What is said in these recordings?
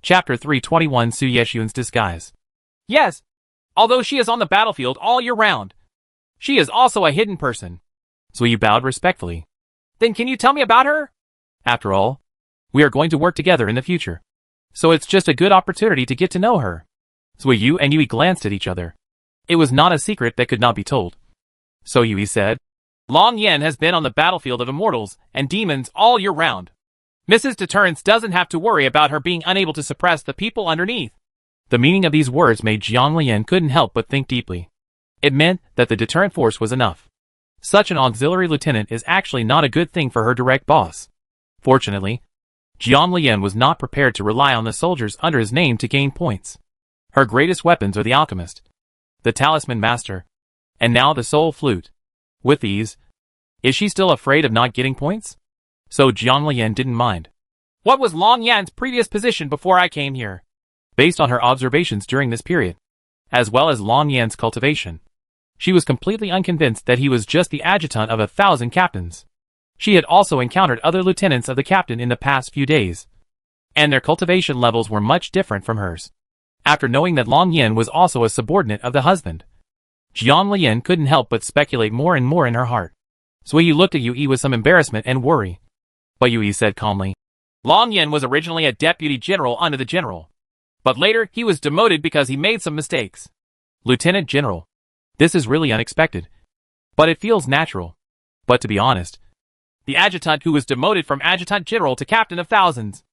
Chapter 321 Su Yeshuan's Disguise. Yes, although she is on the battlefield all year round, she is also a hidden person. Zui bowed respectfully. Then can you tell me about her? After all, we are going to work together in the future, so it's just a good opportunity to get to know her. Zui Yu and Yui glanced at each other. It was not a secret that could not be told. So Yui said, Long Yen has been on the battlefield of immortals and demons all year round. Mrs. Deterrence doesn't have to worry about her being unable to suppress the people underneath. The meaning of these words made Jiang Lian couldn't help but think deeply. It meant that the deterrent force was enough. Such an auxiliary lieutenant is actually not a good thing for her direct boss. Fortunately, Jiang Lian was not prepared to rely on the soldiers under his name to gain points. Her greatest weapons are the alchemist, the talisman master, and now the soul flute. With these, is she still afraid of not getting points? So Jiang Lian didn't mind. What was Long Yan's previous position before I came here? Based on her observations during this period, as well as Long Yan's cultivation, she was completely unconvinced that he was just the adjutant of 1,000 captains. She had also encountered other lieutenants of the captain in the past few days, and their cultivation levels were much different from hers. After knowing that Long Yan was also a subordinate of the husband, Jiang Lian couldn't help but speculate more and more in her heart. Zui looked at Yui with some embarrassment and worry. But Yui said calmly, Long Yan was originally a deputy general under the general, but later he was demoted because he made some mistakes. Lieutenant General. This is really unexpected, but it feels natural. But to be honest, the adjutant who was demoted from adjutant general to captain of thousands,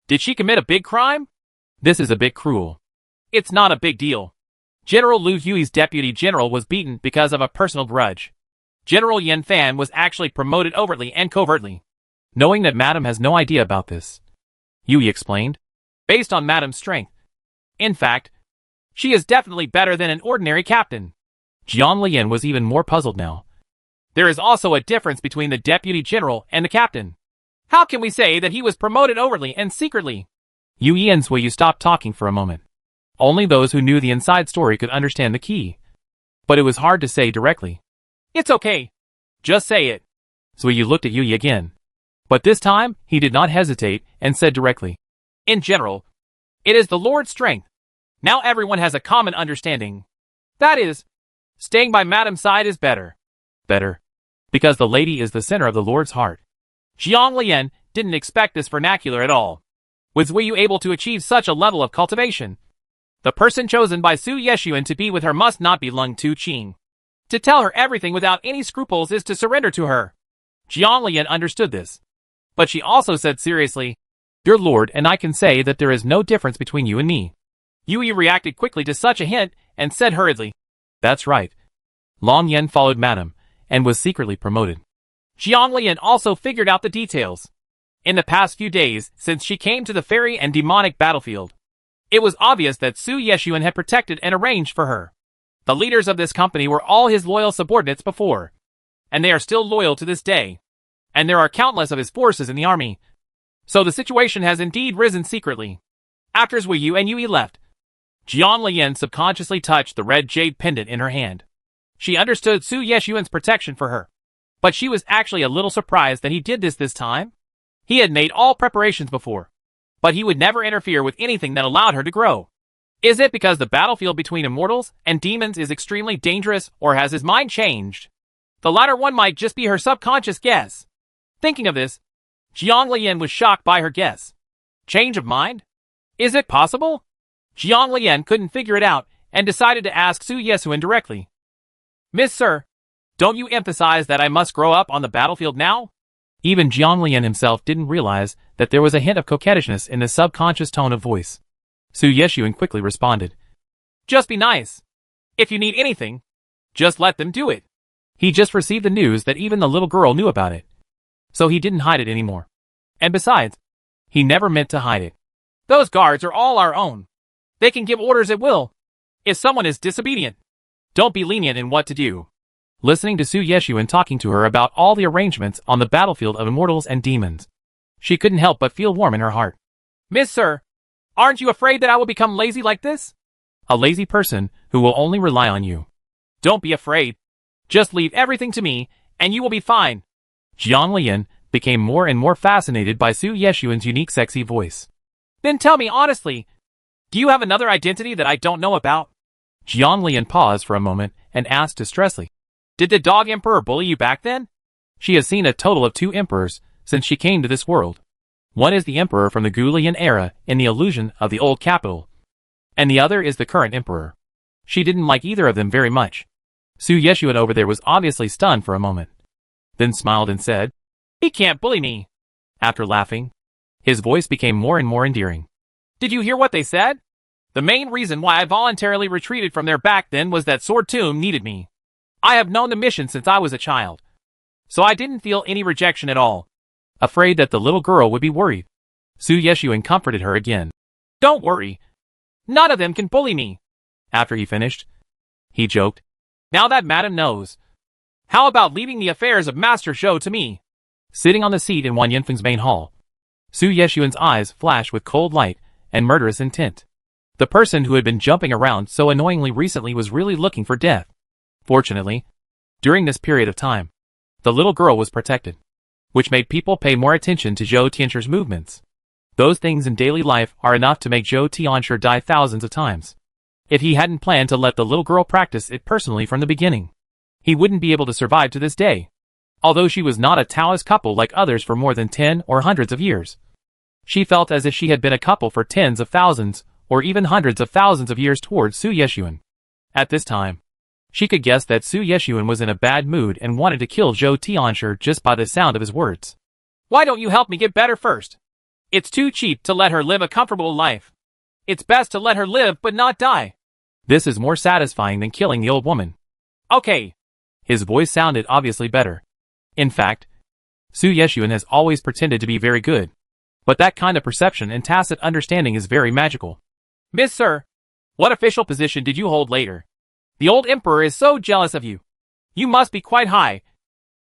did she commit a big crime? This is a bit cruel. It's not a big deal. General Lu Yui's deputy general was beaten because of a personal grudge. General Yan Fan was actually promoted overtly and covertly. Knowing that Madame has no idea about this, Yui explained, based on Madame's strength. In fact, she is definitely better than an ordinary captain. Jiang Lian was even more puzzled now. There is also a difference between the deputy general and the captain. How can we say that he was promoted overtly and secretly? Yui and Zui stopped talking for a moment. Only those who knew the inside story could understand the key. But it was hard to say directly. It's okay. Just say it. Zui looked at Yui again. But this time, he did not hesitate and said directly. In general, it is the Lord's strength. Now everyone has a common understanding. That is, staying by Madame's side is better. Better. Because the lady is the center of the Lord's heart. Jiang Lian didn't expect this vernacular at all. Was Wei Yu able to achieve such a level of cultivation? The person chosen by Su Yeshuan to be with her must not be Lung Tu Qing. To tell her everything without any scruples is to surrender to her. Jiang Lian understood this. But she also said seriously, Your lord and I can say that there is no difference between you and me. Yui reacted quickly to such a hint and said hurriedly, That's right. Long Yan followed Madame and was secretly promoted. Jiang Lian also figured out the details. In the past few days, since she came to the fairy and demonic battlefield, it was obvious that Su Yeshuan had protected and arranged for her. The leaders of this company were all his loyal subordinates before, and they are still loyal to this day. And there are countless of his forces in the army. So the situation has indeed risen secretly. After Zui Yu and Yui left, Jiang Lian subconsciously touched the red jade pendant in her hand. She understood Su Yeshuan's protection for her, but she was actually a little surprised that he did this time. He had made all preparations before, but he would never interfere with anything that allowed her to grow. Is it because the battlefield between immortals and demons is extremely dangerous, or has his mind changed? The latter one might just be her subconscious guess. Thinking of this, Jiang Lian was shocked by her guess. Change of mind? Is it possible? Jiang Lian couldn't figure it out and decided to ask Su Yeshuan directly. Miss Sir, don't you emphasize that I must grow up on the battlefield now? Even Jiang Lian himself didn't realize that there was a hint of coquettishness in the subconscious tone of voice. Su Yeshuan quickly responded. Just be nice. If you need anything, just let them do it. He just received the news that even the little girl knew about it. So he didn't hide it anymore. And besides, he never meant to hide it. Those guards are all our own. They can give orders at will. If someone is disobedient, don't be lenient in what to do. Listening to Su Yeshuan talking to her about all the arrangements on the battlefield of immortals and demons, she couldn't help but feel warm in her heart. Miss Sir, aren't you afraid that I will become lazy like this? A lazy person who will only rely on you. Don't be afraid. Just leave everything to me, and you will be fine. Jiang Lian became more and more fascinated by Su Yeshuan's unique sexy voice. Then tell me honestly, do you have another identity that I don't know about? Jiang Lian paused for a moment and asked distressfully, Did the dog emperor bully you back then? She has seen a total of 2 emperors since she came to this world. One is the emperor from the Gulian era in the illusion of the old capital, and the other is the current emperor. She didn't like either of them very much. Su Yeshuan over there was obviously stunned for a moment, then smiled and said, He can't bully me. After laughing, his voice became more and more endearing. Did you hear what they said? The main reason why I voluntarily retreated from there back then was that Sword Tomb needed me. I have known the mission since I was a child, so I didn't feel any rejection at all. Afraid that the little girl would be worried, Su Yeshuan comforted her again. Don't worry. None of them can bully me. After he finished, he joked, Now that madam knows, how about leaving the affairs of Master Zhou to me? Sitting on the seat in Wang Yanfeng's main hall, Su Yeshuan's eyes flashed with cold light and murderous intent. The person who had been jumping around so annoyingly recently was really looking for death. Fortunately, during this period of time, the little girl was protected, which made people pay more attention to Zhou Tianshur's movements. Those things in daily life are enough to make Zhou Tianshur die thousands of times. If he hadn't planned to let the little girl practice it personally from the beginning, he wouldn't be able to survive to this day. Although she was not a Taoist couple like others for more than 10 or hundreds of years, she felt as if she had been a couple for tens of thousands or even hundreds of thousands of years towards Su Yeshuan. At this time, she could guess that Su Yeshuan was in a bad mood and wanted to kill Zhou Tianshur just by the sound of his words. Why don't you help me get better first? It's too cheap to let her live a comfortable life. It's best to let her live but not die. This is more satisfying than killing the old woman. Okay. His voice sounded obviously better. In fact, Su Yeshuan has always pretended to be very good, but that kind of perception and tacit understanding is very magical. Miss Sir, what official position did you hold later? The old emperor is so jealous of you. You must be quite high.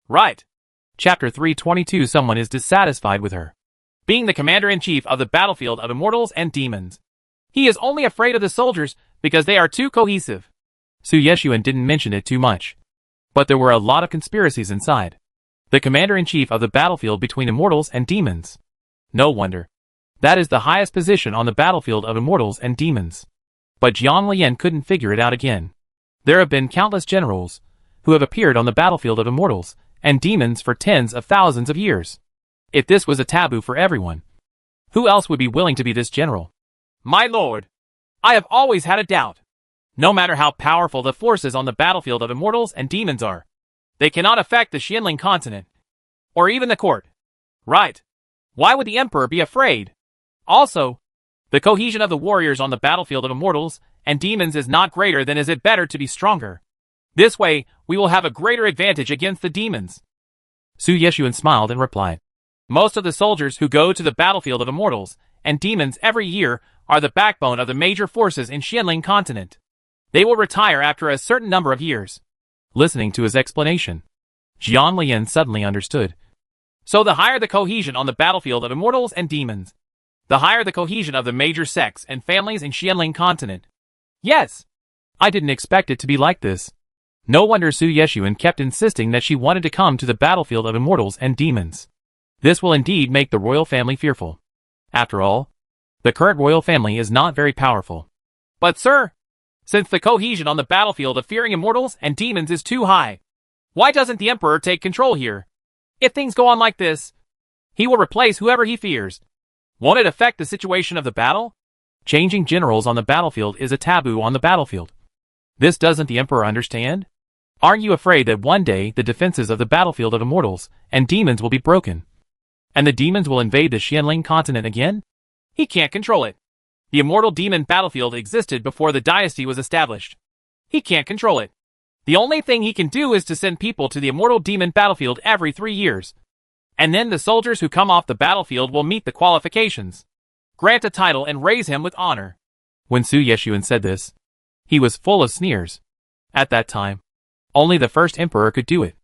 Right. Chapter 322 Someone is dissatisfied with her. Being the commander-in-chief of the battlefield of immortals and demons, he is only afraid of the soldiers because they are too cohesive. Su Yeshuan didn't mention it too much, but there were a lot of conspiracies inside. The commander-in-chief of the battlefield between immortals and demons. No wonder. That is the highest position on the battlefield of immortals and demons. But Jiang Lian couldn't figure it out again. There have been countless generals who have appeared on the battlefield of immortals and demons for tens of thousands of years. If this was a taboo for everyone, who else would be willing to be this general? My lord, I have always had a doubt. No matter how powerful the forces on the battlefield of immortals and demons are, they cannot affect the Xianling continent, or even the court. Right. Why would the emperor be afraid? Also, the cohesion of the warriors on the battlefield of immortals and demons is not greater than is it better to be stronger. This way, we will have a greater advantage against the demons. Su Yeshuan smiled and replied, Most of the soldiers who go to the battlefield of immortals and demons every year are the backbone of the major forces in Xianling continent. They will retire after a certain number of years. Listening to his explanation, Jiang Lian suddenly understood. So the higher the cohesion on the battlefield of immortals and demons, the higher the cohesion of the major sects and families in Xianling continent. Yes. I didn't expect it to be like this. No wonder Su Yeshuan kept insisting that she wanted to come to the battlefield of immortals and demons. This will indeed make the royal family fearful. After all, the current royal family is not very powerful. But sir, since the cohesion on the battlefield of fearing immortals and demons is too high, why doesn't the emperor take control here? If things go on like this, he will replace whoever he fears. Won't it affect the situation of the battle? Changing generals on the battlefield is a taboo on the battlefield. This doesn't the emperor understand? Aren't you afraid that one day the defenses of the battlefield of immortals and demons will be broken, and the demons will invade the Xianling continent again? He can't control it. The immortal demon battlefield existed before the dynasty was established. He can't control it. The only thing he can do is to send people to the immortal demon battlefield every 3 years. And then the soldiers who come off the battlefield will meet the qualifications, grant a title and raise him with honor. When Su Yeshuan said this, he was full of sneers. At that time, only the first emperor could do it.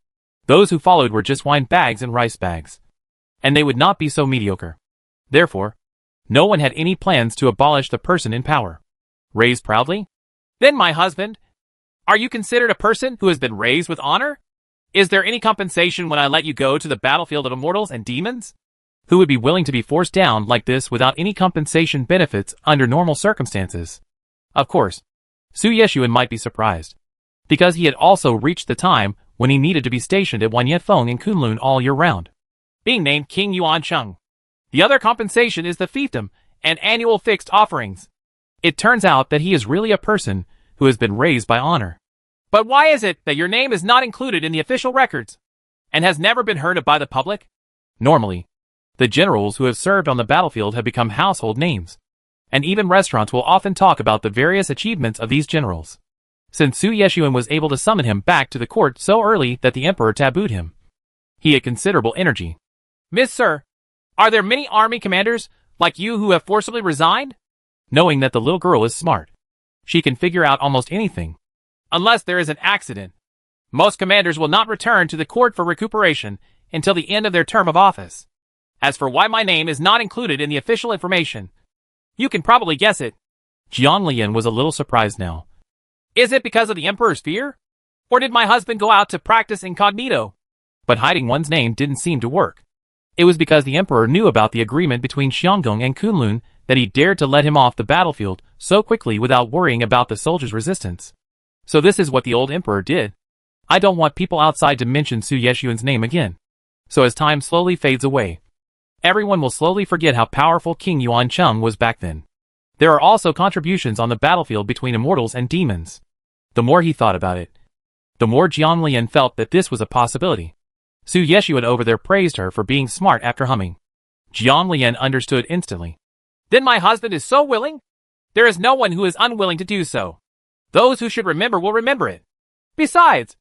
Those who followed were just wine bags and rice bags, and they would not be so mediocre. Therefore, no one had any plans to abolish the person in power. Raised proudly? Then my husband, are you considered a person who has been raised with honor? Is there any compensation when I let you go to the battlefield of immortals and demons? Who would be willing to be forced down like this without any compensation benefits under normal circumstances? Of course, Su Yeshuan might be surprised, because he had also reached the time when he needed to be stationed at Wanyetfeng in Kunlun all year round, being named King Yuan Cheng. The other compensation is the fiefdom and annual fixed offerings. It turns out that he is really a person who has been raised by honor. But why is it that your name is not included in the official records and has never been heard of by the public? Normally, the generals who have served on the battlefield have become household names, and even restaurants will often talk about the various achievements of these generals. Since Su Yeshuan was able to summon him back to the court so early that the emperor tabooed him, he had considerable energy. Miss Sir, are there many army commanders like you who have forcibly resigned? Knowing that the little girl is smart, she can figure out almost anything. Unless there is an accident. Most commanders will not return to the court for recuperation until the end of their term of office. As for why my name is not included in the official information, you can probably guess it. Jiang Lian was a little surprised now. Is it because of the emperor's fear? Or did my husband go out to practice incognito? But hiding one's name didn't seem to work. It was because the emperor knew about the agreement between Xianggong and Kunlun that he dared to let him off the battlefield so quickly without worrying about the soldiers' resistance. So this is what the old emperor did. I don't want people outside to mention Su Yeshuan's name again. So as time slowly fades away, everyone will slowly forget how powerful King Yuan Cheng was back then. There are also contributions on the battlefield between immortals and demons. The more he thought about it, the more Jiang Lian felt that this was a possibility. Su Yeshuan over there praised her for being smart after humming. Jiang Lian understood instantly. Then my husband is so willing? There is no one who is unwilling to do so. Those who should remember will remember it. Besides,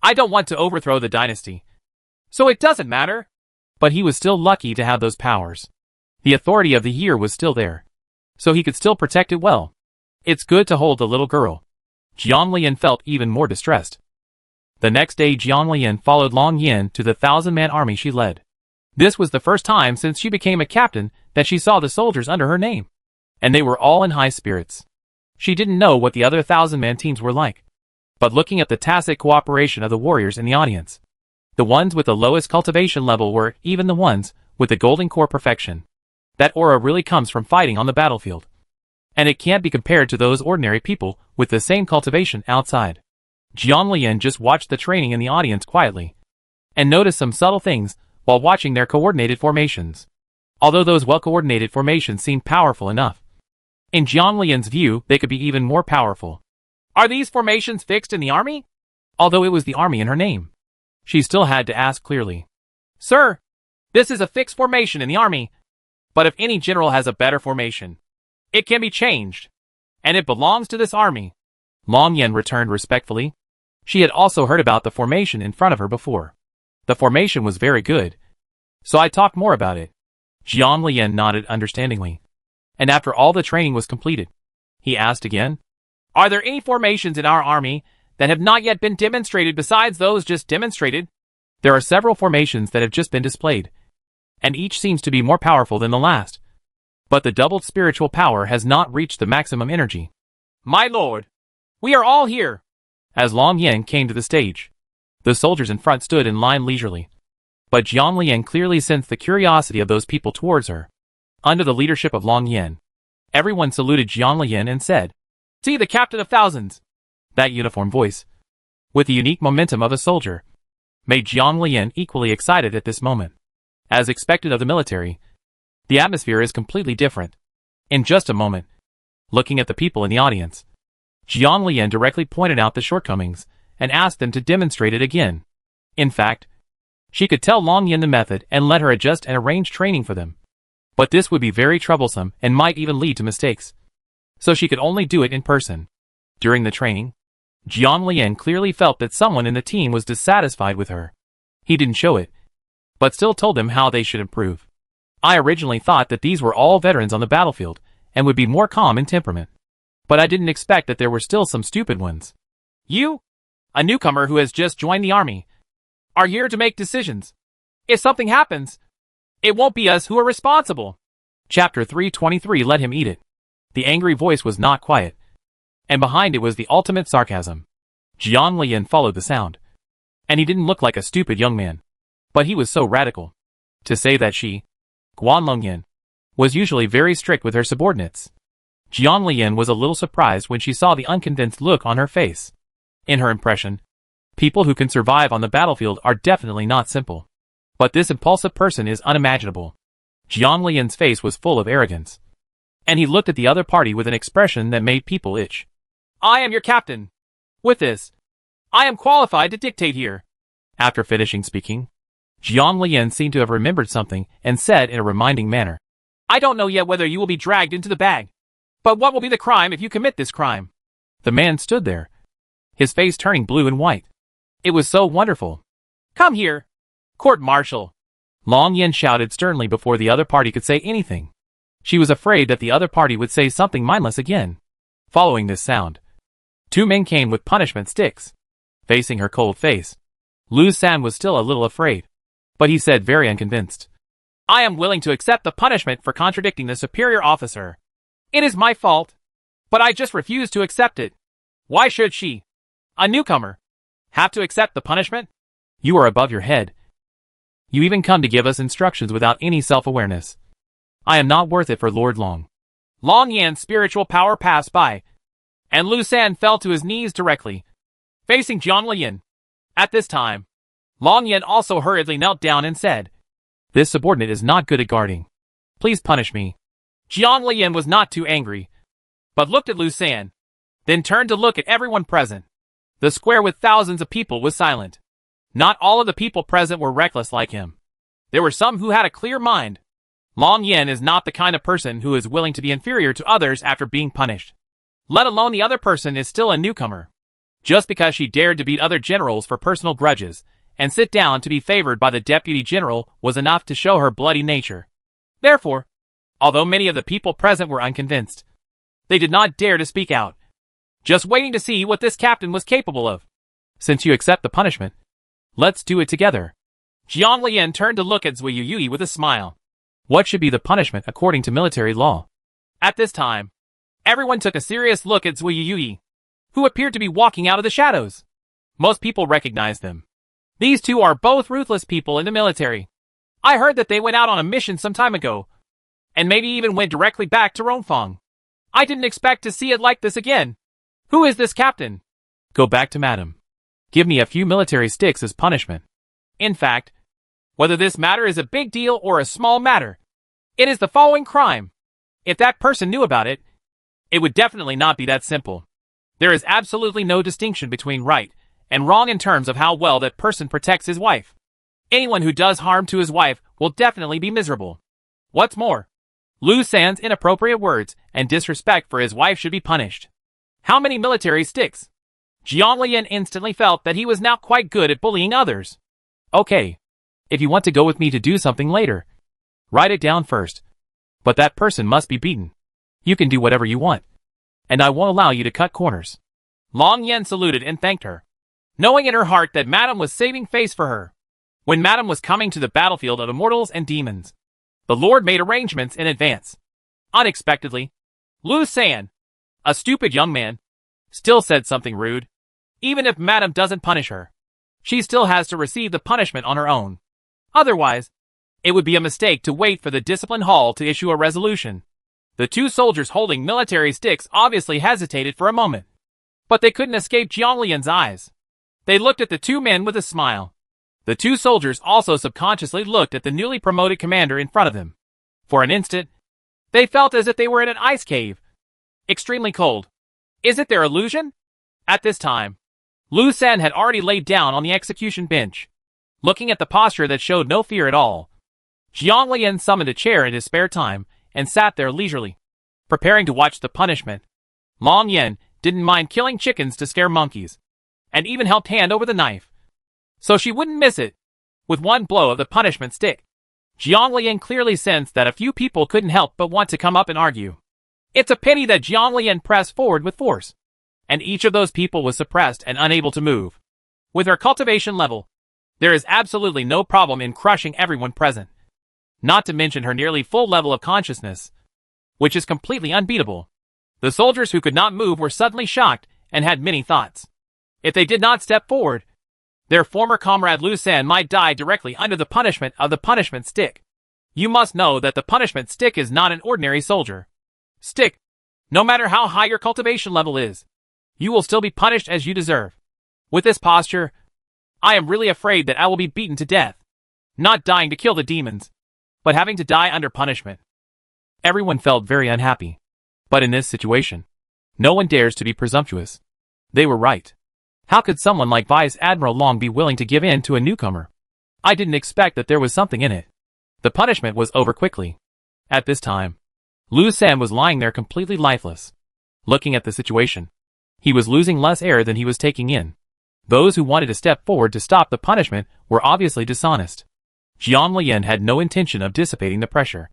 I don't want to overthrow the dynasty, so it doesn't matter. But he was still lucky to have those powers. The authority of the year was still there, so he could still protect it well. It's good to hold the little girl. Jiang Lian felt even more distressed. The next day Jiang Lian followed Long Yin to the 1,000-man army she led. This was the first time since she became a captain that she saw the soldiers under her name, and they were all in high spirits. She didn't know what the other 1,000-man teams were like, but looking at the tacit cooperation of the warriors in the audience, the ones with the lowest cultivation level were even the ones with the golden core perfection. That aura really comes from fighting on the battlefield, and it can't be compared to those ordinary people with the same cultivation outside. Jiang Lian just watched the training in the audience quietly, and noticed some subtle things while watching their coordinated formations. Although those well-coordinated formations seemed powerful enough, in Jiang Lian's view they could be even more powerful. Are these formations fixed in the army? Although it was the army in her name, she still had to ask clearly. Sir, this is a fixed formation in the army, but if any general has a better formation, it can be changed, and it belongs to this army. Long Yen returned respectfully. She had also heard about the formation in front of her before. The formation was very good, so I talked more about it. Jiang Lian nodded understandingly, and after all the training was completed, he asked again, Are there any formations in our army that have not yet been demonstrated besides those just demonstrated? There are several formations that have just been displayed, and each seems to be more powerful than the last. But the doubled spiritual power has not reached the maximum energy. My lord, we are all here. As Long Yen came to the stage, the soldiers in front stood in line leisurely. But Jiang Lian clearly sensed the curiosity of those people towards her. Under the leadership of Long Yen, everyone saluted Jiang Lian and said, See the captain of thousands. That uniform voice, with the unique momentum of a soldier, made Jiang Lian equally excited at this moment. As expected of the military, the atmosphere is completely different. In just a moment, looking at the people in the audience, Jiang Lian directly pointed out the shortcomings and asked them to demonstrate it again. In fact, she could tell Long Yin the method and let her adjust and arrange training for them. But this would be very troublesome and might even lead to mistakes. So she could only do it in person. During the training, Jiang Lian clearly felt that someone in the team was dissatisfied with her. He didn't show it, but still told them how they should improve. I originally thought that these were all veterans on the battlefield and would be more calm in temperament. But I didn't expect that there were still some stupid ones. You, a newcomer who has just joined the army, are here to make decisions. If something happens, it won't be us who are responsible. Chapter 323 Let him eat it. The angry voice was not quiet, and behind it was the ultimate sarcasm. Jiang Lian followed the sound, and he didn't look like a stupid young man, but he was so radical. To say that she, Guan Longyan, was usually very strict with her subordinates. Jiang Lian was a little surprised when she saw the unconvinced look on her face. In her impression, people who can survive on the battlefield are definitely not simple. But this impulsive person is unimaginable. Jiang Lian's face was full of arrogance, and he looked at the other party with an expression that made people itch. I am your captain. With this, I am qualified to dictate here. After finishing speaking, Jiang Lian seemed to have remembered something and said in a reminding manner, I don't know yet whether you will be dragged into the bag. But what will be the crime if you commit this crime? The man stood there, his face turning blue and white. It was so wonderful. Come here, court-martial. Long Yen shouted sternly before the other party could say anything. She was afraid that the other party would say something mindless again. Following this sound, two men came with punishment sticks. Facing her cold face, Lu San was still a little afraid, but he said very unconvinced. I am willing to accept the punishment for contradicting the superior officer. It is my fault, but I just refuse to accept it. Why should she, a newcomer, have to accept the punishment? You are above your head. You even come to give us instructions without any self-awareness. I am not worth it for Lord Long. Long Yan's spiritual power passed by, and Lu San fell to his knees directly, facing Jiang Lian. At this time, Long Yan also hurriedly knelt down and said, This subordinate is not good at guarding. Please punish me. Jiang Lian was not too angry, but looked at Lu San, then turned to look at everyone present. The square with thousands of people was silent. Not all of the people present were reckless like him. There were some who had a clear mind. Long Yan is not the kind of person who is willing to be inferior to others after being punished. Let alone the other person is still a newcomer. Just because she dared to beat other generals for personal grudges and sit down to be favored by the deputy general was enough to show her bloody nature. Therefore, although many of the people present were unconvinced, they did not dare to speak out, just waiting to see what this captain was capable of. Since you accept the punishment, let's do it together. Jiang Lian turned to look at Zui Yui with a smile. What should be the punishment according to military law? At this time, everyone took a serious look at Zui Yui, who appeared to be walking out of the shadows. Most people recognized them. These two are both ruthless people in the military. I heard that they went out on a mission some time ago, and maybe even went directly back to Rongfang. I didn't expect to see it like this again. Who is this captain? Go back to Madam. Give me a few military sticks as punishment. In fact, whether this matter is a big deal or a small matter, it is the following crime. If that person knew about it, it would definitely not be that simple. There is absolutely no distinction between right and wrong in terms of how well that person protects his wife. Anyone who does harm to his wife will definitely be miserable. What's more, Lu San's inappropriate words and disrespect for his wife should be punished. How many military sticks? Jiang Lian instantly felt that he was now quite good at bullying others. Okay, if you want to go with me to do something later, write it down first. But that person must be beaten. You can do whatever you want, and I won't allow you to cut corners. Long Yan saluted and thanked her, knowing in her heart that Madame was saving face for her. When Madame was coming to the battlefield of immortals and demons, the Lord made arrangements in advance. Unexpectedly, Lu San, a stupid young man, still said something rude. Even if Madame doesn't punish her, she still has to receive the punishment on her own. Otherwise, it would be a mistake to wait for the discipline hall to issue a resolution. The two soldiers holding military sticks obviously hesitated for a moment, but they couldn't escape Jiang Lian's eyes. They looked at the two men with a smile. The two soldiers also subconsciously looked at the newly promoted commander in front of them. For an instant, they felt as if they were in an ice cave. Extremely cold. Is it their illusion? At this time, Lu San had already laid down on the execution bench, looking at the posture that showed no fear at all. Jiang Lian summoned a chair in his spare time and sat there leisurely, preparing to watch the punishment. Long Yan didn't mind killing chickens to scare monkeys, and even helped hand over the knife, so she wouldn't miss it. With one blow of the punishment stick, Jiang Lian clearly sensed that a few people couldn't help but want to come up and argue. It's a pity that Jiang Lian pressed forward with force, and each of those people was suppressed and unable to move. With her cultivation level, there is absolutely no problem in crushing everyone present. Not to mention her nearly full level of consciousness, which is completely unbeatable. The soldiers who could not move were suddenly shocked and had many thoughts. If they did not step forward, their former comrade Lu San might die directly under the punishment of the punishment stick. You must know that the punishment stick is not an ordinary soldier. Stick, no matter how high your cultivation level is, you will still be punished as you deserve. With this posture, I am really afraid that I will be beaten to death. Not dying to kill the demons, but having to die under punishment. Everyone felt very unhappy. But in this situation, no one dares to be presumptuous. They were right. How could someone like Vice Admiral Long be willing to give in to a newcomer? I didn't expect that there was something in it. The punishment was over quickly. At this time, Lu San was lying there completely lifeless. Looking at the situation, he was losing less air than he was taking in. Those who wanted to step forward to stop the punishment were obviously dishonest. Jiang Lian had no intention of dissipating the pressure.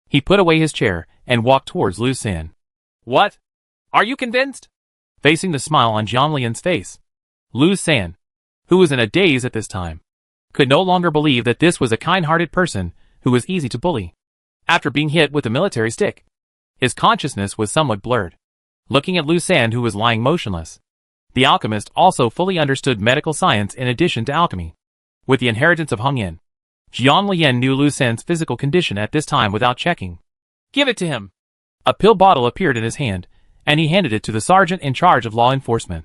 He put away his chair and walked towards Lu San. What? Are you convinced? Facing the smile on Jiang Lian's face, Lu San, who was in a daze at this time, could no longer believe that this was a kind-hearted person who was easy to bully. After being hit with a military stick, his consciousness was somewhat blurred. Looking at Lu San, who was lying motionless, the alchemist also fully understood medical science in addition to alchemy. With the inheritance of Heng Yin, Jiang Lian knew Lu San's physical condition at this time without checking. Give it to him. A pill bottle appeared in his hand, and he handed it to the sergeant in charge of law enforcement.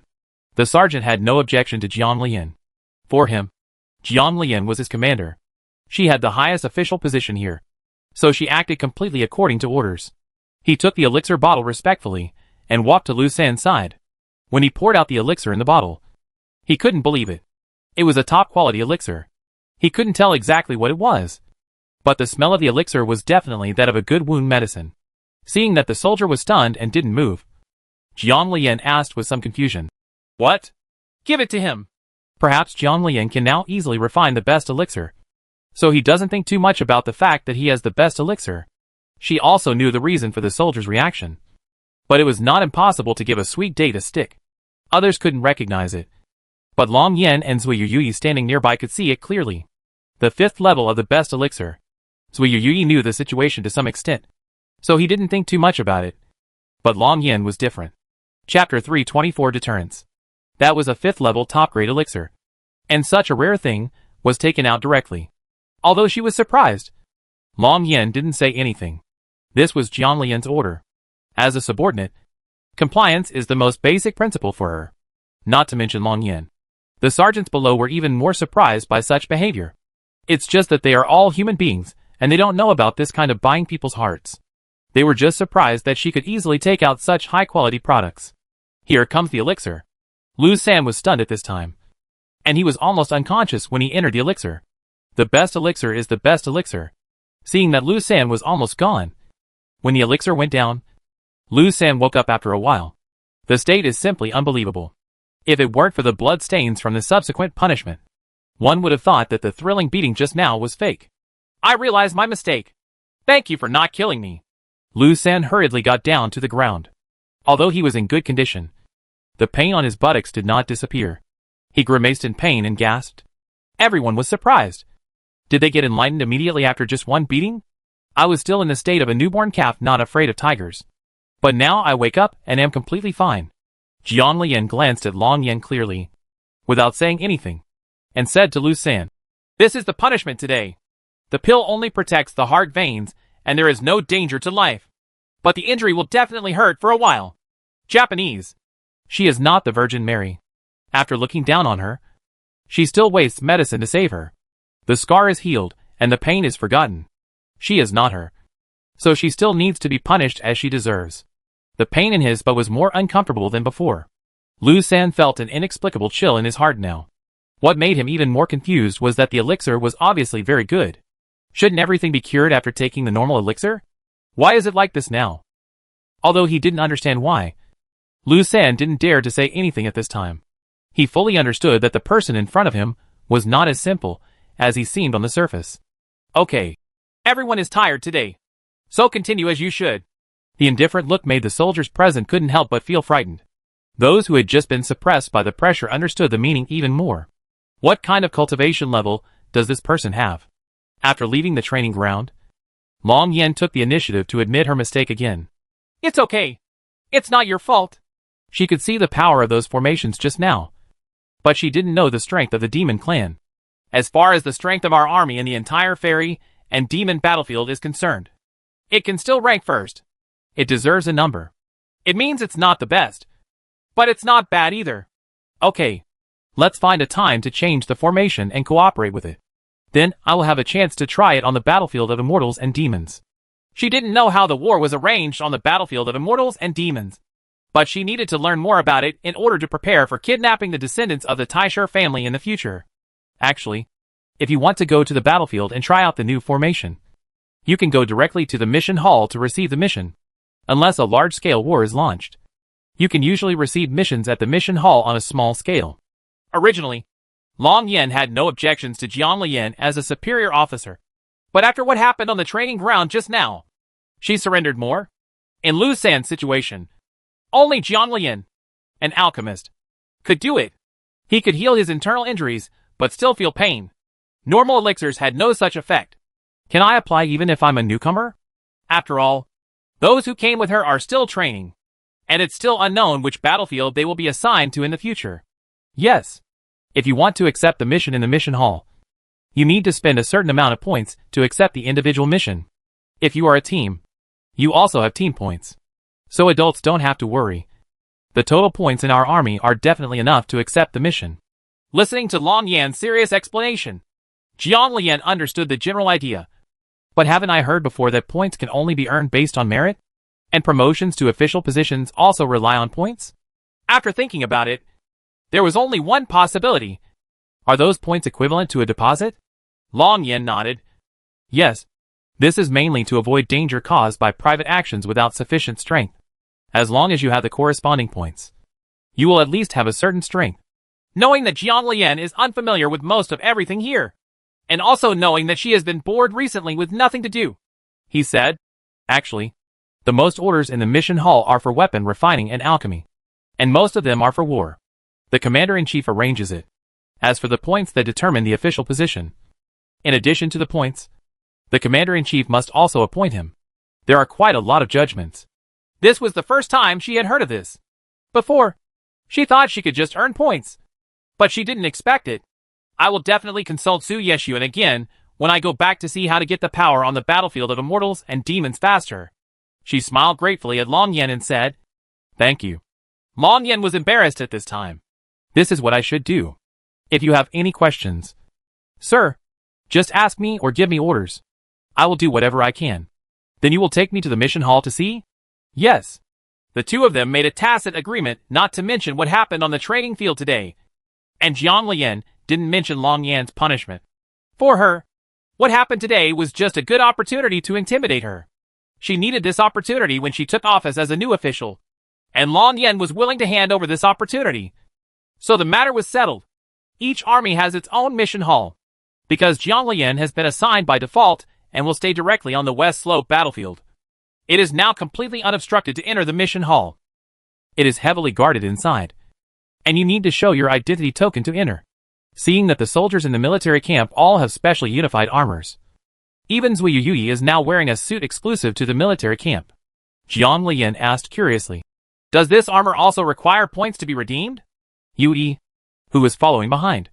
The sergeant had no objection to Jiang Lian. For him, Jiang Lian was his commander. She had the highest official position here, so she acted completely according to orders. He took the elixir bottle respectfully and walked to Lu San's side. When he poured out the elixir in the bottle, he couldn't believe it. It was a top-quality elixir. He couldn't tell exactly what it was, but the smell of the elixir was definitely that of a good wound medicine. Seeing that the soldier was stunned and didn't move, Jiang Lian asked with some confusion, "What? Give it to him." Perhaps Jiang Lian can now easily refine the best elixir, so he doesn't think too much about the fact that he has the best elixir. She also knew the reason for the soldier's reaction. But it was not impossible to give a sweet date a stick. Others couldn't recognize it. But Long Yen and Zui Yui standing nearby could see it clearly. The 5th level of the best elixir. Zui Yui knew the situation to some extent, so he didn't think too much about it. But Long Yen was different. Chapter 324 Deterrence. That was a 5th level top-grade elixir. And such a rare thing was taken out directly. Although she was surprised, Long Yen didn't say anything. This was Jiang Lian's order. As a subordinate, compliance is the most basic principle for her. Not to mention Long Yen. The sergeants below were even more surprised by such behavior. It's just that they are all human beings, and they don't know about this kind of buying people's hearts. They were just surprised that she could easily take out such high-quality products. Here comes the elixir. Lu San was stunned at this time, and he was almost unconscious when he entered the elixir. The best elixir is the best elixir. Seeing that Lu San was almost gone, when the elixir went down, Lu San woke up after a while. The state is simply unbelievable. If it weren't for the blood stains from the subsequent punishment, one would have thought that the thrilling beating just now was fake. I realized my mistake. Thank you for not killing me. Lu San hurriedly got down to the ground. Although he was in good condition, the pain on his buttocks did not disappear. He grimaced in pain and gasped. Everyone was surprised. Did they get enlightened immediately after just one beating? I was still in the state of a newborn calf not afraid of tigers. But now I wake up and am completely fine. Jiang Lian glanced at Long Yen clearly, without saying anything, and said to Lu San, "This is the punishment today. The pill only protects the heart veins, and there is no danger to life. But the injury will definitely hurt for a while. Japanese. She is not the Virgin Mary. After looking down on her, she still wastes medicine to save her. The scar is healed, and the pain is forgotten. She is not her. So she still needs to be punished as she deserves." The pain in his butt was more uncomfortable than before. Lu San felt an inexplicable chill in his heart now. What made him even more confused was that the elixir was obviously very good. Shouldn't everything be cured after taking the normal elixir? Why is it like this now? Although he didn't understand why, Lu San didn't dare to say anything at this time. He fully understood that the person in front of him was not as simple as he seemed on the surface. Okay. Everyone is tired today, so continue as you should. The indifferent look made the soldiers present couldn't help but feel frightened. Those who had just been suppressed by the pressure understood the meaning even more. What kind of cultivation level does this person have? After leaving the training ground, Long Yen took the initiative to admit her mistake again. It's okay. It's not your fault. She could see the power of those formations just now, but she didn't know the strength of the demon clan. As far as the strength of our army and the entire fairy and demon battlefield is concerned. It can still rank first. It deserves a number. It means it's not the best. But it's not bad either. Okay. Let's find a time to change the formation and cooperate with it. Then I will have a chance to try it on the battlefield of immortals and demons. She didn't know how the war was arranged on the battlefield of immortals and demons. But she needed to learn more about it in order to prepare for kidnapping the descendants of the Taisher family in the future. Actually, if you want to go to the battlefield and try out the new formation, you can go directly to the mission hall to receive the mission. Unless a large-scale war is launched, you can usually receive missions at the mission hall on a small scale. Originally, Long Yen had no objections to Jiang Lian as a superior officer. But after what happened on the training ground just now, she surrendered more. In Lu San's situation, only Jiang Lian, an alchemist, could do it. He could heal his internal injuries, but still feel pain. Normal elixirs had no such effect. Can I apply even if I'm a newcomer? After all, those who came with her are still training, and it's still unknown which battlefield they will be assigned to in the future. Yes. If you want to accept the mission in the mission hall, you need to spend a certain amount of points to accept the individual mission. If you are a team, you also have team points. So adults don't have to worry. The total points in our army are definitely enough to accept the mission. Listening to Long Yan's serious explanation, Jiang Lian understood the general idea. But haven't I heard before that points can only be earned based on merit? And promotions to official positions also rely on points? After thinking about it, there was only one possibility. Are those points equivalent to a deposit? Long Yan nodded. Yes. This is mainly to avoid danger caused by private actions without sufficient strength. As long as you have the corresponding points, you will at least have a certain strength. Knowing that Jiang Lian is unfamiliar with most of everything here, and also knowing that she has been bored recently with nothing to do, he said, actually, the most orders in the mission hall are for weapon refining and alchemy, and most of them are for war. The commander-in-chief arranges it. As for the points that determine the official position, in addition to the points, the commander-in-chief must also appoint him. There are quite a lot of judgments. This was the first time she had heard of this. Before, she thought she could just earn points, but she didn't expect it. I will definitely consult Su Yeshuan again when I go back to see how to get the power on the battlefield of immortals and demons faster. She smiled gratefully at Long Yan and said, "Thank you." Long Yan was embarrassed at this time. This is what I should do. If you have any questions, sir, just ask me or give me orders. I will do whatever I can. Then you will take me to the mission hall to see? Yes. The two of them made a tacit agreement not to mention what happened on the training field today. And Jiang Lian didn't mention Long Yan's punishment. For her, what happened today was just a good opportunity to intimidate her. She needed this opportunity when she took office as a new official. And Long Yan was willing to hand over this opportunity. So the matter was settled. Each army has its own mission hall, because Jiang Lian has been assigned by default and will stay directly on the West Slope battlefield. It is now completely unobstructed to enter the mission hall. It is heavily guarded inside, and you need to show your identity token to enter. Seeing that the soldiers in the military camp all have specially unified armors, even Zui Yui is now wearing a suit exclusive to the military camp. Jiang Lian asked curiously, "Does this armor also require points to be redeemed?" Yui, who was following behind,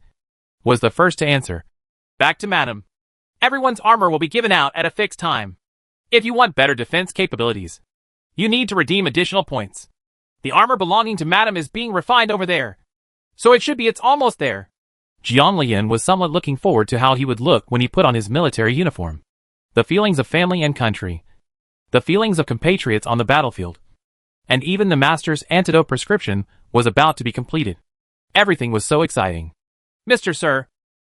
was the first to answer. "Back to Madam. Everyone's armor will be given out at a fixed time. If you want better defense capabilities, you need to redeem additional points. The armor belonging to Madam is being refined over there, so it's almost there." Jiang Lian was somewhat looking forward to how he would look when he put on his military uniform. The feelings of family and country, the feelings of compatriots on the battlefield, and even the master's antidote prescription was about to be completed. Everything was so exciting. "Mr. Sir,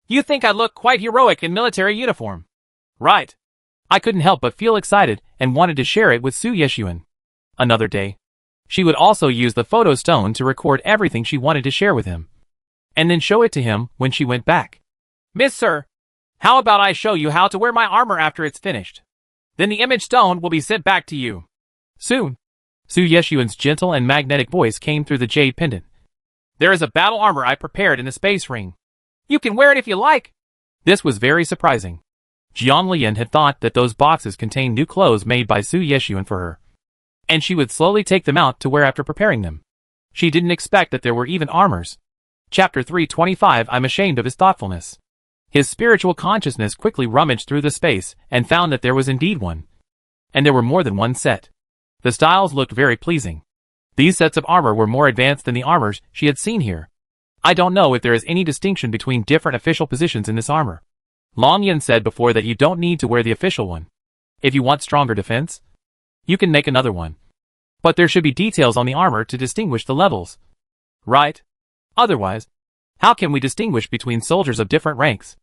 you think I look quite heroic in military uniform?" "Right." I couldn't help but feel excited and wanted to share it with Su Yeshuan. Another day, she would also use the photo stone to record everything she wanted to share with him, and then show it to him when she went back. "Miss Sir, how about I show you how to wear my armor after it's finished? Then the image stone will be sent back to you soon." Su Yeshuan's gentle and magnetic voice came through the jade pendant. "There is a battle armor I prepared in the space ring. You can wear it if you like." This was very surprising. Jiang Lian had thought that those boxes contained new clothes made by Su Yeshuan for her, and she would slowly take them out to wear after preparing them. She didn't expect that there were even armors. Chapter 325. I'm ashamed of his thoughtfulness. His spiritual consciousness quickly rummaged through the space and found that there was indeed one. And there were more than one set. The styles looked very pleasing. These sets of armor were more advanced than the armors she had seen here. I don't know if there is any distinction between different official positions in this armor. Long Yin said before that you don't need to wear the official one. If you want stronger defense, you can make another one. But there should be details on the armor to distinguish the levels. Right? Otherwise, how can we distinguish between soldiers of different ranks?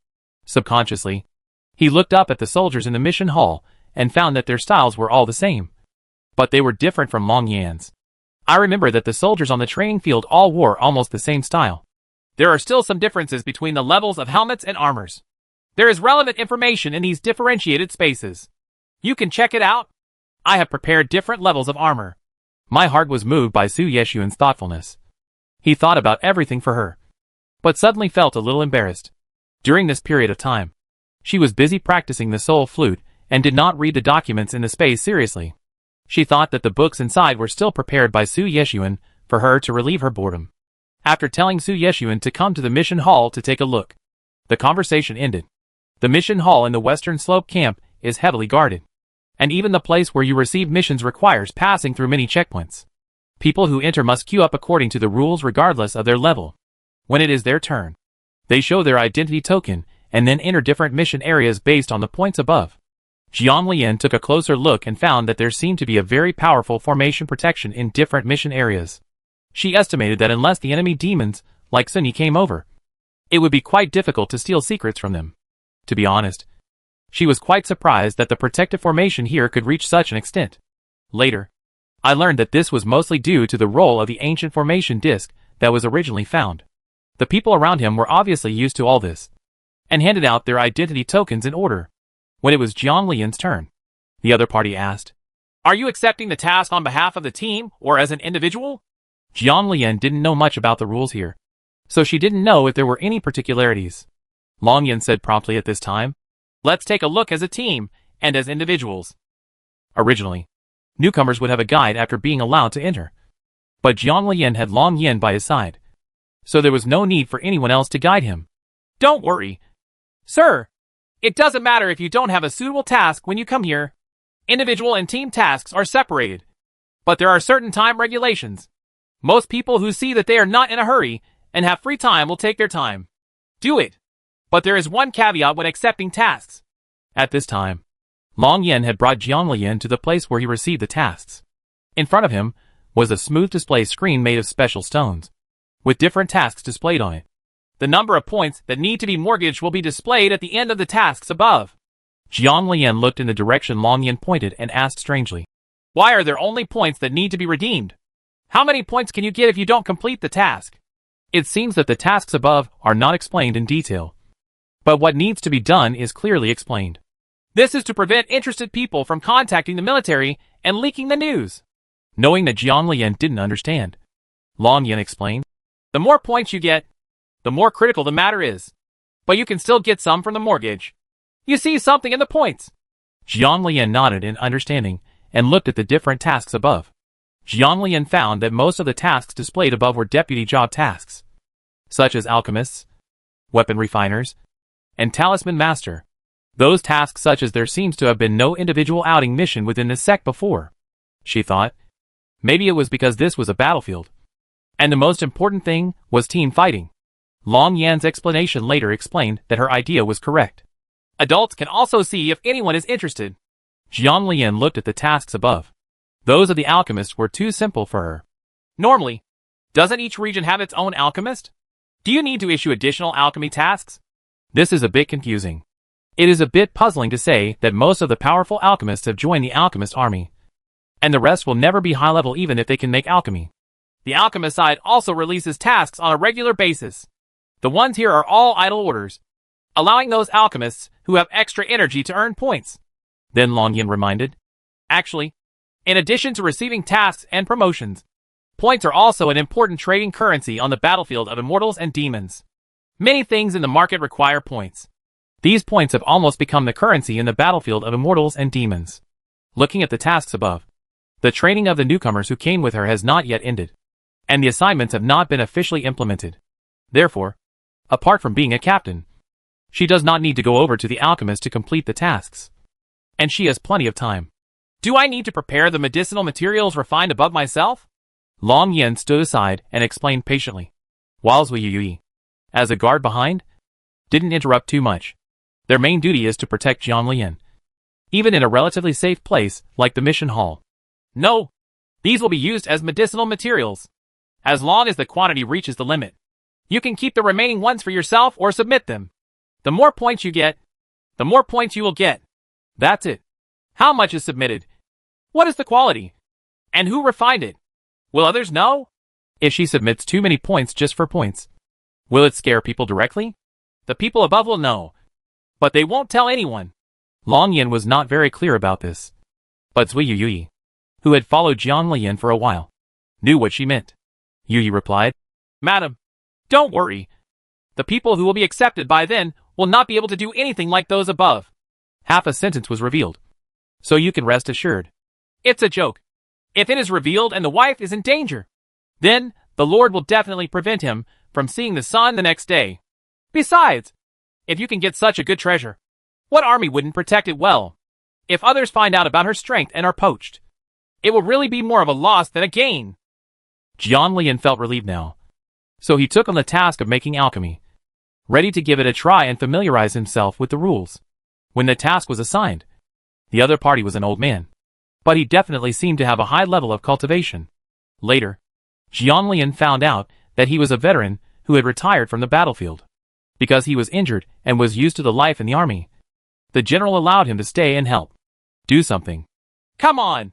Subconsciously, he looked up at the soldiers in the mission hall and found that their styles were all the same. But they were different from Long Yan's. I remember that the soldiers on the training field all wore almost the same style. There are still some differences between the levels of helmets and armors. There is relevant information in these differentiated spaces. You can check it out. I have prepared different levels of armor. My heart was moved by Su Yeshuan's thoughtfulness. He thought about everything for her, but suddenly felt a little embarrassed. During this period of time, she was busy practicing the soul flute and did not read the documents in the space seriously. She thought that the books inside were still prepared by Su Yeshuan for her to relieve her boredom. After telling Su Yeshuan to come to the mission hall to take a look, the conversation ended. The mission hall in the Western Slope camp is heavily guarded, and even the place where you receive missions requires passing through many checkpoints. People who enter must queue up according to the rules regardless of their level. When it is their turn, they show their identity token and then enter different mission areas based on the points above. Jiang Lian took a closer look and found that there seemed to be a very powerful formation protection in different mission areas. She estimated that unless the enemy demons, like Sunyi, came over, it would be quite difficult to steal secrets from them. To be honest, she was quite surprised that the protective formation here could reach such an extent. Later, I learned that this was mostly due to the role of the ancient formation disc that was originally found. The people around him were obviously used to all this, and handed out their identity tokens in order. When it was Jiang Lian's turn, the other party asked, "Are you accepting the task on behalf of the team or as an individual?" Jiang Lian didn't know much about the rules here, so she didn't know if there were any particularities. Long Yin said promptly at this time, "Let's take a look as a team and as individuals." Originally, newcomers would have a guide after being allowed to enter. But Jiang Lian had Long Yin by his side, so there was no need for anyone else to guide him. "Don't worry, sir. It doesn't matter if you don't have a suitable task when you come here. Individual and team tasks are separated. But there are certain time regulations. Most people who see that they are not in a hurry and have free time will take their time. Do it. But there is one caveat when accepting tasks." At this time, Long Yin had brought Jiang Lian to the place where he received the tasks. In front of him was a smooth display screen made of special stones, with different tasks displayed on it. The number of points that need to be mortgaged will be displayed at the end of the tasks above. Jiang Lian looked in the direction Long Yin pointed and asked strangely, "Why are there only points that need to be redeemed? How many points can you get if you don't complete the task?" It seems that the tasks above are not explained in detail, but what needs to be done is clearly explained. This is to prevent interested people from contacting the military and leaking the news. Knowing that Jiang Lian didn't understand, Long Yin explained, "The more points you get, the more critical the matter is. But you can still get some from the mortgage. You see something in the points." Jiang Lian nodded in understanding and looked at the different tasks above. Jiang Lian found that most of the tasks displayed above were deputy job tasks, such as alchemists, weapon refiners, and talisman master. Those tasks such as there seems to have been no individual outing mission within this sect before. She thought, maybe it was because this was a battlefield, and the most important thing was team fighting. Long Yan's explanation later explained that her idea was correct. Adults can also see if anyone is interested. Jiang Lian looked at the tasks above. Those of the alchemists were too simple for her. Normally, doesn't each region have its own alchemist? Do you need to issue additional alchemy tasks? This is a bit confusing. It is a bit puzzling to say that most of the powerful alchemists have joined the alchemist army, and the rest will never be high level even if they can make alchemy. The alchemist side also releases tasks on a regular basis. The ones here are all idle orders, allowing those alchemists who have extra energy to earn points. Then Long Yin reminded, actually, in addition to receiving tasks and promotions, points are also an important trading currency on the battlefield of immortals and demons. Many things in the market require points. These points have almost become the currency in the battlefield of immortals and demons. Looking at the tasks above, the training of the newcomers who came with her has not yet ended, and the assignments have not been officially implemented. Therefore, apart from being a captain, She does not need to go over to the alchemist to complete the tasks. And she has plenty of time. Do I need to prepare the medicinal materials refined above myself? Long Yin stood aside and explained patiently, while Zui Yui, as a guard behind, didn't interrupt too much. Their main duty is to protect Jiang Lian, even in a relatively safe place like the mission hall. No, these will be used as medicinal materials. As long as the quantity reaches the limit, you can keep the remaining ones for yourself or submit them. The more points you get, the more points you will get. That's it. How much is submitted? What is the quality? And who refined it? Will others know? If she submits too many points just for points, will it scare people directly? The people above will know, but they won't tell anyone. Long Yin was not very clear about this, but Zui Yui, who had followed Jiang Lian for a while, knew what she meant. Yui replied, Madam, don't worry. The people who will be accepted by then will not be able to do anything like those above. Half a sentence was revealed, so you can rest assured. It's a joke. If it is revealed and the wife is in danger, then the Lord will definitely prevent him from seeing the sun the next day. Besides, if you can get such a good treasure, what army wouldn't protect it well? If others find out about her strength and are poached, it will really be more of a loss than a gain. Jiang Lian felt relieved now, so he took on the task of making alchemy, ready to give it a try and familiarize himself with the rules. When the task was assigned, the other party was an old man, but he definitely seemed to have a high level of cultivation. Later, Jiang Lian found out that he was a veteran who had retired from the battlefield. Because he was injured and was used to the life in the army, the general allowed him to stay and help. Do something. Come on,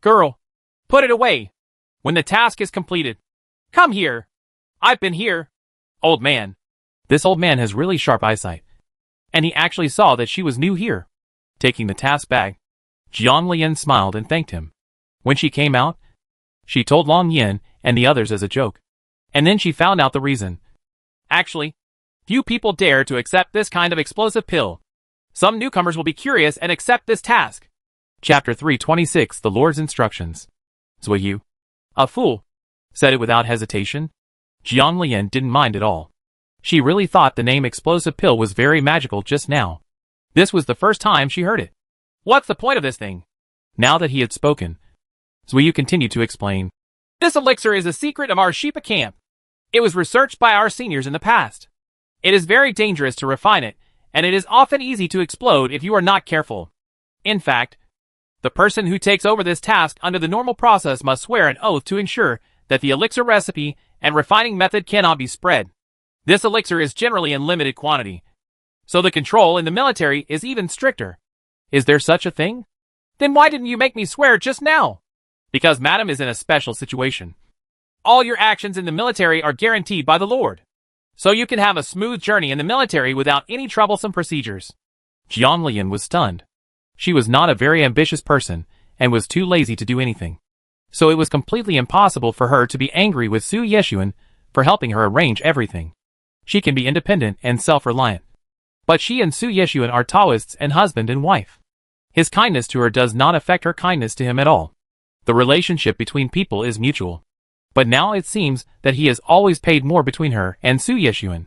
girl. Put it away. When the task is completed, come here. I've been here. Old man. This old man has really sharp eyesight, and he actually saw that she was new here. Taking the task bag, Jiang Lian smiled and thanked him. When she came out, she told Long Yin and the others as a joke. And then she found out the reason. Actually, few people dare to accept this kind of explosive pill. Some newcomers will be curious and accept this task. Chapter 326, The Lord's Instructions. Zui Yu, a fool, said it without hesitation. Jiang Lian didn't mind at all. She really thought the name explosive pill was very magical just now. This was the first time she heard it. What's the point of this thing? Now that he had spoken, Zui Yu continued to explain. This elixir is a secret of our Shipa camp. It was researched by our seniors in the past. It is very dangerous to refine it, and it is often easy to explode if you are not careful. In fact, the person who takes over this task under the normal process must swear an oath to ensure that the elixir recipe and refining method cannot be spread. This elixir is generally in limited quantity, so the control in the military is even stricter. Is there such a thing? Then why didn't you make me swear just now? Because Madam is in a special situation. All your actions in the military are guaranteed by the Lord, so you can have a smooth journey in the military without any troublesome procedures. Jiang Lian was stunned. She was not a very ambitious person and was too lazy to do anything, so it was completely impossible for her to be angry with Su Yeshuan for helping her arrange everything. She can be independent and self-reliant, but she and Su Yeshuan are Taoists and husband and wife. His kindness to her does not affect her kindness to him at all. The relationship between people is mutual. But now it seems that he has always paid more between her and Su Yeshuan.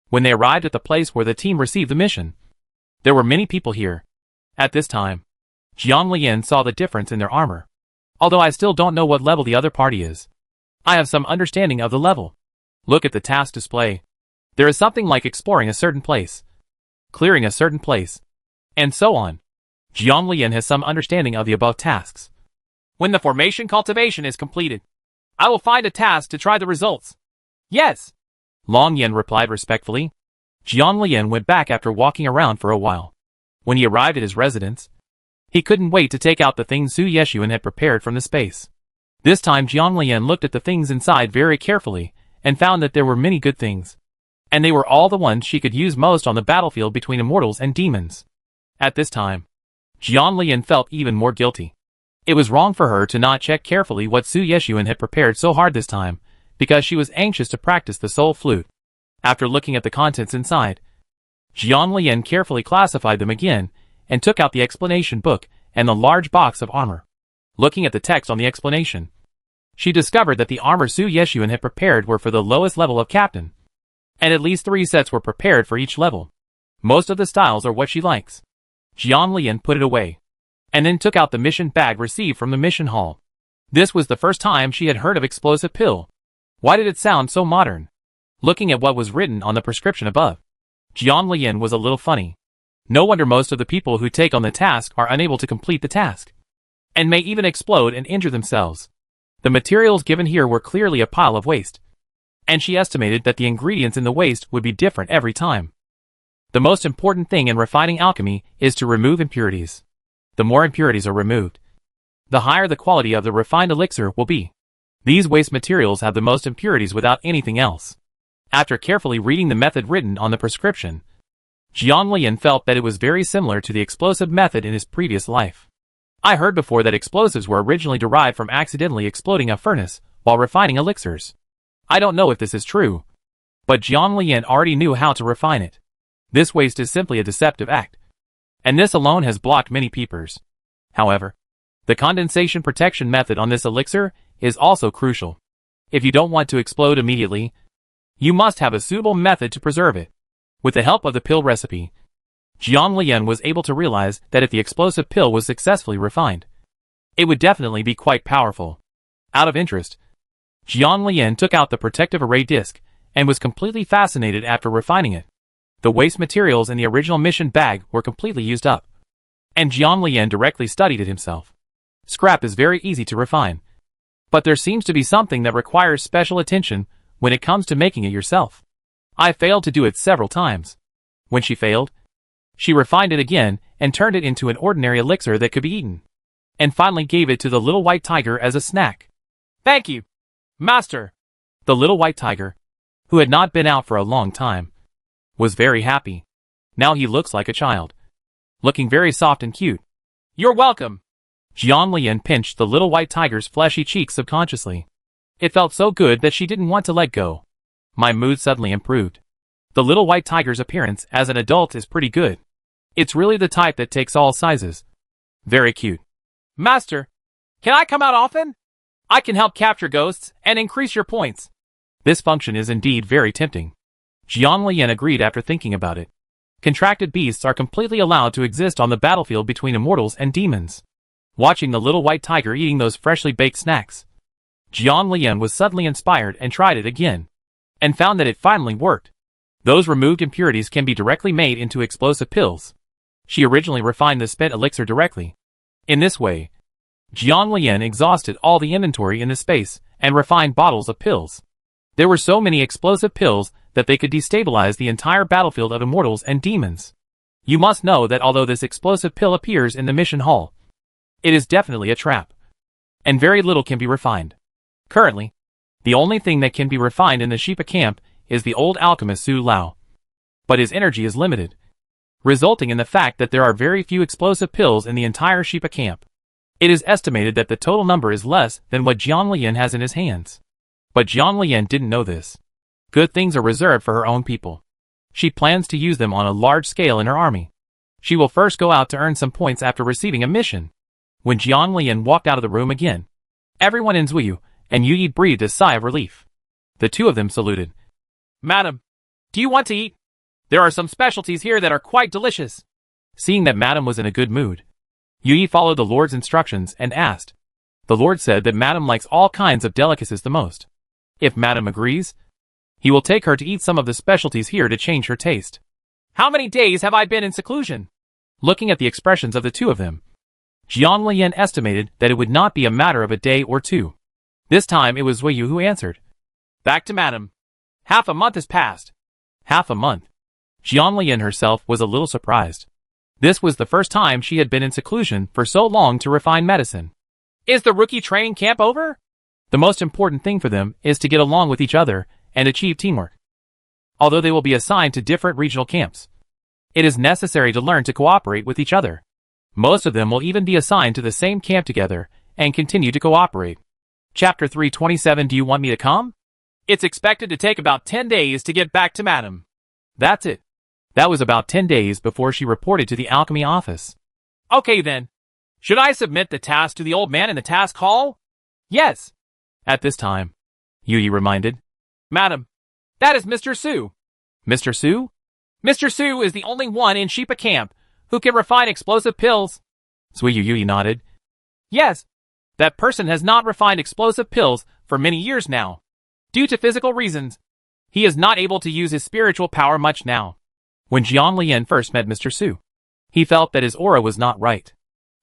When they arrived at the place where the team received the mission, there were many people here. At this time, Jiang Lian saw the difference in their armor. Although I still don't know what level the other party is, I have some understanding of the level. Look at the task display. There is something like exploring a certain place, clearing a certain place, and so on. Jiang Lian has some understanding of the above tasks. When the formation cultivation is completed, I will find a task to try the results. Yes. Long Yin replied respectfully. Jiang Lian went back after walking around for a while. When he arrived at his residence, he couldn't wait to take out the things Su Yeshuan had prepared from the space. This time Jiang Lian looked at the things inside very carefully and found that there were many good things. And they were all the ones she could use most on the battlefield between immortals and demons. At this time, Jiang Lian felt even more guilty. It was wrong for her to not check carefully what Su Yeshuan had prepared so hard this time, because she was anxious to practice the soul flute. After looking at the contents inside, Jiang Lian carefully classified them again, and took out the explanation book and the large box of armor. Looking at the text on the explanation, she discovered that the armor Su Yeshuan had prepared were for the lowest level of captain, and at least 3 sets were prepared for each level. Most of the styles are what she likes. Jian Lian put it away, and then took out the mission bag received from the mission hall. This was the first time she had heard of explosive pill. Why did it sound so modern? Looking at what was written on the prescription above, Jian Lian was a little funny. No wonder most of the people who take on the task are unable to complete the task, and may even explode and injure themselves. The materials given here were clearly a pile of waste, and she estimated that the ingredients in the waste would be different every time. The most important thing in refining alchemy is to remove impurities. The more impurities are removed, the higher the quality of the refined elixir will be. These waste materials have the most impurities without anything else. After carefully reading the method written on the prescription, Jian Lian felt that it was very similar to the explosive method in his previous life. I heard before that explosives were originally derived from accidentally exploding a furnace while refining elixirs. I don't know if this is true, but Jian Lian already knew how to refine it. This waste is simply a deceptive act, and this alone has blocked many peepers. However, the condensation protection method on this elixir is also crucial. If you don't want to explode immediately, you must have a suitable method to preserve it. With the help of the pill recipe, Jian Lian was able to realize that if the explosive pill was successfully refined, it would definitely be quite powerful. Out of interest, Jian Lian took out the protective array disc and was completely fascinated after refining it. The waste materials in the original mission bag were completely used up, and Jian Lian directly studied it himself. Scrap is very easy to refine, but there seems to be something that requires special attention when it comes to making it yourself. I failed to do it several times. When she failed, she refined it again and turned it into an ordinary elixir that could be eaten, and finally gave it to the little white tiger as a snack. Thank you, Master. The little white tiger, who had not been out for a long time, was very happy. Now he looks like a child, looking very soft and cute. You're welcome. Jian Lian pinched the little white tiger's fleshy cheeks subconsciously. It felt so good that she didn't want to let go. My mood suddenly improved. The little white tiger's appearance as an adult is pretty good. It's really the type that takes all sizes. Very cute. Master, can I come out often? I can help capture ghosts and increase your points. This function is indeed very tempting. Jian Lian agreed after thinking about it. Contracted beasts are completely allowed to exist on the battlefield between immortals and demons. Watching the little white tiger eating those freshly baked snacks, Jian Lian was suddenly inspired and tried it again, and found that it finally worked. Those removed impurities can be directly made into explosive pills. She originally refined the spent elixir directly. In this way, Jian Lian exhausted all the inventory in the space and refined bottles of pills. There were so many explosive pills that they could destabilize the entire battlefield of immortals and demons. You must know that although this explosive pill appears in the mission hall, it is definitely a trap, and very little can be refined. Currently, the only thing that can be refined in the Shipa camp is the old alchemist Su Lao. But his energy is limited, resulting in the fact that there are very few explosive pills in the entire Shipa camp. It is estimated that the total number is less than what Jian Lian has in his hands. But Jian Lian didn't know this. Good things are reserved for her own people. She plans to use them on a large scale in her army. She will first go out to earn some points after receiving a mission. When Jian Lian walked out of the room again, everyone in Zuyu and Yu Yi breathed a sigh of relief. The two of them saluted. Madam, do you want to eat? There are some specialties here that are quite delicious. Seeing that Madam was in a good mood, Yu Yi followed the Lord's instructions and asked. The Lord said that Madam likes all kinds of delicacies the most. If Madam agrees, he will take her to eat some of the specialties here to change her taste. How many days have I been in seclusion? Looking at the expressions of the two of them, Jian Lian estimated that it would not be a matter of a day or two. This time it was Zuyu who answered. Back to Madam. Half a month has passed. Half a month. Jian Lian herself was a little surprised. This was the first time she had been in seclusion for so long to refine medicine. Is the rookie training camp over? The most important thing for them is to get along with each other and achieve teamwork. Although they will be assigned to different regional camps, it is necessary to learn to cooperate with each other. Most of them will even be assigned to the same camp together and continue to cooperate. Chapter 327. Do you want me to come? It's expected to take about 10 days to get back to Madam. That's it. That was about 10 days before she reported to the alchemy office. Okay then. Should I submit the task to the old man in the task hall? Yes. At this time, Yu Yi reminded. Madam, that is Mr. Su. Mr. Su? Mr. Su is the only one in Sheepa camp who can refine explosive pills. Zui nodded. Yes. That person has not refined explosive pills for many years now. Due to physical reasons, he is not able to use his spiritual power much now. When Jiang Lian first met Mr. Su, he felt that his aura was not right.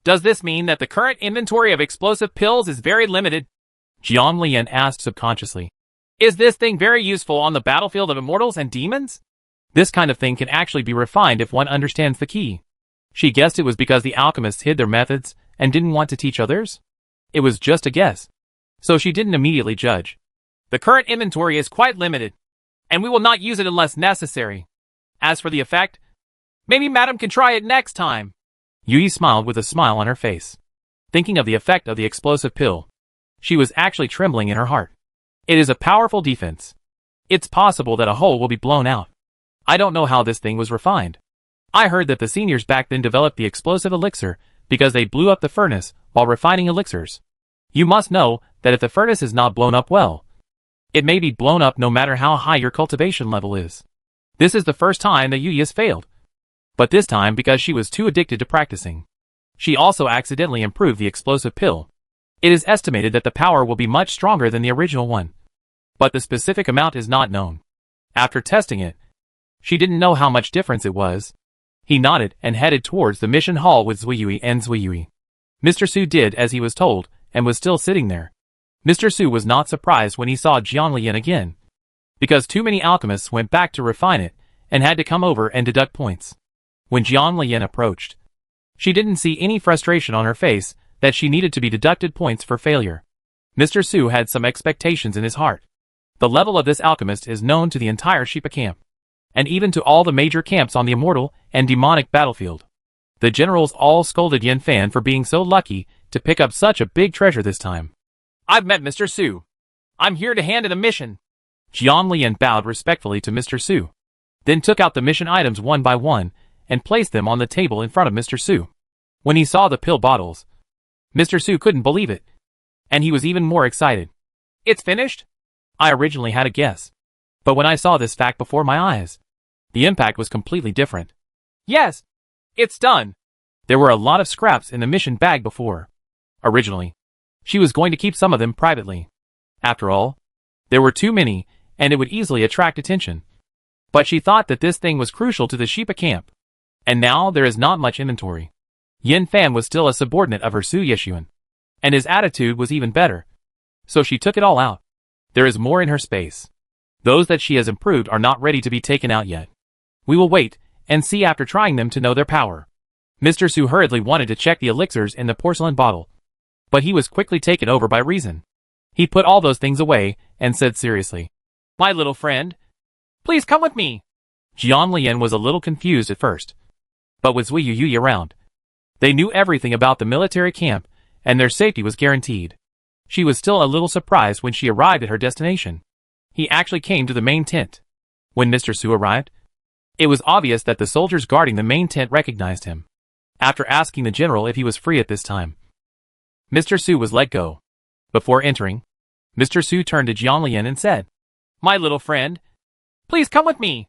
Does this mean that the current inventory of explosive pills is very limited? Jiang Lian asked subconsciously. Is this thing very useful on the battlefield of immortals and demons? This kind of thing can actually be refined if one understands the key. She guessed it was because the alchemists hid their methods and didn't want to teach others. It was just a guess, so she didn't immediately judge. The current inventory is quite limited, and we will not use it unless necessary. As for the effect, maybe Madam can try it next time. Yui smiled with a smile on her face. Thinking of the effect of the explosive pill, she was actually trembling in her heart. It is a powerful defense. It's possible that a hole will be blown out. I don't know how this thing was refined. I heard that the seniors back then developed the explosive elixir because they blew up the furnace while refining elixirs. You must know that if the furnace is not blown up well, it may be blown up no matter how high your cultivation level is. This is the first time that Yui has failed. But this time because she was too addicted to practicing. She also accidentally improved the explosive pill. It is estimated that the power will be much stronger than the original one. But the specific amount is not known. After testing it, she didn't know how much difference it was. He nodded and headed towards the mission hall with Zui and Zui. Mr. Su did as he was told and was still sitting there. Mr. Su was not surprised when he saw Jiang Lian again, because too many alchemists went back to refine it and had to come over and deduct points. When Jiang Lian approached, she didn't see any frustration on her face that she needed to be deducted points for failure. Mr. Su had some expectations in his heart. The level of this alchemist is known to the entire Sheepa camp, and even to all the major camps on the immortal and demonic battlefield. The generals all scolded Yan Fan for being so lucky to pick up such a big treasure this time. I've met Mr. Su. I'm here to hand in a mission. Jiang Lian bowed respectfully to Mr. Su, then took out the mission items one by one and placed them on the table in front of Mr. Su. When he saw the pill bottles, Mr. Su couldn't believe it, and he was even more excited. It's finished? I originally had a guess, but when I saw this fact before my eyes, the impact was completely different. Yes, it's done. There were a lot of scraps in the mission bag before. Originally, she was going to keep some of them privately. After all, there were too many, and it would easily attract attention. But she thought that this thing was crucial to the Sheepa camp. And now there is not much inventory. Yan Fan was still a subordinate of her Su Yeshuan, and his attitude was even better. So she took it all out. There is more in her space. Those that she has improved are not ready to be taken out yet. We will wait and see after trying them to know their power. Mr. Su hurriedly wanted to check the elixirs in the porcelain bottle, but he was quickly taken over by reason. He put all those things away and said seriously, My little friend, please come with me. Jiang Lian was a little confused at first, but with Zui Yu around, they knew everything about the military camp and their safety was guaranteed. She was still a little surprised when she arrived at her destination. He actually came to the main tent. When Mr. Su arrived, it was obvious that the soldiers guarding the main tent recognized him. After asking the general if he was free at this time, Mr. Su was let go. Before entering, Mr. Su turned to Jiang Lian and said, My little friend, please come with me.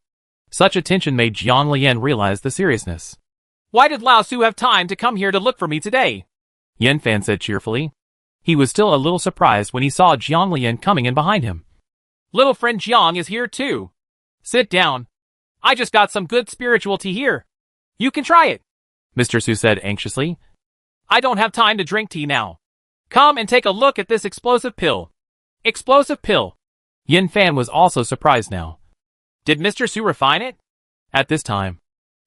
Such attention made Jiang Lian realize the seriousness. Why did Lao Su have time to come here to look for me today? Yan Fan said cheerfully. He was still a little surprised when he saw Jiang Lian coming in behind him. Little friend Jiang is here too. Sit down. I just got some good spiritual tea here. You can try it, Mr. Su said anxiously. I don't have time to drink tea now. Come and take a look at this explosive pill. Explosive pill. Yan Fan was also surprised now. Did Mr. Su refine it? At this time,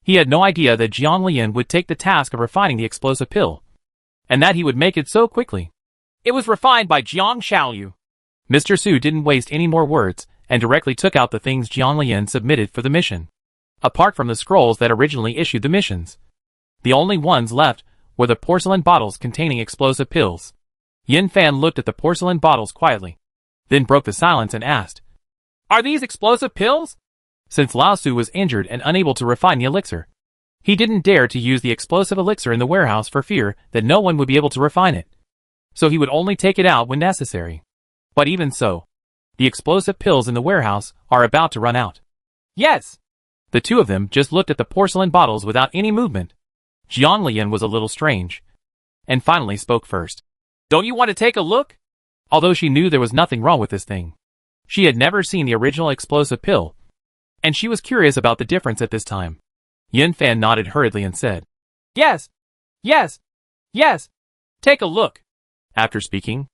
he had no idea that Jiang Lian would take the task of refining the explosive pill, and that he would make it so quickly. It was refined by Jiang Xiaoyu. Mr. Su didn't waste any more words and directly took out the things Jiang Lian submitted for the mission. Apart from the scrolls that originally issued the missions, the only ones left were the porcelain bottles containing explosive pills. Yan Fan looked at the porcelain bottles quietly, then broke the silence and asked, Are these explosive pills? Since Lao Su was injured and unable to refine the elixir, he didn't dare to use the explosive elixir in the warehouse for fear that no one would be able to refine it. So he would only take it out when necessary. But even so, the explosive pills in the warehouse are about to run out. Yes! The two of them just looked at the porcelain bottles without any movement. Jiang Lian was a little strange, and finally spoke first. Don't you want to take a look? Although she knew there was nothing wrong with this thing. She had never seen the original explosive pill, and she was curious about the difference at this time. Yin Fan nodded hurriedly and said, Yes, yes, yes, take a look. After speaking,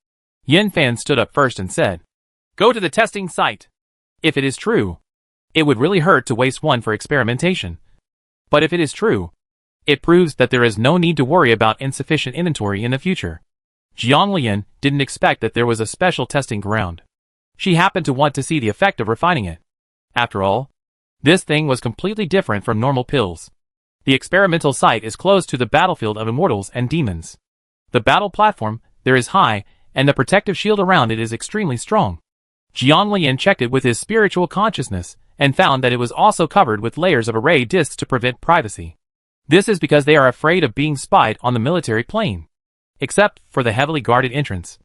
Yin Fan stood up first and said, Go to the testing site. If it is true, it would really hurt to waste one for experimentation. But if it is true, it proves that there is no need to worry about insufficient inventory in the future. Jiang Lian didn't expect that there was a special testing ground. She happened to want to see the effect of refining it. After all, this thing was completely different from normal pills. The experimental site is close to the battlefield of immortals and demons. The battle platform there is high, and the protective shield around it is extremely strong. Jiang Lian checked it with his spiritual consciousness, and found that it was also covered with layers of array discs to prevent privacy. This is because they are afraid of being spied on the military plane. Except for the heavily guarded entrance.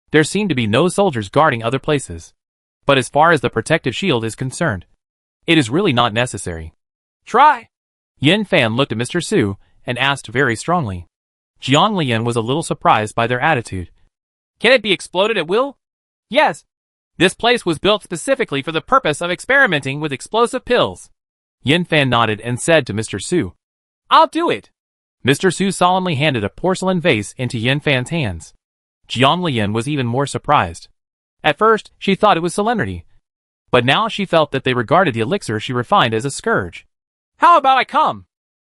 There seem to be no soldiers guarding other places. But as far as the protective shield is concerned, it is really not necessary. Try! Yin Fan looked at Mr. Su, and asked very strongly. Jiang Lian was a little surprised by their attitude. Can it be exploded at will? Yes. This place was built specifically for the purpose of experimenting with explosive pills. Yin Fan nodded and said to Mr. Su, I'll do it. Mr. Su solemnly handed a porcelain vase into Yin Fan's hands. Jiang Lian was even more surprised. At first, she thought it was Selenity. But now she felt that they regarded the elixir she refined as a scourge. How about I come?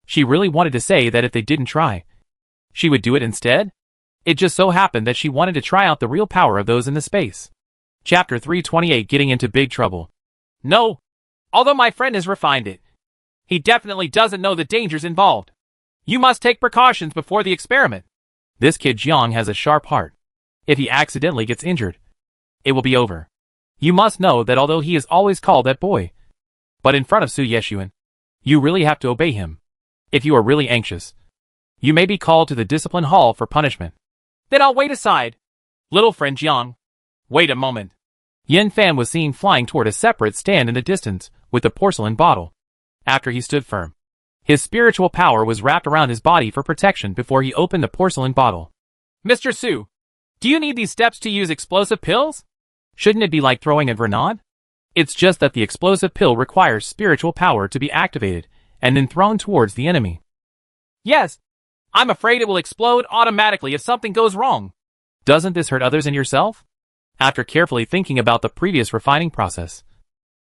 She really wanted to say that if they didn't try, she would do it instead. It just so happened that she wanted to try out the real power of those in the space. Chapter 328, Getting into Big Trouble. No. Although my friend has refined it, he definitely doesn't know the dangers involved. You must take precautions before the experiment. This kid Jiang has a sharp heart. If he accidentally gets injured, it will be over. You must know that although he is always called that boy, but in front of Su Yeshuan, you really have to obey him. If you are really anxious, you may be called to the discipline hall for punishment. Then I'll wait aside. Little friend Jiang. Wait a moment. Yin Fan was seen flying toward a separate stand in the distance with the porcelain bottle. After he stood firm, his spiritual power was wrapped around his body for protection before he opened the porcelain bottle. Mr. Su, do you need these steps to use explosive pills? Shouldn't it be like throwing a grenade? It's just that the explosive pill requires spiritual power to be activated and then thrown towards the enemy. Yes. I'm afraid it will explode automatically if something goes wrong. Doesn't this hurt others and yourself? After carefully thinking about the previous refining process,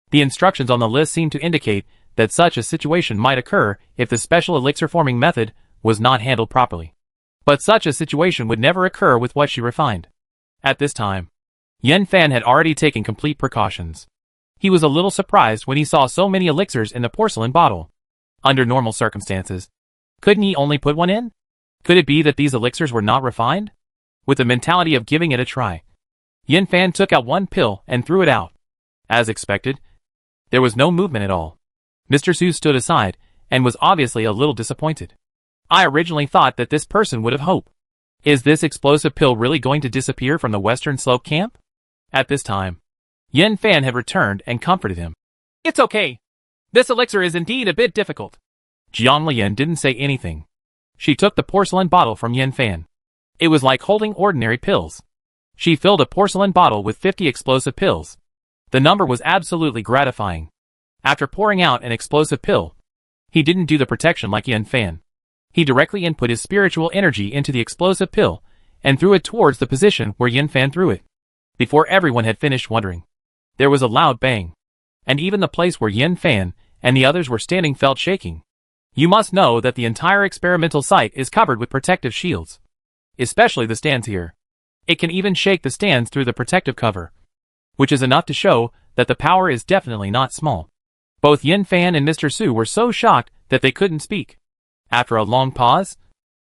the instructions on the list seem to indicate that such a situation might occur if the special elixir forming method was not handled properly. But such a situation would never occur with what she refined. At this time, Yin Fan had already taken complete precautions. He was a little surprised when he saw so many elixirs in the porcelain bottle. Under normal circumstances, couldn't he only put one in? Could it be that these elixirs were not refined? With the mentality of giving it a try, Yin Fan took out one pill and threw it out. As expected, there was no movement at all. Mr. Su stood aside and was obviously a little disappointed. I originally thought that this person would have hope. Is this explosive pill really going to disappear from the Western Slope camp? At this time, Yin Fan had returned and comforted him. It's okay. This elixir is indeed a bit difficult. Jiang Lian didn't say anything. She took the porcelain bottle from Yin Fan. It was like holding ordinary pills. She filled a porcelain bottle with 50 explosive pills. The number was absolutely gratifying. After pouring out an explosive pill, he didn't do the protection like Yin Fan. He directly input his spiritual energy into the explosive pill and threw it towards the position where Yin Fan threw it. Before everyone had finished wondering, there was a loud bang, and even the place where Yin Fan and the others were standing felt shaking. You must know that the entire experimental site is covered with protective shields, especially the stands here. It can even shake the stands through the protective cover, which is enough to show that the power is definitely not small. Both Yin Fan and Mr. Su were so shocked that they couldn't speak. After a long pause,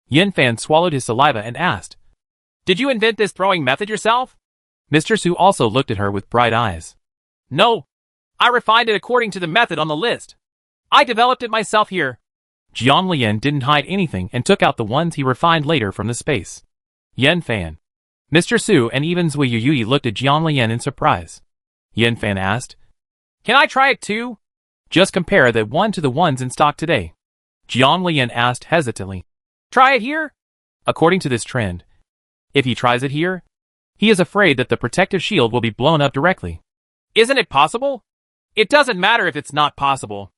Yin Fan swallowed his saliva and asked, Did you invent this throwing method yourself? Mr. Su also looked at her with bright eyes. No, I refined it according to the method on the list. I developed it myself here. Jiang Lian didn't hide anything and took out the ones he refined later from the space. Yin Fan, Mr. Su and even Zui Yuyuyi looked at Jiang Lian in surprise. Yin Fan asked, Can I try it too? Just compare that one to the ones in stock today. Jiang Lian asked hesitantly. Try it here? According to this trend, if he tries it here, he is afraid that the protective shield will be blown up directly. Isn't it possible? It doesn't matter if it's not possible.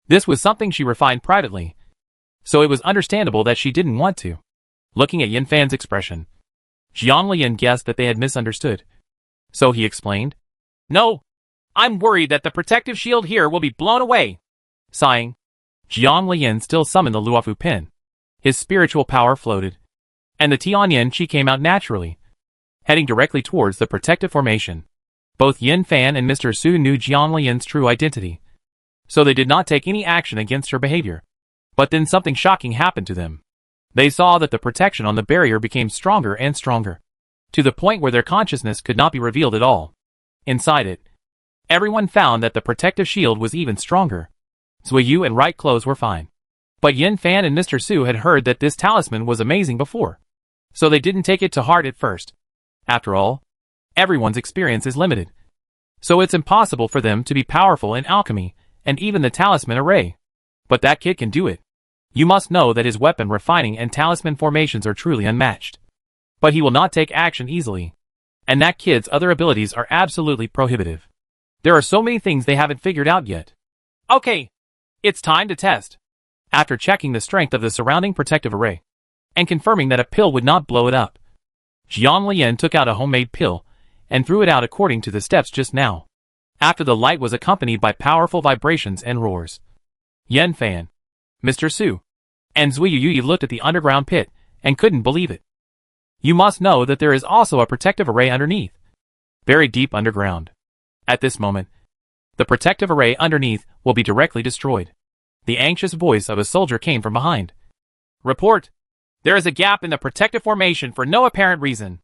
This was something she refined privately, so it was understandable that she didn't want to. Looking at Yin Fan's expression, Jiang Lian guessed that they had misunderstood. So he explained, No, I'm worried that the protective shield here will be blown away. Sighing, Jiang Lian still summoned the Luofu pin. His spiritual power floated, and the Tianyan Qi came out naturally, heading directly towards the protective formation. Both Yin Fan and Mr. Su knew Jiang Lian's true identity, so they did not take any action against her behavior. But then something shocking happened to them. They saw that the protection on the barrier became stronger and stronger, to the point where their consciousness could not be revealed at all. Inside it, everyone found that the protective shield was even stronger. Zui Yu and Right Clothes were fine. But Yin Fan and Mr. Su had heard that this talisman was amazing before, so they didn't take it to heart at first. After all, everyone's experience is limited, so it's impossible for them to be powerful in alchemy and even the talisman array. But that kid can do it. You must know that his weapon refining and talisman formations are truly unmatched. But he will not take action easily. And that kid's other abilities are absolutely prohibitive. There are so many things they haven't figured out yet. Okay, it's time to test. After checking the strength of the surrounding protective array, and confirming that a pill would not blow it up, Jiang Lian took out a homemade pill, and threw it out according to the steps just now. After the light was accompanied by powerful vibrations and roars. Yin Fan, Mr. Su, and Zui Yu looked at the underground pit, and couldn't believe it. You must know that there is also a protective array underneath, buried deep underground. At this moment, the protective array underneath will be directly destroyed. The anxious voice of a soldier came from behind. Report! There is a gap in the protective formation for no apparent reason.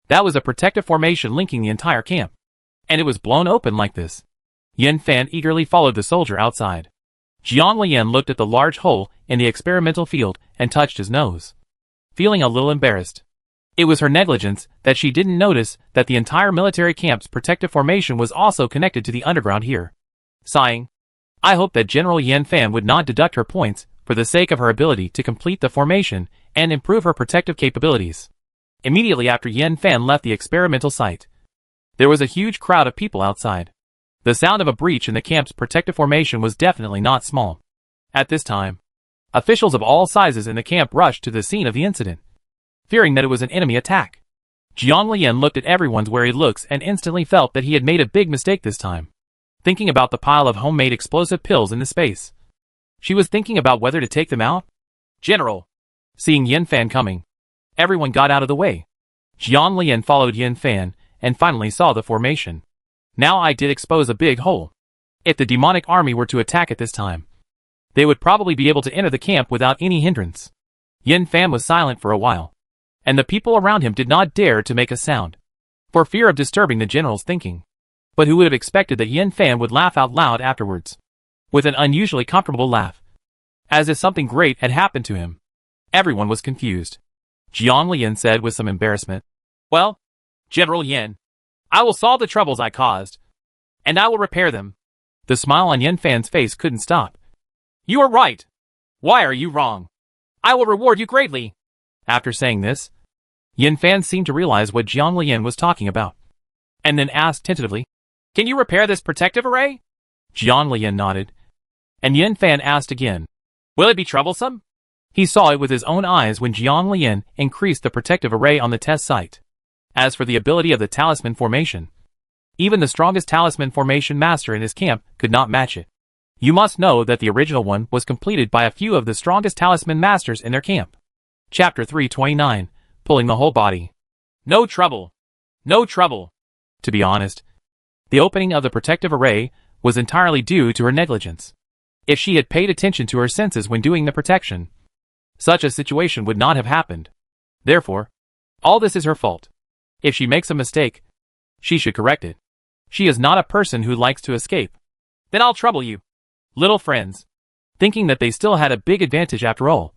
That was a protective formation linking the entire camp, and it was blown open like this. Yin Fan eagerly followed the soldier outside. Jiang Lian looked at the large hole in the experimental field and touched his nose, feeling a little embarrassed. It was her negligence that she didn't notice that the entire military camp's protective formation was also connected to the underground here. Sighing, I hope that General Yin Fan would not deduct her points for the sake of her ability to complete the formation and improve her protective capabilities. Immediately after Yin Fan left the experimental site, there was a huge crowd of people outside. The sound of a breach in the camp's protective formation was definitely not small. At this time, officials of all sizes in the camp rushed to the scene of the incident, fearing that it was an enemy attack. Jiang Lian looked at everyone's wary looks and instantly felt that he had made a big mistake this time. Thinking about the pile of homemade explosive pills in the space, she was thinking about whether to take them out. General! Seeing Yin Fan coming, everyone got out of the way. Jiang Lian followed Yin Fan and finally saw the formation. Now I did expose a big hole. If the demonic army were to attack at this time, they would probably be able to enter the camp without any hindrance. Yin Fan was silent for a while, and the people around him did not dare to make a sound, for fear of disturbing the general's thinking. But who would have expected that Yin Fan would laugh out loud afterwards, with an unusually comfortable laugh, as if something great had happened to him. Everyone was confused. Jiang Lian said with some embarrassment, Well, General Yin, I will solve the troubles I caused, and I will repair them. The smile on Yin Fan's face couldn't stop. You are right. Why are you wrong? I will reward you greatly. After saying this, Yin Fan seemed to realize what Jiang Lian was talking about, and then asked tentatively, Can you repair this protective array? Jiang Lian nodded, and Yin Fan asked again, Will it be troublesome? He saw it with his own eyes when Jiang Lian increased the protective array on the test site. As for the ability of the talisman formation, even the strongest talisman formation master in his camp could not match it. You must know that the original one was completed by a few of the strongest talisman masters in their camp. Chapter 329, Pulling the Whole Body. No trouble. No trouble. To be honest, the opening of the protective array was entirely due to her negligence. If she had paid attention to her senses when doing the protection, such a situation would not have happened. Therefore, all this is her fault. If she makes a mistake, she should correct it. She is not a person who likes to escape. Then I'll trouble you, little friends. Thinking that they still had a big advantage after all,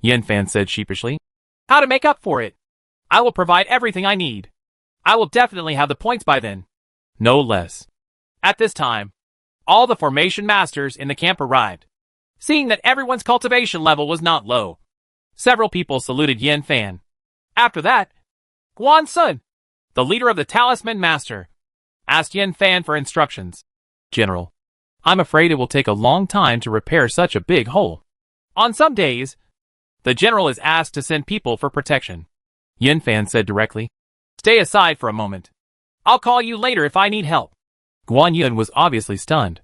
Yin Fan said sheepishly. How to make up for it? I will provide everything I need. I will definitely have the points by then. No less. At this time, All the formation masters in the camp arrived. Seeing that everyone's cultivation level was not low, several people saluted Yin Fan. After that, Guan Sun, the leader of the Talisman Master, asked Yin Fan for instructions. General, I'm afraid it will take a long time to repair such a big hole. On some days, the general is asked to send people for protection. Yin Fan said directly. Stay aside for a moment. I'll call you later if I need help. Guan Yun was obviously stunned,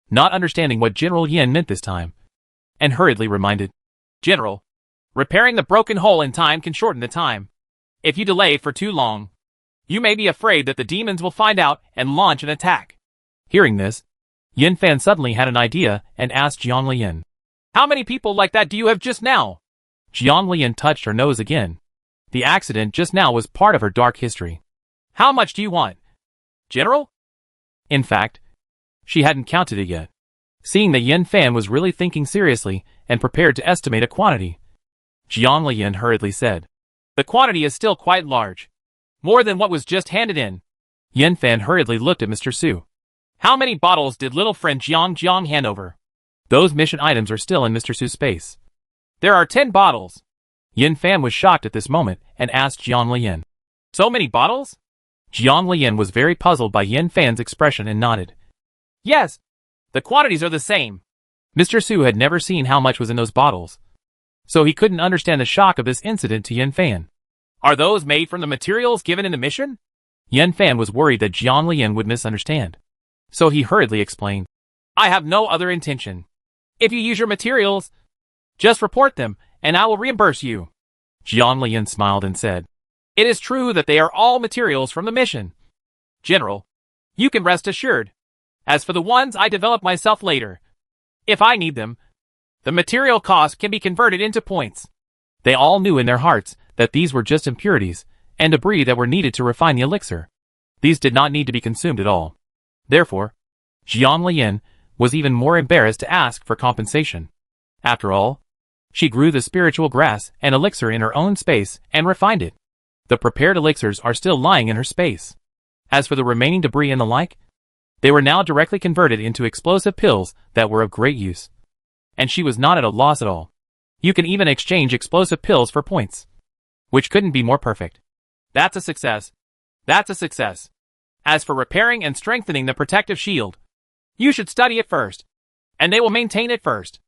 not understanding what General Yin meant this time, and hurriedly reminded. General, repairing the broken hole in time can shorten the time. If you delay for too long, you may be afraid that the demons will find out and launch an attack. Hearing this, Yin Fan suddenly had an idea and asked Jiang Lian. How many people like that do you have just now? Jiang Lian touched her nose again. The accident just now was part of her dark history. How much do you want, General? In fact, she hadn't counted it yet. Seeing that Yin Fan was really thinking seriously and prepared to estimate a quantity, Jiang Lian hurriedly said, the quantity is still quite large. More than what was just handed in. Yin Fan hurriedly looked at Mr. Su. How many bottles did little friend Jiang hand over? Those mission items are still in Mr. Su's space. There are 10 bottles. Yin Fan was shocked at this moment and asked Jiang Lian. So many bottles? Jiang Lian was very puzzled by Yin Fan's expression and nodded. Yes, the quantities are the same. Mr. Su had never seen how much was in those bottles, so he couldn't understand the shock of this incident to Yin Fan. Are those made from the materials given in the mission? Yin Fan was worried that Jiang Lian would misunderstand, so he hurriedly explained. I have no other intention. If you use your materials, just report them, and I will reimburse you. Jiang Lian smiled and said, it is true that they are all materials from the mission. General, you can rest assured. As for the ones I develop myself later, if I need them, the material cost can be converted into points. They all knew in their hearts that these were just impurities and debris that were needed to refine the elixir. These did not need to be consumed at all. Therefore, Jiang Lian was even more embarrassed to ask for compensation. After all, she grew the spiritual grass and elixir in her own space and refined it. The prepared elixirs are still lying in her space. As for the remaining debris and the like, they were now directly converted into explosive pills that were of great use. And she was not at a loss at all. You can even exchange explosive pills for points, which couldn't be more perfect. That's a success. That's a success. As for repairing and strengthening the protective shield, you should study it first, and they will maintain it first.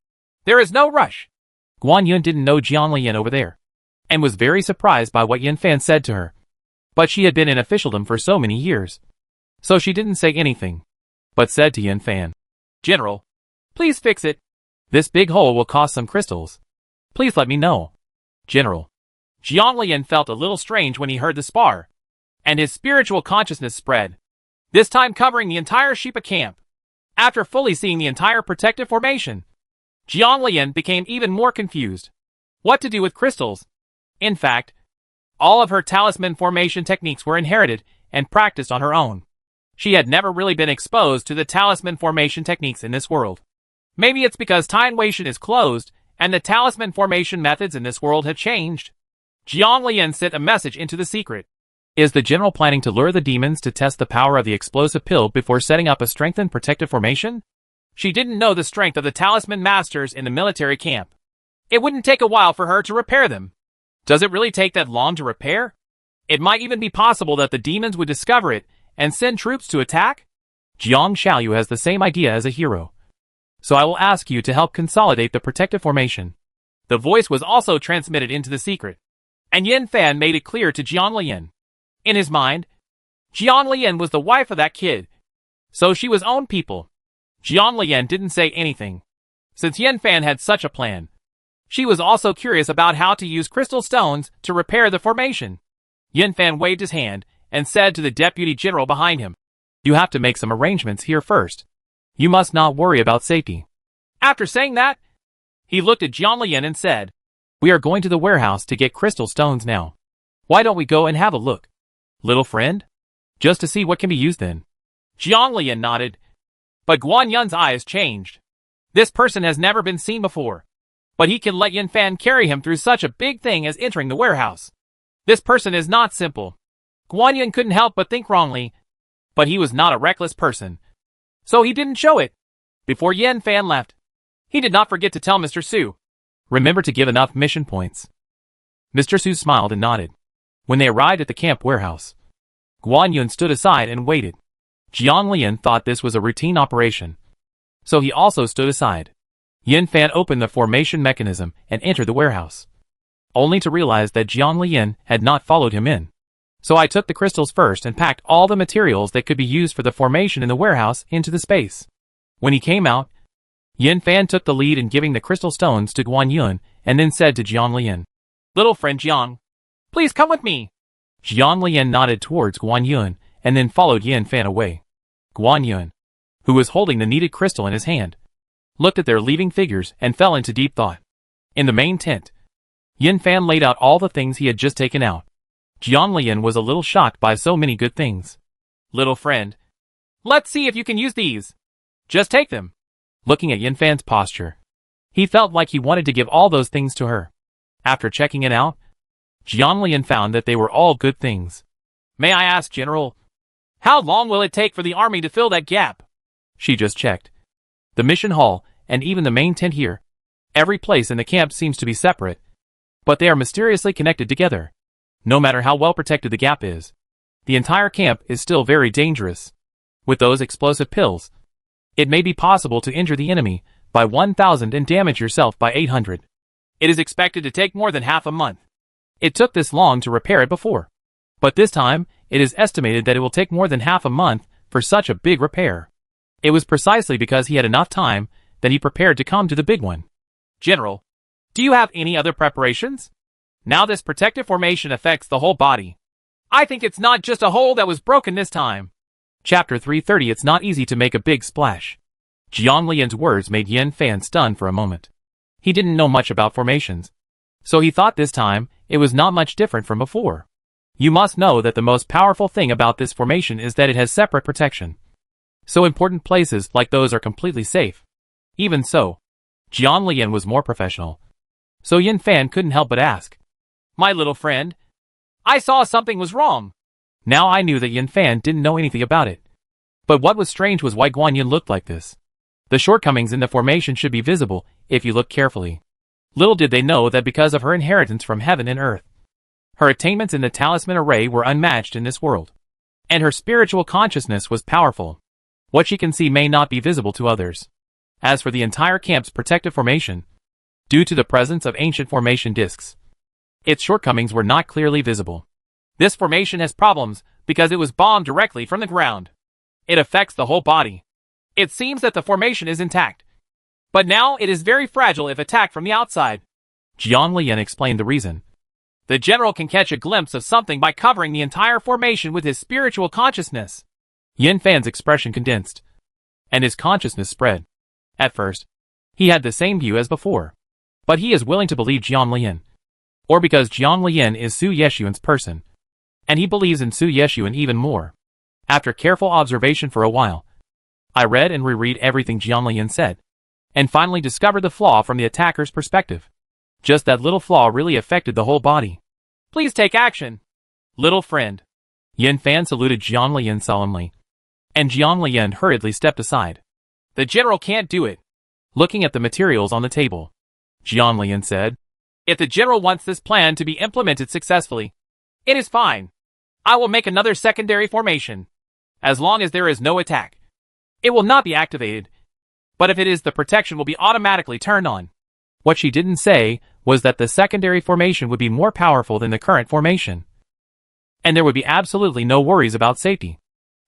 There is no rush. Guan Yun didn't know Jiang Lian over there, and was very surprised by what Yin Fan said to her. But she had been in officialdom for so many years, so she didn't say anything, but said to Yin Fan, General, please fix it. This big hole will cost some crystals. Please let me know. General. Jiang Lian felt a little strange when he heard the spar, and his spiritual consciousness spread, this time covering the entire Shipa camp. After fully seeing the entire protective formation, Jiang Lian became even more confused. What to do with crystals? In fact, all of her talisman formation techniques were inherited and practiced on her own. She had never really been exposed to the talisman formation techniques in this world. Maybe it's because Time Wation is closed and the talisman formation methods in this world have changed. Jiang Lian sent a message into the secret. Is the general planning to lure the demons to test the power of the explosive pill before setting up a strengthened protective formation? She didn't know the strength of the talisman masters in the military camp. It wouldn't take a while for her to repair them. Does it really take that long to repair? It might even be possible that the demons would discover it and send troops to attack? Jiang Xiaoyu has the same idea as a hero. So I will ask you to help consolidate the protective formation. The voice was also transmitted into the secret, and Yin Fan made it clear to Jiang Lian. In his mind, Jiang Lian was the wife of that kid, so she was own people. Jiang Lian didn't say anything, since Yin Fan had such a plan. She was also curious about how to use crystal stones to repair the formation. Yin Fan waved his hand and said to the deputy general behind him, you have to make some arrangements here first. You must not worry about safety. After saying that, he looked at Jiang Lian and said, we are going to the warehouse to get crystal stones now. Why don't we go and have a look, little friend? Just to see what can be used then. Jiang Lian nodded, but Guan Yun's eyes changed. This person has never been seen before, but he can let Yin Fan carry him through such a big thing as entering the warehouse. This person is not simple. Guan Yun couldn't help but think wrongly, but he was not a reckless person. so he didn't show it. Before Yin Fan left, he did not forget to tell Mr. Su. Remember to give enough mission points. Mr. Su smiled and nodded. When they arrived at the camp warehouse, Guan Yun stood aside and waited. Jiang Lian thought this was a routine operation, so he also stood aside. Yin Fan opened the formation mechanism and entered the warehouse, only to realize that Jiang Lian had not followed him in. So I took the crystals first and packed all the materials that could be used for the formation in the warehouse into the space. When he came out, Yin Fan took the lead in giving the crystal stones to Guan Yun and then said to Jiang Lian, "Little friend Jiang, please come with me." Jiang Lian nodded towards Guan Yun and then followed Yin Fan away. Guan Yun, who was holding the needed crystal in his hand, looked at their leaving figures and fell into deep thought. In the main tent, Yin Fan laid out all the things he had just taken out. Jiang Lian was a little shocked by so many good things. "Little friend, let's see if you can use these. Just take them." Looking at Yin Fan's posture, he felt like he wanted to give all those things to her. After checking it out, Jiang Lian found that they were all good things. "May I ask, General, how long will it take for the army to fill that gap?" She just checked. The mission hall, and even the main tent here, every place in the camp seems to be separate, but they are mysteriously connected together. No matter how well protected the gap is, the entire camp is still very dangerous. With those explosive pills, it may be possible to injure the enemy by 1,000 and damage yourself by 800. It is expected to take more than half a month. It took this long to repair it before, but this time, it is estimated that it will take more than half a month for such a big repair. It was precisely because he had enough time that he prepared to come to the big one. "General, do you have any other preparations? Now this protective formation affects the whole body. I think it's not just a hole that was broken this time." Chapter 330. It's not easy to make a big splash. Jiang Lian's words made Yin Fan stunned for a moment. He didn't know much about formations, so he thought this time it was not much different from before. You must know that the most powerful thing about this formation is that it has separate protection. So important places like those are completely safe. Even so, Jiang Lian was more professional, so Yin Fan couldn't help but ask, "My little friend, I saw something was wrong." Now I knew that Yin Fan didn't know anything about it. But what was strange was why Guan Yin looked like this. The shortcomings in the formation should be visible if you look carefully. Little did they know that because of her inheritance from heaven and earth, her attainments in the talisman array were unmatched in this world, and her spiritual consciousness was powerful. What she can see may not be visible to others. As for the entire camp's protective formation, due to the presence of ancient formation discs, its shortcomings were not clearly visible. This formation has problems because it was bombed directly from the ground. It affects the whole body. It seems that the formation is intact, but now it is very fragile if attacked from the outside. Jiang Lian explained the reason. The general can catch a glimpse of something by covering the entire formation with his spiritual consciousness. Yin Fan's expression condensed, and his consciousness spread. At first, he had the same view as before, but he is willing to believe Jiang Lian, or because Jiang Lian is Su Yeshuan's person, and he believes in Su Yeshuan even more. After careful observation for a while, I read and reread everything Jiang Lian said, and finally discovered the flaw from the attacker's perspective. Just that little flaw really affected the whole body. "Please take action, little friend." Yin Fan saluted Jiang Lian solemnly, and Jiang Lian hurriedly stepped aside. "The general can't do it." Looking at the materials on the table, Jiang Lian said, "If the general wants this plan to be implemented successfully, it is fine. I will make another secondary formation. As long as there is no attack, it will not be activated. But if it is, the protection will be automatically turned on." What she didn't say was that the secondary formation would be more powerful than the current formation, and there would be absolutely no worries about safety.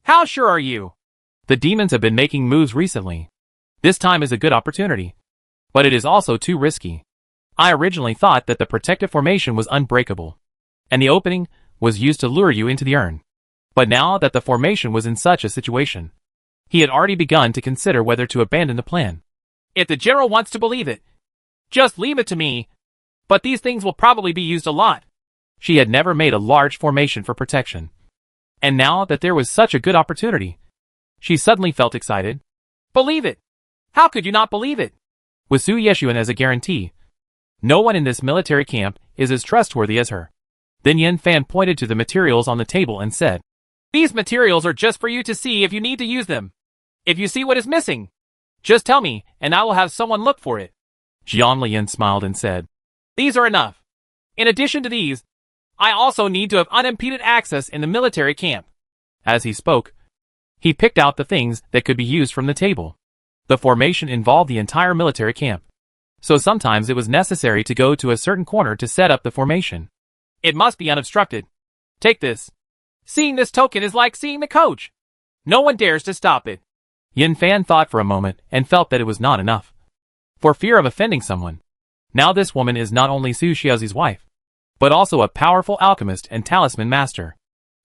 "How sure are you?" "The demons have been making moves recently. This time is a good opportunity, but it is also too risky. I originally thought that the protective formation was unbreakable, and the opening was used to lure you into the urn. But now that the formation was in such a situation, he had already begun to consider whether to abandon the plan. "If the general wants to believe it, just leave it to me. But these things will probably be used a lot." She had never made a large formation for protection, and now that there was such a good opportunity, she suddenly felt excited. "Believe it? How could you not believe it? With Su Yeshuan as a guarantee, no one in this military camp is as trustworthy as her." Then Yin Fan pointed to the materials on the table and said, "These materials are just for you to see if you need to use them. If you see what is missing, just tell me, and I will have someone look for it. Jiang Lian smiled and said, These are enough. In addition to these, I also need to have unimpeded access in the military camp. As he spoke, he picked out the things that could be used from the table. The formation involved the entire military camp, so sometimes it was necessary to go to a certain corner to set up the formation. It must be unobstructed. Take this. Seeing this token is like seeing the coach. No one dares to stop it. Yin Fan thought for a moment and felt that it was not enough. For fear of offending someone. Now this woman is not only Su Xiaozi's wife, but also a powerful alchemist and talisman master.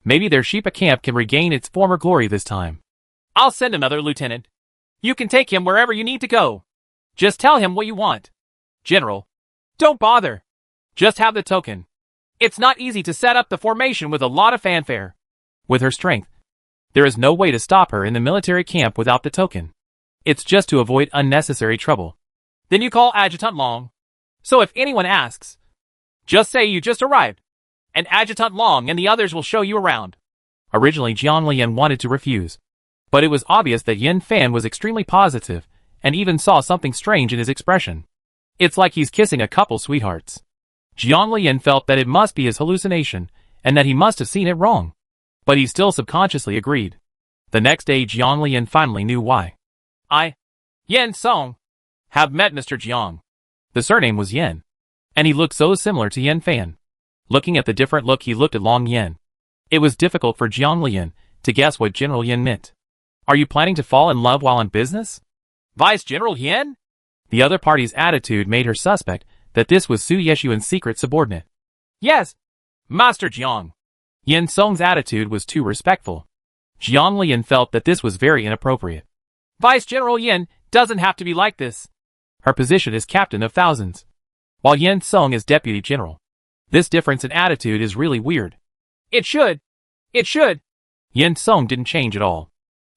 Maybe their Shipa camp can regain its former glory this time. I'll send another lieutenant. You can take him wherever you need to go. Just tell him what you want. General, don't bother. Just have the token. It's not easy to set up the formation with a lot of fanfare. With her strength, there is no way to stop her in the military camp without the token. It's just to avoid unnecessary trouble. Then you call Adjutant Long. So if anyone asks, just say you just arrived, and Adjutant Long and the others will show you around. Originally Jiang Lian wanted to refuse, but it was obvious that Yin Fan was extremely positive, and even saw something strange in his expression. It's like he's kissing a couple sweethearts. Jiang Lian felt that it must be his hallucination, and that he must have seen it wrong. But he still subconsciously agreed. The next day Jiang Lian finally knew why. I, Yen Song, have met Mr. Jiang. The surname was Yen, and he looked so similar to Yin Fan. Looking at the different look he looked at Long Yen. It was difficult for Jiang Lian to guess what General Yin meant. Are you planning to fall in love while on business? Vice General Yin? The other party's attitude made her suspect that this was Su Yeshuan's secret subordinate. Yes, Master Jiang. Yin Song's attitude was too respectful. Jiang Lian felt that this was very inappropriate. Vice General Yin doesn't have to be like this. Her position is captain of thousands, while Yin Song is deputy general. This difference in attitude is really weird. It should. Yin Song didn't change at all.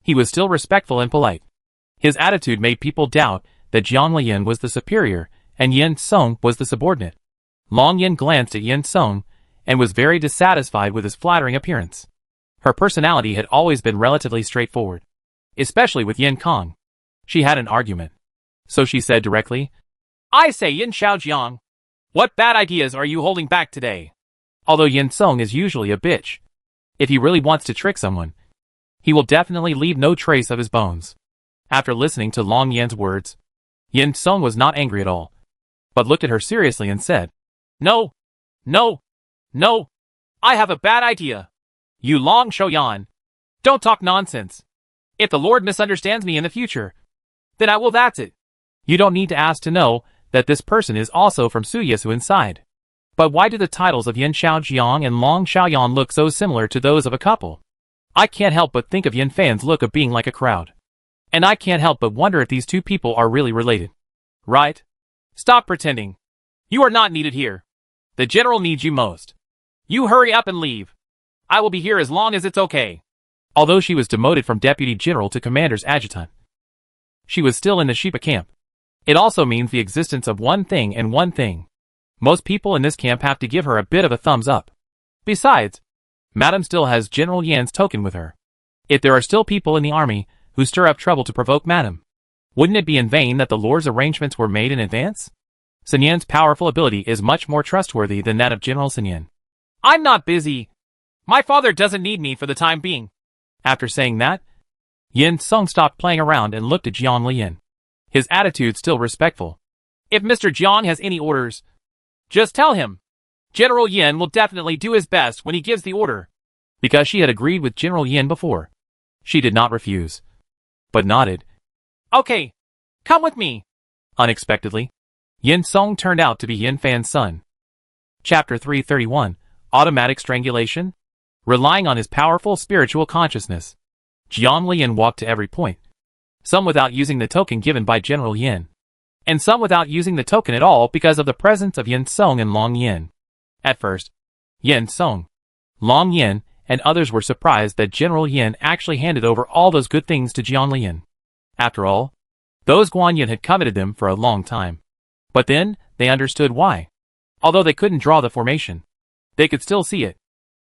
He was still respectful and polite. His attitude made people doubt that Jiang Lian was the superior and Yin Song was the subordinate. Long Yin glanced at Yin Song and was very dissatisfied with his flattering appearance. Her personality had always been relatively straightforward, especially with Yin Kong. She had an argument, so she said directly, I say Yin Xiaojiang, what bad ideas are you holding back today? Although Yin Song is usually a bitch, if he really wants to trick someone, he will definitely leave no trace of his bones. After listening to Long Yan's words, Yin Song was not angry at all, but looked at her seriously and said, No, I have a bad idea. You Long Shouyan, don't talk nonsense. If the Lord misunderstands me in the future, then I will, that's it. You don't need to ask to know that this person is also from Su Yeshuan's side. But why do the titles of Yin Xiaojiang and Long Xiaoyan look so similar to those of a couple? I can't help but think of Yin Fan's look of being like a crowd. And I can't help but wonder if these two people are really related. Right? Stop pretending. You are not needed here. The general needs you most. You hurry up and leave. I will be here as long as it's okay. Although she was demoted from deputy general to commander's adjutant, she was still in the Shipa camp. It also means the existence of one thing and one thing. Most people in this camp have to give her a bit of a thumbs up. Besides, Madame still has General Yan's token with her. If there are still people in the army who stir up trouble to provoke Madame, wouldn't it be in vain that the Lord's arrangements were made in advance? Sun Yan's powerful ability is much more trustworthy than that of General Sun Yan. I'm not busy. My father doesn't need me for the time being. After saying that, Yin Song stopped playing around and looked at Jiang Lian. His attitude still respectful. If Mr. Jiang has any orders, just tell him. General Yin will definitely do his best when he gives the order. Because she had agreed with General Yin before, she did not refuse, but nodded. Okay, come with me. Unexpectedly, Yin Song turned out to be Yin Fan's son. Chapter 331, Automatic Strangulation? Relying on his powerful spiritual consciousness, Jiang Lian walked to every point. Some without using the token given by General Yin, and some without using the token at all because of the presence of Yin Song and Long Yin. At first, Yin Song, Long Yin, and others were surprised that General Yin actually handed over all those good things to Jiang Lian. After all, those Guanyin had coveted them for a long time. But then, they understood why. Although they couldn't draw the formation, they could still see it.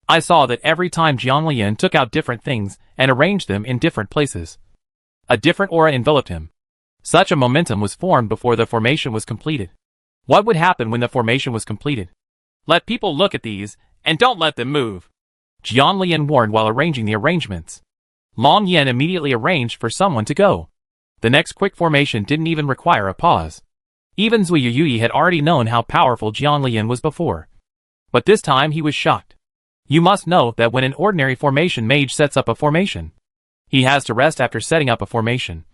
I saw that every time Jiang Lian took out different things and arranged them in different places, A different aura enveloped him. Such a momentum was formed before the formation was completed. What would happen when the formation was completed? Let people look at these, and don't let them move. Jiang Lian warned while arranging the arrangements. Long Yan immediately arranged for someone to go. The next quick formation didn't even require a pause. Even Zui Yui had already known how powerful Jiang Lian was before. But this time he was shocked. You must know that when an ordinary formation mage sets up a formation, he has to rest after setting up a formation.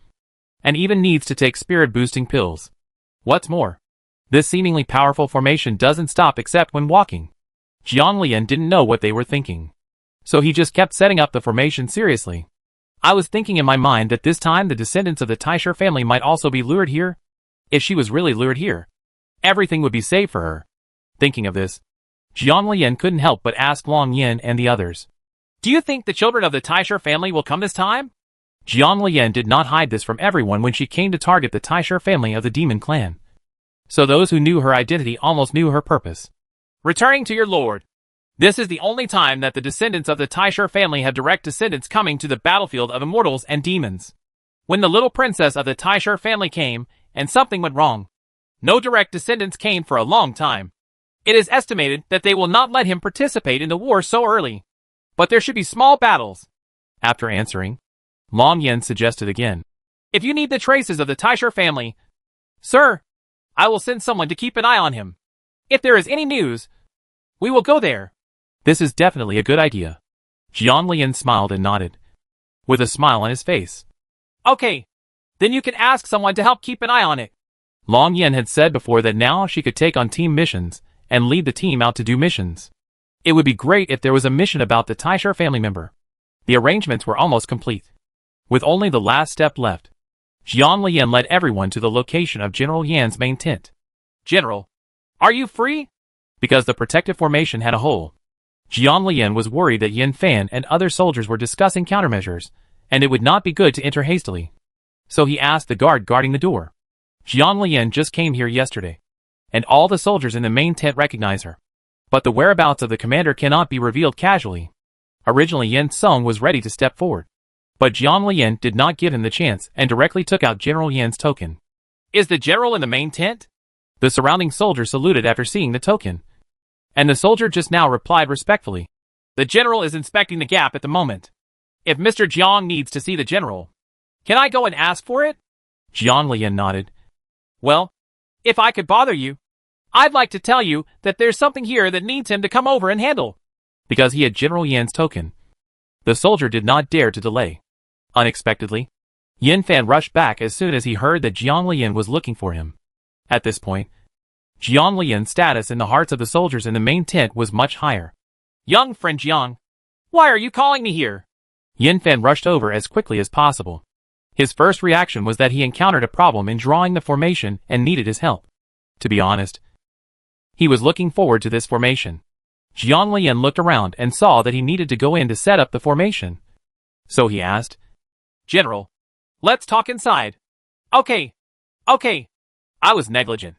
And even needs to take spirit-boosting pills. What's more, this seemingly powerful formation doesn't stop except when walking. Jiang Lian didn't know what they were thinking. So he just kept setting up the formation seriously. I was thinking in my mind that this time the descendants of the Taisher family might also be lured here. If she was really lured here, everything would be safe for her. Thinking of this, Jiang Lian couldn't help but ask Long Yin and the others. Do you think the children of the Taisher family will come this time? Jiang Lian did not hide this from everyone when she came to target the Taisher family of the demon clan. So those who knew her identity almost knew her purpose. Returning to your lord. This is the only time that the descendants of the Taisher family have direct descendants coming to the battlefield of immortals and demons. When the little princess of the Taisher family came, and something went wrong, no direct descendants came for a long time. It is estimated that they will not let him participate in the war so early. But there should be small battles. After answering, Long Yen suggested again. If you need the traces of the Taisher family, sir, I will send someone to keep an eye on him. If there is any news, we will go there. This is definitely a good idea. Jiang Lian smiled and nodded, with a smile on his face. Okay, then you can ask someone to help keep an eye on it. Long Yen had said before that now she could take on team missions and lead the team out to do missions. It would be great if there was a mission about the Taisher family member. The arrangements were almost complete. With only the last step left, Jiang Lian led everyone to the location of General Yan's main tent. General, are you free? Because the protective formation had a hole. Jiang Lian was worried that Yin Fan and other soldiers were discussing countermeasures, and it would not be good to enter hastily. So he asked the guard guarding the door. Jiang Lian just came here yesterday, and all the soldiers in the main tent recognize her. But the whereabouts of the commander cannot be revealed casually. Originally Yin Song was ready to step forward, but Jiang Lian did not give him the chance and directly took out General Yan's token. Is the general in the main tent? The surrounding soldier saluted after seeing the token. And the soldier just now replied respectfully. The general is inspecting the gap at the moment. If Mr. Jiang needs to see the general, can I go and ask for it? Jiang Lian nodded. Well, if I could bother you, I'd like to tell you that there's something here that needs him to come over and handle. Because he had General Yan's token, the soldier did not dare to delay. Unexpectedly, Yin Fan rushed back as soon as he heard that Jiang Lian was looking for him. At this point, Jiang Lian's status in the hearts of the soldiers in the main tent was much higher. Young friend Jiang, why are you calling me here? Yin Fan rushed over as quickly as possible. His first reaction was that he encountered a problem in drawing the formation and needed his help. To be honest, he was looking forward to this formation. Jiang Lian looked around and saw that he needed to go in to set up the formation. So he asked, General, let's talk inside. Okay. I was negligent.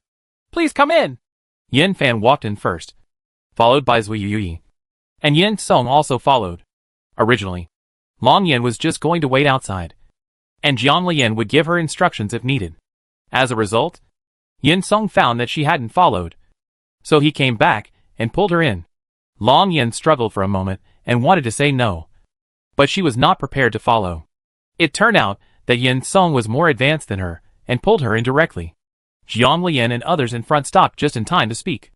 Please come in. Yin Fan walked in first, followed by Zui Yui. And Yin Song also followed. Originally, Long Yin was just going to wait outside, and Jiang Lian would give her instructions if needed. As a result, Yin Song found that she hadn't followed. So he came back and pulled her in. Long Yin struggled for a moment and wanted to say no, but she was not prepared to follow. It turned out that Yin Song was more advanced than her and pulled her in directly. Jiang Lian and others in front stopped just in time to speak.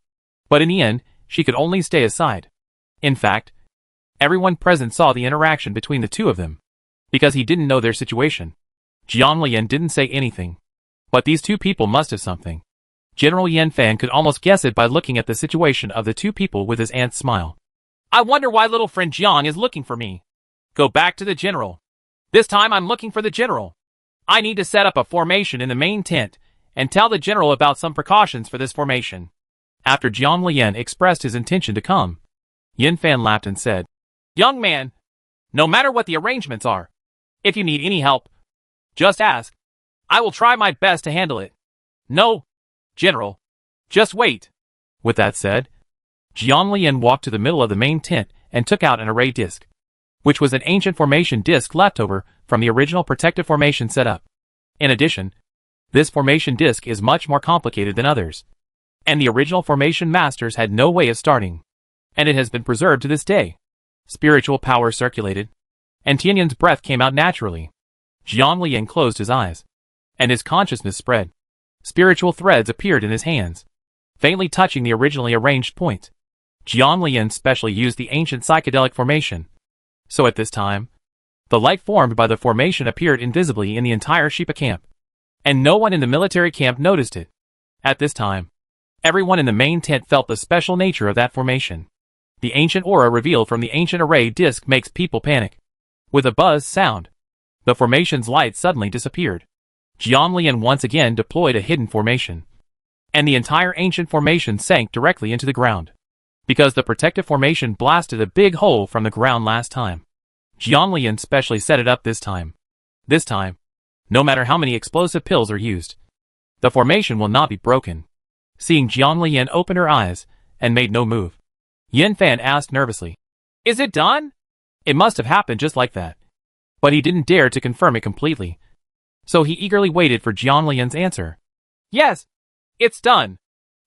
But in the end, she could only stay aside. In fact, everyone present saw the interaction between the two of them. Because he didn't know their situation, Jiang Lian didn't say anything. But these two people must have something. General Yin Fan could almost guess it by looking at the situation of the two people with his aunt's smile. I wonder why little friend Jiang is looking for me. Go back to the general. This time I'm looking for the general. I need to set up a formation in the main tent and tell the general about some precautions for this formation. After Jiang Lian expressed his intention to come, Yin Fan laughed and said, Young man, no matter what the arrangements are, if you need any help, just ask. I will try my best to handle it. No, General, just wait. With that said, Jiang Lian walked to the middle of the main tent and took out an array disc. which was an ancient formation disk left over from the original protective formation setup. In addition, this formation disk is much more complicated than others, and the original formation masters had no way of starting, and it has been preserved to this day. Spiritual power circulated, and Tianyan's breath came out naturally. Jiang Lian closed his eyes, and his consciousness spread. Spiritual threads appeared in his hands, faintly touching the originally arranged point. Jiang Lian specially used the ancient psychedelic formation, so at this time, the light formed by the formation appeared invisibly in the entire Shipa camp, and no one in the military camp noticed it. At this time, everyone in the main tent felt the special nature of that formation. The ancient aura revealed from the ancient array disk makes people panic. With a buzz sound, the formation's light suddenly disappeared. Jiang Lian once again deployed a hidden formation, and the entire ancient formation sank directly into the ground, because the protective formation blasted a big hole from the ground last time. Jiang Lian specially set it up this time. This time, no matter how many explosive pills are used, the formation will not be broken. Seeing Jiang Lian open her eyes and made no move, Yin Fan asked nervously, "Is it done?" It must have happened just like that. But he didn't dare to confirm it completely, so he eagerly waited for Jiang Lian's answer. "Yes, it's done.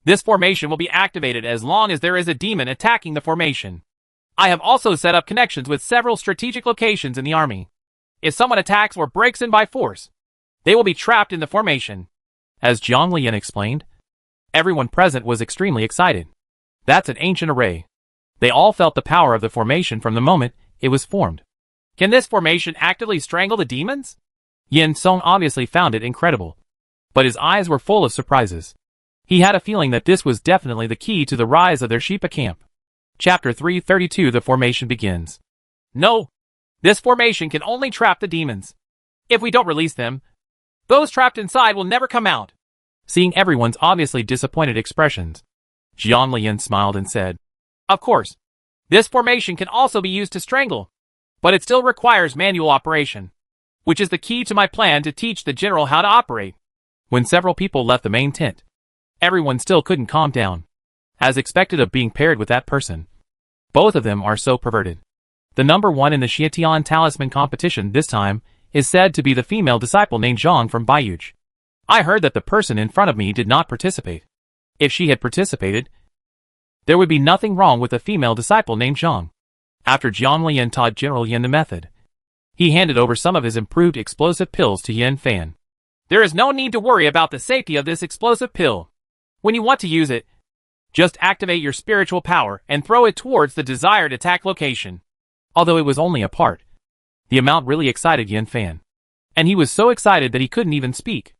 This formation will be activated as long as there is a demon attacking the formation. I have also set up connections with several strategic locations in the army. If someone attacks or breaks in by force, they will be trapped in the formation." As Jiang Lian explained, everyone present was extremely excited. That's an ancient array. They all felt the power of the formation from the moment it was formed. Can this formation actively strangle the demons? Yin Song obviously found it incredible, but his eyes were full of surprises. He had a feeling that this was definitely the key to the rise of their Shipa camp. Chapter 332. The formation begins. No, this formation can only trap the demons. If we don't release them, those trapped inside will never come out. Seeing everyone's obviously disappointed expressions, Jiang Lian smiled and said, "Of course, this formation can also be used to strangle, but it still requires manual operation, which is the key to my plan to teach the general how to operate." When several people left the main tent, everyone still couldn't calm down, as expected of being paired with that person. Both of them are so perverted. The number one in the Xietian talisman competition this time is said to be the female disciple named Zhang from Baiyuj. I heard that the person in front of me did not participate. If she had participated, there would be nothing wrong with a female disciple named Zhang. After Jiang Lian taught General Yin the method, he handed over some of his improved explosive pills to Yin Fan. There is no need to worry about the safety of this explosive pill. When you want to use it, just activate your spiritual power and throw it towards the desired attack location. Although it was only a part, the amount really excited Yin Fan, and he was so excited that he couldn't even speak.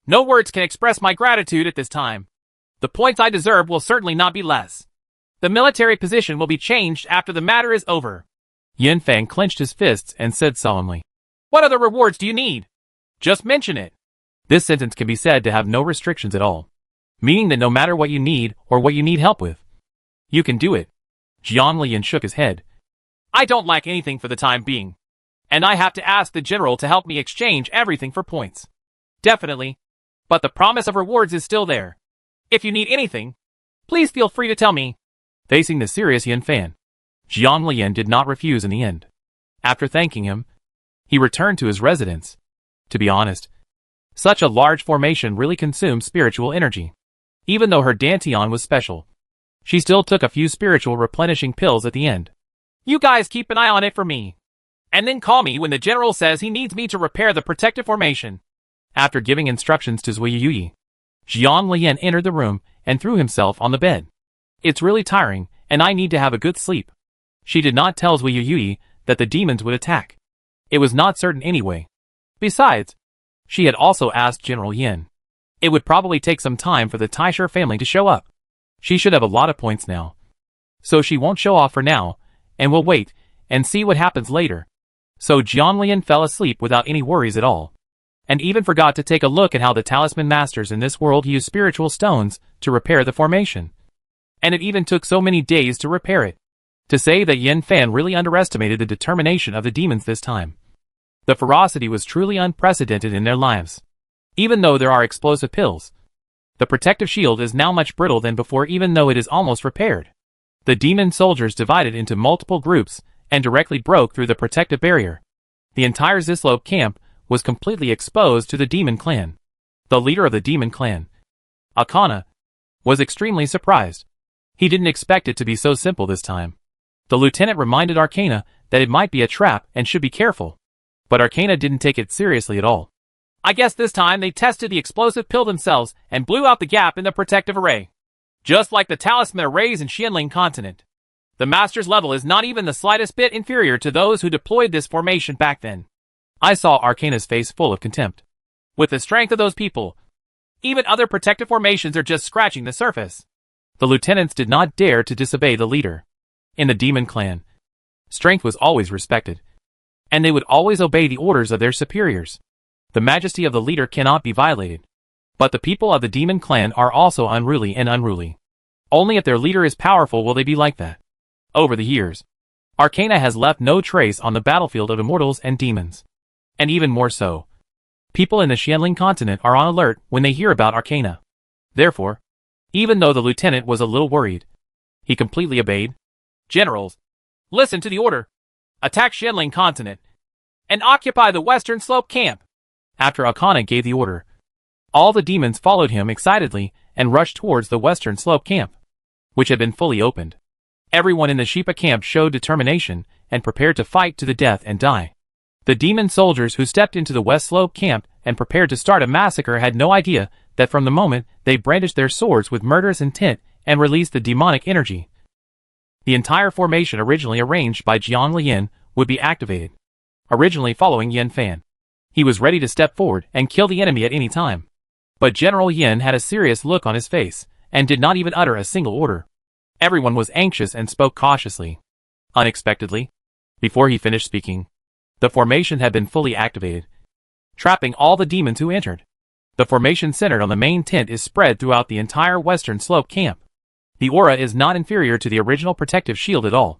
No words can express my gratitude at this time. The points I deserve will certainly not be less. The military position will be changed after the matter is over. Yin Fan clenched his fists and said solemnly, "What other rewards do you need? Just mention it." This sentence can be said to have no restrictions at all, meaning that no matter what you need or what you need help with, you can do it. Jiang Lian shook his head. "I don't lack anything for the time being, and I have to ask the general to help me exchange everything for points. Definitely, but the promise of rewards is still there. If you need anything, please feel free to tell me." Facing the serious Yin Fan, Jiang Lian did not refuse in the end. After thanking him, he returned to his residence. To be honest, such a large formation really consumed spiritual energy. Even though her Dantian was special, she still took a few spiritual replenishing pills at the end. "You guys keep an eye on it for me, and then call me when the general says he needs me to repair the protective formation." After giving instructions to Zui Yuyi, Jiang Lian entered the room and threw himself on the bed. "It's really tiring, and I need to have a good sleep." She did not tell Zui Yuyi that the demons would attack. It was not certain anyway. Besides, she had also asked General Yin. It would probably take some time for the Taisher family to show up. She should have a lot of points now, so she won't show off for now, and will wait and see what happens later. So Jiang Lian fell asleep without any worries at all, and even forgot to take a look at how the talisman masters in this world use spiritual stones to repair the formation. And it even took so many days to repair it. To say that Yin Fan really underestimated the determination of the demons this time. The ferocity was truly unprecedented in their lives. Even though there are explosive pills, the protective shield is now much brittle than before, even though it is almost repaired. The demon soldiers divided into multiple groups and directly broke through the protective barrier. The entire Zislope camp was completely exposed to the demon clan. The leader of the demon clan, Akana, was extremely surprised. He didn't expect it to be so simple this time. The lieutenant reminded Arcana that it might be a trap and should be careful. But Arcana didn't take it seriously at all. I guess this time they tested the explosive pill themselves and blew out the gap in the protective array. Just like the talisman arrays in Xianling continent. The master's level is not even the slightest bit inferior to those who deployed this formation back then. I saw Arcana's face full of contempt. With the strength of those people, even other protective formations are just scratching the surface. The lieutenants did not dare to disobey the leader. In the demon clan, strength was always respected, and they would always obey the orders of their superiors. The majesty of the leader cannot be violated. But the people of the demon clan are also unruly and unruly. Only if their leader is powerful will they be like that. Over the years, Arcana has left no trace on the battlefield of immortals and demons. And even more so, people in the Xianling continent are on alert when they hear about Arcana. Therefore, even though the lieutenant was a little worried, he completely obeyed. Generals, listen to the order. Attack Xianling continent and occupy the western slope camp. After Akana gave the order, all the demons followed him excitedly and rushed towards the western slope camp, which had been fully opened. Everyone in the Sheepa camp showed determination and prepared to fight to the death and die. The demon soldiers who stepped into the west slope camp and prepared to start a massacre had no idea that from the moment they brandished their swords with murderous intent and released the demonic energy, the entire formation originally arranged by Jiang Lian would be activated. Originally following Yan Fan, he was ready to step forward and kill the enemy at any time. But General Yin had a serious look on his face and did not even utter a single order. Everyone was anxious and spoke cautiously. Unexpectedly, before he finished speaking, the formation had been fully activated, trapping all the demons who entered. The formation centered on the main tent is spread throughout the entire western slope camp. The aura is not inferior to the original protective shield at all,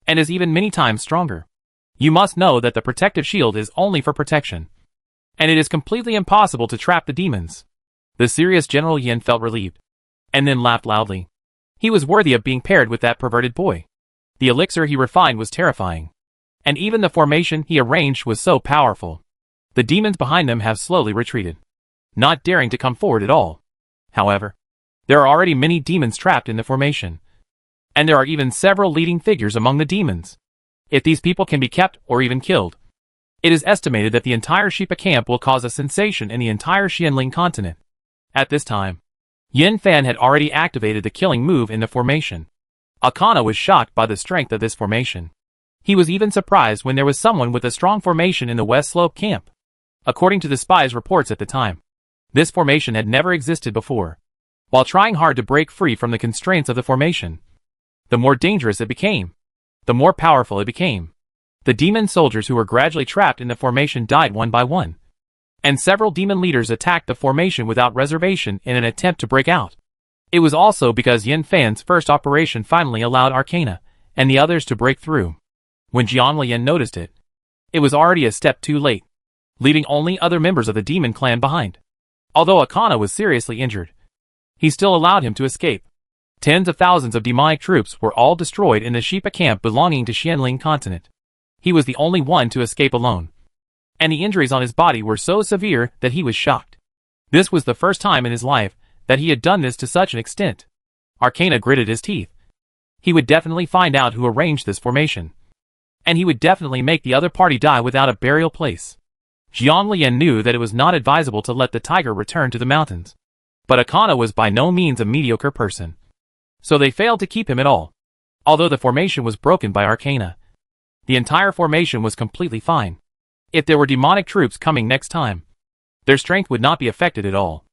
and is even many times stronger. You must know that the protective shield is only for protection, and it is completely impossible to trap the demons. The serious General Yin felt relieved, and then laughed loudly. He was worthy of being paired with that perverted boy. The elixir he refined was terrifying, and even the formation he arranged was so powerful. The demons behind them have slowly retreated, not daring to come forward at all. However, there are already many demons trapped in the formation, and there are even several leading figures among the demons. If these people can be kept or even killed, it is estimated that the entire Sheepa camp will cause a sensation in the entire Xianling continent. At this time, Yin Fan had already activated the killing move in the formation. Akana was shocked by the strength of this formation. He was even surprised when there was someone with a strong formation in the West Slope camp. According to the spies' reports at the time, this formation had never existed before. While trying hard to break free from the constraints of the formation, the more dangerous it became, the more powerful it became. The demon soldiers who were gradually trapped in the formation died one by one, and several demon leaders attacked the formation without reservation in an attempt to break out. It was also because Yin Fan's first operation finally allowed Arcana and the others to break through. When Jiang Lian noticed it, it was already a step too late, leaving only other members of the demon clan behind. Although Akana was seriously injured, he still allowed him to escape. Tens of thousands of demonic troops were all destroyed in the Sheepa camp belonging to Xianling continent. He was the only one to escape alone, and the injuries on his body were so severe that he was shocked. This was the first time in his life that he had done this to such an extent. Arcana gritted his teeth. He would definitely find out who arranged this formation, and he would definitely make the other party die without a burial place. Jiang Lian knew that it was not advisable to let the tiger return to the mountains, but Akana was by no means a mediocre person, so they failed to keep him at all. Although the formation was broken by Arcana, the entire formation was completely fine. If there were demonic troops coming next time, their strength would not be affected at all,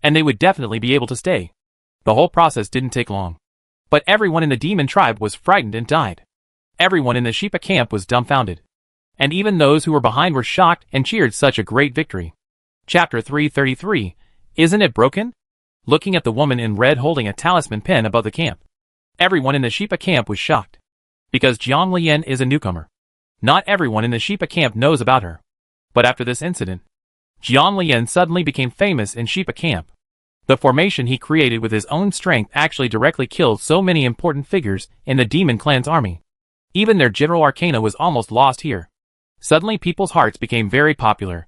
and they would definitely be able to stay. The whole process didn't take long, but everyone in the demon tribe was frightened and died. Everyone in the Sheepa camp was dumbfounded, and even those who were behind were shocked and cheered such a great victory. Chapter 333, Isn't it broken? Looking at the woman in red holding a talisman pen above the camp, everyone in the Sheepa camp was shocked. Because Jiang Lian is a newcomer, not everyone in the Sheepa camp knows about her. But after this incident, Jiang Lian suddenly became famous in Sheepa camp. The formation he created with his own strength actually directly killed so many important figures in the demon clan's army. Even their general arcana was almost lost here. Suddenly people's hearts became very popular.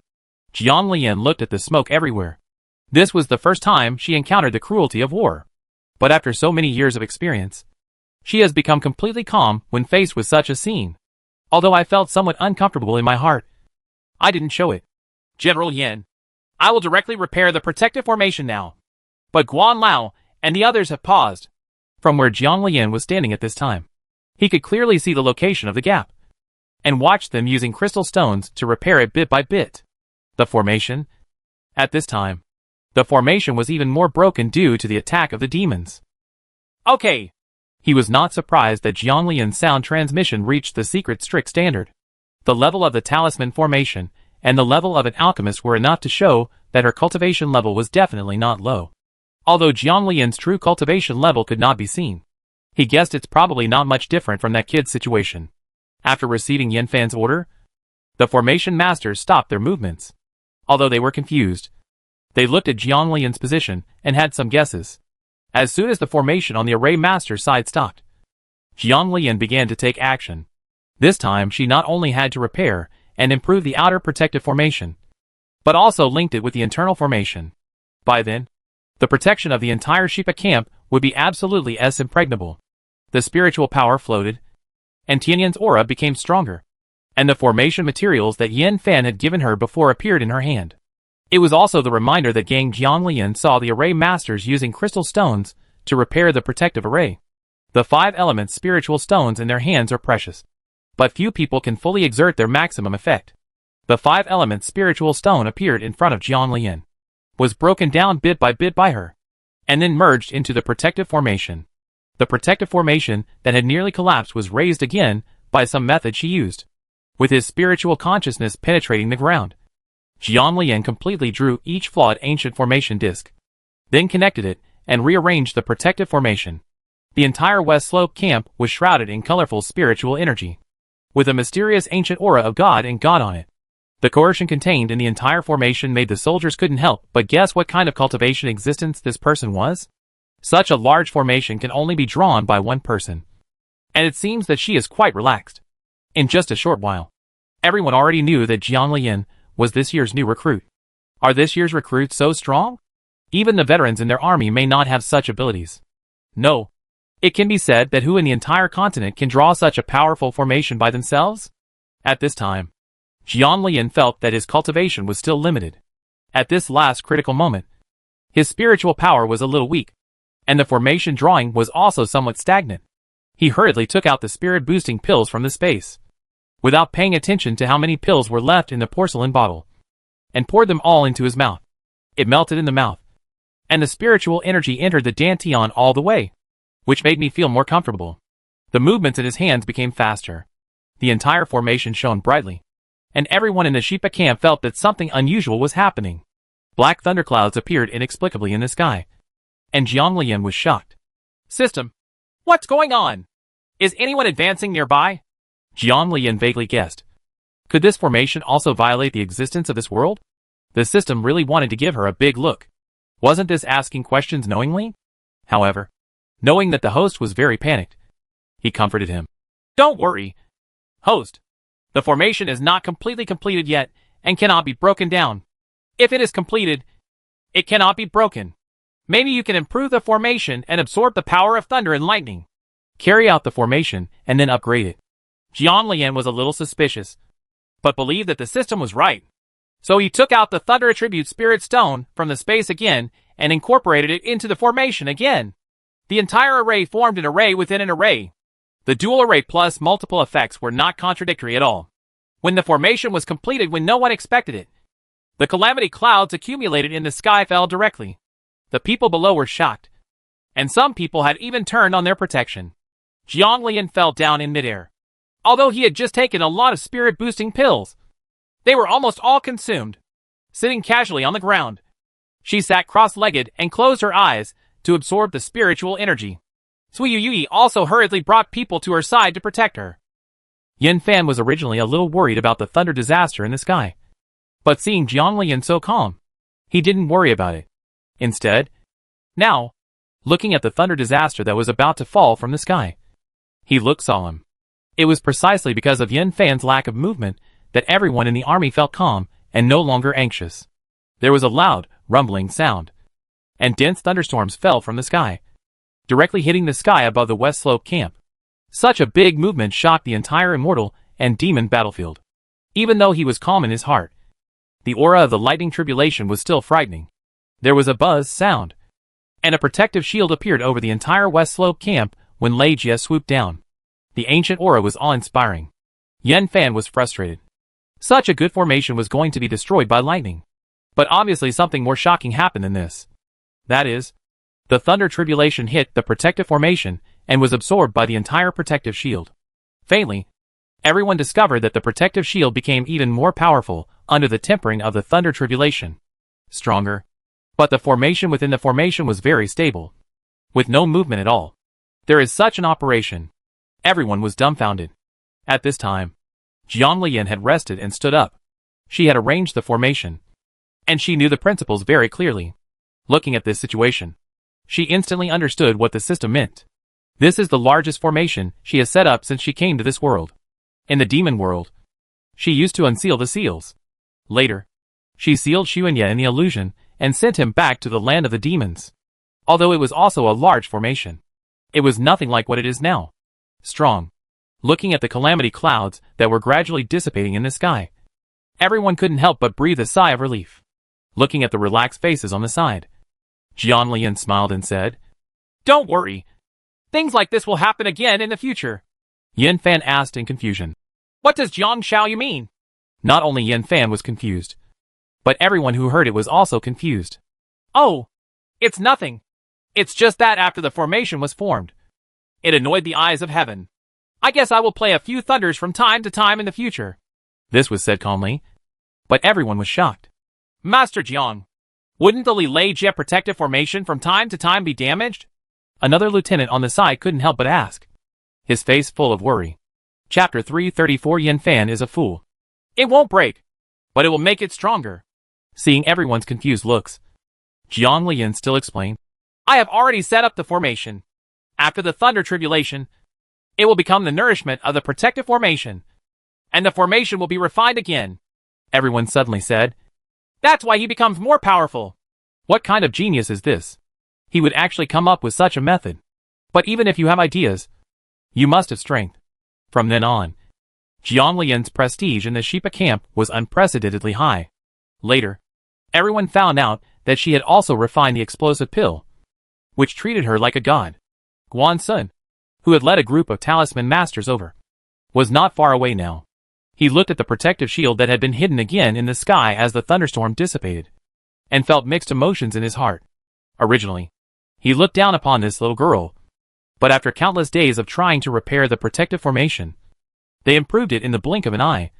Jiang Lian looked at the smoke everywhere. This was the first time she encountered the cruelty of war. But after so many years of experience, she has become completely calm when faced with such a scene. Although I felt somewhat uncomfortable in my heart, I didn't show it. General Yin, I will directly repair the protective formation now. But Guan Lao and the others have paused. From where Jiang Lian was standing at this time, he could clearly see the location of the gap, and watched them using crystal stones to repair it bit by bit. The formation? At this time, the formation was even more broken due to the attack of the demons. Okay. He was not surprised that Jiang Lian's sound transmission reached the secret strict standard. The level of the talisman formation and the level of an alchemist were enough to show that her cultivation level was definitely not low. Although Jiang Lian's true cultivation level could not be seen, he guessed it's probably not much different from that kid's situation. After receiving Yin Fan's order, the formation masters stopped their movements. Although they were confused, they looked at Jiang Lian's position and had some guesses. As soon as the formation on the array master side stopped, Jiang Lian began to take action. This time she not only had to repair and improve the outer protective formation, but also linked it with the internal formation. By then, the protection of the entire Shipa camp would be absolutely as impregnable. The spiritual power floated, and Tianyan's aura became stronger, and the formation materials that Yin Fan had given her before appeared in her hand. It was also the reminder that Gang Jiang Lian saw the array masters using crystal stones to repair the protective array. The 5 elements spiritual stones in their hands are precious, but few people can fully exert their maximum effect. The 5 elements spiritual stone appeared in front of Jiang Lian, was broken down bit by her, and then merged into the protective formation. The protective formation that had nearly collapsed was raised again by some method she used, with his spiritual consciousness penetrating the ground. Jiang Lian completely drew each flawed ancient formation disc, then connected it and rearranged the protective formation. The entire West Slope camp was shrouded in colorful spiritual energy, with a mysterious ancient aura of God and God on it. The coercion contained in the entire formation made the soldiers couldn't help but guess what kind of cultivation existence this person was. Such a large formation can only be drawn by one person, and it seems that she is quite relaxed. In just a short while, everyone already knew that Jiang Lian was this year's new recruit. Are this year's recruits so strong? Even the veterans in their army may not have such abilities. No. It can be said that who in the entire continent can draw such a powerful formation by themselves? At this time, Jiang Lian felt that his cultivation was still limited. At this last critical moment, his spiritual power was a little weak, and the formation drawing was also somewhat stagnant. He hurriedly took out the spirit-boosting pills from the space, without paying attention to how many pills were left in the porcelain bottle, and poured them all into his mouth. It melted in the mouth, and the spiritual energy entered the dantian all the way, which made me feel more comfortable. The movements in his hands became faster. The entire formation shone brightly, and everyone in the Shipa camp felt that something unusual was happening. Black thunderclouds appeared inexplicably in the sky, and Jiang Lian was shocked. System, what's going on? Is anyone advancing nearby? Jiang Lian vaguely guessed. Could this formation also violate the existence of this world? The system really wanted to give her a big look. Wasn't this asking questions knowingly? However, knowing that the host was very panicked, he comforted him. Don't worry, host. The formation is not completely completed yet and cannot be broken down. If it is completed, it cannot be broken. Maybe you can improve the formation and absorb the power of thunder and lightning. Carry out the formation and then upgrade it. Jiang Lian was a little suspicious, but believed that the system was right. So he took out the Thunder Attribute Spirit Stone from the space again and incorporated it into the formation again. The entire array formed an array within an array. The dual array plus multiple effects were not contradictory at all. When the formation was completed when no one expected it, the calamity clouds accumulated in the sky fell directly. The people below were shocked, and some people had even turned on their protection. Jiang Lian fell down in midair. Although he had just taken a lot of spirit-boosting pills, they were almost all consumed. Sitting casually on the ground, she sat cross-legged and closed her eyes to absorb the spiritual energy. Sui Yui also hurriedly brought people to her side to protect her. Yin Fan was originally a little worried about the thunder disaster in the sky, but seeing Jiang Lian so calm, he didn't worry about it. Instead, now, looking at the thunder disaster that was about to fall from the sky, he looked solemn. It was precisely because of Yin Fan's lack of movement that everyone in the army felt calm and no longer anxious. There was a loud, rumbling sound, and dense thunderstorms fell from the sky, directly hitting the sky above the West Slope camp. Such a big movement shocked the entire immortal and demon battlefield. Even though he was calm in his heart, the aura of the lightning tribulation was still frightening. There was a buzz sound, and a protective shield appeared over the entire West Slope camp when Lei Jie swooped down. The ancient aura was awe-inspiring. Yin Fan was frustrated. Such a good formation was going to be destroyed by lightning. But obviously something more shocking happened than this. That is, the thunder tribulation hit the protective formation and was absorbed by the entire protective shield. Faintly, everyone discovered that the protective shield became even more powerful under the tempering of the thunder tribulation. Stronger. But the formation within the formation was very stable, with no movement at all. There is such an operation. Everyone was dumbfounded. At this time, Jiang Lian had rested and stood up. She had arranged the formation, and she knew the principles very clearly. Looking at this situation, she instantly understood what the system meant. This is the largest formation she has set up since she came to this world. In the demon world, she used to unseal the seals. Later, she sealed Xuanye in the illusion and sent him back to the land of the demons. Although it was also a large formation, it was nothing like what it is now. Strong. Looking at the calamity clouds that were gradually dissipating in the sky, everyone couldn't help but breathe a sigh of relief. Looking at the relaxed faces on the side, Jiang Lian smiled and said, "Don't worry. Things like this will happen again in the future." Yin Fan asked in confusion, "What does Jiang Xiaoyu mean?" Not only Yin Fan was confused, but everyone who heard it was also confused. "Oh, it's nothing. It's just that after the formation was formed, it annoyed the eyes of heaven. I guess I will play a few thunders from time to time in the future." This was said calmly, but everyone was shocked. "Master Jiang, wouldn't the Lei Jie protective formation from time to time be damaged?" Another lieutenant on the side couldn't help but ask, his face full of worry. Chapter 334 Yin Fan is a fool. "It won't break, but it will make it stronger." Seeing everyone's confused looks, Jiang Lian still explained, "I have already set up the formation. After the thunder tribulation, it will become the nourishment of the protective formation, and the formation will be refined again." Everyone suddenly said, "That's why he becomes more powerful." What kind of genius is this? He would actually come up with such a method. But even if you have ideas, you must have strength. From then on, Jiang Lian's prestige in the Shipa camp was unprecedentedly high. Later, everyone found out that she had also refined the explosive pill, which treated her like a god. Guan Sun, who had led a group of talisman masters over, was not far away now. He looked at the protective shield that had been hidden again in the sky as the thunderstorm dissipated, and felt mixed emotions in his heart. Originally, he looked down upon this little girl, but after countless days of trying to repair the protective formation, they improved it in the blink of an eye,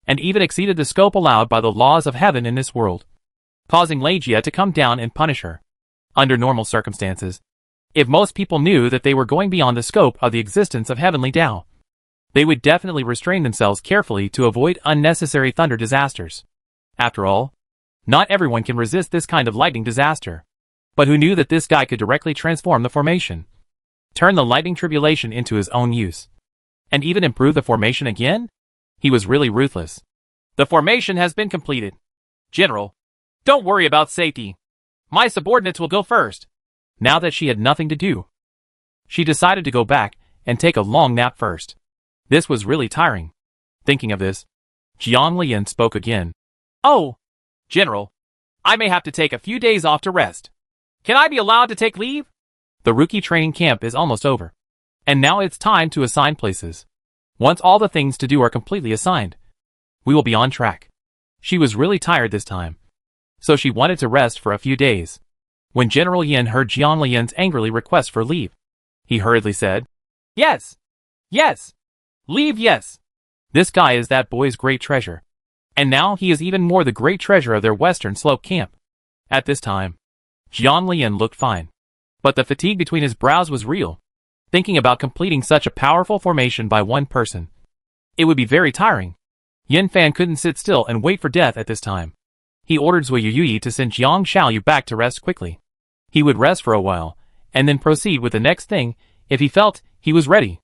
and even exceeded the scope allowed by the laws of heaven in this world, causing Lei Jie to come down and punish her. Under normal circumstances, if most people knew that they were going beyond the scope of the existence of heavenly Tao, they would definitely restrain themselves carefully to avoid unnecessary thunder disasters. After all, not everyone can resist this kind of lightning disaster. But who knew that this guy could directly transform the formation, turn the lightning tribulation into his own use, and even improve the formation again? He was really ruthless. "The formation has been completed. General, don't worry about safety. My subordinates will go first." Now that she had nothing to do, she decided to go back and take a long nap first. This was really tiring. Thinking of this, Jiang Lian spoke again. "Oh, General, I may have to take a few days off to rest. Can I be allowed to take leave?" The rookie training camp is almost over, and now it's time to assign places. Once all the things to do are completely assigned, we will be on track. She was really tired this time, so she wanted to rest for a few days. When General Yin heard Jiang Lian's angrily request for leave, he hurriedly said, "Yes, yes, leave yes. This guy is that boy's great treasure, and now he is even more the great treasure of their Western Slope camp." At this time, Jiang Lian looked fine, but the fatigue between his brows was real. Thinking about completing such a powerful formation by one person, it would be very tiring. Yin Fan couldn't sit still and wait for death at this time. He ordered Zui Yuyi to send Jiang Xiaoyu back to rest quickly. He would rest for a while, and then proceed with the next thing if he felt he was ready.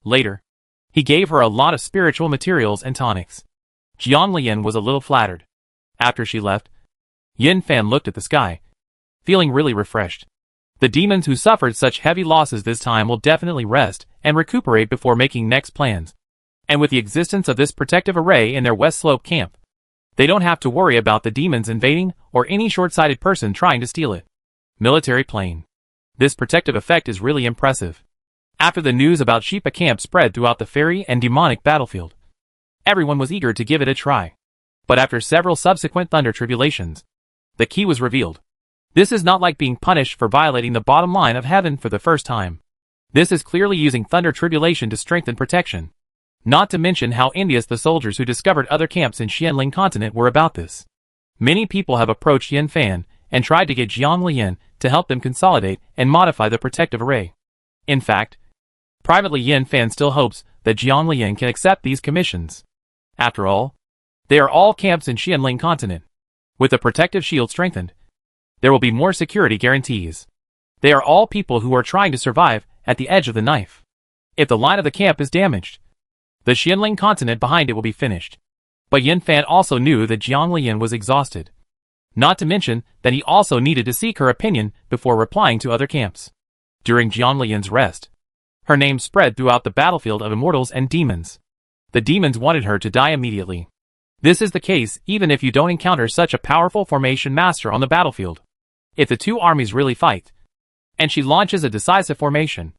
Later, He gave her a lot of spiritual materials and tonics. Jiang Lian was a little flattered. After she left, Yin Fan looked at the sky, feeling really refreshed. The demons who suffered such heavy losses this time will definitely rest and recuperate before making next plans. And with the existence of this protective array in their West Slope camp, they don't have to worry about the demons invading or any short-sighted person trying to steal it. Military plane. This protective effect is really impressive. After the news about Shipa camp spread throughout the fairy and demonic battlefield, everyone was eager to give it a try. But after several subsequent thunder tribulations, the key was revealed. This is not like being punished for violating the bottom line of heaven for the first time. This is clearly using thunder tribulation to strengthen protection. Not to mention how envious the soldiers who discovered other camps in Xianling continent were about this. Many people have approached Yin Fan and tried to get Jiang Lian to help them consolidate and modify the protective array. In fact, privately Yin Fan still hopes that Jiang Lian can accept these commissions. After all, they are all camps in Xianling continent. With the protective shield strengthened, there will be more security guarantees. They are all people who are trying to survive at the edge of the knife. If the line of the camp is damaged, the Xianling continent behind it will be finished. But Yin Fan also knew that Jiang Lian was exhausted. Not to mention that he also needed to seek her opinion before replying to other camps. During Jiang Lian's rest, her name spread throughout the battlefield of immortals and demons. The demons wanted her to die immediately. This is the case even if you don't encounter such a powerful formation master on the battlefield. If the two armies really fight, and she launches a decisive formation,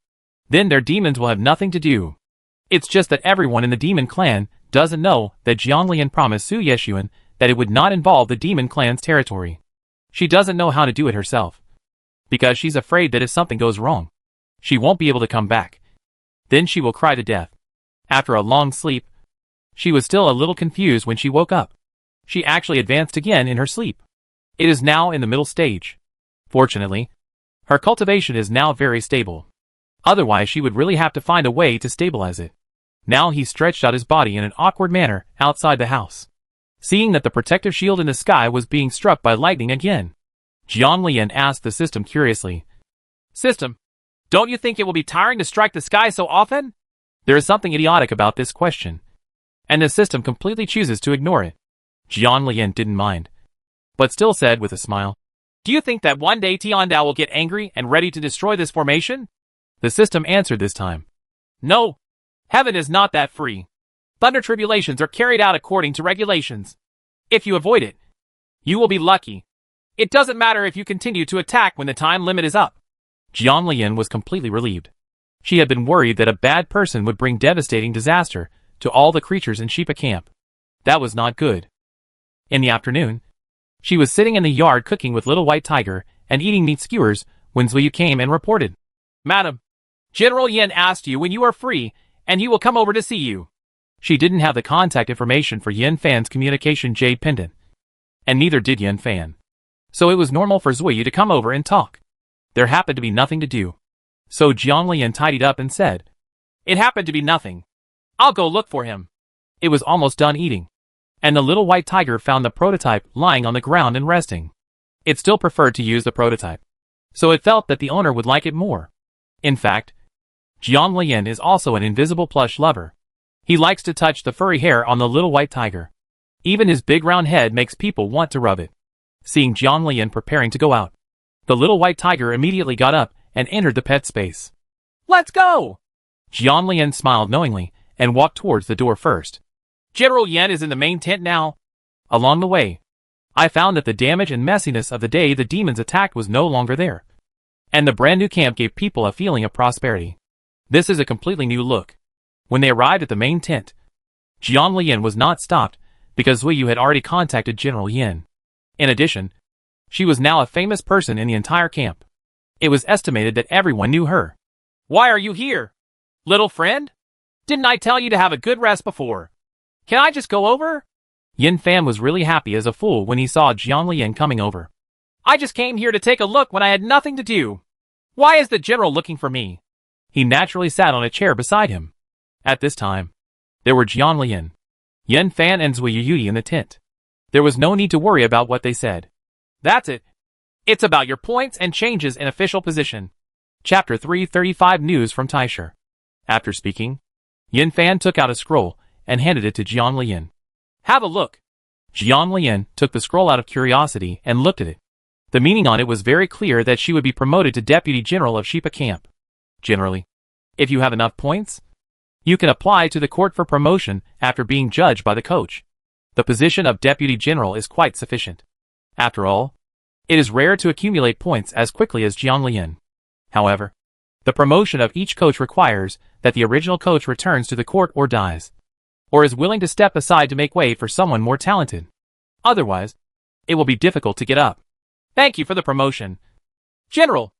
then their demons will have nothing to do. It's just that everyone in the demon clan doesn't know that Jiang Lian promised Su Yeshuan that it would not involve the demon clan's territory. She doesn't know how to do it herself, because she's afraid that if something goes wrong, she won't be able to come back. Then she will cry to death. After a long sleep, she was still a little confused when she woke up. She actually advanced again in her sleep. It is now in the middle stage. Fortunately, her cultivation is now very stable. Otherwise she would really have to find a way to stabilize it. Now he stretched out his body in an awkward manner outside the house. Seeing that the protective shield in the sky was being struck by lightning again, Jiang Lian asked the system curiously. System, don't you think it will be tiring to strike the sky so often? There is something idiotic about this question, and the system completely chooses to ignore it. Jiang Lian didn't mind, but still said with a smile, do you think that one day Tiandao will get angry and ready to destroy this formation? The system answered this time. No. Heaven is not that free. Thunder tribulations are carried out according to regulations. If you avoid it, you will be lucky. It doesn't matter if you continue to attack when the time limit is up. Jiang Lian was completely relieved. She had been worried that a bad person would bring devastating disaster to all the creatures in Shipa camp. That was not good. In the afternoon, she was sitting in the yard cooking with Little White Tiger and eating meat skewers when Zuyu came and reported. Madam, General Yin asked you when you are free, and he will come over to see you. She didn't have the contact information for Yin Fan's communication jade pendant, and neither did Yin Fan. So it was normal for Zuyu to come over and talk. There happened to be nothing to do. So Jiang Lian tidied up and said, it happened to be nothing. I'll go look for him. It was almost done eating, and the Little White Tiger found the prototype lying on the ground and resting. It still preferred to use the prototype, so it felt that the owner would like it more. In fact, Jiang Lian is also an invisible plush lover. He likes to touch the furry hair on the Little White Tiger. Even his big round head makes people want to rub it. Seeing Jiang Lian preparing to go out, the Little White Tiger immediately got up and entered the pet space. Let's go! Jiang Lian smiled knowingly and walked towards the door first. General Yan is in the main tent now. Along the way, I found that the damage and messiness of the day the demons attacked was no longer there, and the brand new camp gave people a feeling of prosperity. This is a completely new look. When they arrived at the main tent, Jiang Lian was not stopped because Zuyu had already contacted General Yin. In addition, she was now a famous person in the entire camp. It was estimated that everyone knew her. Why are you here? Little friend? Didn't I tell you to have a good rest before? Can I just go over? Yin Fan was really happy as a fool when he saw Jiang Lian coming over. I just came here to take a look when I had nothing to do. Why is the general looking for me? He naturally sat on a chair beside him. At this time, there were Jiang Lian, Yin Fan and Zuyu Yudi in the tent. There was no need to worry about what they said. That's it. It's about your points and changes in official position. Chapter 335 News from Taisher. After speaking, Yin Fan took out a scroll and handed it to Jiang Lian. Have a look. Jiang Lian took the scroll out of curiosity and looked at it. The meaning on it was very clear that she would be promoted to Deputy General of Shipa Camp. Generally, if you have enough points, you can apply to the court for promotion after being judged by the coach. The position of Deputy General is quite sufficient. After all, it is rare to accumulate points as quickly as Jiang Lian. However, the promotion of each coach requires that the original coach returns to the court or dies, or is willing to step aside to make way for someone more talented. Otherwise, it will be difficult to get up. Thank you for the promotion, General.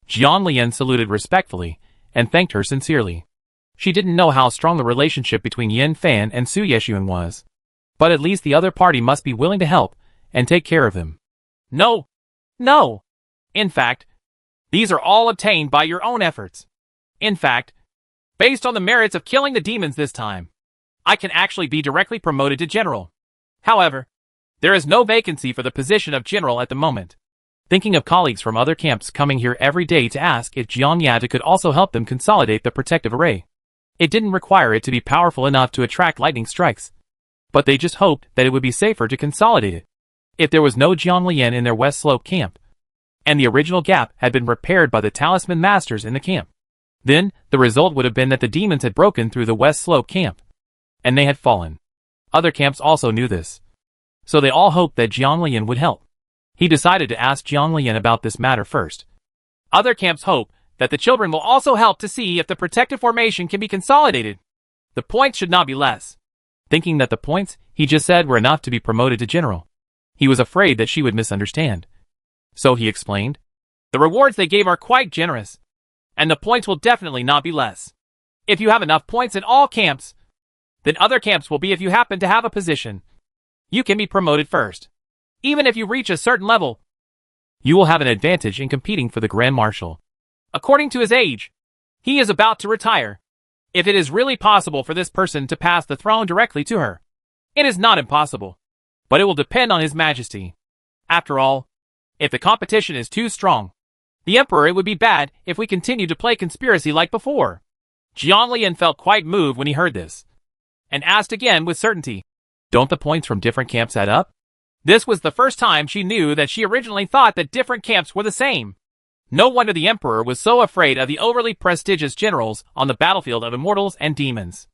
Jiang Lian saluted respectfully and thanked her sincerely. She didn't know how strong the relationship between Yin Fan and Su Yeshuan was, but at least the other party must be willing to help and take care of him. No. In fact, these are all obtained by your own efforts. In fact, based on the merits of killing the demons this time, I can actually be directly promoted to General. However, there is no vacancy for the position of General at the moment. Thinking of colleagues from other camps coming here every day to ask if Jiang Yada could also help them consolidate the protective array. It didn't require it to be powerful enough to attract lightning strikes, but they just hoped that it would be safer to consolidate it. If there was no Jiang Lian in their West Slope camp, and the original gap had been repaired by the talisman masters in the camp, then the result would have been that the demons had broken through the West Slope camp, and they had fallen. Other camps also knew this, so they all hoped that Jiang Lian would help. He decided to ask Jiang Lian about this matter first. Other camps hope that the children will also help to see if the protective formation can be consolidated. The points should not be less. Thinking that the points he just said were enough to be promoted to general, he was afraid that she would misunderstand. So he explained, the rewards they gave are quite generous, and the points will definitely not be less. If you have enough points in all camps, then other camps will be if you happen to have a position. You can be promoted first. Even if you reach a certain level, you will have an advantage in competing for the Grand Marshal. According to his age, he is about to retire. If it is really possible for this person to pass the throne directly to her, it is not impossible, but it will depend on His Majesty. After all, if the competition is too strong, the Emperor, it would be bad if we continue to play conspiracy like before. Jiang Lian felt quite moved when he heard this, and asked again with certainty, don't the points from different camps add up? This was the first time she knew that she originally thought that different camps were the same. No wonder the Emperor was so afraid of the overly prestigious generals on the battlefield of immortals and demons.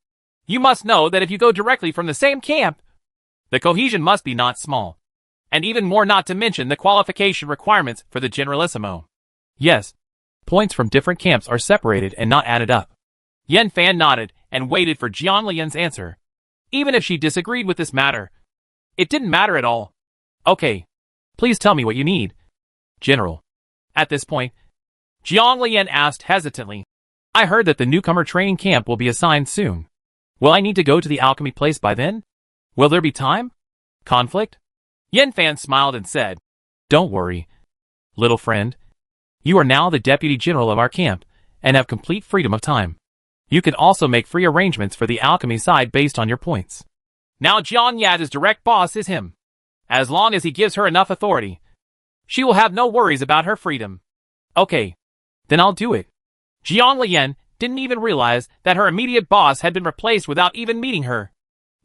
You must know that if you go directly from the same camp, the cohesion must be not small, and even more, not to mention the qualification requirements for the Generalissimo. Yes, points from different camps are separated and not added up. Yin Fan nodded and waited for Jiang Lian's answer. Even if she disagreed with this matter, it didn't matter at all. Okay, please tell me what you need, General. At this point, Jiang Lian asked hesitantly, I heard that the newcomer training camp will be assigned soon. Will I need to go to the alchemy place by then? Will there be time? Conflict? Yin Fan smiled and said, don't worry, little friend. You are now the Deputy General of our camp, and have complete freedom of time. You can also make free arrangements for the alchemy side based on your points. Now Jiang Yada's direct boss is him. As long as he gives her enough authority, she will have no worries about her freedom. Okay, then I'll do it. Jiang Lian didn't even realize that her immediate boss had been replaced without even meeting her.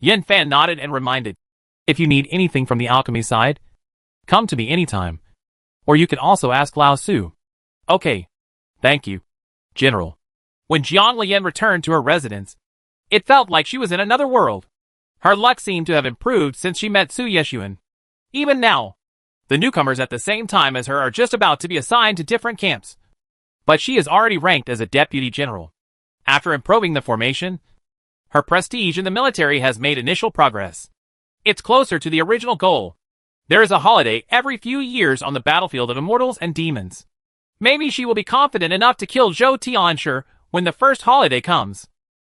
Yin Fan nodded and reminded, if you need anything from the alchemy side, come to me anytime. Or you can also ask Lao Su. Okay, thank you, General. When Jiang Lian returned to her residence, it felt like she was in another world. Her luck seemed to have improved since she met Su Yeshuan. Even now, the newcomers at the same time as her are just about to be assigned to different camps. But she is already ranked as a deputy general. After improving the formation, her prestige in the military has made initial progress. It's closer to the original goal. There is a holiday every few years on the battlefield of immortals and demons. Maybe she will be confident enough to kill Zhou Tianshi when the first holiday comes.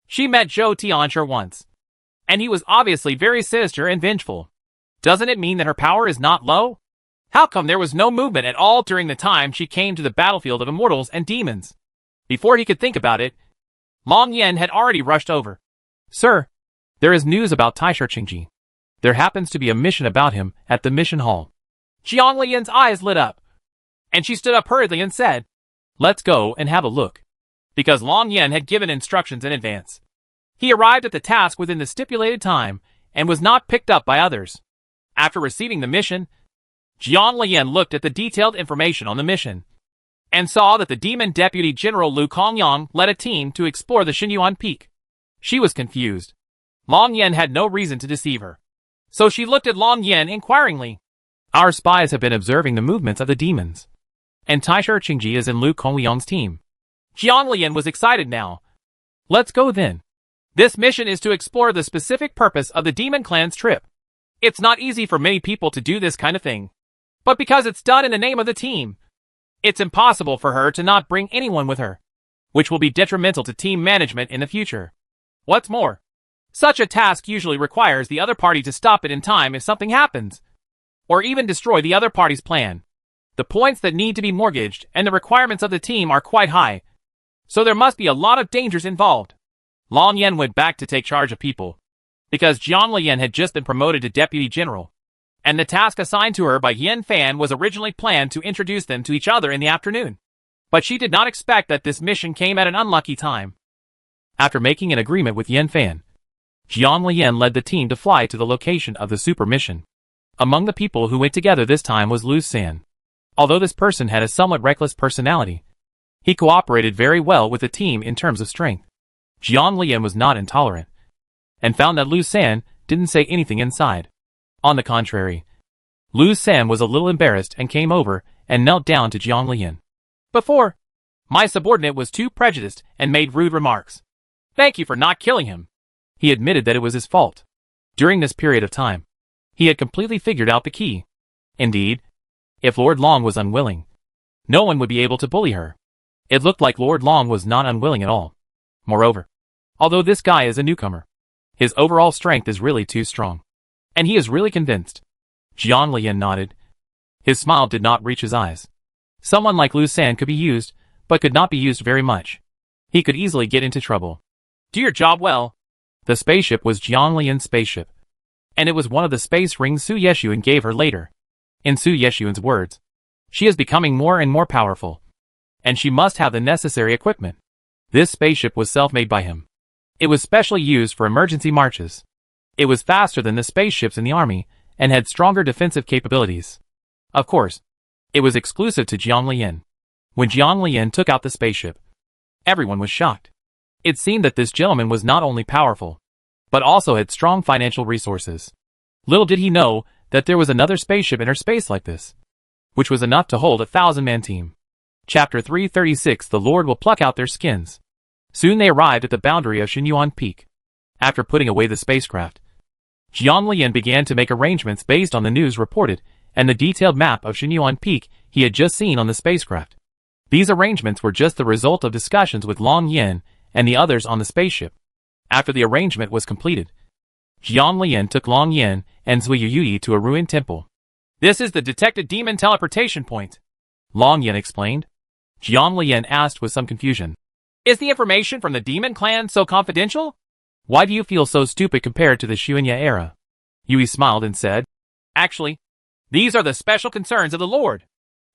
She met Zhou Tianshi once, and he was obviously very sinister and vengeful. Doesn't it mean that her power is not low? How come there was no movement at all during the time she came to the battlefield of immortals and demons? Before he could think about it, Long Yen had already rushed over. Sir, there is news about Taisha Qingji. There happens to be a mission about him at the mission hall. Jiang Lian's eyes lit up, and she stood up hurriedly and said, let's go and have a look. Because Long Yen had given instructions in advance. He arrived at the task within the stipulated time and was not picked up by others. After receiving the mission, Jiang Lian looked at the detailed information on the mission and saw that the Demon Deputy General Lu Kongyang led a team to explore the Xinyuan Peak. She was confused. Long Yan had no reason to deceive her, so she looked at Long Yan inquiringly. Our spies have been observing the movements of the demons, and Taisher Qingji is in Lu Kongyang's team. Jiang Lian was excited now. Let's go then. This mission is to explore the specific purpose of the Demon Clan's trip. It's not easy for many people to do this kind of thing, but because it's done in the name of the team, it's impossible for her to not bring anyone with her, which will be detrimental to team management in the future. What's more, such a task usually requires the other party to stop it in time if something happens, or even destroy the other party's plan. The points that need to be mortgaged and the requirements of the team are quite high, so there must be a lot of dangers involved. Long Yan went back to take charge of people, because Jiang Lian had just been promoted to Deputy General, and the task assigned to her by Yen Fan was originally planned to introduce them to each other in the afternoon. But she did not expect that this mission came at an unlucky time. After making an agreement with Yen Fan, Jiang Lian led the team to fly to the location of the super mission. Among the people who went together this time was Lu San. Although this person had a somewhat reckless personality, he cooperated very well with the team in terms of strength. Jiang Lian was not intolerant, and found that Lu San didn't say anything inside. On the contrary, Lu San was a little embarrassed and came over and knelt down to Jiang Lian. Before, my subordinate was too prejudiced and made rude remarks. Thank you for not killing him. He admitted that it was his fault. During this period of time, he had completely figured out the key. Indeed, if Lord Long was unwilling, no one would be able to bully her. It looked like Lord Long was not unwilling at all. Moreover, although this guy is a newcomer, his overall strength is really too strong, and he is really convinced. Jiang Lian nodded. His smile did not reach his eyes. Someone like Lu San could be used, but could not be used very much. He could easily get into trouble. Do your job well. The spaceship was Jiang Lian's spaceship, and it was one of the space rings Su Yeshuan gave her later. In Su Yeshuan's words, she is becoming more and more powerful, and she must have the necessary equipment. This spaceship was self-made by him. It was specially used for emergency marches. It was faster than the spaceships in the army, and had stronger defensive capabilities. Of course, it was exclusive to Jiang Lian. When Jiang Lian took out the spaceship, everyone was shocked. It seemed that this gentleman was not only powerful, but also had strong financial resources. Little did he know that there was another spaceship in her space like this, which was enough to hold a 1,000-man team. Chapter 336. The Lord will pluck out their skins. Soon they arrived at the boundary of Xinyuan Peak. After putting away the spacecraft, Jiang Lian began to make arrangements based on the news reported and the detailed map of Xinyuan Peak he had just seen on the spacecraft. These arrangements were just the result of discussions with Long Yan and the others on the spaceship. After the arrangement was completed, Jiang Lian took Long Yan and Zui Yuyi to a ruined temple. This is the detected demon teleportation point, Long Yan explained. Jiang Lian asked with some confusion. Is the information from the demon clan so confidential? Why do you feel so stupid compared to the Xuanya era? Yui smiled and said, Actually, these are the special concerns of the Lord.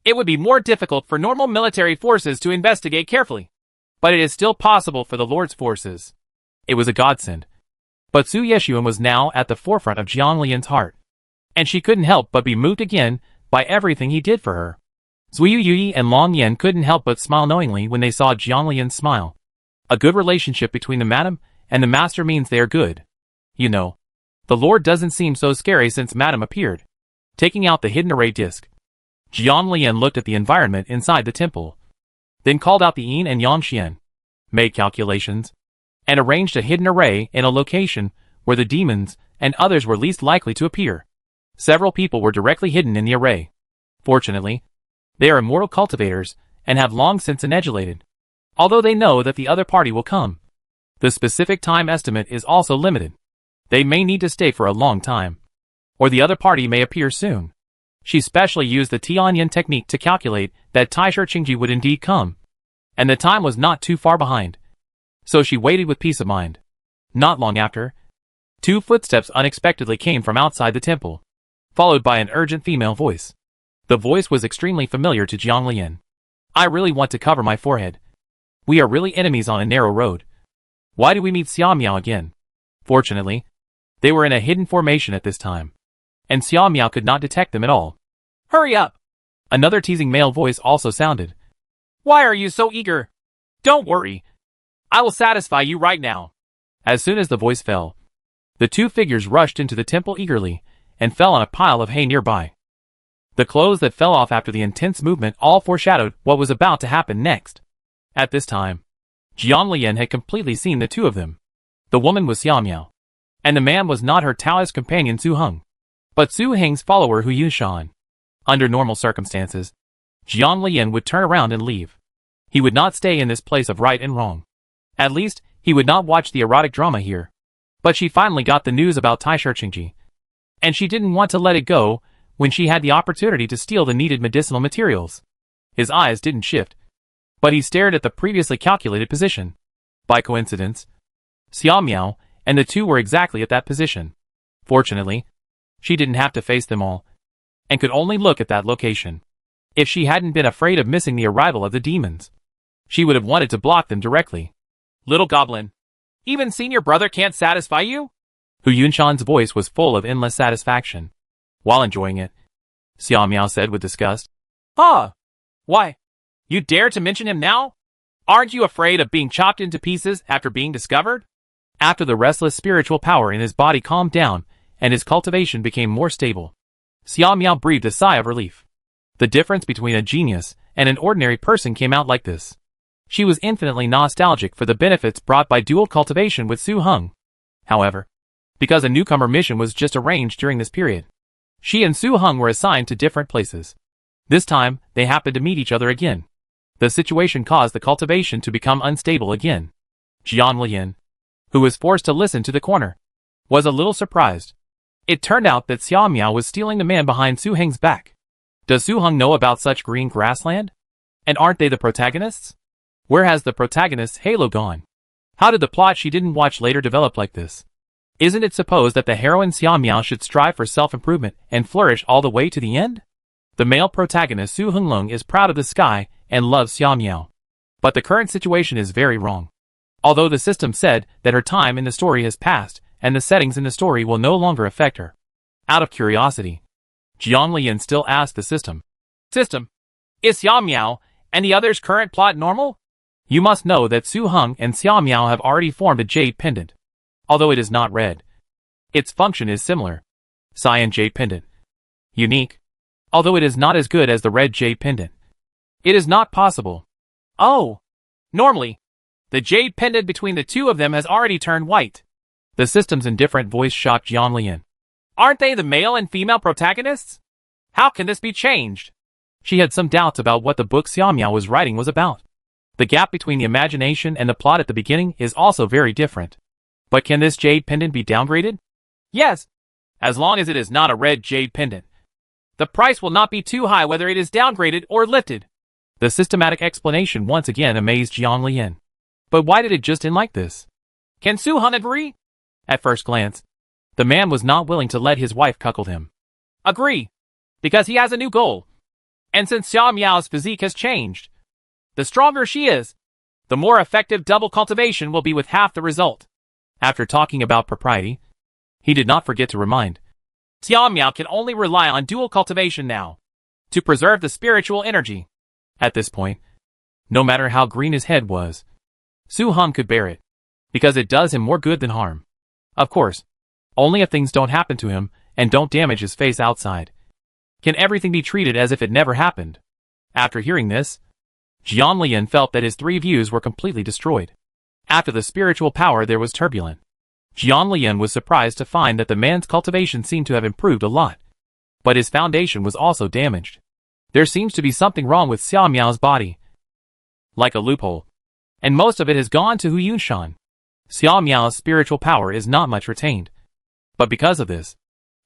It would be more difficult for normal military forces to investigate carefully, but it is still possible for the Lord's forces. It was a godsend. But Su Yeshuan was now at the forefront of Jiang Lian's heart, and she couldn't help but be moved again by everything he did for her. Zui Yuyi and Long Yan couldn't help but smile knowingly when they saw Jiang Lian's smile. A good relationship between the madam and the master means they are good. You know, the Lord doesn't seem so scary since madam appeared. Taking out the hidden array disc, Jiang Lian looked at the environment inside the temple, then called out the yin and yang xian, made calculations, and arranged a hidden array in a location where the demons and others were least likely to appear. Several people were directly hidden in the array. Fortunately, they are immortal cultivators and have long since annihilated. Although they know that the other party will come, the specific time estimate is also limited. They may need to stay for a long time, or the other party may appear soon. She specially used the Tianyan technique to calculate that Taisher Qingji would indeed come, and the time was not too far behind. So she waited with peace of mind. Not long after, 2 footsteps unexpectedly came from outside the temple, followed by an urgent female voice. The voice was extremely familiar to Jiang Lian. I really want to cover my forehead. We are really enemies on a narrow road. Why do we meet Xiao Miao again? Fortunately, they were in a hidden formation at this time, and Xiao Miao could not detect them at all. Hurry up! Another teasing male voice also sounded. Why are you so eager? Don't worry. I will satisfy you right now. As soon as the voice fell, the two figures rushed into the temple eagerly and fell on a pile of hay nearby. The clothes that fell off after the intense movement all foreshadowed what was about to happen next. At this time, Jiang Lian had completely seen the two of them. The woman was Xiao Miao, and the man was not her Taoist companion Su Heng, but Su Heng's follower Hu Yunshan. Under normal circumstances, Jiang Lian would turn around and leave. He would not stay in this place of right and wrong. At least, he would not watch the erotic drama here. But she finally got the news about Tai Shirqingji, and she didn't want to let it go when she had the opportunity to steal the needed medicinal materials. His eyes didn't shift, but he stared at the previously calculated position. By coincidence, Xiao Miao and the two were exactly at that position. Fortunately, she didn't have to face them all, and could only look at that location. If she hadn't been afraid of missing the arrival of the demons, she would have wanted to block them directly. Little goblin, even seeing your brother can't satisfy you? Hu Yunshan's voice was full of endless satisfaction. While enjoying it, Xiao Miao said with disgust. Ah! Why? You dare to mention him now? Aren't you afraid of being chopped into pieces after being discovered? After the restless spiritual power in his body calmed down and his cultivation became more stable, Xiao Miao breathed a sigh of relief. The difference between a genius and an ordinary person came out like this. She was infinitely nostalgic for the benefits brought by dual cultivation with Su Heng. However, because a newcomer mission was just arranged during this period, she and Su Heng were assigned to different places. This time, they happened to meet each other again. The situation caused the cultivation to become unstable again. Jiang Lian, who was forced to listen to the corner, was a little surprised. It turned out that Xiao Miao was stealing the man behind Su Heng's back. Does Su Heng know about such green grassland? And aren't they the protagonists? Where has the protagonist's halo gone? How did the plot she didn't watch later develop like this? Isn't it supposed that the heroine Xiao Miao should strive for self-improvement and flourish all the way to the end? The male protagonist Su Henglong is proud of the sky and loves Xiao Miao. But the current situation is very wrong. Although the system said that her time in the story has passed and the settings in the story will no longer affect her. Out of curiosity, Jiang Lian still asked the system. System, is Xiao Miao and the others' current plot normal? You must know that Su Heng and Xiao Miao have already formed a jade pendant. Although it is not red, its function is similar. Cyan jade pendant. Unique. Although it is not as good as the red jade pendant. It is not possible. Oh! Normally, the jade pendant between the two of them has already turned white. The system's indifferent voice shocked Jiang Lian. Aren't they the male and female protagonists? How can this be changed? She had some doubts about what the book Xiao Miao was writing was about. The gap between the imagination and the plot at the beginning is also very different. But can this jade pendant be downgraded? Yes, as long as it is not a red jade pendant. The price will not be too high whether it is downgraded or lifted. The systematic explanation once again amazed Jiang Lian. But why did it just end like this? Can Su Heng agree? At first glance, the man was not willing to let his wife cuckold him. Agree, because he has a new goal. And since Xiao Miao's physique has changed, the stronger she is, the more effective double cultivation will be with half the result. After talking about propriety, he did not forget to remind. Xiao Miao can only rely on dual cultivation now, to preserve the spiritual energy. At this point, no matter how green his head was, Su Heng could bear it, because it does him more good than harm. Of course, only if things don't happen to him and don't damage his face outside. Can everything be treated as if it never happened? After hearing this, Jiang Lian felt that his three views were completely destroyed. After the spiritual power there was turbulent. Jiang Lian was surprised to find that the man's cultivation seemed to have improved a lot. But his foundation was also damaged. There seems to be something wrong with Xiao Miao's body. Like a loophole. And most of it has gone to Hu Yunshan. Xiao Miao's spiritual power is not much retained. But because of this,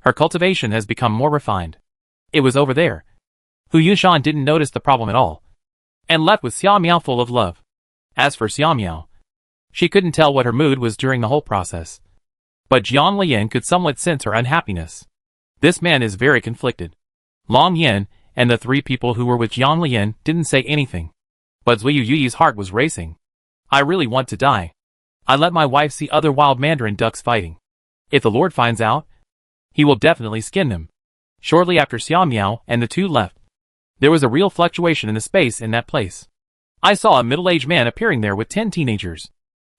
her cultivation has become more refined. It was over there. Hu Yunshan didn't notice the problem at all, and left with Xiao Miao full of love. As for Xiao Miao, she couldn't tell what her mood was during the whole process. But Jiang Lian could somewhat sense her unhappiness. This man is very conflicted. Long Yan and the three people who were with Jiang Lian didn't say anything. But Zui Yuyi's heart was racing. I really want to die. I let my wife see other wild mandarin ducks fighting. If the Lord finds out, he will definitely skin them. Shortly after Xiao Miao and the two left, there was a real fluctuation in the space in that place. I saw a middle-aged man appearing there with 10 teenagers.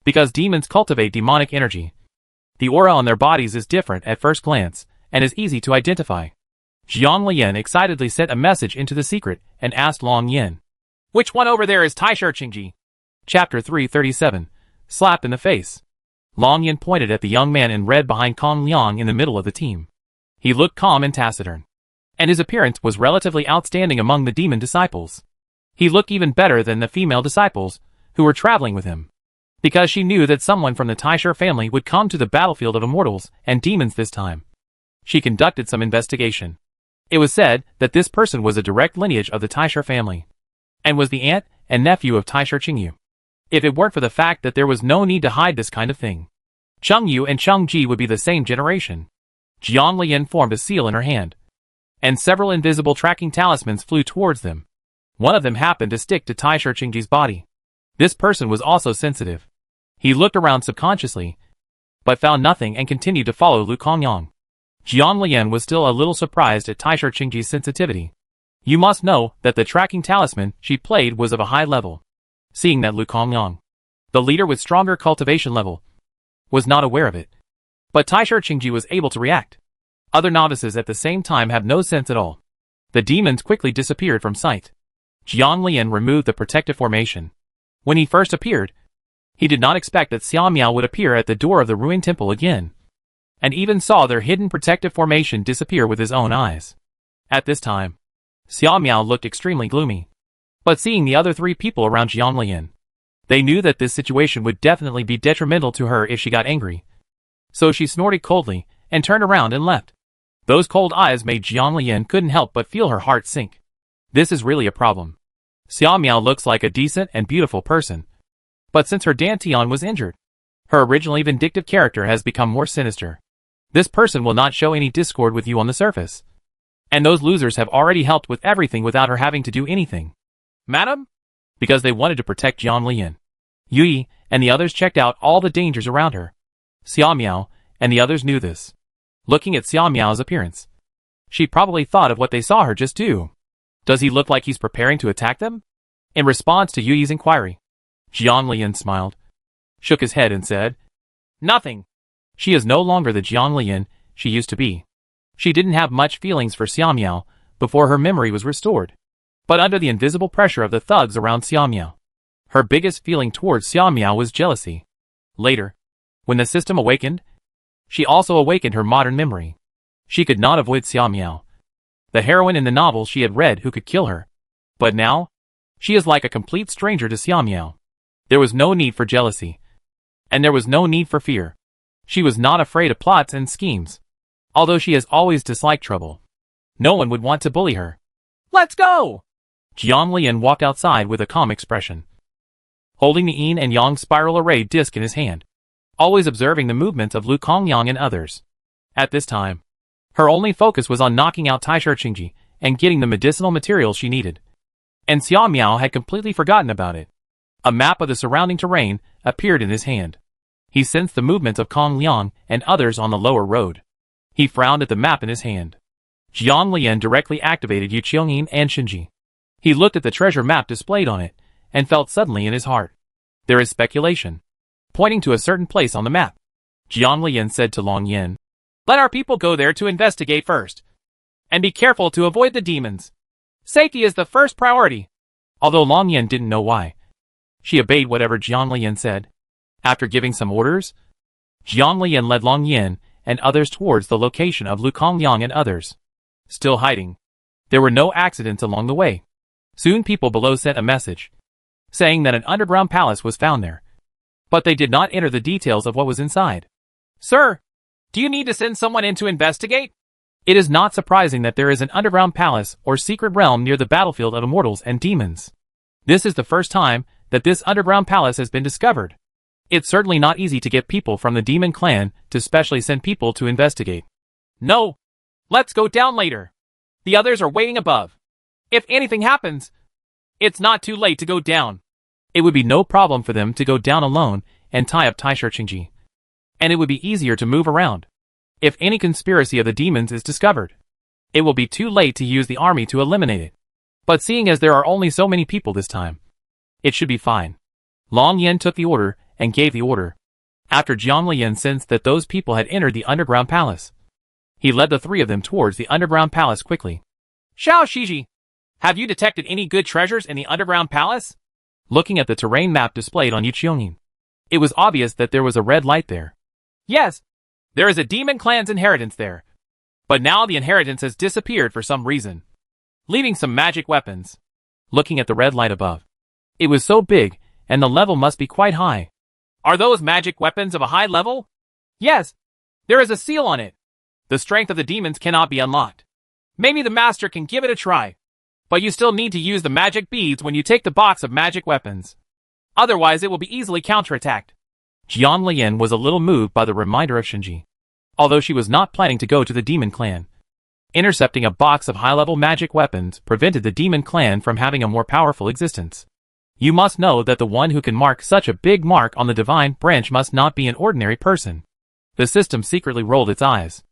Because demons cultivate demonic energy, the aura on their bodies is different at first glance, and is easy to identify. Jiang Lian excitedly sent a message into the secret, and asked Long Yin, "Which one over there is Taisher Qingji?" Chapter 337, Slap in the Face. Long Yin pointed at the young man in red behind Kong Liang in the middle of the team. He looked calm and taciturn, and his appearance was relatively outstanding among the demon disciples. He looked even better than the female disciples, who were traveling with him. Because she knew that someone from the Taisher family would come to the battlefield of immortals and demons this time, she conducted some investigation. It was said that this person was a direct lineage of the Taisher family, and was the aunt and nephew of Taisher Qingyu. If it weren't for the fact that there was no need to hide this kind of thing, Cheng Yu and Cheng Ji would be the same generation. Jiang Lian formed a seal in her hand, and several invisible tracking talismans flew towards them. One of them happened to stick to Taisher Qingji's body. This person was also sensitive. He looked around subconsciously, but found nothing and continued to follow Lu Kongyang. Jiang Lian was still a little surprised at Taisher Qingji's sensitivity. You must know that the tracking talisman she played was of a high level. Seeing that Lu Kongyang, the leader with stronger cultivation level, was not aware of it. But Taisher Qingji was able to react. Other novices at the same time have no sense at all. The demons quickly disappeared from sight. Jiang Lian removed the protective formation. When he first appeared, he did not expect that Xiao Miao would appear at the door of the ruined temple again, and even saw their hidden protective formation disappear with his own eyes. At this time, Xiao Miao looked extremely gloomy. But seeing the other three people around Jiang Lian, they knew that this situation would definitely be detrimental to her if she got angry. So she snorted coldly, and turned around and left. Those cold eyes made Jiang Lian couldn't help but feel her heart sink. This is really a problem. Xiao Miao looks like a decent and beautiful person, but since her Dantian was injured, her originally vindictive character has become more sinister. This person will not show any discord with you on the surface. And those losers have already helped with everything without her having to do anything. Madam? Because they wanted to protect Jiang Lian. Yui and the others checked out all the dangers around her. Xiao Miao and the others knew this. Looking at Xiao Miao's appearance, she probably thought of what they saw her just do. Does he look like he's preparing to attack them? In response to Yui's inquiry, Jiang Lian smiled, shook his head and said, "Nothing." She is no longer the Jiang Lian she used to be. She didn't have much feelings for Xiao Miao before her memory was restored. But under the invisible pressure of the thugs around Xiao Miao, her biggest feeling towards Xiao Miao was jealousy. Later, when the system awakened, she also awakened her modern memory. She could not avoid Xiao Miao, the heroine in the novel she had read who could kill her. But now, she is like a complete stranger to Xiao Miao. There was no need for jealousy, and there was no need for fear. She was not afraid of plots and schemes. Although she has always disliked trouble, no one would want to bully her. "Let's go!" Jiang Lian walked outside with a calm expression, holding the yin and yang spiral array disc in his hand, always observing the movements of Lu Kongyang and others. At this time, her only focus was on knocking out Taisher Qingji and getting the medicinal materials she needed. And Xiao Miao had completely forgotten about it. A map of the surrounding terrain appeared in his hand. He sensed the movements of Kong Liang and others on the lower road. He frowned at the map in his hand. Jiang Lian directly activated Yu Qiongyin and Shinji. He looked at the treasure map displayed on it, and felt suddenly in his heart. There is speculation, pointing to a certain place on the map. Jiang Lian said to Long Yin, "Let our people go there to investigate first. And be careful to avoid the demons. Safety is the first priority." Although Long Yin didn't know why, she obeyed whatever Jiang Lian said. After giving some orders, Jiang Lian led Long Yin and others towards the location of Lu Kongyang and others. Still hiding, there were no accidents along the way. Soon people below sent a message, saying that an underground palace was found there. But they did not enter the details of what was inside. "Sir, do you need to send someone in to investigate?" It is not surprising that there is an underground palace or secret realm near the battlefield of immortals and demons. This is the first time that this underground palace has been discovered. It's certainly not easy to get people from the demon clan to specially send people to investigate. "No. Let's go down later. The others are waiting above. If anything happens, it's not too late to go down." It would be no problem for them to go down alone and tie up Taisha Qingji. And it would be easier to move around. If any conspiracy of the demons is discovered, it will be too late to use the army to eliminate it. But seeing as there are only so many people this time, it should be fine. Long Yen took the order and gave the order. After Jiang Lian sensed that those people had entered the underground palace, he led the three of them towards the underground palace quickly. Xiao Shiji, have you detected any good treasures in the underground palace? Looking at the terrain map displayed on Yuqiongyin, it was obvious that there was a red light there. Yes, there is a demon clan's inheritance there. But now the inheritance has disappeared for some reason, leaving some magic weapons. Looking at the red light above, it was so big, and the level must be quite high. Are those magic weapons of a high level? Yes, there is a seal on it. The strength of the demons cannot be unlocked. Maybe the master can give it a try. But you still need to use the magic beads when you take the box of magic weapons. Otherwise it will be easily counterattacked. Jiang Lian was a little moved by the reminder of Shinji. Although she was not planning to go to the demon clan, intercepting a box of high-level magic weapons prevented the demon clan from having a more powerful existence. You must know that the one who can mark such a big mark on the divine branch must not be an ordinary person. The system secretly rolled its eyes.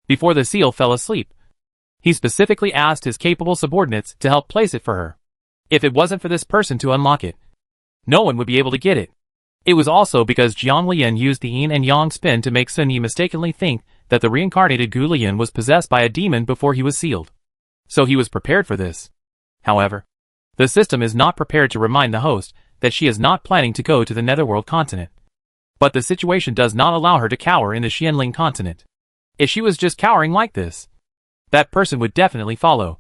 Before the seal fell asleep, he specifically asked his capable subordinates to help place it for her. If it wasn't for this person to unlock it, no one would be able to get it. It was also because Jiang Lian used the yin and yang spin to make Sun Yi mistakenly think that the reincarnated Gu Lian was possessed by a demon before he was sealed. So he was prepared for this. However, the system is not prepared to remind the host that she is not planning to go to the Netherworld continent. But the situation does not allow her to cower in the Xianling continent. If she was just cowering like this, that person would definitely follow.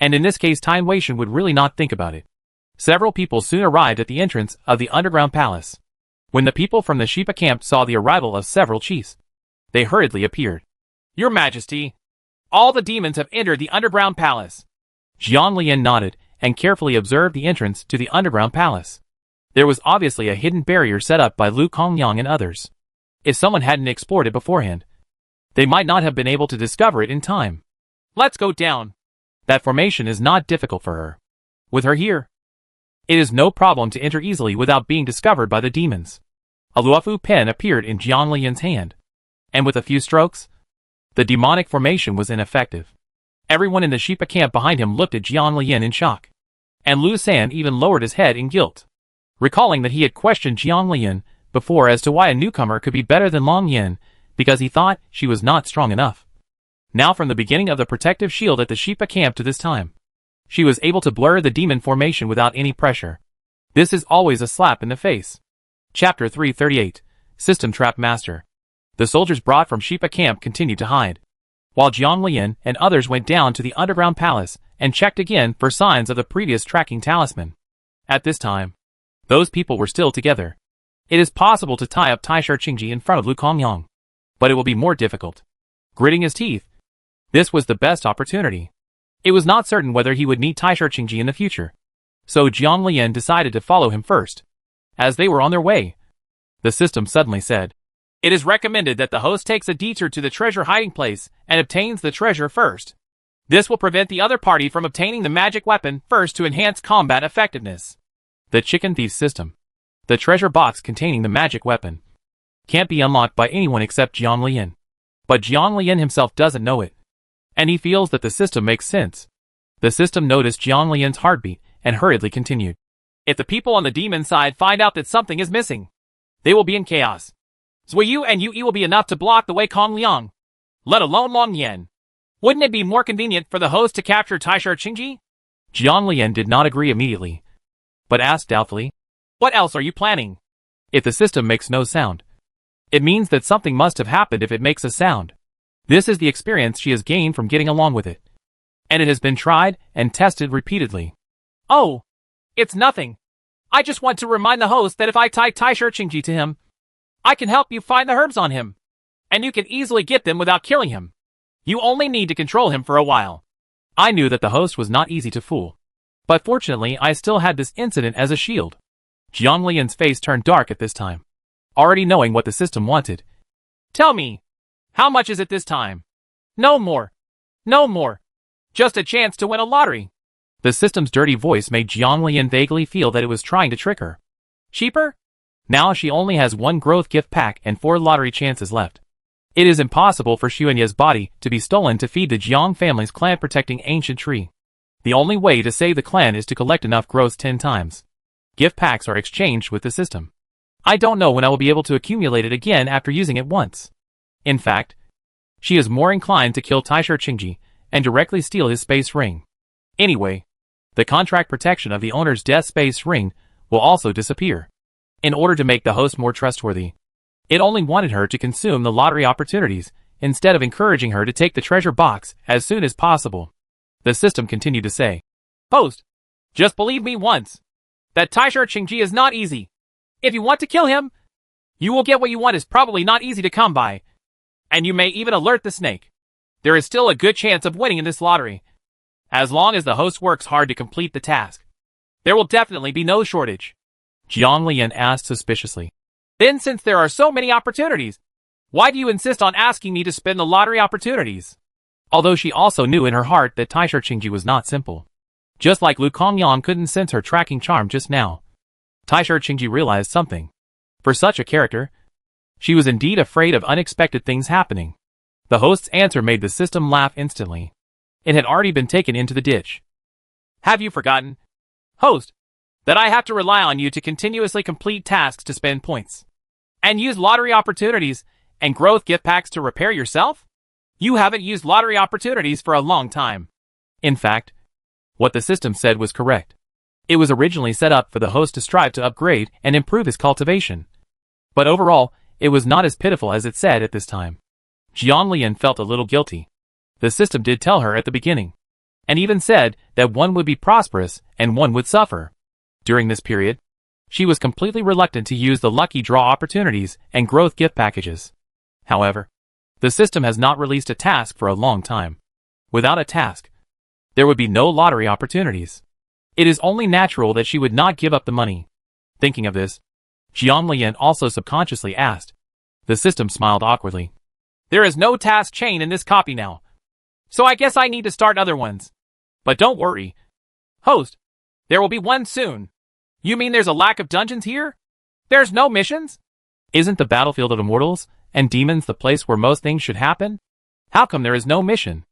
And in this case Time Weishan would really not think about it. Several people soon arrived at the entrance of the underground palace. When the people from the Shipa camp saw the arrival of several chiefs, they hurriedly appeared. Your Majesty, all the demons have entered the underground palace. Jiang Lian nodded and carefully observed the entrance to the underground palace. There was obviously a hidden barrier set up by Lu Kongyang and others. If someone hadn't explored it beforehand, they might not have been able to discover it in time. Let's go down. That formation is not difficult for her. With her here, it is no problem to enter easily without being discovered by the demons. A Luofu pen appeared in Jiang Lian's hand, and with a few strokes, the demonic formation was ineffective. Everyone in the Shipa camp behind him looked at Jiang Lian in shock, and Lu San even lowered his head in guilt, recalling that he had questioned Jiang Lian before as to why a newcomer could be better than Long Yin, because he thought she was not strong enough. Now from the beginning of the protective shield at the Shipa camp to this time, she was able to blur the demon formation without any pressure. This is always a slap in the face. Chapter 338, System Trap Master. The soldiers brought from Shipa camp continued to hide, while Jiang Lian and others went down to the underground palace and checked again for signs of the previous tracking talisman. At this time, those people were still together. It is possible to tie up Taisha Qingji in front of Lu Kongyang, but it will be more difficult. Gritting his teeth, this was the best opportunity. It was not certain whether he would meet Taisha Qingji in the future, so Jiang Lian decided to follow him first. As they were on their way, the system suddenly said, "It is recommended that the host takes a detour to the treasure hiding place and obtains the treasure first. This will prevent the other party from obtaining the magic weapon first to enhance combat effectiveness." The chicken thief system. The treasure box containing the magic weapon can't be unlocked by anyone except Jiang Lian. But Jiang Lian himself doesn't know it, and he feels that the system makes sense. The system noticed Jiang Lian's heartbeat and hurriedly continued. If the people on the demon side find out that something is missing, they will be in chaos. Zuiyu and Yue will be enough to block the way Kong Liang, let alone Long Yan. Wouldn't it be more convenient for the host to capture Taisha Qingji? Jiang Lian did not agree immediately, but asked doubtfully, "What else are you planning?" If the system makes no sound, it means that something must have happened if it makes a sound. This is the experience she has gained from getting along with it, and it has been tried and tested repeatedly. "Oh, it's nothing. I just want to remind the host that if I tie Taisha Qingji to him, I can help you find the herbs on him, and you can easily get them without killing him. You only need to control him for a while." I knew that the host was not easy to fool, but fortunately I still had this incident as a shield. Jiang Lian's face turned dark at this time, already knowing what the system wanted. "Tell me, how much is it this time?" "No more. No more. Just a chance to win a lottery." The system's dirty voice made Jiang Lian vaguely feel that it was trying to trick her. "Cheaper?" Now she only has 1 growth gift pack and 4 lottery chances left. It is impossible for Xuanye's body to be stolen to feed the Jiang family's clan-protecting ancient tree. The only way to save the clan is to collect enough growths 10 times. Gift packs are exchanged with the system. I don't know when I will be able to accumulate it again after using it once. In fact, she is more inclined to kill Taisher Qingji and directly steal his space ring. Anyway, the contract protection of the owner's death space ring will also disappear. In order to make the host more trustworthy, it only wanted her to consume the lottery opportunities instead of encouraging her to take the treasure box as soon as possible. The system continued to say, "Host, just believe me once. That Taisher Qingji is not easy. If you want to kill him, you will get what you want is probably not easy to come by. And you may even alert the snake. There is still a good chance of winning in this lottery. As long as the host works hard to complete the task, there will definitely be no shortage." Jiang Lian asked suspiciously. "Then since there are so many opportunities, why do you insist on asking me to spend the lottery opportunities?" Although she also knew in her heart that Taisher Qingji was not simple. Just like Lu Kongyang couldn't sense her tracking charm just now, Taisher Qingji realized something. For such a character, she was indeed afraid of unexpected things happening. The host's answer made the system laugh instantly. It had already been taken into the ditch. "Have you forgotten, host, that I have to rely on you to continuously complete tasks to spend points, and use lottery opportunities and growth gift packs to repair yourself? You haven't used lottery opportunities for a long time." In fact, what the system said was correct. It was originally set up for the host to strive to upgrade and improve his cultivation. But overall, it was not as pitiful as it said at this time. Jiang Lian felt a little guilty. The system did tell her at the beginning, and even said that one would be prosperous and one would suffer. During this period, she was completely reluctant to use the lucky draw opportunities and growth gift packages. However, the system has not released a task for a long time. Without a task, there would be no lottery opportunities. It is only natural that she would not give up the money. Thinking of this, Jiang Lian also subconsciously asked. The system smiled awkwardly. "There is no task chain in this copy now, so I guess I need to start other ones. But don't worry, host, there will be one soon." "You mean there's a lack of dungeons here? There's no missions?" "Isn't the battlefield of immortals and demons the place where most things should happen? How come there is no mission?"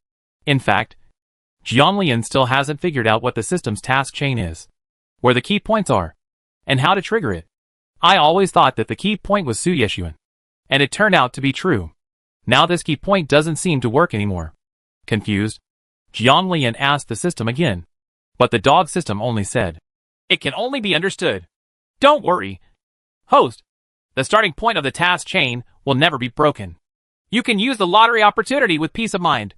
In fact, Jiang Lian still hasn't figured out what the system's task chain is, where the key points are, and how to trigger it. I always thought that the key point was Su Yeshuan, and it turned out to be true. Now this key point doesn't seem to work anymore. Confused, Jiang Lian asked the system again, but the dog system only said, "It can only be understood. Don't worry, host. The starting point of the task chain will never be broken. You can use the lottery opportunity with peace of mind,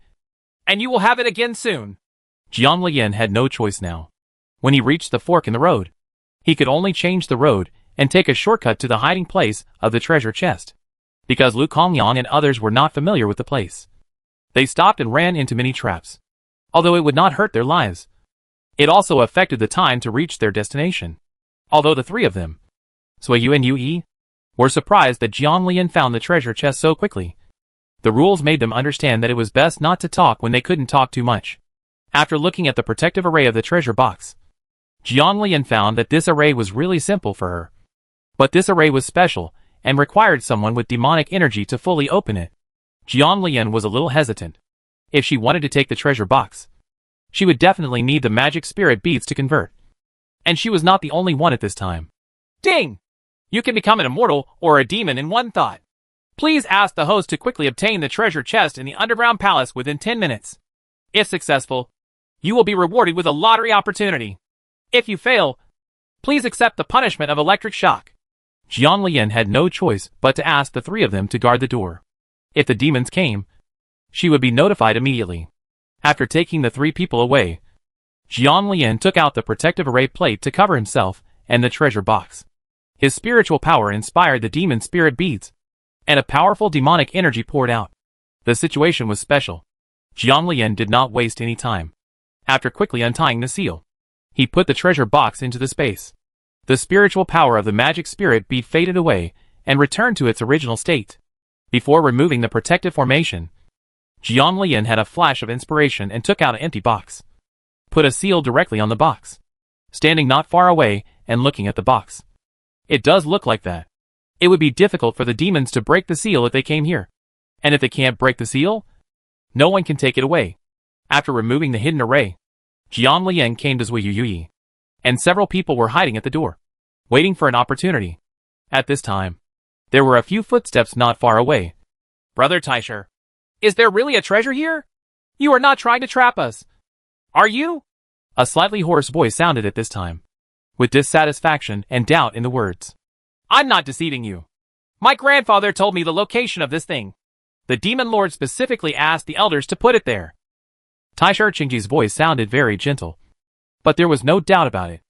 and you will have it again soon." Jiang Lian had no choice now. When he reached the fork in the road, he could only change the road and take a shortcut to the hiding place of the treasure chest. Because Lu Kongyang and others were not familiar with the place, they stopped and ran into many traps. Although it would not hurt their lives, it also affected the time to reach their destination. Although the three of them, Sui Yu and Yue, were surprised that Jiang Lian found the treasure chest so quickly. The rules made them understand that it was best not to talk when they couldn't talk too much. After looking at the protective array of the treasure box, Jiang Lian found that this array was really simple for her. But this array was special and required someone with demonic energy to fully open it. Jiang Lian was a little hesitant. If she wanted to take the treasure box, she would definitely need the magic spirit beads to convert. And she was not the only one at this time. "Ding! You can become an immortal or a demon in one thought. Please ask the host to quickly obtain the treasure chest in the underground palace within 10 minutes. If successful, you will be rewarded with a lottery opportunity. If you fail, please accept the punishment of electric shock." Jiang Lian had no choice but to ask the three of them to guard the door. If the demons came, she would be notified immediately. After taking the three people away, Jiang Lian took out the protective array plate to cover himself and the treasure box. His spiritual power inspired the demon spirit beads, and a powerful demonic energy poured out. The situation was special. Jiang Lian did not waste any time. After quickly untying the seal, he put the treasure box into the space. The spiritual power of the magic spirit bead faded away and returned to its original state. Before removing the protective formation, Jiang Lian had a flash of inspiration and took out an empty box. Put a seal directly on the box, standing not far away and looking at the box. "It does look like that. It would be difficult for the demons to break the seal if they came here. And if they can't break the seal, no one can take it away. After removing the hidden array, Jiang Lian came to Zui Yuyi, and several people were hiding at the door, waiting for an opportunity. At this time, there were a few footsteps not far away. Brother Taisher, is there really a treasure here? You are not trying to trap us, are you? A slightly hoarse voice sounded at this time, with dissatisfaction and doubt in the words. I'm not deceiving you. My grandfather told me the location of this thing. The demon lord specifically asked the elders to put it there. Taisher Qingji's voice sounded very gentle, but there was no doubt about it.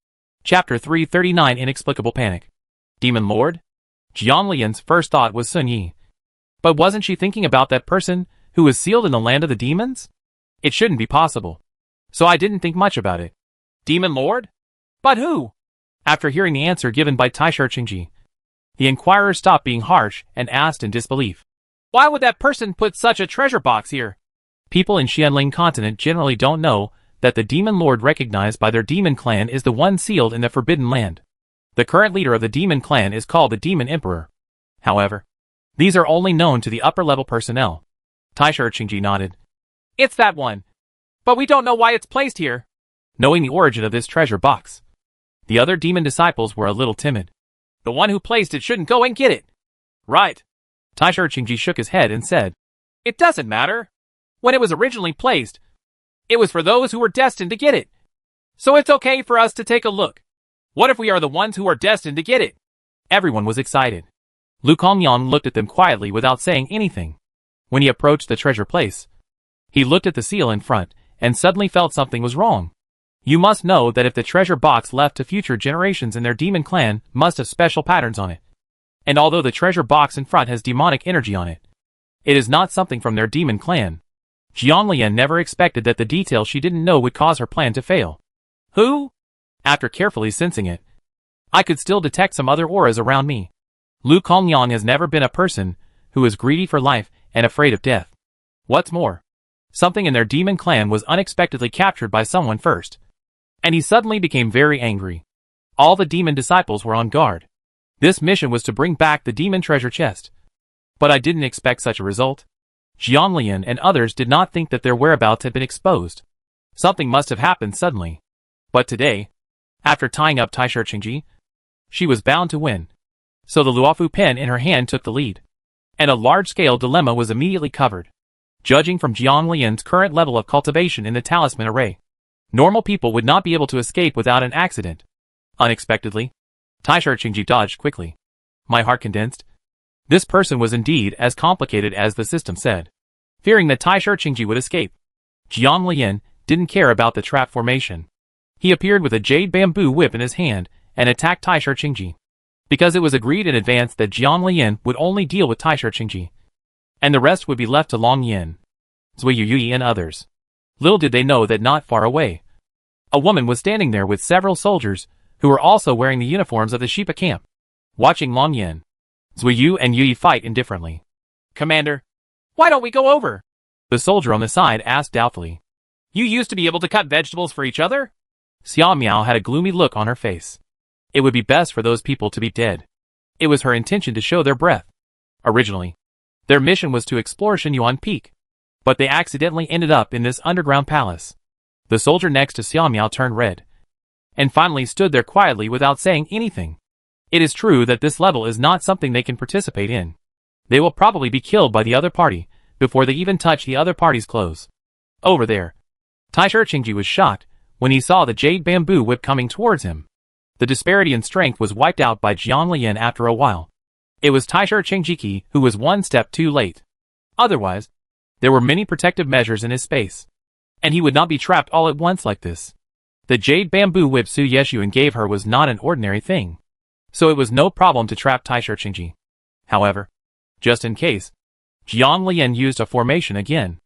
Chapter 339 Inexplicable Panic. Demon Lord? Jiang Lian's first thought was Sun Yi. But wasn't she thinking about that person who was sealed in the land of the demons? It shouldn't be possible. So I didn't think much about it. Demon Lord? But who? After hearing the answer given by Taisher Qingji, the inquirer stopped being harsh and asked in disbelief. Why would that person put such a treasure box here? People in Xianling continent generally don't know that the demon lord recognized by their demon clan is the one sealed in the Forbidden Land. The current leader of the demon clan is called the Demon Emperor. However, these are only known to the upper-level personnel. Taisher Qingji nodded. It's that one. But we don't know why it's placed here. Knowing the origin of this treasure box, the other demon disciples were a little timid. The one who placed it shouldn't go and get it. Right. Taisher Qingji shook his head and said, It doesn't matter. When it was originally placed, it was for those who were destined to get it. So it's okay for us to take a look. What if we are the ones who are destined to get it? Everyone was excited. Lu Kongyang looked at them quietly without saying anything. When he approached the treasure place, he looked at the seal in front and suddenly felt something was wrong. You must know that if the treasure box left to future generations in their demon clan must have special patterns on it. And although the treasure box in front has demonic energy on it, it is not something from their demon clan. Jiang Lian never expected that the detail she didn't know would cause her plan to fail. Who? After carefully sensing it, I could still detect some other auras around me. Lu Kongyang has never been a person who is greedy for life and afraid of death. What's more, something in their demon clan was unexpectedly captured by someone first. And he suddenly became very angry. All the demon disciples were on guard. This mission was to bring back the demon treasure chest. But I didn't expect such a result. Jiang Lian and others did not think that their whereabouts had been exposed. Something must have happened suddenly. But today, after tying up Taisher Qingji, she was bound to win. So the Luofu pen in her hand took the lead. And a large-scale dilemma was immediately covered. Judging from Jiang Lian's current level of cultivation in the talisman array, normal people would not be able to escape without an accident. Unexpectedly, Taisher Qingji dodged quickly. My heart condensed. This person was indeed as complicated as the system said. Fearing that Taisher Qingji would escape, Jiang Lian didn't care about the trap formation. He appeared with a jade bamboo whip in his hand and attacked Taisher Qingji. Because it was agreed in advance that Jiang Lian would only deal with Taisher Qingji, and the rest would be left to Long Yin, Zui Yuyi and others. Little did they know that not far away, a woman was standing there with several soldiers who were also wearing the uniforms of the Shipa camp, watching Long Yin, Zui Yu and Yuyi fight indifferently. Commander, why don't we go over? The soldier on the side asked doubtfully. You used to be able to cut vegetables for each other? Xia Miao had a gloomy look on her face. It would be best for those people to be dead. It was her intention to show their breath. Originally, their mission was to explore Shenyuan Peak, but they accidentally ended up in this underground palace. The soldier next to Xia Miao turned red, and finally stood there quietly without saying anything. It is true that this level is not something they can participate in. They will probably be killed by the other party before they even touch the other party's clothes. Over there, Taisher Qingji was shocked when he saw the jade bamboo whip coming towards him. The disparity in strength was wiped out by Jiang Lian after a while. It was Taisher Qingji who was one step too late. Otherwise, there were many protective measures in his space, and he would not be trapped all at once like this. The jade bamboo whip Su Yeshuan gave her was not an ordinary thing, so it was no problem to trap Taisher Qingji. However, just in case, Jiang Lian used a formation again,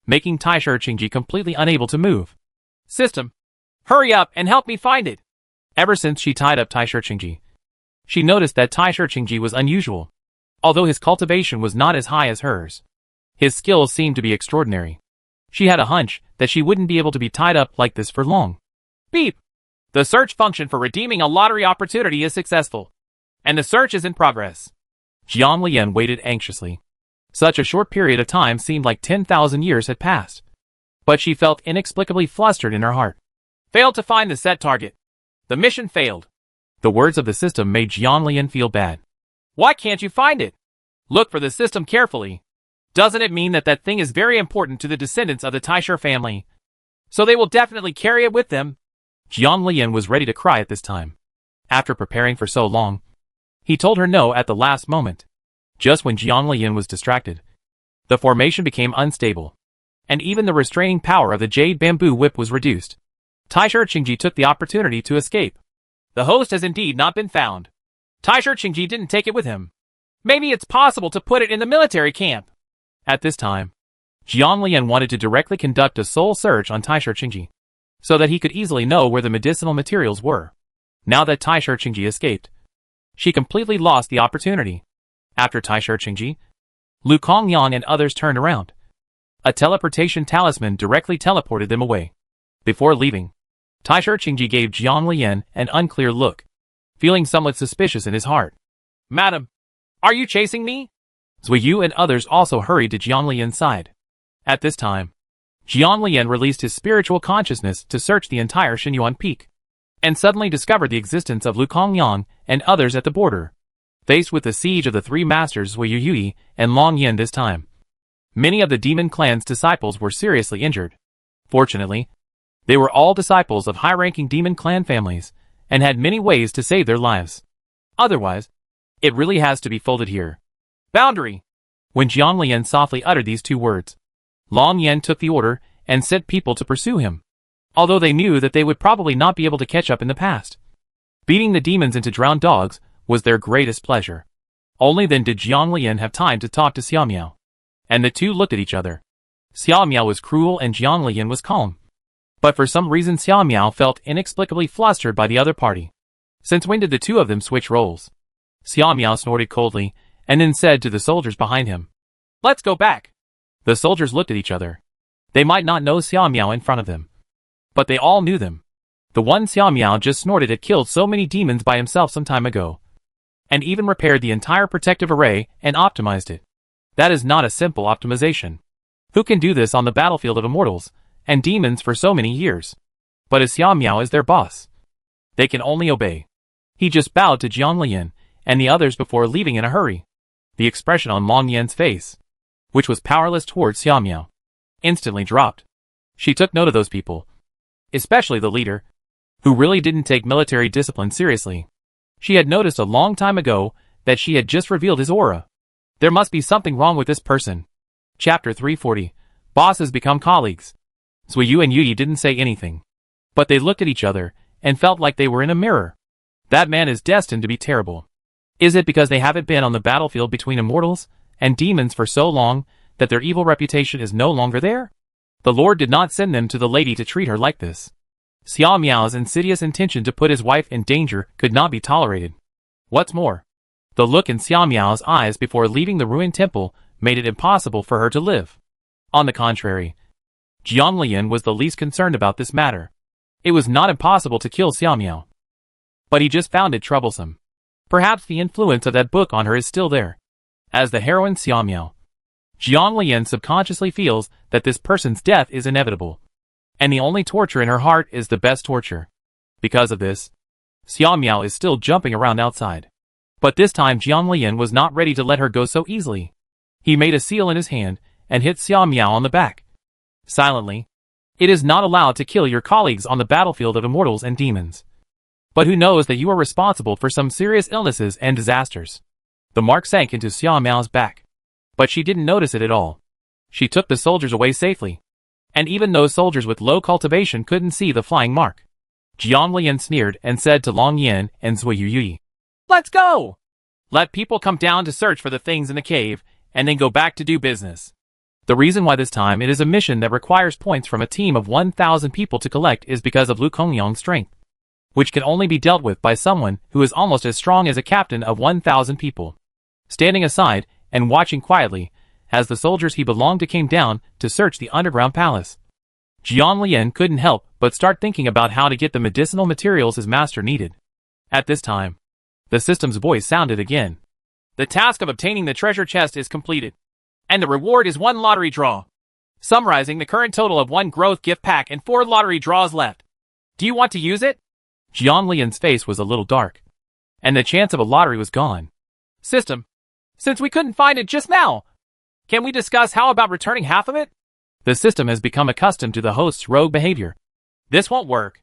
making Taisher Qingji completely unable to move. System, hurry up and help me find it! Ever since she tied up Taisher Qingji, she noticed that Taisher Qingji was unusual. Although his cultivation was not as high as hers, his skills seemed to be extraordinary. She had a hunch that she wouldn't be able to be tied up like this for long. Beep! The search function for redeeming a lottery opportunity is successful. and the search is in progress. Jiang Lian waited anxiously. Such a short period of time seemed like 10,000 years had passed. But she felt inexplicably flustered in her heart. Failed to find the set target. The mission failed. The words of the system made Jiang Lian feel bad. Why can't you find it? Look for the system carefully. Doesn't it mean that that thing is very important to the descendants of the Taisher family? So they will definitely carry it with them. Jiang Lian was ready to cry at this time. After preparing for so long, he told her no at the last moment. Just when Jiang Lian was distracted, the formation became unstable, and even the restraining power of the jade bamboo whip was reduced. Taisher Qingji took the opportunity to escape. The host has indeed not been found. Taisher Qingji didn't take it with him. Maybe it's possible to put it in the military camp. At this time, Jiang Lian wanted to directly conduct a soul search on Taisher Qingji, so that he could easily know where the medicinal materials were. Now that Taisher Qingji escaped, she completely lost the opportunity. After Taisher Qingji, Lu Kongyang and others turned around. A teleportation talisman directly teleported them away. Before leaving, Taisher Qingji gave Jiang Lian an unclear look, feeling somewhat suspicious in his heart. Madam, are you chasing me? Zui Yu and others also hurried to Jiang Lian's side. At this time, Jiang Lian released his spiritual consciousness to search the entire Xinyuan Peak, and suddenly discovered the existence of Lu Kongyang and others at the border. Faced with the siege of the three masters Zui Yu and Long Yin this time, many of the demon clan's disciples were seriously injured. Fortunately, they were all disciples of high-ranking demon clan families, and had many ways to save their lives. Otherwise, it really has to be folded here. Boundary! When Jiang Lian softly uttered these two words, Long Yin took the order and sent people to pursue him, although they knew that they would probably not be able to catch up in the past. Beating the demons into drowned dogs was their greatest pleasure. Only then did Jiang Lian have time to talk to Xiao Miao, and the two looked at each other. Xiao Miao was cruel and Jiang Lian was calm. But for some reason Xiao Miao felt inexplicably flustered by the other party. Since when did the two of them switch roles? Xiao Miao snorted coldly, and then said to the soldiers behind him, Let's go back. The soldiers looked at each other. They might not know Xiao Miao in front of them, but they all knew them. The one Xiao Miao just snorted had killed so many demons by himself some time ago, and even repaired the entire protective array and optimized it. That is not a simple optimization. Who can do this on the battlefield of immortals and demons for so many years? But as Xiao Miao is their boss, they can only obey. He just bowed to Jiang Lian and the others before leaving in a hurry. The expression on Long Yan's face, which was powerless towards Xiao Miao, instantly dropped. She took note of those people, especially the leader, who really didn't take military discipline seriously. She had noticed a long time ago that she had just revealed his aura. There must be something wrong with this person. Chapter 340. Bosses become colleagues. Zui Yu and Yi didn't say anything, but they looked at each other and felt like they were in a mirror. That man is destined to be terrible. Is it because they haven't been on the battlefield between immortals and demons for so long that their evil reputation is no longer there? The Lord did not send them to the lady to treat her like this. Xiao Miao's insidious intention to put his wife in danger could not be tolerated. What's more, the look in Xiao Miao's eyes before leaving the ruined temple made it impossible for her to live. On the contrary, Jiang Lian was the least concerned about this matter. It was not impossible to kill Xiao Miao, but he just found it troublesome. Perhaps the influence of that book on her is still there. As the heroine Xiao Miao, Jiang Lian subconsciously feels that this person's death is inevitable, and the only torture in her heart is the best torture. Because of this, Xiao Miao is still jumping around outside. But this time Jiang Lian was not ready to let her go so easily. He made a seal in his hand and hit Xiao Miao on the back. Silently, it is not allowed to kill your colleagues on the battlefield of immortals and demons. But who knows that you are responsible for some serious illnesses and disasters? The mark sank into Xiao Miao's back, but she didn't notice it at all. She took the soldiers away safely, and even those soldiers with low cultivation couldn't see the flying mark. Jiang Lian sneered and said to Long Yin and Zui Yu, Let's go! Let people come down to search for the things in the cave, and then go back to do business. The reason why this time it is a mission that requires points from a team of 1,000 people to collect is because of Lu Kongyang's strength, which can only be dealt with by someone who is almost as strong as a captain of 1,000 people. Standing aside and watching quietly as the soldiers he belonged to came down to search the underground palace, Jiang Lian couldn't help but start thinking about how to get the medicinal materials his master needed. At this time, The system's voice sounded again. The task of obtaining the treasure chest is completed, and the reward is 1 lottery draw. Summarizing the current total of 1 growth gift pack and 4 lottery draws left. Do you want to use it? Jiang Lian's face was a little dark, and the chance of a lottery was gone. System, since we couldn't find it just now, can we discuss how about returning half of it? The system has become accustomed to the host's rogue behavior. This won't work.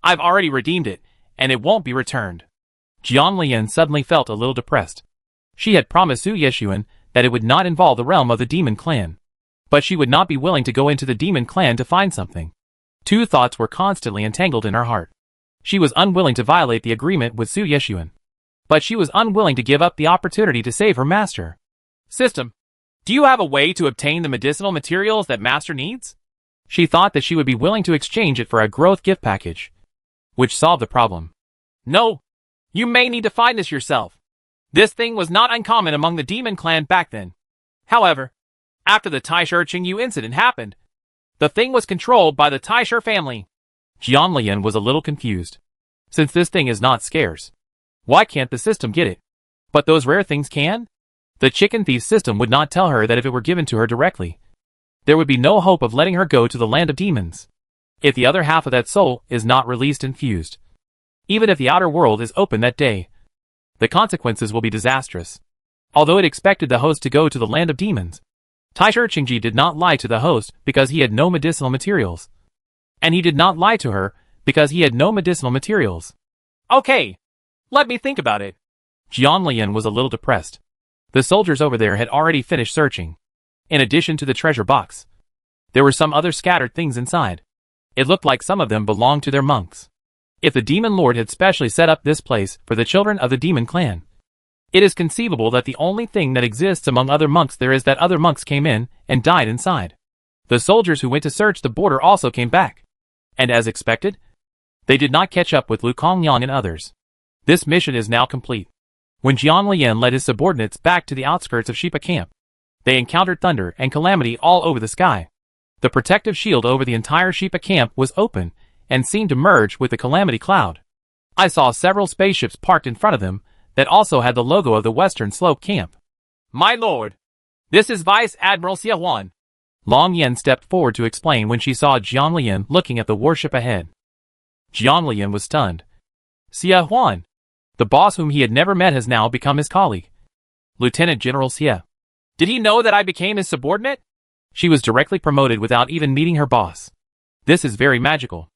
I've already redeemed it, and it won't be returned. Jiang Lian suddenly felt a little depressed. She had promised Su Yeshuan that it would not involve the realm of the demon clan. But she would not be willing to go into the demon clan to find something. 2 thoughts were constantly entangled in her heart. She was unwilling to violate the agreement with Su Yeshuan, but she was unwilling to give up the opportunity to save her master. System, do you have a way to obtain the medicinal materials that master needs? She thought that she would be willing to exchange it for a growth gift package, which solved the problem. No, you may need to find this yourself. This thing was not uncommon among the demon clan back then. However, after the Taisher Qingyu incident happened, the thing was controlled by the Taisher family. Jiang Lian was a little confused. Since this thing is not scarce, why can't the system get it? But those rare things can? The chicken thief system would not tell her that if it were given to her directly, there would be no hope of letting her go to the land of demons. If the other half of that soul is not released and fused, even if the outer world is open that day, the consequences will be disastrous. Although it expected the host to go to the land of demons, Taisher Qingji did not lie to the host because he had no medicinal materials. And he did not lie to her because he had no medicinal materials. Okay, let me think about it. Jiang Lian was a little depressed. The soldiers over there had already finished searching. In addition to the treasure box, there were some other scattered things inside. It looked like some of them belonged to their monks. If the demon lord had specially set up this place for the children of the demon clan, it is conceivable that the only thing that exists among other monks there is that other monks came in and died inside. The soldiers who went to search the border also came back. And as expected, they did not catch up with Lu Kongyang and others. This mission is now complete. When Jiang Lian led his subordinates back to the outskirts of Shipa camp, they encountered thunder and calamity all over the sky. The protective shield over the entire Shipa camp was open and seemed to merge with the calamity cloud. I saw several spaceships parked in front of them that also had the logo of the Western Slope camp. My lord, this is Vice Admiral Xia Huan. Long Yen stepped forward to explain when she saw Jiang Lian looking at the warship ahead. Jiang Lian was stunned. Xia Huan, the boss whom he had never met, has now become his colleague. Lieutenant General Xia. Did he know that I became his subordinate? She was directly promoted without even meeting her boss. This is very magical.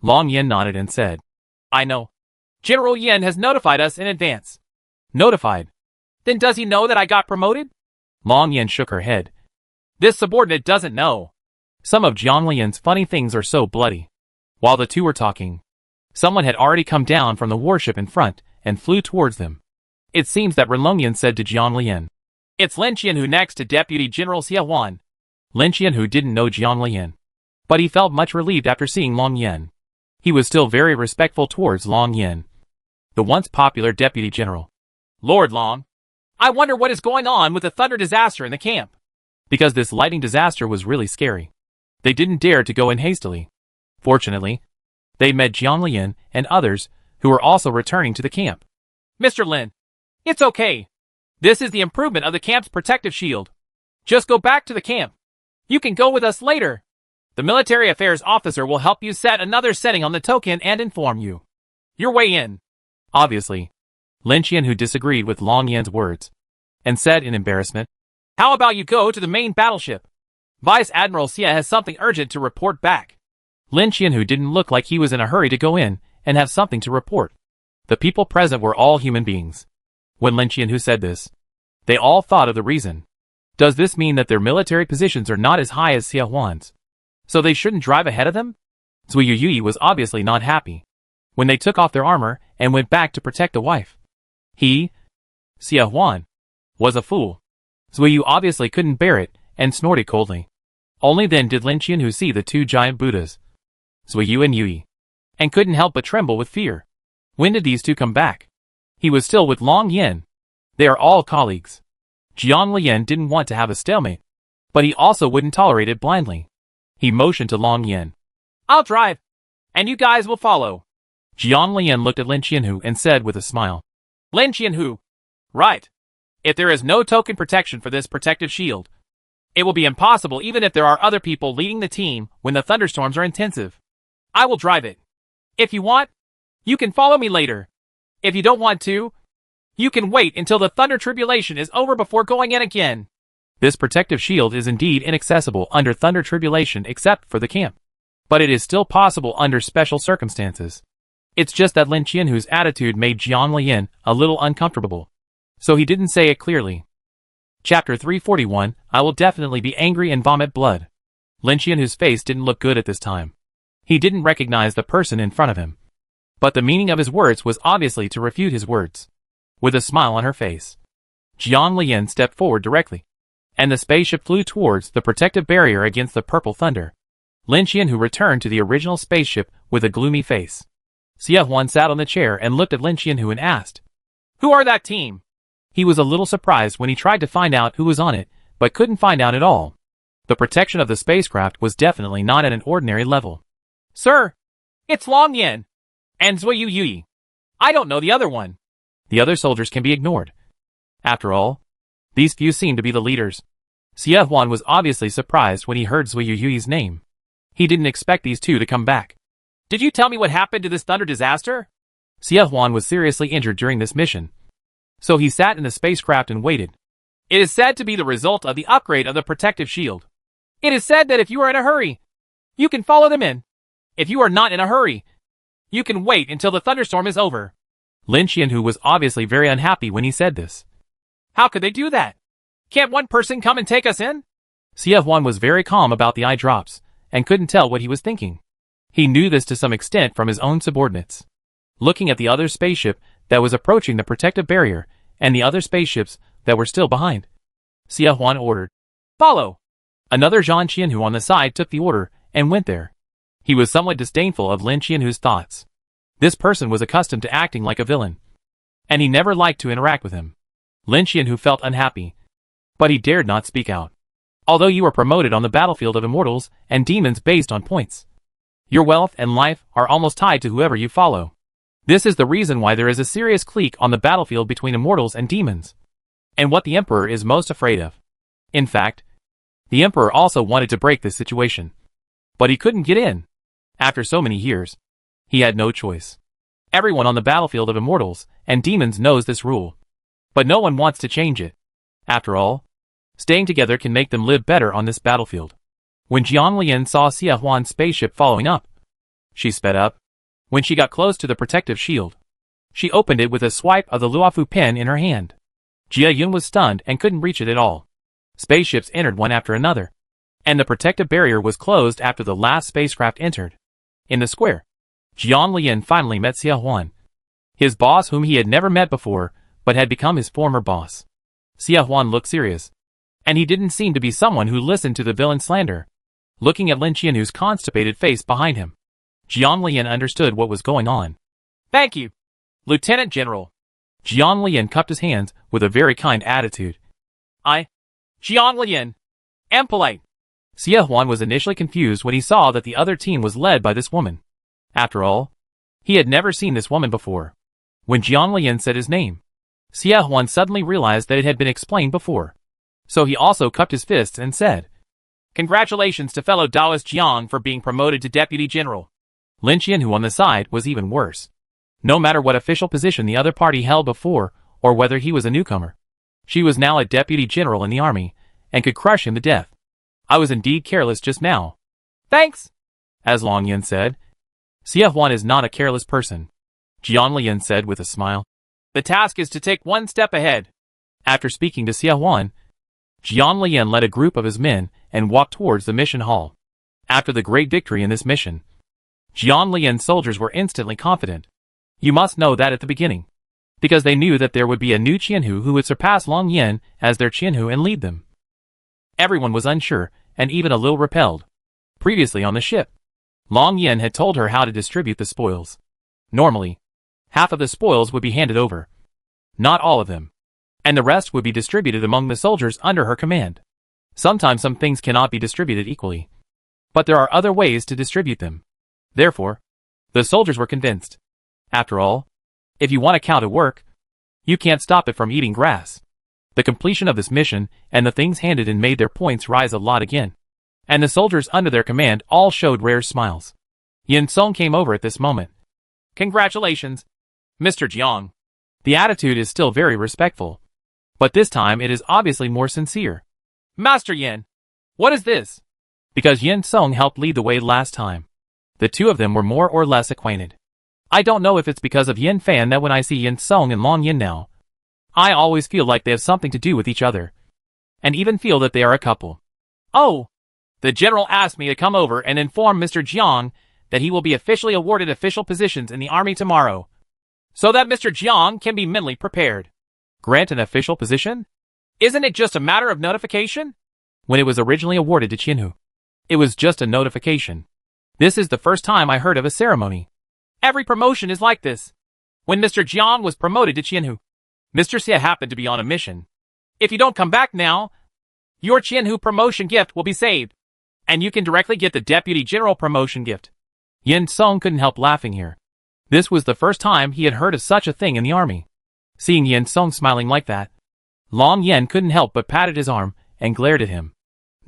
Long Yen nodded and said, I know. General Yen has notified us in advance. Notified? Then does he know that I got promoted? Long Yen shook her head. This subordinate doesn't know. Some of Jiang Lian's funny things are so bloody. While the two were talking, someone had already come down from the warship in front and flew towards them. It seems that Renlongyan said to Jiang Lian, It's Lin Qianhu next to Deputy General Xia Huan. Lin Qianhu didn't know Jiang Lian, but he felt much relieved after seeing Long Yen. He was still very respectful towards Long Yen, the once popular deputy general. Lord Long, I wonder what is going on with the thunder disaster in the camp. Because this lightning disaster was really scary. They didn't dare to go in hastily. Fortunately, they met Jiang Lian and others who were also returning to the camp. Mr. Lin, it's okay. This is the improvement of the camp's protective shield. Just go back to the camp. You can go with us later. The military affairs officer will help you set another setting on the token and inform you. Your way in. Obviously, Lin Qianhu disagreed with Long Yan's words and said in embarrassment, How about you go to the main battleship? Vice Admiral Xia has something urgent to report back. Lin Qianhu didn't look like he was in a hurry to go in and have something to report. The people present were all human beings. When Lin Qianhu said this, they all thought of the reason. Does this mean that their military positions are not as high as Xia Huan's, so they shouldn't drive ahead of them? Zui Yui was obviously not happy when they took off their armor and went back to protect the wife. He, Xia Huan, was a fool. Zui Yu obviously couldn't bear it and snorted coldly. Only then did Lin Qianhu see the two giant Buddhas, Zui Yu and Yui, and couldn't help but tremble with fear. When did these two come back? He was still with Long Yen. They are all colleagues. Jiang Lian didn't want to have a stalemate, but he also wouldn't tolerate it blindly. He motioned to Long Yen. I'll drive, and you guys will follow. Jiang Lian looked at Lin Qianhu and said with a smile, Lin Qianhu. Right. If there is no token protection for this protective shield, it will be impossible even if there are other people leading the team when the thunderstorms are intensive. I will drive it. If you want, you can follow me later. If you don't want to, you can wait until the thunder tribulation is over before going in again. This protective shield is indeed inaccessible under thunder tribulation except for the camp. But it is still possible under special circumstances. It's just that Lin Qianhu's attitude made Jiang Lian a little uncomfortable. So he didn't say it clearly. Chapter 341, I will definitely be angry and vomit blood. Lin Qianhu's face didn't look good at this time. He didn't recognize the person in front of him. But the meaning of his words was obviously to refute his words. With a smile on her face, Jiang Lian stepped forward directly, and the spaceship flew towards the protective barrier against the purple thunder. Lin Qianhu returned to the original spaceship with a gloomy face. Xie Huan sat on the chair and looked at Lin Qianhu and asked, "Who are that team?" He was a little surprised when he tried to find out who was on it, but couldn't find out at all. The protection of the spacecraft was definitely not at an ordinary level. "Sir, it's Long Yin and Zui Yui. I don't know the other one." The other soldiers can be ignored. After all, these few seem to be the leaders. Xie Huan was obviously surprised when he heard Zui Yui's name. He didn't expect these two to come back. "Did you tell me what happened to this thunder disaster?" Xie Huan was seriously injured during this mission, so he sat in the spacecraft and waited. "It is said to be the result of the upgrade of the protective shield. It is said that if you are in a hurry, you can follow them in. If you are not in a hurry, you can wait until the thunderstorm is over." Lin Qianhu was obviously very unhappy when he said this. "How could they do that? Can't one person come and take us in?" Xie Huan was very calm about the eye drops, and couldn't tell what he was thinking. He knew this to some extent from his own subordinates. Looking at the other spaceship that was approaching the protective barrier, and the other spaceships that were still behind, Xie Huan ordered, "Follow!" Another Zhan Qianhu on the side took the order and went there. He was somewhat disdainful of Lin Qianhu's thoughts. This person was accustomed to acting like a villain, and he never liked to interact with him. Lin Qianhu felt unhappy, but he dared not speak out. Although you are promoted on the battlefield of immortals and demons based on points, your wealth and life are almost tied to whoever you follow. This is the reason why there is a serious clique on the battlefield between immortals and demons, and what the Emperor is most afraid of. In fact, the Emperor also wanted to break this situation, but he couldn't get in. After so many years, he had no choice. Everyone on the battlefield of immortals and demons knows this rule, but no one wants to change it. After all, staying together can make them live better on this battlefield. When Jiang Lian saw Xie Huan's spaceship following up, she sped up. When she got close to the protective shield, she opened it with a swipe of the Luofu pen in her hand. Jia Yun was stunned and couldn't reach it at all. Spaceships entered one after another, and the protective barrier was closed after the last spacecraft entered. In the square, Jiang Lian finally met Xie Huan, his boss whom he had never met before, but had become his former boss. Xie Huan looked serious, and he didn't seem to be someone who listened to the villain slander. Looking at Lin Qianhu's constipated face behind him, Jiang Lian understood what was going on. "Thank you, Lieutenant General." Jiang Lian cupped his hands with a very kind attitude. Jiang Lian, am polite." Xie Huan was initially confused when he saw that the other team was led by this woman. After all, he had never seen this woman before. When Jiang Lian said his name, Xie Huan suddenly realized that it had been explained before. So he also cupped his fists and said, "Congratulations to fellow Taoist Jiang for being promoted to Deputy General." Lin Qianhu on the side was even worse. No matter what official position the other party held before, or whether he was a newcomer, she was now a Deputy General in the army, and could crush him to death. "I was indeed careless just now." "Thanks," as Long Yin said. Xie Huan is not a careless person, Jiang Lian said with a smile. "The task is to take one step ahead." After speaking to Xie Huan, Jiang Lian led a group of his men and walked towards the mission hall. After the great victory in this mission, Jiang Lian's soldiers were instantly confident. You must know that at the beginning, because they knew that there would be a new Qianhu who would surpass Long Yin as their Qianhu and lead them. Everyone was unsure and even a little repelled. Previously on the ship, Long Yin had told her how to distribute the spoils. Normally, half of the spoils would be handed over. Not all of them. And the rest would be distributed among the soldiers under her command. Sometimes some things cannot be distributed equally, but there are other ways to distribute them. Therefore, the soldiers were convinced. After all, if you want a cow to work, You can't stop it from eating grass. The completion of this mission and the things handed in made their points rise a lot again. And the soldiers under their command all showed rare smiles. Yin Song came over at this moment. Congratulations, Mr. Jiang. The attitude is still very respectful, but this time it is obviously more sincere. Master Yin, what is this? Because Yin Song helped lead the way last time, the two of them were more or less acquainted. I don't know if it's because of Yin Fan that when I see Yin Song and Long Yin now, I always feel like they have something to do with each other, and even feel that they are a couple. Oh, the general asked me to come over and inform Mr. Jiang that he will be officially awarded official positions in the army tomorrow, so that Mr. Jiang can be mentally prepared. Grant an official position? Isn't it just a matter of notification? When it was originally awarded to Qinhu, it was just a notification. This is the first time I heard of a ceremony. Every promotion is like this. When Mr. Jiang was promoted to Qinhu, Mr. Xie happened to be on a mission. If you don't come back now, your Qinhu promotion gift will be saved, and you can directly get the Deputy General promotion gift. Yin Song couldn't help laughing here. This was the first time he had heard of such a thing in the army. Seeing Yin Song smiling like that, Long Yen couldn't help but patted his arm and glared at him.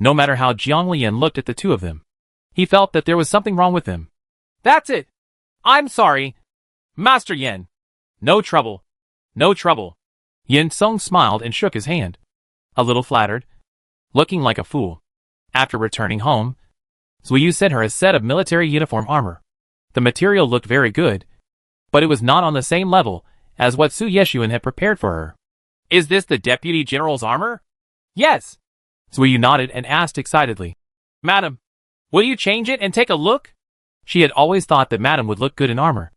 No matter how Jiang Lian looked at the two of them, he felt that there was something wrong with them. That's it. I'm sorry, Master Yen. No trouble. No trouble. Yin Song smiled and shook his hand, a little flattered, looking like a fool. After returning home, Zuyu sent her a set of military uniform armor. The material looked very good, but it was not on the same level as what Su Yeshuan had prepared for her. Is this the Deputy General's armor? Yes. Zuyu nodded and asked excitedly. Madam, will you change it and take a look? She had always thought that Madam would look good in armor,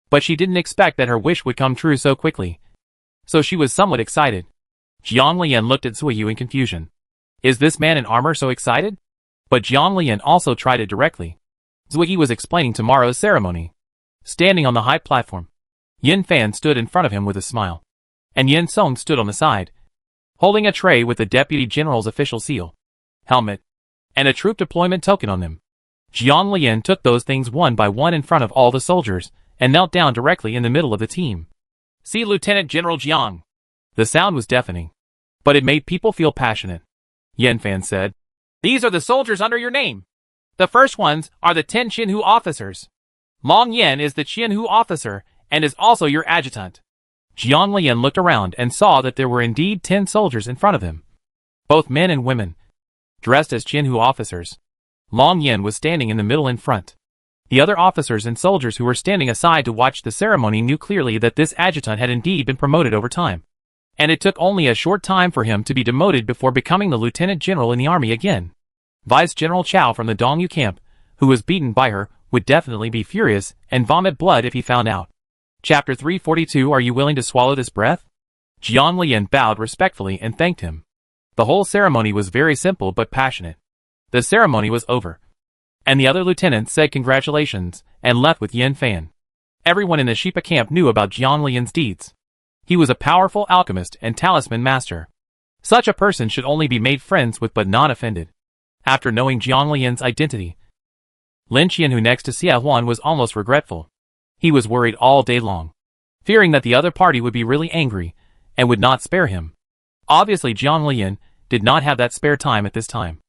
but she didn't expect that her wish would come true so quickly. So she was somewhat excited. Jiang Lian looked at Zuyu in confusion. Is this man in armor so excited? But Jiang Lian also tried it directly. Zuyu was explaining tomorrow's ceremony. Standing on the high platform, Yin Fan stood in front of him with a smile, and Yin Song stood on the side, holding a tray with the Deputy General's official seal, helmet, and a troop deployment token on them. Jiang Lian took those things one by one in front of all the soldiers, and knelt down directly in the middle of the team. See Lieutenant General Jiang. The sound was deafening, but it made people feel passionate. Yin Fan said, These are the soldiers under your name. The first ones are the 10 Qinhu officers. Long Yen is the Qinhu officer and is also your adjutant. Jiang Lian looked around and saw that there were indeed 10 soldiers in front of him, both men and women, dressed as Qinhu officers. Long Yen was standing in the middle in front. The other officers and soldiers who were standing aside to watch the ceremony knew clearly that this adjutant had indeed been promoted over time, and it took only a short time for him to be demoted before becoming the lieutenant general in the army again. Vice General Chao from the Dongyu camp, who was beaten by her, would definitely be furious and vomit blood if he found out. Chapter 342. Are you willing to swallow this breath? Jiang Lian bowed respectfully and thanked him. The whole ceremony was very simple but passionate. The ceremony was over, and the other lieutenants said congratulations and left with Yin Fan. Everyone in the Shipa camp knew about Jiang Lian's deeds. He was a powerful alchemist and talisman master. Such a person should only be made friends with but not offended. After knowing Jiang Lian's identity, Lin Qian, who next to Xia Huan, was almost regretful. He was worried all day long, fearing that the other party would be really angry and would not spare him. Obviously Jiang Lian did not have that spare time at this time.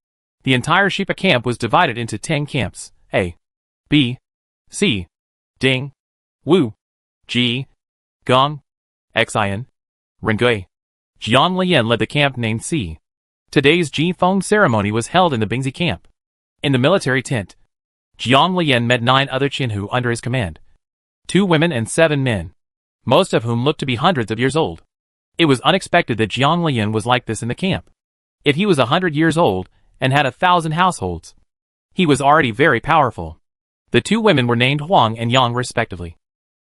The entire Shipa camp was divided into 10 camps: A, B, C, Ding, Wu, Ji, Gong, Xian, Rengui. Jiang Lian led the camp named C. Today's Ji Feng ceremony was held in the Bingzi camp. In the military tent, Jiang Lian met 9 other Qinhu under his command, 2 women and 7 men, most of whom looked to be hundreds of years old. It was unexpected that Jiang Lian was like this in the camp. If he was 100 years old and had 1,000 households, he was already very powerful. The 2 women were named Huang and Yang respectively,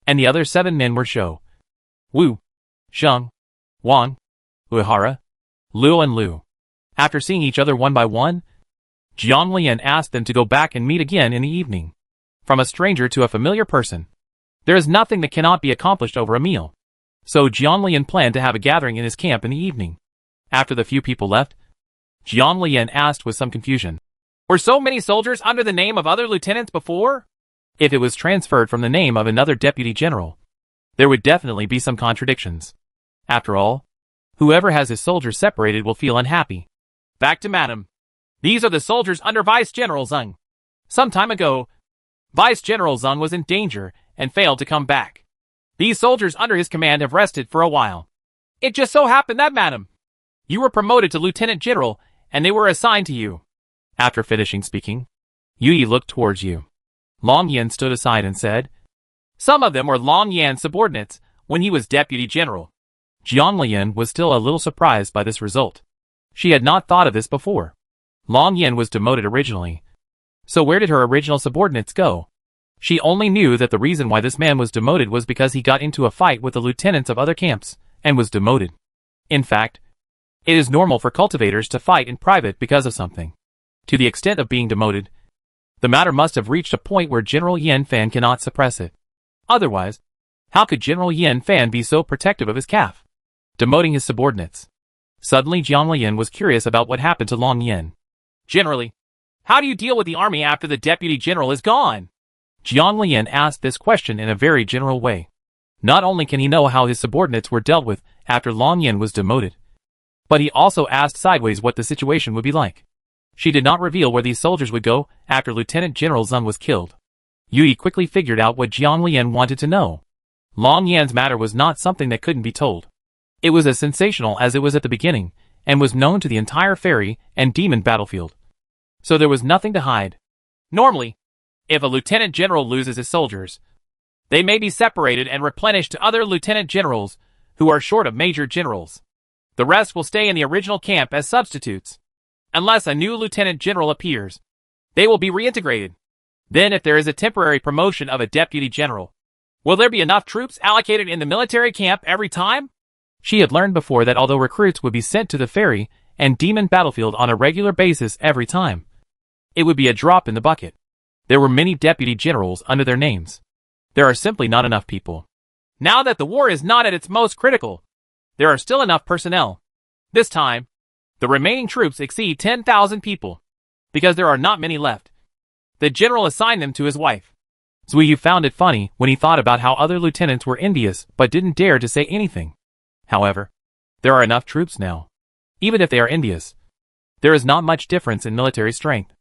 and the other 7 men were Shou, Wu, Sheng, Wang, Uehara, Liu and Lu. After seeing each other one by one, Jiang Lian asked them to go back and meet again in the evening. From a stranger to a familiar person, there is nothing that cannot be accomplished over a meal. So Jiang Lian planned to have a gathering in his camp in the evening. After the few people left, Jiang Lian asked with some confusion, Were so many soldiers under the name of other lieutenants before? If it was transferred from the name of another deputy general, there would definitely be some contradictions. After all, whoever has his soldiers separated will feel unhappy. Back to Madam. These are the soldiers under Vice General Zeng. Some time ago, Vice General Zeng was in danger and failed to come back. These soldiers under his command have rested for a while. It just so happened that, Madam, you were promoted to Lieutenant General and they were assigned to you. After finishing speaking, Yui looked towards you. Long Yan stood aside and said, some of them were Long Yan's subordinates when he was Deputy General. Jiang Lian was still a little surprised by this result. She had not thought of this before. Long Yan was demoted originally. So where did her original subordinates go? She only knew that the reason why this man was demoted was because he got into a fight with the lieutenants of other camps and was demoted. In fact, it is normal for cultivators to fight in private because of something. To the extent of being demoted, the matter must have reached a point where General Yan Fan cannot suppress it. Otherwise, how could General Yan Fan be so protective of his calf? Demoting his subordinates. Suddenly Jiang Lian was curious about what happened to Long Yan. Generally, how do you deal with the army after the deputy general is gone? Jiang Lian asked this question in a very general way. Not only can he know how his subordinates were dealt with after Long Yan was demoted, but he also asked sideways what the situation would be like. She did not reveal where these soldiers would go after Lieutenant General Zeng was killed. Yui quickly figured out what Jiang Lian wanted to know. Long Yan's matter was not something that couldn't be told. It was as sensational as it was at the beginning, and was known to the entire fairy and demon battlefield. So there was nothing to hide. Normally, if a lieutenant general loses his soldiers, they may be separated and replenished to other lieutenant generals who are short of major generals. The rest will stay in the original camp as substitutes. Unless a new lieutenant general appears, they will be reintegrated. Then if there is a temporary promotion of a deputy general, will there be enough troops allocated in the military camp every time? She had learned before that although recruits would be sent to the fairy and demon battlefield on a regular basis every time, it would be a drop in the bucket. There were many deputy generals under their names. There are simply not enough people. Now that the war is not at its most critical, there are still enough personnel. This time, the remaining troops exceed 10,000 people. Because there are not many left, the general assigned them to his wife. Zuiyu found it funny when he thought about how other lieutenants were envious but didn't dare to say anything. However, there are enough troops now. Even if they are envious, there is not much difference in military strength.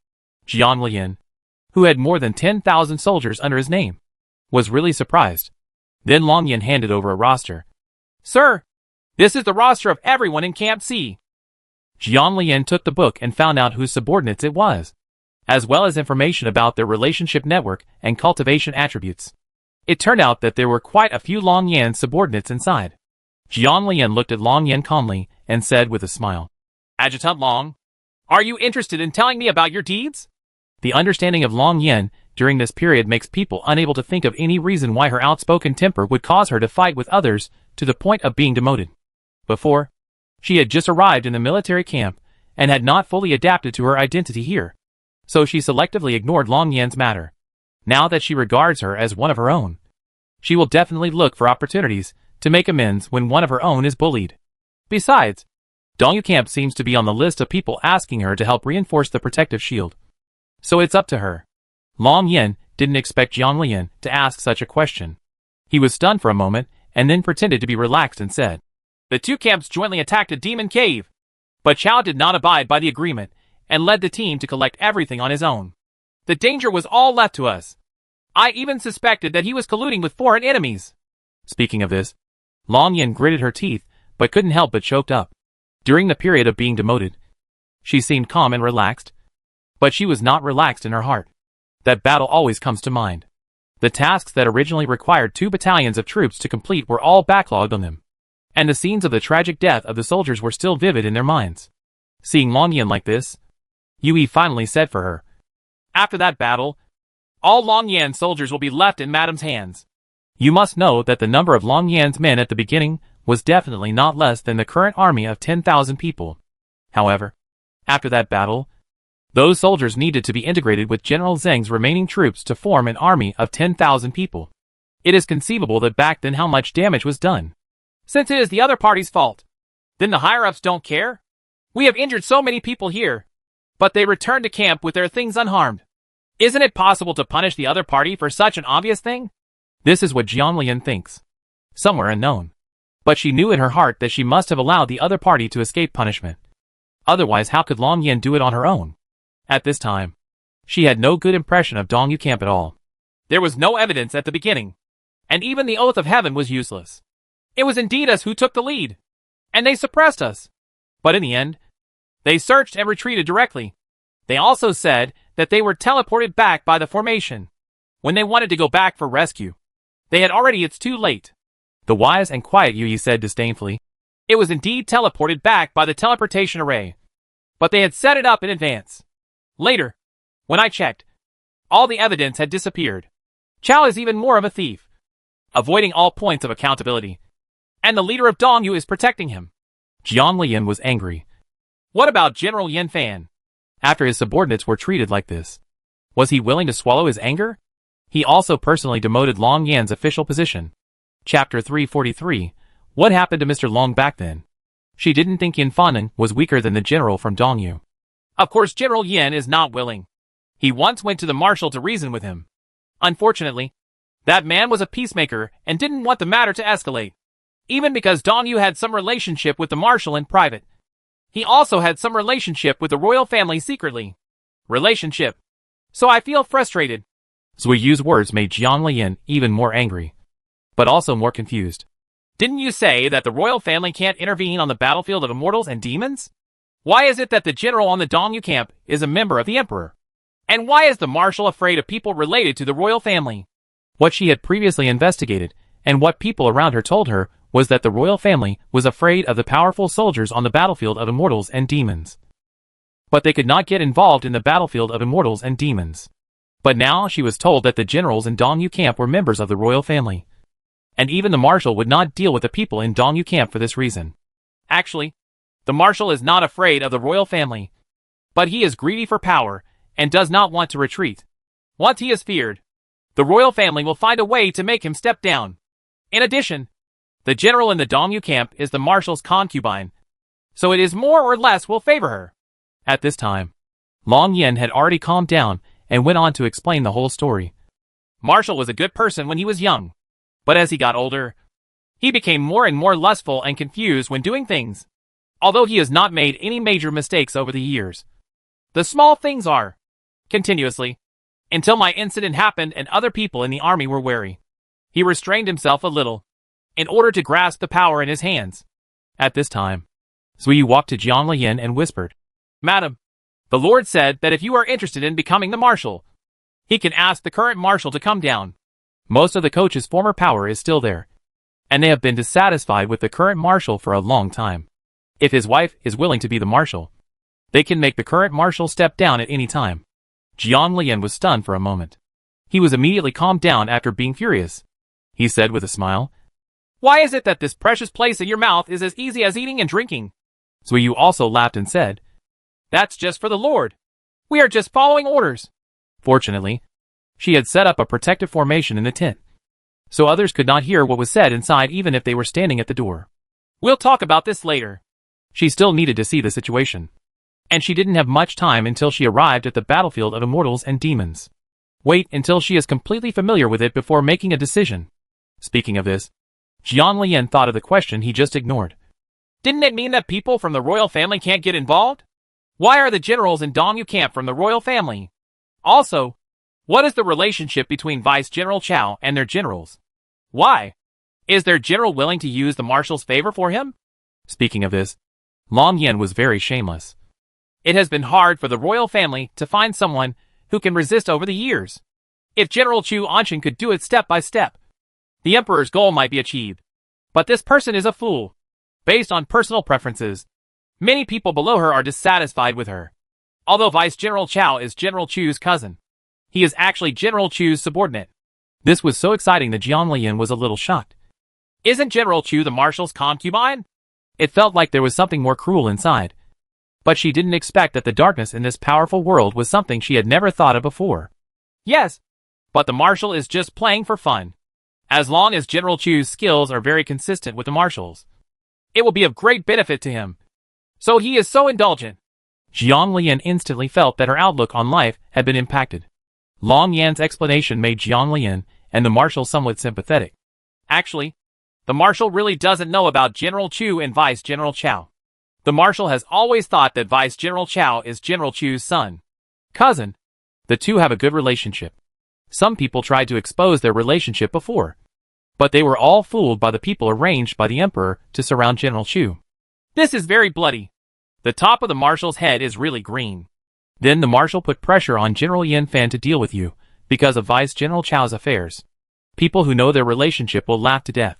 Jiang Lian, who had more than 10,000 soldiers under his name, was really surprised. Then Long Yan handed over a roster. Sir, this is the roster of everyone in Camp C. Jiang Lian took the book and found out whose subordinates it was, as well as information about their relationship network and cultivation attributes. It turned out that there were quite a few Long Yan subordinates inside. Jiang Lian looked at Long Yan calmly and said with a smile, Adjutant Long, are you interested in telling me about your deeds? The understanding of Long Yan during this period makes people unable to think of any reason why her outspoken temper would cause her to fight with others to the point of being demoted. Before, she had just arrived in the military camp and had not fully adapted to her identity here, so she selectively ignored Long Yan's matter. Now that she regards her as one of her own, she will definitely look for opportunities to make amends when one of her own is bullied. Besides, Dongyu Camp seems to be on the list of people asking her to help reinforce the protective shield. So it's up to her. Long Yan didn't expect Jiang Lian to ask such a question. He was stunned for a moment and then pretended to be relaxed and said, the two camps jointly attacked a demon cave, but Chao did not abide by the agreement and led the team to collect everything on his own. The danger was all left to us. I even suspected that he was colluding with foreign enemies. Speaking of this, Long Yan gritted her teeth but couldn't help but choked up. During the period of being demoted, she seemed calm and relaxed, but she was not relaxed in her heart. That battle always comes to mind. The tasks that originally required 2 battalions of troops to complete were all backlogged on them, and the scenes of the tragic death of the soldiers were still vivid in their minds. Seeing Long Yan like this, Yui finally said for her, after that battle, all Long Yan soldiers will be left in Madam's hands. You must know that the number of Long Yan's men at the beginning was definitely not less than the current army of 10,000 people. However, after that battle, those soldiers needed to be integrated with General Zeng's remaining troops to form an army of 10,000 people. It is conceivable that back then how much damage was done. Since it is the other party's fault, then the higher-ups don't care? We have injured so many people here, but they returned to camp with their things unharmed. Isn't it possible to punish the other party for such an obvious thing? This is what Jiang Lian thinks. Somewhere unknown, But she knew in her heart that she must have allowed the other party to escape punishment. Otherwise, how could Long Yin do it on her own? At this time, she had no good impression of Dong Yu camp at all. There was no evidence at the beginning, and even the oath of heaven was useless. It was indeed us who took the lead, and they suppressed us. But in the end, they searched and retreated directly. They also said that they were teleported back by the formation. When they wanted to go back for rescue, they had already, it's too late. The wise and quiet Yu Yi said disdainfully. It was indeed teleported back by the teleportation array, but they had set it up in advance. Later, when I checked, all the evidence had disappeared. Chao is even more of a thief, avoiding all points of accountability, and the leader of Dongyu is protecting him. Jiang Lian was angry. What about General Yan Fan? After his subordinates were treated like this, was he willing to swallow his anger? He also personally demoted Long Yan's official position. Chapter 343. What happened to Mr. Long back then? She didn't think Yan Fanan was weaker than the general from Dongyu. Of course General Yan is not willing. He once went to the marshal to reason with him. Unfortunately, that man was a peacemaker and didn't want the matter to escalate. Even because Dongyu had some relationship with the marshal in private, he also had some relationship with the royal family secretly. Relationship. So I feel frustrated. Zui Yu's words made Jiang Lian even more angry, but also more confused. Didn't you say that the royal family can't intervene on the battlefield of immortals and demons? Why is it that the general on the Dongyu camp is a member of the emperor? And why is the marshal afraid of people related to the royal family? What she had previously investigated, and what people around her told her, was that the royal family was afraid of the powerful soldiers on the battlefield of immortals and demons. But they could not get involved in the battlefield of immortals and demons. But now she was told that the generals in Dongyu camp were members of the royal family. And even the marshal would not deal with the people in Dongyu camp for this reason. Actually, the marshal is not afraid of the royal family, but he is greedy for power and does not want to retreat. Once he is feared, the royal family will find a way to make him step down. In addition, the general in the Dongyu camp is the marshal's concubine, so it is more or less will favor her. At this time, Long Yin had already calmed down and went on to explain the whole story. Marshal was a good person when he was young, but as he got older, he became more and more lustful and confused when doing things. Although he has not made any major mistakes over the years, the small things are, continuously, until my incident happened and other people in the army were wary. He restrained himself a little, in order to grasp the power in his hands. At this time, Zui walked to Jiang Lian and whispered, Madam, the Lord said that if you are interested in becoming the marshal, he can ask the current marshal to come down. Most of the coach's former power is still there, and they have been dissatisfied with the current marshal for a long time. If his wife is willing to be the marshal, they can make the current marshal step down at any time. Jiang Lian was stunned for a moment. He was immediately calmed down after being furious. He said with a smile, Why is it that this precious place in your mouth is as easy as eating and drinking? Zui Yu also laughed and said, That's just for the Lord. We are just following orders. Fortunately, she had set up a protective formation in the tent, so others could not hear what was said inside even if they were standing at the door. We'll talk about this later. She still needed to see the situation, and she didn't have much time until she arrived at the battlefield of immortals and demons. Wait until she is completely familiar with it before making a decision. Speaking of this, Jiang Lian thought of the question he just ignored. Didn't it mean that people from the royal family can't get involved? Why are the generals in Dongyu camp from the royal family? Also, what is the relationship between Vice General Chao and their generals? Why? Is their general willing to use the marshal's favor for him? Speaking of this, Long Yin was very shameless. It has been hard for the royal family to find someone who can resist over the years. If General Chu Anshin could do it step by step, the emperor's goal might be achieved. But this person is a fool. Based on personal preferences, many people below her are dissatisfied with her. Although Vice General Chao is General Chu's cousin, he is actually General Chu's subordinate. This was so exciting that Jiang Lian was a little shocked. Isn't General Chu the marshal's concubine? It felt like there was something more cruel inside. But she didn't expect that the darkness in this powerful world was something she had never thought of before. Yes, but the marshal is just playing for fun. As long as General Chu's skills are very consistent with the marshal's, it will be of great benefit to him. So he is so indulgent. Jiang Lian instantly felt that her outlook on life had been impacted. Long Yan's explanation made Jiang Lian and the marshal somewhat sympathetic. Actually, The Marshal really doesn't know about General Chu and Vice General Chow. The Marshal has always thought that Vice General Chow is General Chu's son. Cousin. The two have a good relationship. Some people tried to expose their relationship before, but they were all fooled by the people arranged by the Emperor to surround General Chu. This is very bloody. The top of the Marshal's head is really green. Then the Marshal put pressure on General Yin Fan to deal with you, because of Vice General Chow's affairs. People who know their relationship will laugh to death.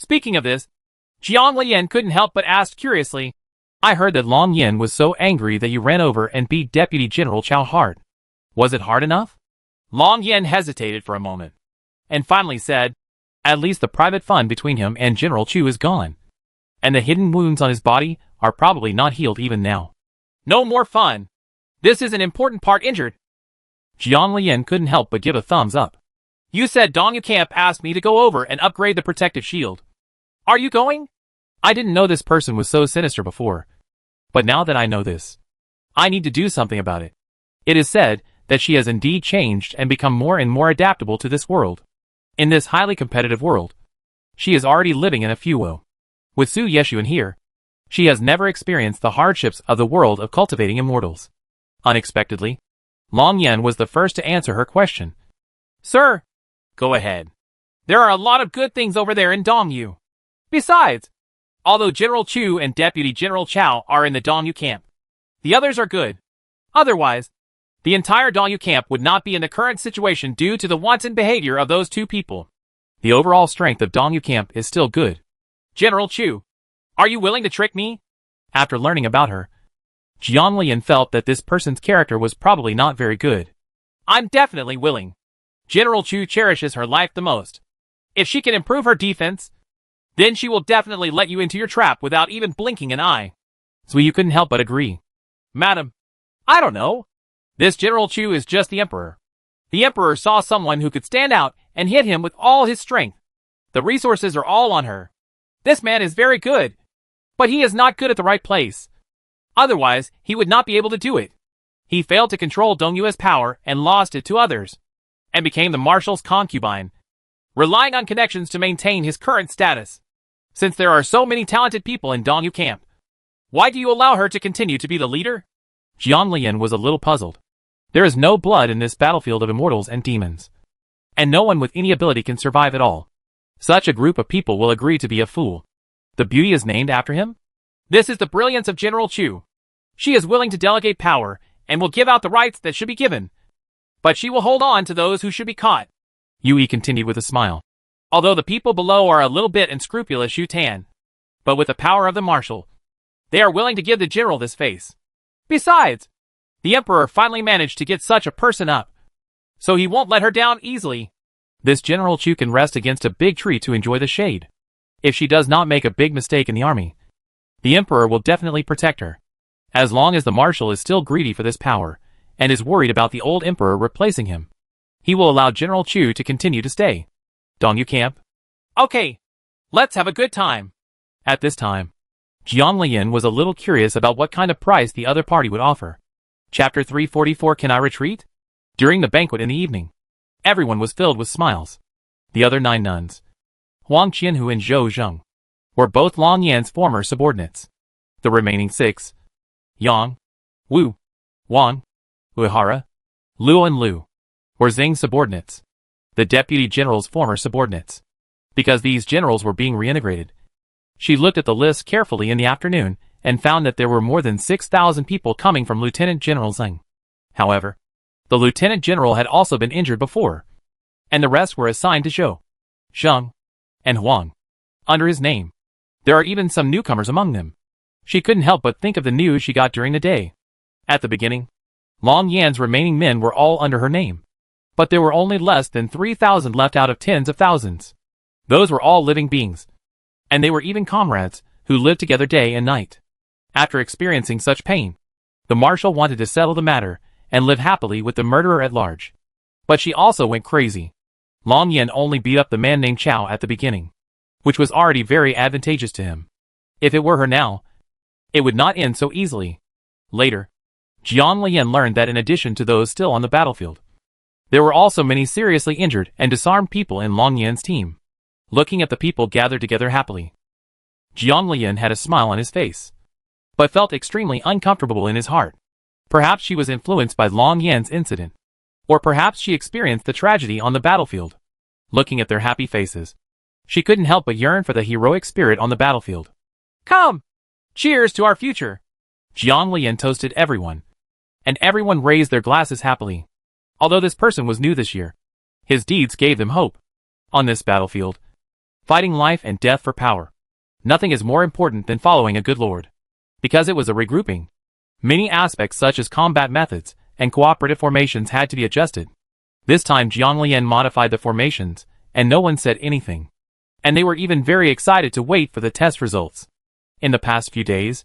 Speaking of this, Jiang Lian couldn't help but ask curiously, I heard that Long Yin was so angry that you ran over and beat Deputy General Chow hard. Was it hard enough? Long Yin hesitated for a moment, and finally said, at least the private fun between him and General Chu is gone, and the hidden wounds on his body are probably not healed even now. No more fun. This is an important part injured. Jiang Lian couldn't help but give a thumbs up. You said Dongyu Camp asked me to go over and upgrade the protective shield. Are you going? I didn't know this person was so sinister before, but now that I know this, I need to do something about it. It is said that she has indeed changed and become more and more adaptable to this world. In this highly competitive world, she is already living in a fuwo. With Su Yeshuan here, she has never experienced the hardships of the world of cultivating immortals. Unexpectedly, Long Yen was the first to answer her question. Sir, go ahead. There are a lot of good things over there in Dongyu. Besides, although General Chu and Deputy General Chow are in the Dongyu camp, the others are good. Otherwise, the entire Dongyu camp would not be in the current situation due to the wanton behavior of those two people. The overall strength of Dongyu camp is still good. General Chu, are you willing to trick me? After learning about her, Jiang Lian felt that this person's character was probably not very good. I'm definitely willing. General Chu cherishes her life the most. If she can improve her defense, then she will definitely let you into your trap without even blinking an eye. Zuyu couldn't help but agree. Madam, I don't know. This General Chu is just the Emperor. The Emperor saw someone who could stand out and hit him with all his strength. The resources are all on her. This man is very good, but he is not good at the right place. Otherwise, he would not be able to do it. He failed to control Dongyue's power and lost it to others, and became the Marshal's concubine, relying on connections to maintain his current status. Since there are so many talented people in Dongyu camp, why do you allow her to continue to be the leader? Jiang Lian was a little puzzled. There is no blood in this battlefield of immortals and demons, and no one with any ability can survive at all. Such a group of people will agree to be a fool. The beauty is named after him? This is the brilliance of General Chu. She is willing to delegate power and will give out the rights that should be given, but she will hold on to those who should be caught. Yui continued with a smile. Although the people below are a little bit unscrupulous, Yu Tan, but with the power of the Marshal, they are willing to give the general this face. Besides, the Emperor finally managed to get such a person up, so he won't let her down easily. This General Chu can rest against a big tree to enjoy the shade. If she does not make a big mistake in the army, the Emperor will definitely protect her. As long as the Marshal is still greedy for this power, and is worried about the old Emperor replacing him, he will allow General Chu to continue to stay. Dongyu camp? Okay, let's have a good time. At this time, Jiang Lian was a little curious about what kind of price the other party would offer. Chapter 344. Can I retreat? During the banquet in the evening, everyone was filled with smiles. The other 9 nuns, Huang Qianhu and Zhou Zheng, were both Long Yan's former subordinates. The remaining 6, Yang, Wu, Wang, Uehara, Luo and Lu, were Xing's subordinates, the deputy general's former subordinates. Because these generals were being reintegrated, she looked at the list carefully in the afternoon and found that there were more than 6,000 people coming from Lieutenant General Xing. However, the Lieutenant General had also been injured before, and the rest were assigned to Zhou, Zheng, and Huang. Under his name, there are even some newcomers among them. She couldn't help but think of the news she got during the day. At the beginning, Long Yan's remaining men were all under her name, but there were only less than 3,000 left out of tens of thousands. Those were all living beings, and they were even comrades who lived together day and night. After experiencing such pain, the Marshal wanted to settle the matter and live happily with the murderer at large. But she also went crazy. Long Yan only beat up the man named Chow at the beginning, which was already very advantageous to him. If it were her now, it would not end so easily. Later, Jiang Lian learned that in addition to those still on the battlefield, there were also many seriously injured and disarmed people in Long Yan's team. looking at the people gathered together happily. Jiang Lian had a smile on his face, but felt extremely uncomfortable in his heart. Perhaps she was influenced by Long Yan's incident, or perhaps she experienced the tragedy on the battlefield. Looking at their happy faces, she couldn't help but yearn for the heroic spirit on the battlefield. Come! Cheers to our future! Jiang Lian toasted everyone, and everyone raised their glasses happily. Although this person was new this year, his deeds gave them hope. On this battlefield, fighting life and death for power, nothing is more important than following a good lord. Because it was a regrouping, many aspects such as combat methods and cooperative formations had to be adjusted. This time Jiang Lian modified the formations, and no one said anything. And they were even very excited to wait for the test results. In the past few days,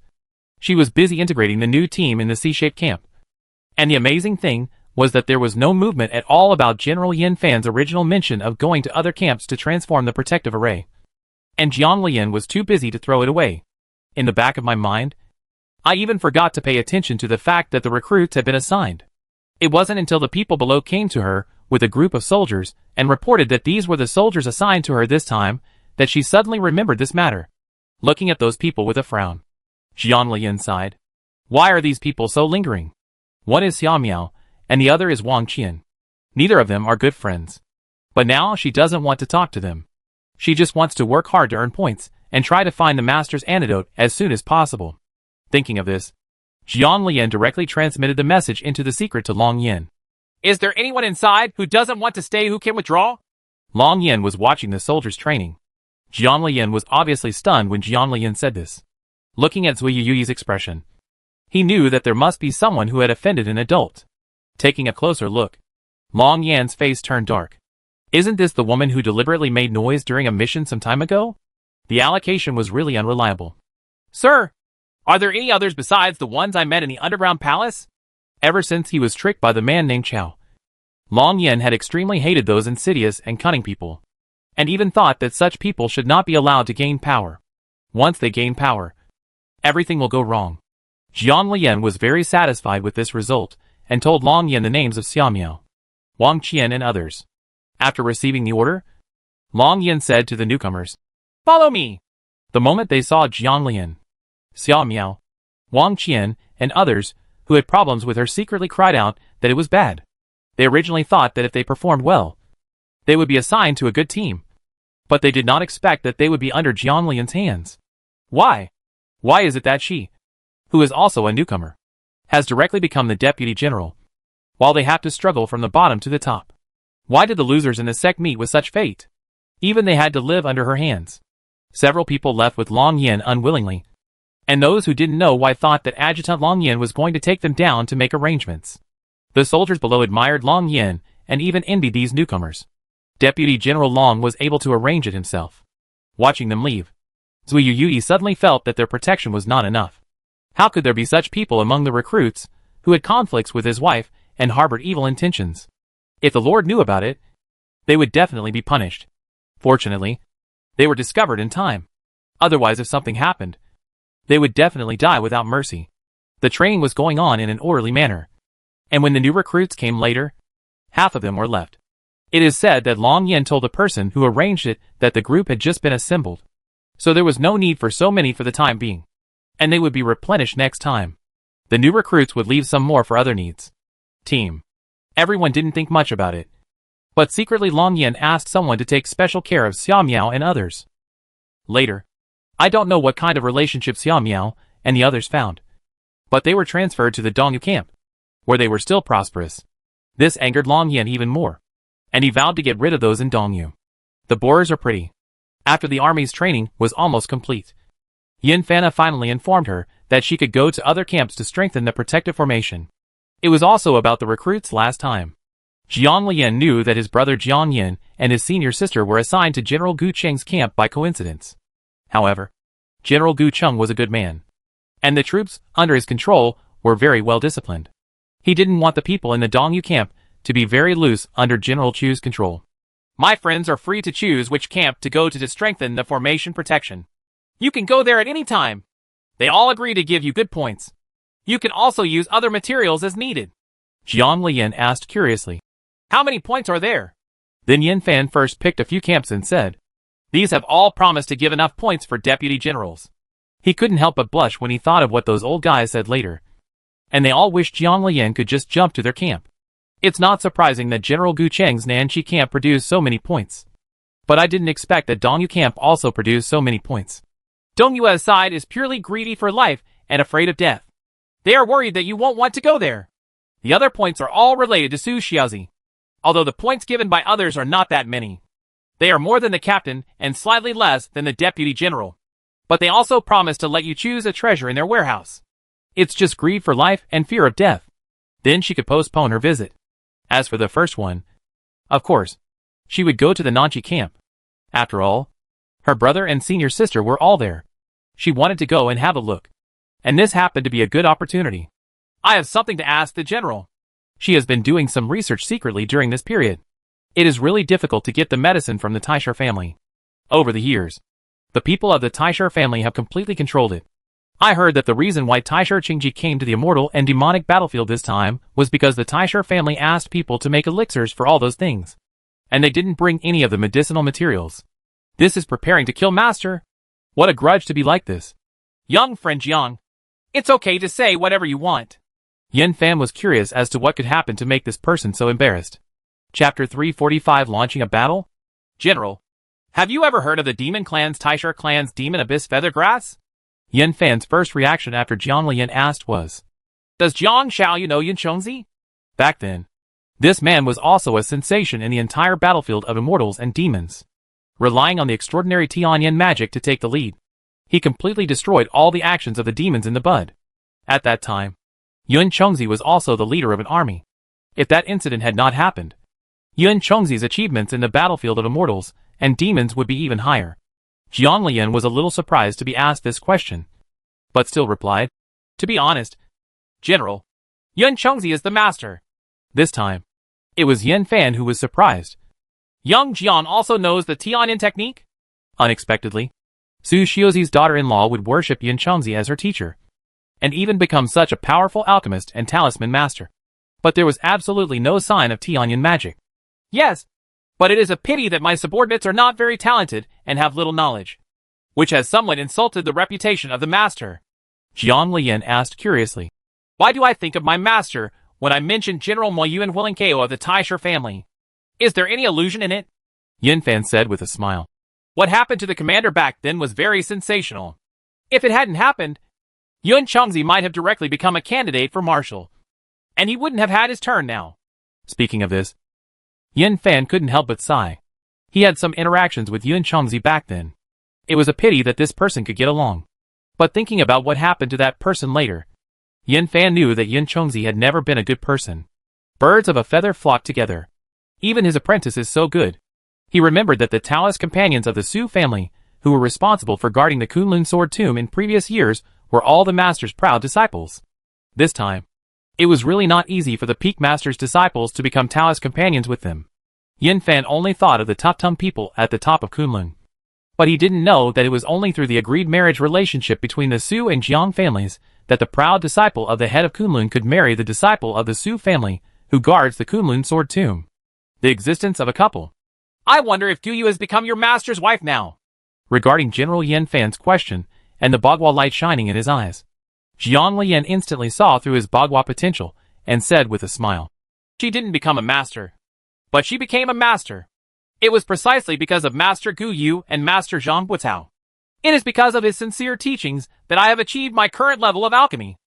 she was busy integrating the new team in the C-shaped camp. And the amazing thing was that there was no movement at all about General Yin Fan's original mention of going to other camps to transform the protective array. And Jiang Lian was too busy to throw it away. In the back of my mind, I even forgot to pay attention to the fact that the recruits had been assigned. It wasn't until the people below came to her with a group of soldiers and reported that these were the soldiers assigned to her this time that she suddenly remembered this matter. Looking at those people with a frown, Jiang Lian sighed. Why are these people so lingering? One is Xiao Miao, and the other is Wang Qian. Neither of them are good friends. But now she doesn't want to talk to them. She just wants to work hard to earn points and try to find the master's antidote as soon as possible. Thinking of this, Jiang Lian directly transmitted the message into the secret to Long Yin. Is there anyone inside who doesn't want to stay who can withdraw? Long Yin was watching the soldiers training. Jiang Lian was obviously stunned when Jiang Lian said this. Looking at Zui Yuyi's expression, he knew that there must be someone who had offended an adult. Taking a closer look, Long Yan's face turned dark. Isn't this the woman who deliberately made noise during a mission some time ago? The allocation was really unreliable. Sir, are there any others besides the ones I met in the underground palace? Ever since he was tricked by the man named Chao, Long Yan had extremely hated those insidious and cunning people, and even thought that such people should not be allowed to gain power. Once they gain power, everything will go wrong. Jiang Lian was very satisfied with this result, and told Long Yan the names of Xiao Miao, Wang Qian and others. After receiving the order, Long Yan said to the newcomers, Follow me! The moment they saw Jiang Lian, Xiao Miao, Wang Qian, and others who had problems with her secretly cried out that it was bad. They originally thought that if they performed well, they would be assigned to a good team. But they did not expect that they would be under Jiang Lian's hands. Why? Why is it that she, who is also a newcomer, has directly become the deputy general, while they have to struggle from the bottom to the top? Why did the losers in the sect meet with such fate? Even they had to live under her hands. Several people left with Long Yan unwillingly, and those who didn't know why thought that Adjutant Long Yan was going to take them down to make arrangements. The soldiers below admired Long Yan and even envied these newcomers. Deputy General Long was able to arrange it himself. Watching them leave, Zui Yuyi suddenly felt that their protection was not enough. How could there be such people among the recruits who had conflicts with his wife and harbored evil intentions? If the Lord knew about it, they would definitely be punished. Fortunately, they were discovered in time. Otherwise, if something happened, they would definitely die without mercy. The training was going on in an orderly manner, and when the new recruits came later, half of them were left. It is said that Long Yan told the person who arranged it that the group had just been assembled, so there was no need for so many for the time being, and they would be replenished next time. The new recruits would leave some more for other needs. Team. Everyone didn't think much about it, but secretly Long Yan asked someone to take special care of Xiao Miao and others. Later, I don't know what kind of relationship Xiao Miao and the others found, but they were transferred to the Dongyu camp, where they were still prosperous. This angered Long Yan even more, and he vowed to get rid of those in Dongyu. The Boers are pretty. After the army's training was almost complete, Yin Fana finally informed her that she could go to other camps to strengthen the protective formation. It was also about the recruits last time. Jiang Lian knew that his brother Jiang Yin and his senior sister were assigned to General Gu Cheng's camp by coincidence. However, General Gu Cheng was a good man, and the troops under his control were very well disciplined. He didn't want the people in the Dongyu camp to be very loose under General Chu's control. My friends are free to choose which camp to go to strengthen the formation protection. You can go there at any time. They all agree to give you good points. You can also use other materials as needed. Jiang Lian asked curiously, How many points are there? Then Yin Fan first picked a few camps and said, These have all promised to give enough points for deputy generals. He couldn't help but blush when he thought of what those old guys said later. And they all wished Jiang Lian could just jump to their camp. It's not surprising that General Gu Cheng's Nanqi camp produced so many points. But I didn't expect that Dongyu camp also produced so many points. Dongyue's side is purely greedy for life and afraid of death. They are worried that you won't want to go there. The other points are all related to Su Xiaozi. Although the points given by others are not that many. They are more than the captain and slightly less than the deputy general. But they also promise to let you choose a treasure in their warehouse. It's just greed for life and fear of death. Then she could postpone her visit. As for the first one, of course, she would go to the Nanqi camp. After all, her brother and senior sister were all there. She wanted to go and have a look. And this happened to be a good opportunity. I have something to ask the general. She has been doing some research secretly during this period. It is really difficult to get the medicine from the Taisher family. Over the years, the people of the Taisher family have completely controlled it. I heard that the reason why Taisher Qingji came to the immortal and demonic battlefield this time was because the Taisher family asked people to make elixirs for all those things. And they didn't bring any of the medicinal materials. This is preparing to kill Master. What a grudge to be like this. Young friend Jiang, it's okay to say whatever you want. Yin Fan was curious as to what could happen to make this person so embarrassed. Chapter 345 Launching a Battle? General, have you ever heard of the Demon Clan's Taisher Clan's Demon Abyss Feathergrass? Yin Fan's first reaction after Jiang Lian asked was, does Jiang Xiaoyu know Yin Chongzi? Back then, this man was also a sensation in the entire battlefield of immortals and demons. Relying on the extraordinary Tianyan magic to take the lead, he completely destroyed all the actions of the demons in the bud. At that time, Yun Chongzi was also the leader of an army. If that incident had not happened, Yun Chongzi's achievements in the battlefield of immortals and demons would be even higher. Jiang Lian was a little surprised to be asked this question, but still replied, to be honest, General, Yun Chongzi is the master. This time, it was Yin Fan who was surprised. Young Jian also knows the Tianyan technique? Unexpectedly, Su Xiaozi's daughter-in-law would worship Yin Chongzi as her teacher, and even become such a powerful alchemist and talisman master. But there was absolutely no sign of Tianyan magic. Yes, but it is a pity that my subordinates are not very talented and have little knowledge, which has somewhat insulted the reputation of the master. Jiang Lian asked curiously, why do I think of my master when I mention General Moyuan Huilinkeo of the Taisher family? Is there any illusion in it? Yin Fan said with a smile. What happened to the commander back then was very sensational. If it hadn't happened, Yun Chongzi might have directly become a candidate for marshal. And he wouldn't have had his turn now. Speaking of this, Yin Fan couldn't help but sigh. He had some interactions with Yun Chongzi back then. It was a pity that this person could get along. But thinking about what happened to that person later, Yin Fan knew that Yun Chongzi had never been a good person. Birds of a feather flock together. Even his apprentice is so good. He remembered that the Taoist companions of the Su family, who were responsible for guarding the Kunlun sword tomb in previous years, were all the master's proud disciples. This time, it was really not easy for the Peak Master's disciples to become Taoist companions with them. Yin Fan only thought of the Tuptum people at the top of Kunlun. But he didn't know that it was only through the agreed marriage relationship between the Su and Jiang families that the proud disciple of the head of Kunlun could marry the disciple of the Su family, who guards the Kunlun sword tomb. The existence of a couple. I wonder if Guyu has become your master's wife now. Regarding General Yin Fan's question, and the Bagua light shining in his eyes, Jiang Lian instantly saw through his Bagua potential, and said with a smile, she didn't become a master, but she became a master. It was precisely because of Master Gu Yu and Master Zhang Butao. It is because of his sincere teachings that I have achieved my current level of alchemy.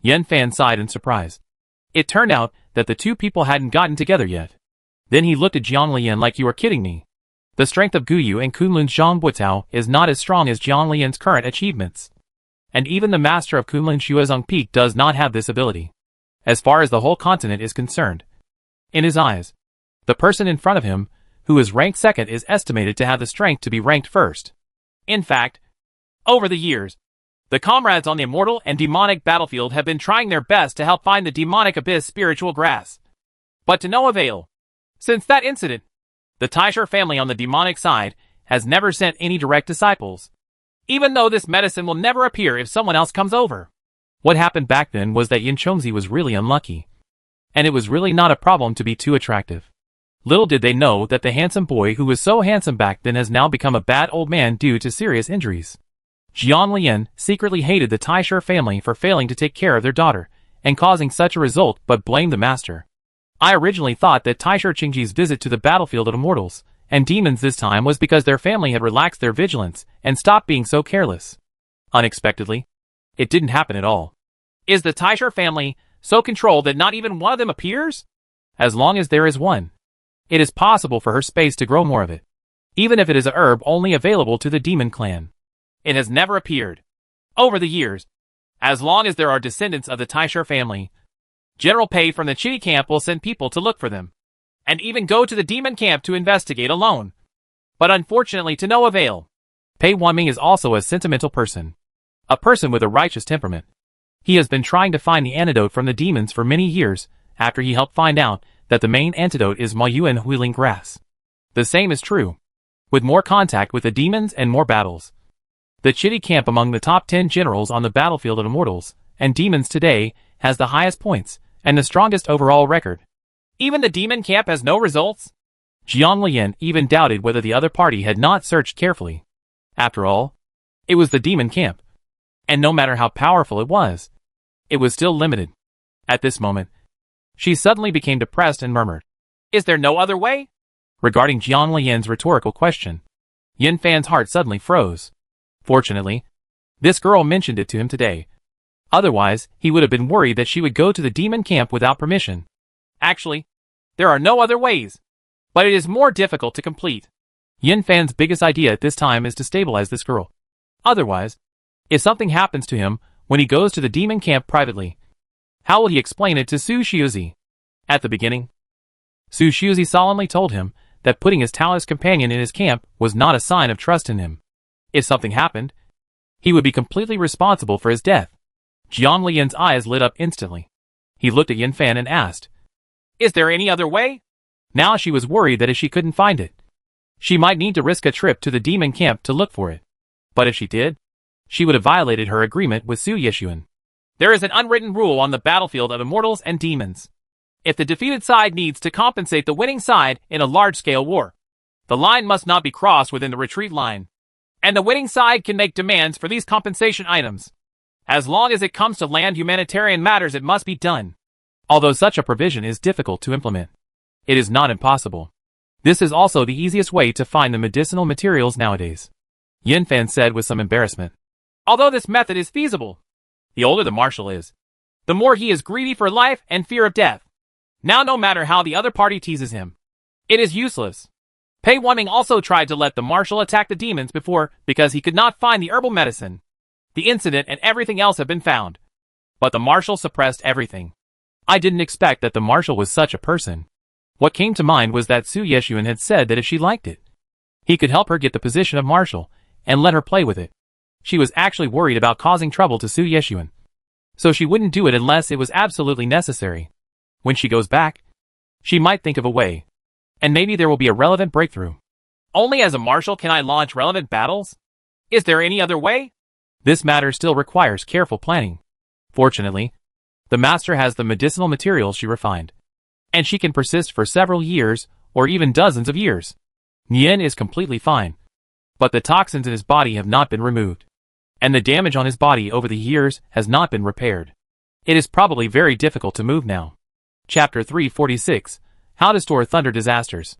Yin Fan sighed in surprise. It turned out that the two people hadn't gotten together yet. Then he looked at Jiang Lian like, you are kidding me. The strength of Guyu and Kunlun's Zhang Butao is not as strong as Jiang Lian's current achievements. And even the master of Kunlun Shuozong Peak does not have this ability. As far as the whole continent is concerned. In his eyes, the person in front of him, who is ranked second, is estimated to have the strength to be ranked first. In fact, over the years, the comrades on the immortal and demonic battlefield have been trying their best to help find the demonic abyss spiritual grass. But to no avail. Since that incident, the Taisher family on the demonic side has never sent any direct disciples. Even though this medicine will never appear if someone else comes over. What happened back then was that Yin Chongzi was really unlucky. And it was really not a problem to be too attractive. Little did they know that the handsome boy who was so handsome back then has now become a bad old man due to serious injuries. Jiang Lian secretly hated the Taisher family for failing to take care of their daughter, and causing such a result, but blamed the master. I originally thought that Taisher Qingji's visit to the battlefield of immortals and demons this time was because their family had relaxed their vigilance and stopped being so careless. Unexpectedly, it didn't happen at all. Is the Taisher family so controlled that not even one of them appears? As long as there is one, it is possible for her space to grow more of it, even if it is a herb only available to the demon clan. It has never appeared. Over the years, as long as there are descendants of the Taisher family, General Pei from the Chitty camp will send people to look for them, and even go to the demon camp to investigate alone. But unfortunately to no avail. Pei Wanming is also a sentimental person. A person with a righteous temperament. He has been trying to find the antidote from the demons for many years, after he helped find out that the main antidote is Maoyuan Huiling grass. The same is true. With more contact with the demons and more battles. The Chitty camp among the top 10 generals on the battlefield of immortals and demons today has the highest points and the strongest overall record. Even the demon camp has no results? Jiang Lian even doubted whether the other party had not searched carefully. After all, it was the demon camp. And no matter how powerful it was still limited. At this moment, she suddenly became depressed and murmured, "Is there no other way?" Regarding Jiang Lian's rhetorical question, Yin Fan's heart suddenly froze. Fortunately, this girl mentioned it to him today. Otherwise, he would have been worried that she would go to the demon camp without permission. Actually, there are no other ways. But it is more difficult to complete. Yin Fan's biggest idea at this time is to stabilize this girl. Otherwise, if something happens to him when he goes to the demon camp privately, how will he explain it to Su Xiuzi? At the beginning, Su Xiuzi solemnly told him that putting his Taoist companion in his camp was not a sign of trust in him. If something happened, he would be completely responsible for his death. Jiang Lian's eyes lit up instantly. He looked at Yin Fan and asked, "Is there any other way?" Now she was worried that if she couldn't find it, she might need to risk a trip to the demon camp to look for it. But if she did, she would have violated her agreement with Su Yeshuan. There is an unwritten rule on the battlefield of immortals and demons. If the defeated side needs to compensate the winning side in a large-scale war, the line must not be crossed within the retreat line. And the winning side can make demands for these compensation items. As long as it comes to land humanitarian matters, it must be done. Although such a provision is difficult to implement, it is not impossible. This is also the easiest way to find the medicinal materials nowadays. Yin Fan said with some embarrassment. Although this method is feasible, the older the marshal is, the more he is greedy for life and fear of death. Now no matter how the other party teases him, it is useless. Pei Wanming also tried to let the marshal attack the demons before because he could not find the herbal medicine. The incident and everything else have been found. But the marshal suppressed everything. I didn't expect that the marshal was such a person. What came to mind was that Su Yeshuan had said that if she liked it, he could help her get the position of marshal and let her play with it. She was actually worried about causing trouble to Su Yeshuan, so she wouldn't do it unless it was absolutely necessary. When she goes back, she might think of a way, and maybe there will be a relevant breakthrough. Only as a marshal can I launch relevant battles? Is there any other way? This matter still requires careful planning. Fortunately, the master has the medicinal materials she refined, and she can persist for several years or even dozens of years. Nian is completely fine, but the toxins in his body have not been removed, and the damage on his body over the years has not been repaired. It is probably very difficult to move now. Chapter 346, How to Store Thunder Disasters.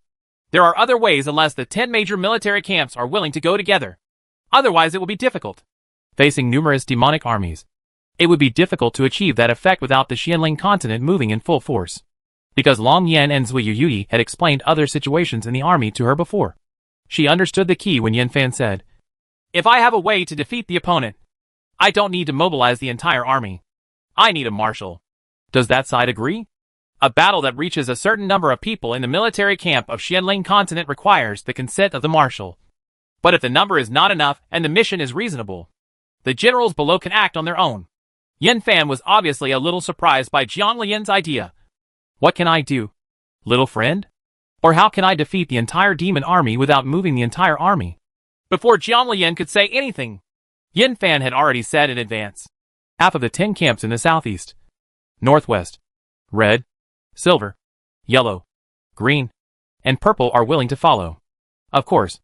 There are other ways unless the 10 major military camps are willing to go together. Otherwise it will be difficult. Facing numerous demonic armies, it would be difficult to achieve that effect without the Xianling continent moving in full force. Because Long Yan and Zui Yuyi had explained other situations in the army to her before. She understood the key when Yin Fan said, "If I have a way to defeat the opponent, I don't need to mobilize the entire army. I need a marshal." Does that side agree? A battle that reaches a certain number of people in the military camp of Xianling continent requires the consent of the marshal. But if the number is not enough and the mission is reasonable, the generals below can act on their own. Yin Fan was obviously a little surprised by Jiang Lian's idea. What can I do, little friend? Or how can I defeat the entire demon army without moving the entire army? Before Jiang Lian could say anything, Yin Fan had already said in advance. Half of the 10 camps in the southeast, northwest, red, silver, yellow, green, and purple are willing to follow. Of course,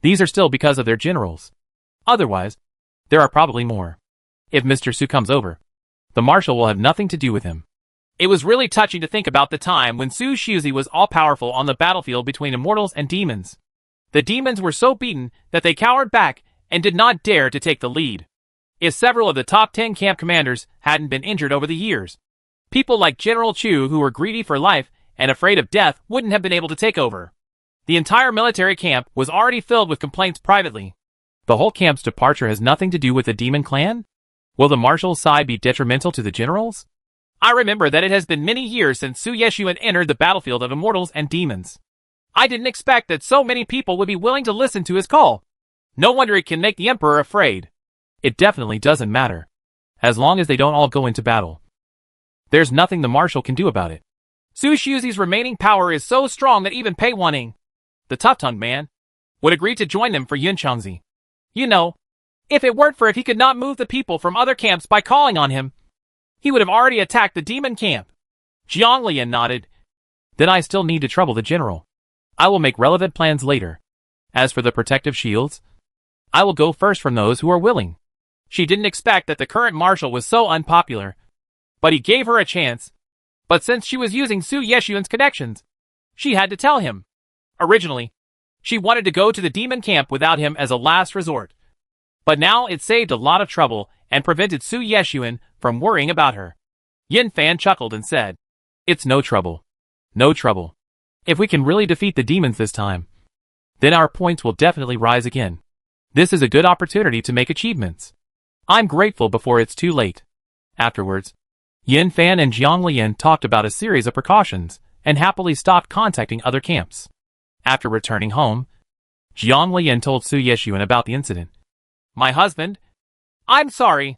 these are still because of their generals. Otherwise, there are probably more. If Mr. Su comes over, the marshal will have nothing to do with him. It was really touching to think about the time when Su Shuzi was all-powerful on the battlefield between immortals and demons. The demons were so beaten that they cowered back and did not dare to take the lead. If several of the top 10 camp commanders hadn't been injured over the years, people like General Chu, who were greedy for life and afraid of death, wouldn't have been able to take over. The entire military camp was already filled with complaints privately. The whole camp's departure has nothing to do with the demon clan? Will the marshal's side be detrimental to the generals? I remember that it has been many years since Su Yeshuan entered the battlefield of immortals and demons. I didn't expect that so many people would be willing to listen to his call. No wonder it can make the emperor afraid. It definitely doesn't matter, as long as they don't all go into battle. There's nothing the marshal can do about it. Su Shuzi's remaining power is so strong that even Pei Wanning, the tough-tongued man, would agree to join them for Yunchangzi. You know, if it weren't for if he could not move the people from other camps by calling on him, he would have already attacked the demon camp. Jiang Lian nodded. Then I still need to trouble the general. I will make relevant plans later. As for the protective shields, I will go first from those who are willing. She didn't expect that the current marshal was so unpopular, but he gave her a chance. But since she was using Su Yeshuan's connections, she had to tell him. Originally, she wanted to go to the demon camp without him as a last resort. But now it saved a lot of trouble and prevented Su Yeshuan from worrying about her. Yin Fan chuckled and said, "It's no trouble. No trouble. If we can really defeat the demons this time, then our points will definitely rise again. This is a good opportunity to make achievements. I'm grateful before it's too late." Afterwards, Yin Fan and Jiang Lian talked about a series of precautions and happily stopped contacting other camps. After returning home, Jiang Lian told Su Yeshuan about the incident. "My husband? I'm sorry,"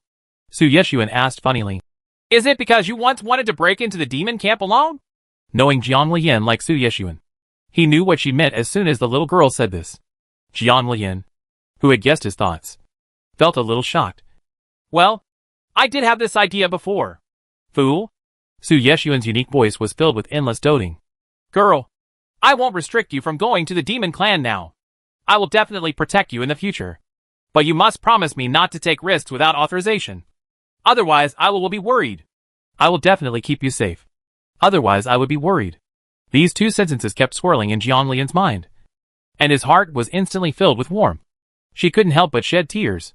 Su Yeshuan asked funnily. "Is it because you once wanted to break into the demon camp alone?" Knowing Jiang Lian like Su Yeshuan, he knew what she meant as soon as the little girl said this. Jiang Lian, who had guessed his thoughts, felt a little shocked. "Well, I did have this idea before." "Fool?" Su Yeshuan's unique voice was filled with endless doting. "Girl, I won't restrict you from going to the demon clan now. I will definitely protect you in the future. But you must promise me not to take risks without authorization. Otherwise, I will be worried." "I will definitely keep you safe. Otherwise, I would be worried." These two sentences kept swirling in Jiang Lian's mind, and his heart was instantly filled with warmth. She couldn't help but shed tears.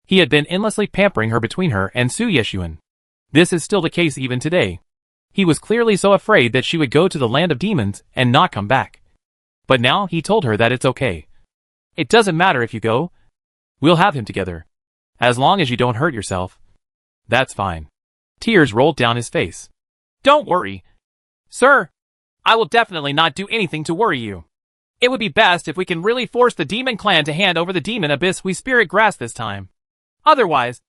He had been endlessly pampering her between her and Su Yeshuan. This is still the case even today. He was clearly so afraid that she would go to the land of demons and not come back. But now he told her that it's okay. "It doesn't matter if you go. We'll have him together. As long as you don't hurt yourself. That's fine." Tears rolled down his face. "Don't worry, sir. I will definitely not do anything to worry you. It would be best if we can really force the demon clan to hand over the demon abyss we spirit grass this time. Otherwise,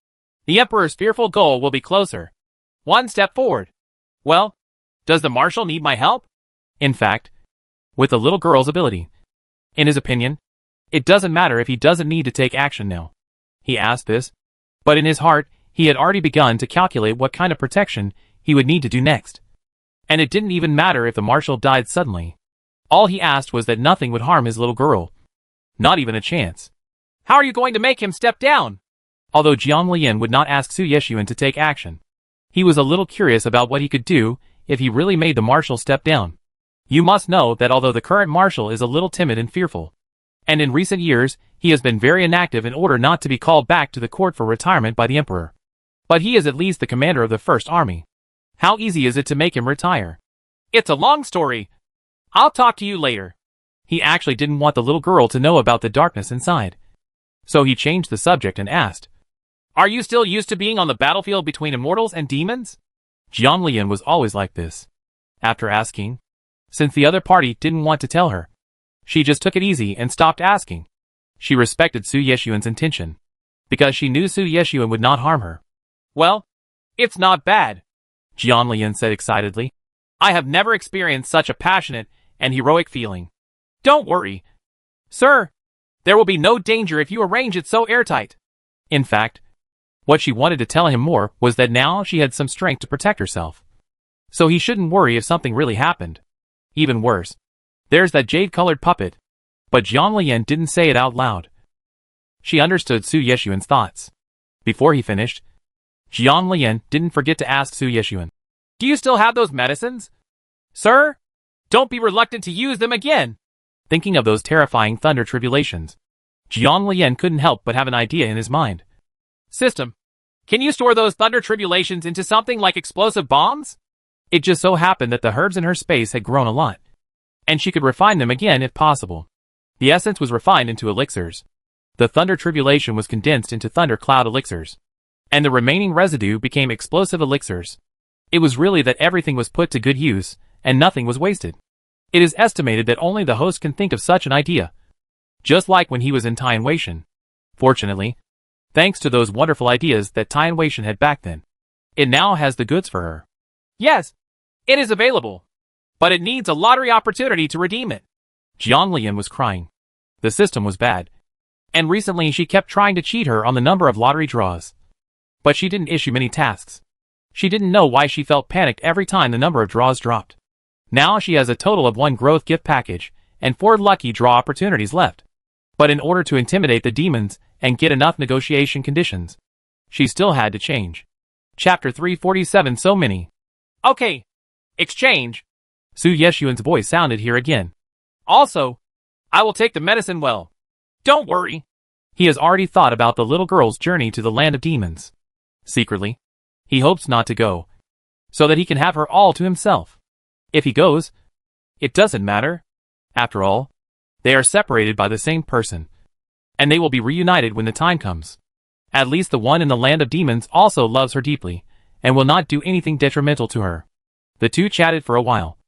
the emperor's fearful goal will be closer. One step forward. Well, does the marshal need my help?" In fact, with the little girl's ability, in his opinion, it doesn't matter if he doesn't need to take action now. He asked this, but in his heart, he had already begun to calculate what kind of protection he would need to do next. And it didn't even matter if the marshal died suddenly. All he asked was that nothing would harm his little girl. Not even a chance. "How are you going to make him step down?" Although Jiang Lian would not ask Su Yeshuan to take action, he was a little curious about what he could do if he really made the marshal step down. You must know that although the current marshal is a little timid and fearful, and in recent years he has been very inactive in order not to be called back to the court for retirement by the emperor, but he is at least the commander of the First Army. How easy is it to make him retire? "It's a long story. I'll talk to you later." He actually didn't want the little girl to know about the darkness inside. So he changed the subject and asked, "Are you still used to being on the battlefield between immortals and demons?" Jiang Lian was always like this. After asking, since the other party didn't want to tell her, she just took it easy and stopped asking. She respected Su Yeshuan's intention, because she knew Su Yeshuan would not harm her. "Well, it's not bad," Jiang Lian said excitedly. "I have never experienced such a passionate and heroic feeling. Don't worry, sir. There will be no danger if you arrange it so airtight." In fact, what she wanted to tell him more was that now she had some strength to protect herself. So he shouldn't worry if something really happened. Even worse, There's that jade-colored puppet. But Jiang Lian didn't say it out loud. She understood Su Yeshuan's thoughts. Before he finished, Jiang Lian didn't forget to ask Su Yeshuan, "Do you still have those medicines? Sir? Don't be reluctant to use them again." Thinking of those terrifying thunder tribulations, Jiang Lian couldn't help but have an idea in his mind. "System, can you store those thunder tribulations into something like explosive bombs?" It just so happened that the herbs in her space had grown a lot, and she could refine them again if possible. The essence was refined into elixirs. The thunder tribulation was condensed into thunder cloud elixirs, and the remaining residue became explosive elixirs. It was really that everything was put to good use, and nothing was wasted. It is estimated that only the host can think of such an idea, just like when he was in Tian Weishan. Fortunately, thanks to those wonderful ideas that Tian Weishan had back then, it now has the goods for her. Yes, it is available, but it needs a lottery opportunity to redeem it. Jiang Lian was crying. The system was bad, and recently she kept trying to cheat her on the number of lottery draws. But she didn't issue many tasks. She didn't know why she felt panicked every time the number of draws dropped. Now she has a total of 1 growth gift package and 4 lucky draw opportunities left. But in order to intimidate the demons and get enough negotiation conditions, she still had to change. Chapter 347. So many. Okay. Exchange. Su Yeshuan's voice sounded here again. Also, I will take the medicine well. Don't worry. He has already thought about the little girl's journey to the land of demons. Secretly, he hopes not to go, so that he can have her all to himself. If he goes, it doesn't matter. After all, they are separated by the same person, and they will be reunited when the time comes. At least the one in the land of demons also loves her deeply, and will not do anything detrimental to her. The two chatted for a while,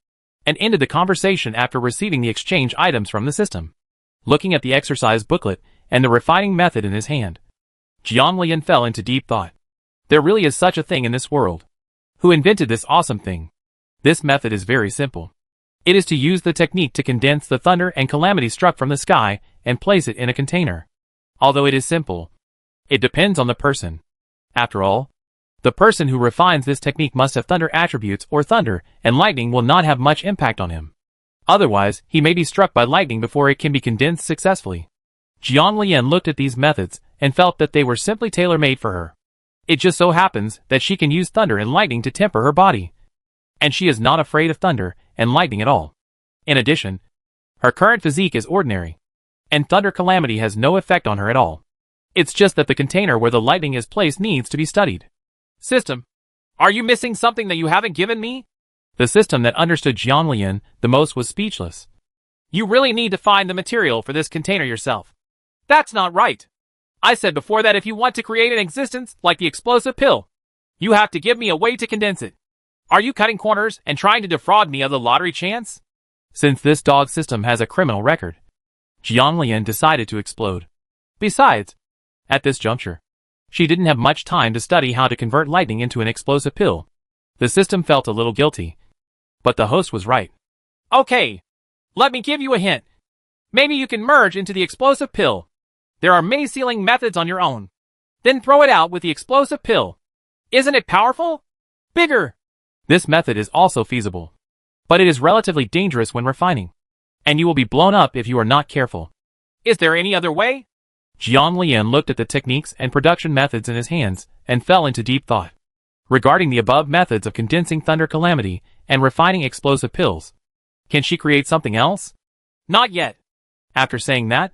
and ended the conversation after receiving the exchange items from the system. Looking at the exercise booklet and the refining method in his hand, Jiang Lian fell into deep thought. There really is such a thing in this world. Who invented this awesome thing? This method is very simple. It is to use the technique to condense the thunder and calamity struck from the sky and place it in a container. Although it is simple, it depends on the person. After all, the person who refines this technique must have thunder attributes, or thunder and lightning will not have much impact on him. Otherwise, he may be struck by lightning before it can be condensed successfully. Jiang Lian looked at these methods and felt that they were simply tailor-made for her. It just so happens that she can use thunder and lightning to temper her body, and she is not afraid of thunder and lightning at all. In addition, her current physique is ordinary, and thunder calamity has no effect on her at all. It's just that the container where the lightning is placed needs to be studied. System, are you missing something that you haven't given me? The system that understood Jiang Lian the most was speechless. You really need to find the material for this container yourself. That's not right. I said before that if you want to create an existence like the explosive pill, you have to give me a way to condense it. Are you cutting corners and trying to defraud me of the lottery chance? Since this dog system has a criminal record, Jiang Lian decided to explode. Besides, at this juncture, she didn't have much time to study how to convert lightning into an explosive pill. The system felt a little guilty, but the host was right. Okay, let me give you a hint. Maybe you can merge into the explosive pill. There are many sealing methods on your own. Then throw it out with the explosive pill. Isn't it powerful? Bigger. This method is also feasible, but it is relatively dangerous when refining, and you will be blown up if you are not careful. Is there any other way? Jiang Lian looked at the techniques and production methods in his hands and fell into deep thought. Regarding the above methods of condensing thunder calamity and refining explosive pills, can she create something else? Not yet. After saying that,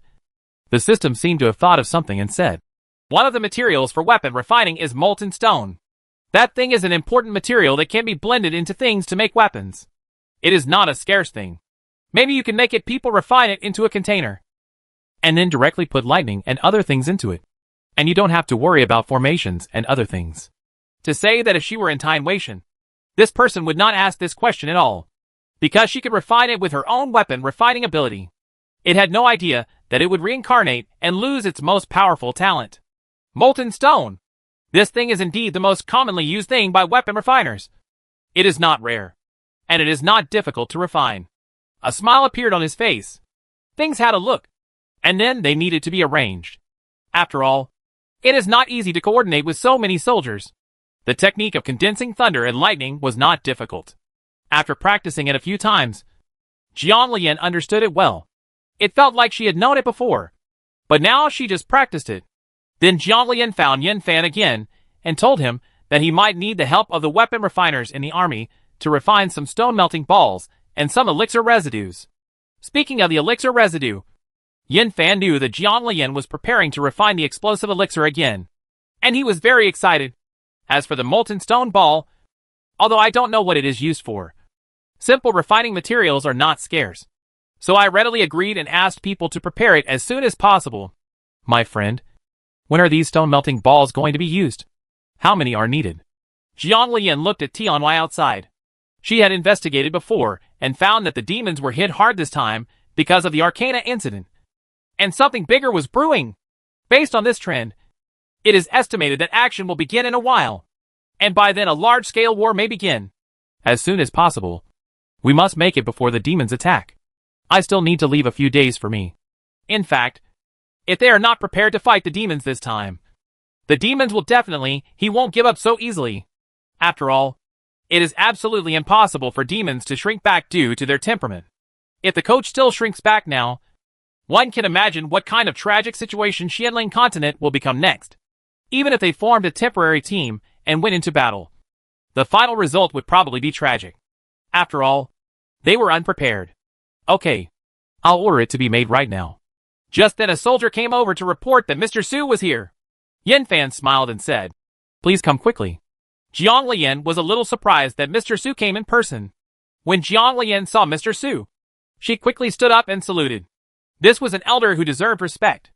the system seemed to have thought of something and said, one of the materials for weapon refining is molten stone. That thing is an important material that can be blended into things to make weapons. It is not a scarce thing. Maybe you can make it people refine it into a container, and then directly put lightning and other things into it. And you don't have to worry about formations and other things. To say that if she were in Tian Weishan, this person would not ask this question at all, because she could refine it with her own weapon refining ability. It had no idea that it would reincarnate and lose its most powerful talent. Molten stone. This thing is indeed the most commonly used thing by weapon refiners. It is not rare, and it is not difficult to refine. A smile appeared on his face. Things had a look, and then they needed to be arranged. After all, it is not easy to coordinate with so many soldiers. The technique of condensing thunder and lightning was not difficult. After practicing it a few times, Jiang Lian understood it well. It felt like she had known it before, but now she just practiced it. Then Jiang Lian found Yin Fan again and told him that he might need the help of the weapon refiners in the army to refine some stone-melting balls and some elixir residues. Speaking of the elixir residue, Yin Fan knew that Jiang Lian was preparing to refine the explosive elixir again, and he was very excited. As for the molten stone ball, although I don't know what it is used for, simple refining materials are not scarce. So I readily agreed and asked people to prepare it as soon as possible. My friend, when are these stone-melting balls going to be used? How many are needed? Jiang Lian looked at Tianwei outside. She had investigated before and found that the demons were hit hard this time because of the Arcana incident. And something bigger was brewing. Based on this trend, it is estimated that action will begin in a while. And by then a large-scale war may begin. As soon as possible. We must make it before the demons attack. I still need to leave a few days for me. In fact, if they are not prepared to fight the demons this time, the demons will he won't give up so easily. After all, it is absolutely impossible for demons to shrink back due to their temperament. If the coach still shrinks back now, one can imagine what kind of tragic situation Xianling Continent will become next. Even if they formed a temporary team and went into battle, the final result would probably be tragic. After all, they were unprepared. Okay, I'll order it to be made right now. Just then a soldier came over to report that Mr. Su was here. Yin Fan smiled and said, "Please come quickly." Jiang Lian was a little surprised that Mr. Su came in person. When Jiang Lian saw Mr. Su, she quickly stood up and saluted. This was an elder who deserved respect.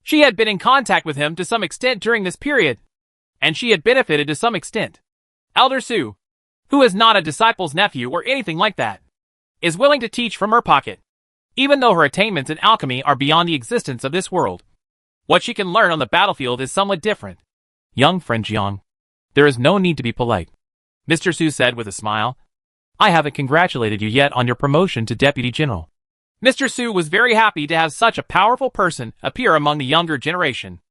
She had been in contact with him to some extent during this period, and she had benefited to some extent. Elder Su, who is not a disciple's nephew or anything like that, is willing to teach from her pocket, even though her attainments in alchemy are beyond the existence of this world. What she can learn on the battlefield is somewhat different. Young friend Jiang, there is no need to be polite, Mr. Su said with a smile. I haven't congratulated you yet on your promotion to Deputy General. Mr. Su was very happy to have such a powerful person appear among the younger generation.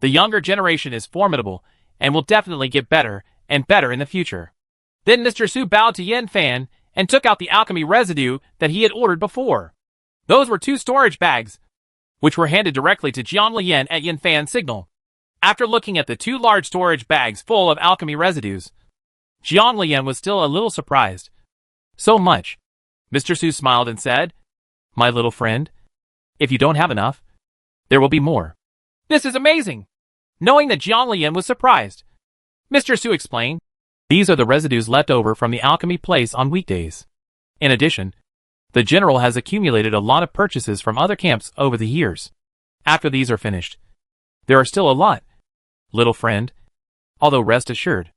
The younger generation is formidable and will definitely get better and better in the future. Then Mr. Su bowed to Yin Fan and took out the alchemy residue that he had ordered before. Those were 2 storage bags, which were handed directly to Jiang Lian at Yin Fan's signal. After looking at the 2 large storage bags full of alchemy residues, Jiang Lian was still a little surprised. So much. Mr. Su smiled and said, "My little friend, if you don't have enough, there will be more." This is amazing. Knowing that Jiang Lian was surprised, Mr. Su explained, "These are the residues left over from the alchemy place on weekdays. In addition, the general has accumulated a lot of purchases from other camps over the years. After these are finished, there are still a lot, little friend. Although rest assured,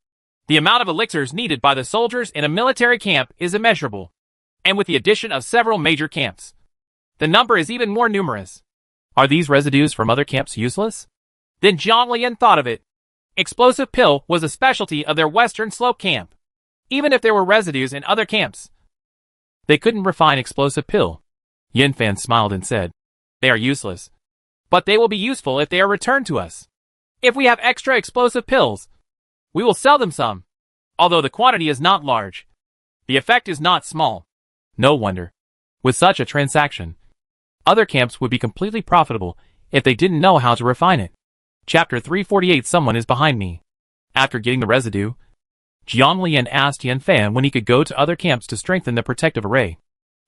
the amount of elixirs needed by the soldiers in a military camp is immeasurable. And with the addition of several major camps, the number is even more numerous. Are these residues from other camps useless?" Then Jiang Lian thought of it. Explosive pill was a specialty of their western slope camp. Even if there were residues in other camps, they couldn't refine explosive pill. Yin Fan smiled and said, "They are useless. But they will be useful if they are returned to us. If we have extra explosive pills, we will sell them some. Although the quantity is not large, the effect is not small. No wonder. With such a transaction, other camps would be completely profitable if they didn't know how to refine it." Chapter 348. Someone is behind me. After getting the residue, Jiang Lian asked Yin Fan when he could go to other camps to strengthen the protective array.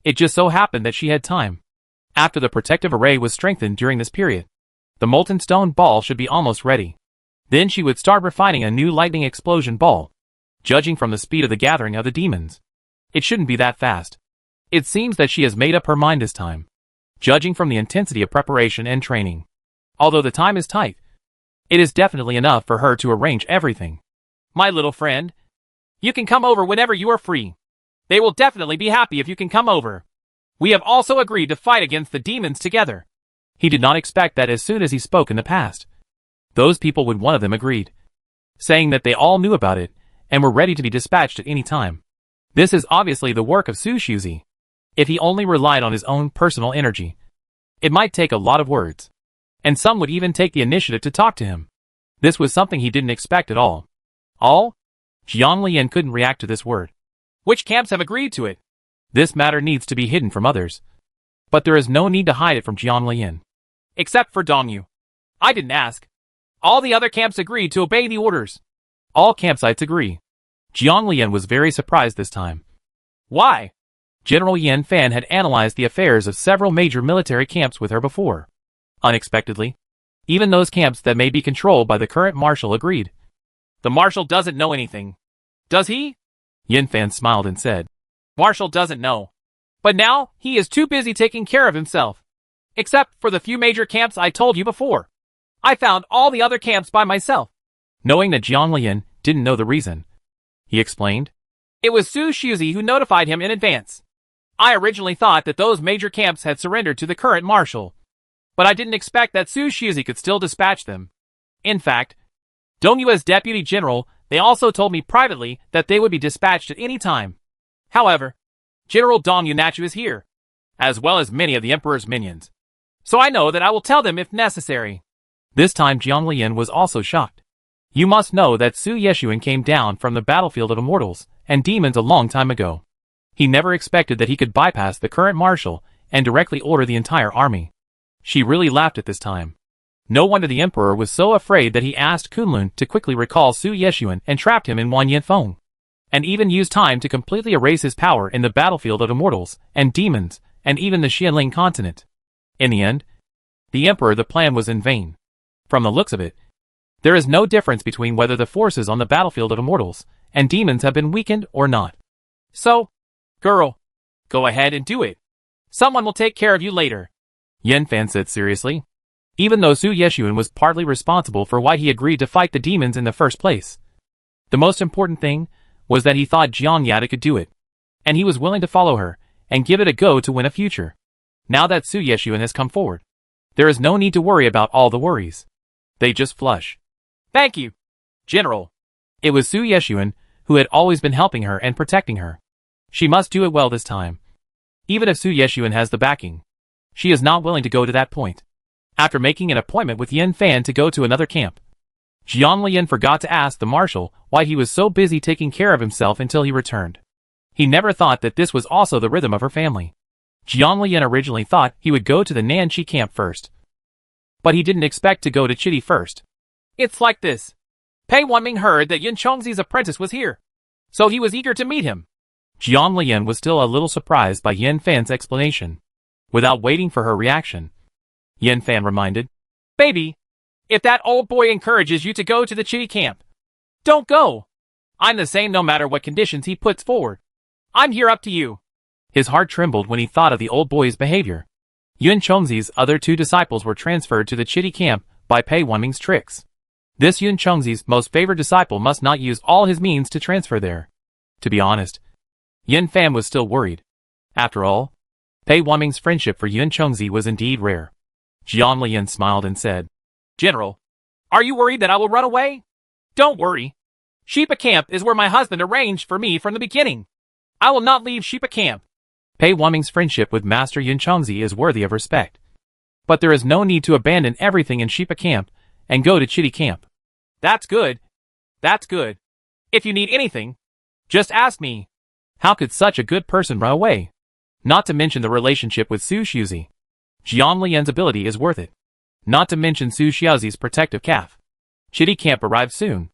It just so happened that she had time. After the protective array was strengthened during this period, the molten stone ball should be almost ready. Then she would start refining a new lightning explosion ball. Judging from the speed of the gathering of the demons, it shouldn't be that fast. It seems that she has made up her mind this time. Judging from the intensity of preparation and training, although the time is tight, it is definitely enough for her to arrange everything. "My little friend, you can come over whenever you are free. They will definitely be happy if you can come over. We have also agreed to fight against the demons together." He did not expect that as soon as he spoke in the past, those people would one of them agreed, saying that they all knew about it and were ready to be dispatched at any time. This is obviously the work of Su Shuzi. If he only relied on his own personal energy, it might take a lot of words, and some would even take the initiative to talk to him. This was something he didn't expect at all. All? Jiang Lian couldn't react to this word. Which camps have agreed to it? This matter needs to be hidden from others. But there is no need to hide it from Jiang Lian. Except for Dongyu. I didn't ask. All the other camps agreed to obey the orders. All campsites agree. Jiang Lian was very surprised this time. Why? General Yan Fan had analyzed the affairs of several major military camps with her before. Unexpectedly, even those camps that may be controlled by the current marshal agreed. The marshal doesn't know anything. Does he? Yan Fan smiled and said. Marshal doesn't know. But now, he is too busy taking care of himself. Except for the few major camps I told you before. I found all the other camps by myself. Knowing that Jiang Lian didn't know the reason, he explained. It was Su Shuzi who notified him in advance. I originally thought that those major camps had surrendered to the current marshal. But I didn't expect that Su Shuzi could still dispatch them. In fact, Dongyu as deputy general, they also told me privately that they would be dispatched at any time. However, General Dongyu Nachu is here, as well as many of the emperor's minions. So I know that I will tell them if necessary. This time Jiang Lian was also shocked. You must know that Su Yeshuan came down from the battlefield of immortals and demons a long time ago. He never expected that he could bypass the current marshal and directly order the entire army. She really laughed at this time. No wonder the emperor was so afraid that he asked Kunlun to quickly recall Su Yeshuan and trapped him in Wanyanfeng, and even used time to completely erase his power in the battlefield of immortals and demons and even the Xianling continent. In the end, the plan was in vain. From the looks of it, there is no difference between whether the forces on the battlefield of immortals and demons have been weakened or not. So, girl, go ahead and do it. Someone will take care of you later. Yan Fan said seriously. Even though Su Yeshuan was partly responsible for why he agreed to fight the demons in the first place, the most important thing was that he thought Jiang Yada could do it, and he was willing to follow her and give it a go to win a future. Now that Su Yeshuan has come forward, there is no need to worry about all the worries. They just flush. Thank you, General. It was Su Yeshuan who had always been helping her and protecting her. She must do it well this time. Even if Su Yeshuan has the backing, she is not willing to go to that point. After making an appointment with Yan Fan to go to another camp, Jiang Lian forgot to ask the marshal why he was so busy taking care of himself until he returned. He never thought that this was also the rhythm of her family. Jiang Lian originally thought he would go to the Nanchi camp first, but he didn't expect to go to Chitty first. It's like this. Pei Wanming heard that Yun Chongzi's apprentice was here, so he was eager to meet him. Jiang Lian was still a little surprised by Yan Fan's explanation. Without waiting for her reaction, Yan Fan reminded, Baby, if that old boy encourages you to go to the Chitty camp, don't go. I'm the same no matter what conditions he puts forward. I'm here up to you. His heart trembled when he thought of the old boy's behavior. Yun Chongzi's other two disciples were transferred to the Chitty camp by Pei Wanming's tricks. This Yun Chongzi's most favored disciple must not use all his means to transfer there. To be honest, Yan Fan was still worried. After all, Pei Wanming's friendship for Yun Chongzi was indeed rare. Jiang Lian smiled and said, General, are you worried that I will run away? Don't worry. Sheepa Camp is where my husband arranged for me from the beginning. I will not leave Sheepa Camp. Pei Wanming's friendship with Master Yun Chongzi is worthy of respect. But there is no need to abandon everything in Sheepa Camp and go to Chitty Camp. That's good. That's good. If you need anything, just ask me. How could such a good person run away? Not to mention the relationship with Su Shuzi. Jiang Lian's ability is worth it. Not to mention Su Xiaozi's protective calf. Chitty Camp arrived soon.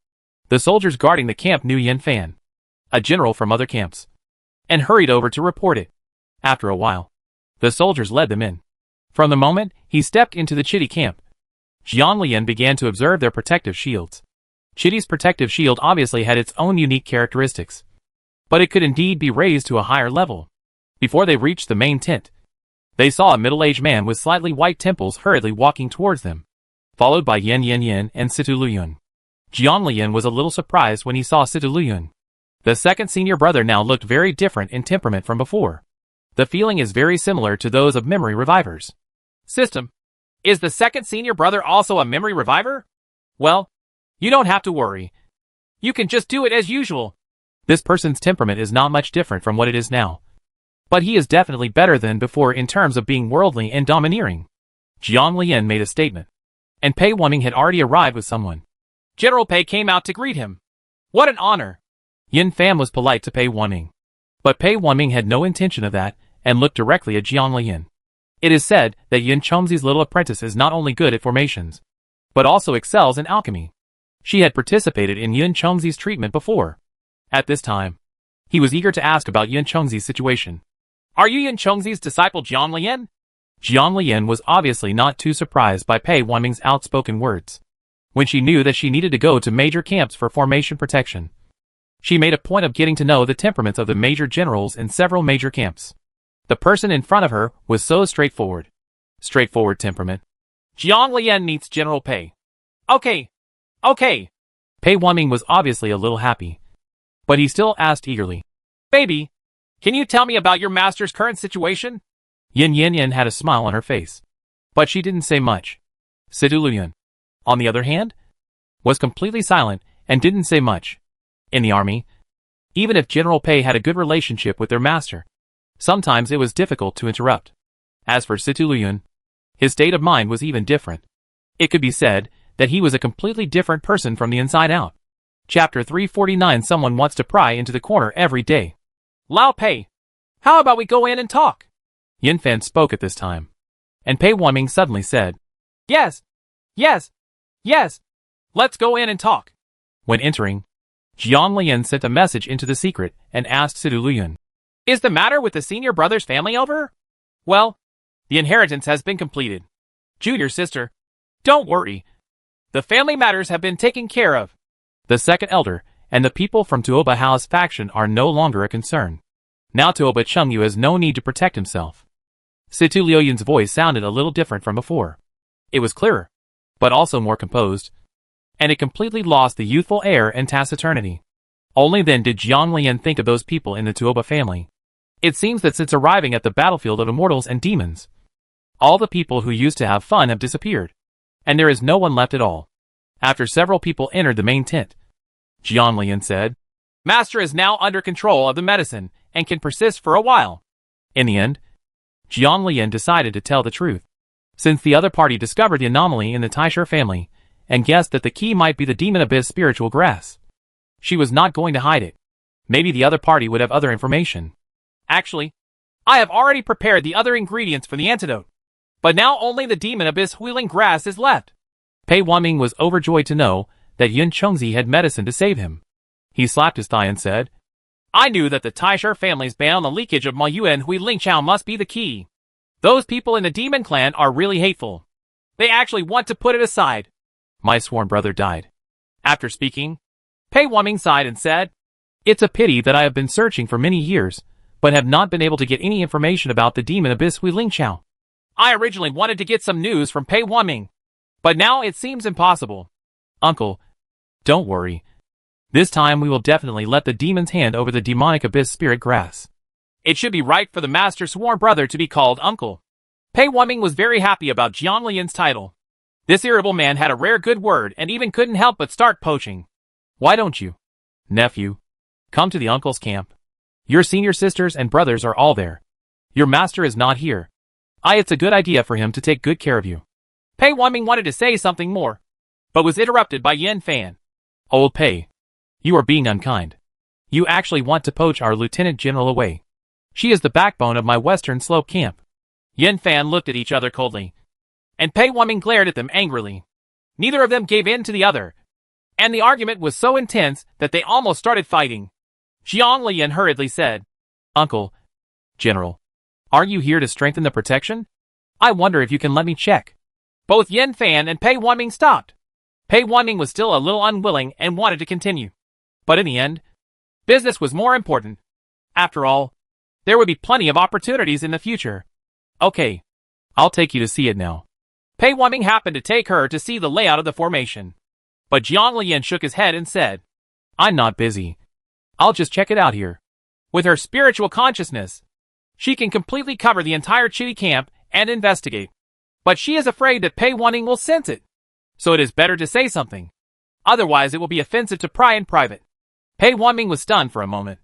The soldiers guarding the camp knew Yan Fan, a general from other camps, and hurried over to report it. After a while, the soldiers led them in. From the moment he stepped into the Chitty camp, Jiang Lian began to observe their protective shields. Chitty's protective shield obviously had its own unique characteristics, but it could indeed be raised to a higher level. Before they reached the main tent, they saw a middle-aged man with slightly white temples hurriedly walking towards them, followed by Yan Yan Yan and Situ Luyun. Jiang Lian was a little surprised when he saw Situ Luyun. The second senior brother now looked very different in temperament from before. The feeling is very similar to those of memory revivers. System, is the second senior brother also a memory reviver? Well, you don't have to worry. You can just do it as usual. This person's temperament is not much different from what it is now, but he is definitely better than before in terms of being worldly and domineering. Jiang Lian made a statement, and Pei Wanming had already arrived with someone. General Pei came out to greet him. What an honor! Yan Fan was polite to Pei Wanming. But Pei Wanming had no intention of that, and looked directly at Jiang Lian. It is said that Yin Chengzi's little apprentice is not only good at formations, but also excels in alchemy. She had participated in Yin Chengzi's treatment before. At this time, he was eager to ask about Yin Chengzi's situation. Are you Yin Chengzi's disciple Jiang Lian? Jiang Lian was obviously not too surprised by Pei Wanming's outspoken words. When she knew that she needed to go to major camps for formation protection, she made a point of getting to know the temperaments of the major generals in several major camps. The person in front of her was so straightforward. Straightforward temperament. Jiang Lian meets General Pei. Okay. Pei Wanming was obviously a little happy, but he still asked eagerly. Baby, can you tell me about your master's current situation? Yin Yan had a smile on her face, but she didn't say much. Sidu Luyan, on the other hand, was completely silent and didn't say much. In the army, even if General Pei had a good relationship with their master, sometimes it was difficult to interrupt. As for Situ Luyan, his state of mind was even different. It could be said that he was a completely different person from the inside out. Chapter 349. Someone wants to pry into the corner every day. Lao Pei, how about we go in and talk? Yin Fan spoke at this time, and Pei Wanming suddenly said, Yes, let's go in and talk. When entering, Jiang Lian sent a message into the secret and asked Sidu Luyan, Is the matter with the senior brother's family over? Well, the inheritance has been completed. Junior sister, don't worry. The family matters have been taken care of. The second elder and the people from Tuoba House faction are no longer a concern. Now Tuoba Chengyu has no need to protect himself. Situ Liuyan's voice sounded a little different from before. It was clearer, but also more composed, and it completely lost the youthful air and taciturnity. Only then did Jiang Lian think of those people in the Tuoba family. It seems that since arriving at the battlefield of immortals and demons, all the people who used to have fun have disappeared, and there is no one left at all. After several people entered the main tent, Jiang Lian said, Master is now under control of the medicine and can persist for a while. In the end, Jiang Lian decided to tell the truth. Since the other party discovered the anomaly in the Taisher family and guessed that the key might be the Demon Abyss spiritual grass, she was not going to hide it. Maybe the other party would have other information. Actually, I have already prepared the other ingredients for the antidote, but now only the Demon Abyss wheeling grass is left. Pei Wanming was overjoyed to know that Yin Chengzi had medicine to save him. He slapped his thigh and said, I knew that the Taisher family's ban on the leakage of Ma Yuan Hui Lingqiao must be the key. Those people in the demon clan are really hateful. They actually want to put it aside. My sworn brother died. After speaking, Pei Wanming sighed and said, It's a pity that I have been searching for many years, but have not been able to get any information about the Demon Abyss Hui Lingqiao. I originally wanted to get some news from Pei Wanming, but now it seems impossible. Uncle, don't worry. This time we will definitely let the demons hand over the demonic abyss spirit grass. It should be right for the master's sworn brother to be called uncle. Pei Wanming was very happy about Jiang Lian's title. This irritable man had a rare good word and even couldn't help but start poaching. Why don't you, nephew, come to the uncle's camp? Your senior sisters and brothers are all there. Your master is not here. It's a good idea for him to take good care of you. Pei Wanming wanted to say something more, but was interrupted by Yin Fan. Old Pei, you are being unkind. You actually want to poach our lieutenant general away. She is the backbone of my western slope camp. Yin Fan looked at each other coldly, and Pei Wanming glared at them angrily. Neither of them gave in to the other, and the argument was so intense that they almost started fighting. Jiang Lian hurriedly said, Uncle, General, aren't you here to strengthen the protection? I wonder if you can let me check. Both Yin Fan and Pei Wanming stopped. Pei Wanming was still a little unwilling and wanted to continue. But in the end, business was more important. After all, there would be plenty of opportunities in the future. Okay, I'll take you to see it now. Pei Wanming happened to take her to see the layout of the formation. But Jiang Lian shook his head and said, I'm not busy. I'll just check it out here. With her spiritual consciousness, she can completely cover the entire Chitty camp and investigate. But she is afraid that Pei Wanming will sense it. So it is better to say something. Otherwise it will be offensive to pry in private. Pei Wanming was stunned for a moment,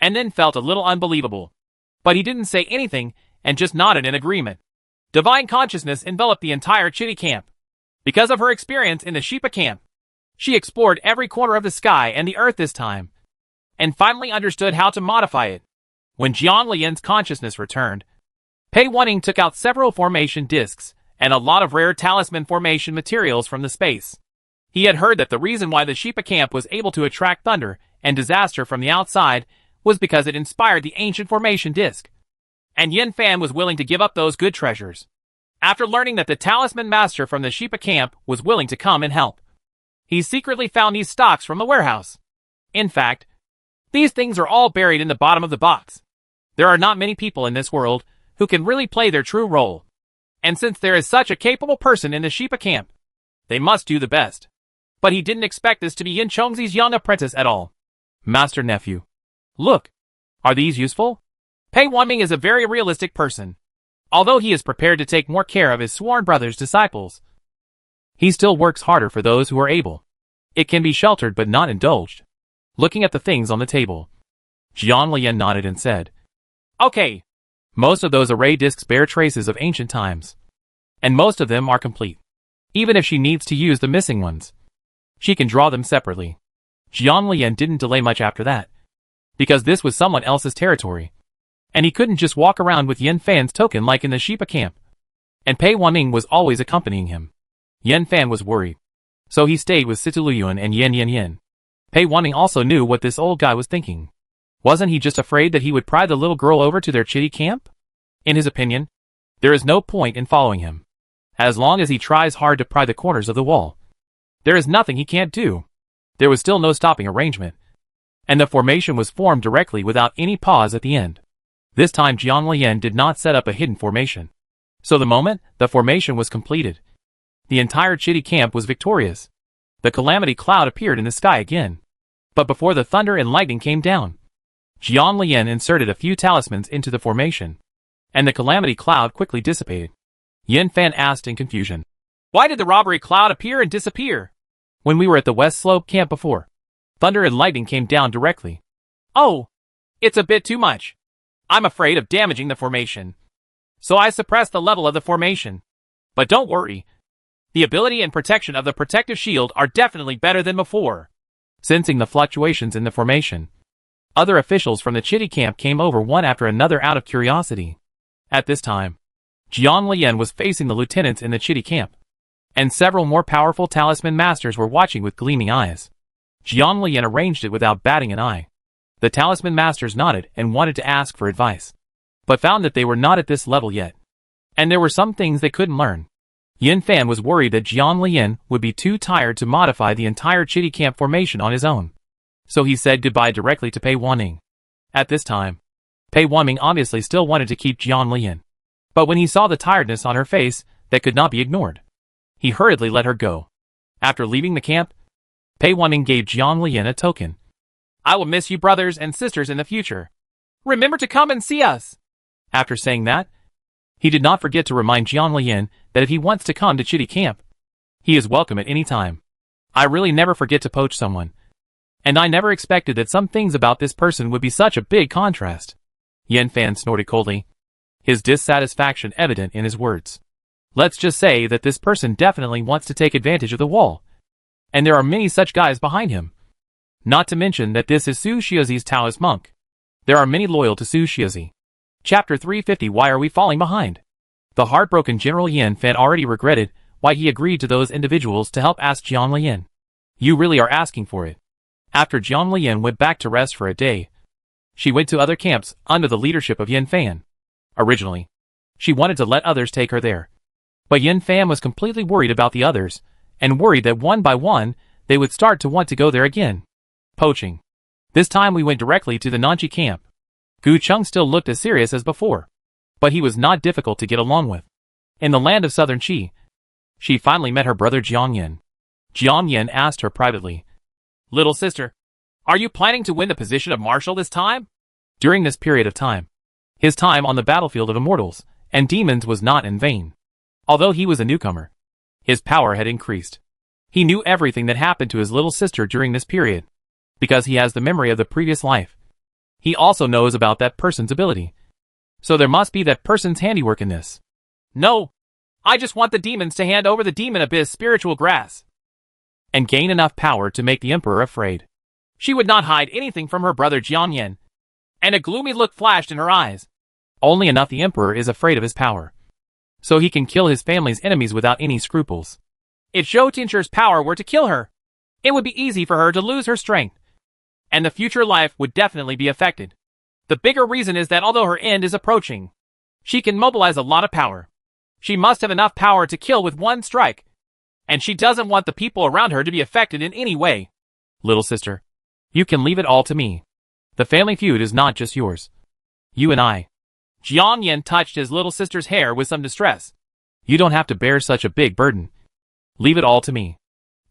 and then felt a little unbelievable. But he didn't say anything and just nodded in agreement. Divine consciousness enveloped the entire Chitty camp. Because of her experience in the Sheepa camp, she explored every corner of the sky and the earth this time, and finally understood how to modify it. When Jiang Lian's consciousness returned, Pei Wanning took out several formation discs and a lot of rare talisman formation materials from the space. He had heard that the reason why the Sheepa camp was able to attract thunder and disaster from the outside was because it inspired the ancient formation disc. And Yin Fan was willing to give up those good treasures. After learning that the talisman master from the Sheepa camp was willing to come and help, he secretly found these stocks from the warehouse. In fact, these things are all buried in the bottom of the box. There are not many people in this world who can really play their true role. And since there is such a capable person in the Sheepa camp, they must do the best. But he didn't expect this to be Yin Chongzi's young apprentice at all. Master nephew. Look. Are these useful? Pei Wanming is a very realistic person. Although he is prepared to take more care of his sworn brother's disciples, he still works harder for those who are able. It can be sheltered but not indulged. Looking at the things on the table, Jiang Lian nodded and said, Okay. Most of those array discs bear traces of ancient times. And most of them are complete. Even if she needs to use the missing ones, she can draw them separately. Jiang Lian didn't delay much after that, because this was someone else's territory, and he couldn't just walk around with Yin Fan's token like in the Sheepa camp. And Pei Wanming was always accompanying him. Yin Fan was worried, so he stayed with Situluyuan and Yin. Pei Wanming also knew what this old guy was thinking. Wasn't he just afraid that he would pry the little girl over to their chitty camp? In his opinion, there is no point in following him. As long as he tries hard to pry the corners of the wall, there is nothing he can't do. There was still no stopping arrangement, and the formation was formed directly without any pause at the end. This time Jiang Lian did not set up a hidden formation. So the moment the formation was completed, the entire chitty camp was victorious. The calamity cloud appeared in the sky again. But before the thunder and lightning came down, Jiang Lian inserted a few talismans into the formation, and the calamity cloud quickly dissipated. Yin Fan asked in confusion, Why did the robbery cloud appear and disappear? When we were at the West Slope camp before, thunder and lightning came down directly. Oh, it's a bit too much. I'm afraid of damaging the formation, so I suppressed the level of the formation. But don't worry. The ability and protection of the protective shield are definitely better than before. Sensing the fluctuations in the formation, other officials from the chitty camp came over one after another out of curiosity. At this time, Jiang Lian was facing the lieutenants in the chitty camp, and several more powerful talisman masters were watching with gleaming eyes. Jiang Lian arranged it without batting an eye. The talisman masters nodded and wanted to ask for advice, but found that they were not at this level yet, and there were some things they couldn't learn. Yin Fan was worried that Jiang Lian would be too tired to modify the entire chitty camp formation on his own, so he said goodbye directly to Pei Wanming. At this time, Pei Wanming obviously still wanted to keep Jiang Lian, but when he saw the tiredness on her face, that could not be ignored. He hurriedly let her go. After leaving the camp, Pei Wanming gave Jiang Lian a token. I will miss you brothers and sisters in the future. Remember to come and see us. After saying that, he did not forget to remind Jiang Lian that if he wants to come to chitty camp, he is welcome at any time. I really never forget to poach someone, and I never expected that some things about this person would be such a big contrast. Yin Fan snorted coldly, his dissatisfaction evident in his words. Let's just say that this person definitely wants to take advantage of the wall, and there are many such guys behind him. Not to mention that this is Su Xiaozi's Taoist monk. There are many loyal to Su Xiaozi. Chapter 350 Why are we falling behind? The heartbroken General Yin Fan already regretted why he agreed to those individuals to help ask Jiang Lian. You really are asking for it. After Jiang Lian went back to rest for a day, she went to other camps under the leadership of Yin Fan. Originally, she wanted to let others take her there, but Yin Fan was completely worried about the others, and worried that one by one, they would start to want to go there again. Poaching. This time we went directly to the Nanchi camp. Gu Chung still looked as serious as before, but he was not difficult to get along with. In the land of southern Qi, she finally met her brother Jiang Yin. Jiang Yin asked her privately, Little sister, are you planning to win the position of marshal this time? During this period of time, his time on the battlefield of immortals and demons was not in vain. Although he was a newcomer, his power had increased. He knew everything that happened to his little sister during this period, because he has the memory of the previous life. He also knows about that person's ability. So there must be that person's handiwork in this. No, I just want the demons to hand over the demon abyss spiritual grass and gain enough power to make the emperor afraid. She would not hide anything from her brother Jiang Yin, and a gloomy look flashed in her eyes. Only enough the Emperor is afraid of his power, so he can kill his family's enemies without any scruples. If Zhou Tianzhi's power were to kill her, it would be easy for her to lose her strength, and the future life would definitely be affected. The bigger reason is that although her end is approaching, she can mobilize a lot of power. She must have enough power to kill with one strike, and she doesn't want the people around her to be affected in any way. Little sister, you can leave it all to me. The family feud is not just yours. You and I. Jiang Yan touched his little sister's hair with some distress. You don't have to bear such a big burden. Leave it all to me.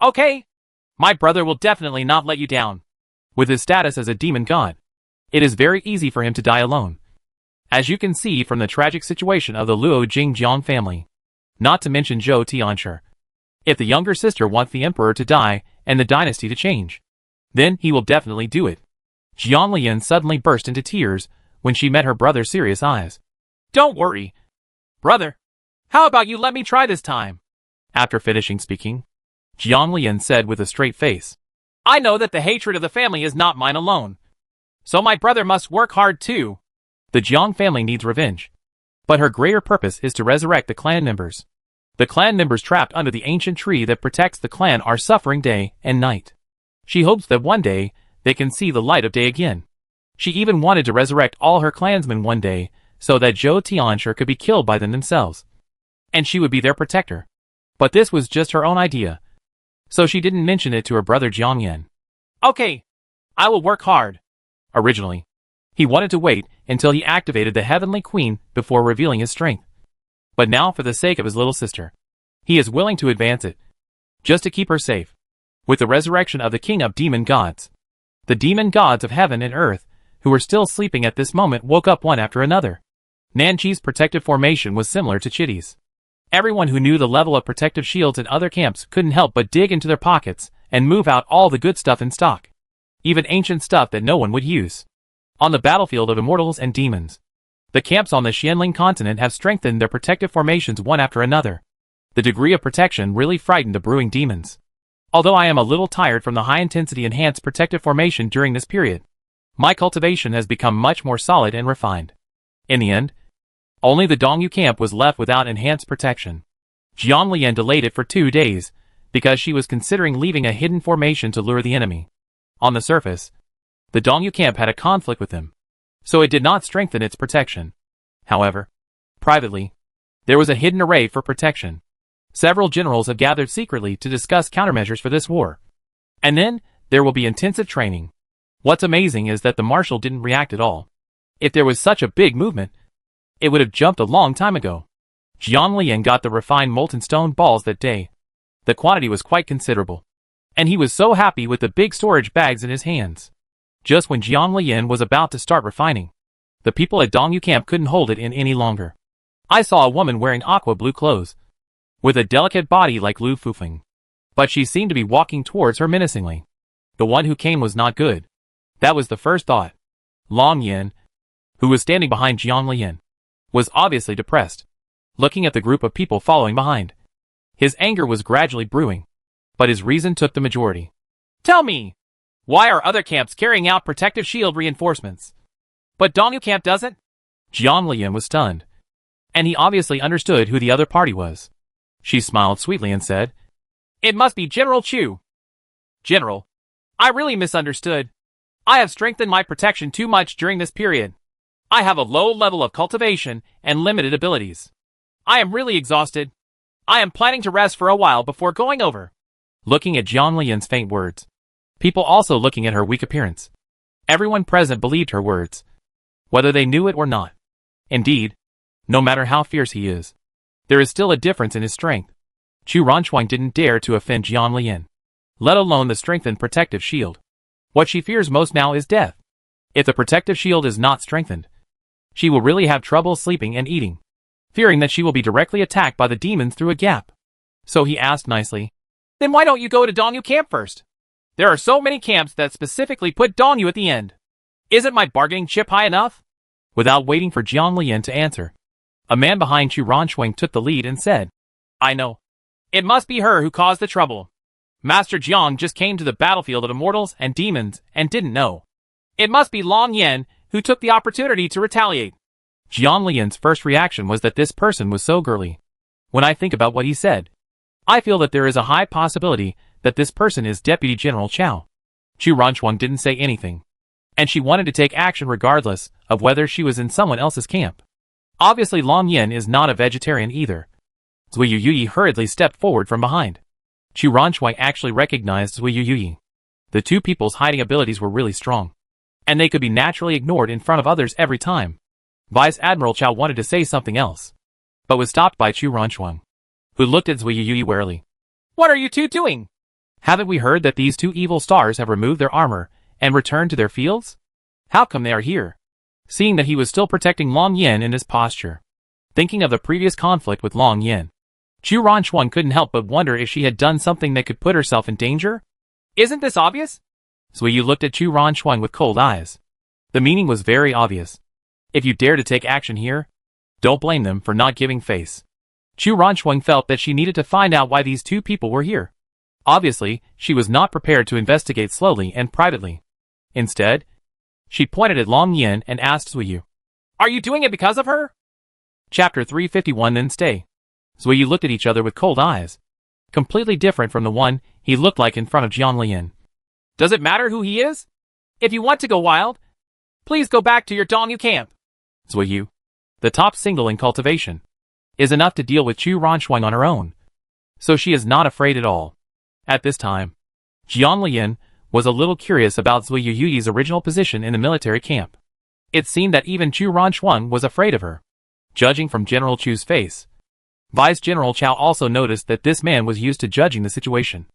Okay. My brother will definitely not let you down. With his status as a demon god, it is very easy for him to die alone, as you can see from the tragic situation of the Luo Jingjiang family. Not to mention Zhou Tianzhi. If the younger sister wants the emperor to die and the dynasty to change, then he will definitely do it. Jiang Lian suddenly burst into tears when she met her brother's serious eyes. Don't worry, brother. How about you let me try this time? After finishing speaking, Jiang Lian said with a straight face, I know that the hatred of the family is not mine alone, so my brother must work hard too. The Jiang family needs revenge, but her greater purpose is to resurrect the clan members. The clan members trapped under the ancient tree that protects the clan are suffering day and night. She hopes that one day they can see the light of day again. She even wanted to resurrect all her clansmen one day so that Zhou Tianzhi could be killed by them themselves, and she would be their protector. But this was just her own idea, so she didn't mention it to her brother Jiang Yan. Okay, I will work hard. Originally, he wanted to wait until he activated the Heavenly Queen before revealing his strength. But now, for the sake of his little sister, he is willing to advance it, just to keep her safe. With the resurrection of the king of demon gods, the demon gods of heaven and earth, who were still sleeping at this moment, woke up one after another. Nanqi's protective formation was similar to Chitty's. Everyone who knew the level of protective shields in other camps couldn't help but dig into their pockets and move out all the good stuff in stock, even ancient stuff that no one would use. On the battlefield of immortals and demons, the camps on the Xianling continent have strengthened their protective formations one after another. The degree of protection really frightened the brewing demons. Although I am a little tired from the high-intensity enhanced protective formation during this period, my cultivation has become much more solid and refined. In the end, only the Dongyu camp was left without enhanced protection. Jiang Lian delayed it for 2 days, because she was considering leaving a hidden formation to lure the enemy. On the surface, the Dongyu camp had a conflict with him, so it did not strengthen its protection. However, privately, there was a hidden array for protection. Several generals have gathered secretly to discuss countermeasures for this war. And then, there will be intensive training. What's amazing is that the marshal didn't react at all. If there was such a big movement, it would have jumped a long time ago. Jiang Lian got the refined molten stone balls that day. The quantity was quite considerable, and he was so happy with the big storage bags in his hands. Just when Jiang Lian was about to start refining, the people at Dongyu camp couldn't hold it in any longer. I saw a woman wearing aqua blue clothes, with a delicate body like Lu Fufeng, but she seemed to be walking towards her menacingly. The one who came was not good. That was the first thought. Long Yin, who was standing behind Jiang Lian, was obviously depressed, looking at the group of people following behind. His anger was gradually brewing, but his reason took the majority. Tell me, why are other camps carrying out protective shield reinforcements, but Dongyu camp doesn't? Jiang Lian was stunned, and he obviously understood who the other party was. She smiled sweetly and said, It must be General Chu. General, I really misunderstood. I have strengthened my protection too much during this period. I have a low level of cultivation and limited abilities. I am really exhausted. I am planning to rest for a while before going over. Looking at Jiang Lian's faint words, people also looking at her weak appearance, everyone present believed her words, whether they knew it or not. Indeed, no matter how fierce he is, there is still a difference in his strength. Chu Ranchuang didn't dare to offend Jiang Lian, let alone the strengthened protective shield. What she fears most now is death. If the protective shield is not strengthened, she will really have trouble sleeping and eating, fearing that she will be directly attacked by the demons through a gap. So he asked nicely, Then why don't you go to Dongyu camp first? There are so many camps that specifically put Dongyu at the end. Isn't my bargaining chip high enough? Without waiting for Jiang Lian to answer, a man behind Chu Ranchuang took the lead and said, I know. It must be her who caused the trouble. Master Jiang just came to the battlefield of immortals and demons and didn't know. It must be Long Yan, who took the opportunity to retaliate. Jian Lian's first reaction was that this person was so girly. When I think about what he said, I feel that there is a high possibility that this person is Deputy General Chao. Chu Ranchuan didn't say anything, and she wanted to take action regardless of whether she was in someone else's camp. Obviously Long Yin is not a vegetarian either. Zui Yuyi hurriedly stepped forward from behind. Chu Ranchuan actually recognized Zui Yuyi. The two people's hiding abilities were really strong, and they could be naturally ignored in front of others every time. Vice Admiral Chao wanted to say something else, but was stopped by Chu Ranchuan, who looked at Zui Yuyi warily. What are you two doing? Haven't we heard that these two evil stars have removed their armor and returned to their fields? How come they are here? Seeing that he was still protecting Long Yin in his posture, thinking of the previous conflict with Long Yin, Chu Ranchuan couldn't help but wonder if she had done something that could put herself in danger. Isn't this obvious? Zui Yu looked at Chu Ranchuan with cold eyes. The meaning was very obvious. If you dare to take action here, don't blame them for not giving face. Chu Ranchuan felt that she needed to find out why these two people were here. Obviously, she was not prepared to investigate slowly and privately. Instead, she pointed at Long Yin and asked Zui Yu, Are you doing it because of her? Chapter 351 Then stay. Zui Yu looked at each other with cold eyes, completely different from the one he looked like in front of Jian Lian. Does it matter who he is? If you want to go wild, please go back to your Dongyu camp. Zui Yu, the top single in cultivation, is enough to deal with Chu Ranchuan on her own, so she is not afraid at all. At this time, Jian Lian was a little curious about Zui Yuyi's original position in the military camp. It seemed that even Chu Ranchuan was afraid of her. Judging from General Chu's face, Vice General Chao also noticed that this man was used to judging the situation.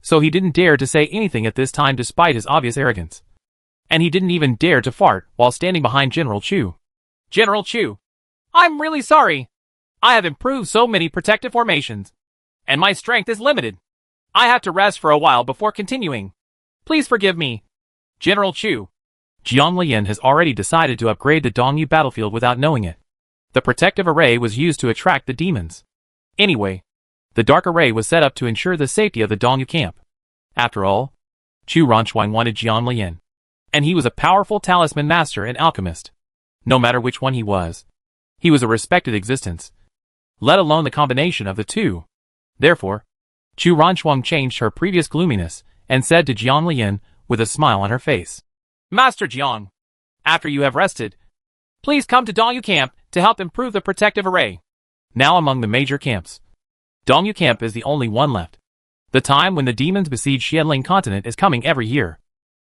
So he didn't dare to say anything at this time despite his obvious arrogance. And he didn't even dare to fart while standing behind General Chu. General Chu, I'm really sorry. I have improved so many protective formations, and my strength is limited. I have to rest for a while before continuing. Please forgive me. General Chu. Jian Lian has already decided to upgrade the Dongyu battlefield without knowing it. The protective array was used to attract the demons. Anyway, the dark array was set up to ensure the safety of the Dongyu camp. After all, Chu Ranchuan wanted Jian Lian, and he was a powerful talisman master and alchemist. No matter which one he was a respected existence, let alone the combination of the two. Therefore, Chu Ranchuan changed her previous gloominess and said to Jian Lian with a smile on her face, Master Jiang, after you have rested, please come to Dongyu camp to help improve the protective array. Now among the major camps, Dongyu camp is the only one left. The time when the demons besiege Xianling continent is coming every year.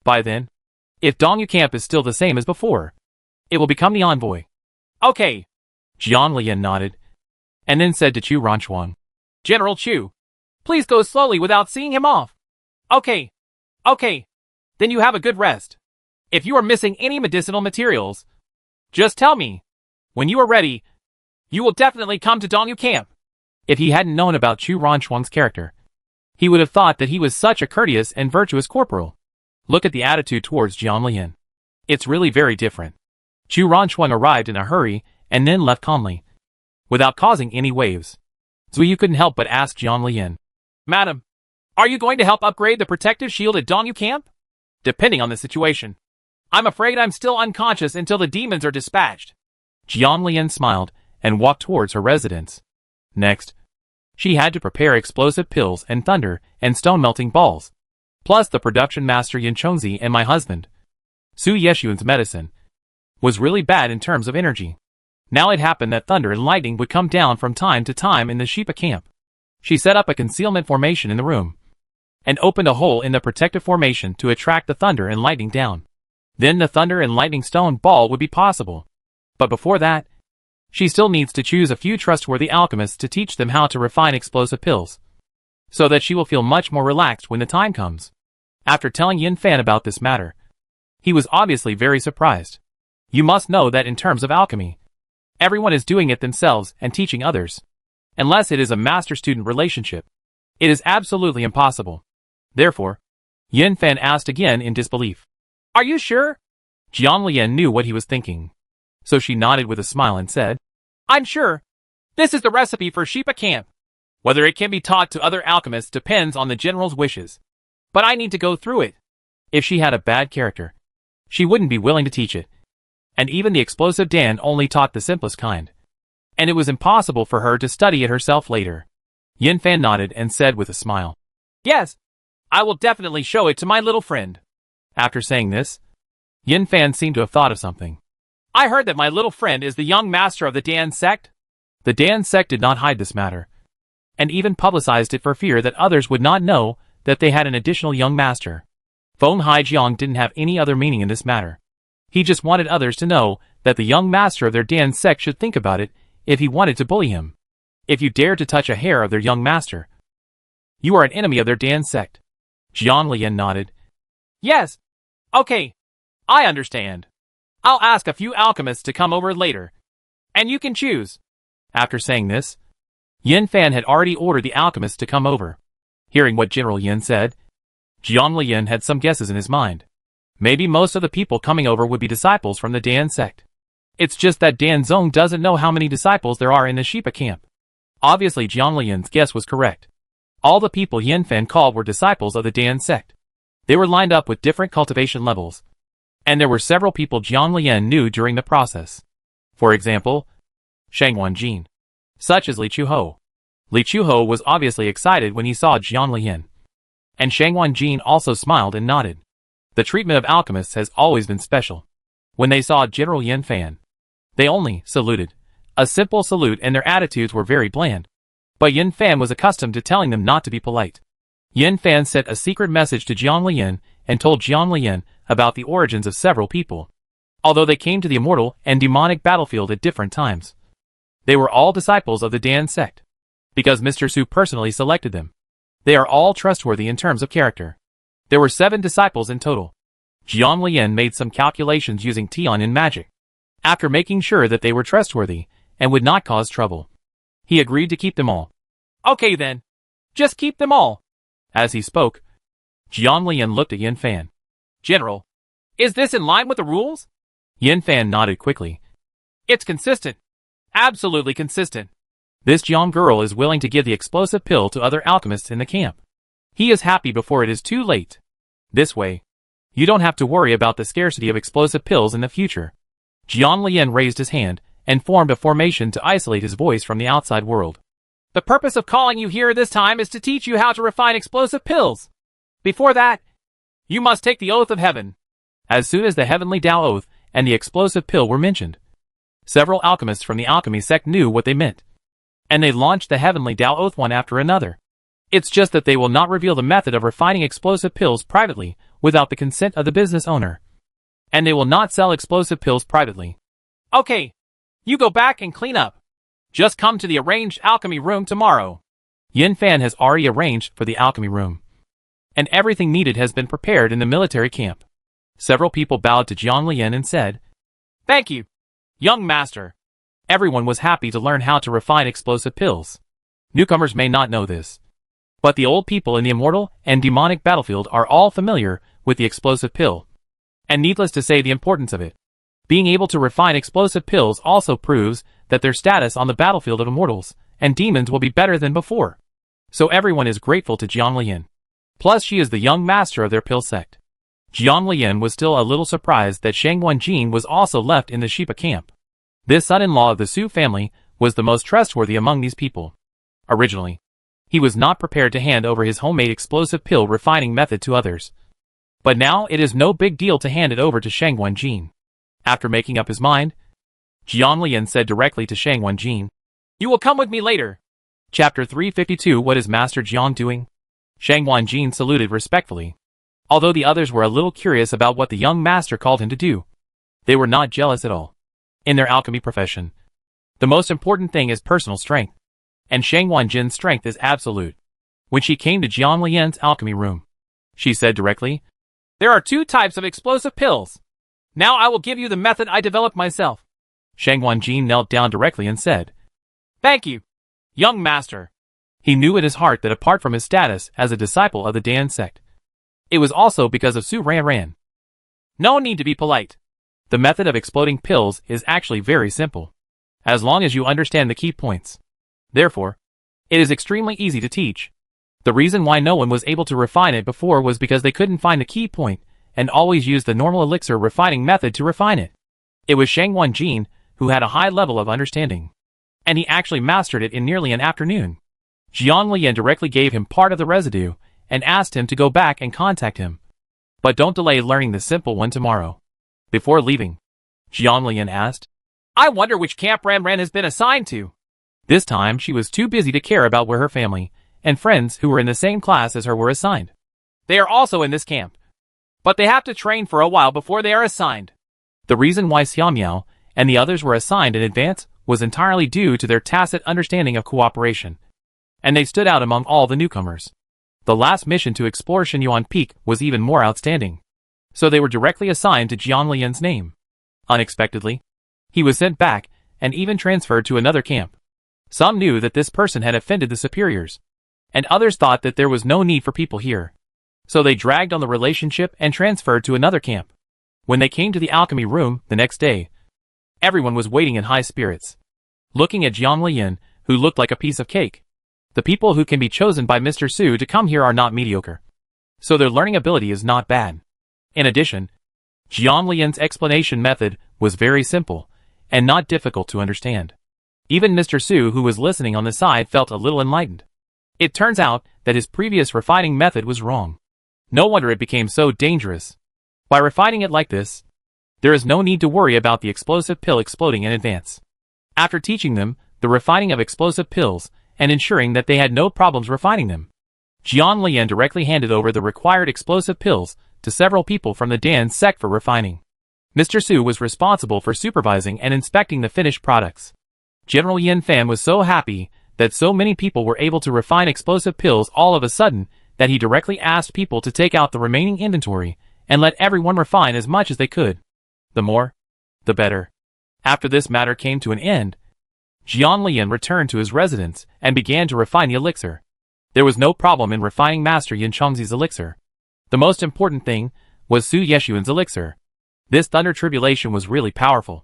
By then, if Dongyu camp is still the same as before, it will become the envoy. Okay. Jian Lian nodded, and then said to Chu Ranchuan, General Chu, please go slowly without seeing him off. Okay. Okay. Then you have a good rest. If you are missing any medicinal materials, just tell me. When you are ready, you will definitely come to Dongyu camp. If he hadn't known about Chu Ranchuan's character, he would have thought that he was such a courteous and virtuous corporal. Look at the attitude towards Jian Lian. It's really very different. Chu Ranchuan arrived in a hurry and then left calmly, without causing any waves. Zui Yu couldn't help but ask Jian Lian, Madam, are you going to help upgrade the protective shield at Dongyu camp? Depending on the situation. I'm afraid I'm still unconscious until the demons are dispatched. Jian Lian smiled and walked towards her residence. Next, she had to prepare explosive pills and thunder and stone-melting balls, plus the production master Yin Chongzi and my husband. Su Yeshuan's medicine was really bad in terms of energy. Now it happened that thunder and lightning would come down from time to time in the Shipa camp. She set up a concealment formation in the room, and opened a hole in the protective formation to attract the thunder and lightning down. Then the thunder and lightning stone ball would be possible. But before that, she still needs to choose a few trustworthy alchemists to teach them how to refine explosive pills, so that she will feel much more relaxed when the time comes. After telling Yin Fan about this matter, he was obviously very surprised. You must know that in terms of alchemy, everyone is doing it themselves and teaching others. Unless it is a master-student relationship, it is absolutely impossible. Therefore, Yin Fan asked again in disbelief. Are you sure? Jian Lian knew what he was thinking, so she nodded with a smile and said, I'm sure. This is the recipe for Shipa camp. Whether it can be taught to other alchemists depends on the general's wishes. But I need to go through it. If she had a bad character, she wouldn't be willing to teach it. And even the explosive Dan only taught the simplest kind. And it was impossible for her to study it herself later. Yin Fan nodded and said with a smile, "Yes, I will definitely show it to my little friend." After saying this, Yin Fan seemed to have thought of something. "I heard that my little friend is the young master of the Dan sect." The Dan sect did not hide this matter, and even publicized it for fear that others would not know that they had an additional young master. Feng Haijiang didn't have any other meaning in this matter. He just wanted others to know that the young master of their Dan sect should think about it if he wanted to bully him. If you dare to touch a hair of their young master, you are an enemy of their Dan sect. Jiang Lian nodded. "Yes. Okay. I understand. I'll ask a few alchemists to come over later, and you can choose." After saying this, Yin Fan had already ordered the alchemists to come over. Hearing what General Yin said, Jiang Lian had some guesses in his mind. Maybe most of the people coming over would be disciples from the Dan sect. It's just that Dan Zong doesn't know how many disciples there are in the Shipa camp. Obviously Jiang Lian's guess was correct. All the people Yin Fan called were disciples of the Dan sect. They were lined up with different cultivation levels. And there were several people Jiang Lian knew during the process. For example, Shang Wanjin, such as Li Chuho. Li Chuho was obviously excited when he saw Jiang Lian. And Shang Wanjin also smiled and nodded. The treatment of alchemists has always been special. When they saw General Yin Fan, they only saluted. A simple salute, and their attitudes were very bland. But Yin Fan was accustomed to telling them not to be polite. Yin Fan sent a secret message to Jiang Lian and told Jiang Lian about the origins of several people. Although they came to the immortal and demonic battlefield at different times, they were all disciples of the Dan sect. Because Mr. Su personally selected them. They are all trustworthy in terms of character. There were 7 disciples in total. Jiang Lian made some calculations using Tian in magic. After making sure that they were trustworthy and would not cause trouble, he agreed to keep them all. "Okay then. Just keep them all." As he spoke, Jiang Lian looked at Yin Fan. "General, is this in line with the rules?" Yin Fan nodded quickly. "It's consistent. Absolutely consistent. This Jiang girl is willing to give the explosive pill to other alchemists in the camp. He is happy before it is too late. This way, you don't have to worry about the scarcity of explosive pills in the future." Jiang Lian raised his hand and formed a formation to isolate his voice from the outside world. "The purpose of calling you here this time is to teach you how to refine explosive pills. Before that, you must take the oath of heaven." As soon as the heavenly Tao oath and the explosive pill were mentioned, several alchemists from the alchemy sect knew what they meant. And they launched the heavenly Tao oath one after another. It's just that they will not reveal the method of refining explosive pills privately without the consent of the business owner. And they will not sell explosive pills privately. "Okay, you go back and clean up. Just come to the arranged alchemy room tomorrow." Yin Fan has already arranged for the alchemy room. And everything needed has been prepared in the military camp. Several people bowed to Jiang Lian and said, "Thank you, young master." Everyone was happy to learn how to refine explosive pills. Newcomers may not know this, but the old people in the immortal and demonic battlefield are all familiar with the explosive pill. And needless to say the importance of it. Being able to refine explosive pills also proves that their status on the battlefield of immortals and demons will be better than before. So everyone is grateful to Jiang Lian. Plus she is the young master of their pill sect. Jiang Lian was still a little surprised that Shang Wanjin was also left in the Shipa camp. This son-in-law of the Su family was the most trustworthy among these people. Originally, he was not prepared to hand over his homemade explosive pill refining method to others. But now it is no big deal to hand it over to Shang Wanjin. After making up his mind, Jiang Lian said directly to Shang Wanjin, "You will come with me later." Chapter 352. What is Master Jiang doing? Shang Wanjin saluted respectfully. Although the others were a little curious about what the young master called him to do, they were not jealous at all. In their alchemy profession, the most important thing is personal strength, and Shang Wanjin's strength is absolute. When she came to Jiang Lian's alchemy room, she said directly, "There are 2 types of explosive pills. Now I will give you the method I developed myself." Shang Wanjin knelt down directly and said, "Thank you, young master." He knew in his heart that apart from his status as a disciple of the Dan sect, it was also because of Su Ran. No need to be polite. The method of exploding pills is actually very simple, as long as you understand the key points. Therefore, it is extremely easy to teach. The reason why no one was able to refine it before was because they couldn't find the key point and always used the normal elixir refining method to refine it. It was Shangwan Jin, who had a high level of understanding. And he actually mastered it in nearly an afternoon. Jiang Lian directly gave him part of the residue, and asked him to go back and contact him. But don't delay learning the simple one tomorrow. Before leaving, Jiang Lian asked, I wonder which camp Ran Ran has been assigned to. This time she was too busy to care about where her family and friends who were in the same class as her were assigned. They are also in this camp, but they have to train for a while before they are assigned. The reason why Xiao Miao and the others were assigned in advance was entirely due to their tacit understanding of cooperation, and they stood out among all the newcomers. The last mission to explore Shenyuan Peak was even more outstanding, so they were directly assigned to Jiang Lian's name. Unexpectedly, he was sent back and even transferred to another camp. Some knew that this person had offended the superiors, and others thought that there was no need for people here. So they dragged on the relationship and transferred to another camp. When they came to the alchemy room the next day, everyone was waiting in high spirits, looking at Jiang Lian, who looked like a piece of cake. The people who can be chosen by Mr. Su to come here are not mediocre, so their learning ability is not bad. In addition, Jiang Lian's explanation method was very simple and not difficult to understand. Even Mr. Su, who was listening on the side, felt a little enlightened. It turns out that his previous refining method was wrong. No wonder it became so dangerous. By refining it like this, there is no need to worry about the explosive pill exploding in advance. After teaching them the refining of explosive pills and ensuring that they had no problems refining them, Jiang Lian directly handed over the required explosive pills to several people from the Dan sect for refining. Mr. Su was responsible for supervising and inspecting the finished products. General Yin Fan was so happy that so many people were able to refine explosive pills all of a sudden that he directly asked people to take out the remaining inventory and let everyone refine as much as they could. The more, the better. After this matter came to an end, Jiang Lian returned to his residence and began to refine the elixir. There was no problem in refining Master Yin Chongzi's elixir. The most important thing was Su Yeshuan's elixir. This thunder tribulation was really powerful.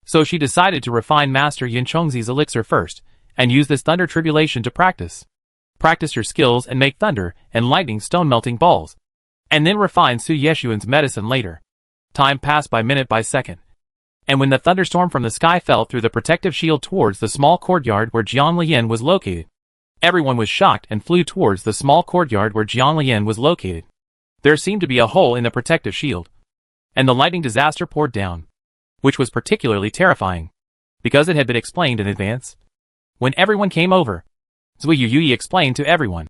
So she decided to refine Master Yin Chongzi's elixir first, and use this thunder tribulation to practice. Practice your skills and make thunder and lightning stone melting balls, and then refine Su Yeshuan's medicine later. Time passed by minute by second, and when the thunderstorm from the sky fell through the protective shield towards the small courtyard where Jiang Lian was located, everyone was shocked and flew towards the small courtyard where Jiang Lian was located. There seemed to be a hole in the protective shield, and the lightning disaster poured down, which was particularly terrifying, because it had been explained in advance. When everyone came over, Zui Yui explained to everyone,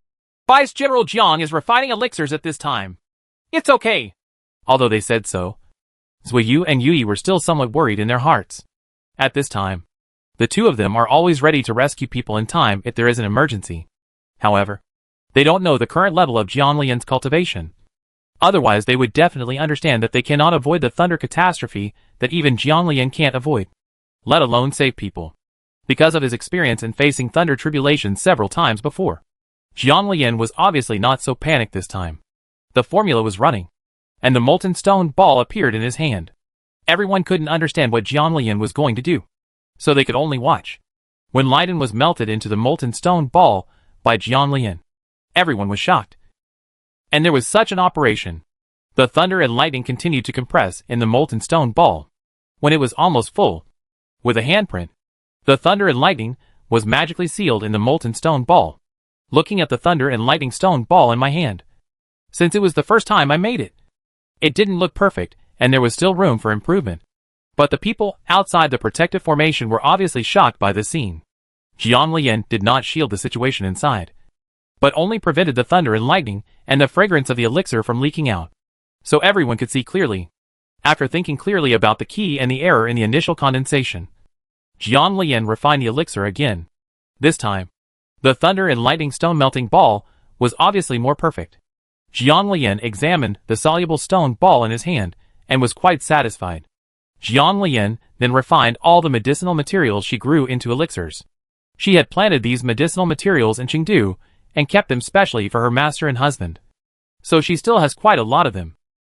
Vice General Jiang is refining elixirs at this time. It's okay. Although they said so, Zui Yu and Yui were still somewhat worried in their hearts. At this time, the two of them are always ready to rescue people in time if there is an emergency. However, they don't know the current level of Jiang Lian's cultivation. Otherwise they would definitely understand that they cannot avoid the thunder catastrophe that even Jiang Lian can't avoid, let alone save people, because of his experience in facing thunder tribulation several times before. Jiang Lian was obviously not so panicked this time. The formula was running, and the molten stone ball appeared in his hand. Everyone couldn't understand what Jiang Lian was going to do, so they could only watch. When lightning was melted into the molten stone ball by Jiang Lian, everyone was shocked. And there was such an operation. The thunder and lightning continued to compress in the molten stone ball. When it was almost full, with a handprint, the thunder and lightning was magically sealed in the molten stone ball. Looking at the thunder and lightning stone ball in my hand, since it was the first time I made it, it didn't look perfect and there was still room for improvement. But the people outside the protective formation were obviously shocked by the scene. Jiang Lian did not shield the situation inside, but only prevented the thunder and lightning and the fragrance of the elixir from leaking out, so everyone could see clearly. After thinking clearly about the key and the error in the initial condensation, Jiang Lian refined the elixir again. This time, the thunder and lightning stone melting ball was obviously more perfect. Jiang Lian examined the soluble stone ball in his hand and was quite satisfied. Jiang Lian then refined all the medicinal materials she grew into elixirs. She had planted these medicinal materials in Chengdu and kept them specially for her master and husband. So she still has quite a lot of them.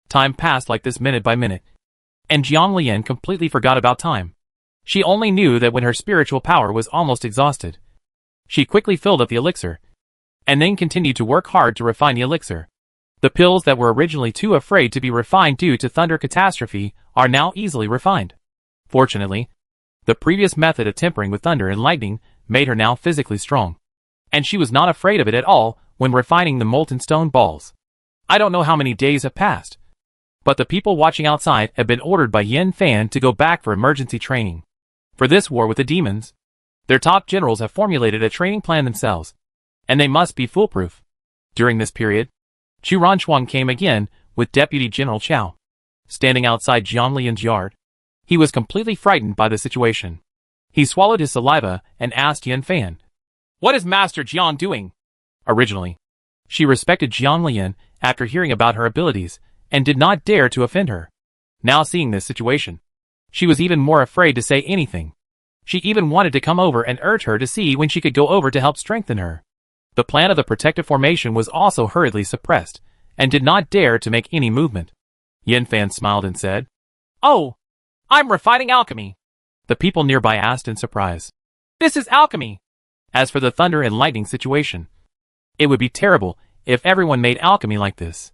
Time passed like this minute by minute, and Jiang Lian completely forgot about time. She only knew that when her spiritual power was almost exhausted, she quickly filled up the elixir, and then continued to work hard to refine the elixir. The pills that were originally too afraid to be refined due to thunder catastrophe are now easily refined. Fortunately, the previous method of tempering with thunder and lightning made her now physically strong, and she was not afraid of it at all when refining the molten stone balls. I don't know how many days have passed, but the people watching outside have been ordered by Yin Fan to go back for emergency training. For this war with the demons, their top generals have formulated a training plan themselves, and they must be foolproof. During this period, Chu Ranchuang came again with Deputy General Chao. Standing outside Jiang Lian's yard, he was completely frightened by the situation. He swallowed his saliva and asked Yin Fan, "What is Master Jiang doing?" Originally, she respected Jiang Lian after hearing about her abilities and did not dare to offend her. Now seeing this situation, she was even more afraid to say anything. She even wanted to come over and urge her to see when she could go over to help strengthen her. The plan of the protective formation was also hurriedly suppressed, and did not dare to make any movement. Yin Fan smiled and said, "Oh, I'm refining alchemy." The people nearby asked in surprise, "This is alchemy." As for the thunder and lightning situation, it would be terrible if everyone made alchemy like this.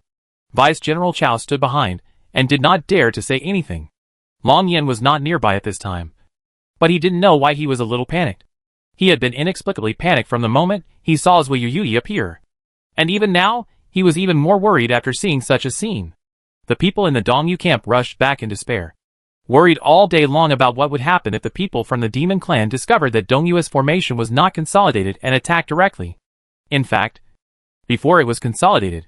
Vice General Chao stood behind, and did not dare to say anything. Long Yin was not nearby at this time, but he didn't know why he was a little panicked. He had been inexplicably panicked from the moment he saw Zui Yu appear. And even now, he was even more worried after seeing such a scene. The people in the Dongyu camp rushed back in despair, worried all day long about what would happen if the people from the demon clan discovered that Dongyu's formation was not consolidated and attacked directly. In fact, before it was consolidated,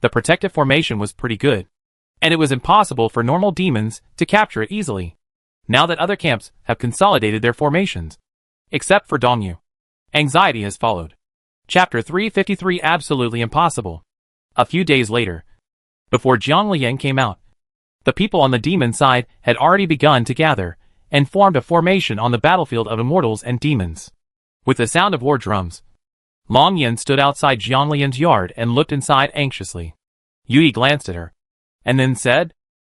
the protective formation was pretty good, and it was impossible for normal demons to capture it easily. Now that other camps have consolidated their formations, except for Dongyu, anxiety has followed. Chapter 353 Absolutely Impossible. A few days later, before Jiang Lian came out, the people on the demon side had already begun to gather, and formed a formation on the battlefield of immortals and demons. With the sound of war drums, Long Yin stood outside Jiang Lian's yard and looked inside anxiously. Yui glanced at her, and then said,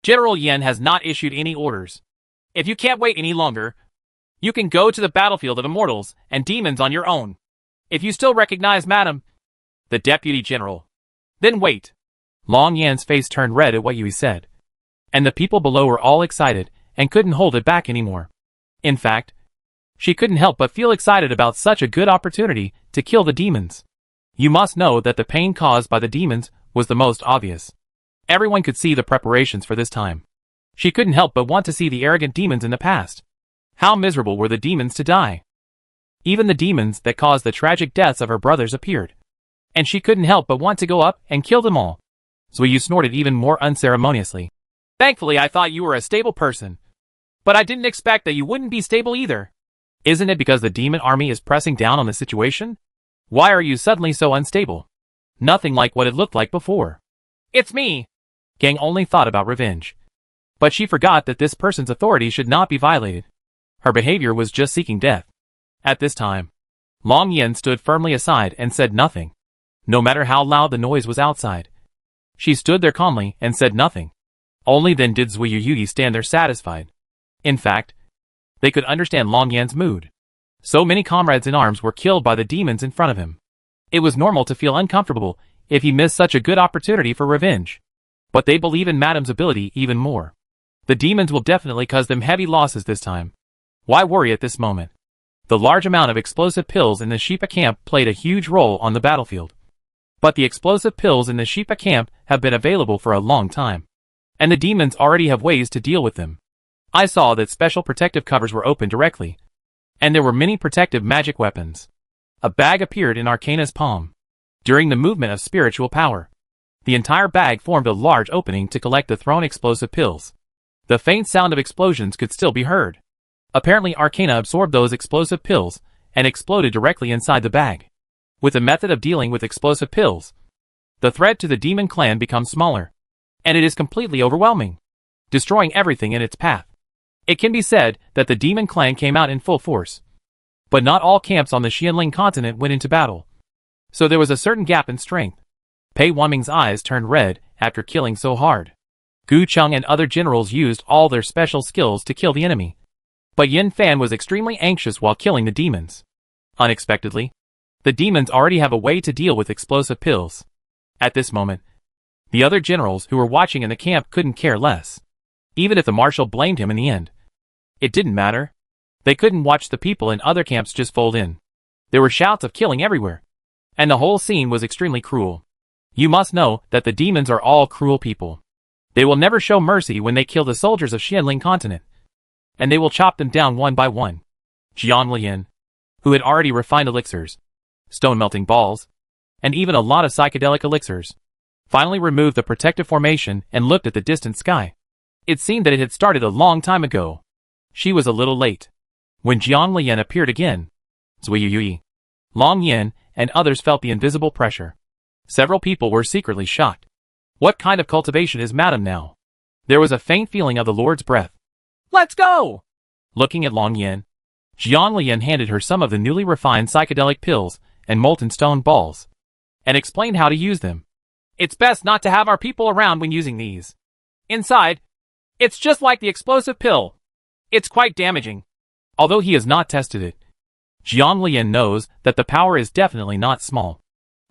"General Yin has not issued any orders. If you can't wait any longer, you can go to the battlefield of immortals and demons on your own. If you still recognize Madam, the Deputy General, then wait." Long Yan's face turned red at what Yui said, and the people below were all excited and couldn't hold it back anymore. In fact, she couldn't help but feel excited about such a good opportunity to kill the demons. You must know that the pain caused by the demons was the most obvious. Everyone could see the preparations for this time. She couldn't help but want to see the arrogant demons in the past. How miserable were the demons to die. Even the demons that caused the tragic deaths of her brothers appeared, and she couldn't help but want to go up and kill them all. Zuyu snorted even more unceremoniously. "Thankfully I thought you were a stable person, but I didn't expect that you wouldn't be stable either. Isn't it because the demon army is pressing down on the situation? Why are you suddenly so unstable? Nothing like what it looked like before." "It's me." Gang only thought about revenge, but she forgot that this person's authority should not be violated. Her behavior was just seeking death. At this time, Long Yin stood firmly aside and said nothing, no matter how loud the noise was outside. She stood there calmly and said nothing. Only then did Zui Yu stand there satisfied. In fact, they could understand Long Yan's mood. So many comrades in arms were killed by the demons in front of him. It was normal to feel uncomfortable if he missed such a good opportunity for revenge. But they believe in Madam's ability even more. The demons will definitely cause them heavy losses this time. Why worry at this moment? The large amount of explosive pills in the Shipa camp played a huge role on the battlefield. But the explosive pills in the Shipa camp have been available for a long time, and the demons already have ways to deal with them. I saw that special protective covers were opened directly, and there were many protective magic weapons. A bag appeared in Arcana's palm. During the movement of spiritual power, the entire bag formed a large opening to collect the thrown explosive pills. The faint sound of explosions could still be heard. Apparently Arcana absorbed those explosive pills and exploded directly inside the bag. With the method of dealing with explosive pills, the threat to the demon clan becomes smaller, and it is completely overwhelming, destroying everything in its path. It can be said that the demon clan came out in full force, but not all camps on the Xianling continent went into battle, so there was a certain gap in strength. Pei Wanming's eyes turned red after killing so hard. Gu Cheng and other generals used all their special skills to kill the enemy, but Yin Fan was extremely anxious while killing the demons. Unexpectedly, the demons already have a way to deal with explosive pills. At this moment, the other generals who were watching in the camp couldn't care less, even if the marshal blamed him in the end. It didn't matter. They couldn't watch the people in other camps just fold in. There were shouts of killing everywhere. And the whole scene was extremely cruel. You must know that the demons are all cruel people. They will never show mercy when they kill the soldiers of Xianling continent. And they will chop them down one by one. Jiang Lian, who had already refined elixirs, stone-melting balls, and even a lot of psychedelic elixirs, finally removed the protective formation and looked at the distant sky. It seemed that it had started a long time ago. She was a little late. When Jiang Lian appeared again, Zui Yui, Long Yin, and others felt the invisible pressure. Several people were secretly shocked. What kind of cultivation is Madame now? There was a faint feeling of the Lord's breath. Let's go! Looking at Long Yin, Jiang Lian handed her some of the newly refined psychedelic pills and molten stone balls, and explained how to use them. It's best not to have our people around when using these. Inside, it's just like the explosive pill. It's quite damaging. Although he has not tested it, Jiang Lian knows that the power is definitely not small.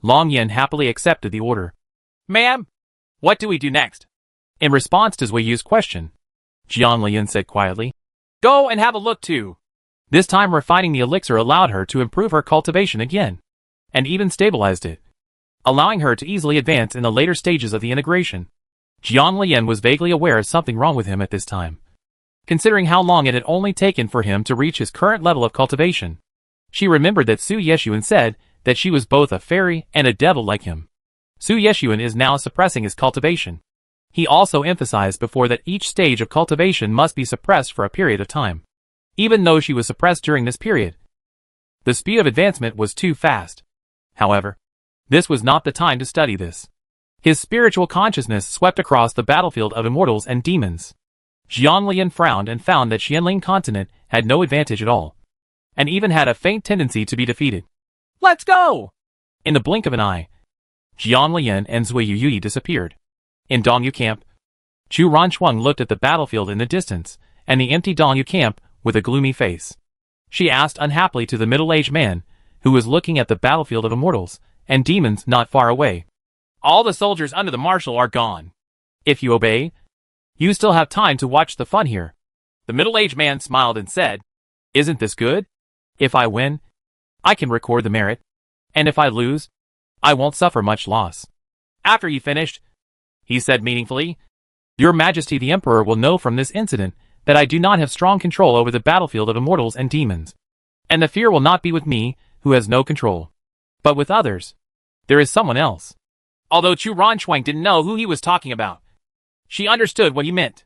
Long Yin happily accepted the order. Ma'am, what do we do next? In response to Zui Yu's question, Jiang Lian said quietly, Go and have a look too. This time refining the elixir allowed her to improve her cultivation again, and even stabilized it, allowing her to easily advance in the later stages of the integration. Jiang Lian was vaguely aware of something wrong with him at this time, considering how long it had only taken for him to reach his current level of cultivation. She remembered that Su Yeshuan said that she was both a fairy and a devil like him. Su Yeshuan is now suppressing his cultivation. He also emphasized before that each stage of cultivation must be suppressed for a period of time. Even though she was suppressed during this period, the speed of advancement was too fast. However, this was not the time to study this. His spiritual consciousness swept across the battlefield of immortals and demons. Jiang Lian frowned and found that Xianling continent had no advantage at all, and even had a faint tendency to be defeated. Let's go! In the blink of an eye, Jiang Lian and Zui Yui disappeared. In Dongyu camp, Chu Ranchuang looked at the battlefield in the distance, and the empty Dongyu camp with a gloomy face. She asked unhappily to the middle-aged man, who was looking at the battlefield of immortals and demons not far away. All the soldiers under the marshal are gone. If you obey, you still have time to watch the fun here. The middle-aged man smiled and said, Isn't this good? If I win, I can record the merit, and if I lose, I won't suffer much loss. After you finished, he said meaningfully, Your Majesty the Emperor will know from this incident that I do not have strong control over the battlefield of immortals and demons. And the fear will not be with me, who has no control, but with others. There is someone else. Although Chu Ranchuang didn't know who he was talking about, she understood what he meant.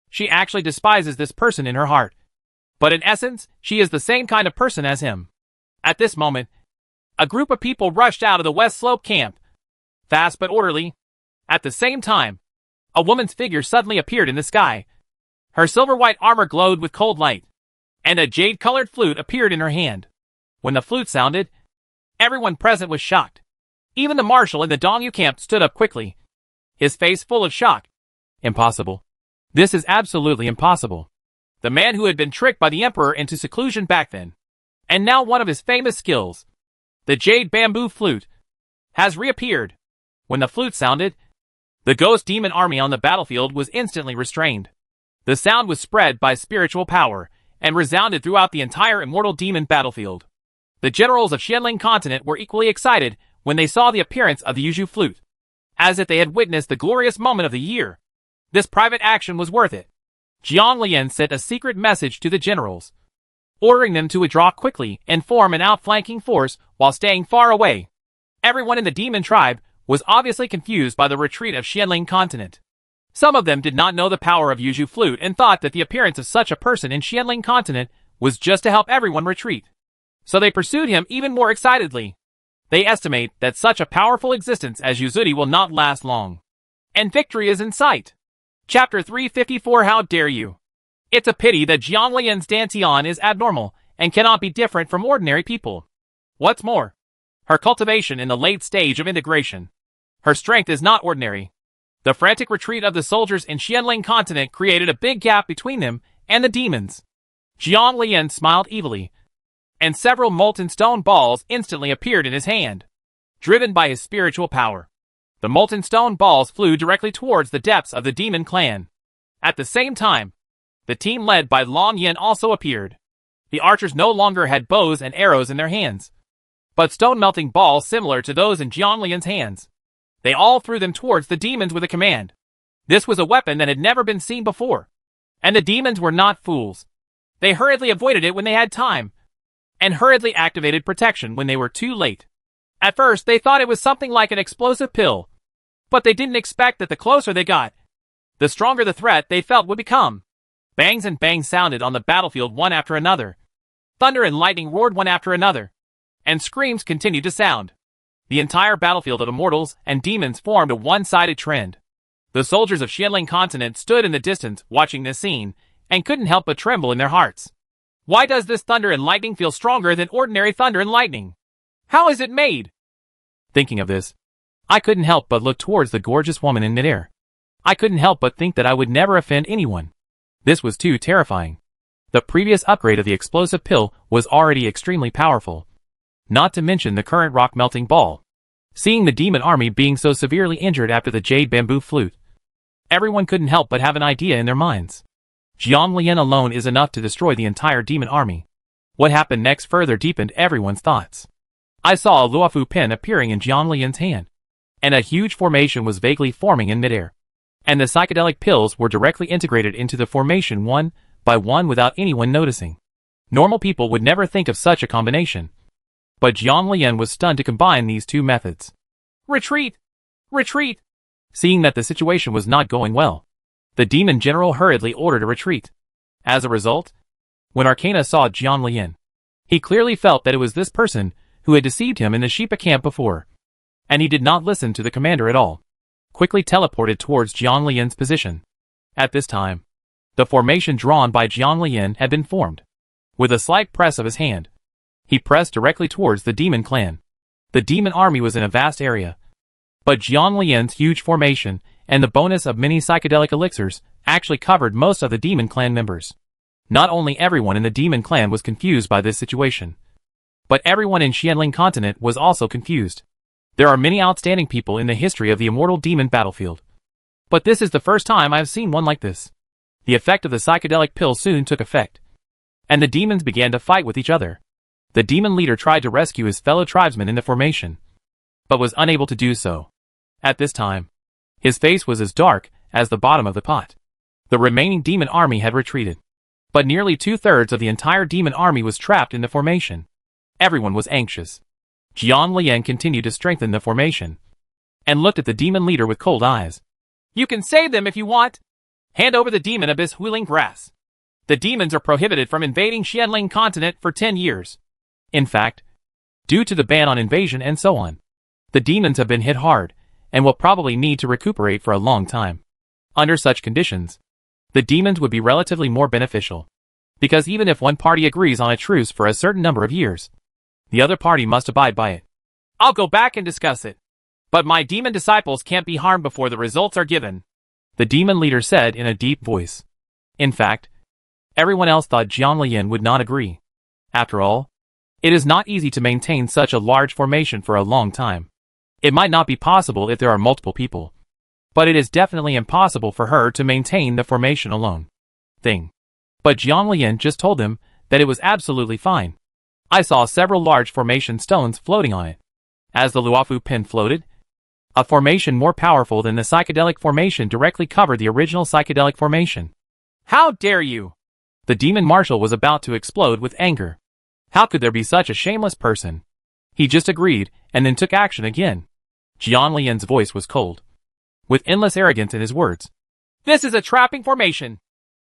She actually despises this person in her heart. But in essence, she is the same kind of person as him. At this moment, a group of people rushed out of the West Slope camp, fast but orderly. At the same time, a woman's figure suddenly appeared in the sky. Her silver-white armor glowed with cold light, and a jade-colored flute appeared in her hand. When the flute sounded, everyone present was shocked. Even the marshal in the Dongyu camp stood up quickly, his face full of shock. Impossible. This is absolutely impossible. The man who had been tricked by the emperor into seclusion back then, and now one of his famous skills, the jade bamboo flute, has reappeared. When the flute sounded, the ghost demon army on the battlefield was instantly restrained. The sound was spread by spiritual power and resounded throughout the entire immortal demon battlefield. The generals of Xianling continent were equally excited when they saw the appearance of the Yuzhu flute, as if they had witnessed the glorious moment of the year. This private action was worth it. Jiang Lian sent a secret message to the generals, ordering them to withdraw quickly and form an outflanking force while staying far away. Everyone in the demon tribe was obviously confused by the retreat of Xianling continent. Some of them did not know the power of Yuzhu flute and thought that the appearance of such a person in Xianling continent was just to help everyone retreat. So they pursued him even more excitedly. They estimate that such a powerful existence as Yuzuri will not last long. And victory is in sight. Chapter 354 How dare you? It's a pity that Jiang Lian's Dantian is abnormal and cannot be different from ordinary people. What's more, her cultivation in the late stage of integration. Her strength is not ordinary. The frantic retreat of the soldiers in Xianling continent created a big gap between them and the demons. Jiang Lian smiled evilly, and several molten stone balls instantly appeared in his hand. Driven by his spiritual power, the molten stone balls flew directly towards the depths of the demon clan. At the same time, The team led by Long Yin also appeared. The archers no longer had bows and arrows in their hands, but stone-melting balls similar to those in Jiang Lian's hands. They all threw them towards the demons with a command. This was a weapon that had never been seen before, and the demons were not fools. They hurriedly avoided it when they had time, and hurriedly activated protection when they were too late. At first, they thought it was something like an explosive pill, but they didn't expect that the closer they got, the stronger the threat they felt would become. Bangs and bangs sounded on the battlefield one after another. Thunder and lightning roared one after another, and screams continued to sound. The entire battlefield of immortals and demons formed a one-sided trend. The soldiers of Xianling continent stood in the distance watching this scene, and couldn't help but tremble in their hearts. Why does this thunder and lightning feel stronger than ordinary thunder and lightning? How is it made? Thinking of this, I couldn't help but look towards the gorgeous woman in midair. I couldn't help but think that I would never offend anyone. This was too terrifying. The previous upgrade of the explosive pill was already extremely powerful. Not to mention the current rock-melting ball. Seeing the demon army being so severely injured after the jade bamboo flute, everyone couldn't help but have an idea in their minds. Jiang Lian alone is enough to destroy the entire demon army. What happened next further deepened everyone's thoughts. I saw a Luofu pen appearing in Jiang Lian's hand, and a huge formation was vaguely forming in midair. And the psychedelic pills were directly integrated into the formation one by one without anyone noticing. Normal people would never think of such a combination. But Jiang Lian was stunned to combine these two methods. Retreat! Retreat! Seeing that the situation was not going well, the demon general hurriedly ordered a retreat. As a result, when Arcana saw Jiang Lian, he clearly felt that it was this person who had deceived him in the Sheepa camp before, and he did not listen to the commander at all. Quickly teleported towards Jiang Lian's position. At this time, the formation drawn by Jiang Lian had been formed. With a slight press of his hand, he pressed directly towards the demon clan. The demon army was in a vast area, but Jiang Lian's huge formation and the bonus of many psychedelic elixirs actually covered most of the demon clan members. Not only everyone in the demon clan was confused by this situation, but everyone in Xianling continent was also confused. There are many outstanding people in the history of the immortal demon battlefield, but this is the first time I have seen one like this. The effect of the psychedelic pill soon took effect, and the demons began to fight with each other. The demon leader tried to rescue his fellow tribesmen in the formation, but was unable to do so. At this time, his face was as dark as the bottom of the pot. The remaining demon army had retreated, but nearly 2/3 of the entire demon army was trapped in the formation. Everyone was anxious. Jiang Lian continued to strengthen the formation, and looked at the demon leader with cold eyes. You can save them if you want. Hand over the demon abyss Huiling grass. The demons are prohibited from invading Xianling continent for 10 years. In fact, due to the ban on invasion and so on, the demons have been hit hard, and will probably need to recuperate for a long time. Under such conditions, the demons would be relatively more beneficial, because even if one party agrees on a truce for a certain number of years, the other party must abide by it. I'll go back and discuss it, but my demon disciples can't be harmed before the results are given, the demon leader said in a deep voice. In fact, everyone else thought Jiang Lian would not agree. After all, it is not easy to maintain such a large formation for a long time. It might not be possible if there are multiple people, but it is definitely impossible for her to maintain the formation alone. But Jiang Lian just told them that it was absolutely fine. I saw several large formation stones floating on it. As the Luofu pin floated, a formation more powerful than the psychedelic formation directly covered the original psychedelic formation. How dare you! The demon marshal was about to explode with anger. How could there be such a shameless person? He just agreed, and then took action again. Jiang Lian's voice was cold, with endless arrogance in his words. This is a trapping formation.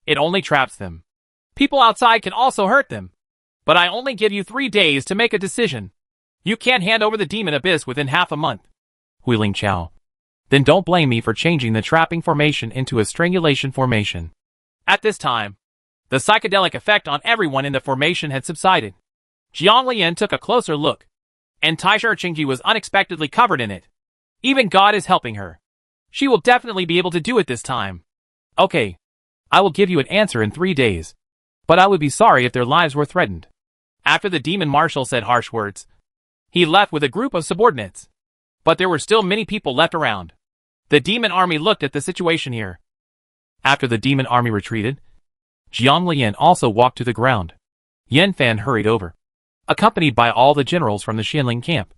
It only traps them. People outside can also hurt them. But I only give you 3 days to make a decision. You can't hand over the demon abyss within half a month. Huiling Chao. Then don't blame me for changing the trapping formation into a strangulation formation. At this time, the psychedelic effect on everyone in the formation had subsided. Jiang Lian took a closer look, and Taisha Qingji was unexpectedly covered in it. Even God is helping her. She will definitely be able to do it this time. Okay, I will give you an answer in 3 days, but I would be sorry if their lives were threatened. After the demon marshal said harsh words, he left with a group of subordinates. But there were still many people left around. The demon army looked at the situation here. After the demon army retreated, Jiang Lian also walked to the ground. Yan Fan hurried over, accompanied by all the generals from the Xianling camp.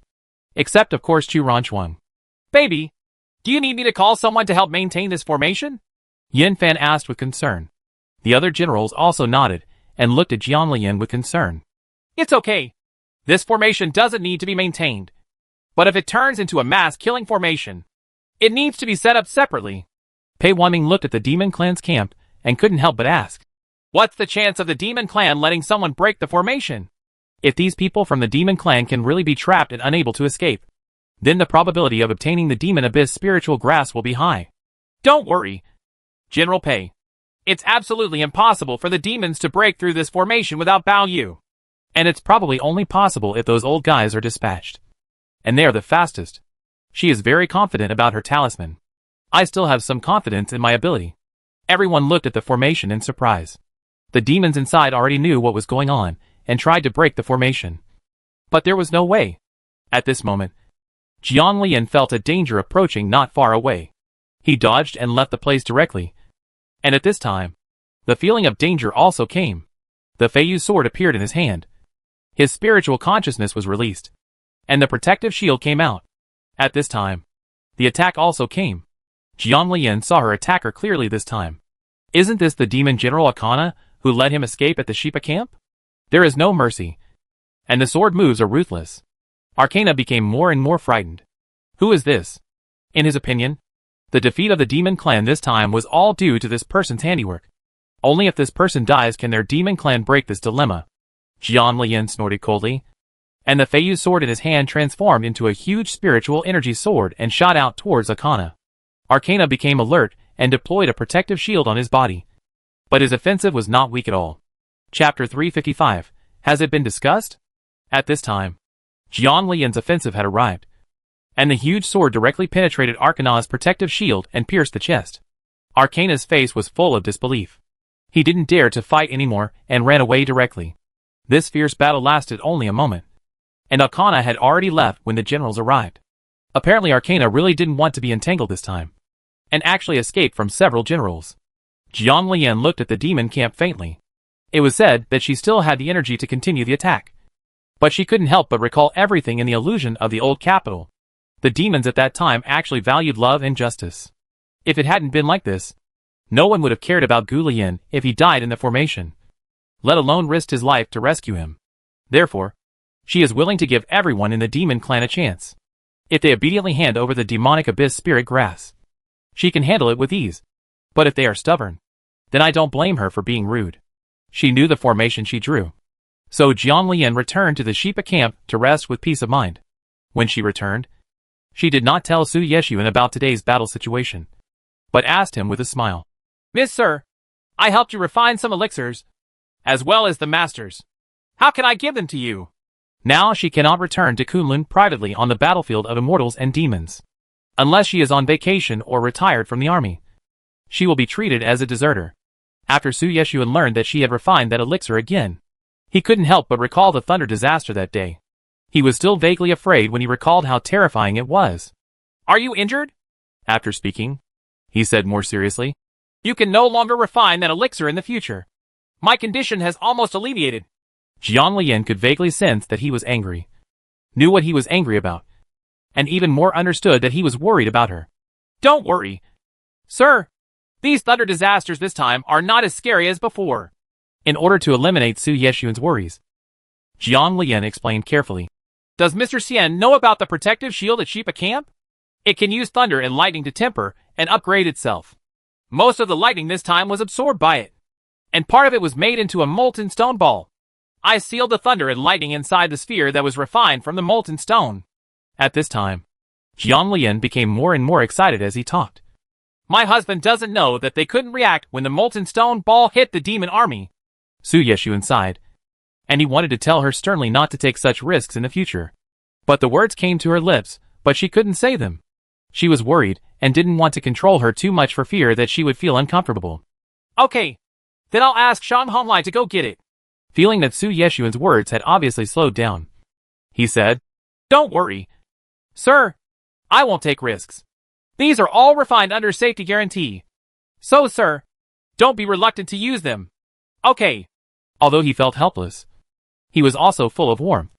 Except of course Chu Ranchuang. Baby, do you need me to call someone to help maintain this formation? Yan Fan asked with concern. The other generals also nodded and looked at Jiang Lian with concern. It's okay. This formation doesn't need to be maintained. But if it turns into a mass-killing formation, it needs to be set up separately. Pei Wanming looked at the Demon Clan's camp and couldn't help but ask, what's the chance of the Demon Clan letting someone break the formation? If these people from the Demon Clan can really be trapped and unable to escape, then the probability of obtaining the Demon Abyss spiritual grasp will be high. Don't worry, General Pei. It's absolutely impossible for the demons to break through this formation without Bao Yu. And it's probably only possible if those old guys are dispatched. And they are the fastest. She is very confident about her talisman. I still have some confidence in my ability. Everyone looked at the formation in surprise. The demons inside already knew what was going on and tried to break the formation. But there was no way. At this moment, Jiang Lian felt a danger approaching not far away. He dodged and left the place directly. And at this time, the feeling of danger also came. The Feiyu sword appeared in his hand. His spiritual consciousness was released, and the protective shield came out. At this time, the attack also came. Jiang Lian saw her attacker clearly this time. Isn't this the demon General Akana who let him escape at the Shipa camp? There is no mercy, and the sword moves are ruthless. Arcana became more and more frightened. Who is this? In his opinion, the defeat of the Demon Clan this time was all due to this person's handiwork. Only if this person dies can their Demon Clan break this dilemma. Jiang Lian snorted coldly, and the Feiyu sword in his hand transformed into a huge spiritual energy sword and shot out towards Akana. Arcana became alert and deployed a protective shield on his body. But his offensive was not weak at all. Chapter 355. Has it been discussed? At this time, Jiang Lian's offensive had arrived, and the huge sword directly penetrated Arcana's protective shield and pierced the chest. Arcana's face was full of disbelief. He didn't dare to fight anymore and ran away directly. This fierce battle lasted only a moment, and Arcana had already left when the generals arrived. Apparently Arcana really didn't want to be entangled this time, and actually escaped from several generals. Jiang Lian looked at the demon camp faintly. It was said that she still had the energy to continue the attack, but she couldn't help but recall everything in the illusion of the old capital. The demons at that time actually valued love and justice. If it hadn't been like this, no one would have cared about Gu Lian if he died in the formation, let alone risked his life to rescue him. Therefore, she is willing to give everyone in the Demon Clan a chance. If they obediently hand over the demonic abyss spirit grass, she can handle it with ease. But if they are stubborn, then I don't blame her for being rude. She knew the formation she drew. So Jiang Lian returned to the Shipa camp to rest with peace of mind. When she returned, she did not tell Su Yeshuan about today's battle situation, but asked him with a smile. Miss Sir, I helped you refine some elixirs, as well as the masters. How can I give them to you? Now she cannot return to Kunlun privately on the battlefield of immortals and demons, unless she is on vacation or retired from the army. She will be treated as a deserter. After Su Yeshuan learned that she had refined that elixir again, he couldn't help but recall the thunder disaster that day. He was still vaguely afraid when he recalled how terrifying it was. Are you injured? After speaking, he said more seriously. You can no longer refine that elixir in the future. My condition has almost alleviated. Jiang Lian could vaguely sense that he was angry, knew what he was angry about, and even more understood that he was worried about her. Don't worry, sir. These thunder disasters this time are not as scary as before. In order to eliminate Su Yeshuan's worries, Jiang Lian explained carefully. Does Mr. Xian know about the protective shield at Shipa camp? It can use thunder and lightning to temper and upgrade itself. Most of the lightning this time was absorbed by it, and part of it was made into a molten stone ball. I sealed the thunder and lightning inside the sphere that was refined from the molten stone. At this time, Jiang Lian became more and more excited as he talked. My husband doesn't know that they couldn't react when the molten stone ball hit the demon army. Su Yeshuan sighed, and he wanted to tell her sternly not to take such risks in the future. But the words came to her lips, but she couldn't say them. She was worried and didn't want to control her too much for fear that she would feel uncomfortable. Okay, then I'll ask Shang Honglai to go get it. Feeling that Su Yeshuan's words had obviously slowed down, he said, Don't worry, sir. I won't take risks. These are all refined under safety guarantee. So, sir, don't be reluctant to use them. Okay. Although he felt helpless, he was also full of warmth.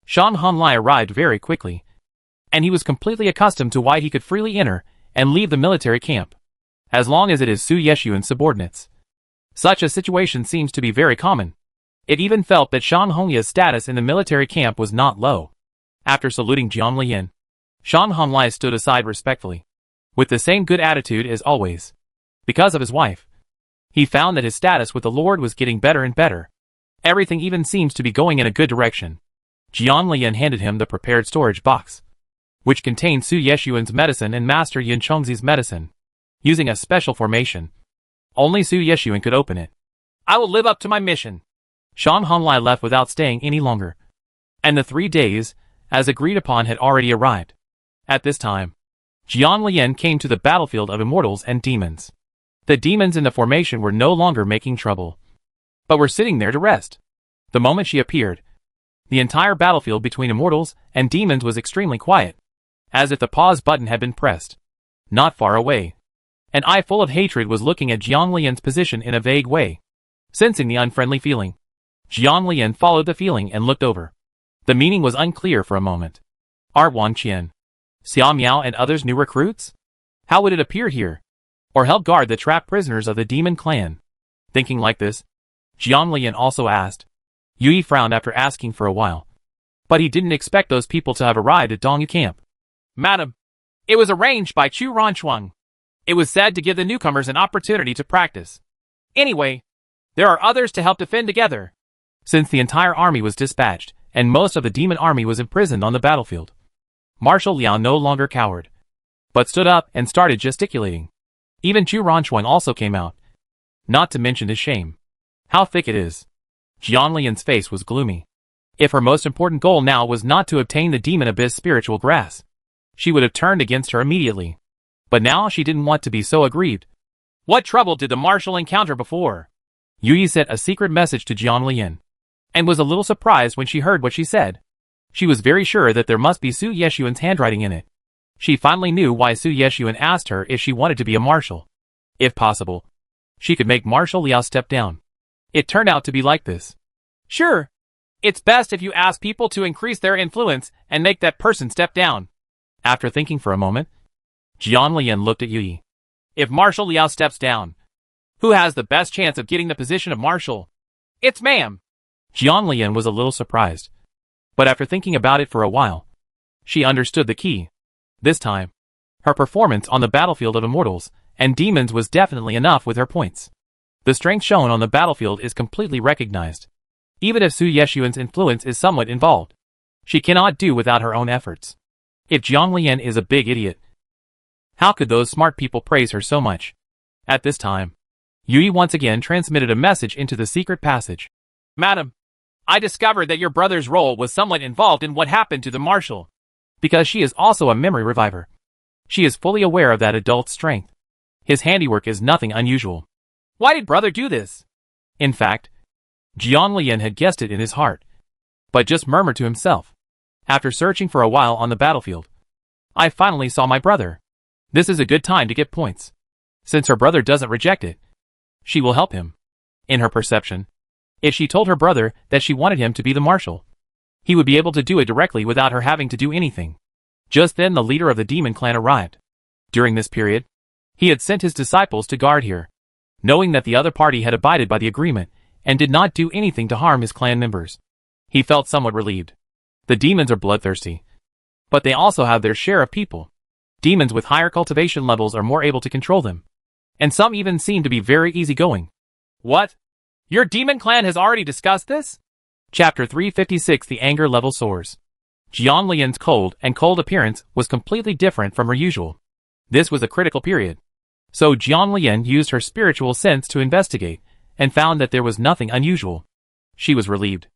Shan Hanlai arrived very quickly, and he was completely accustomed to why he could freely enter and leave the military camp, as long as it is Su Yeshuan's subordinates. Such a situation seems to be very common. It even felt that Shan Honglia's status in the military camp was not low. After saluting Jiang Lian, Shan Hanlai stood aside respectfully, with the same good attitude as always. Because of his wife, he found that his status with the Lord was getting better and better. Everything even seems to be going in a good direction. Jiang Lian handed him the prepared storage box, which contained Su Yeshuan's medicine and Master Yin Chongzi's medicine. Using a special formation, only Su Yeshuan could open it. I will live up to my mission. Shan Hanlai left without staying any longer, and the 3 days, as agreed upon, had already arrived. At this time, Jiang Lian came to the battlefield of immortals and demons. The demons in the formation were no longer making trouble, but were sitting there to rest. The moment she appeared, the entire battlefield between immortals and demons was extremely quiet, as if the pause button had been pressed. Not far away, an eye full of hatred was looking at Jiang Lian's position in a vague way. Sensing the unfriendly feeling, Jiang Lian followed the feeling and looked over. The meaning was unclear for a moment. Are Wang Qian, Xia Miao and others new recruits? How would it appear here? Or help guard the trapped prisoners of the demon clan? Thinking like this, Jiang Lian also asked. Yui frowned after asking for a while, but he didn't expect those people to have arrived at Dongyu camp. Madam, it was arranged by Chu Ranchuang. It was said to give the newcomers an opportunity to practice. Anyway, there are others to help defend together. Since the entire army was dispatched, and most of the demon army was imprisoned on the battlefield, Marshal Liao no longer cowered, but stood up and started gesticulating. Even Chu Ranchuang also came out, not to mention his shame. How thick it is. Jiang Lian's face was gloomy. If her most important goal now was not to obtain the demon abyss spiritual grass, she would have turned against her immediately. But now she didn't want to be so aggrieved. What trouble did the marshal encounter before? Yui sent a secret message to Jiang Lian, and was a little surprised when she heard what she said. She was very sure that there must be Su Yeshuan's handwriting in it. She finally knew why Su Yeshuan asked her if she wanted to be a marshal. If possible, she could make Marshal Liao step down. It turned out to be like this. Sure. It's best if you ask people to increase their influence and make that person step down. After thinking for a moment, Jiang Lian looked at Yui. If Marshal Liao steps down, who has the best chance of getting the position of marshal? It's ma'am. Jiang Lian was a little surprised, but after thinking about it for a while, she understood the key. This time, her performance on the battlefield of immortals and demons was definitely enough with her points. The strength shown on the battlefield is completely recognized. Even if Su Yeshuan's influence is somewhat involved, she cannot do without her own efforts. If Jiang Lian is a big idiot, how could those smart people praise her so much? At this time, Yui once again transmitted a message into the secret passage. Madam, I discovered that your brother's role was somewhat involved in what happened to the marshal. Because she is also a memory reviver, she is fully aware of that adult's strength. His handiwork is nothing unusual. Why did brother do this? In fact, Jiang Lian had guessed it in his heart, but just murmured to himself. After searching for a while on the battlefield, I finally saw my brother. This is a good time to get points. Since her brother doesn't reject it, she will help him. In her perception, if she told her brother that she wanted him to be the marshal, he would be able to do it directly without her having to do anything. Just then the leader of the demon clan arrived. During this period, he had sent his disciples to guard here, knowing that the other party had abided by the agreement and did not do anything to harm his clan members. He felt somewhat relieved. The demons are bloodthirsty, but they also have their share of people. Demons with higher cultivation levels are more able to control them, and some even seem to be very easygoing. What? Your demon clan has already discussed this? Chapter 356 The anger level soars. Jiang Lian's cold appearance was completely different from her usual. This was a critical period. So Jiang Lian used her spiritual sense to investigate, and found that there was nothing unusual. She was relieved.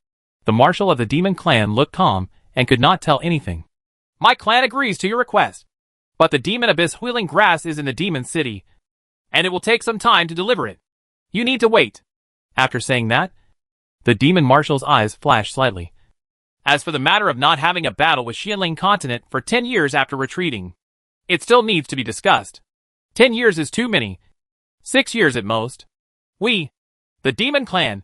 The marshal of the demon clan looked calm, and could not tell anything. My clan agrees to your request, but the demon abyss wheeling grass is in the demon city, and it will take some time to deliver it. You need to wait. After saying that, the demon marshal's eyes flashed slightly. As for the matter of not having a battle with Xianling continent for 10 years after retreating, it still needs to be discussed. 10 years is too many. 6 years at most. We The Demon Clan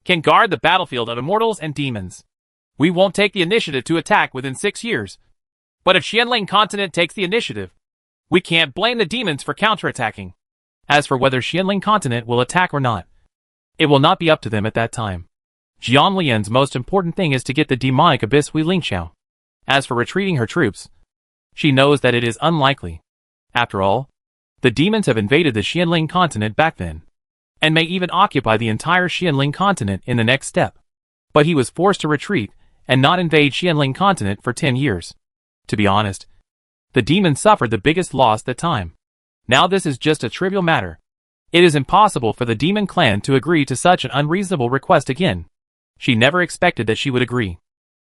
can guard the battlefield of immortals and demons. We won't take the initiative to attack within 6 years. But if Xianling Continent takes the initiative, we can't blame the demons for counterattacking. As for whether Xianling Continent will attack or not, it will not be up to them at that time. Jiang Lian's most important thing is to get the demonic abyss Hui Lingxiao. As for retreating her troops, she knows that it is unlikely. After all, the demons have invaded the Xianling Continent back then, and may even occupy the entire Xianling Continent in the next step. But he was forced to retreat and not invade Xianling Continent for 10 years. To be honest, the demons suffered the biggest loss that time. Now this is just a trivial matter. It is impossible for the demon clan to agree to such an unreasonable request again. She never expected that she would agree.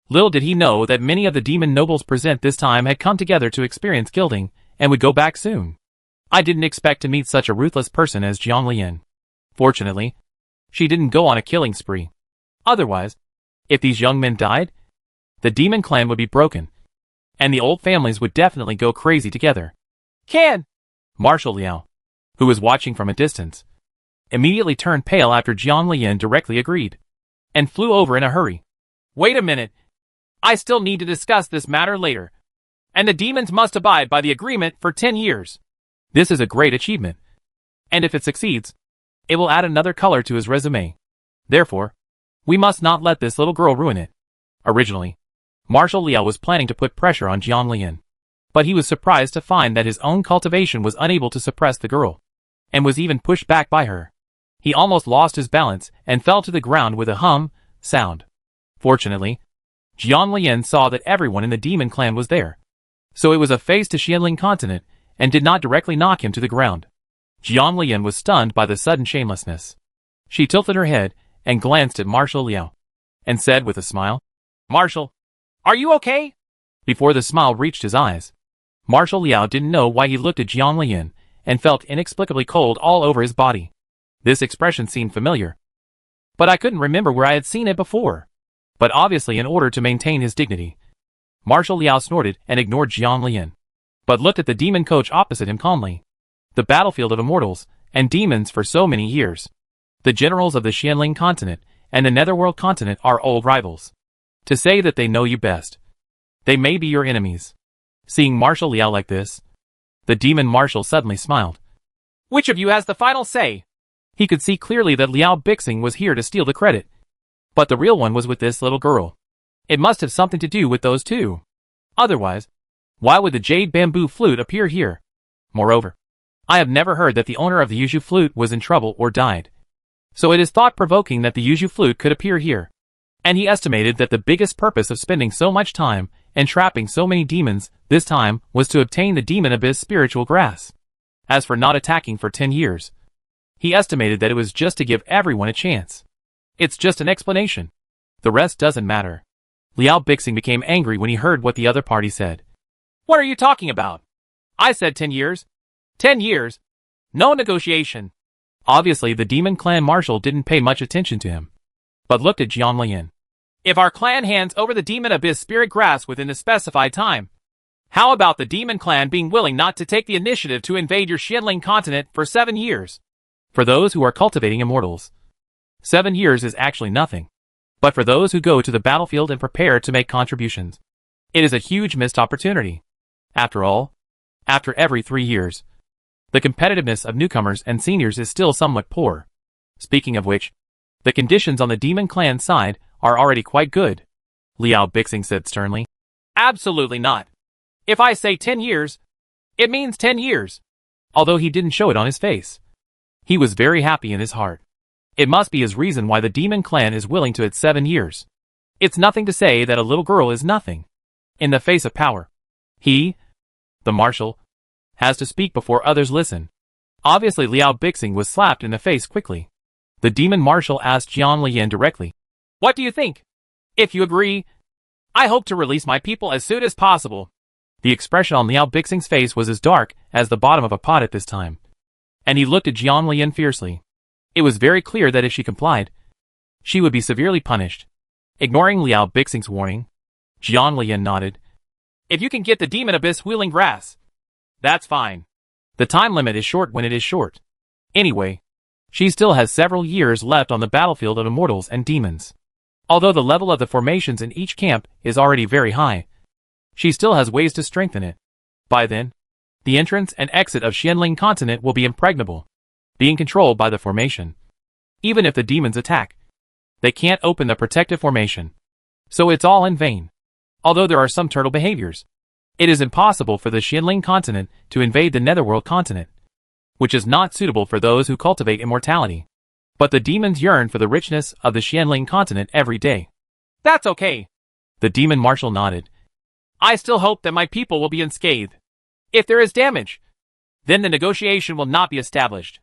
Little did he know that many of the demon nobles present this time had come together to experience guilding, and would go back soon. I didn't expect to meet such a ruthless person as Jiang Lian. Fortunately, she didn't go on a killing spree. Otherwise, if these young men died, the demon clan would be broken, and the old families would definitely go crazy together. Can! Marshal Liao, who was watching from a distance, immediately turned pale after Jiang Lian directly agreed, and flew over in a hurry. Wait a minute. I still need to discuss this matter later. And the demons must abide by the agreement for 10 years. This is a great achievement. And if it succeeds, it will add another color to his resume. Therefore, we must not let this little girl ruin it. Originally, Marshal Liao was planning to put pressure on Jiang Lian, but he was surprised to find that his own cultivation was unable to suppress the girl, and was even pushed back by her. He almost lost his balance and fell to the ground with a hum sound. Fortunately, Jiang Lian saw that everyone in the demon clan was there, so it was a face to Xianling Continent and did not directly knock him to the ground. Jiang Lian was stunned by the sudden shamelessness. She tilted her head and glanced at Marshal Liao, and said with a smile, "Marshal, are you okay?" Before the smile reached his eyes, Marshal Liao didn't know why he looked at Jiang Lian and felt inexplicably cold all over his body. This expression seemed familiar, but I couldn't remember where I had seen it before. But obviously, in order to maintain his dignity, Marshal Liao snorted and ignored Jiang Lian, but looked at the demon coach opposite him calmly. The battlefield of immortals and demons for so many years. The generals of the Xianling Continent and the Netherworld Continent are old rivals. To say that they know you best, they may be your enemies. Seeing Marshal Liao like this, the demon marshal suddenly smiled. Which of you has the final say? He could see clearly that Liao Bixing was here to steal the credit, but the real one was with this little girl. It must have something to do with those two. Otherwise, why would the jade bamboo flute appear here? Moreover, I have never heard that the owner of the Yuzhu flute was in trouble or died. So it is thought-provoking that the Yuzhu flute could appear here. And he estimated that the biggest purpose of spending so much time and trapping so many demons this time was to obtain the demon abyss spiritual grass. As for not attacking for 10 years, he estimated that it was just to give everyone a chance. It's just an explanation. The rest doesn't matter. Liao Bixing became angry when he heard what the other party said. What are you talking about? I said 10 years. 10 years. No negotiation. Obviously, the demon clan marshal didn't pay much attention to him, but looked at Jiang Lian. If our clan hands over the demon abyss spirit grass within the specified time, how about the demon clan being willing not to take the initiative to invade your Xianling continent for 7 years? For those who are cultivating immortals, 7 years is actually nothing. But for those who go to the battlefield and prepare to make contributions, it is a huge missed opportunity. After all, after every 3 years, the competitiveness of newcomers and seniors is still somewhat poor. Speaking of which, the conditions on the demon clan side are already quite good, Liao Bixing said sternly. Absolutely not. If I say 10 years, it means 10 years. Although he didn't show it on his face, he was very happy in his heart. It must be his reason why the demon clan is willing to it 7 years. It's nothing to say that a little girl is nothing in the face of power. He, the marshal, has to speak before others listen. Obviously, Liao Bixing was slapped in the face quickly. The demon marshal asked Jiang Lian directly, "What do you think? If you agree, I hope to release my people as soon as possible." The expression on Liao Bixing's face was as dark as the bottom of a pot at this time, and he looked at Jiang Lian fiercely. It was very clear that if she complied, she would be severely punished. Ignoring Liao Bixing's warning, Jiang Lian nodded. "If you can get the demon abyss wheeling grass, that's fine. The time limit is short when it is short. Anyway, She still has several years left on the battlefield of immortals and demons. Although the level of the formations in each camp is already very high, she still has ways to strengthen it. By then, the entrance and exit of Xianling continent will be impregnable, being controlled by the formation. Even if the demons attack, they can't open the protective formation. So it's all in vain. Although there are some turtle behaviors, it is impossible for the Xianling continent to invade the Netherworld continent, which is not suitable for those who cultivate immortality. But the demons yearn for the richness of the Xianling continent every day. That's okay. The demon marshal nodded. I still hope that my people will be unscathed. If there is damage, then the negotiation will not be established.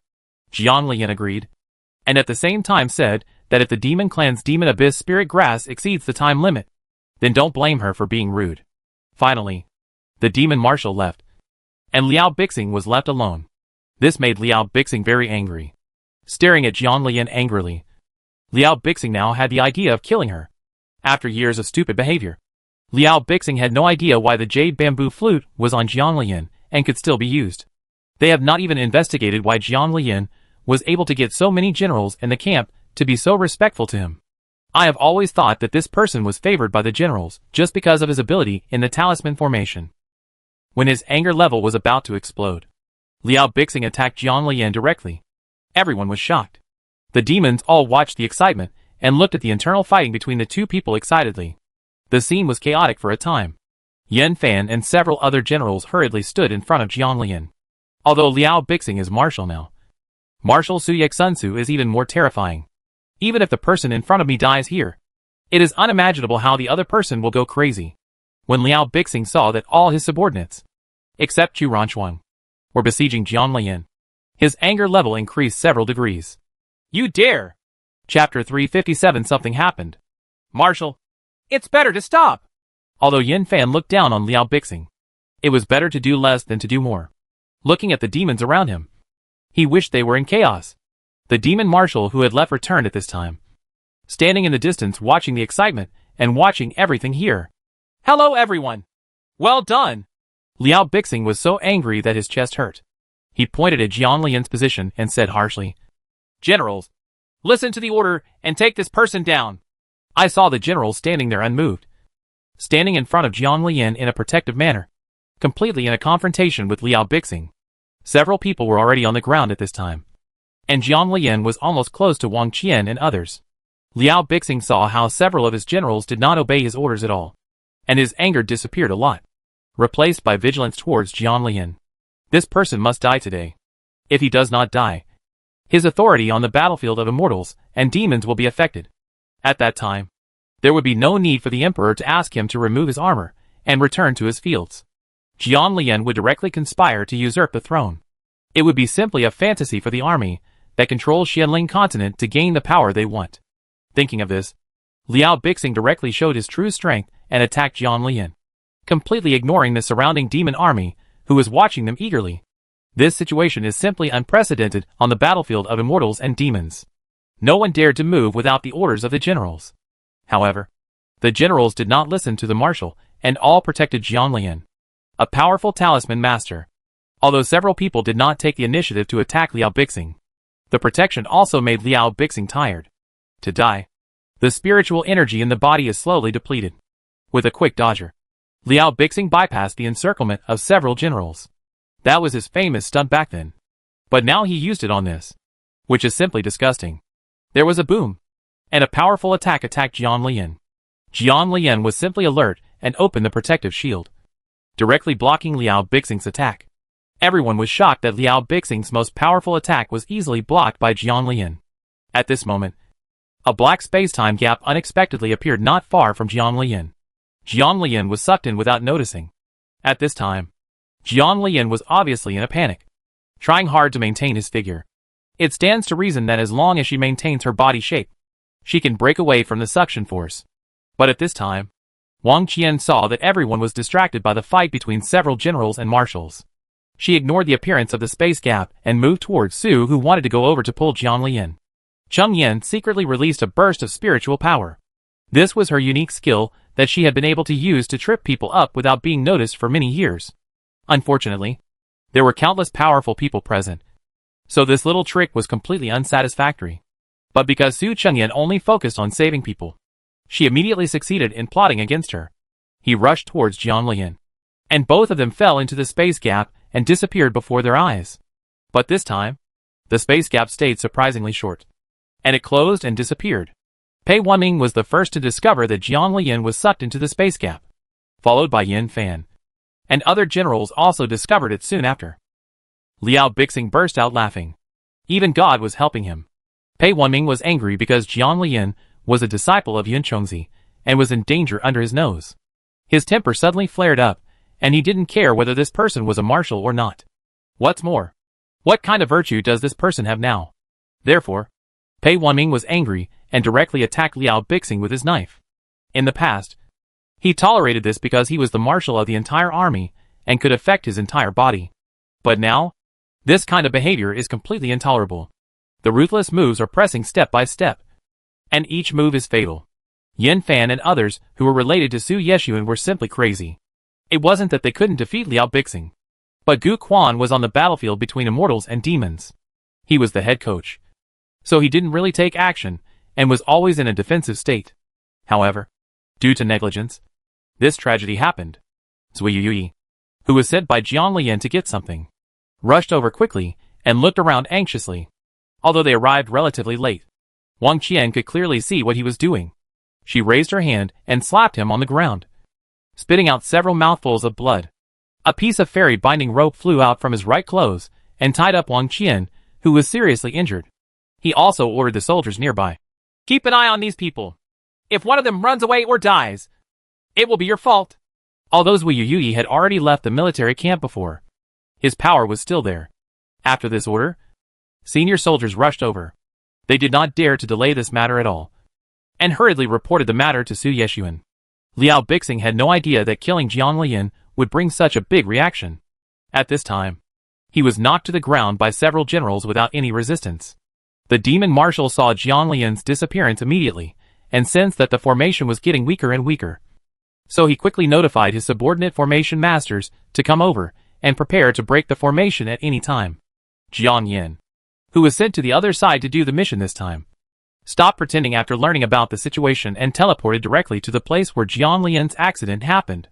Jianglian agreed, and at the same time said that if the demon clan's demon abyss spirit grass exceeds the time limit, then don't blame her for being rude. Finally, the demon marshal left, and Liao Bixing was left alone. This made Liao Bixing very angry. Staring at Jianglian angrily, Liao Bixing now had the idea of killing her. After years of stupid behavior, Liao Bixing had no idea why the jade bamboo flute was on Jianglian and could still be used. They have not even investigated why Jianglian was able to get so many generals in the camp to be so respectful to him. I have always thought that this person was favored by the generals just because of his ability in the talisman formation. When his anger level was about to explode, Liao Bixing attacked Jianglian directly. Everyone was shocked. The demons all watched the excitement and looked at the internal fighting between the two people excitedly. The scene was chaotic for a time. Yan Fan and several other generals hurriedly stood in front of Jianglian. Although Liao Bixing is marshal now, Marshal Su Yexunsu is even more terrifying. Even if the person in front of me dies here, it is unimaginable how the other person will go crazy. When Liao Bixing saw that all his subordinates, except Chu Ranchuan, were besieging Jianglian, his anger level increased several degrees. You dare! Chapter 357. Something happened. Marshal, it's better to stop! Although Yin Fan looked down on Liao Bixing, it was better to do less than to do more. Looking at the demons around him, he wished they were in chaos. The demon marshal who had left returned at this time, standing in the distance watching the excitement and watching everything here. Hello everyone! Well done! Liao Bixing was so angry that his chest hurt. He pointed at Jianglian's position and said harshly, Generals, listen to the order and take this person down. I saw the generals standing there unmoved, standing in front of Jianglian in a protective manner, completely in a confrontation with Liao Bixing. Several people were already on the ground at this time, and Jianglian was almost close to Wang Qian and others. Liao Bixing saw how several of his generals did not obey his orders at all, and his anger disappeared a lot, replaced by vigilance towards Jianglian. This person must die today. If he does not die, his authority on the battlefield of immortals and demons will be affected. At that time, there would be no need for the emperor to ask him to remove his armor and return to his fields. Jianglian would directly conspire to usurp the throne. It would be simply a fantasy for the army that controls Xianling continent to gain the power they want. Thinking of this, Liao Bixing directly showed his true strength and attacked Jianglian, completely ignoring the surrounding demon army who was watching them eagerly. This situation is simply unprecedented on the battlefield of immortals and demons. No one dared to move without the orders of the generals. However, the generals did not listen to the marshal and all protected Jianglian, a powerful talisman master. Although several people did not take the initiative to attack Liao Bixing, the protection also made Liao Bixing tired. To die, the spiritual energy in the body is slowly depleted. With a quick dodger, Liao Bixing bypassed the encirclement of several generals. That was his famous stunt back then. But now he used it on this, which is simply disgusting. There was a boom, and a powerful attack attacked Jianglian. Jianglian was simply alert and opened the protective shield, directly blocking Liao Bixing's attack. Everyone was shocked that Liao Bixing's most powerful attack was easily blocked by Jianglian. At this moment, a black space-time gap unexpectedly appeared not far from Jianglian. Jianglian was sucked in without noticing. At this time, Jianglian was obviously in a panic, trying hard to maintain his figure. It stands to reason that as long as she maintains her body shape, she can break away from the suction force. But at this time, Wang Qian saw that everyone was distracted by the fight between several generals and marshals. She ignored the appearance of the space gap and moved towards Su, who wanted to go over to pull Jianglian. Cheng Yan secretly released a burst of spiritual power. This was her unique skill that she had been able to use to trip people up without being noticed for many years. Unfortunately, there were countless powerful people present, So this little trick was completely unsatisfactory. But because Su Chengyan only focused on saving people, she immediately succeeded in plotting against her. He rushed towards Jiang Lian, and both of them fell into the space gap and disappeared before their eyes. But this time, the space gap stayed surprisingly short, and it closed and disappeared. Pei Wanming was the first to discover that Jiang Lian was sucked into the space gap, followed by Yin Fan, and other generals also discovered it soon after. Liao Bixing burst out laughing. Even God was helping him. Pei Wanming was angry because Jiang Lian was a disciple of Yun Chongzi and was in danger under his nose. His temper suddenly flared up, and he didn't care whether this person was a marshal or not. What's more, what kind of virtue does this person have now? Therefore, Pei Wanming was angry and directly attacked Liao Bixing with his knife. In the past, he tolerated this because he was the marshal of the entire army and could affect his entire body. But now, this kind of behavior is completely intolerable. The ruthless moves are pressing step by step, and each move is fatal. Yin Fan and others who were related to Su Yeshuan were simply crazy. It wasn't that they couldn't defeat Liao Bixing, but Gu Quan was on the battlefield between immortals and demons. He was the head coach, so he didn't really take action and was always in a defensive state. However, due to negligence, this tragedy happened. Zui Yui, who was sent by Jiang Lian to get something, rushed over quickly and looked around anxiously. Although they arrived relatively late, Wang Qian could clearly see what he was doing. She raised her hand and slapped him on the ground, spitting out several mouthfuls of blood. A piece of fairy binding rope flew out from his right clothes and tied up Wang Qian, who was seriously injured. He also ordered the soldiers nearby. Keep an eye on these people. If one of them runs away or dies, it will be your fault. Although Zui Yui had already left the military camp before, his power was still there. After this order, senior soldiers rushed over. They did not dare to delay this matter at all, and hurriedly reported the matter to Su Yeshuan. Liao Bixing had no idea that killing Jiang Lian would bring such a big reaction. At this time, he was knocked to the ground by several generals without any resistance. The demon marshal saw Jiang Lian's disappearance immediately, and sensed that the formation was getting weaker and weaker. So he quickly notified his subordinate formation masters to come over and prepare to break the formation at any time. Jiang Yin, who was sent to the other side to do the mission this time, stopped pretending after learning about the situation and teleported directly to the place where Jiang Lian's accident happened.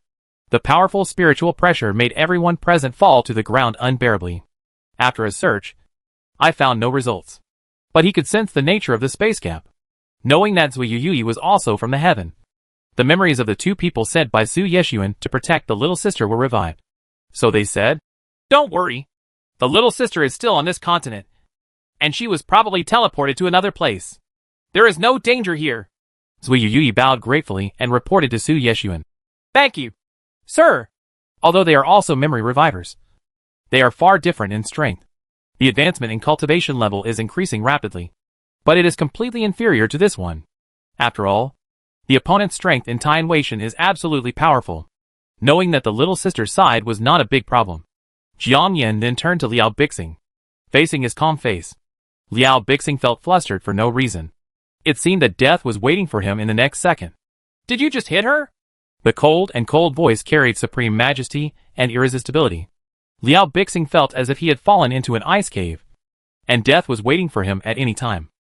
The powerful spiritual pressure made everyone present fall to the ground unbearably. After a search, I found no results. But he could sense the nature of the space gap, knowing that Zui Yui was also from the heaven. The memories of the two people sent by Su Yeshuan to protect the little sister were revived. So they said, "Don't worry. The little sister is still on this continent, and she was probably teleported to another place. There is no danger here." Zui Yui bowed gratefully and reported to Su Yeshuan. "Thank you, sir." Although they are also memory revivers, they are far different in strength. The advancement in cultivation level is increasing rapidly, but it is completely inferior to this one. After all, the opponent's strength in Taian Weishan is absolutely powerful. Knowing that the little sister's side was not a big problem, Jiang Yan then turned to Liao Bixing. Facing his calm face, Liao Bixing felt flustered for no reason. It seemed that death was waiting for him in the next second. "Did you just hit her?" The cold voice carried supreme majesty and irresistibility. Liao Bixing felt as if he had fallen into an ice cave, and death was waiting for him at any time.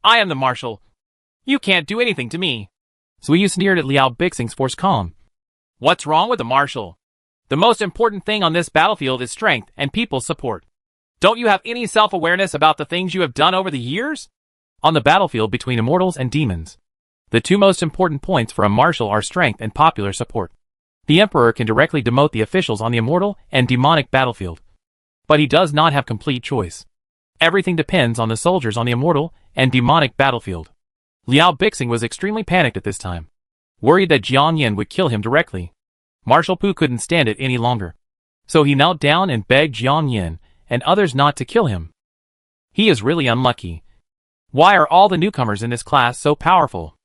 "I am the marshal. You can't do anything to me." Zuyu sneered at Liao Bixing's forced calm. "What's wrong with the marshal? The most important thing on this battlefield is strength and people's support. Don't you have any self-awareness about the things you have done over the years?" On the battlefield between immortals and demons, the two most important points for a marshal are strength and popular support. The Emperor can directly demote the officials on the immortal and demonic battlefield, but he does not have complete choice. Everything depends on the soldiers on the immortal and demonic battlefield. Liao Bixing was extremely panicked at this time, worried that Jiang Yan would kill him directly. Marshal Pu couldn't stand it any longer, so he knelt down and begged Jiang Yan and others not to kill him. He is really unlucky. Why are all the newcomers in this class so powerful?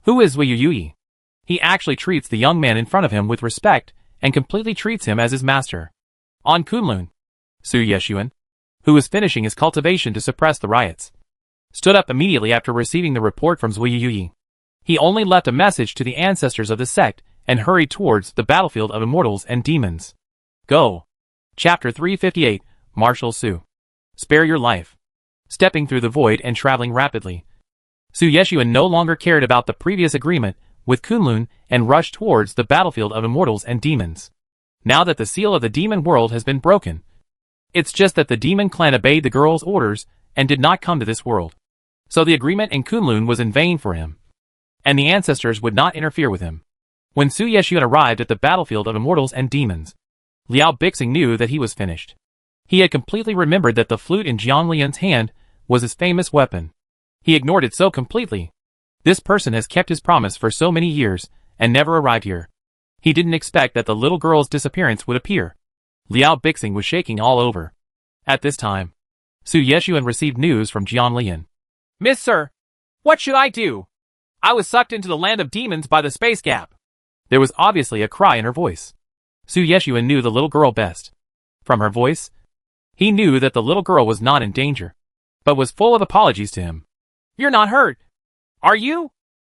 Who is Wei Yui? He actually treats the young man in front of him with respect and completely treats him as his master. On Kunlun, Su Yeshuan, who was finishing his cultivation to suppress the riots, stood up immediately after receiving the report from Zui Yui. He only left a message to the ancestors of the sect and hurried towards the battlefield of immortals and demons. Go. Chapter 358, Marshal Su. Spare your life. stepping through the void and traveling rapidly. Su Yeshuan no longer cared about the previous agreement with Kunlun and rushed towards the battlefield of immortals and demons. Now that the seal of the demon world has been broken, it's just that the demon clan obeyed the girl's orders and did not come to this world. So the agreement in Kunlun was in vain for him, and the ancestors would not interfere with him. When Su Yeshuan arrived at the battlefield of immortals and demons, Liao Bixing knew that he was finished. He had completely remembered that the flute in Jiang Lian's hand was his famous weapon. He ignored it so completely. This person has kept his promise for so many years and never arrived here. He didn't expect that the little girl's disappearance would appear. Liao Bixing was shaking all over. At this time, Su Yeshuan received news from Jiang Lian. Miss Sir, what should I do? I was sucked into the land of demons by the space gap. There was obviously a cry in her voice. Su Yeshuan knew the little girl best. From her voice, he knew that the little girl was not in danger, but was full of apologies to him. You're not hurt, are you?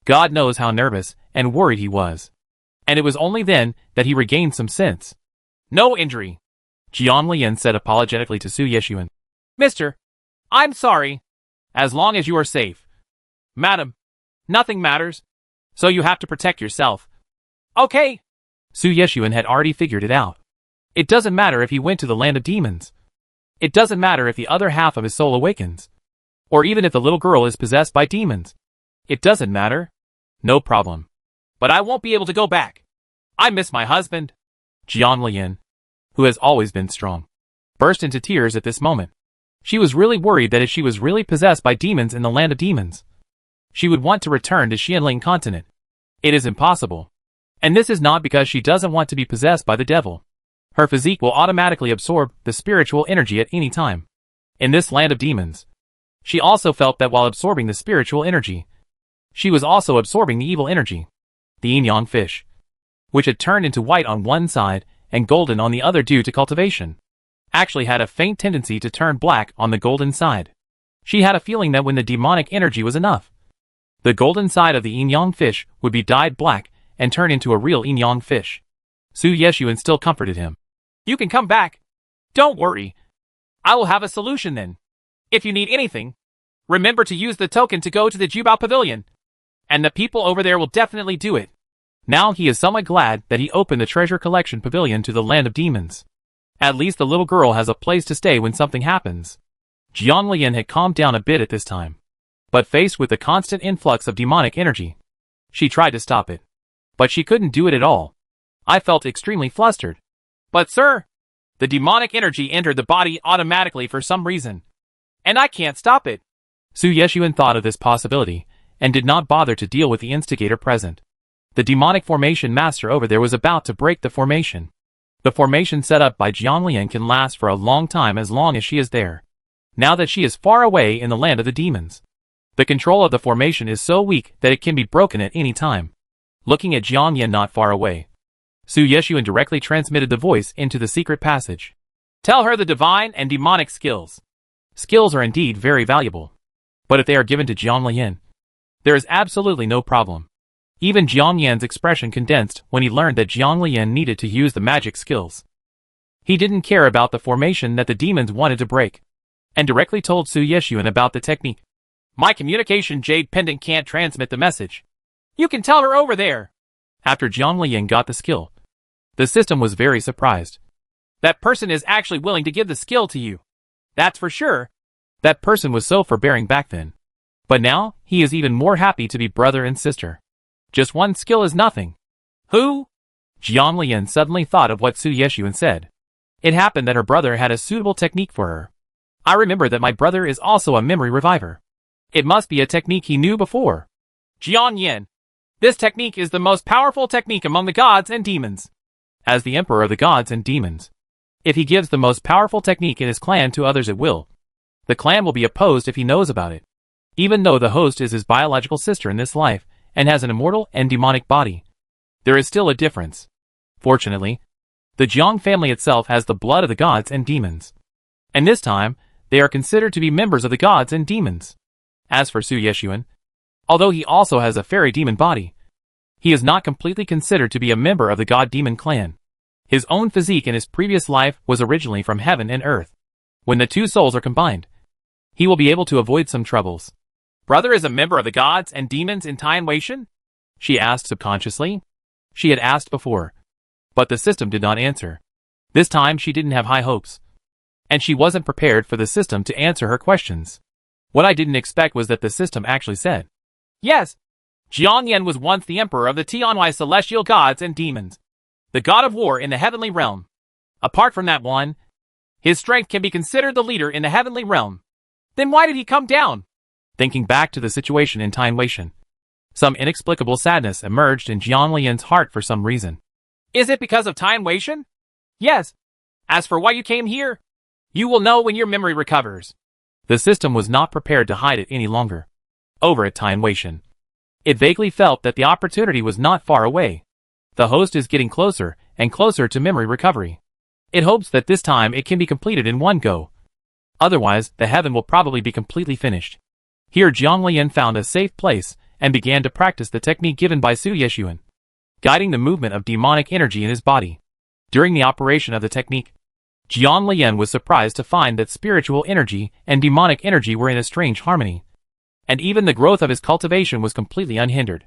God knows how nervous and worried he was. And it was only then that he regained some sense. No injury, Jiang Lian said apologetically to Su Yeshuan. Mister, I'm sorry. As long as you are safe. Madam, nothing matters. So you have to protect yourself. Okay. Su Yeshuan had already figured it out. It doesn't matter if he went to the land of demons. It doesn't matter if the other half of his soul awakens. Or even if the little girl is possessed by demons. It doesn't matter. No problem. But I won't be able to go back. I miss my husband. Jiang Lian, who has always been strong, burst into tears at this moment. She was really worried that if she was really possessed by demons in the land of demons, she would want to return to Xianling continent. It is impossible. And this is not because she doesn't want to be possessed by the devil. Her physique will automatically absorb the spiritual energy at any time. In this land of demons, she also felt that while absorbing the spiritual energy, she was also absorbing the evil energy. The yin-yang fish, which had turned into white on one side and golden on the other due to cultivation, actually had a faint tendency to turn black on the golden side. She had a feeling that when the demonic energy was enough, the golden side of the yin-yang fish would be dyed black and turn into a real yin-yang fish. Su Yeshuan still comforted him. You can come back. Don't worry. I will have a solution then. If you need anything, remember to use the token to go to the Jubao Pavilion. And the people over there will definitely do it. Now he is somewhat glad that he opened the treasure collection pavilion to the land of demons. At least the little girl has a place to stay when something happens. Jiang Lian had calmed down a bit at this time. But faced with the constant influx of demonic energy, she tried to stop it. But she couldn't do it at all. I felt extremely flustered. But sir, the demonic energy entered the body automatically for some reason. And I can't stop it. Su Yeshuan thought of this possibility, and did not bother to deal with the instigator present. The demonic formation master over there was about to break the formation. The formation set up by Jiang Lian can last for a long time as long as she is there. Now that she is far away in the land of the demons, the control of the formation is so weak that it can be broken at any time. Looking at Jiang Lian not far away, Su Yeshuan directly transmitted the voice into the secret passage. Tell her the divine and demonic skills. Skills are indeed very valuable. But if they are given to Jiang Lian, there is absolutely no problem. Even Jiang Lian's expression condensed when he learned that Jiang Lian needed to use the magic skills. He didn't care about the formation that the demons wanted to break, and directly told Su Yeshuan about the technique. My communication jade pendant can't transmit the message. You can tell her over there. After Jiang Lian got the skill, the system was very surprised. That person is actually willing to give the skill to you. That's for sure. That person was so forbearing back then. But now, he is even more happy to be brother and sister. Just one skill is nothing. Who? Jiang Lian suddenly thought of what Su Yeshuan said. It happened that her brother had a suitable technique for her. I remember that my brother is also a memory reviver. It must be a technique he knew before. Jiang Yan. This technique is the most powerful technique among the gods and demons. As the emperor of the gods and demons, if he gives the most powerful technique in his clan to others it will. The clan will be opposed if he knows about it. Even though the host is his biological sister in this life, and has an immortal and demonic body, there is still a difference. Fortunately, the Jiang family itself has the blood of the gods and demons. And this time, they are considered to be members of the gods and demons. As for Su Yeshuan, although he also has a fairy demon body, he is not completely considered to be a member of the god-demon clan. His own physique in his previous life was originally from heaven and earth. When the two souls are combined, he will be able to avoid some troubles. Brother is a member of the gods and demons in Time Wation? She asked subconsciously. She had asked before, but the system did not answer. This time she didn't have high hopes. And she wasn't prepared for the system to answer her questions. What I didn't expect was that the system actually said, yes, Jiang Yan was once the emperor of the Tianwai celestial gods and demons, the god of war in the heavenly realm. Apart from that one, his strength can be considered the leader in the heavenly realm. Then why did he come down? Thinking back to the situation in Time Wation, some inexplicable sadness emerged in Jiang Lian's heart for some reason. Is it because of Time Wation? Yes. As for why you came here, you will know when your memory recovers. The system was not prepared to hide it any longer. Over at Time Wation, it vaguely felt that the opportunity was not far away. The host is getting closer and closer to memory recovery. It hopes that this time it can be completed in one go. Otherwise, the heaven will probably be completely finished. Here Jiang Lian found a safe place and began to practice the technique given by Su Yeshuan, guiding the movement of demonic energy in his body. During the operation of the technique, Jiang Lian was surprised to find that spiritual energy and demonic energy were in a strange harmony. And even the growth of his cultivation was completely unhindered.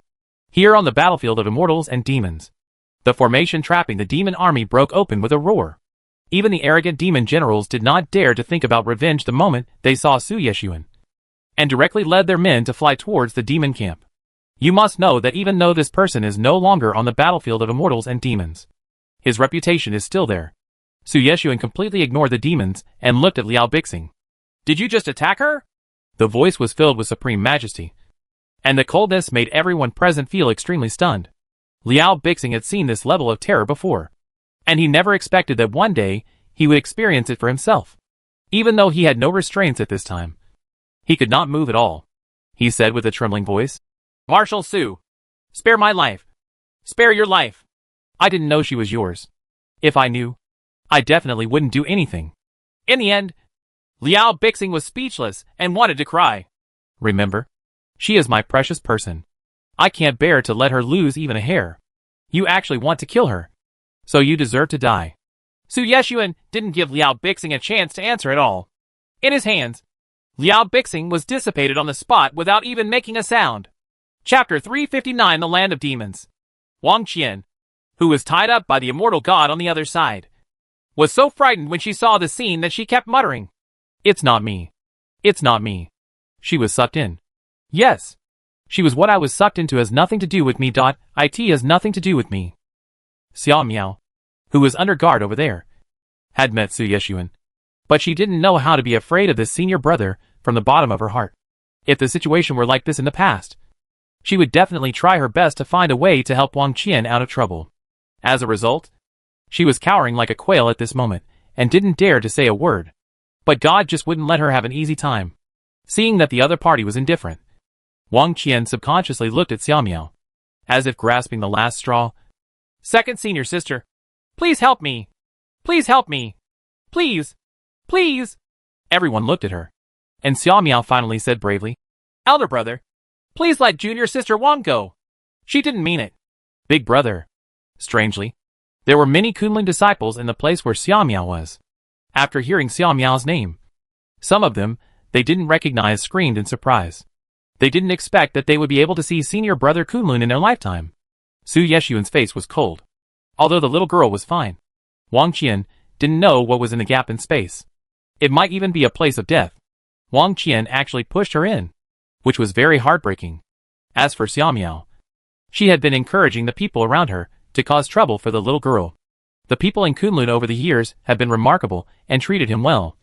Here on the battlefield of immortals and demons, the formation trapping the demon army broke open with a roar. Even the arrogant demon generals did not dare to think about revenge the moment they saw Su Yeshuan, and directly led their men to fly towards the demon camp. You must know that even though this person is no longer on the battlefield of immortals and demons, his reputation is still there. Su Yeshuan completely ignored the demons and looked at Liao Bixing. Did you just attack her? The voice was filled with supreme majesty, and the coldness made everyone present feel extremely stunned. Liao Bixing had seen this level of terror before, and he never expected that one day he would experience it for himself. Even though he had no restraints at this time, he could not move at all. He said with a trembling voice, Marshal Su, spare my life. Spare your life. I didn't know she was yours. If I knew, I definitely wouldn't do anything. In the end, Liao Bixing was speechless and wanted to cry. Remember, she is my precious person. I can't bear to let her lose even a hair. You actually want to kill her, so you deserve to die. Su Yeshuan didn't give Liao Bixing a chance to answer at all. In his hands, Liao Bixing was dissipated on the spot without even making a sound. Chapter 359, The Land of Demons. Wang Qian, who was tied up by the immortal god on the other side, was so frightened when she saw the scene that she kept muttering, It's not me. It's not me. She was sucked in. Yes. She was what I was sucked into has nothing to do with me. It has nothing to do with me. Xiao Miao, who was under guard over there, had met Su Yeshuan, but she didn't know how to be afraid of this senior brother from the bottom of her heart. If the situation were like this in the past, she would definitely try her best to find a way to help Wang Qian out of trouble. As a result, she was cowering like a quail at this moment and didn't dare to say a word. But God just wouldn't let her have an easy time. Seeing that the other party was indifferent, Wang Qian subconsciously looked at Xiao Miao, as if grasping the last straw. Second senior sister, please help me. Please help me. Please. Please. Everyone looked at her, and Xiao Miao finally said bravely, Elder brother, please let junior sister Wang go. She didn't mean it. Big brother. Strangely, there were many Kunlun disciples in the place where Xiao Miao was. After hearing Xiao Miao's name, some of them they didn't recognize screamed in surprise. They didn't expect that they would be able to see senior brother Kunlun in their lifetime. Su Yeshuan's face was cold, although the little girl was fine. Wang Qian didn't know what was in the gap in space. It might even be a place of death. Wang Qian actually pushed her in, which was very heartbreaking. As for Xiao Miao, she had been encouraging the people around her to cause trouble for the little girl. The people in Kunlun over the years have been remarkable and treated him well,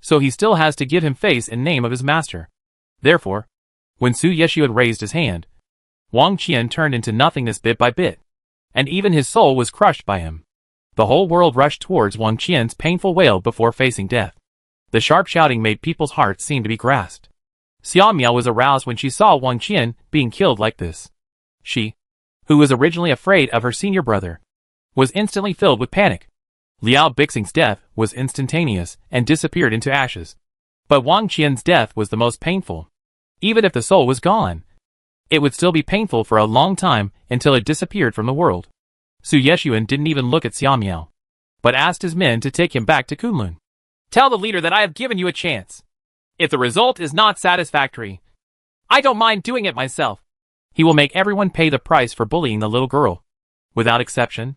so he still has to give him face in name of his master. Therefore, when Su Yeshuan raised his hand, Wang Qian turned into nothingness bit by bit, and even his soul was crushed by him. The whole world rushed towards Wang Qian's painful wail before facing death. The sharp shouting made people's hearts seem to be grasped. Xiao Miao was aroused when she saw Wang Qian being killed like this. She, who was originally afraid of her senior brother, was instantly filled with panic. Liao Bixing's death was instantaneous and disappeared into ashes. But Wang Qian's death was the most painful. Even if the soul was gone, it would still be painful for a long time until it disappeared from the world. Su Yeshuan didn't even look at Xiao Miao, but asked his men to take him back to Kunlun. Tell the leader that I have given you a chance. If the result is not satisfactory, I don't mind doing it myself. He will make everyone pay the price for bullying the little girl. Without exception,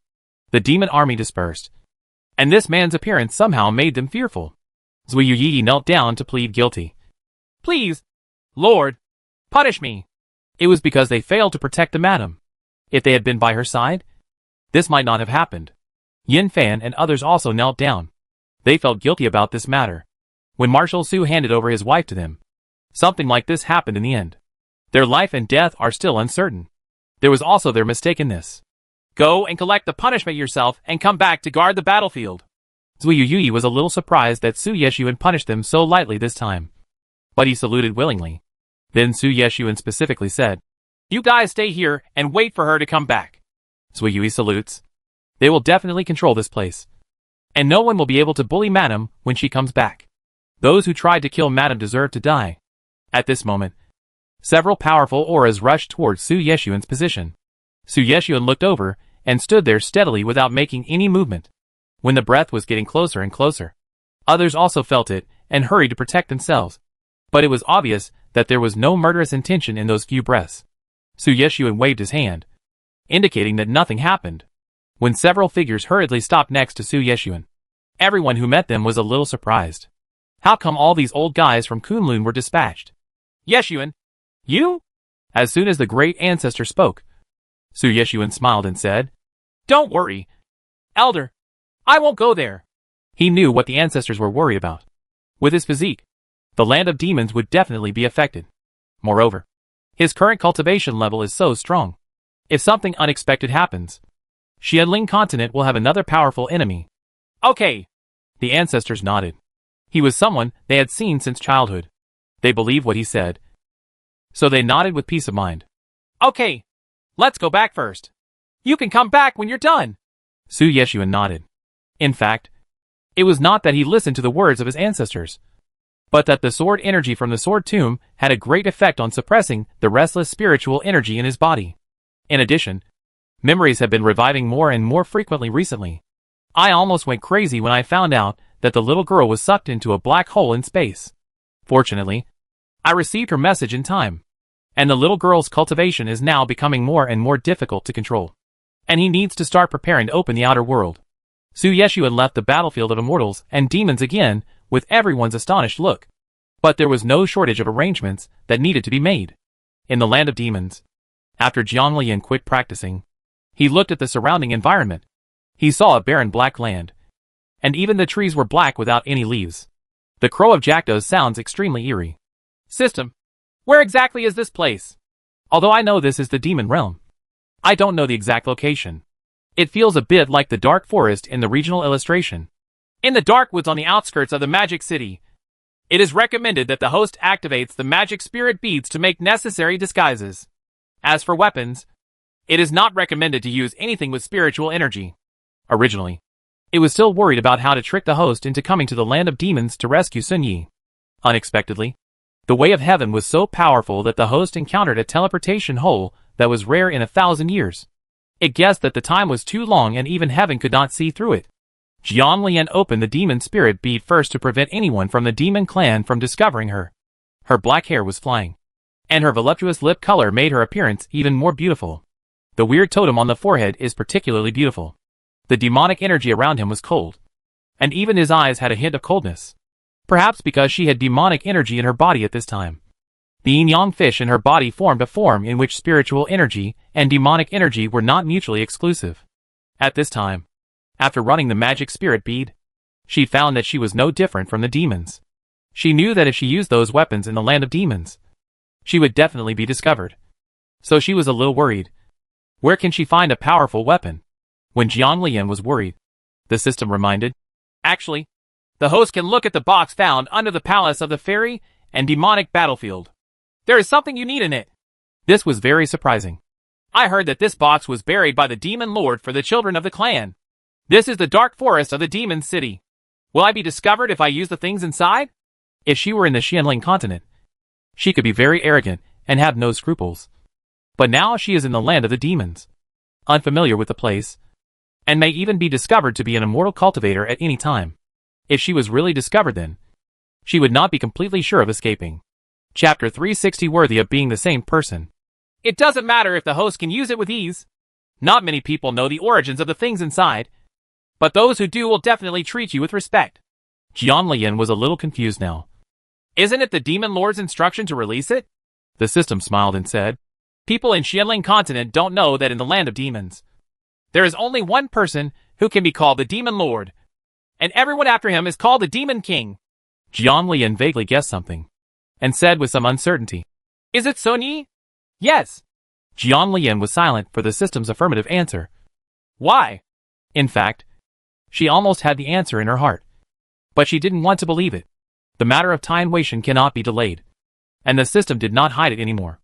the demon army dispersed, and this man's appearance somehow made them fearful. Zui Yi knelt down to plead guilty. Please, Lord, punish me. It was because they failed to protect the madam. If they had been by her side, this might not have happened. Yin Fan and others also knelt down. They felt guilty about this matter. When Marshal Su handed over his wife to them, something like this happened in the end. Their life and death are still uncertain. There was also their mistake in this. Go and collect the punishment yourself and come back to guard the battlefield. Zui Yu was a little surprised that Su Yeshuan punished them so lightly this time. But he saluted willingly. Then Su Yeshuan specifically said, You guys stay here and wait for her to come back. Zui Yu salutes. They will definitely control this place. And no one will be able to bully Madam when she comes back. Those who tried to kill Madam deserve to die. At this moment, several powerful auras rushed towards Su Yeshuan's position. Su Yeshuan looked over and stood there steadily without making any movement. When the breath was getting closer and closer, others also felt it and hurried to protect themselves. But it was obvious that there was no murderous intention in those few breaths. Su Yeshuan waved his hand, indicating that nothing happened. When several figures hurriedly stopped next to Su Yeshuan, everyone who met them was a little surprised. How come all these old guys from Kunlun were dispatched? Yeshuan, you? As soon as the great ancestor spoke, Su Yeshuan smiled and said, Don't worry, Elder. I won't go there. He knew what the ancestors were worried about. With his physique, the land of demons would definitely be affected. Moreover, his current cultivation level is so strong. If something unexpected happens, Xianling continent will have another powerful enemy. Okay. The ancestors nodded. He was someone they had seen since childhood. They believed what he said. So they nodded with peace of mind. Okay. Let's go back first. You can come back when you're done. Su Yeshuan nodded. In fact, it was not that he listened to the words of his ancestors, but that the sword energy from the sword tomb had a great effect on suppressing the restless spiritual energy in his body. In addition, memories have been reviving more and more frequently recently. I almost went crazy when I found out that the little girl was sucked into a black hole in space. Fortunately, I received her message in time, and the little girl's cultivation is now becoming more and more difficult to control. And he needs to start preparing to open the outer world. Su Yeshuan left the battlefield of immortals and demons again, with everyone's astonished look. But there was no shortage of arrangements that needed to be made. In the land of demons, after Jianglian quit practicing, he looked at the surrounding environment. He saw a barren black land, and even the trees were black without any leaves. The crow of jackdaws sounds extremely eerie. System, where exactly is this place? Although I know this is the demon realm, I don't know the exact location. It feels a bit like the dark forest in the regional illustration. In the dark woods on the outskirts of the magic city, it is recommended that the host activates the magic spirit beads to make necessary disguises. As for weapons, it is not recommended to use anything with spiritual energy. Originally, it was still worried about how to trick the host into coming to the land of demons to rescue Sun Yi. Unexpectedly, the way of heaven was so powerful that the host encountered a teleportation hole that was rare in 1,000 years. It guessed that the time was too long and even heaven could not see through it. Jianlian opened the demon spirit bead first to prevent anyone from the demon clan from discovering her. Her black hair was flying, and her voluptuous lip color made her appearance even more beautiful. The weird totem on the forehead is particularly beautiful. The demonic energy around him was cold, and even his eyes had a hint of coldness. Perhaps because she had demonic energy in her body at this time. The yin-yang fish in her body formed a form in which spiritual energy and demonic energy were not mutually exclusive. At this time, after running the magic spirit bead, she found that she was no different from the demons. She knew that if she used those weapons in the land of demons, she would definitely be discovered. So she was a little worried. Where can she find a powerful weapon? When Jianlian was worried, the system reminded, Actually, the host can look at the box found under the palace of the fairy and demonic battlefield. There is something you need in it. This was very surprising. I heard that this box was buried by the demon lord for the children of the clan. This is the dark forest of the demon city. Will I be discovered if I use the things inside? If she were in the Xianling continent, she could be very arrogant and have no scruples. But now she is in the land of the demons, unfamiliar with the place, and may even be discovered to be an immortal cultivator at any time. If she was really discovered then, she would not be completely sure of escaping. Chapter 360 worthy of being the same person. It doesn't matter if the host can use it with ease. Not many people know the origins of the things inside, but those who do will definitely treat you with respect. Jian Lian was a little confused now. Isn't it the Demon Lord's instruction to release it? The system smiled and said, people in Xianling continent don't know that in the land of demons, there is only one person who can be called the Demon Lord, and everyone after him is called the Demon King. Jian Lian vaguely guessed something, and said with some uncertainty, is it Sun Yi? Yes. Jian Lian was silent for the system's affirmative answer. Why? In fact, she almost had the answer in her heart, but she didn't want to believe it. The matter of time waiting cannot be delayed, and the system did not hide it anymore.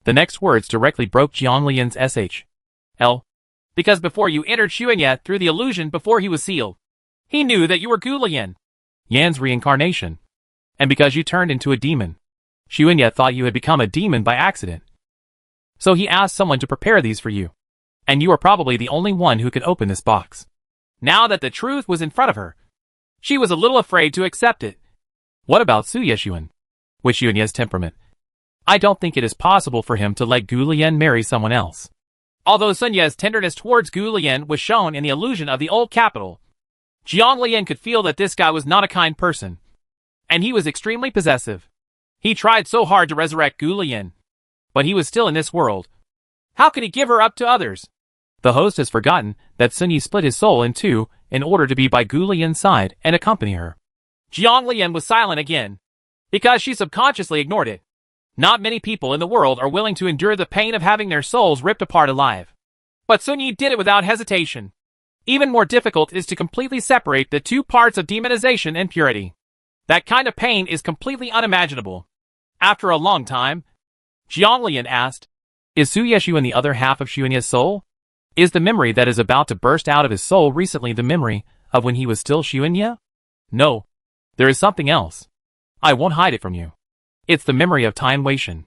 The next words directly broke Jian Lian's SHL. Because before you entered Xuanye through the illusion before he was sealed, he knew that you were Gu Lian, Yan's reincarnation. And because you turned into a demon, Xuanye thought you had become a demon by accident. So he asked someone to prepare these for you. And you are probably the only one who could open this box. Now that the truth was in front of her, she was a little afraid to accept it. What about Su Yeshuan? With Xuanye's temperament, I don't think it is possible for him to let Gu Lian marry someone else. Although Sun Ye's tenderness towards Gu Lian was shown in the illusion of the old capital, Jian Lian could feel that this guy was not a kind person, and he was extremely possessive. He tried so hard to resurrect Gu Lian, but he was still in this world. How could he give her up to others? The host has forgotten that Sun Yi split his soul in two in order to be by Gu Lian's side and accompany her. Jian Lian was silent again, because she subconsciously ignored it. Not many people in the world are willing to endure the pain of having their souls ripped apart alive. But Sun Yi did it without hesitation. Even more difficult is to completely separate the two parts of demonization and purity. That kind of pain is completely unimaginable. After a long time, Jian Lian asked, is Su Yeshuan the other half of Xuanye's soul? Is the memory that is about to burst out of his soul recently the memory of when he was still Xuanye? No. There is something else. I won't hide it from you. It's the memory of time Weishan.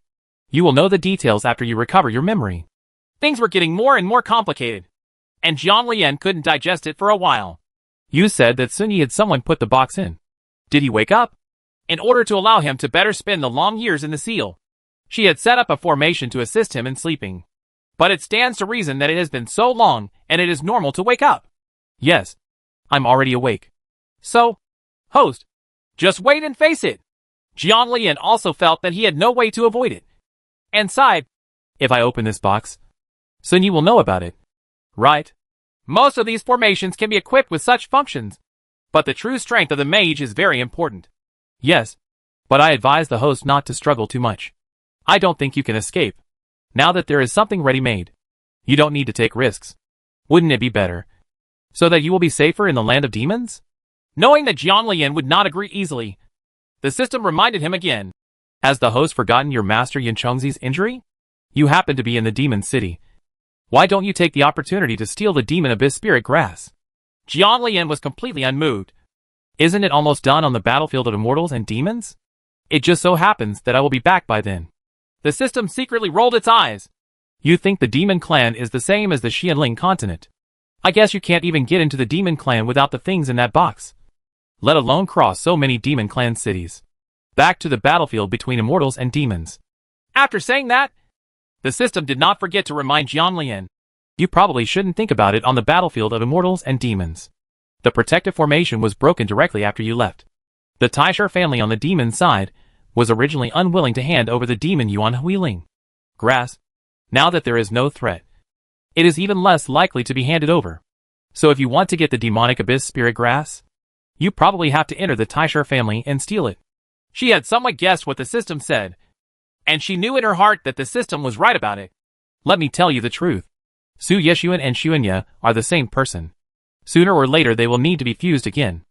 You will know the details after you recover your memory. Things were getting more and more complicated, and Jian Lian couldn't digest it for a while. You said that Sun Yi had someone put the box in. Did he wake up? In order to allow him to better spend the long years in the seal, she had set up a formation to assist him in sleeping. But it stands to reason that it has been so long, and it is normal to wake up. Yes. I'm already awake. So, host, just wait and face it. Jian Lian also felt that he had no way to avoid it, and sighed. If I open this box, Sun Yi will know about it. Right? Most of these formations can be equipped with such functions, but the true strength of the mage is very important. Yes, but I advise the host not to struggle too much. I don't think you can escape. Now that there is something ready-made, you don't need to take risks. Wouldn't it be better, so that you will be safer in the land of demons? Knowing that Jian Lian would not agree easily, the system reminded him again. Has the host forgotten your master Yin Chongzi's injury? You happen to be in the demon city. Why don't you take the opportunity to steal the demon abyss spirit grass? Jian Lian was completely unmoved. Isn't it almost done on the battlefield of immortals and demons? It just so happens that I will be back by then. The system secretly rolled its eyes. You think the demon clan is the same as the Xianling continent. I guess you can't even get into the demon clan without the things in that box, let alone cross so many demon clan cities. Back to the battlefield between immortals and demons. After saying that, the system did not forget to remind Jian Lian. You probably shouldn't think about it on the battlefield of immortals and demons. The protective formation was broken directly after you left. The Taishar family on the demon side was originally unwilling to hand over the demon Yuan Huiling grass. Now that there is no threat, it is even less likely to be handed over. So if you want to get the demonic abyss spirit grass, you probably have to enter the Taishar family and steal it. She had somewhat guessed what the system said, and she knew in her heart that the system was right about it. Let me tell you the truth. Su Yeshuan and Xuanye are the same person. Sooner or later they will need to be fused again.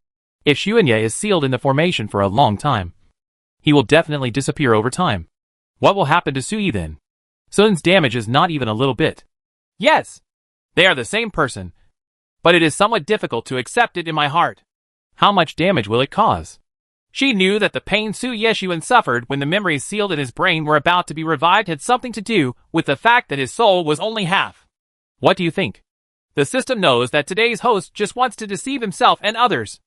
If Xuanye is sealed in the formation for a long time, he will definitely disappear over time. What will happen to Su Yi then? Sun's damage is not even a little bit. Yes, they are the same person, but it is somewhat difficult to accept it in my heart. How much damage will it cause? She knew that the pain Su Yeshuan suffered when the memories sealed in his brain were about to be revived had something to do with the fact that his soul was only half. What do you think? The system knows that today's host just wants to deceive himself and others.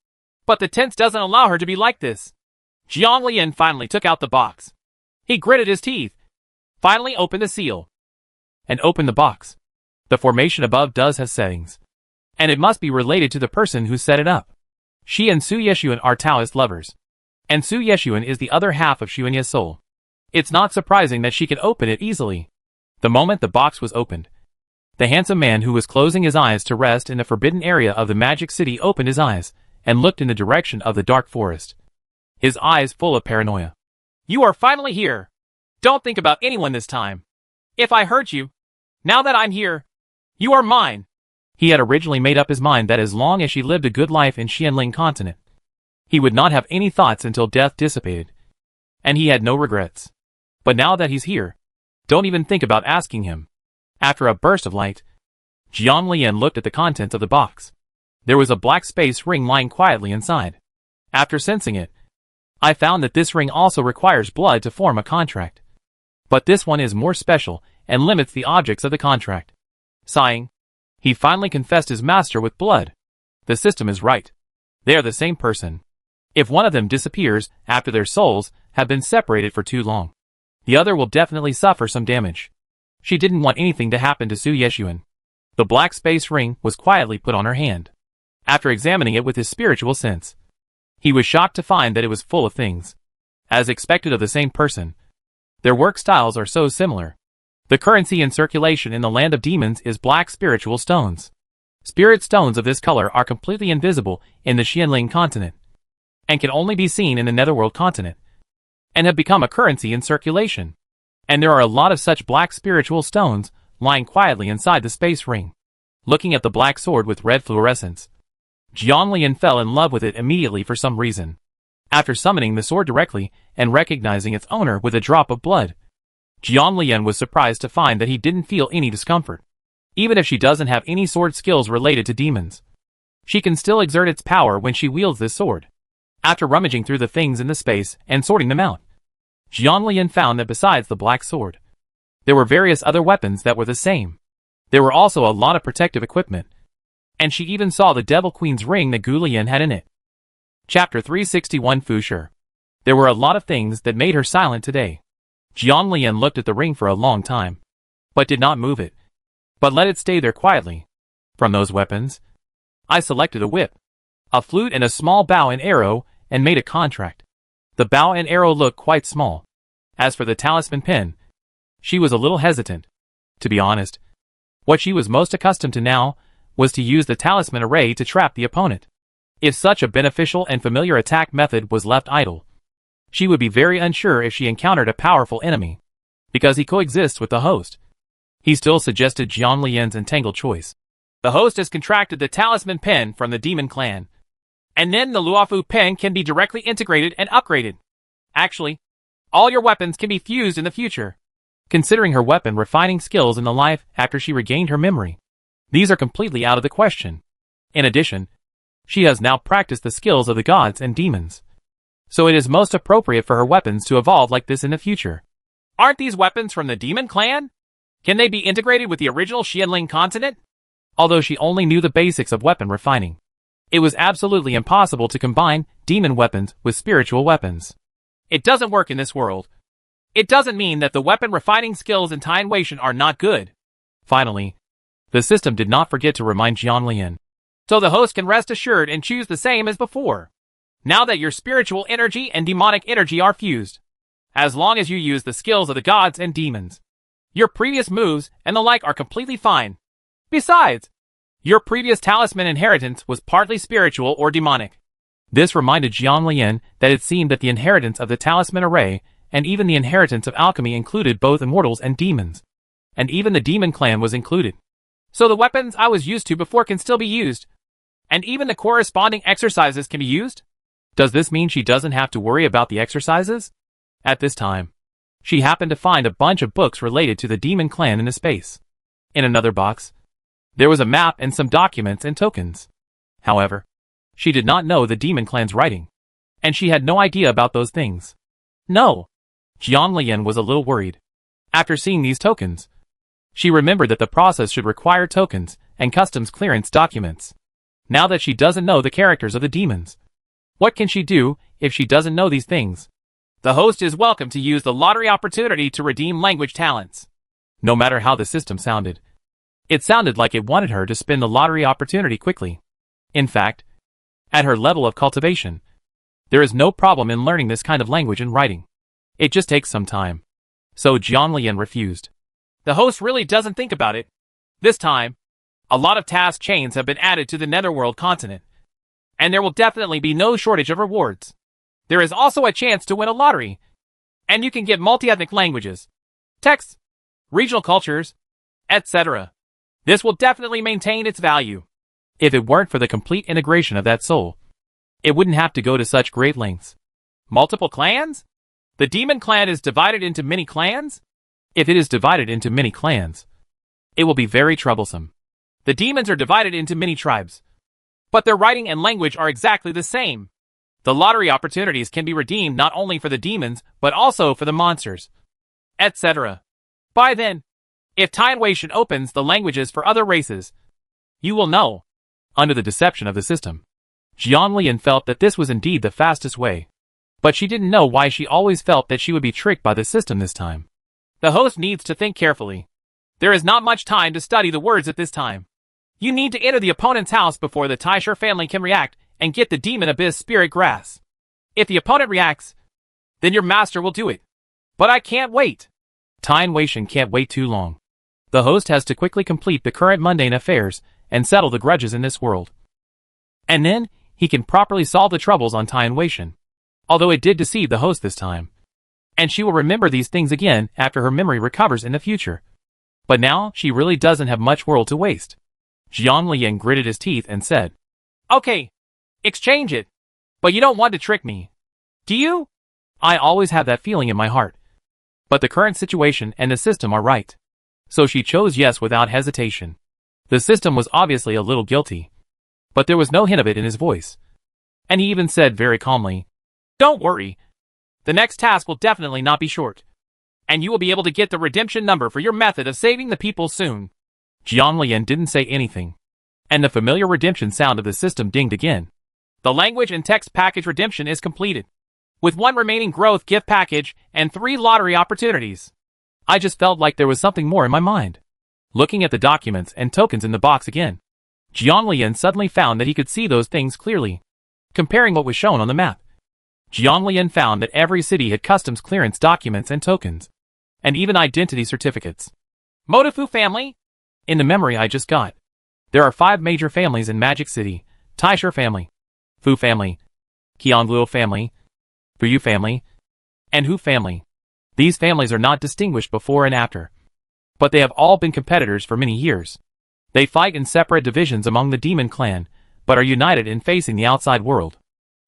But the tense doesn't allow her to be like this. Jiang Lian finally took out the box. He gritted his teeth, finally opened the seal, and opened the box. The formation above does have settings, and it must be related to the person who set it up. She and Su Yeshuan are Taoist lovers, and Su Yeshuan is the other half of Xuanya's soul. It's not surprising that she can open it easily. The moment the box was opened, the handsome man who was closing his eyes to rest in the forbidden area of the magic city opened his eyes and looked in the direction of the dark forest, his eyes full of paranoia. You are finally here. Don't think about anyone this time. If I hurt you, now that I'm here, you are mine. He had originally made up his mind that as long as she lived a good life in Xianling continent, he would not have any thoughts until death dissipated, and he had no regrets. But now that he's here, don't even think about asking him. After a burst of light, Jiang Lian looked at the contents of the box. There was a black space ring lying quietly inside. After sensing it, I found that this ring also requires blood to form a contract. But this one is more special and limits the objects of the contract. Sighing, he finally confessed his master with blood. The system is right. They are the same person. If one of them disappears after their souls have been separated for too long, the other will definitely suffer some damage. She didn't want anything to happen to Su Yeshuan. The black space ring was quietly put on her hand. After examining it with his spiritual sense, he was shocked to find that it was full of things, as expected of the same person. Their work styles are so similar. The currency in circulation in the land of demons is black spiritual stones. Spirit stones of this color are completely invisible in the Xianling continent, and can only be seen in the Netherworld continent, and have become a currency in circulation. And there are a lot of such black spiritual stones lying quietly inside the space ring. Looking at the black sword with red fluorescence, Jiang Lian fell in love with it immediately for some reason. After summoning the sword directly and recognizing its owner with a drop of blood, Jiang Lian was surprised to find that he didn't feel any discomfort. Even if she doesn't have any sword skills related to demons, she can still exert its power when she wields this sword. After rummaging through the things in the space and sorting them out, Jiang Lian found that besides the black sword, there were various other weapons that were the same. There were also a lot of protective equipment, and she even saw the Devil Queen's ring that Gu Lian had in it. Chapter 361 Fushur. There were a lot of things that made her silent today. Jiang Lian looked at the ring for a long time, but did not move it, but let it stay there quietly. From those weapons, I selected a whip, a flute and a small bow and arrow, and made a contract. The bow and arrow looked quite small. As for the talisman pen, she was a little hesitant. To be honest, what she was most accustomed to now was to use the talisman array to trap the opponent. If such a beneficial and familiar attack method was left idle, she would be very unsure if she encountered a powerful enemy, because he coexists with the host. He still suggested Jiang Lian's entangled choice. The host has contracted the talisman pen from the demon clan, and then the Luofu pen can be directly integrated and upgraded. Actually, all your weapons can be fused in the future. Considering her weapon refining skills in the life after she regained her memory, these are completely out of the question. In addition, she has now practiced the skills of the gods and demons, so it is most appropriate for her weapons to evolve like this in the future. Aren't these weapons from the demon clan? Can they be integrated with the original Xianling continent? Although she only knew the basics of weapon refining, it was absolutely impossible to combine demon weapons with spiritual weapons. It doesn't work in this world. It doesn't mean that the weapon refining skills in Taiwan Weishan are not good. Finally, the system did not forget to remind Jiang Lian, so the host can rest assured and choose the same as before. Now that your spiritual energy and demonic energy are fused, as long as you use the skills of the gods and demons, your previous moves and the like are completely fine. Besides, your previous talisman inheritance was partly spiritual or demonic. This reminded Jiang Lian that it seemed that the inheritance of the talisman array and even the inheritance of alchemy included both immortals and demons, and even the demon clan was included. So the weapons I was used to before can still be used, and even the corresponding exercises can be used? Does this mean she doesn't have to worry about the exercises? At this time, she happened to find a bunch of books related to the demon clan in a space. In another box, there was a map and some documents and tokens. However, she did not know the demon clan's writing, and she had no idea about those things. No. Jiang Lian was a little worried. After seeing these tokens, she remembered that the process should require tokens and customs clearance documents. Now that she doesn't know the characters of the demons, What can she do if she doesn't know these things? The host is welcome to use the lottery opportunity to redeem language talents. No matter how the system sounded, it sounded like it wanted her to spin the lottery opportunity quickly. In fact, at her level of cultivation, there is no problem in learning this kind of language and writing. It just takes some time. So Jianlian refused. The host really doesn't think about it. This time, a lot of task chains have been added to the Netherworld continent, and there will definitely be no shortage of rewards. There is also a chance to win a lottery, and you can get multi-ethnic languages, texts, regional cultures, etc. This will definitely maintain its value. If it weren't for the complete integration of that soul, it wouldn't have to go to such great lengths. Multiple clans? The demon clan is divided into many clans? If it is divided into many clans, it will be very troublesome. The demons are divided into many tribes, but their writing and language are exactly the same. The lottery opportunities can be redeemed not only for the demons, but also for the monsters, etc. By then, if Tianwei opens the languages for other races, you will know. Under the deception of the system, Jianlian felt that this was indeed the fastest way, but she didn't know why she always felt that she would be tricked by the system this time. The host needs to think carefully. There is not much time to study the words at this time. You need to enter the opponent's house before the Taisher family can react and get the Demon Abyss Spirit Grass. If the opponent reacts, then your master will do it. But I can't wait. Tianwei can't wait too long. The host has to quickly complete the current mundane affairs and settle the grudges in this world. And then, he can properly solve the troubles on Tianwei. Although it did deceive the host this time. And she will remember these things again after her memory recovers in the future. But now, she really doesn't have much world to waste. Jianlian gritted his teeth and said, "Okay, exchange it. But you don't want to trick me, do you?" I always have that feeling in my heart. But the current situation and the system are right. So she chose yes without hesitation. The system was obviously a little guilty, but there was no hint of it in his voice. And he even said very calmly, "Don't worry. The next task will definitely not be short. And you will be able to get the redemption number for your method of saving the people soon." Jianlian didn't say anything, and the familiar redemption sound of the system dinged again. The language and text package redemption is completed, with 1 remaining growth gift package and 3 lottery opportunities. I just felt like there was something more in my mind. Looking at the documents and tokens in the box again, Jianlian suddenly found that he could see those things clearly. Comparing what was shown on the map, Jianlian found that every city had customs clearance documents and tokens, and even identity certificates. Motofu family? In the memory I just got, there are 5 major families in Magic City: Taisher family, Fu family, Qianluo family, Fuyu family, and Hu family. These families are not distinguished before and after, but they have all been competitors for many years. They fight in separate divisions among the demon clan, but are united in facing the outside world.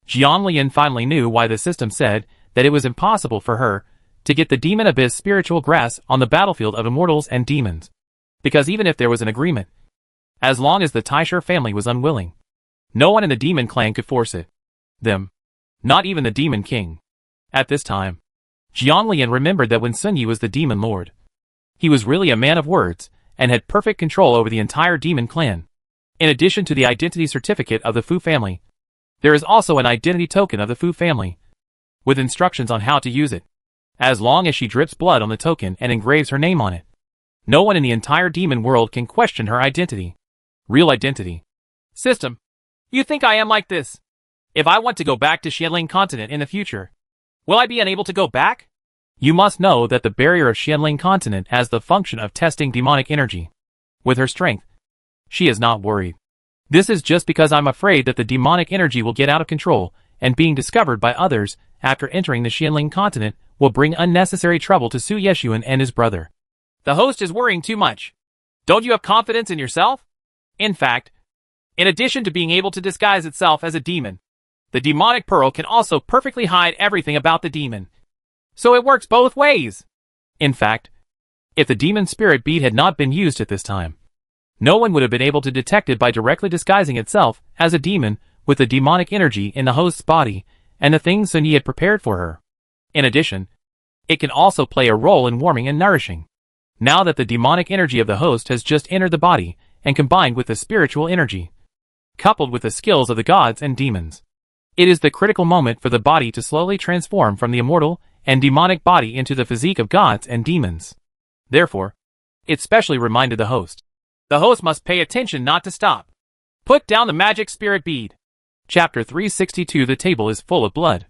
Jianlian finally knew why the system said that it was impossible for her to get the Demon Abyss spiritual grass on the battlefield of immortals and demons. Because even if there was an agreement, as long as the Taisher family was unwilling, no one in the demon clan could force it. Them. Not even the demon king. At this time, Jianlian remembered that when Sun Yi was the demon lord, he was really a man of words, and had perfect control over the entire demon clan. In addition to the identity certificate of the Fu family, there is also an identity token of the Fu family, with instructions on how to use it. As long as she drips blood on the token and engraves her name on it, no one in the entire demon world can question her identity. Real identity. System. You think I am like this? If I want to go back to Xianling continent in the future, will I be unable to go back? You must know that the barrier of Xianling continent has the function of testing demonic energy. With her strength, she is not worried. This is just because I'm afraid that the demonic energy will get out of control, and being discovered by others after entering the Xianling continent will bring unnecessary trouble to Su Yeshuan and his brother. The host is worrying too much. Don't you have confidence in yourself? In fact, in addition to being able to disguise itself as a demon, the demonic pearl can also perfectly hide everything about the demon. So it works both ways. In fact, if the demon spirit bead had not been used at this time, no one would have been able to detect it by directly disguising itself as a demon with the demonic energy in the host's body and the things Sun Yi had prepared for her. In addition, it can also play a role in warming and nourishing. Now that the demonic energy of the host has just entered the body and combined with the spiritual energy, coupled with the skills of the gods and demons, It is the critical moment for the body to slowly transform from the immortal and demonic body into the physique of gods and demons. Therefore, it specially reminded the host. The host must pay attention not to stop. Put down the magic spirit bead. Chapter 362. The table is full of blood.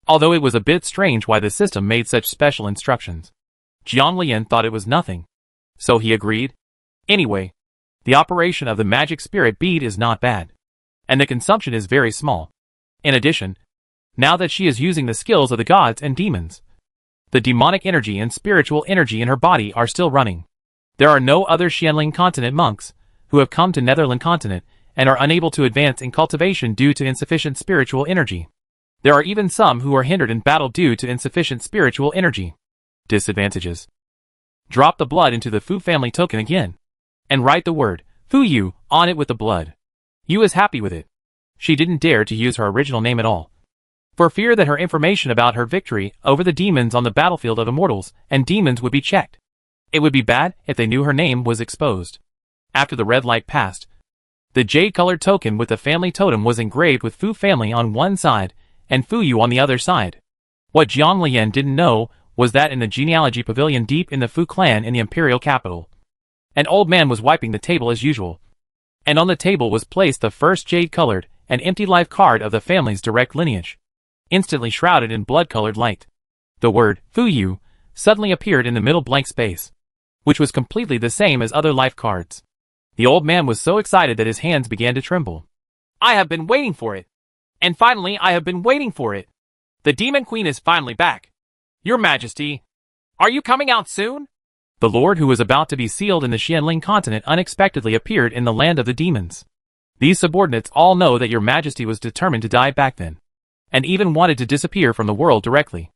Although it was a bit strange why the system made such special instructions, Jiang Lian thought it was nothing. So he agreed. Anyway, the operation of the magic spirit bead is not bad, and the consumption is very small. In addition, now that she is using the skills of the gods and demons, the demonic energy and spiritual energy in her body are still running. There are no other Xianling continent monks who have come to Netherland continent and are unable to advance in cultivation due to insufficient spiritual energy. There are even some who are hindered in battle due to insufficient spiritual energy. Disadvantages. Drop the blood into the Fu family token again, and write the word Fu Yu on it with the blood. Yu is happy with it. She didn't dare to use her original name at all, for fear that her information about her victory over the demons on the battlefield of immortals and demons would be checked. It would be bad if they knew her name was exposed. After the red light passed, the jade-colored token with the family totem was engraved with Fu family on one side and Fu Yu on the other side. What Jiang Lian didn't know was that in the genealogy pavilion deep in the Fu clan in the imperial capital, an old man was wiping the table as usual, and on the table was placed the first jade-colored and empty life card of the family's direct lineage, instantly shrouded in blood-colored light. The word Fu Yu suddenly appeared in the middle blank space, which was completely the same as other life cards. The old man was so excited that his hands began to tremble. I have been waiting for it. And finally I have been waiting for it. The Demon Queen is finally back. Your Majesty, are you coming out soon? The Lord who was about to be sealed in the Xianling continent unexpectedly appeared in the land of the demons. These subordinates all know that your Majesty was determined to die back then, and even wanted to disappear from the world directly.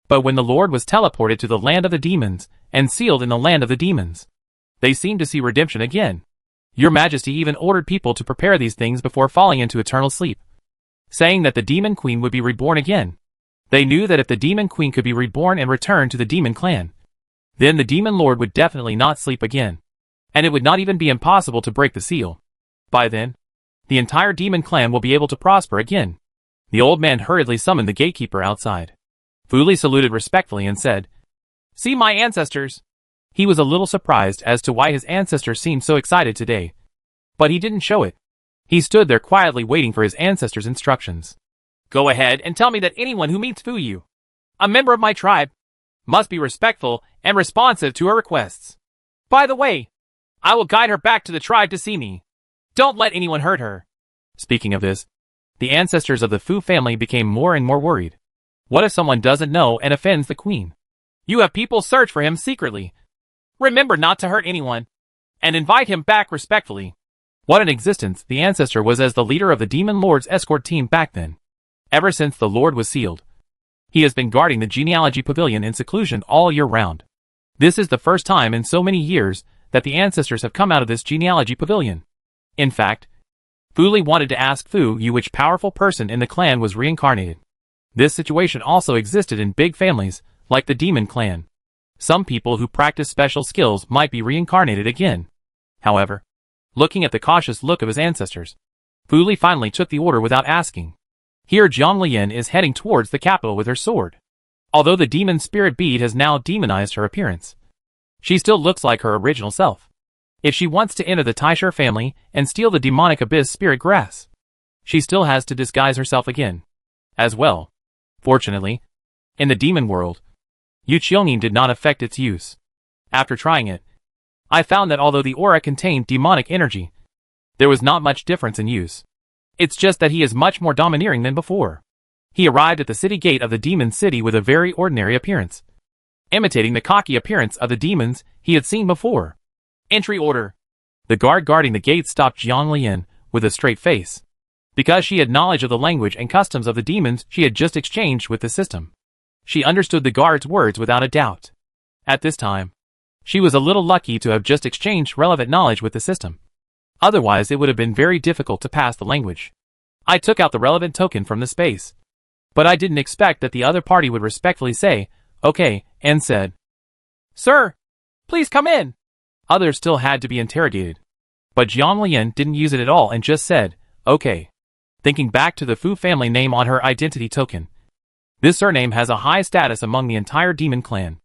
But when the Lord was teleported to the land of the demons, and sealed in the land of the demons, they seemed to see redemption again. Your Majesty even ordered people to prepare these things before falling into eternal sleep, saying that the Demon Queen would be reborn again. They knew that if the Demon Queen could be reborn and return to the Demon Clan, then the Demon Lord would definitely not sleep again, and it would not even be impossible to break the seal. By then, the entire Demon Clan will be able to prosper again. The old man hurriedly summoned the gatekeeper outside. Fu Li saluted respectfully and said, "See my ancestors." He was a little surprised as to why his ancestors seemed so excited today, but he didn't show it. He stood there quietly waiting for his ancestors' instructions. Go ahead and tell me that anyone who meets Fu Yu, a member of my tribe, must be respectful and responsive to her requests. By the way, I will guide her back to the tribe to see me. Don't let anyone hurt her. Speaking of this, the ancestors of the Fu family became more and more worried. What if someone doesn't know and offends the queen? You have people search for him secretly. Remember not to hurt anyone, and invite him back respectfully. What an existence the ancestor was as the leader of the Demon Lord's escort team back then. Ever since the Lord was sealed, he has been guarding the genealogy pavilion in seclusion all year round. This is the first time in so many years that the ancestors have come out of this genealogy pavilion. In fact, Fu Li wanted to ask Fu Yu which powerful person in the clan was reincarnated. This situation also existed in big families, like the Demon Clan. Some people who practice special skills might be reincarnated again. However, looking at the cautious look of his ancestors, Fu Li finally took the order without asking. Here Jiang Lian is heading towards the capital with her sword. Although the demon spirit bead has now demonized her appearance, she still looks like her original self. If she wants to enter the Taisher family and steal the demonic abyss spirit grass, she still has to disguise herself again. As well, fortunately, in the demon world, Yu Qiongyin did not affect its use. After trying it, I found that although the aura contained demonic energy, there was not much difference in use. It's just that he is much more domineering than before. He arrived at the city gate of the demon city with a very ordinary appearance, imitating the cocky appearance of the demons he had seen before. Entry order. The guard guarding the gate stopped Jiang Lian with a straight face, because she had knowledge of the language and customs of the demons she had just exchanged with the system. She understood the guard's words without a doubt. At this time, she was a little lucky to have just exchanged relevant knowledge with the system. Otherwise it would have been very difficult to pass the language. I took out the relevant token from the space, but I didn't expect that the other party would respectfully say, "Okay," and said, "Sir, please come in." Others still had to be interrogated, but Jiang Lian didn't use it at all and just said, "Okay." thinking back to the Fu family name on her identity token. This surname has a high status among the entire demon clan.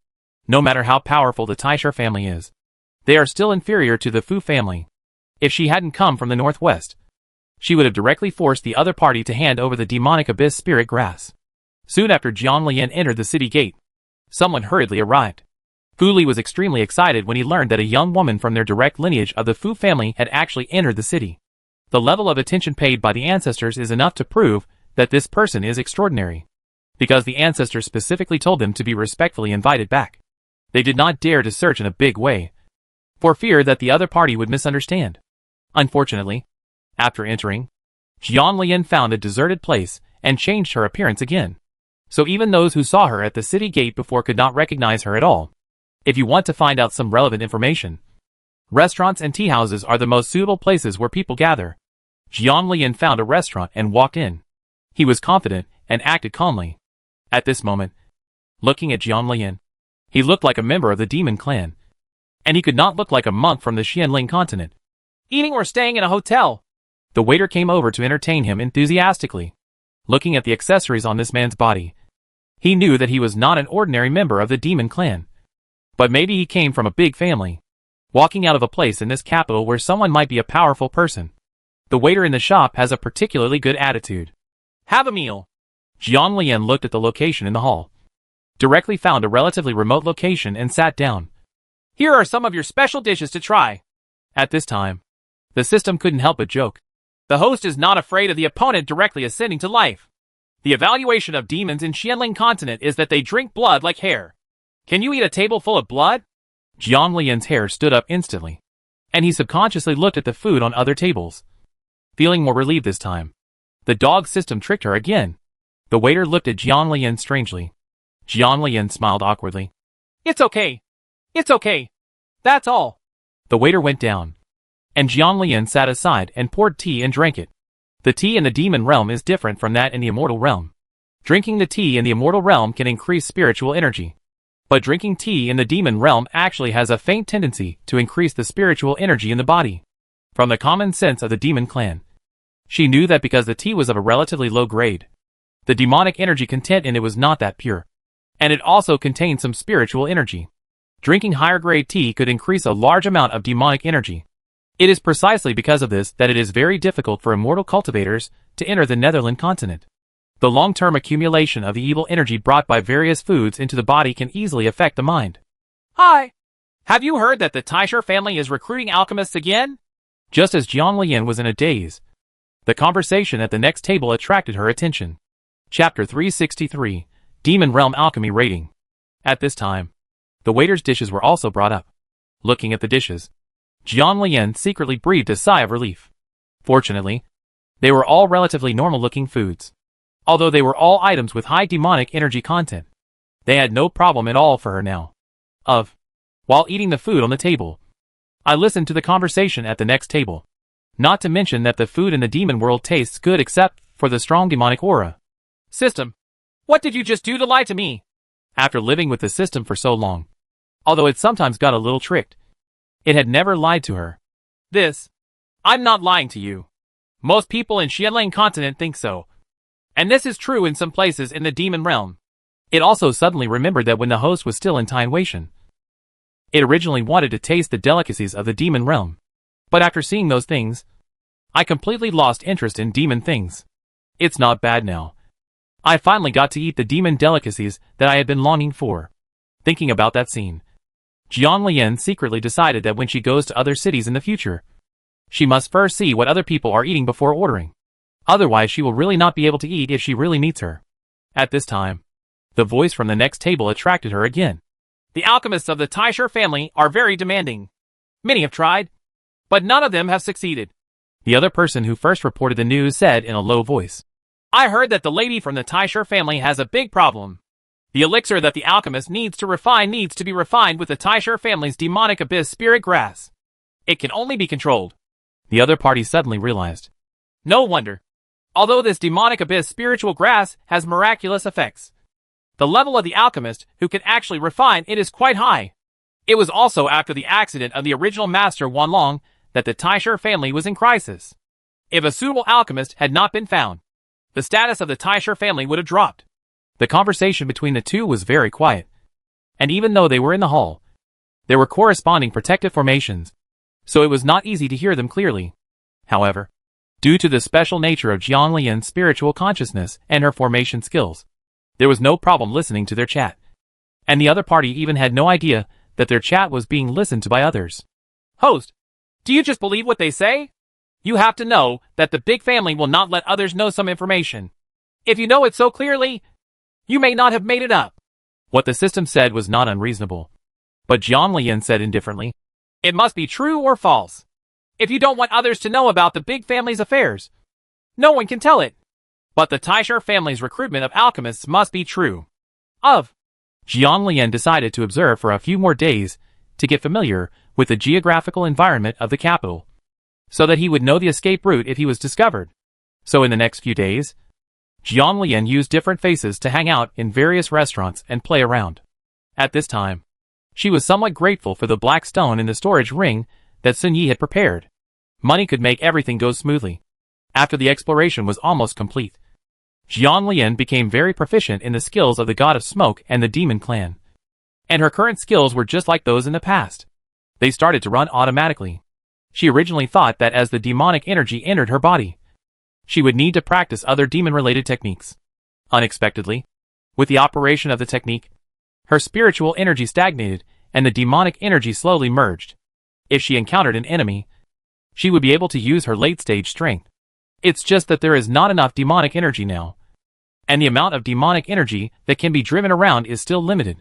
No matter how powerful the Taisha family is, they are still inferior to the Fu family. If she hadn't come from the northwest, she would have directly forced the other party to hand over the demonic abyss spirit grass. Soon after Jiang Lian entered the city gate, someone hurriedly arrived. Fu Li was extremely excited when he learned that a young woman from their direct lineage of the Fu family had actually entered the city. The level of attention paid by the ancestors is enough to prove that this person is extraordinary. Because the ancestors specifically told them to be respectfully invited back, they did not dare to search in a big way, for fear that the other party would misunderstand. Unfortunately, after entering, Jiang Lian found a deserted place and changed her appearance again. So even those who saw her at the city gate before could not recognize her at all. If you want to find out some relevant information, restaurants and tea houses are the most suitable places where people gather. Jiang Lian found a restaurant and walked in. He was confident and acted calmly. At this moment, looking at Jiang Lian, he looked like a member of the demon clan. And he could not look like a monk from the Xianling continent. Eating or staying in a hotel? The waiter came over to entertain him enthusiastically. Looking at the accessories on this man's body, he knew that he was not an ordinary member of the demon clan. But maybe he came from a big family, walking out of a place in this capital where someone might be a powerful person. The waiter in the shop has a particularly good attitude. Have a meal. Jiang Lian looked at the location in the hall, directly found a relatively remote location and sat down. Here are some of your special dishes to try. At this time, the system couldn't help but joke. The host is not afraid of the opponent directly ascending to life. The evaluation of demons in Xianling continent is that they drink blood like hair. Can you eat a table full of blood? Jiang Lian's hair stood up instantly, and he subconsciously looked at the food on other tables. Feeling more relieved this time, the dog system tricked her again. The waiter looked at Jiang Lian strangely. Jiang Lian smiled awkwardly. It's okay. It's okay. That's all. The waiter went down, and Jiang Lian sat aside and poured tea and drank it. The tea in the demon realm is different from that in the immortal realm. Drinking the tea in the immortal realm can increase spiritual energy. But drinking tea in the demon realm actually has a faint tendency to increase the spiritual energy in the body. From the common sense of the demon clan, she knew that because the tea was of a relatively low grade, the demonic energy content in it was not that pure. And it also contained some spiritual energy. Drinking higher grade tea could increase a large amount of demonic energy. It is precisely because of this that it is very difficult for immortal cultivators to enter the Netherland continent. The long-term accumulation of the evil energy brought by various foods into the body can easily affect the mind. Hi! Have you heard that the Taisha family is recruiting alchemists again? Just as Jiang Lian was in a daze, the conversation at the next table attracted her attention. Chapter 363, Demon Realm Alchemy Rating. At this time, the waiter's dishes were also brought up. Looking at the dishes, Jiang Lian secretly breathed a sigh of relief. Fortunately, they were all relatively normal-looking foods. Although they were all items with high demonic energy content, they had no problem at all for her now. While eating the food on the table, I listened to the conversation at the next table. Not to mention that the food in the demon world tastes good except for the strong demonic aura. System, what did you just do to lie to me? After living with the system for so long, although it sometimes got a little tricked, it had never lied to her. I'm not lying to you. Most people in Xianling continent think so. And this is true in some places in the demon realm. It also suddenly remembered that when the host was still in Wei, it originally wanted to taste the delicacies of the demon realm. But after seeing those things, I completely lost interest in demon things. It's not bad now. I finally got to eat the demon delicacies that I had been longing for. Thinking about that scene, Jiang Lian secretly decided that when she goes to other cities in the future, she must first see what other people are eating before ordering. Otherwise she will really not be able to eat if she really meets her. At this time, the voice from the next table attracted her again. The alchemists of the Taisha family are very demanding. Many have tried, but none of them have succeeded. The other person who first reported the news said in a low voice, I heard that the lady from the Taisha family has a big problem. The elixir that the alchemist needs to be refined with the Taisha family's demonic abyss spirit grass. It can only be controlled. The other party suddenly realized. No wonder. Although this demonic abyss spiritual grass has miraculous effects, the level of the alchemist who can actually refine it is quite high. It was also after the accident of the original master Wanlong that the Taisha family was in crisis. If a suitable alchemist had not been found, the status of the Taisher family would have dropped. The conversation between the two was very quiet, and even though they were in the hall, there were corresponding protective formations, so it was not easy to hear them clearly. However, due to the special nature of Jiang Lian's spiritual consciousness and her formation skills, there was no problem listening to their chat. And the other party even had no idea that their chat was being listened to by others. Host, do you just believe what they say? You have to know that the big family will not let others know some information. If you know it so clearly, you may not have made it up. What the system said was not unreasonable. But Jiang Lian said indifferently, it must be true or false. If you don't want others to know about the big family's affairs, no one can tell it. But the Taisher family's recruitment of alchemists must be true. Jiang Lian decided to observe for a few more days to get familiar with the geographical environment of the capital, so that he would know the escape route if he was discovered. So in the next few days, Jiang Lian used different faces to hang out in various restaurants and play around. At this time, she was somewhat grateful for the black stone in the storage ring that Sun Yi had prepared. Money could make everything go smoothly. After the exploration was almost complete, Jiang Lian became very proficient in the skills of the God of Smoke and the Demon Clan. And her current skills were just like those in the past. They started to run automatically. She originally thought that as the demonic energy entered her body, she would need to practice other demon-related techniques. Unexpectedly, with the operation of the technique, her spiritual energy stagnated and the demonic energy slowly merged. If she encountered an enemy, she would be able to use her late-stage strength. It's just that there is not enough demonic energy now, and the amount of demonic energy that can be driven around is still limited.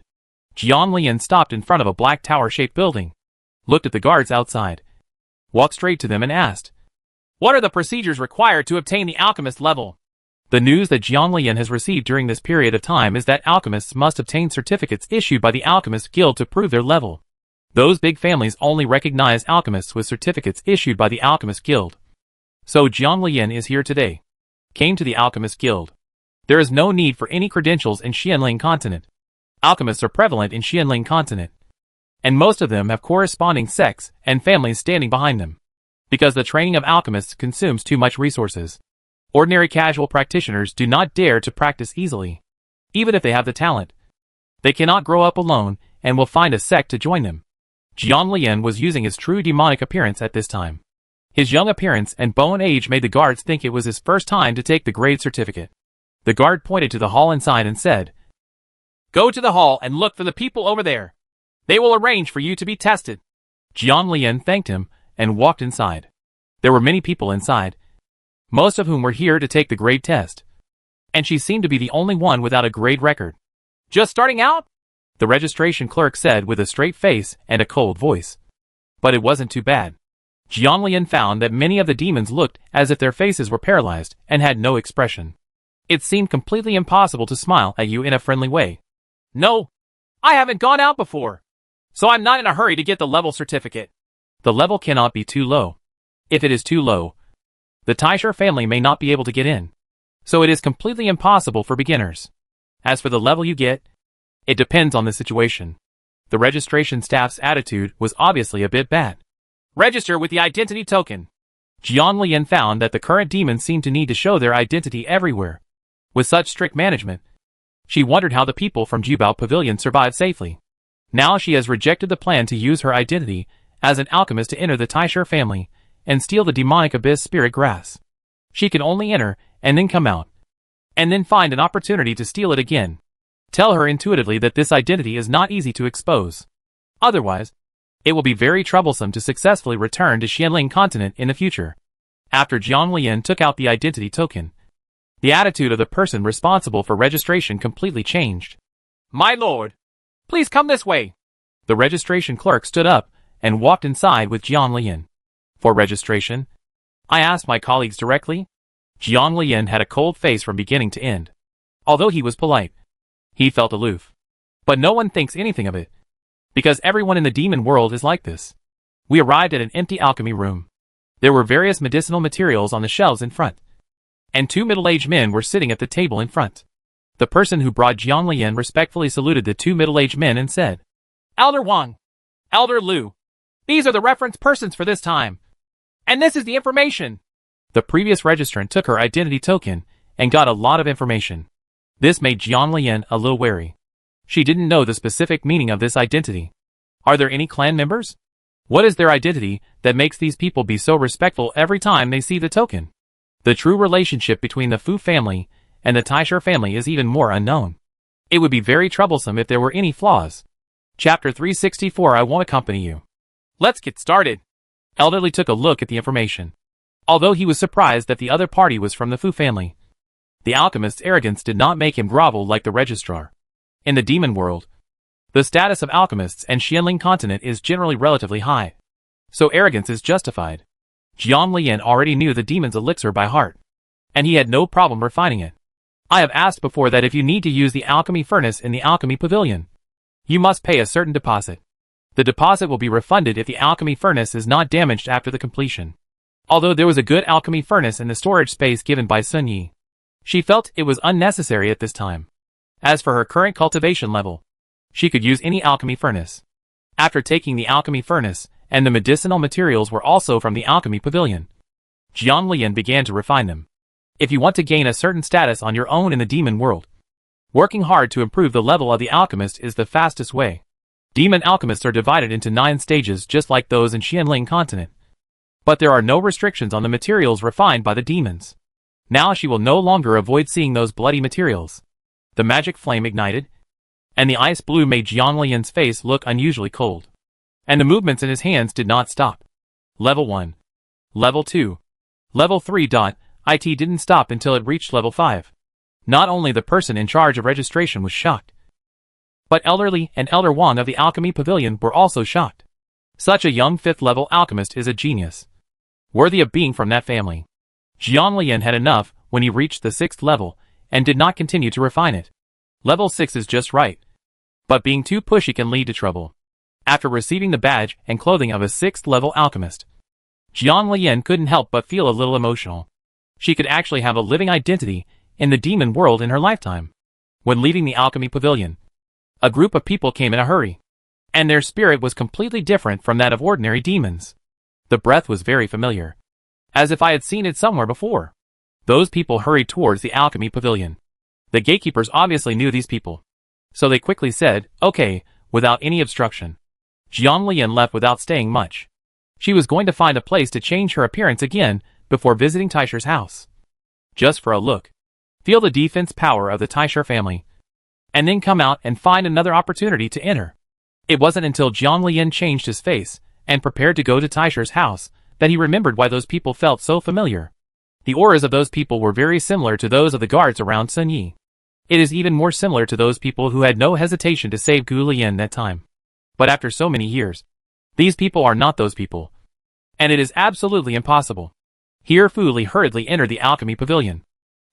Jiang Lian stopped in front of a black tower-shaped building, looked at the guards outside, walked straight to them and asked, what are the procedures required to obtain the alchemist level? The news that Jiang Lian has received during this period of time is that alchemists must obtain certificates issued by the Alchemist Guild to prove their level. Those big families only recognize alchemists with certificates issued by the Alchemist Guild. So Jiang Lian is here today. Came to the Alchemist Guild. There is no need for any credentials in Xianling Continent. Alchemists are prevalent in Xianling Continent, and most of them have corresponding sects and families standing behind them. Because the training of alchemists consumes too much resources, ordinary casual practitioners do not dare to practice easily. Even if they have the talent, they cannot grow up alone and will find a sect to join them. Jiang Lian was using his true demonic appearance at this time. His young appearance and bone age made the guards think it was his first time to take the grade certificate. The guard pointed to the hall inside and said, go to the hall and look for the people over there. They will arrange for you to be tested. Jiang Lian thanked him and walked inside. There were many people inside, most of whom were here to take the grade test, and she seemed to be the only one without a grade record. Just starting out? The registration clerk said with a straight face and a cold voice. But it wasn't too bad. Jiang Lian found that many of the demons looked as if their faces were paralyzed and had no expression. It seemed completely impossible to smile at you in a friendly way. No, I haven't gone out before, so I'm not in a hurry to get the level certificate. The level cannot be too low. If it is too low, the Taisher family may not be able to get in. So it is completely impossible for beginners. As for the level you get, it depends on the situation. The registration staff's attitude was obviously a bit bad. Register with the identity token. Jiang Lian found that the current demons seemed to need to show their identity everywhere. With such strict management, she wondered how the people from Jubao Pavilion survived safely. Now she has rejected the plan to use her identity as an alchemist to enter the Taisher family and steal the demonic abyss spirit grass. She can only enter and then come out, and then find an opportunity to steal it again. Tell her intuitively that this identity is not easy to expose. Otherwise, it will be very troublesome to successfully return to Xianling Continent in the future. After Jiang Lian took out the identity token, the attitude of the person responsible for registration completely changed. My lord, please come this way. The registration clerk stood up and walked inside with Jiang Lian. For registration, I asked my colleagues directly. Jiang Lian had a cold face from beginning to end. Although he was polite, he felt aloof. But no one thinks anything of it, because everyone in the demon world is like this. We arrived at an empty alchemy room. There were various medicinal materials on the shelves in front, and two middle-aged men were sitting at the table in front. The person who brought Jiang Lian respectfully saluted the two middle-aged men and said, Elder Wang, Elder Liu, these are the reference persons for this time. And this is the information. The previous registrant took her identity token and got a lot of information. This made Jiang Lian a little wary. She didn't know the specific meaning of this identity. Are there any clan members? What is their identity that makes these people be so respectful every time they see the token? The true relationship between the Fu family and the Taisher family is even more unknown. It would be very troublesome if there were any flaws. Chapter 364. I won't accompany you. Let's get started. Elderly took a look at the information. Although he was surprised that the other party was from the Fu family, the alchemist's arrogance did not make him grovel like the registrar. In the demon world, the status of alchemists and Xianling continent is generally relatively high, so arrogance is justified. Jiang Lian already knew the demon's elixir by heart, and he had no problem refining it. I have asked before that if you need to use the alchemy furnace in the alchemy pavilion, you must pay a certain deposit. The deposit will be refunded if the alchemy furnace is not damaged after the completion. Although there was a good alchemy furnace in the storage space given by Sun Yi, she felt it was unnecessary at this time. As for her current cultivation level, she could use any alchemy furnace. After taking the alchemy furnace, and the medicinal materials were also from the alchemy pavilion, Jiang Lian began to refine them. If you want to gain a certain status on your own in the demon world, working hard to improve the level of the alchemist is the fastest way. Demon alchemists are divided into 9 stages just like those in Xianling continent. But there are no restrictions on the materials refined by the demons. Now she will no longer avoid seeing those bloody materials. The magic flame ignited, and the ice blue made Jiang Lian's face look unusually cold. And the movements in his hands did not stop. Level 1. Level 2. Level 3. It didn't stop until it reached level 5. Not only the person in charge of registration was shocked, but Elderly and Elder Wang of the Alchemy Pavilion were also shocked. Such a young 5th level alchemist is a genius, worthy of being from that family. Jiang Lian had enough when he reached the 6th level and did not continue to refine it. Level 6 is just right, but being too pushy can lead to trouble. After receiving the badge and clothing of a 6th level alchemist, Jiang Lian couldn't help but feel a little emotional. She could actually have a living identity in the demon world in her lifetime. When leaving the alchemy pavilion, a group of people came in a hurry, and their spirit was completely different from that of ordinary demons. The breath was very familiar, as if I had seen it somewhere before. Those people hurried towards the alchemy pavilion. The gatekeepers obviously knew these people, so they quickly said, "Okay," without any obstruction. Jiang Lian left without staying much. She was going to find a place to change her appearance again before visiting Taisher's house. Just for a look, feel the defense power of the Taisher family, and then come out and find another opportunity to enter. It wasn't until Jiang Lian changed his face and prepared to go to Taisher's house that he remembered why those people felt so familiar. The auras of those people were very similar to those of the guards around Sun Yi. It is even more similar to those people who had no hesitation to save Gu Lian that time. But after so many years, these people are not those people, and it is absolutely impossible. Here Fu Li hurriedly entered the alchemy pavilion,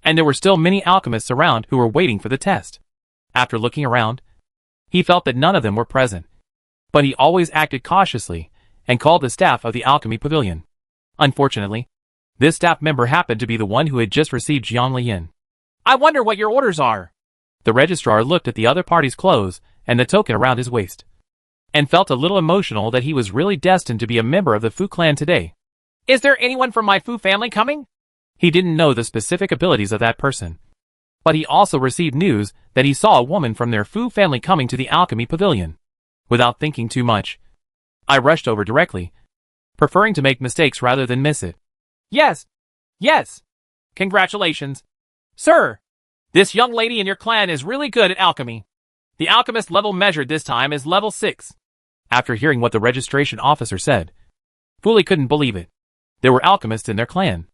and there were still many alchemists around who were waiting for the test. After looking around, he felt that none of them were present, but he always acted cautiously and called the staff of the alchemy pavilion. Unfortunately, this staff member happened to be the one who had just received Jiang Lian. "I wonder what your orders are." The registrar looked at the other party's clothes and the token around his waist, and felt a little emotional that he was really destined to be a member of the Fu clan today. "Is there anyone from my Fu family coming?" He didn't know the specific abilities of that person, but he also received news that he saw a woman from their Fu family coming to the alchemy pavilion. Without thinking too much, I rushed over directly, preferring to make mistakes rather than miss it. Yes. Congratulations, sir. This young lady in your clan is really good at alchemy. The alchemist level measured this time is level 6. After hearing what the registration officer said, Fu Li couldn't believe it. There were alchemists in their clan,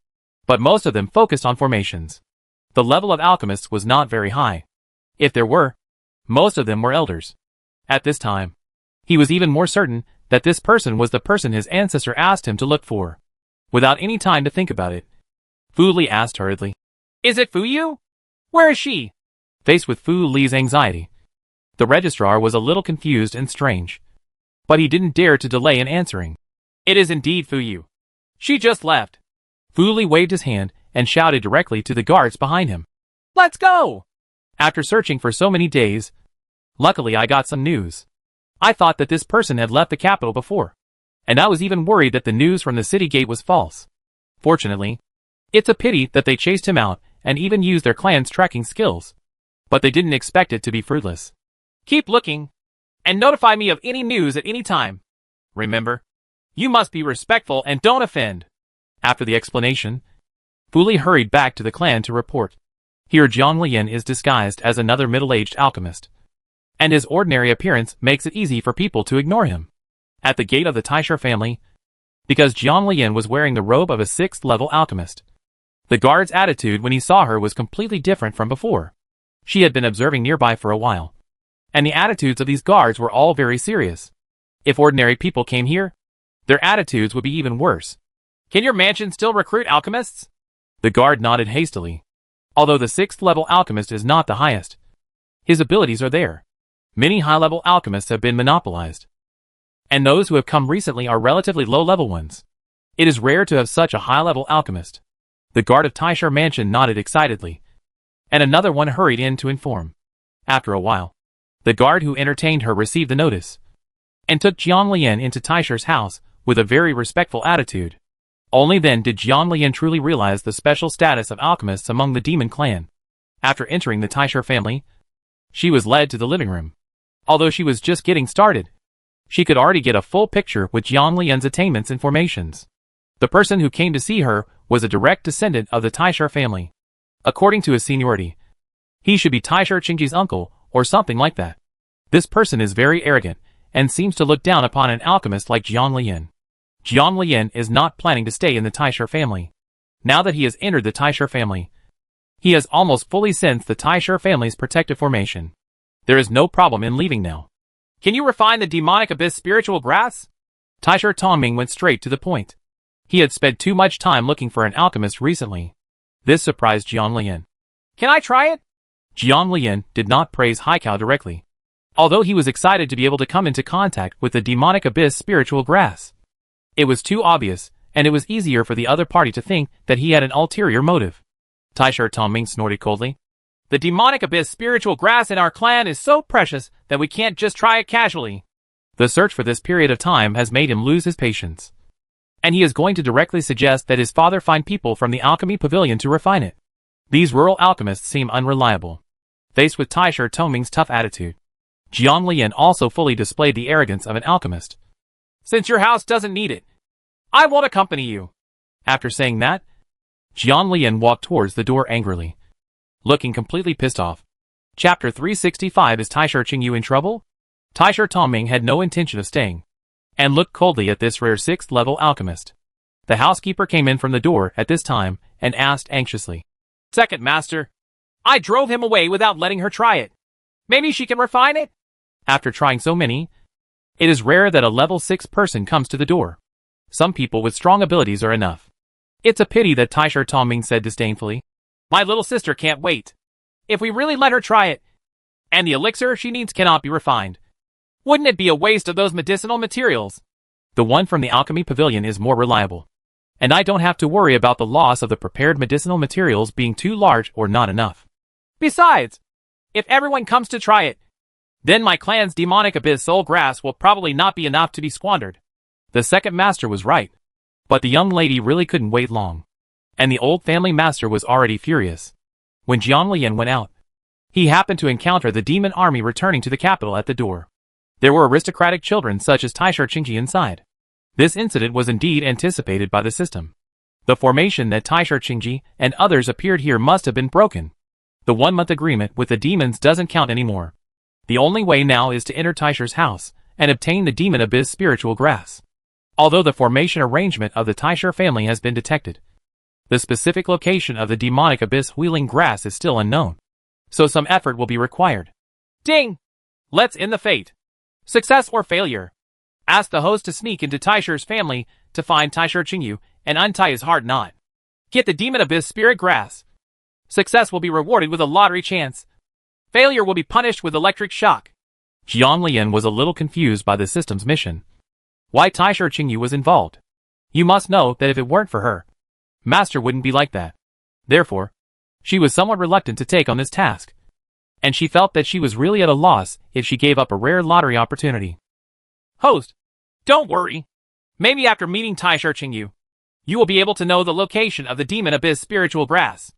but most of them focused on formations. The level of alchemists was not very high. If there were, most of them were elders. At this time, he was even more certain that this person was the person his ancestor asked him to look for. Without any time to think about it, Fu Li asked hurriedly, "Is it Fu Yu? Where is she?" Faced with Fu Li's anxiety, the registrar was a little confused and strange, but he didn't dare to delay in answering. "It is indeed Fu Yu. She just left." Fu Li waved his hand and shouted directly to the guards behind him, "Let's go!" After searching for so many days, luckily I got some news. I thought that this person had left the capital before, and I was even worried that the news from the city gate was false. Fortunately, It's a pity that they chased him out and even used their clan's tracking skills. But they didn't expect it to be fruitless. Keep looking, and notify me of any news at any time. Remember, you must be respectful and don't offend. After the explanation, Fu Li hurried back to the clan to report. Here Jiang Lian is disguised as another middle-aged alchemist, and his ordinary appearance makes it easy for people to ignore him. At the gate of the Taisher family, because Jiang Lian was wearing the robe of a 6th-level alchemist, the guard's attitude when he saw her was completely different from before. She had been observing nearby for a while, and the attitudes of these guards were all very serious. If ordinary people came here, their attitudes would be even worse. Can your mansion still recruit alchemists? The guard nodded hastily. Although the 6th-level alchemist is not the highest, his abilities are there. Many high-level alchemists have been monopolized, and those who have come recently are relatively low-level ones. It is rare to have such a high-level alchemist. The guard of Taisher Mansion nodded excitedly, and another one hurried in to inform. After a while, the guard who entertained her received the notice, and took Jiang Lian into Taisher's house with a very respectful attitude. Only then did Jiang Lian truly realize the special status of alchemists among the demon clan. After entering the Taisher family, she was led to the living room. Although she was just getting started, she could already get a full picture with Jiang Lian's attainments and formations. The person who came to see her was a direct descendant of the Taisher family. According to his seniority, he should be Taisher Qingji's uncle or something like that. This person is very arrogant and seems to look down upon an alchemist like Jiang Lian. Jiang Lian is not planning to stay in the Taisher family. Now that he has entered the Taisher family, he has almost fully sensed the Taisher family's protective formation. There is no problem in leaving now. Can you refine the demonic abyss spiritual grass? Taisher Tongming went straight to the point. He had spent too much time looking for an alchemist recently. This surprised Jiang Lian. Can I try it? Jiang Lian did not praise Haikao directly, although he was excited to be able to come into contact with the demonic abyss spiritual grass. It was too obvious, and it was easier for the other party to think that he had an ulterior motive. Taisher Tongming snorted coldly. The demonic abyss spiritual grass in our clan is so precious that we can't just try it casually. The search for this period of time has made him lose his patience, and he is going to directly suggest that his father find people from the alchemy pavilion to refine it. These rural alchemists seem unreliable. Faced with Taisher Tongming's tough attitude, Jiang Lian also fully displayed the arrogance of an alchemist. Since your house doesn't need it, I won't accompany you. After saying that, Jiang Lian walked towards the door angrily, looking completely pissed off. Chapter 365. Is Taisher Qingyu in trouble? Taisher Tongming had no intention of staying, and looked coldly at this rare 6th-level alchemist. The housekeeper came in from the door at this time and asked anxiously. Second master, I drove him away without letting her try it. Maybe she can refine it? After trying so many, it is rare that a level 6 person comes to the door. Some people with strong abilities are enough. It's a pity that Taisher Tongming said disdainfully. My little sister can't wait. If we really let her try it, and the elixir she needs cannot be refined, wouldn't it be a waste of those medicinal materials? The one from the alchemy pavilion is more reliable, and I don't have to worry about the loss of the prepared medicinal materials being too large or not enough. Besides, if everyone comes to try it, then my clan's demonic abyss soul grass will probably not be enough to be squandered. The second master was right, but the young lady really couldn't wait long, and the old family master was already furious. When Jiang Lian went out, he happened to encounter the demon army returning to the capital at the door. There were aristocratic children such as Taisher Qingji inside. This incident was indeed anticipated by the system. The formation that Taisher Qingji and others appeared here must have been broken. The 1-month agreement with the demons doesn't count anymore. The only way now is to enter Taisher's house and obtain the demon abyss spiritual grass. Although the formation arrangement of the Taisher family has been detected, the specific location of the demonic abyss wheeling grass is still unknown, so some effort will be required. Ding! Let's end the fate. Success or failure? Ask the host to sneak into Taisher's family to find Taisher Qingyu and untie his hard knot. Get the demon abyss spirit grass. Success will be rewarded with a lottery chance. Failure will be punished with electric shock. Jiang Lian was a little confused by the system's mission. Why Taisher Qingyu was involved? You must know that if it weren't for her, Master wouldn't be like that. Therefore, she was somewhat reluctant to take on this task, and she felt that she was really at a loss if she gave up a rare lottery opportunity. Host, don't worry. Maybe after meeting Taisher Qingyu, you will be able to know the location of the demon abyss spiritual grass.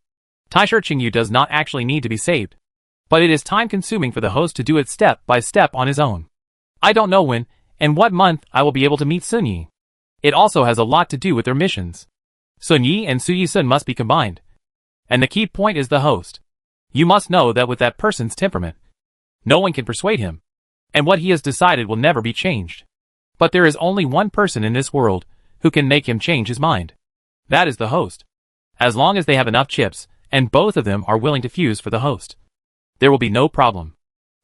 Taisha Qingyu does not actually need to be saved, but it is time-consuming for the host to do it step by step on his own. I don't know when and what month I will be able to meet Sun Yi. It also has a lot to do with their missions. Sun Yi and Su Yi Sun must be combined. And the key point is the host. You must know that with that person's temperament, no one can persuade him, and what he has decided will never be changed. But there is only one person in this world who can make him change his mind. That is the host. As long as they have enough chips, and both of them are willing to fuse for the host, there will be no problem.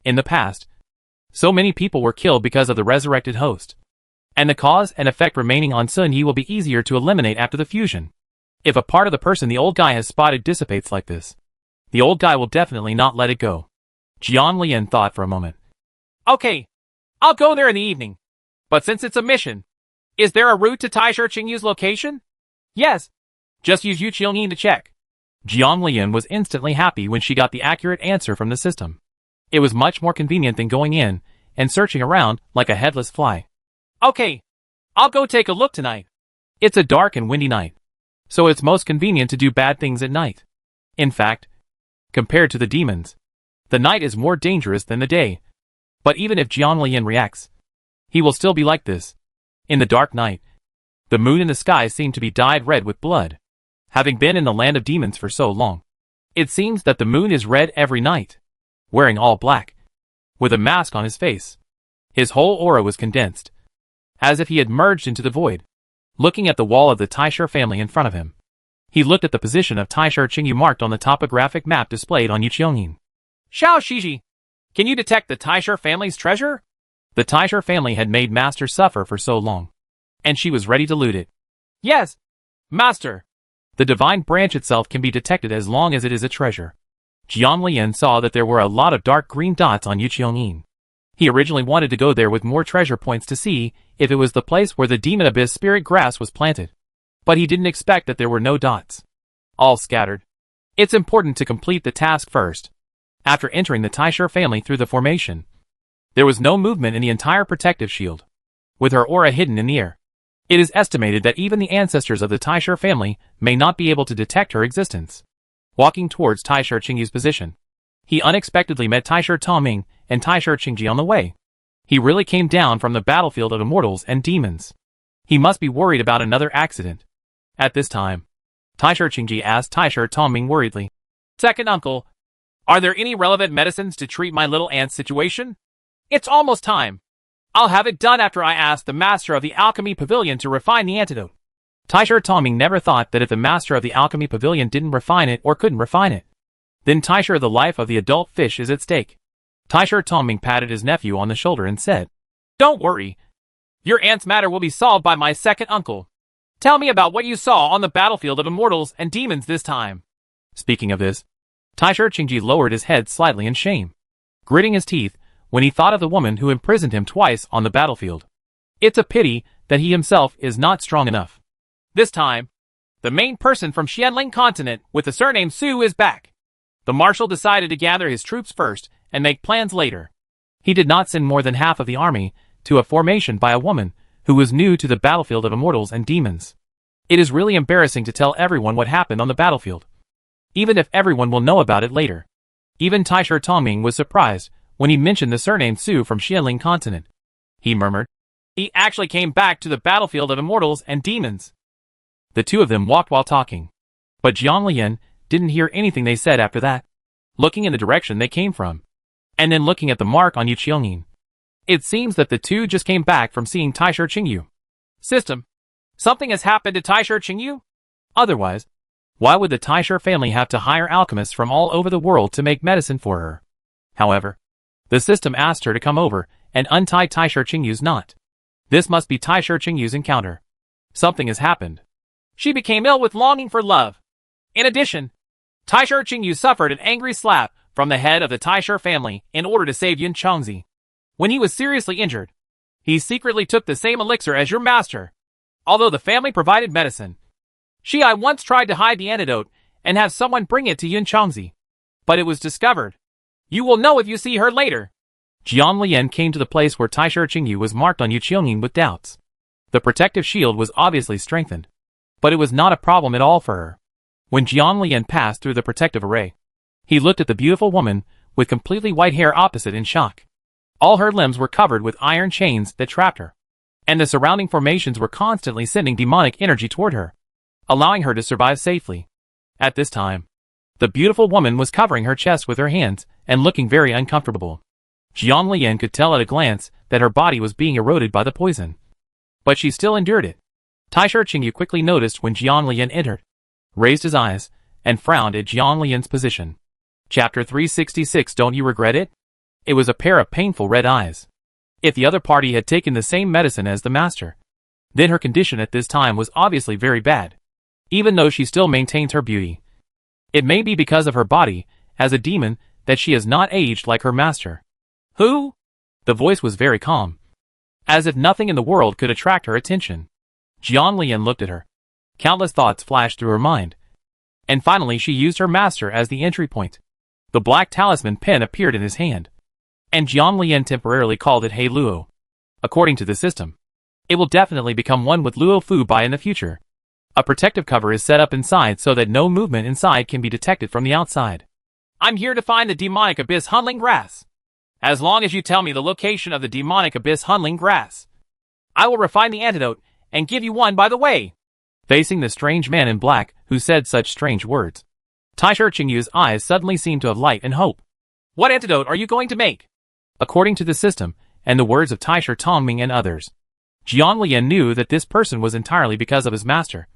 In the past, so many people were killed because of the resurrected host, and the cause and effect remaining on Sun Yi will be easier to eliminate after the fusion. If a part of the person the old guy has spotted dissipates like this, the old guy will definitely not let it go. Jiang Lian thought for a moment. Okay, I'll go there in the evening. But since it's a mission, is there a route to Taisha Qingyu's location? Yes. Just use Yu Qiongyin to check. Jiang Lian was instantly happy when she got the accurate answer from the system. It was much more convenient than going in and searching around like a headless fly. Okay, I'll go take a look tonight. It's a dark and windy night, so it's most convenient to do bad things at night. In fact, compared to the demons, the night is more dangerous than the day. But even if Jiang Lian reacts, he will still be like this. In the dark night, the moon in the sky seemed to be dyed red with blood. Having been in the land of demons for so long, it seems that the moon is red every night. Wearing all black, with a mask on his face, his whole aura was condensed, as if he had merged into the void. Looking at the wall of the Taisha family in front of him, he looked at the position of Taisha Qingyu marked on the topographic map displayed on Yu Qiongyin. Xiao Shiji, can you detect the Taisha family's treasure? The Taisha family had made Master suffer for so long, and she was ready to loot it. Yes, Master. The divine branch itself can be detected as long as it is a treasure. Jiang Lian saw that there were a lot of dark green dots on Yu Qiongyin. He originally wanted to go there with more treasure points to see if it was the place where the demon abyss spirit grass was planted. But he didn't expect that there were no dots. All scattered. It's important to complete the task first. After entering the Taisha family through the formation, there was no movement in the entire protective shield, with her aura hidden in the air. It is estimated that even the ancestors of the Taisha family may not be able to detect her existence. Walking towards Taisha Qingyu's position, he unexpectedly met Taisha Toming and Taisha Qingji on the way. He really came down from the battlefield of immortals and demons. He must be worried about another accident. At this time, Taisha Qingji asked Taisha Toming worriedly, Second uncle, are there any relevant medicines to treat my little aunt's situation? It's almost time. I'll have it done after I ask the master of the alchemy pavilion to refine the antidote. Taisha Toming never thought that if the master of the alchemy pavilion didn't refine it or couldn't refine it, then Taisha the life of the adult fish is at stake. Taisha Toming patted his nephew on the shoulder and said, Don't worry. Your aunt's matter will be solved by my second uncle. Tell me about what you saw on the battlefield of immortals and demons this time. Speaking of this, Taisha Qingji lowered his head slightly in shame, gritting his teeth when he thought of the woman who imprisoned him twice on the battlefield. It's a pity that he himself is not strong enough. This time, the main person from Xianling continent with the surname Su is back. The marshal decided to gather his troops first and make plans later. He did not send more than half of the army to a formation by a woman who was new to the battlefield of immortals and demons. It is really embarrassing to tell everyone what happened on the battlefield, even if everyone will know about it later. Even Taisha Toming was surprised when he mentioned the surname Su from Xianling continent. He murmured, He actually came back to the battlefield of immortals and demons. The two of them walked while talking, but Jiang Lian didn't hear anything they said after that. Looking in the direction they came from, and then looking at the mark on Yu Qiongyin, it seems that the two just came back from seeing Taisha Qingyu. System, something has happened to Taisha Qingyu? Otherwise, why would the Taisha family have to hire alchemists from all over the world to make medicine for her? However, the system asked her to come over and untie Taisha Qingyu's knot. This must be Taisha Qingyu's encounter. Something has happened. She became ill with longing for love. In addition, Taisha Qingyu suffered an angry slap from the head of the Taisha family in order to save Yun Chongzi. When he was seriously injured, he secretly took the same elixir as your master. Although the family provided medicine, I once tried to hide the antidote and have someone bring it to Yun Chongzi, but it was discovered. You will know if you see her later. Jiang Lian came to the place where Taisha Qingyu was marked on Yu Qiongyin with doubts. The protective shield was obviously strengthened, But it was not a problem at all for her. When Jiang Lian passed through the protective array, he looked at the beautiful woman with completely white hair opposite in shock. All her limbs were covered with iron chains that trapped her, and the surrounding formations were constantly sending demonic energy toward her, allowing her to survive safely. At this time, the beautiful woman was covering her chest with her hands and looking very uncomfortable. Jiang Lian could tell at a glance that her body was being eroded by the poison. But she still endured it. Taisha Qingyu quickly noticed when Jiang Lian entered, raised his eyes, and frowned at Jiang Lian's position. Chapter 366. Don't you regret it? It was a pair of painful red eyes. If the other party had taken the same medicine as the master, then her condition at this time was obviously very bad, even though she still maintains her beauty. It may be because of her body, as a demon, that she has not aged like her master. Who? The voice was very calm, as if nothing in the world could attract her attention. Jiang Lian looked at her. Countless thoughts flashed through her mind, and finally she used her master as the entry point. The black talisman pen appeared in his hand, and Jiang Lian temporarily called it He Luo. According to the system, it will definitely become one with Luo Fu Bai in the future. A protective cover is set up inside so that no movement inside can be detected from the outside. I'm here to find the demonic abyss Hunling grass. As long as you tell me the location of the demonic abyss Hunling grass, I will refine the antidote and give you one by the way. Facing the strange man in black who said such strange words, Taisha Qingyu's eyes suddenly seemed to have light and hope. What antidote are you going to make? According to the system, and the words of Taisha Tongming and others, Jiang Lian knew that this person was entirely because of his master.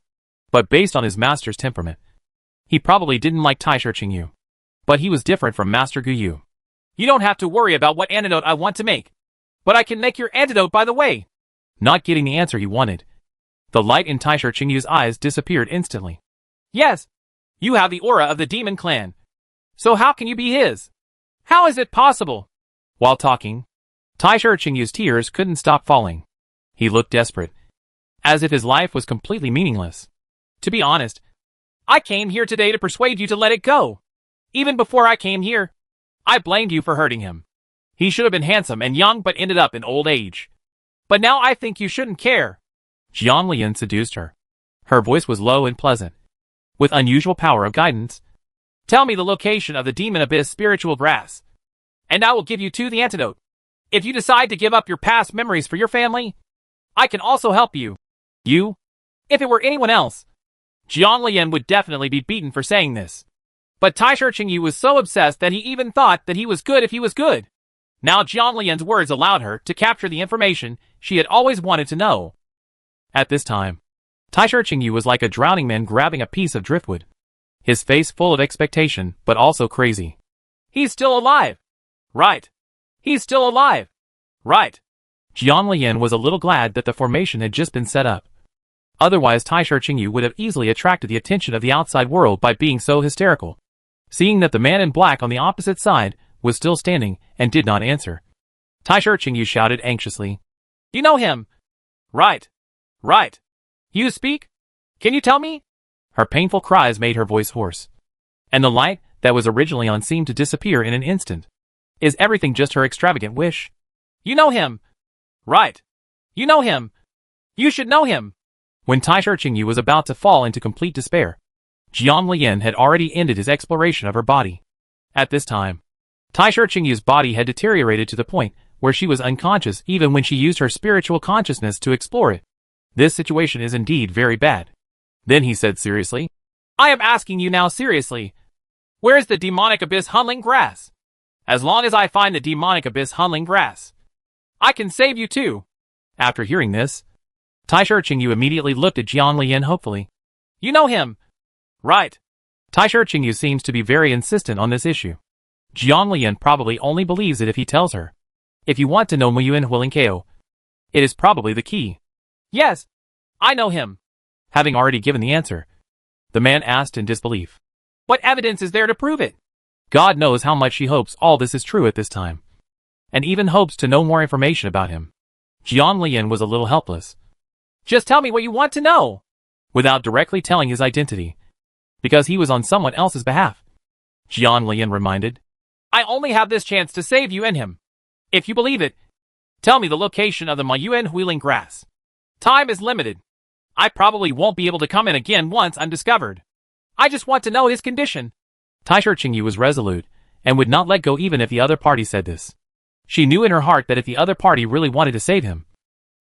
But based on his master's temperament, he probably didn't like Taisha Qingyu. But he was different from Master Guyu. You don't have to worry about what antidote I want to make, but I can make your antidote by the way. Not getting the answer he wanted, the light in Taisha Qingyu's eyes disappeared instantly. Yes, you have the aura of the demon clan. So how can you be his? How is it possible? While talking, Taisha Qingyu's tears couldn't stop falling. He looked desperate, as if his life was completely meaningless. To be honest, I came here today to persuade you to let it go. Even before I came here, I blamed you for hurting him. He should have been handsome and young but ended up in old age. But now I think you shouldn't care. Jiang Lian seduced her. Her voice was low and pleasant, with unusual power of guidance. Tell me the location of the demon abyss spiritual grass, and I will give you the antidote. If you decide to give up your past memories for your family, I can also help you. You? If it were anyone else, Jiang Lian would definitely be beaten for saying this. But Taisha Qingyu was so obsessed that he even thought that he was good if he was good. Now Jiang Lian's words allowed her to capture the information she had always wanted to know. At this time, Taisha Qingyu was like a drowning man grabbing a piece of driftwood, his face full of expectation but also crazy. He's still alive. Right. He's still alive. Right. Jiang Lian was a little glad that the formation had just been set up. Otherwise Taisha Qingyu would have easily attracted the attention of the outside world by being so hysterical. Seeing that the man in black on the opposite side was still standing and did not answer, Taisha Qingyu shouted anxiously. You know him? Right. Right. You speak? Can you tell me? Her painful cries made her voice hoarse, and the light that was originally on seemed to disappear in an instant. Is everything just her extravagant wish? You know him. Right. You know him. You should know him. When Taisha Qingyu was about to fall into complete despair, Jiang Lian had already ended his exploration of her body. At this time, Taisha Qingyu's body had deteriorated to the point where she was unconscious even when she used her spiritual consciousness to explore it. This situation is indeed very bad. Then he said seriously, I am asking you now seriously. Where is the demonic abyss Hunling grass? As long as I find the demonic abyss Hunling grass, I can save you too. After hearing this, Taisha Qingyu immediately looked at Jiang Lian hopefully. You know him. Right. Taisha Qingyu seems to be very insistent on this issue. Jiang Lian probably only believes it if he tells her. If you want to know Muyuan Huilinkeo, it is probably the key. Yes, I know him. Having already given the answer, the man asked in disbelief. What evidence is there to prove it? God knows how much she hopes all this is true at this time, and even hopes to know more information about him. Jiang Lian was a little helpless. Just tell me what you want to know, without directly telling his identity, because he was on someone else's behalf. Jiang Lian reminded. I only have this chance to save you and him. If you believe it, tell me the location of the Mayuan Huiling grass. Time is limited. I probably won't be able to come in again once I'm discovered. I just want to know his condition. Taisha Qingyu was resolute, and would not let go even if the other party said this. She knew in her heart that if the other party really wanted to save him,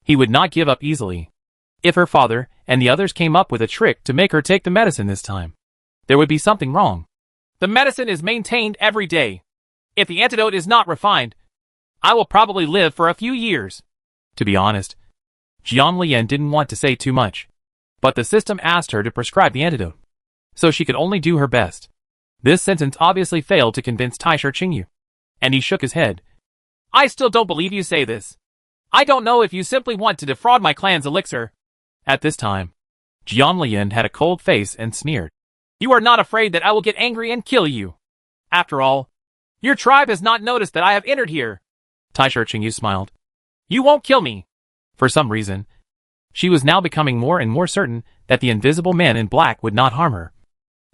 he would not give up easily. If her father and the others came up with a trick to make her take the medicine this time, there would be something wrong. The medicine is maintained every day. If the antidote is not refined, I will probably live for a few years. To be honest, Jiang Lian didn't want to say too much, but the system asked her to prescribe the antidote, so she could only do her best. This sentence obviously failed to convince Taisha Qingyu, and he shook his head. I still don't believe you say this. I don't know if you simply want to defraud my clan's elixir. At this time, Jiang Lian had a cold face and sneered. You are not afraid that I will get angry and kill you. After all, your tribe has not noticed that I have entered here. Taisha Qingyu smiled. You won't kill me. For some reason, she was now becoming more and more certain that the invisible man in black would not harm her.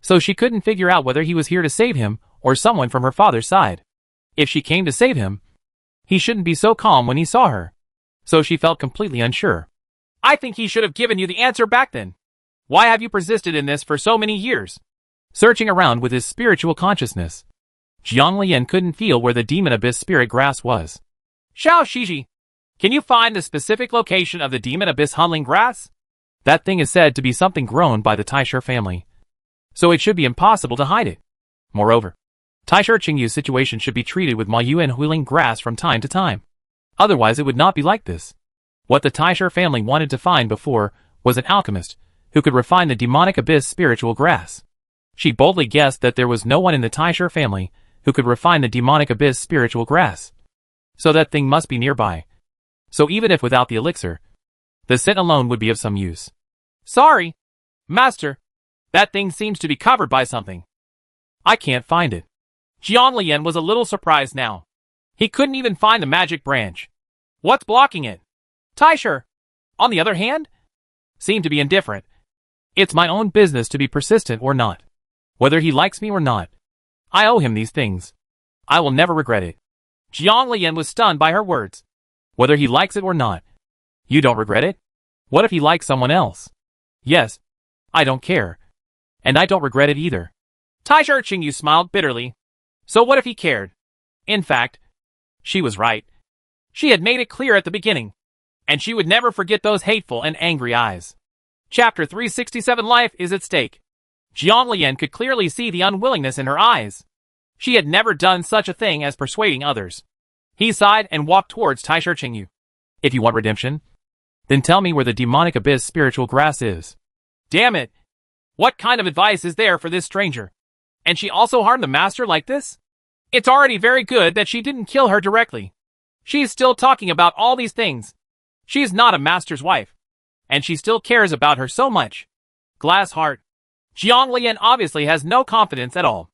So she couldn't figure out whether he was here to save him or someone from her father's side. If she came to save him, he shouldn't be so calm when he saw her. So she felt completely unsure. I think he should have given you the answer back then. Why have you persisted in this for so many years? Searching around with his spiritual consciousness, Jiang Lian couldn't feel where the demon abyss spirit grass was. Xiao Shiji, can you find the specific location of the demon abyss huntling grass? That thing is said to be something grown by the Taisha family, so it should be impossible to hide it. Moreover, Taisha Qingyu's situation should be treated with Mayuan huiling grass from time to time. Otherwise it would not be like this. What the Taisha family wanted to find before was an alchemist who could refine the demonic abyss spiritual grass. She boldly guessed that there was no one in the Taisha family who could refine the demonic abyss spiritual grass. So that thing must be nearby. So even if without the elixir, the scent alone would be of some use. Sorry, Master. That thing seems to be covered by something. I can't find it. Jiang Lian was a little surprised now. He couldn't even find the magic branch. What's blocking it? Taisha, on the other hand, seemed to be indifferent. It's my own business to be persistent or not. Whether he likes me or not, I owe him these things. I will never regret it. Jiang Lian was stunned by her words. Whether he likes it or not. You don't regret it? What if he likes someone else? Yes, I don't care. And I don't regret it either. Taisha Qingyu smiled bitterly. So what if he cared? In fact, she was right. She had made it clear at the beginning, and she would never forget those hateful and angry eyes. Chapter 367 Life is at stake. Jiang Lian could clearly see the unwillingness in her eyes. She had never done such a thing as persuading others. He sighed and walked towards Taisha Qingyu. If you want redemption, then tell me where the demonic abyss spiritual grass is. Damn it! What kind of advice is there for this stranger? And she also harmed the master like this? It's already very good that she didn't kill her directly. She's still talking about all these things. She's not a master's wife, and she still cares about her so much. Glass heart. Jiang Lian obviously has no confidence at all.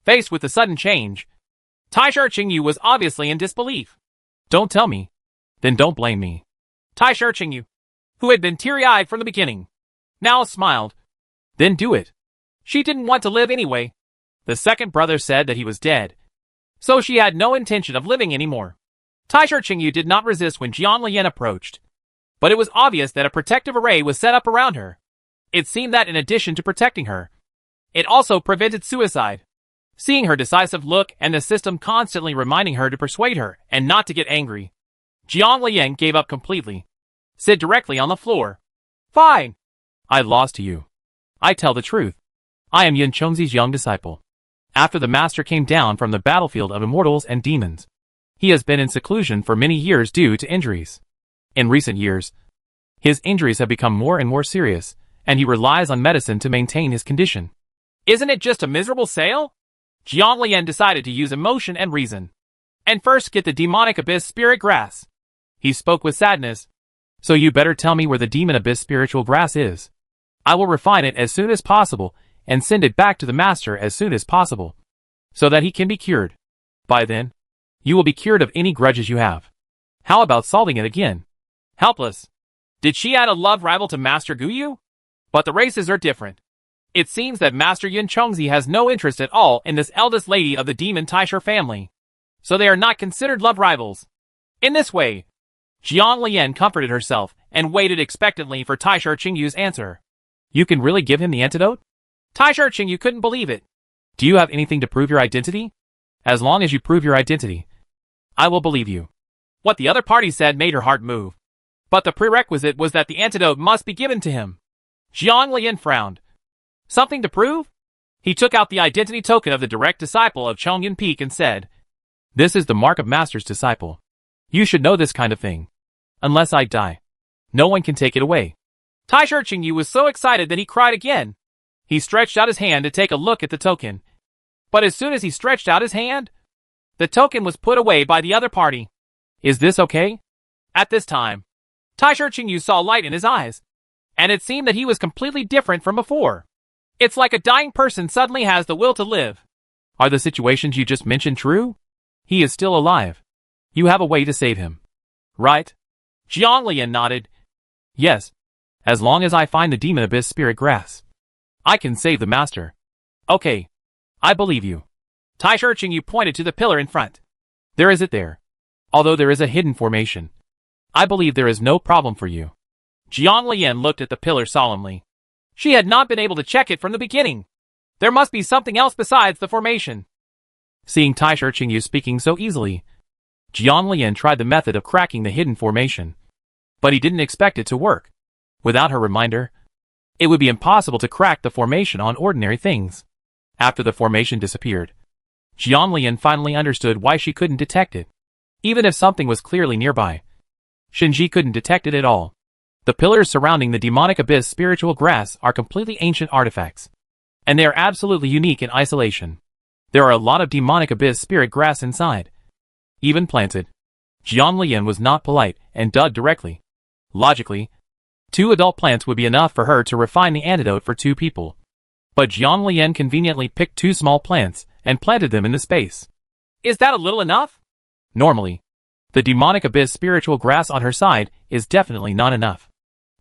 Faced with the sudden change, Taisha Qingyu was obviously in disbelief. Don't tell me. Then don't blame me. Taisha Qingyu, who had been teary-eyed from the beginning, now smiled. Then do it. She didn't want to live anyway. The second brother said that he was dead, so she had no intention of living anymore. Taisha Qingyu did not resist when Jiang Lian approached, but it was obvious that a protective array was set up around her. It seemed that in addition to protecting her, it also prevented suicide. Seeing her decisive look and the system constantly reminding her to persuade her and not to get angry, Jiang Lian gave up completely. Sit directly on the floor. Fine. I lost to you. I tell the truth. I am Yin Chongzi's young disciple. After the master came down from the battlefield of immortals and demons, he has been in seclusion for many years due to injuries. In recent years, his injuries have become more and more serious, and he relies on medicine to maintain his condition. Isn't it just a miserable sale? Jiang Lian decided to use emotion and reason, and first get the demonic abyss spirit grass. He spoke with sadness. So you better tell me where the demon abyss spiritual grass is. I will refine it as soon as possible and send it back to the master as soon as possible, so that he can be cured. By then, you will be cured of any grudges you have. How about salting it again? Helpless. Did she add a love rival to Master Guyu? But the races are different. It seems that Master Yin Chongzi has no interest at all in this eldest lady of the demon Taisha family, so they are not considered love rivals. In this way, Jiang Lian comforted herself and waited expectantly for Taisher Qingyu's answer. You can really give him the antidote? Taisher Qingyu couldn't believe it. Do you have anything to prove your identity? As long as you prove your identity, I will believe you. What the other party said made her heart move. But the prerequisite was that the antidote must be given to him. Jiang Lian frowned. Something to prove? He took out the identity token of the direct disciple of Chongyun Peak and said, This is the mark of Master's disciple. You should know this kind of thing. Unless I die, no one can take it away. Taisher Qingyu was so excited that he cried again. He stretched out his hand to take a look at the token. But as soon as he stretched out his hand, the token was put away by the other party. Is this okay? At this time, Taisher Qingyu saw light in his eyes, and it seemed that he was completely different from before. It's like a dying person suddenly has the will to live. Are the situations you just mentioned true? He is still alive. You have a way to save him. Right? Jiang Lian nodded. Yes. As long as I find the Demon Abyss Spirit Grass, I can save the Master. Okay. I believe you. Taisher Qingyu pointed to the pillar in front. There is it there. Although there is a hidden formation, I believe there is no problem for you. Jiang Lian looked at the pillar solemnly. She had not been able to check it from the beginning. There must be something else besides the formation. Seeing Taisher Qingyu speaking so easily, Jiang Lian tried the method of cracking the hidden formation. But he didn't expect it to work. Without her reminder, it would be impossible to crack the formation on ordinary things. After the formation disappeared, Jiang Lian finally understood why she couldn't detect it. Even if something was clearly nearby, Shinji couldn't detect it at all. The pillars surrounding the demonic abyss spiritual grass are completely ancient artifacts, and they are absolutely unique in isolation. There are a lot of demonic abyss spirit grass inside. Even planted, Jiang Lian was not polite and dug directly. Logically, 2 adult plants would be enough for her to refine the antidote for 2 people. But Jiang Lian conveniently picked 2 small plants and planted them in the space. Is that a little enough? Normally, the demonic abyss spiritual grass on her side is definitely not enough.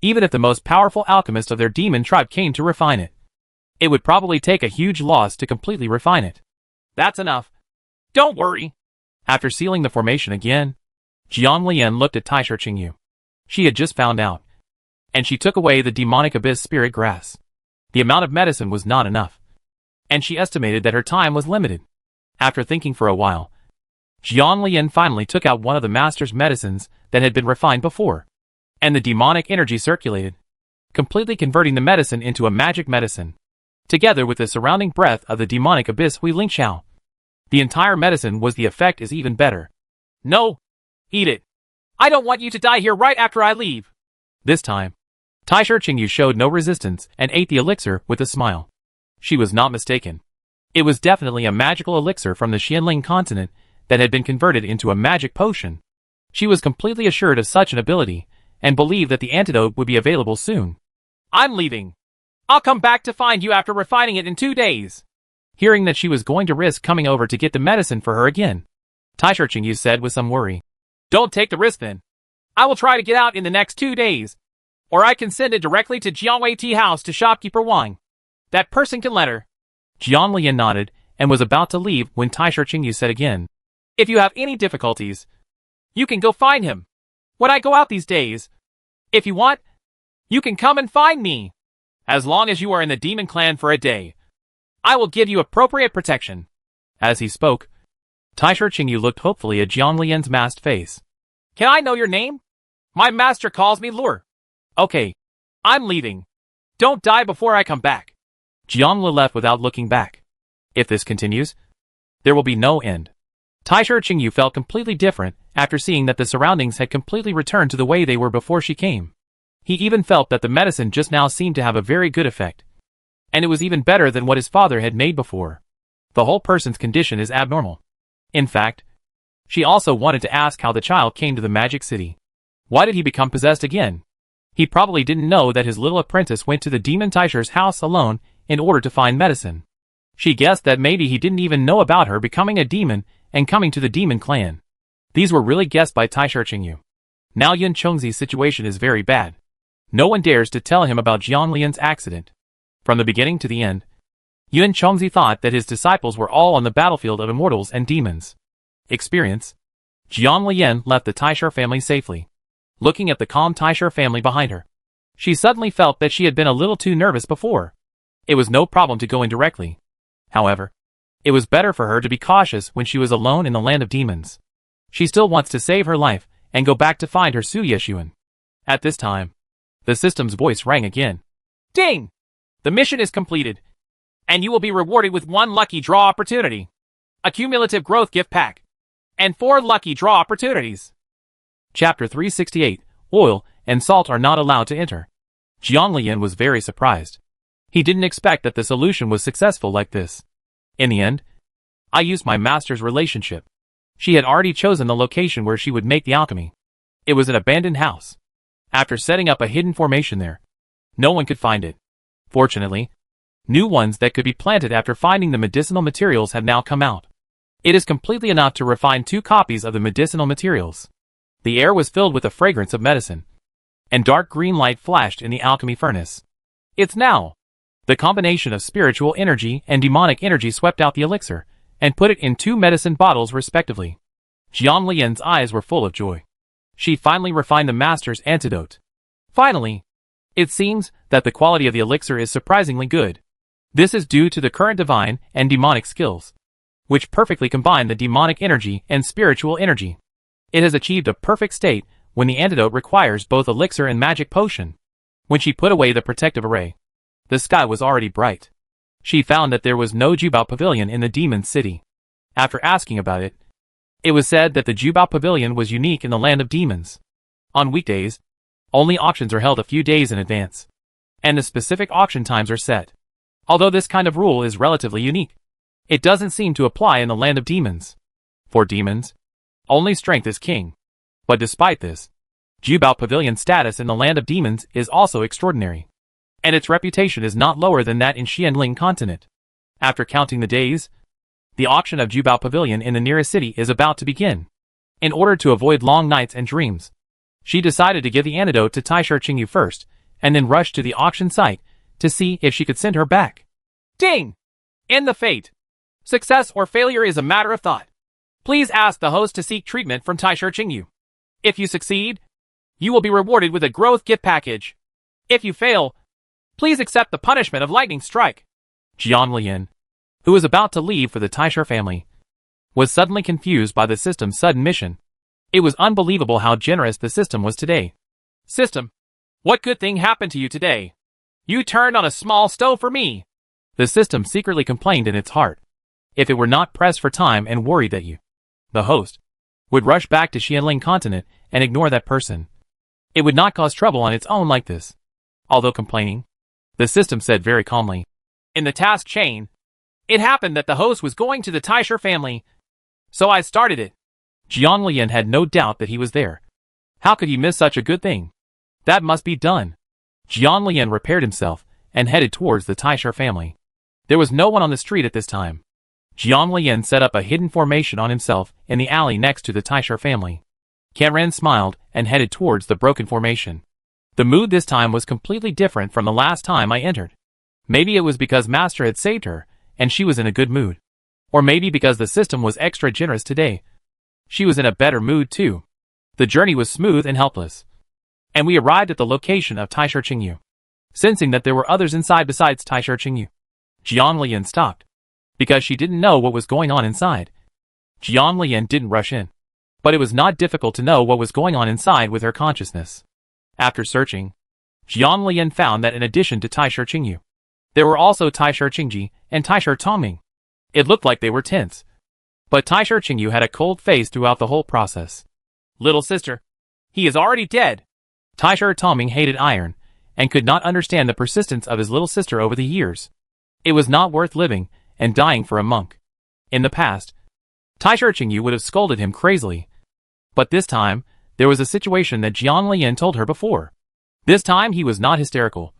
Even if the most powerful alchemist of their demon tribe came to refine it, it would probably take a huge loss to completely refine it. That's enough. Don't worry. After sealing the formation again, Jiang Lian looked at Taisher Qingyu. She had just found out, and she took away the demonic abyss spirit grass. The amount of medicine was not enough, and she estimated that her time was limited. After thinking for a while, Jiang Lian finally took out one of the master's medicines that had been refined before, and the demonic energy circulated, completely converting the medicine into a magic medicine. Together with the surrounding breath of the demonic abyss Hui Lingxiao, the entire medicine was the effect is even better. No! Eat it! I don't want you to die here right after I leave! This time, Taisher Qingyu showed no resistance and ate the elixir with a smile. She was not mistaken. It was definitely a magical elixir from the Xianling continent that had been converted into a magic potion. She was completely assured of such an ability, and believed that the antidote would be available soon. I'm leaving. I'll come back to find you after refining it in 2 days. Hearing that she was going to risk coming over to get the medicine for her again, Taisher Qingyu said with some worry. Don't take the risk then. I will try to get out in the next 2 days, or I can send it directly to Jiangwei Tea House to shopkeeper Wang. That person can let her. Jiang Lian nodded and was about to leave when Taisher Qingyu said again, If you have any difficulties, you can go find him. When I go out these days, if you want, you can come and find me. As long as you are in the demon clan for a day, I will give you appropriate protection. As he spoke, Taisher Qingyu looked hopefully at Jiang Lian's masked face. Can I know your name? My master calls me Lure. Okay, I'm leaving. Don't die before I come back. Jiang Li left without looking back. If this continues, there will be no end. Taisher Qingyu felt completely different after seeing that the surroundings had completely returned to the way they were before she came. He even felt that the medicine just now seemed to have a very good effect, and it was even better than what his father had made before. The whole person's condition is abnormal. In fact, she also wanted to ask how the child came to the Magic City. Why did he become possessed again? He probably didn't know that his little apprentice went to the demon Taisher's house alone in order to find medicine. She guessed that maybe he didn't even know about her becoming a demon and coming to the demon clan. These were really guessed by Taisher Qingyu. Now Yun Chengzi's situation is very bad. No one dares to tell him about Jiang Lian's accident. From the beginning to the end, Yun Chengzi thought that his disciples were all on the battlefield of immortals and demons. Experience. Jiang Lian left the Taisher family safely. looking at the calm Taisher family behind her. She suddenly felt that she had been a little too nervous before. It was no problem to go in directly. However, it was better for her to be cautious when she was alone in the land of demons. She still wants to save her life and go back to find her Suyeshuan. At this time, the system's voice rang again. Ding! The mission is completed, and you will be rewarded with 1 lucky draw opportunity, a cumulative growth gift pack, and 4 lucky draw opportunities. Chapter 368, Oil and Salt are not allowed to enter. Jianglian was very surprised. He didn't expect that the solution was successful like this. In the end, I used my master's relationship. She had already chosen the location where she would make the alchemy. It was an abandoned house. After setting up a hidden formation there, no one could find it. Fortunately, new ones that could be planted after finding the medicinal materials have now come out. It is completely enough to refine 2 copies of the medicinal materials. The air was filled with the fragrance of medicine, and dark green light flashed in the alchemy furnace. It's now. The combination of spiritual energy and demonic energy swept out the elixir, and put it in 2 medicine bottles respectively. Jianglian's eyes were full of joy. She finally refined the master's antidote. Finally, it seems that the quality of the elixir is surprisingly good. This is due to the current divine and demonic skills, which perfectly combine the demonic energy and spiritual energy. It has achieved a perfect state when the antidote requires both elixir and magic potion. When she put away the protective array, the sky was already bright. She found that there was no Jubao Pavilion in the demon city. After asking about it, it was said that the Jubao Pavilion was unique in the land of demons. On weekdays, only auctions are held a few days in advance, and the specific auction times are set. Although this kind of rule is relatively unique, it doesn't seem to apply in the land of demons. For demons, only strength is king. But despite this, Jubao Pavilion's status in the land of demons is also extraordinary, and its reputation is not lower than that in Xianling continent. After counting the days, the auction of Jubao Pavilion in the nearest city is about to begin. In order to avoid long nights and dreams, she decided to give the antidote to Taisher Qingyu first, and then rush to the auction site to see if she could send her back. Ding! In the fate. Success or failure is a matter of thought. Please ask the host to seek treatment from Taisher Qingyu. If you succeed, you will be rewarded with a growth gift package. If you fail, please accept the punishment of lightning strike. Jianglian, who was about to leave for the Taisher family, was suddenly confused by the system's sudden mission. It was unbelievable how generous the system was today. System, what good thing happened to you today? You turned on a small stove for me. The system secretly complained in its heart. If it were not pressed for time and worried that you, the host, would rush back to Xianling continent and ignore that person, it would not cause trouble on its own like this. Although complaining, the system said very calmly. In the task chain, it happened that the host was going to the Taisher family, so I started it. Jianglian had no doubt that he was there. How could he miss such a good thing? That must be done. Jianglian repaired himself and headed towards the Taisher family. There was no one on the street at this time. Jianglian set up a hidden formation on himself in the alley next to the Taisher family. Karen smiled and headed towards the broken formation. The mood this time was completely different from the last time I entered. Maybe it was because Master had saved her, and she was in a good mood. Or maybe because the system was extra generous today. She was in a better mood too. The journey was smooth and helpless, and we arrived at the location of Taisher Qingyu. Sensing that there were others inside besides Taisher Qingyu, Jianglian stopped, because she didn't know what was going on inside. Jianglian didn't rush in, but it was not difficult to know what was going on inside with her consciousness. After searching, Jianglian found that in addition to Taisher Qingyu, there were also Taisher Qingji and Taisher Tongming. It looked like they were tense, but Taisher Qingyu had a cold face throughout the whole process. Little sister, he is already dead. Taisher Tongming hated iron, and could not understand the persistence of his little sister over the years. It was not worth living and dying for a monk. In the past, Taisher Qingyu would have scolded him crazily. But this time, there was a situation that Jianglian told her before. This time he was not hysterical,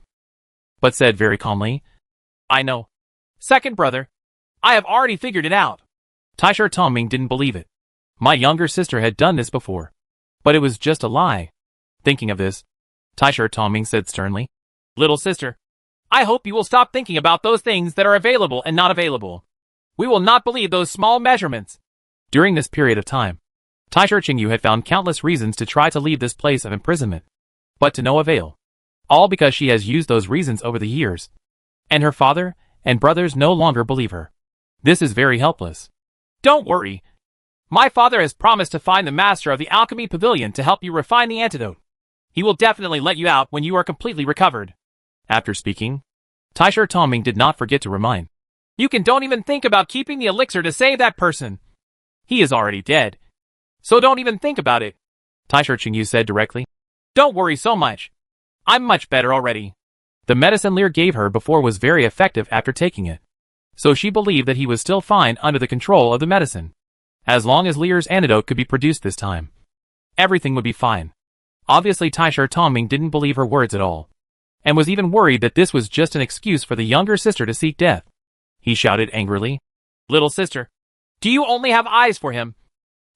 but said very calmly, I know. Second brother, I have already figured it out. Taisher Tongming didn't believe it. My younger sister had done this before, but it was just a lie. Thinking of this, Taisher Tongming said sternly, Little sister, I hope you will stop thinking about those things that are available and not available. We will not believe those small measurements. During this period of time, Taisher Qingyu had found countless reasons to try to leave this place of imprisonment, but to no avail. All because she has used those reasons over the years. And her father and brothers no longer believe her. This is very helpless. Don't worry. My father has promised to find the master of the alchemy pavilion to help you refine the antidote. He will definitely let you out when you are completely recovered. After speaking, Taisher Tongming did not forget to remind. You don't even think about keeping the elixir to save that person. He is already dead. So don't even think about it. Taisher Qingyu said directly. Don't worry so much. I'm much better already. The medicine Lear gave her before was very effective after taking it. So she believed that he was still fine under the control of the medicine. As long as Lear's antidote could be produced this time, everything would be fine. Obviously Taisher Tongming didn't believe her words at all, and was even worried that this was just an excuse for the younger sister to seek death. He shouted angrily. Little sister, do you only have eyes for him?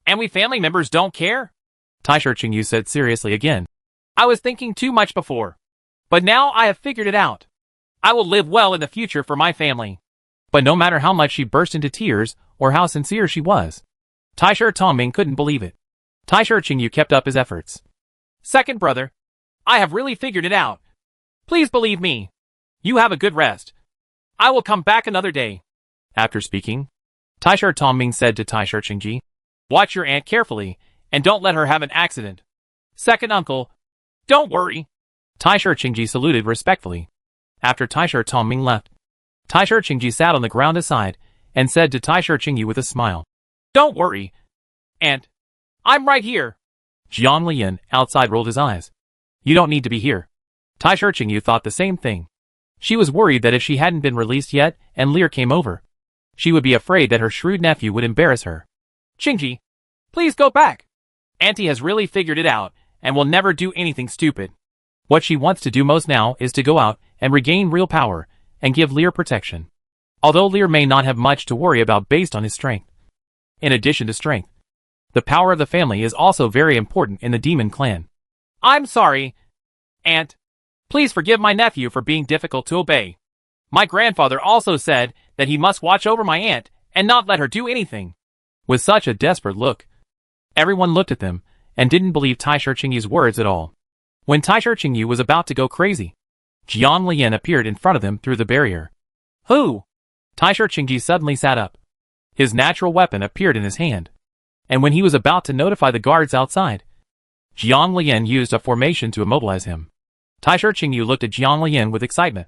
And we family members don't care? Taisher Qingyu said seriously again. I was thinking too much before, but now I have figured it out. I will live well in the future for my family. But no matter how much she burst into tears, or how sincere she was, Taisher Tongming couldn't believe it. Taisher Qingyu kept up his efforts. Second brother, I have really figured it out. Please believe me. You have a good rest. I will come back another day. After speaking, Taisher Tongming said to Taisher Qingji, watch your aunt carefully, and don't let her have an accident. Second uncle, don't worry. Taisher Qingji saluted respectfully. After Taisher Tongming left, Taisher Qingji sat on the ground aside, and said to Taisher Qingyu with a smile. Don't worry, aunt. I'm right here. Jiang Lian, outside, rolled his eyes. You don't need to be here. Taisher Qingyu thought the same thing. She was worried that if she hadn't been released yet, and Lear came over, she would be afraid that her shrewd nephew would embarrass her. Qingji, please go back. Auntie has really figured it out, and will never do anything stupid. What she wants to do most now is to go out and regain real power, and give Lear protection. Although Lear may not have much to worry about based on his strength. In addition to strength, the power of the family is also very important in the demon clan. I'm sorry, aunt. Please forgive my nephew for being difficult to obey. My grandfather also said that he must watch over my aunt and not let her do anything. With such a desperate look, everyone looked at them and didn't believe Taisher Qingyu's words at all. When Taisher Qingyu was about to go crazy, Jiang Lian appeared in front of them through the barrier. Who? Taisher Qingji suddenly sat up. His natural weapon appeared in his hand, and when he was about to notify the guards outside, Jiang Lian used a formation to immobilize him. Taisher Qingyu looked at Jiang Lian with excitement.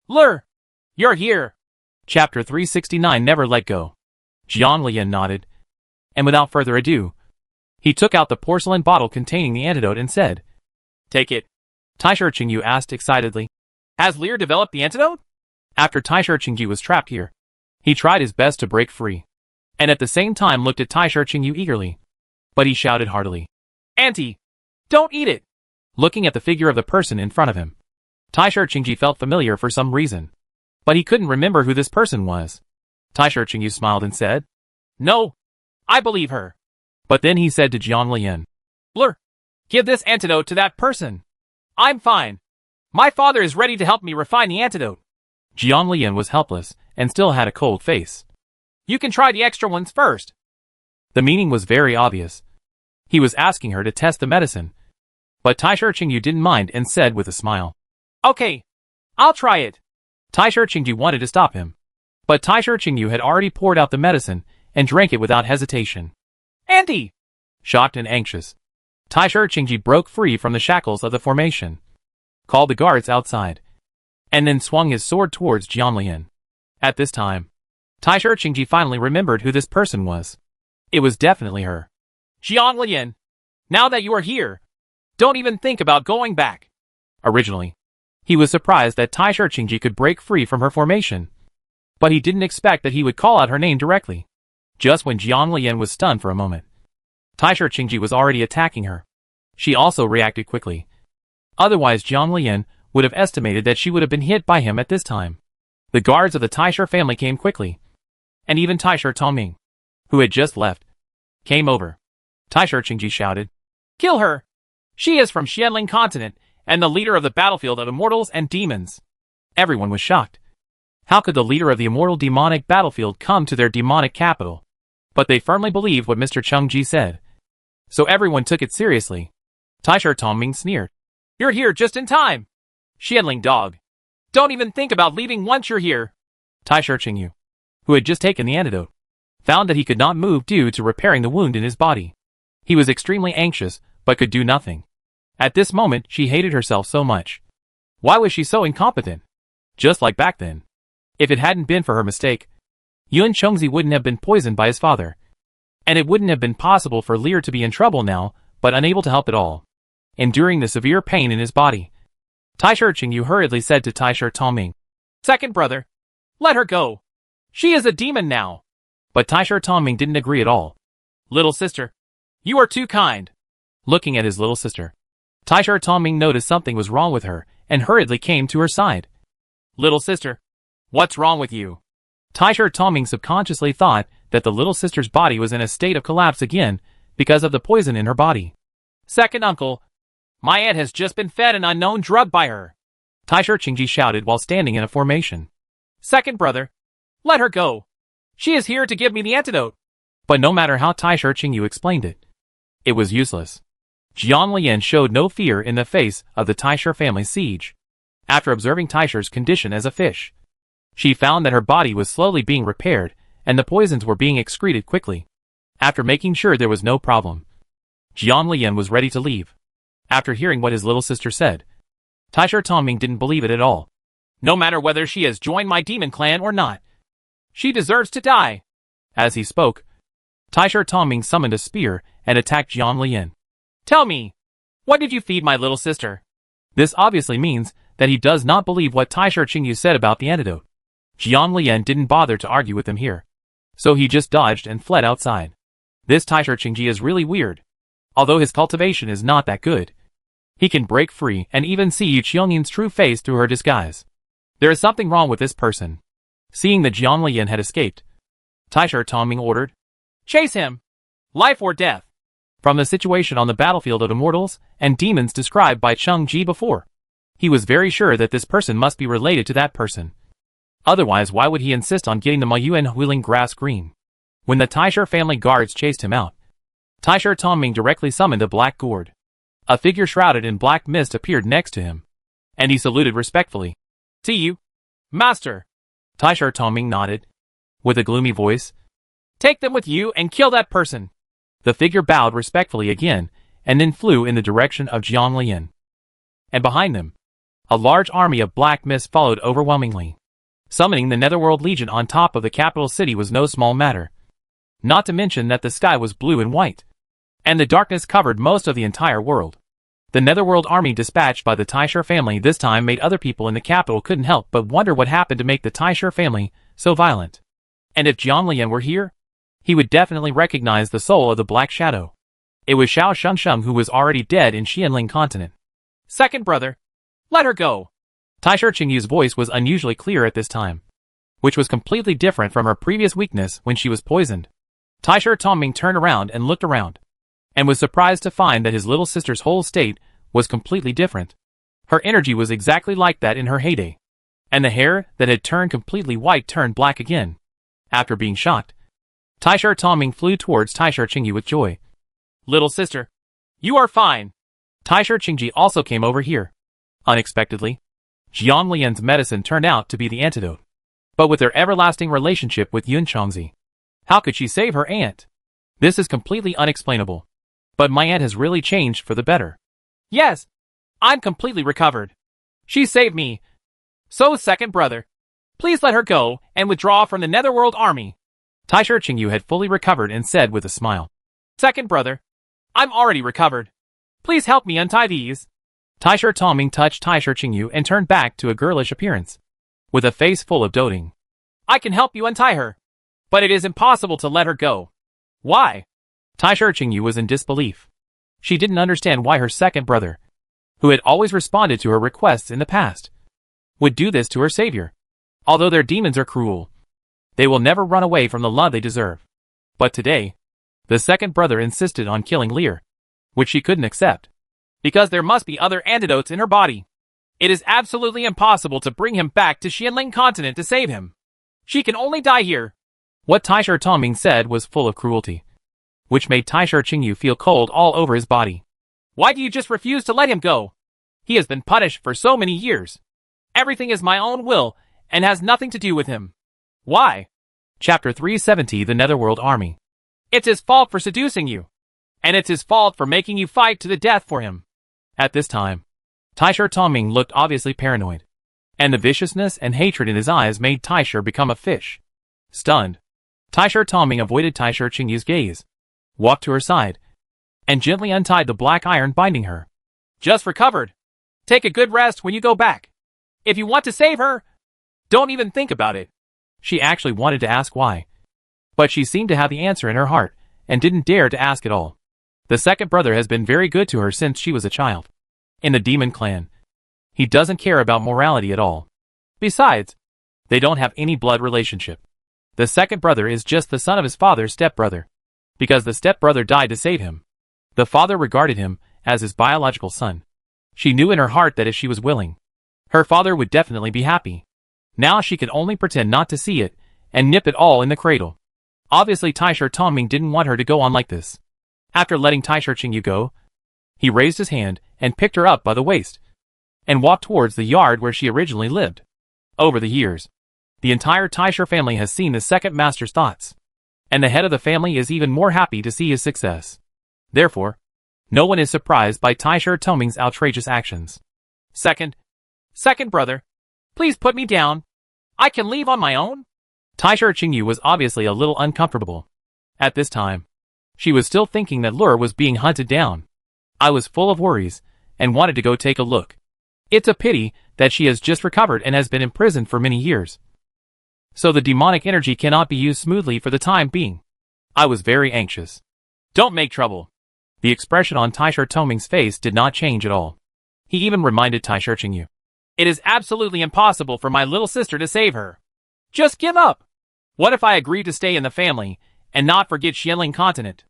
Lur, you're here. Chapter 369 Never Let Go. Jiang Lian nodded, and without further ado, he took out the porcelain bottle containing the antidote and said, Take it. Taisher Qingyu asked excitedly. Has Lear developed the antidote? After Taisher Qingyu was trapped here, he tried his best to break free, and at the same time looked at Taisher Qingyu eagerly. But he shouted heartily, Auntie, don't eat it! Looking at the figure of the person in front of him, Taisher Qingji felt familiar for some reason, but he couldn't remember who this person was. Taisher Qingyu smiled and said, No, I believe her. But then he said to Jiang Lian, Lur, give this antidote to that person. I'm fine. My father is ready to help me refine the antidote. Jiang Lian was helpless and still had a cold face. You can try the extra ones first. The meaning was very obvious. He was asking her to test the medicine. But Taisher Qingyu didn't mind and said with a smile, Okay, I'll try it. Taisher Qingyu wanted to stop him, but Taisher Qingyu had already poured out the medicine and drank it without hesitation. Auntie! Shocked and anxious, Taisher Qingji broke free from the shackles of the formation, called the guards outside, and then swung his sword towards Jiang Lian. At this time, Taisher Qingji finally remembered who this person was. It was definitely her. Jiang Lian, now that you are here, don't even think about going back. Originally, he was surprised that Taisher Qingji could break free from her formation, but he didn't expect that he would call out her name directly. Just when Jiang Lian was stunned for a moment, Taisher Qingji was already attacking her. She also reacted quickly. Otherwise Jiang Lian would have estimated that she would have been hit by him at this time. The guards of the Taisher family came quickly, and even Taisher Tongming, who had just left, came over. Taisher Qingji shouted, Kill her! She is from Xianling continent, and the leader of the battlefield of immortals and demons. Everyone was shocked. How could the leader of the immortal demonic battlefield come to their demonic capital? But they firmly believed what Mr. Cheng Ji said. so everyone took it seriously. Taisha Tongming sneered. You're here just in time. Xianling dog. Don't even think about leaving once you're here. Taisha Qingyu, who had just taken the antidote, found that he could not move due to repairing the wound in his body. He was extremely anxious, but could do nothing. At this moment, she hated herself so much. Why was she so incompetent? Just like back then. If it hadn't been for her mistake, Yun Chengzi wouldn't have been poisoned by his father. And it wouldn't have been possible for Lear to be in trouble now, but unable to help at all, enduring the severe pain in his body. Taisha Qingyu hurriedly said to Taisha Tongming, Second brother, let her go. She is a demon now. But Taisha Tongming didn't agree at all. Little sister, you are too kind. Looking at his little sister, Taisha Tongming noticed something was wrong with her and hurriedly came to her side. Little sister, what's wrong with you? Taisha Tongming subconsciously thought that the little sister's body was in a state of collapse again because of the poison in her body. Second uncle, my aunt has just been fed an unknown drug by her. Taisha Qingji shouted while standing in a formation. Second brother, let her go. She is here to give me the antidote. But no matter how Taisha Qingyu explained it, it was useless. Jiang Lian showed no fear in the face of the Taisha family siege. After observing Taisha's condition as a fish, she found that her body was slowly being repaired and the poisons were being excreted quickly. After making sure there was no problem, Jiang Lian was ready to leave. After hearing what his little sister said, Taisha Tongming didn't believe it at all. No matter whether she has joined my demon clan or not, she deserves to die. As he spoke, Taisha Tongming summoned a spear and attacked Jiang Lian. Tell me, what did you feed my little sister? This obviously means that he does not believe what Taisha Qingyu said about the antidote. Jiang Lian didn't bother to argue with him here, so he just dodged and fled outside. This Taisha Qingji is really weird. Although his cultivation is not that good, he can break free and even see Yu Qiangyin's true face through her disguise. There is something wrong with this person. Seeing that Jiang Lian had escaped, Taisha Tongming ordered, Chase him! Life or death! From the situation on the battlefield of immortals and demons described by Cheng Ji before, he was very sure that this person must be related to that person. Otherwise, why would he insist on getting the Mayuan Huiling grass green? When the Taisha family guards chased him out, Taisha Tongming directly summoned a black gourd. A figure shrouded in black mist appeared next to him, and he saluted respectfully. See you, master. Taisha Tongming nodded, with a gloomy voice. Take them with you and kill that person. The figure bowed respectfully again, and then flew in the direction of Jiang Lian. And behind them, a large army of black mist followed overwhelmingly. Summoning the Netherworld Legion on top of the capital city was no small matter. Not to mention that the sky was blue and white, and the darkness covered most of the entire world. The Netherworld army dispatched by the Taisha family this time made other people in the capital couldn't help but wonder what happened to make the Taisha family so violent. And if Jiang Lian were here, he would definitely recognize the soul of the Black Shadow. It was Xiao Shengsheng who was already dead in Xianling continent. Second brother, let her go. Taisha Qingyu's voice was unusually clear at this time, which was completely different from her previous weakness when she was poisoned. Taisha Tongming turned around and looked around, and was surprised to find that his little sister's whole state was completely different. Her energy was exactly like that in her heyday, and the hair that had turned completely white turned black again. After being shocked, Taisha Tongming flew towards Taisha Qingyu with joy. Little sister, you are fine. Taisha Qingji also came over here. Unexpectedly, Jiang Lian's medicine turned out to be the antidote. But with their everlasting relationship with Yun Chengzi, how could she save her aunt? This is completely unexplainable. But my aunt has really changed for the better. Yes, I'm completely recovered. She saved me. So, second brother, please let her go and withdraw from the Netherworld army. Taisha Qingyu had fully recovered and said with a smile. Second brother, I'm already recovered. Please help me untie these. Taisha Tongming touched Taisha Qingyu and turned back to a girlish appearance, with a face full of doting. I can help you untie her, but it is impossible to let her go. Why? Taisha Qingyu was in disbelief. She didn't understand why her second brother, who had always responded to her requests in the past, would do this to her savior. Although their demons are cruel, they will never run away from the love they deserve. But today, the second brother insisted on killing Lear, which she couldn't accept, because there must be other antidotes in her body. It is absolutely impossible to bring him back to Xianling continent to save him. She can only die here. What Taisha Tongming said was full of cruelty. which made Taisher Qingyu feel cold all over his body. Why do you just refuse to let him go? He has been punished for so many years. Everything is my own will and has nothing to do with him. Why? Chapter 370 The Netherworld Army. It's his fault for seducing you. And it's his fault for making you fight to the death for him. At this time, Taisher Tongming looked obviously paranoid. And the viciousness and hatred in his eyes made Taisher become a fish. Stunned, Taisher Tongming avoided Taisher Qingyu's gaze, walked to her side, and gently untied the black iron binding her. Just recovered. Take a good rest when you go back. If you want to save her, don't even think about it. She actually wanted to ask why. But she seemed to have the answer in her heart, and didn't dare to ask at all. The second brother has been very good to her since she was a child. In the demon clan, he doesn't care about morality at all. Besides, they don't have any blood relationship. The second brother is just the son of his father's stepbrother. Because the stepbrother died to save him, the father regarded him as his biological son. She knew in her heart that if she was willing, her father would definitely be happy. Now she could only pretend not to see it, and nip it all in the cradle. Obviously Taisher Tongming didn't want her to go on like this. After letting Taisher Qingyu go, he raised his hand and picked her up by the waist, and walked towards the yard where she originally lived. Over the years, the entire Taisher family has seen the second master's thoughts, and the head of the family is even more happy to see his success. Therefore, no one is surprised by Taisher Tongming's outrageous actions. Second brother, please put me down. I can leave on my own? Taisher Qingyu was obviously a little uncomfortable. At this time, she was still thinking that Lure was being hunted down. I was full of worries, and wanted to go take a look. It's a pity that she has just recovered and has been imprisoned for many years. So the demonic energy cannot be used smoothly for the time being. I was very anxious. Don't make trouble. The expression on Taisher Tongming's face did not change at all. He even reminded Taisher Qingyu. It is absolutely impossible for my little sister to save her. Just give up. What if I agree to stay in the family, and not forget Xianling continent?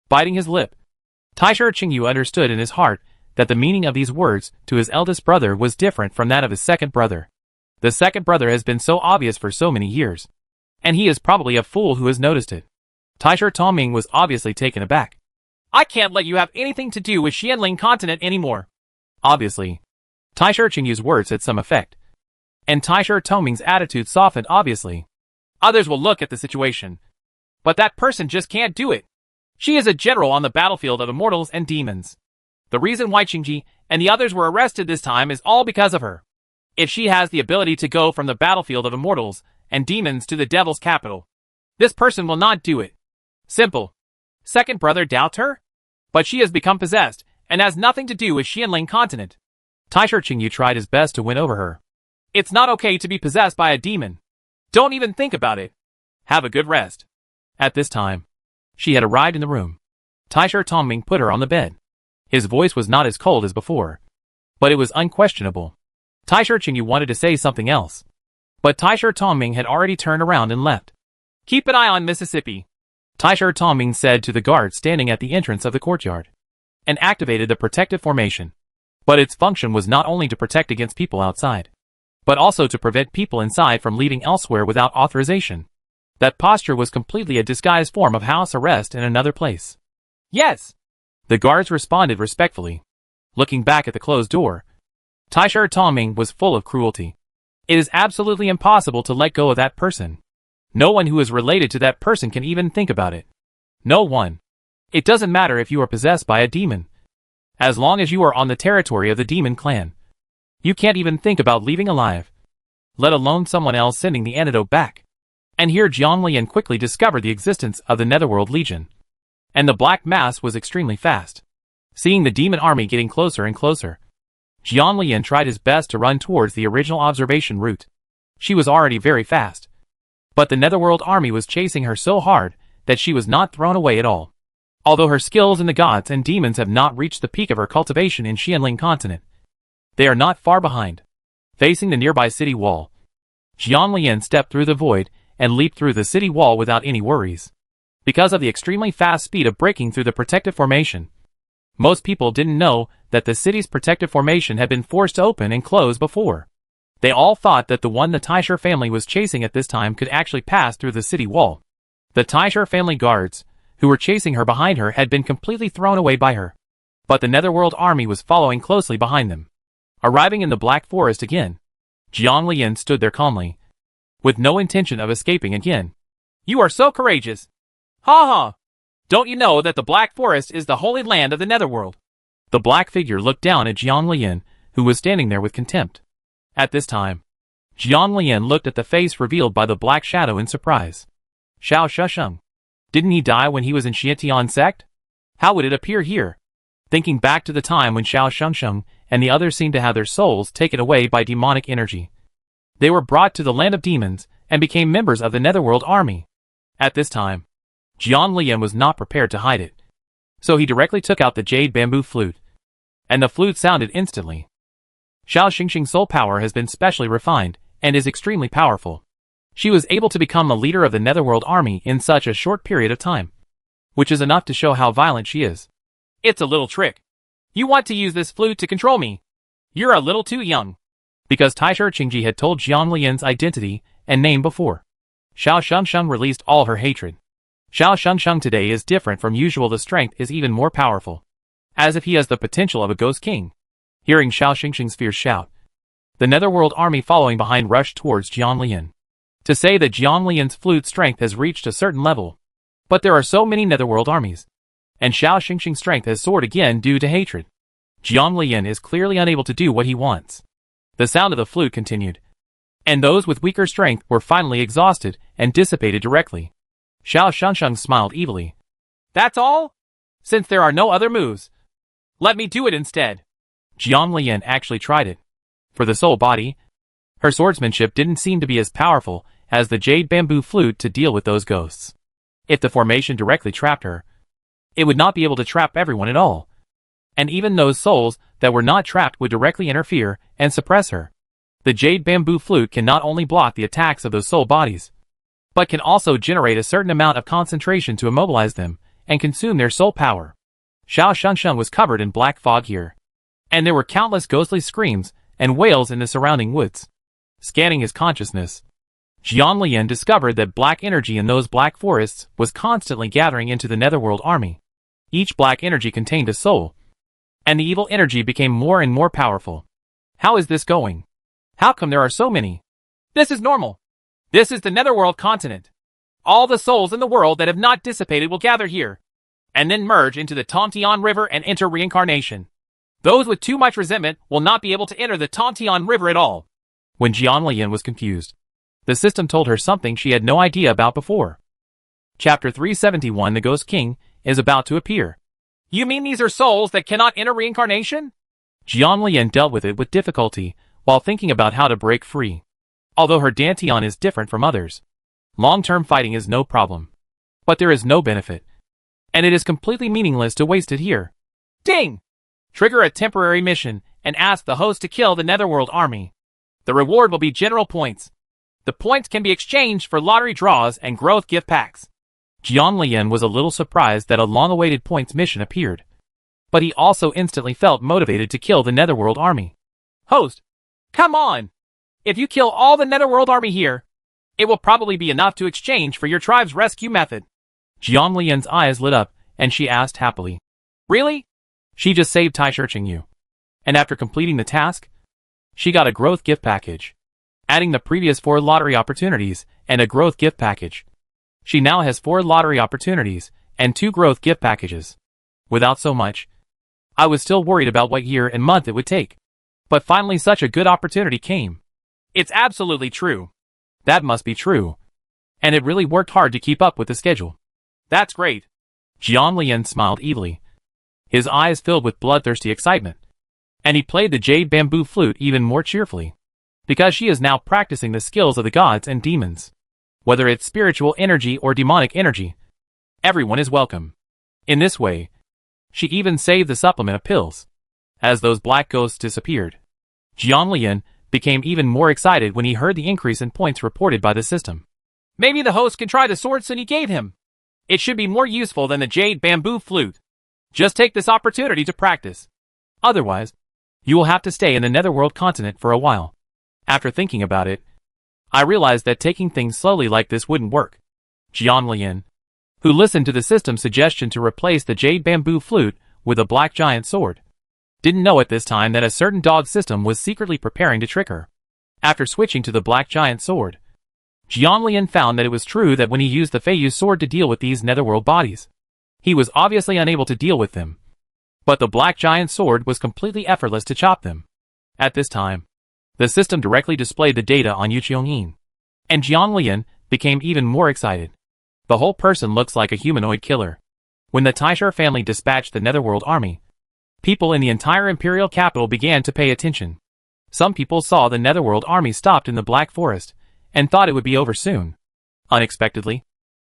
Biting his lip, Taisher Qingyu understood in his heart that the meaning of these words to his eldest brother was different from that of his second brother. The second brother has been so obvious for so many years, and he is probably a fool who has noticed it. Taisher Tongming was obviously taken aback. I can't let you have anything to do with Xianling continent anymore. Obviously, Taisher Qingyu's words had some effect, and Taisher Tongming's attitude softened obviously. Others will look at the situation, but that person just can't do it. She is a general on the battlefield of immortals and demons. The reason why Qingji and the others were arrested this time is all because of her. If she has the ability to go from the battlefield of immortals and demons to the devil's capital, this person will not do it. Simple. Second brother doubts her? But she has become possessed, and has nothing to do with Xianling continent. Taisher Qingyu tried his best to win over her. It's not okay to be possessed by a demon. Don't even think about it. Have a good rest. At this time, she had arrived in the room. Taisher Tongming put her on the bed. His voice was not as cold as before, but it was unquestionable. Taisher Qingyu wanted to say something else, but Taisher Tongming had already turned around and left. Keep an eye on Mississippi, Taisher Tongming said to the guard standing at the entrance of the courtyard, and activated the protective formation. But its function was not only to protect against people outside, but also to prevent people inside from leaving elsewhere without authorization. That posture was completely a disguised form of house arrest in another place. Yes! The guards responded respectfully. Looking back at the closed door, Taisher Tongming was full of cruelty. It is absolutely impossible to let go of that person. No one who is related to that person can even think about it. No one. It doesn't matter if you are possessed by a demon. As long as you are on the territory of the demon clan, you can't even think about leaving alive, let alone someone else sending the antidote back. And here Jianglian quickly discovered the existence of the Netherworld Legion. And the black mass was extremely fast. Seeing the demon army getting closer and closer, Jianglian tried his best to run towards the original observation route. She was already very fast, but the Netherworld army was chasing her so hard that she was not thrown away at all. Although her skills in the gods and demons have not reached the peak of her cultivation in Xianling continent, they are not far behind. Facing the nearby city wall, Jianglian stepped through the void and leaped through the city wall without any worries. Because of the extremely fast speed of breaking through the protective formation, most people didn't know that the city's protective formation had been forced to open and close before. They all thought that the one the Taisher family was chasing at this time could actually pass through the city wall. The Taisher family guards, who were chasing her behind her had been completely thrown away by her. But the Netherworld army was following closely behind them. Arriving in the Black Forest again, Jiang Lian stood there calmly, with no intention of escaping again. You are so courageous. Ha ha! Don't you know that the Black Forest is the holy land of the Netherworld? The black figure looked down at Jiang Lian, who was standing there with contempt. At this time, Jiang Lian looked at the face revealed by the black shadow in surprise. Xiao Shusheng. Didn't he die when he was in Xietian sect? How would it appear here? Thinking back to the time when Xiao Shusheng and the others seemed to have their souls taken away by demonic energy. They were brought to the land of demons and became members of the Netherworld army. At this time, Jiang Lian was not prepared to hide it. So he directly took out the jade bamboo flute. And the flute sounded instantly. Xiao Xingxing's soul power has been specially refined and is extremely powerful. She was able to become the leader of the Netherworld army in such a short period of time, which is enough to show how violent she is. It's a little trick. You want to use this flute to control me? You're a little too young. Because Taisher Qingji had told Jiang Lian's identity and name before, Xiao Shengsheng released all her hatred. Xiao Shengsheng today is different from usual. The strength is even more powerful, as if he has the potential of a ghost king. Hearing Xiao Xingxing's fierce shout, the Netherworld army following behind rushed towards Jiang Lian. To say that Jiang Lian's flute strength has reached a certain level, but there are so many Netherworld armies, and Xiao Xingxing's strength has soared again due to hatred. Jiang Lian is clearly unable to do what he wants. The sound of the flute continued, and those with weaker strength were finally exhausted and dissipated directly. Xiao Shengsheng smiled evilly. That's all? Since there are no other moves, let me do it instead. Jiang Lian actually tried it. For the soul body, her swordsmanship didn't seem to be as powerful as the jade bamboo flute to deal with those ghosts. If the formation directly trapped her, it would not be able to trap everyone at all. And even those souls that were not trapped would directly interfere and suppress her. The jade bamboo flute can not only block the attacks of those soul bodies, but can also generate a certain amount of concentration to immobilize them and consume their soul power. Xiao Shengsheng was covered in black fog here, and there were countless ghostly screams and wails in the surrounding woods. Scanning his consciousness, Jiang Lian discovered that black energy in those black forests was constantly gathering into the Netherworld army. Each black energy contained a soul, and the evil energy became more and more powerful. How is this going? How come there are so many? This is normal. This is the Netherworld continent. All the souls in the world that have not dissipated will gather here, and then merge into the Tontian River and enter reincarnation. Those with too much resentment will not be able to enter the Tontian River at all. When Jiang Lian was confused, the system told her something she had no idea about before. Chapter 371 The Ghost King is about to appear. You mean these are souls that cannot enter reincarnation? Jiang Lian dealt with it with difficulty while thinking about how to break free. Although her Dantian is different from others, long-term fighting is no problem. But there is no benefit, and it is completely meaningless to waste it here. Ding! Trigger a temporary mission and ask the host to kill the Netherworld army. The reward will be general points. The points can be exchanged for lottery draws and growth gift packs. Jiang Lian was a little surprised that a long-awaited points mission appeared, but he also instantly felt motivated to kill the Netherworld army. Host, come on! If you kill all the Netherworld army here, it will probably be enough to exchange for your tribe's rescue method. Jiang Lian's eyes lit up, and she asked happily. Really? She just saved Taisher Qingyu. And after completing the task, she got a growth gift package, adding the previous 4 lottery opportunities and a growth gift package. She now has 4 lottery opportunities and 2 growth gift packages. Without so much, I was still worried about what year and month it would take. But finally such a good opportunity came. It's absolutely true. That must be true. And it really worked hard to keep up with the schedule. That's great. Jiang Lian smiled evilly, his eyes filled with bloodthirsty excitement. And he played the jade bamboo flute even more cheerfully, because she is now practicing the skills of the gods and demons. Whether it's spiritual energy or demonic energy, everyone is welcome. In this way, she even saved the supplement of pills. As those black ghosts disappeared, Jiang Lian became even more excited when he heard the increase in points reported by the system. Maybe the host can try the sword Sun gave him. It should be more useful than the jade bamboo flute. Just take this opportunity to practice. Otherwise, you will have to stay in the Netherworld continent for a while. After thinking about it, I realized that taking things slowly like this wouldn't work. Jiang Lian, who listened to the system's suggestion to replace the jade bamboo flute with a black giant sword. Didn't know at this time that a certain dog system was secretly preparing to trick her. After switching to the black giant sword, Jianglian found that it was true that when he used the Feiyu's sword to deal with these netherworld bodies, he was obviously unable to deal with them. But the black giant sword was completely effortless to chop them. At this time, the system directly displayed the data on Yu Qiongyin, and Jianglian became even more excited. The whole person looks like a humanoid killer. When the Taisher family dispatched the netherworld army, people in the entire imperial capital began to pay attention. Some people saw the netherworld army stopped in the Black Forest, and thought it would be over soon. Unexpectedly,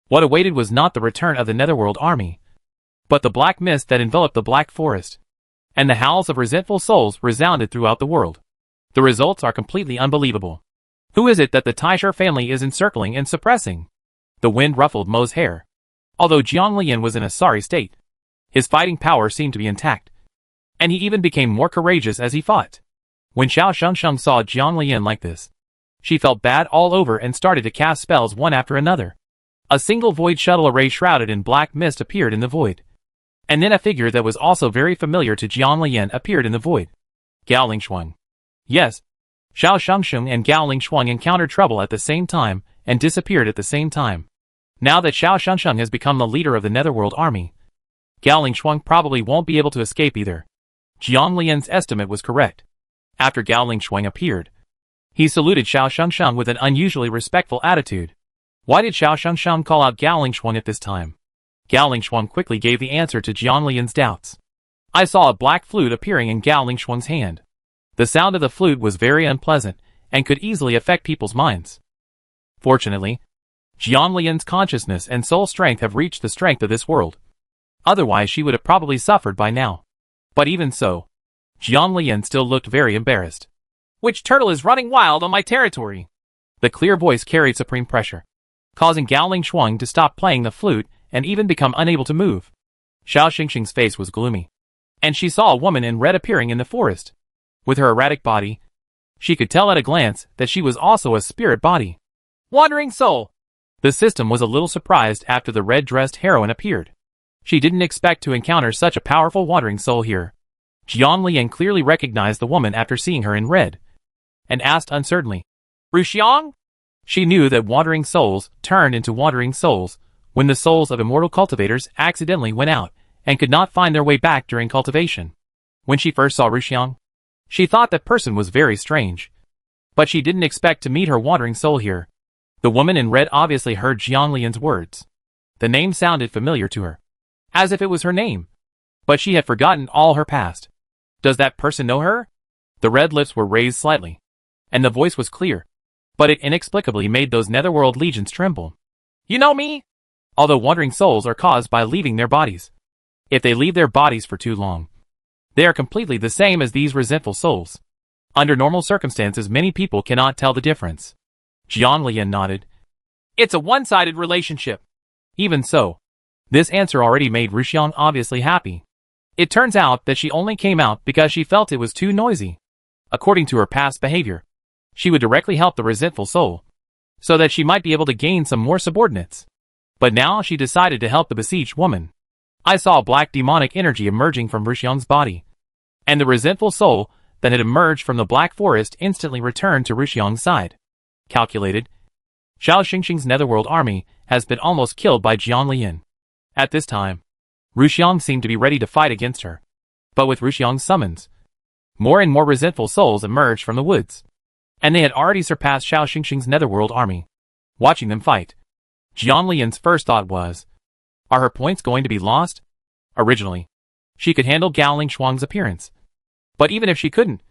what awaited was not the return of the netherworld army, but the black mist that enveloped the Black Forest, and the howls of resentful souls resounded throughout the world. The results are completely unbelievable. Who is it that the Taisher family is encircling and suppressing? The wind ruffled Mo's hair. Although Jianglian was in a sorry state, his fighting power seemed to be intact, and he even became more courageous as he fought. When Xiao Shengsheng saw Jianglian like this, she felt bad all over and started to cast spells one after another. A single void shuttle array shrouded in black mist appeared in the void. And then a figure that was also very familiar to Jianglian appeared in the void. Gao Lingshuang. Yes, Xiao Shengsheng and Gao Lingshuang encountered trouble at the same time and disappeared at the same time. Now that Xiao Shengsheng has become the leader of the netherworld army, Gao Lingshuang probably won't be able to escape either. Jianglian's estimate was correct. After Gao Lingshuang appeared, he saluted Xiao Shengsheng with an unusually respectful attitude. Why did Xiao Shengsheng call out Gao Lingshuang at this time? Gao Lingshuang quickly gave the answer to Jianglian's doubts. I saw a black flute appearing in Gao Lingshuang's hand. The sound of the flute was very unpleasant and could easily affect people's minds. Fortunately, Jianglian's consciousness and soul strength have reached the strength of this world. Otherwise she would have probably suffered by now. But even so, Jianglian still looked very embarrassed. Which turtle is running wild on my territory? The clear voice carried supreme pressure, causing Gao Lingshuang to stop playing the flute and even become unable to move. Xiao Xingxing's face was gloomy, and she saw a woman in red appearing in the forest. With her erratic body, she could tell at a glance that she was also a spirit body. Wandering soul! The system was a little surprised after the red-dressed heroine appeared. She didn't expect to encounter such a powerful wandering soul here. Jianglian clearly recognized the woman after seeing her in red, and asked uncertainly, Ruxiang? She knew that wandering souls turned into wandering souls when the souls of immortal cultivators accidentally went out and could not find their way back during cultivation. When she first saw Ruxiang, she thought that person was very strange, but she didn't expect to meet her wandering soul here. The woman in red obviously heard Jianglian's words. The name sounded familiar to her, as if it was her name, but she had forgotten all her past. Does that person know her? The red lips were raised slightly, and the voice was clear, but it inexplicably made those netherworld legions tremble. You know me? Although wandering souls are caused by leaving their bodies. If they leave their bodies for too long, they are completely the same as these resentful souls. Under normal circumstances many people cannot tell the difference. Jianglian nodded. It's a one-sided relationship. Even so, this answer already made Ruxiang obviously happy. It turns out that she only came out because she felt it was too noisy. According to her past behavior, she would directly help the resentful soul, so that she might be able to gain some more subordinates. But now she decided to help the besieged woman. I saw black demonic energy emerging from Ruxiang's body, and the resentful soul that had emerged from the Black Forest instantly returned to Ruxiang's side. Calculated, Xiao Xingxing's netherworld army has been almost killed by Jianglian. At this time, Ruxiang seemed to be ready to fight against her. But with Ruxiang's summons, more and more resentful souls emerged from the woods, and they had already surpassed Xiao Xingxing's netherworld army. Watching them fight, Jianglian's first thought was, are her points going to be lost? Originally, she could handle Gao Lingshuang's appearance. But even if she couldn't,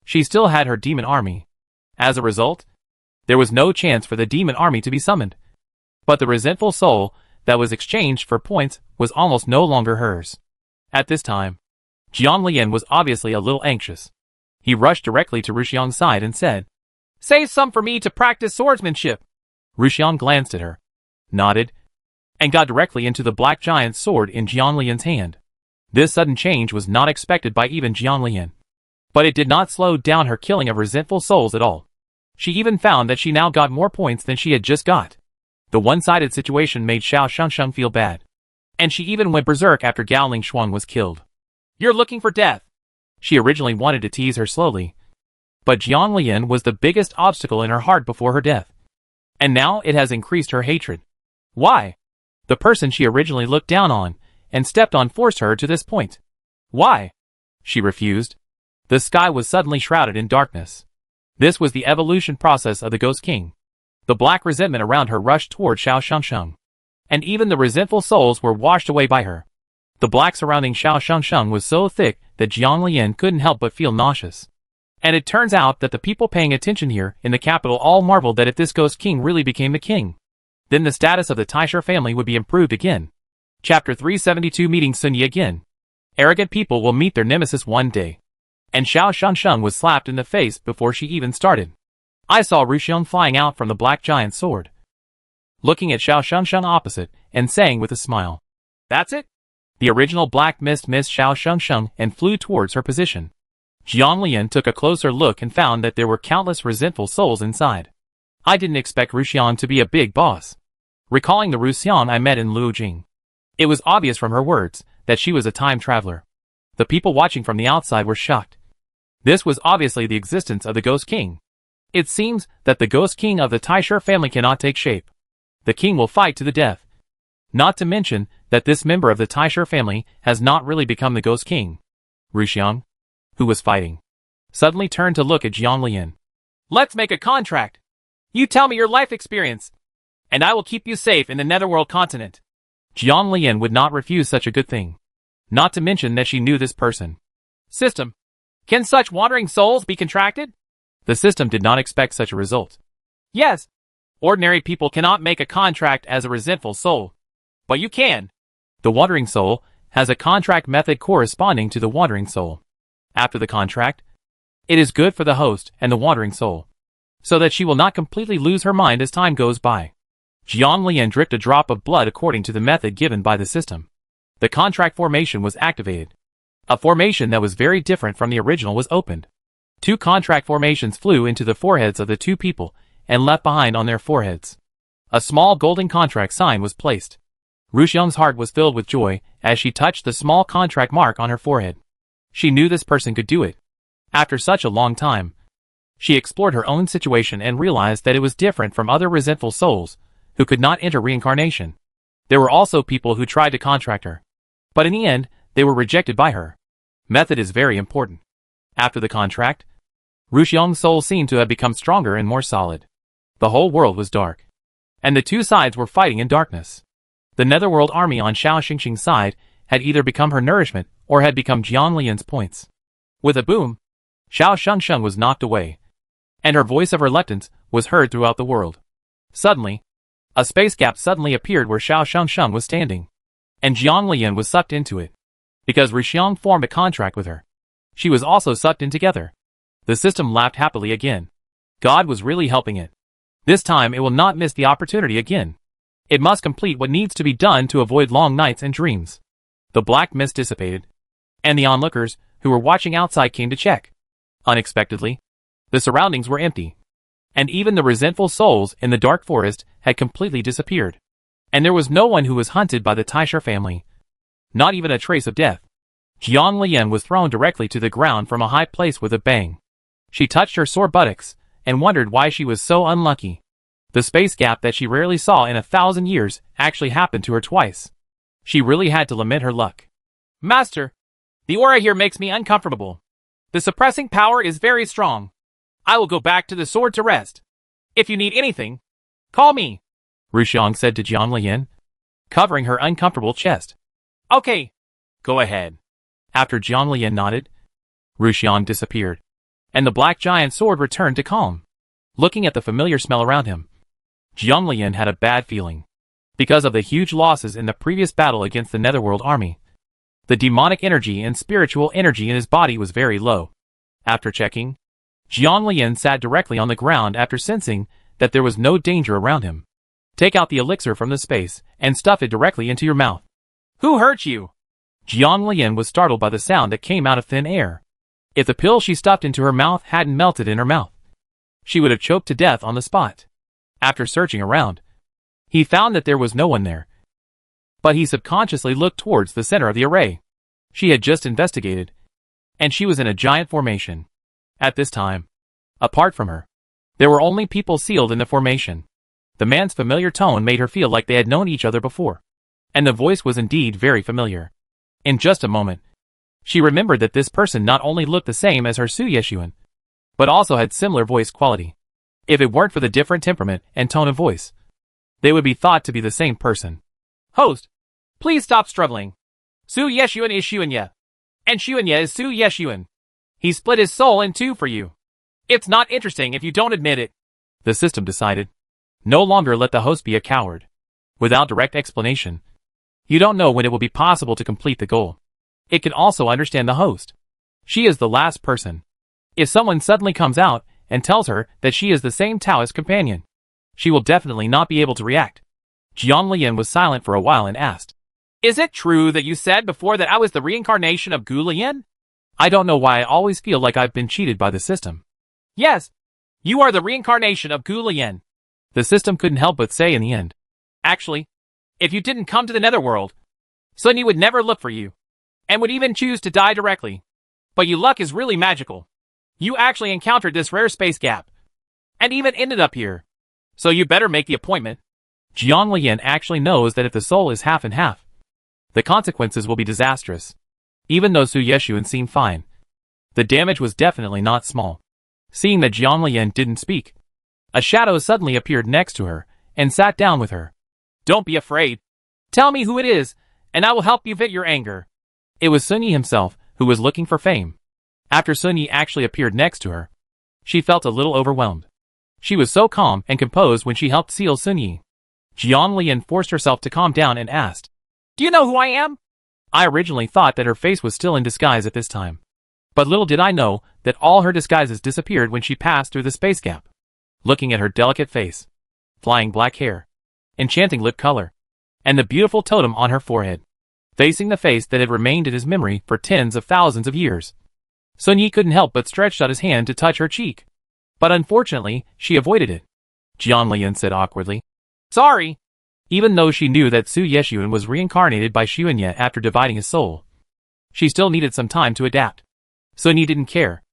she still had her demon army. As a result, there was no chance for the demon army to be summoned. But the resentful soul that was exchanged for points was almost no longer hers. At this time, Jianglian was obviously a little anxious. He rushed directly to Ruxiang's side and said, Save some for me to practice swordsmanship. Ruxiang glanced at her, nodded, and got directly into the black giant's sword in Jianglian's hand. This sudden change was not expected by even Jianglian, but it did not slow down her killing of resentful souls at all. She even found that she now got more points than she had just got. The one-sided situation made Xiao Shangsheng feel bad. And she even went berserk after Gao Lingshuang was killed. You're looking for death. She originally wanted to tease her slowly. But Jiang Lian was the biggest obstacle in her heart before her death. And now it has increased her hatred. Why? The person she originally looked down on and stepped on forced her to this point. Why? She refused. The sky was suddenly shrouded in darkness. This was the evolution process of the Ghost King. The black resentment around her rushed toward Xiao Shangsheng. And even the resentful souls were washed away by her. The black surrounding Xiao Shangsheng was so thick that Jiang Lian couldn't help but feel nauseous. And it turns out that the people paying attention here in the capital all marveled that if this Ghost King really became the king, then the status of the Taisher family would be improved again. Chapter 372 Meeting Sun Yi again. Arrogant people will meet their nemesis one day. And Xiao Shangsheng was slapped in the face before she even started. I saw Ruxiang flying out from the black giant's sword, looking at Xiao Shangsheng opposite and saying with a smile, "That's it?" The original black mist missed Xiao Shangsheng and flew towards her position. Jiang Lian took a closer look and found that there were countless resentful souls inside. I didn't expect Ruxiang to be a big boss. Recalling the Ruxiang I met in Luojing, it was obvious from her words that she was a time traveler. The people watching from the outside were shocked. This was obviously the existence of the Ghost King. It seems that the Ghost King of the Taisher family cannot take shape. The king will fight to the death. Not to mention that this member of the Taisher family has not really become the Ghost King. Ruxiang, who was fighting, suddenly turned to look at Jiang Lian. "Let's make a contract. You tell me your life experience, and I will keep you safe in the Netherworld continent." Jiang Lian would not refuse such a good thing. Not to mention that she knew this person. System. Can such wandering souls be contracted? The system did not expect such a result. Yes. Ordinary people cannot make a contract as a resentful soul. But you can. The wandering soul has a contract method corresponding to the wandering soul. After the contract, it is good for the host and the wandering soul, so that she will not completely lose her mind as time goes by. Jiang Lian dripped a drop of blood according to the method given by the system. The contract formation was activated. A formation that was very different from the original was opened. 2 contract formations flew into the foreheads of the 2 people and left behind on their foreheads. A small golden contract sign was placed. Ruxiang's heart was filled with joy as she touched the small contract mark on her forehead. She knew this person could do it. After such a long time, she explored her own situation and realized that it was different from other resentful souls who could not enter reincarnation. There were also people who tried to contract her, but in the end, they were rejected by her. Method is very important. After the contract, Ruxiang's soul seemed to have become stronger and more solid. The whole world was dark, and the 2 sides were fighting in darkness. The Netherworld army on Xiao Shangsheng's side had either become her nourishment or had become Jiang Lian's points. With a boom, Xiao Shangsheng was knocked away, and her voice of reluctance was heard throughout the world. Suddenly, a space gap suddenly appeared where Xiao Shangsheng was standing, and Jiang Lian was sucked into it. Because Ruxiang formed a contract with her, she was also sucked in together. The system laughed happily again. God was really helping it. This time it will not miss the opportunity again. It must complete what needs to be done to avoid long nights and dreams. The black mist dissipated, and the onlookers who were watching outside came to check. Unexpectedly, the surroundings were empty, and even the resentful souls in the dark forest had completely disappeared. And there was no one who was hunted by the Taisher family. Not even a trace of death. Jiang Lian was thrown directly to the ground from a high place with a bang. She touched her sore buttocks and wondered why she was so unlucky. The space gap that she rarely saw in 1,000 years actually happened to her twice. She really had to lament her luck. Master, the aura here makes me uncomfortable. The suppressing power is very strong. I will go back to the sword to rest. If you need anything, call me, Ruxiang said to Jiang Lian, covering her uncomfortable chest. Okay, go ahead. After Jiang Lian nodded, Ruxiang disappeared, and the black giant sword returned to calm. Looking at the familiar smell around him, Jiang Lian had a bad feeling. Because of the huge losses in the previous battle against the Netherworld army, the demonic energy and spiritual energy in his body was very low. After checking, Jiang Lian sat directly on the ground after sensing that there was no danger around him. Take out the elixir from the space and stuff it directly into your mouth. Who hurt you? Jiang Lian was startled by the sound that came out of thin air. If the pill she stuffed into her mouth hadn't melted in her mouth, she would have choked to death on the spot. After searching around, He found that there was no one there. But he subconsciously looked towards the center of the array. She had just investigated, and she was in a giant formation. At this time, apart from her, there were only people sealed in the formation. The man's familiar tone made her feel like they had known each other before, and the voice was indeed very familiar. In just a moment, she remembered that this person not only looked the same as her Su Yeshuan, but also had similar voice quality. If it weren't for the different temperament and tone of voice, they would be thought to be the same person. Host, please stop struggling. Su Yeshuan is Xuanya, and Xuanya is Su Yeshuan. He split his soul in two for you. It's not interesting if you don't admit it. The system decided. No longer let the host be a coward. Without direct explanation, you don't know when it will be possible to complete the goal. It can also understand the host. She is the last person. If someone suddenly comes out and tells her that she is the same Taoist companion, she will definitely not be able to react. Jiang Lian was silent for a while and asked, "Is it true that you said before that I was the reincarnation of Gu Lian?" I don't know why I always feel like I've been cheated by the system. Yes, you are the reincarnation of Gu Lian. The system couldn't help but say in the end. Actually, if you didn't come to the netherworld, Sun Yi would never look for you, and would even choose to die directly. But your luck is really magical. You actually encountered this rare space gap, and even ended up here. So you better make the appointment. Jiang Lian actually knows that if the soul is half and half, the consequences will be disastrous. Even though Su Yeshuan seemed fine, the damage was definitely not small. Seeing that Jiang Lian didn't speak, a shadow suddenly appeared next to her and sat down with her. Don't be afraid. Tell me who it is, and I will help you vent your anger. It was Sun Yi himself, who was looking for fame. After Sun Yi actually appeared next to her, she felt a little overwhelmed. She was so calm and composed when she helped seal Sun Yi. Jiang Lian forced herself to calm down and asked, "Do you know who I am?" I originally thought that her face was still in disguise at this time. But little did I know that all her disguises disappeared when she passed through the space gap. Looking at her delicate face, flying black hair, enchanting lip color, and the beautiful totem on her forehead, facing the face that had remained in his memory for tens of thousands of years, Sun Yi couldn't help but stretch out his hand to touch her cheek. But unfortunately, she avoided it. Jiang Lian said awkwardly, "Sorry." Even though she knew that Su Yeshuan was reincarnated by Xuanya after dividing his soul, she still needed some time to adapt. Sun Yi didn't care.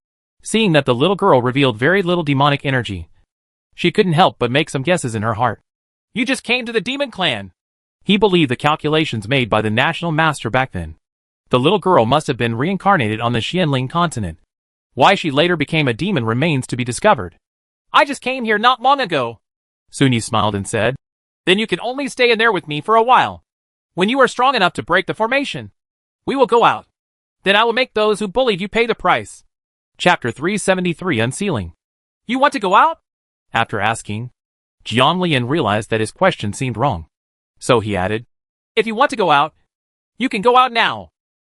Seeing that the little girl revealed very little demonic energy, she couldn't help but make some guesses in her heart. You just came to the demon clan. He believed the calculations made by the national master back then. The little girl must have been reincarnated on the Xianling continent. Why she later became a demon remains to be discovered. I just came here not long ago. Sun Yi smiled and said, "Then you can only stay in there with me for a while. When you are strong enough to break the formation, we will go out. Then I will make those who bullied you pay the price." Chapter 373 Unsealing. You want to go out? After asking, Jiang Lian realized that his question seemed wrong. So he added, "If you want to go out, you can go out now.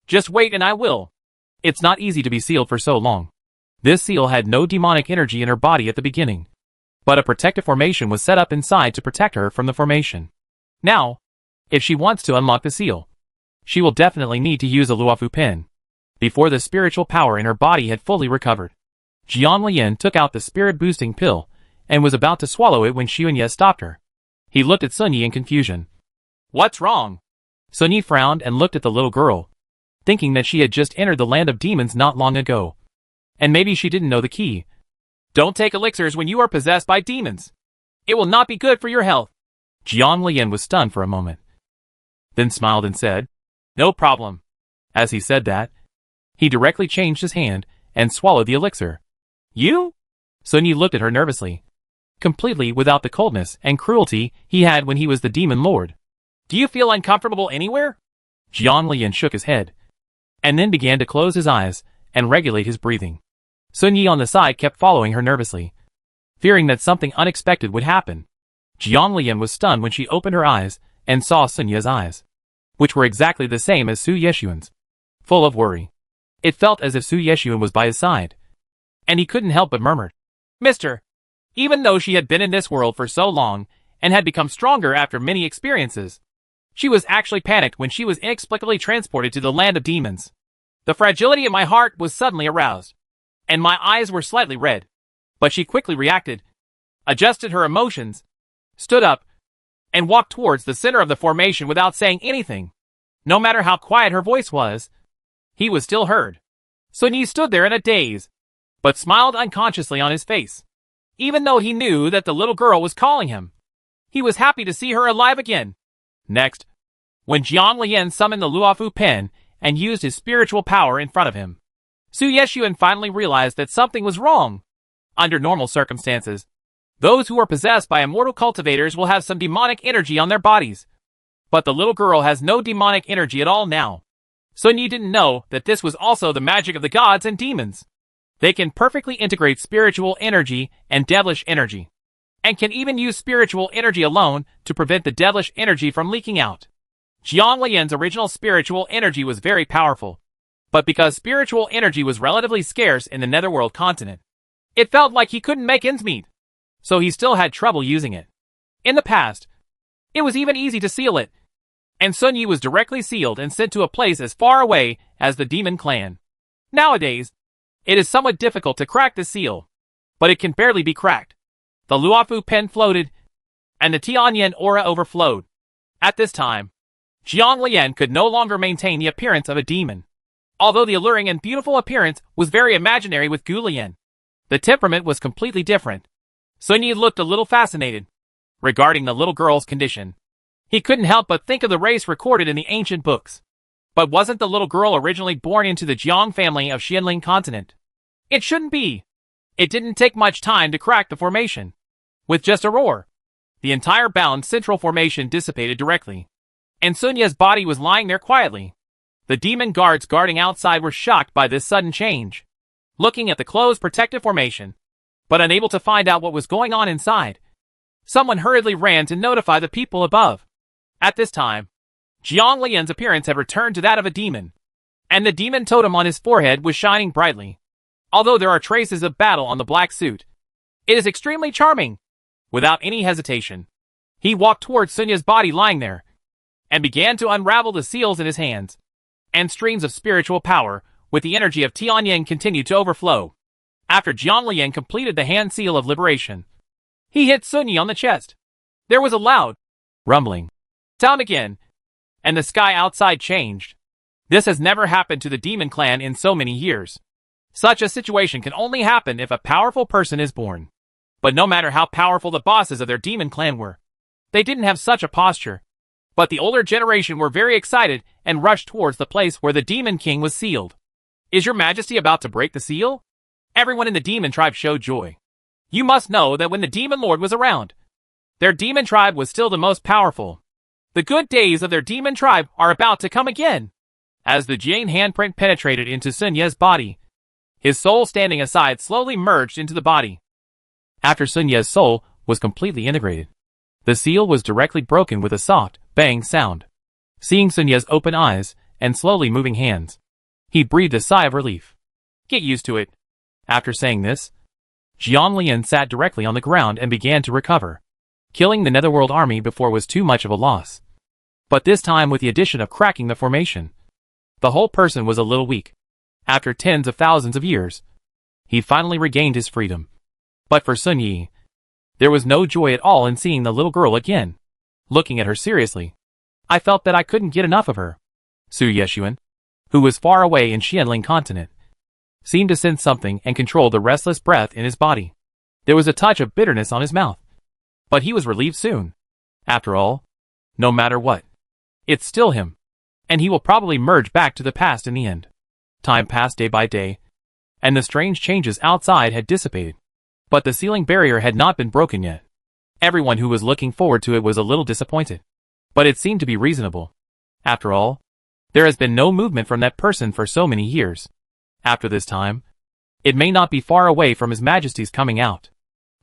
Just wait and I will." It's not easy to be sealed for so long. This seal had no demonic energy in her body at the beginning, but a protective formation was set up inside to protect her from the formation. Now, if she wants to unlock the seal, she will definitely need to use a Luofu pen before the spiritual power in her body had fully recovered. Jiang Lian took out the spirit-boosting pill and was about to swallow it when Xuanya stopped her. He looked at Sun Yi in confusion. What's wrong? Sun Yi frowned and looked at the little girl, thinking that she had just entered the land of demons not long ago. And maybe she didn't know the key. Don't take elixirs when you are possessed by demons. It will not be good for your health. Jiang Lian was stunned for a moment, then smiled and said, "No problem." As he said that, he directly changed his hand and swallowed the elixir. You? Sun Yi looked at her nervously, completely without the coldness and cruelty he had when he was the demon lord. Do you feel uncomfortable anywhere? Jiang Lian shook his head, and then began to close his eyes and regulate his breathing. Sun Yi on the side kept following her nervously, fearing that something unexpected would happen. Jiang Lian was stunned when she opened her eyes and saw Sun Yi's eyes, which were exactly the same as Su Yeshuan's, full of worry. It felt as if Su Yeshuan was by his side, and he couldn't help but murmur, "Mister." Even though she had been in this world for so long and had become stronger after many experiences, she was actually panicked when she was inexplicably transported to the land of demons. The fragility in my heart was suddenly aroused, and my eyes were slightly red. But she quickly reacted, adjusted her emotions, stood up, and walked towards the center of the formation without saying anything. No matter how quiet her voice was, he was still heard. Sun Yi stood there in a daze, but smiled unconsciously on his face. Even though he knew that the little girl was calling him, he was happy to see her alive again. Next, when Jiang Lian summoned the Luofu pen and used his spiritual power in front of him, Su Yeshuan finally realized that something was wrong. Under normal circumstances, those who are possessed by immortal cultivators will have some demonic energy on their bodies. But the little girl has no demonic energy at all now. Sun Yi didn't know that this was also the magic of the gods and demons. They can perfectly integrate spiritual energy and devilish energy, and can even use spiritual energy alone to prevent the devilish energy from leaking out. Jiang Lian's original spiritual energy was very powerful, but because spiritual energy was relatively scarce in the Netherworld continent, it felt like he couldn't make ends meet, so he still had trouble using it. In the past, it was even easy to seal it, and Sun Yi was directly sealed and sent to a place as far away as the Demon Clan. Nowadays, it is somewhat difficult to crack the seal, but it can barely be cracked. The Luofu pen floated, and the Tianyan aura overflowed. At this time, Jiang Lian could no longer maintain the appearance of a demon. Although the alluring and beautiful appearance was very imaginary with Gu Lian, the temperament was completely different. Sun Yi looked a little fascinated. Regarding the little girl's condition, he couldn't help but think of the race recorded in the ancient books. But wasn't the little girl originally born into the Jiang family of Xianling continent? It shouldn't be. It didn't take much time to crack the formation. With just a roar, the entire bound central formation dissipated directly, and Sun Yi's body was lying there quietly. The demon guards guarding outside were shocked by this sudden change, looking at the closed protective formation, but unable to find out what was going on inside. Someone hurriedly ran to notify the people above. At this time, Jiang Lian's appearance had returned to that of a demon, and the demon totem on his forehead was shining brightly. Although there are traces of battle on the black suit, it is extremely charming. Without any hesitation, he walked towards Sun Yi's body lying there, and began to unravel the seals in his hands, and streams of spiritual power with the energy of Tianyan continued to overflow. After Jiang Lian completed the hand seal of liberation, he hit Sun Yi on the chest. There was a loud rumbling sound again, and the sky outside changed. This has never happened to the Demon Clan in so many years. Such a situation can only happen if a powerful person is born. But no matter how powerful the bosses of their Demon Clan were, they didn't have such a posture. But the older generation were very excited and rushed towards the place where the Demon King was sealed. Is your majesty about to break the seal? Everyone in the demon tribe showed joy. You must know that when the Demon Lord was around, their demon tribe was still the most powerful. The good days of their demon tribe are about to come again. As the Jane handprint penetrated into Sun Yi's body, his soul standing aside slowly merged into the body. After Sun Yi's soul was completely integrated, the seal was directly broken with a soft, bang sound. Seeing Sun Yi's open eyes and slowly moving hands, he breathed a sigh of relief. Get used to it. After saying this, Jiang Lian sat directly on the ground and began to recover. Killing the Netherworld army before was too much of a loss. But this time with the addition of cracking the formation, the whole person was a little weak. After tens of thousands of years, he finally regained his freedom. But for Sun Yi, there was no joy at all in seeing the little girl again. Looking at her seriously, I felt that I couldn't get enough of her. Su Yeshuan, who was far away in Xianling continent, seemed to sense something and control the restless breath in his body. There was a touch of bitterness on his mouth, but he was relieved soon. After all, no matter what, it's still him, and he will probably merge back to the past in the end. Time passed day by day, and the strange changes outside had dissipated. But the sealing barrier had not been broken yet. Everyone who was looking forward to it was a little disappointed. But it seemed to be reasonable. After all, there has been no movement from that person for so many years. After this time, it may not be far away from His Majesty's coming out.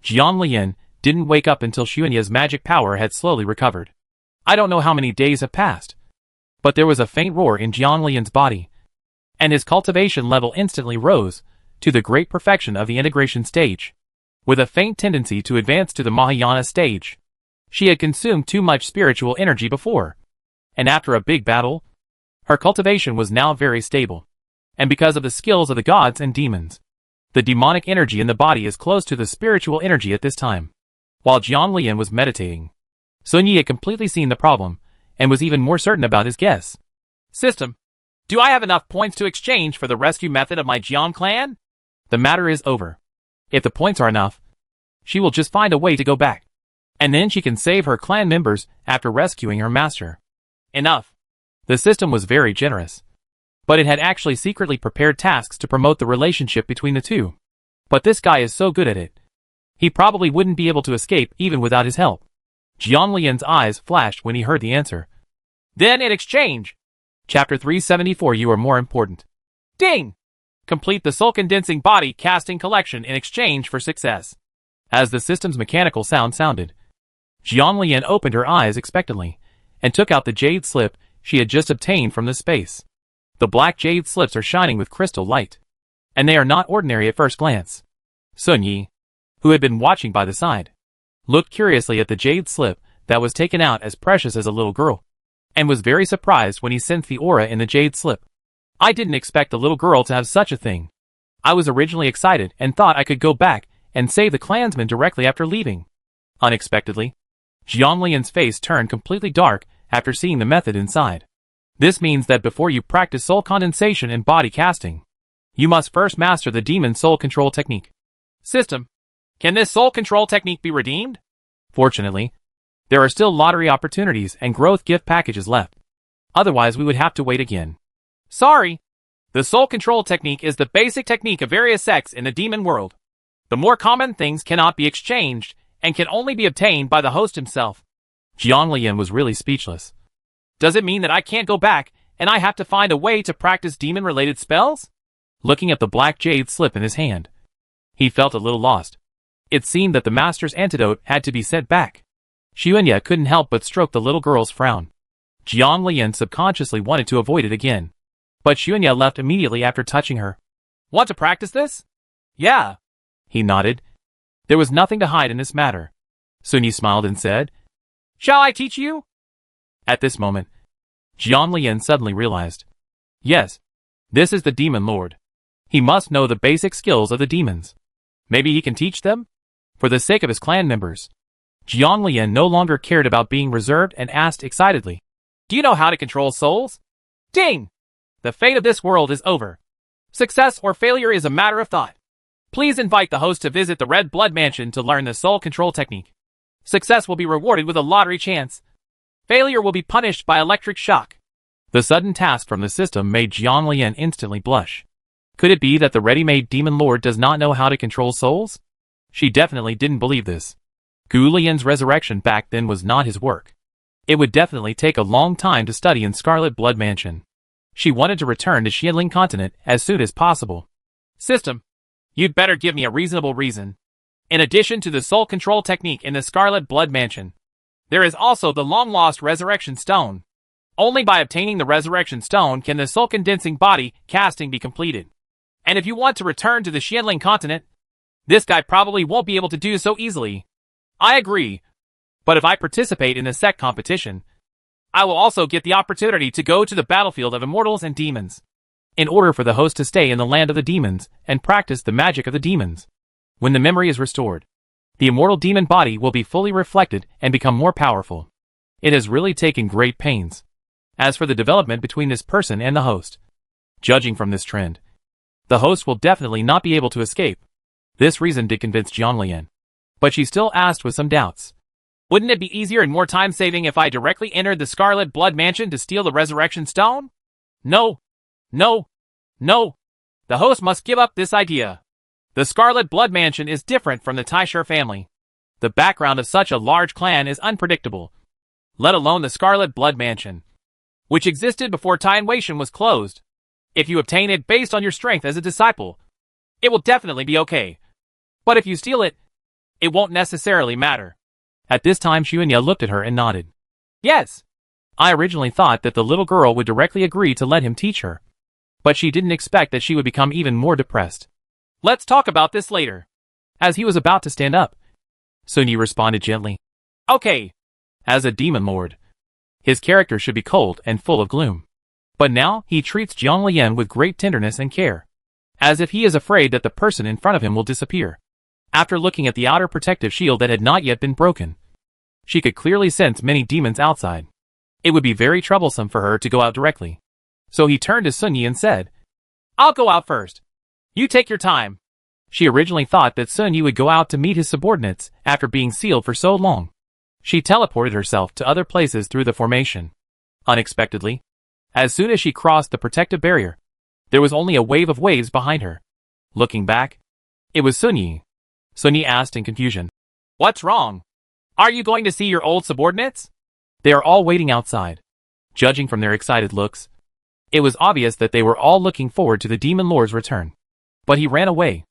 Jiang Lian didn't wake up until Xuanya's magic power had slowly recovered. I don't know how many days have passed, but there was a faint roar in Jiang Lian's body, and his cultivation level instantly rose to the great perfection of the integration stage. With a faint tendency to advance to the Mahayana stage. She had consumed too much spiritual energy before, and after a big battle, her cultivation was now very stable. And because of the skills of the gods and demons, the demonic energy in the body is close to the spiritual energy at this time. While Jiang Lian was meditating, Sun Yi had completely seen the problem, and was even more certain about his guess. System. Do I have enough points to exchange for the rescue method of my Jiang clan? The matter is over. If the points are enough, she will just find a way to go back. And then she can save her clan members after rescuing her master. Enough. The system was very generous. But it had actually secretly prepared tasks to promote the relationship between the two. But this guy is so good at it. He probably wouldn't be able to escape even without his help. Jiang Lian's eyes flashed when he heard the answer. Then in exchange. Chapter 374 You are more important. Ding! Complete the soul condensing body casting collection in exchange for success. As the system's mechanical sound sounded, Jiang Lian opened her eyes expectantly, and took out the jade slip she had just obtained from the space. The black jade slips are shining with crystal light, and they are not ordinary at first glance. Sun Yi, who had been watching by the side, looked curiously at the jade slip that was taken out as precious as a little girl, and was very surprised when he sensed the aura in the jade slip. I didn't expect the little girl to have such a thing. I was originally excited and thought I could go back and save the clansmen directly after leaving. Unexpectedly, Jiang Lian's face turned completely dark after seeing the method inside. This means that before you practice soul condensation and body casting, you must first master the demon soul control technique. System. Can this soul control technique be redeemed? Fortunately, there are still lottery opportunities and growth gift packages left. Otherwise we would have to wait again. Sorry. The soul control technique is the basic technique of various sects in the demon world. The more common things cannot be exchanged and can only be obtained by the host himself. Jiang Lian was really speechless. Does it mean that I can't go back and I have to find a way to practice demon-related spells? Looking at the black jade slip in his hand, he felt a little lost. It seemed that the master's antidote had to be sent back. Xuanya couldn't help but stroke the little girl's frown. Jiang Lian subconsciously wanted to avoid it again, but Xuanya left immediately after touching her. Want to practice this? Yeah. He nodded. There was nothing to hide in this matter. Sun Yi smiled and said, Shall I teach you? At this moment, Jiang Lian suddenly realized. Yes, this is the demon lord. He must know the basic skills of the demons. Maybe he can teach them? For the sake of his clan members. Jiang Lian no longer cared about being reserved and asked excitedly, Do you know how to control souls? Ding! The fate of this world is over. Success or failure is a matter of thought. Please invite the host to visit the Red Blood Mansion to learn the soul control technique. Success will be rewarded with a lottery chance. Failure will be punished by electric shock. The sudden task from the system made Jiang Lian instantly blush. Could it be that the ready-made demon lord does not know how to control souls? She definitely didn't believe this. Gu Lian's resurrection back then was not his work. It would definitely take a long time to study in Scarlet Blood Mansion. She wanted to return to Xianling Continent as soon as possible. System. You'd better give me a reasonable reason. In addition to the soul control technique in the Scarlet Blood Mansion, there is also the long-lost Resurrection Stone. Only by obtaining the Resurrection Stone can the soul condensing body casting be completed. And if you want to return to the Xianling Continent, this guy probably won't be able to do so easily. I agree. But if I participate in the sect competition, I will also get the opportunity to go to the battlefield of immortals and demons. In order for the host to stay in the land of the demons and practice the magic of the demons. When the memory is restored, the immortal demon body will be fully reflected and become more powerful. It has really taken great pains. As for the development between this person and the host, judging from this trend, the host will definitely not be able to escape. This reason did convince Jiang Lian. But she still asked with some doubts. Wouldn't it be easier and more time-saving if I directly entered the Scarlet Blood Mansion to steal the Resurrection Stone? No. No. No. The host must give up this idea. The Scarlet Blood Mansion is different from the Taisher family. The background of such a large clan is unpredictable. Let alone the Scarlet Blood Mansion, which existed before Taian Weishan was closed. If you obtain it based on your strength as a disciple, it will definitely be okay. But if you steal it, it won't necessarily matter. At this time Xuanya looked at her and nodded. Yes. I originally thought that the little girl would directly agree to let him teach her. But she didn't expect that she would become even more depressed. Let's talk about this later. As he was about to stand up, Sun Yi responded gently. Okay. As a demon lord, his character should be cold and full of gloom. But now he treats Jiang Lian with great tenderness and care, as if he is afraid that the person in front of him will disappear. After looking at the outer protective shield that had not yet been broken, She could clearly sense many demons outside. It would be very troublesome for her to go out directly. So he turned to Sun Yi and said, I'll go out first. You take your time. She originally thought that Sun Yi would go out to meet his subordinates after being sealed for so long. She teleported herself to other places through the formation. Unexpectedly, as soon as she crossed the protective barrier, there was only a wave of waves behind her. Looking back, it was Sun Yi. Sun Yi asked in confusion, What's wrong? Are you going to see your old subordinates? They are all waiting outside. Judging from their excited looks, it was obvious that they were all looking forward to the Demon Lord's return. But he ran away.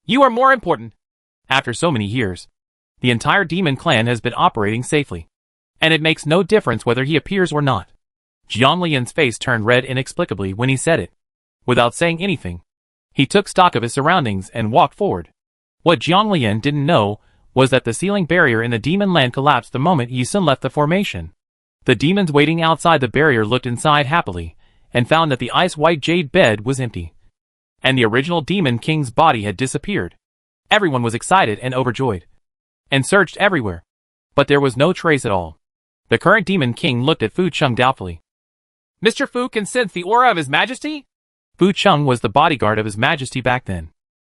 You are more important. After so many years, the entire demon clan has been operating safely. And it makes no difference whether he appears or not. Jiang Lian's face turned red inexplicably when he said it. Without saying anything, he took stock of his surroundings and walked forward. What Jiang Lian didn't know was that the sealing barrier in the demon land collapsed the moment Yi Sun left the formation. The demons waiting outside the barrier looked inside happily, and found that the ice-white jade bed was empty. And the original demon king's body had disappeared. Everyone was excited and overjoyed, and searched everywhere. But there was no trace at all. The current demon king looked at Fu Cheng doubtfully. Mr. Fu can sense the aura of his majesty? Fu Cheng was the bodyguard of his majesty back then.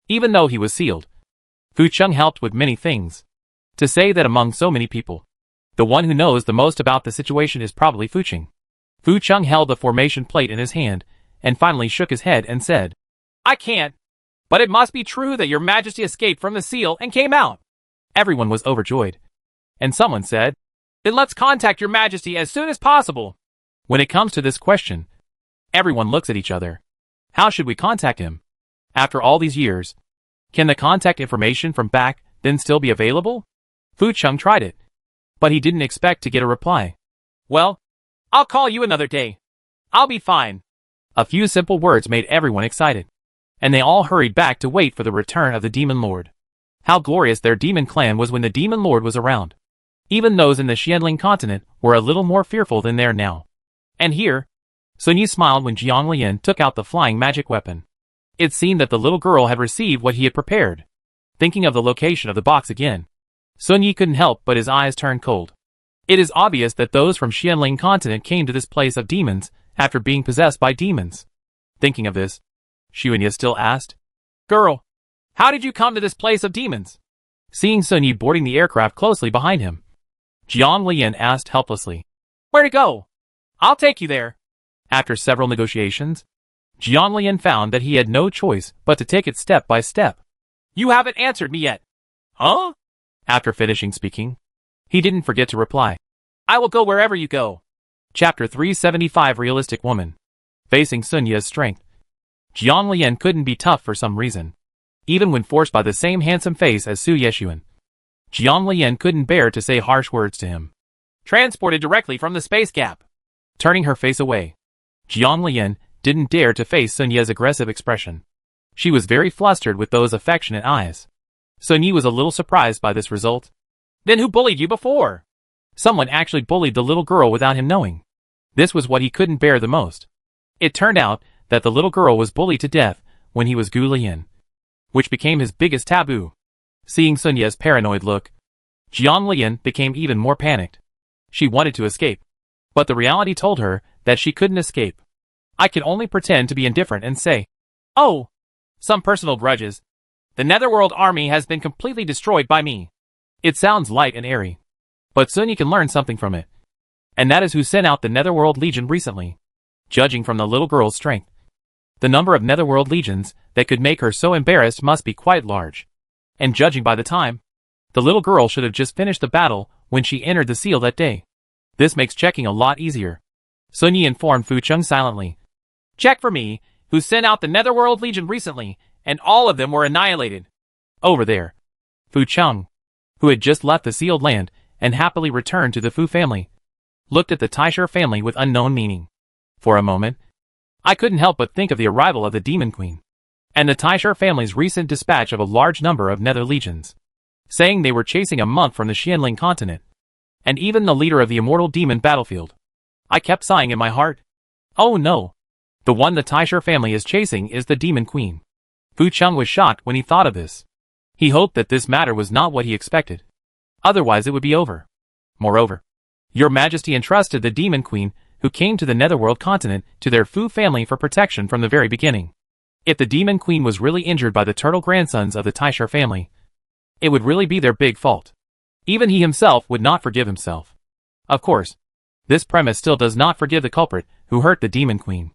Even though he was sealed, Fu Cheng helped with many things. To say that among so many people, the one who knows the most about the situation is probably Fu Cheng. Fu Cheng held the formation plate in his hand, and finally shook his head and said, I can't. But it must be true that your majesty escaped from the seal and came out. Everyone was overjoyed. And someone said, Then let's contact your majesty as soon as possible. When it comes to this question, everyone looks at each other. How should we contact him? After all these years, can the contact information from back then still be available? Fu Cheng tried it, but he didn't expect to get a reply. Well, I'll call you another day. I'll be fine. A few simple words made everyone excited, and they all hurried back to wait for the return of the Demon Lord. How glorious their demon clan was when the Demon Lord was around. Even those in the Xianling continent were a little more fearful than they are now. And here, Sun Yi smiled when Jiang Lian took out the flying magic weapon. It seemed that the little girl had received what he had prepared. Thinking of the location of the box again, Sun Yi couldn't help but his eyes turned cold. It is obvious that those from Xianling continent came to this place of demons after being possessed by demons. Thinking of this, Xuanye still asked, Girl, how did you come to this place of demons? Seeing Sun Yi boarding the aircraft closely behind him, Jiang Lian asked helplessly, Where to go? I'll take you there. After several negotiations, Jiang Lian found that he had no choice but to take it step by step. You haven't answered me yet. Huh? After finishing speaking, he didn't forget to reply, I will go wherever you go. Chapter 375 Realistic Woman. Facing Sun Yi's strength, Jiang Lian couldn't be tough for some reason. Even when forced by the same handsome face as Su Yeshuan, Jiang Lian couldn't bear to say harsh words to him. Transported directly from the space gap. Turning her face away, Jiang Lian didn't dare to face Sun Yi's aggressive expression. She was very flustered with those affectionate eyes. Sun Yi was a little surprised by this result. Then who bullied you before? Someone actually bullied the little girl without him knowing. This was what he couldn't bear the most. It turned out that the little girl was bullied to death when he was Gu Lian, which became his biggest taboo. Seeing Sun Yi's paranoid look, Jiang Lian became even more panicked. She wanted to escape, but the reality told her that she couldn't escape. I could only pretend to be indifferent and say, Oh, some personal grudges. The Netherworld army has been completely destroyed by me. It sounds light and airy, but Sun Yi can learn something from it. And that is who sent out the Netherworld Legion recently. Judging from the little girl's strength, the number of Netherworld Legions that could make her so embarrassed must be quite large. And judging by the time, the little girl should have just finished the battle when she entered the seal that day. This makes checking a lot easier. Sun Yi informed Fu Cheng silently. Check for me, who sent out the Netherworld Legion recently, and all of them were annihilated. Over there, Fu Cheng, who had just left the sealed land and happily returned to the Fu family, looked at the Taisher family with unknown meaning. For a moment, I couldn't help but think of the arrival of the Demon Queen, and the Taisher family's recent dispatch of a large number of Nether Legions, saying they were chasing a monk from the Xianling continent, and even the leader of the immortal demon battlefield. I kept sighing in my heart. Oh no! The one the Taisher family is chasing is the Demon Queen. Fu Cheng was shocked when he thought of this. He hoped that this matter was not what he expected. Otherwise it would be over. Moreover, your majesty entrusted the demon queen who came to the netherworld continent to their Fu family for protection from the very beginning. If the demon queen was really injured by the turtle grandsons of the Taishar family, it would really be their big fault. Even he himself would not forgive himself. Of course, this premise still does not forgive the culprit who hurt the demon queen.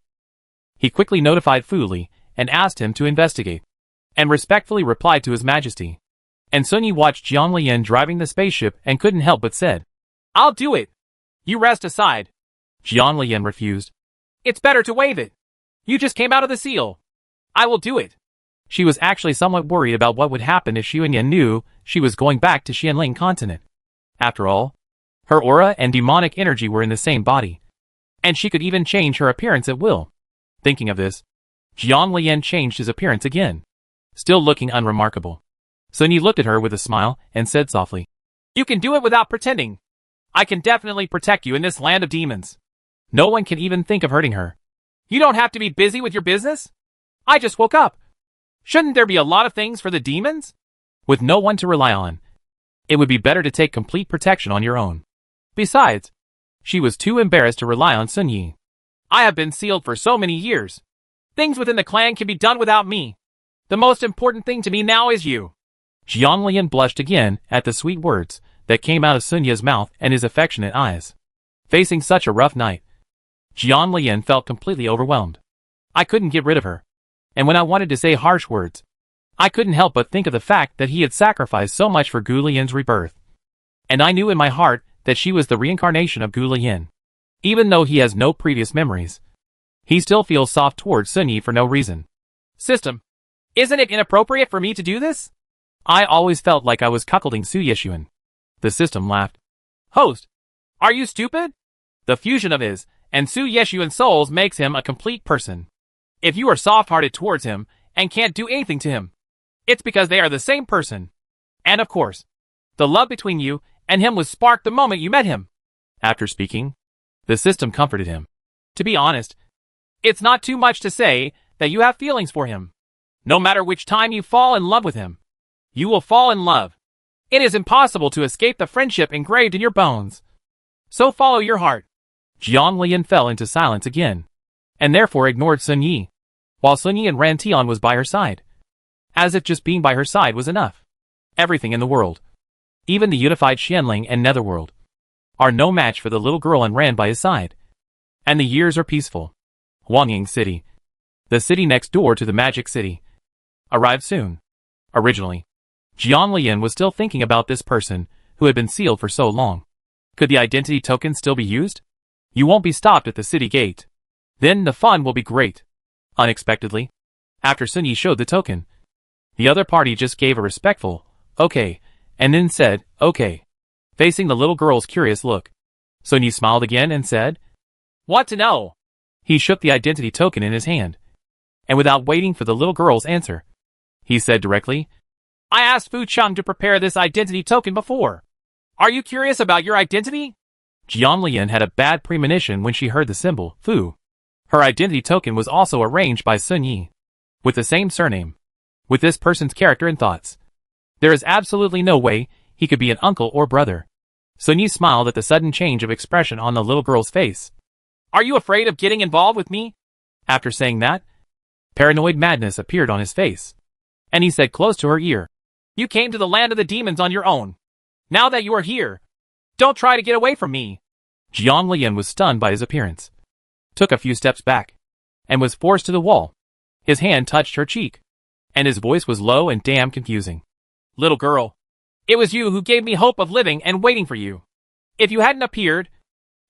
He quickly notified Fu Li and asked him to investigate, and respectfully replied to his majesty. And Sun Yi watched Jiang Lian driving the spaceship and couldn't help but said, "I'll do it. You rest aside." Jiang Lian refused. "It's better to wave it. You just came out of the seal. I will do it." She was actually somewhat worried about what would happen if Xuanyan knew she was going back to Xianling continent. After all, her aura and demonic energy were in the same body, and she could even change her appearance at will. Thinking of this, Jiang Lian changed his appearance again, still looking unremarkable. Sun Yi looked at her with a smile and said softly, "You can do it without pretending. I can definitely protect you in this land of demons. No one can even think of hurting her. You don't have to be busy with your business. I just woke up. Shouldn't there be a lot of things for the demons? With no one to rely on, it would be better to take complete protection on your own." Besides, she was too embarrassed to rely on Sun Yi. "I have been sealed for so many years. Things within the clan can be done without me. The most important thing to me now is you." Jiang Lian blushed again at the sweet words that came out of Sun Yi's mouth and his affectionate eyes. Facing such a rough night, Jiang Lian felt completely overwhelmed. I couldn't get rid of her. And when I wanted to say harsh words, I couldn't help but think of the fact that he had sacrificed so much for Gu Lian's rebirth. And I knew in my heart that she was the reincarnation of Gu Lian. Even though he has no previous memories, he still feels soft towards Sun Yi for no reason. "System, isn't it inappropriate for me to do this? I always felt like I was cuckolding Su Yeshuan." The system laughed. "Host, are you stupid? The fusion of his and Su Yeshuan's souls makes him a complete person. If you are soft-hearted towards him and can't do anything to him, it's because they are the same person. And of course, the love between you and him was sparked the moment you met him." After speaking, the system comforted him. "To be honest, it's not too much to say that you have feelings for him. No matter which time you fall in love with him, you will fall in love. It is impossible to escape the friendship engraved in your bones. So follow your heart." Jiang Lian fell into silence again, and therefore ignored Sun Yi, while Sun Yi and Ran Tian was by her side. As if just being by her side was enough. Everything in the world, even the unified Xianling and Netherworld, are no match for the little girl and Ran by his side. And the years are peaceful. Wangying City, the city next door to the Magic City, arrived soon. Originally, Jiang Lian was still thinking about this person who had been sealed for so long. Could the identity token still be used? You won't be stopped at the city gate. Then the fun will be great. Unexpectedly, after Sun Yi showed the token, the other party just gave a respectful, "Okay," and then said, "Okay," facing the little girl's curious look. Sun Yi smiled again and said, "Want to know?" He shook the identity token in his hand, and without waiting for the little girl's answer, he said directly, "I asked Fu Cheng to prepare this identity token before. Are you curious about your identity?" Jiang Lian had a bad premonition when she heard the symbol, Fu. Her identity token was also arranged by Sun Yi, with the same surname, with this person's character and thoughts. There is absolutely no way he could be an uncle or brother. Sun Yi smiled at the sudden change of expression on the little girl's face. "Are you afraid of getting involved with me?" After saying that, paranoid madness appeared on his face, and he said close to her ear, "You came to the land of the demons on your own. Now that you are here, don't try to get away from me." Jiang Lian was stunned by his appearance, took a few steps back, and was forced to the wall. His hand touched her cheek, and his voice was low and damn confusing. "Little girl, it was you who gave me hope of living and waiting for you. If you hadn't appeared,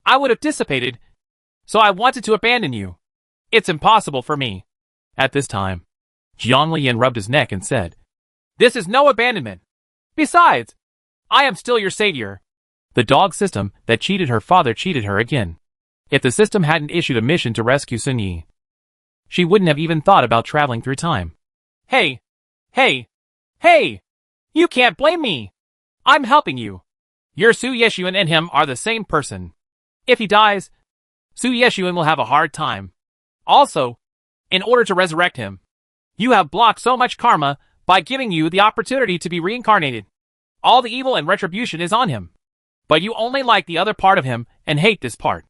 I would have dissipated, so I wanted to abandon you. It's impossible for me." At this time, Jiang Lian rubbed his neck and said, "This is no abandonment. Besides, I am still your savior." The dog system that cheated her father cheated her again. If the system hadn't issued a mission to rescue Sun Yi, she wouldn't have even thought about traveling through time. Hey! You can't blame me! I'm helping you. Your Su Yeshuan and him are the same person. If he dies, Su Yeshuan will have a hard time. Also, in order to resurrect him, you have blocked so much karma by giving you the opportunity to be reincarnated. All the evil and retribution is on him. But you only like the other part of him and hate this part.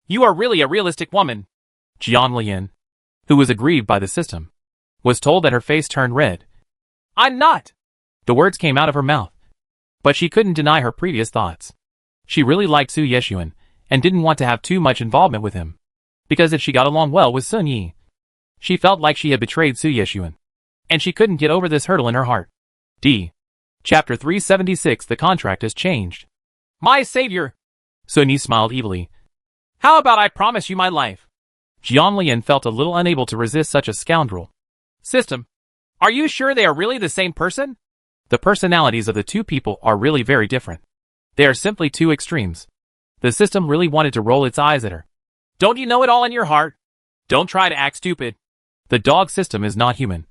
You are really a realistic woman. Jian Lian, who was aggrieved by the system, was told that her face turned red. I'm not. The words came out of her mouth. But she couldn't deny her previous thoughts. She really liked Su Yeshuan and didn't want to have too much involvement with him. Because if she got along well with Sun Yi, she felt like she had betrayed Su Yeshuan. And she couldn't get over this hurdle in her heart. Chapter 376. The contract has changed. My savior! Sun Yi smiled evilly. How about I promise you my life? Jian Lian felt a little unable to resist such a scoundrel. System, are you sure they are really the same person? The personalities of the two people are really very different. They are simply two extremes. The system really wanted to roll its eyes at her. Don't you know it all in your heart? Don't try to act stupid. The dog system is not human.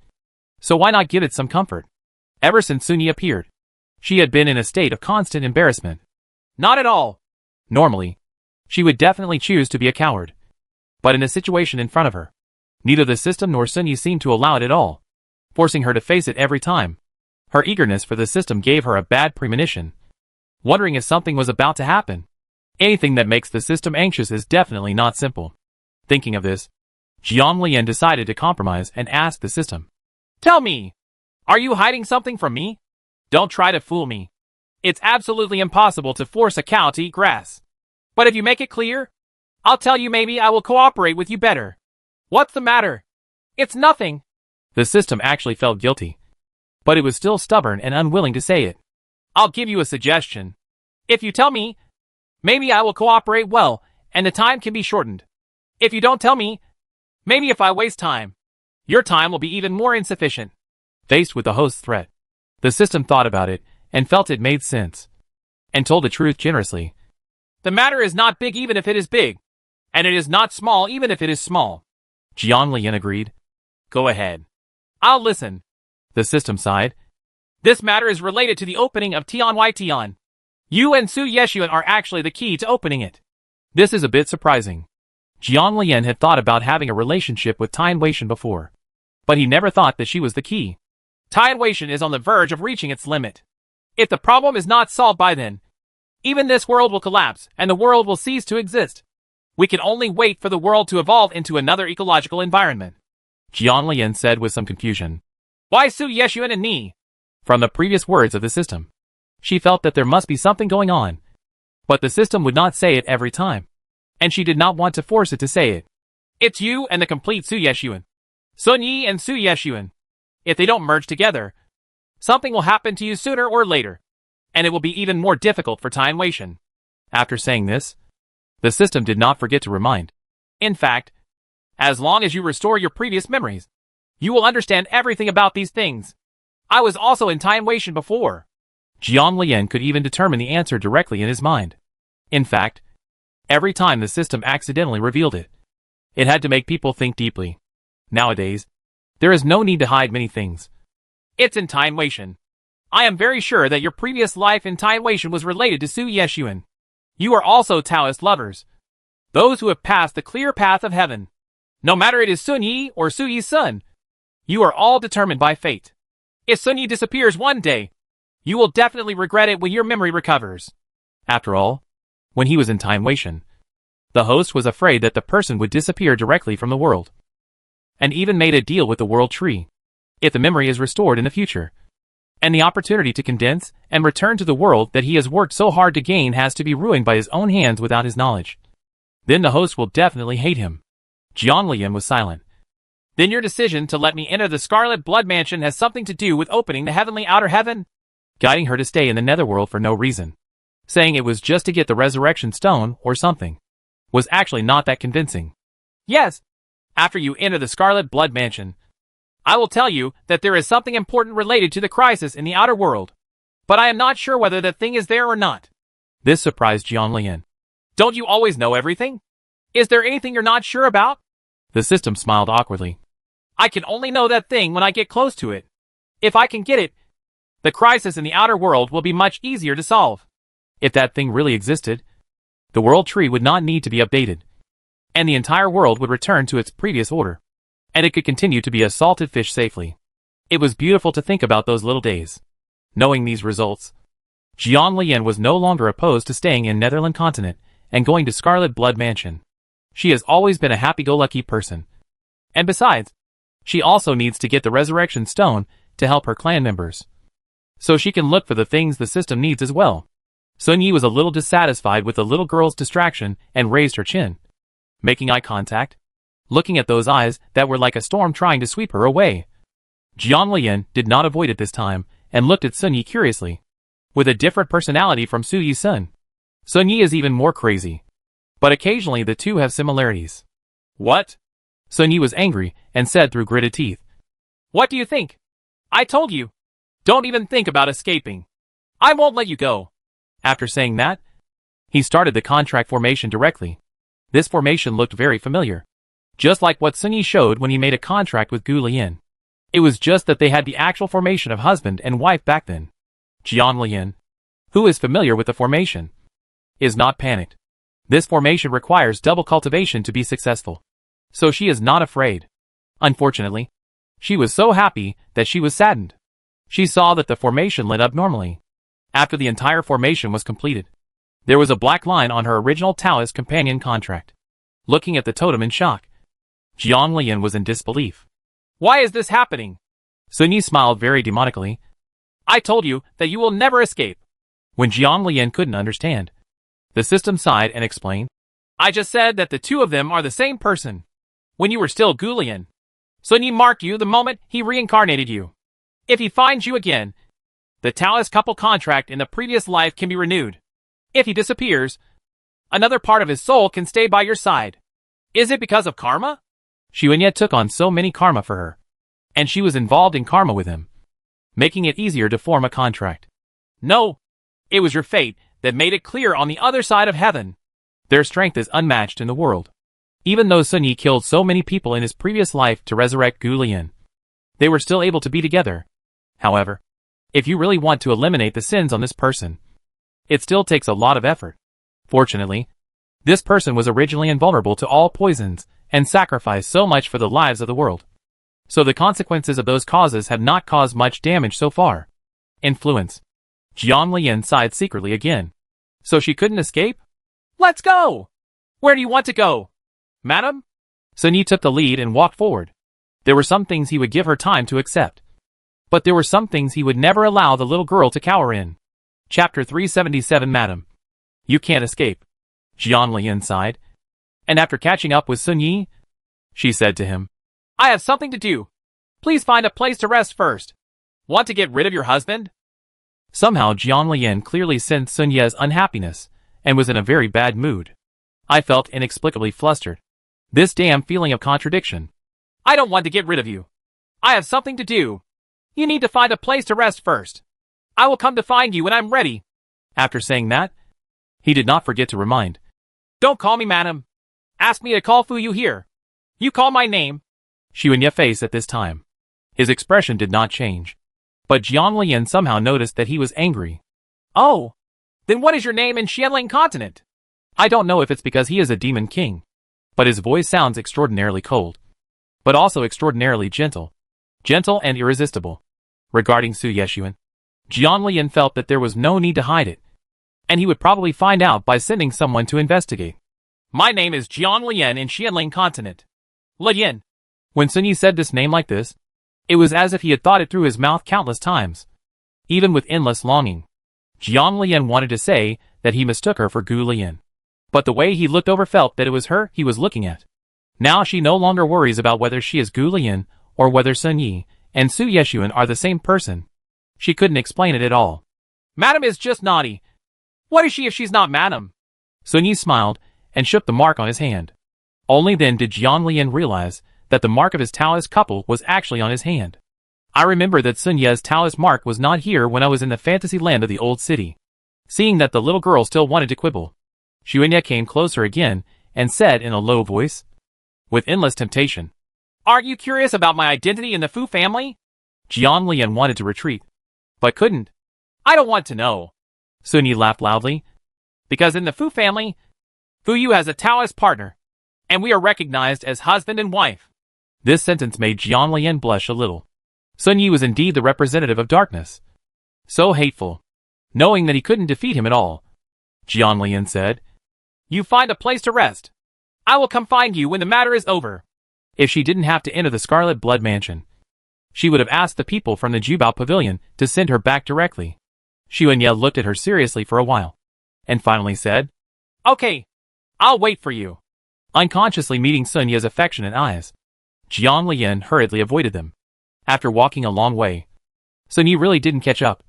So why not give it some comfort? Ever since Sun Yi appeared, she had been in a state of constant embarrassment. Not at all. Normally, she would definitely choose to be a coward. But in a situation in front of her, neither the system nor Sun Yi seemed to allow it at all, forcing her to face it every time. Her eagerness for the system gave her a bad premonition, wondering if something was about to happen. Anything that makes the system anxious is definitely not simple. Thinking of this, Jian Lian decided to compromise and ask the system. Tell me, are you hiding something from me? Don't try to fool me. It's absolutely impossible to force a cow to eat grass. But if you make it clear, I'll tell you maybe I will cooperate with you better. What's the matter? It's nothing. The system actually felt guilty, but it was still stubborn and unwilling to say it. I'll give you a suggestion. If you tell me, maybe I will cooperate well, and the time can be shortened. If you don't tell me, maybe if I waste time, your time will be even more insufficient. Faced with the host's threat, the system thought about it and felt it made sense, and told the truth generously. The matter is not big even if it is big, and it is not small even if it is small. Jian Lian agreed. Go ahead. I'll listen. The system sighed. This matter is related to the opening of Tian. You and Su Yeshuan are actually the key to opening it. This is a bit surprising. Jian Lian had thought about having a relationship with Tian Weishan before, but he never thought that she was the key. Tian Weishan is on the verge of reaching its limit. If the problem is not solved by then, even this world will collapse and the world will cease to exist. We can only wait for the world to evolve into another ecological environment. Jian Lian said with some confusion. Why Su Yeshuan and me? From the previous words of the system, she felt that there must be something going on. But the system would not say it every time, and she did not want to force it to say it. It's you and the complete Su Yeshuan. Sun Yi and Su Yeshuan. If they don't merge together, something will happen to you sooner or later, and it will be even more difficult for Tian Weishan. After saying this, the system did not forget to remind. In fact, as long as you restore your previous memories, you will understand everything about these things. I was also in Tian Weishan before. Jian Lian could even determine the answer directly in his mind. In fact, every time the system accidentally revealed it, it had to make people think deeply. Nowadays, there is no need to hide many things. It's in Tian Weishan. I am very sure that your previous life in Tian Weishan was related to Su Yeshuan. You are also Taoist lovers, those who have passed the clear path of heaven. No matter it is Sun Yi or Su Yi's son, you are all determined by fate. If Sun Yi disappears one day, you will definitely regret it when your memory recovers. After all, when he was in Tian Weishan, the host was afraid that the person would disappear directly from the world, and even made a deal with the world tree. If the memory is restored in the future, and the opportunity to condense and return to the world that he has worked so hard to gain has to be ruined by his own hands without his knowledge, then the host will definitely hate him. Jian Lian was silent. Then your decision to let me enter the Scarlet Blood Mansion has something to do with opening the heavenly outer heaven? Guiding her to stay in the netherworld for no reason, saying it was just to get the resurrection stone or something, was actually not that convincing. Yes, after you enter the Scarlet Blood Mansion, I will tell you that there is something important related to the crisis in the outer world, but I am not sure whether that thing is there or not. This surprised Jian Lian. Don't you always know everything? Is there anything you're not sure about? The system smiled awkwardly. I can only know that thing when I get close to it. If I can get it, the crisis in the outer world will be much easier to solve. If that thing really existed, the world tree would not need to be updated, and the entire world would return to its previous order, and it could continue to be a salted fish safely. It was beautiful to think about those little days. Knowing these results, Jiang Lian was no longer opposed to staying in Netherland continent and going to Scarlet Blood Mansion. She has always been a happy-go-lucky person. And besides, she also needs to get the Resurrection Stone to help her clan members, so she can look for the things the system needs as well. Sun Yi was a little dissatisfied with the little girl's distraction and raised her chin, making eye contact, looking at those eyes that were like a storm trying to sweep her away. Jiang Lian did not avoid it this time and looked at Sun Yi curiously. With a different personality from Su Yi's son, Sun Yi is even more crazy. But occasionally the two have similarities. What? Sun Yi was angry and said through gritted teeth. What do you think? I told you. Don't even think about escaping. I won't let you go. After saying that, he started the contract formation directly. This formation looked very familiar, just like what Sun Yi showed when he made a contract with Gu Lian. It was just that they had the actual formation of husband and wife back then. Jiang Lian, who is familiar with the formation, is not panicked. This formation requires double cultivation to be successful, so she is not afraid. Unfortunately, she was so happy that she was saddened. She saw that the formation lit up normally. After the entire formation was completed, there was a black line on her original Taoist companion contract. Looking at the totem in shock, Jiang Lian was in disbelief. Why is this happening? Sun Yi smiled very demonically. I told you that you will never escape. When Jiang Lian couldn't understand, the system sighed and explained. I just said that the two of them are the same person. When you were still Gu Lian, Sun Yi marked you the moment he reincarnated you. If he finds you again, the Taoist couple contract in the previous life can be renewed. If he disappears, another part of his soul can stay by your side. Is it because of karma? Xuanya took on so many karma for her, and she was involved in karma with him, making it easier to form a contract. No, it was your fate that made it clear on the other side of heaven. Their strength is unmatched in the world. Even though Sun Yi killed so many people in his previous life to resurrect Gu Lian, they were still able to be together. However, if you really want to eliminate the sins on this person, it still takes a lot of effort. Fortunately, this person was originally invulnerable to all poisons and sacrificed so much for the lives of the world. So the consequences of those causes have not caused much damage so far. Influence. Jiang Lian sighed secretly again. So she couldn't escape? Let's go! Where do you want to go? Madam? Sun Yi took the lead and walked forward. There were some things he would give her time to accept, but there were some things he would never allow the little girl to cower in. Chapter 377. Madam, you can't escape. Jiang Lian sighed, and after catching up with Sun Yi, she said to him, I have something to do. Please find a place to rest first. Want to get rid of your husband? Somehow Jiang Lian clearly sensed Sun Yi's unhappiness and was in a very bad mood. I felt inexplicably flustered. This damn feeling of contradiction. I don't want to get rid of you. I have something to do. You need to find a place to rest first. I will come to find you when I'm ready. After saying that, he did not forget to remind. Don't call me madam. Ask me to call Fu Yu here. You call my name. Xuanya's face at this time. His expression did not change. But Jiang Lian somehow noticed that he was angry. Oh, then what is your name in Xianling continent? I don't know if it's because he is a demon king, but his voice sounds extraordinarily cold, but also extraordinarily gentle. Gentle and irresistible. Regarding Su Yeshuan, Jiang Lian felt that there was no need to hide it, and he would probably find out by sending someone to investigate. My name is Jiang Lian in Xianling continent. Lian. When Sun Yi said this name like this, it was as if he had thought it through his mouth countless times. Even with endless longing, Jiang Lian wanted to say that he mistook her for Gu Lian, but the way he looked over felt that it was her he was looking at. Now she no longer worries about whether she is Gu Lian or whether Sun Yi and Su Yeshuan are the same person. She couldn't explain it at all. Madam is just naughty. What is she if she's not madam? Sun Yi smiled and shook the mark on his hand. Only then did Jiang Lian realize that the mark of his Taoist couple was actually on his hand. I remember that Sun Yi's Taoist mark was not here when I was in the fantasy land of the old city. Seeing that the little girl still wanted to quibble, Xuanya came closer again and said in a low voice, with endless temptation, Aren't you curious about my identity in the Fu family? Jiang Lian wanted to retreat, but couldn't. I don't want to know. Sun Yi laughed loudly. Because in the Fu family, Fu Yu has a Taoist partner, and we are recognized as husband and wife. This sentence made Jiang Lian blush a little. Sun Yi was indeed the representative of darkness. So hateful. Knowing that he couldn't defeat him at all, Jiang Lian said, "You find a place to rest. I will come find you when the matter is over." If she didn't have to enter the Scarlet Blood Mansion, she would have asked the people from the Jubao Pavilion to send her back directly. Xu Enye looked at her seriously for a while, and finally said, "Okay, I'll wait for you." Unconsciously meeting Sun Ye's affectionate eyes, Jiang Lian hurriedly avoided them. After walking a long way, Sun Ye really didn't catch up.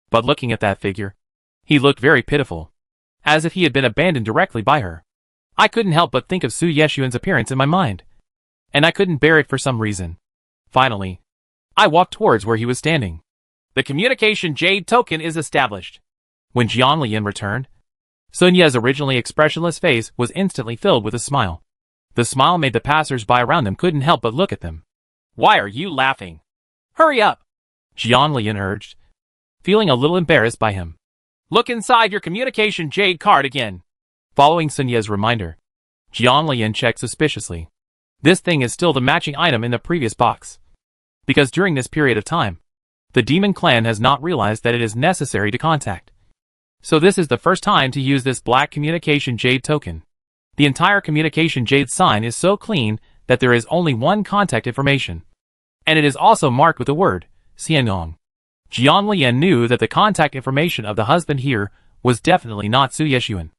But looking at that figure, he looked very pitiful, as if he had been abandoned directly by her. I couldn't help but think of Su Yeshuan's appearance in my mind, and I couldn't bear it for some reason. Finally, I walked towards where he was standing. The communication jade token is established. When Jiang Lian returned, Sun Ye's originally expressionless face was instantly filled with a smile. The smile made the passers-by around them couldn't help but look at them. "Why are you laughing? Hurry up," Jiang Lian urged, feeling a little embarrassed by him. "Look inside your communication jade card again." Following Sun Ye's reminder, Jiang Lian checked suspiciously. This thing is still the matching item in the previous box. Because during this period of time, the demon clan has not realized that it is necessary to contact. So this is the first time to use this black communication jade token. The entire communication jade sign is so clean that there is only one contact information. And it is also marked with the word, Xiangong. Jiang Lian knew that the contact information of the husband here was definitely not Su Yeshuan,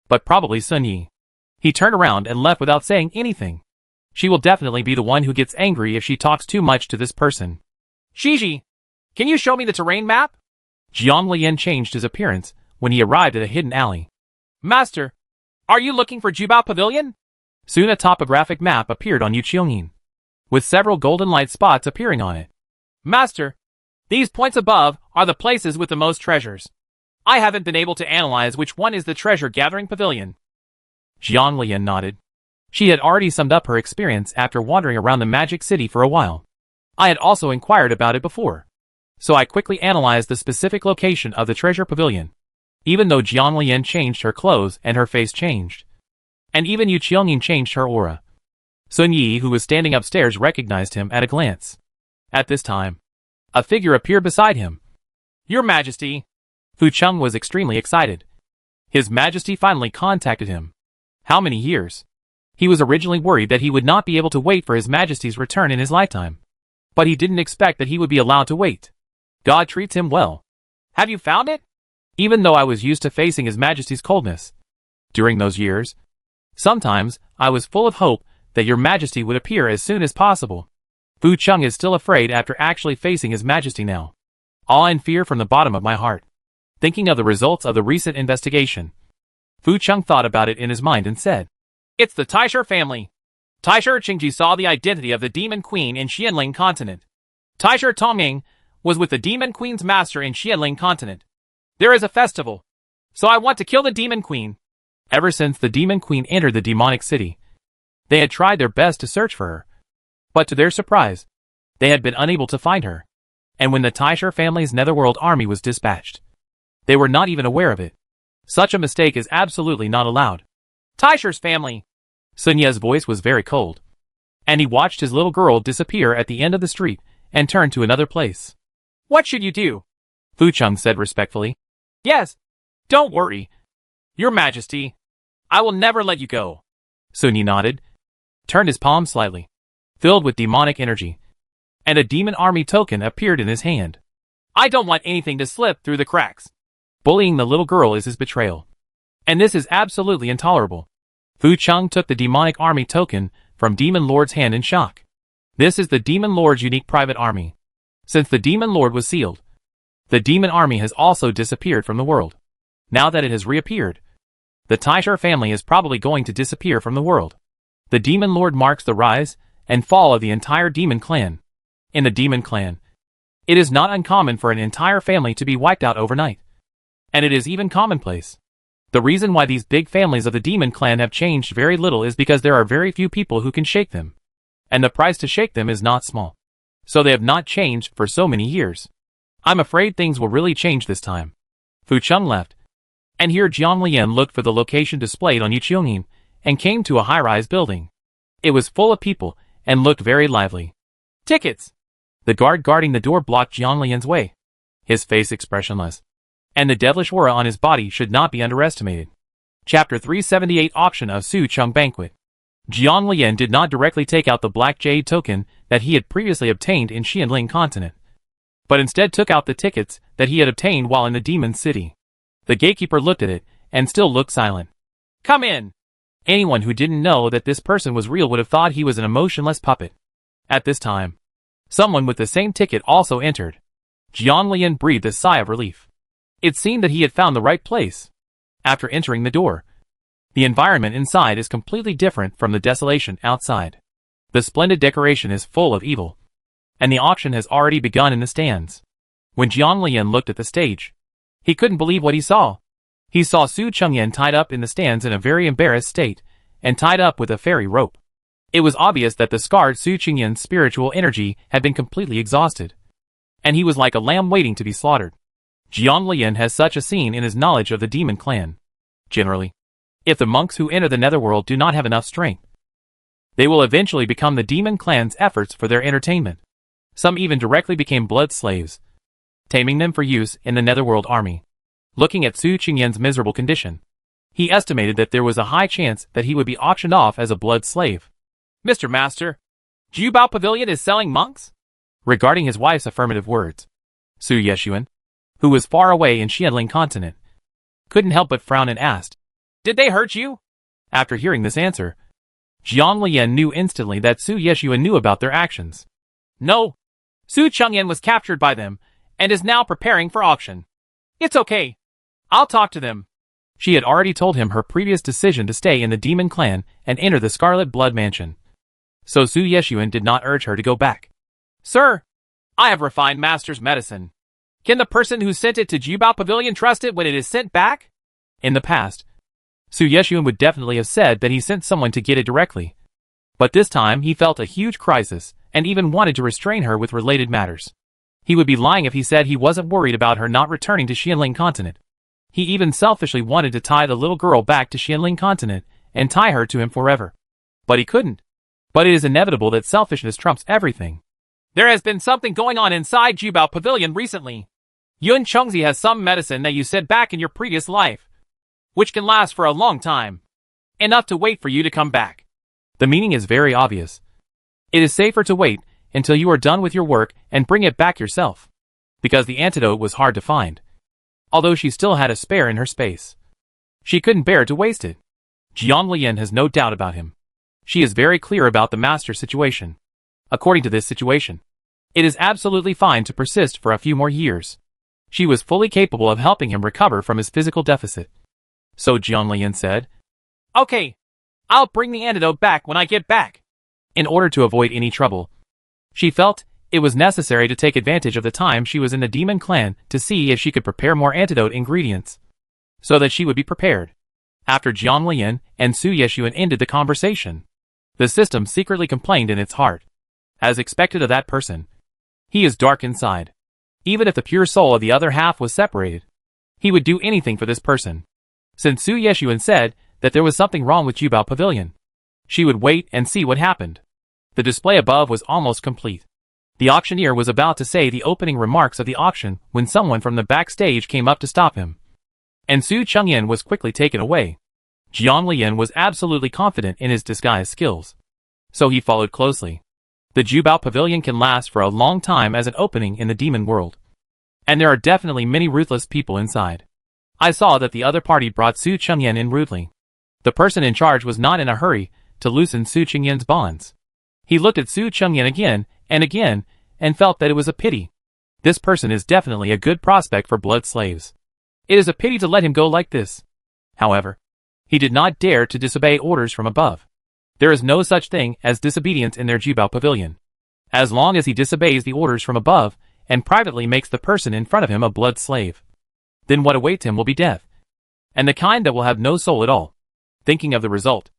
but probably Sun Ye. He turned around and left without saying anything. She will definitely be the one who gets angry if she talks too much to this person. "Shiji, can you show me the terrain map?" Jiang Lian changed his appearance when he arrived at a hidden alley. "Master, are you looking for Jubao Pavilion?" Soon a topographic map appeared on Yu Qiongyin, with several golden light spots appearing on it. "Master, these points above are the places with the most treasures. I haven't been able to analyze which one is the treasure-gathering pavilion." Jiang Lian nodded. She had already summed up her experience after wandering around the Magic City for a while. I had also inquired about it before, so I quickly analyzed the specific location of the treasure pavilion. Even though Jiang Lian changed her clothes and her face changed, and even Yu Qiongyin changed her aura, Sun Ye, who was standing upstairs, recognized him at a glance. At this time, a figure appeared beside him. "Your Majesty." Fu Cheng was extremely excited. His Majesty finally contacted him. How many years? He was originally worried that he would not be able to wait for His Majesty's return in his lifetime. But he didn't expect that he would be allowed to wait. God treats him well. "Have you found it?" Even though I was used to facing His Majesty's coldness during those years, sometimes I was full of hope that Your Majesty would appear as soon as possible. Fu Cheng is still afraid after actually facing His Majesty now. Awe and fear from the bottom of my heart. Thinking of the results of the recent investigation, Fu Cheng thought about it in his mind and said, "It's the Taisher family." Taisher Qingji saw the identity of the Demon Queen in Xianling Continent. Taisher Tongming was with the Demon Queen's master in Xianling Continent. There is a festival, so I want to kill the Demon Queen. Ever since the Demon Queen entered the demonic city, they had tried their best to search for her. But to their surprise, they had been unable to find her. And when the Taisher family's Netherworld army was dispatched, they were not even aware of it. Such a mistake is absolutely not allowed. Taisher's family. Sun Ye's voice was very cold, and he watched his little girl disappear at the end of the street and turned to another place. "What should you do?" Fu Cheng said respectfully. "Yes, don't worry, Your Majesty. I will never let you go." Sun Ye nodded, turned his palm slightly, filled with demonic energy, and a demon army token appeared in his hand. "I don't want anything to slip through the cracks. Bullying the little girl is his betrayal, and this is absolutely intolerable." Fu Cheng took the demonic army token from Demon Lord's hand in shock. This is the Demon Lord's unique private army. Since the Demon Lord was sealed, the demon army has also disappeared from the world. Now that it has reappeared, the Taisher family is probably going to disappear from the world. The Demon Lord marks the rise and fall of the entire demon clan. In the demon clan, it is not uncommon for an entire family to be wiped out overnight. And it is even commonplace. The reason why these big families of the demon clan have changed very little is because there are very few people who can shake them. And the price to shake them is not small. So they have not changed for so many years. I'm afraid things will really change this time. Fu Cheng left. And here Jiang Lian looked for the location displayed on Yu Qiongyin and came to a high-rise building. It was full of people and looked very lively. "Tickets!" The guard guarding the door blocked Jiang Lian's way, his face expressionless. and the devilish aura on his body should not be underestimated. Chapter 378 Auction of Su Chung Banquet. Jiang Lian did not directly take out the black jade token that he had previously obtained in Xianling Continent, but instead took out the tickets that he had obtained while in the Demon City. The gatekeeper looked at it, and still looked silent. "Come in!" Anyone who didn't know that this person was real would have thought he was an emotionless puppet. At this time, someone with the same ticket also entered. Jiang Lian breathed a sigh of relief. It seemed that he had found the right place. After entering the door, the environment inside is completely different from the desolation outside. The splendid decoration is full of evil, and the auction has already begun in the stands. When Jiang Lian looked at the stage, he couldn't believe what he saw. He saw Su Chengyan tied up in the stands in a very embarrassed state, and tied up with a fairy rope. It was obvious that the scarred Su Chengyan's spiritual energy had been completely exhausted, and he was like a lamb waiting to be slaughtered. Jiang Lian has such a scene in his knowledge of the demon clan. Generally, if the monks who enter the netherworld do not have enough strength, they will eventually become the demon clan's efforts for their entertainment. Some even directly became blood slaves, taming them for use in the netherworld army. Looking at Su Chengyan's miserable condition, he estimated that there was a high chance that he would be auctioned off as a blood slave. "Mr. Master, Jubao Pavilion is selling monks?" Regarding his wife's affirmative words, Su Yeshuan, who was far away in Xianling Continent, couldn't help but frown and asked, "Did they hurt you?" After hearing this answer, Jiang Lian knew instantly that Su Yeshuan knew about their actions. "No. Su Chengyan was captured by them, and is now preparing for auction. It's okay. I'll talk to them." She had already told him her previous decision to stay in the demon clan and enter the Scarlet Blood Mansion, so Su Yeshuan did not urge her to go back. "Sir, I have refined Master's medicine. Can the person who sent it to Jubao Pavilion trust it when it is sent back?" In the past, Su Yeshuan would definitely have said that he sent someone to get it directly, but this time he felt a huge crisis and even wanted to restrain her with related matters. He would be lying if he said he wasn't worried about her not returning to Xianling Continent. He even selfishly wanted to tie the little girl back to Xianling Continent and tie her to him forever. But he couldn't. But it is inevitable that selfishness trumps everything. "There has been something going on inside Jubao Pavilion recently. Yun Chengzi has some medicine that you sent back in your previous life, which can last for a long time. Enough to wait for you to come back." The meaning is very obvious. It is safer to wait until you are done with your work and bring it back yourself, because the antidote was hard to find. Although she still had a spare in her space, she couldn't bear to waste it. Jiang Lian has no doubt about him. She is very clear about the master's situation. According to this situation, it is absolutely fine to persist for a few more years. She was fully capable of helping him recover from his physical deficit. So Jiang Lian said, "Okay, I'll bring the antidote back when I get back." In order to avoid any trouble, she felt it was necessary to take advantage of the time she was in the demon clan to see if she could prepare more antidote ingredients, so that she would be prepared. After Jiang Lian and Su Yeshuan ended the conversation, the system secretly complained in its heart. As expected of that person, he is dark inside. Even if the pure soul of the other half was separated, he would do anything for this person. Since Su Yeshuan said that there was something wrong with Jubao Pavilion, she would wait and see what happened. The display above was almost complete. The auctioneer was about to say the opening remarks of the auction when someone from the backstage came up to stop him, and Su Chengyan was quickly taken away. Jiang Lian was absolutely confident in his disguise skills, so he followed closely. The Jubao Pavilion can last for a long time as an opening in the demon world, and there are definitely many ruthless people inside. I saw that the other party brought Su Chengyan in rudely. The person in charge was not in a hurry to loosen Su Chengyan's bonds. He looked at Su Chengyan again and felt that it was a pity. This person is definitely a good prospect for blood slaves. It is a pity to let him go like this. However, he did not dare to disobey orders from above. There is no such thing as disobedience in their Jubao Pavilion. As long as he disobeys the orders from above and privately makes the person in front of him a blood slave, then what awaits him will be death, and the kind that will have no soul at all. Thinking of the result,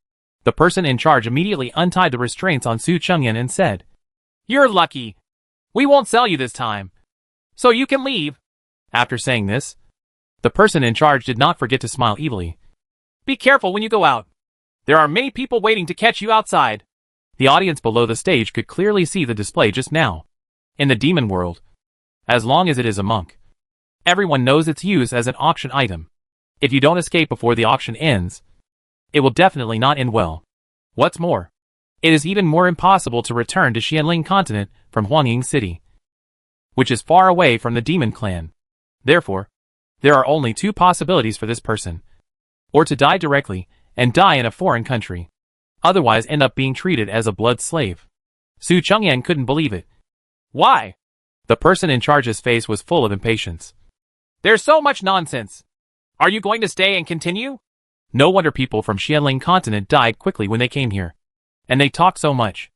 the person in charge immediately untied the restraints on Su Chengyan and said, "You're lucky. We won't sell you this time, so you can leave." After saying this, the person in charge did not forget to smile evilly. "Be careful when you go out. There are many people waiting to catch you outside." The audience below the stage could clearly see the display just now. In the demon world, as long as it is a monk, Everyone knows its use as an auction item. If you don't escape before the auction ends, it will definitely not end well. What's more, it is even more impossible to return to Xianling continent from Huangying City, which is far away from the demon clan. Therefore, there are only two possibilities for this person. Or to die directly, and die in a foreign country. Otherwise end up being treated as a blood slave. Su Chengyan couldn't believe it. Why? The person in charge's face was full of impatience. There's so much nonsense. Are you going to stay and continue? No wonder people from Xianling continent died quickly when they came here. And they talk so much.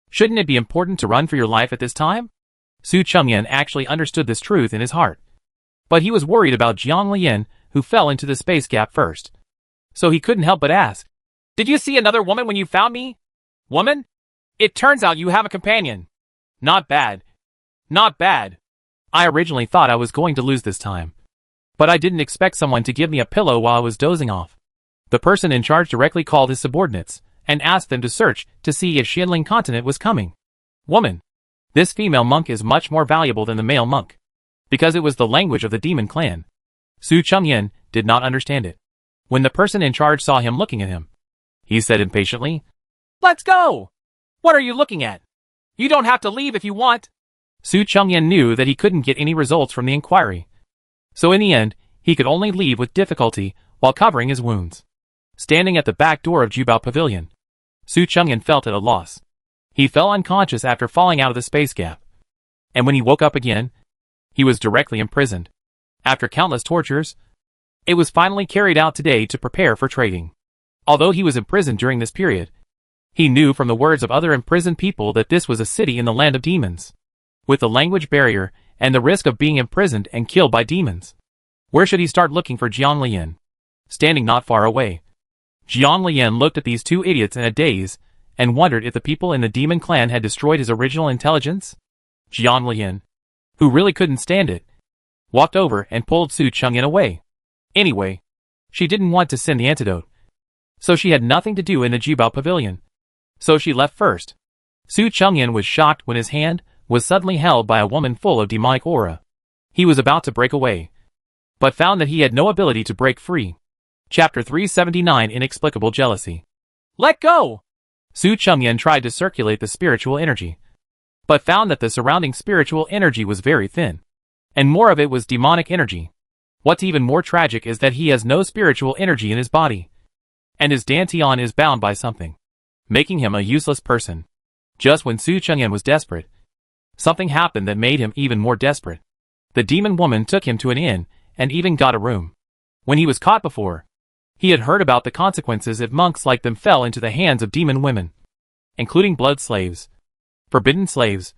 Shouldn't it be important to run for your life at this time? Su Chengyan actually understood this truth in his heart. But he was worried about Jiang Lian, who fell into the space gap first. So he couldn't help but ask, did you see another woman when you found me? Woman? It turns out you have a companion. Not bad. Not bad. I originally thought I was going to lose this time. But I didn't expect someone to give me a pillow while I was dozing off. The person in charge directly called his subordinates and asked them to search to see if Xianling continent was coming. Woman. This female monk is much more valuable than the male monk. Because it was the language of the demon clan. Su Chengyan did not understand it. When the person in charge saw him looking at him, he said impatiently, let's go! What are you looking at? You don't have to leave if you want. Su Chengyan knew that he couldn't get any results from the inquiry. So in the end, he could only leave with difficulty while covering his wounds. Standing at the back door of Jubao Pavilion, Su Chengyan felt at a loss. He fell unconscious after falling out of the space gap. And when he woke up again, he was directly imprisoned. After countless tortures, it was finally carried out today to prepare for trading. Although he was imprisoned during this period, he knew from the words of other imprisoned people that this was a city in the land of demons. With the language barrier and the risk of being imprisoned and killed by demons, where should he start looking for Jiang Lian? Standing not far away, Jiang Lian looked at these two idiots in a daze and wondered if the people in the demon clan had destroyed his original intelligence. Jiang Lian, who really couldn't stand it, walked over and pulled Su Chengyan away. Anyway, she didn't want to send the antidote, so she had nothing to do in the Jubao Pavilion. So she left first. Su Chengyan was shocked when his hand was suddenly held by a woman full of demonic aura. He was about to break away, but found that he had no ability to break free. Chapter 379 Inexplicable Jealousy. Let go! Su Chengyan tried to circulate the spiritual energy, but found that the surrounding spiritual energy was very thin, and more of it was demonic energy. What's even more tragic is that he has no spiritual energy in his body, and his dantian is bound by something, making him a useless person. Just when Su Chengyan was desperate, something happened that made him even more desperate. The demon woman took him to an inn and even got a room. When he was caught before, he had heard about the consequences if monks like them fell into the hands of demon women, including blood slaves, forbidden slaves,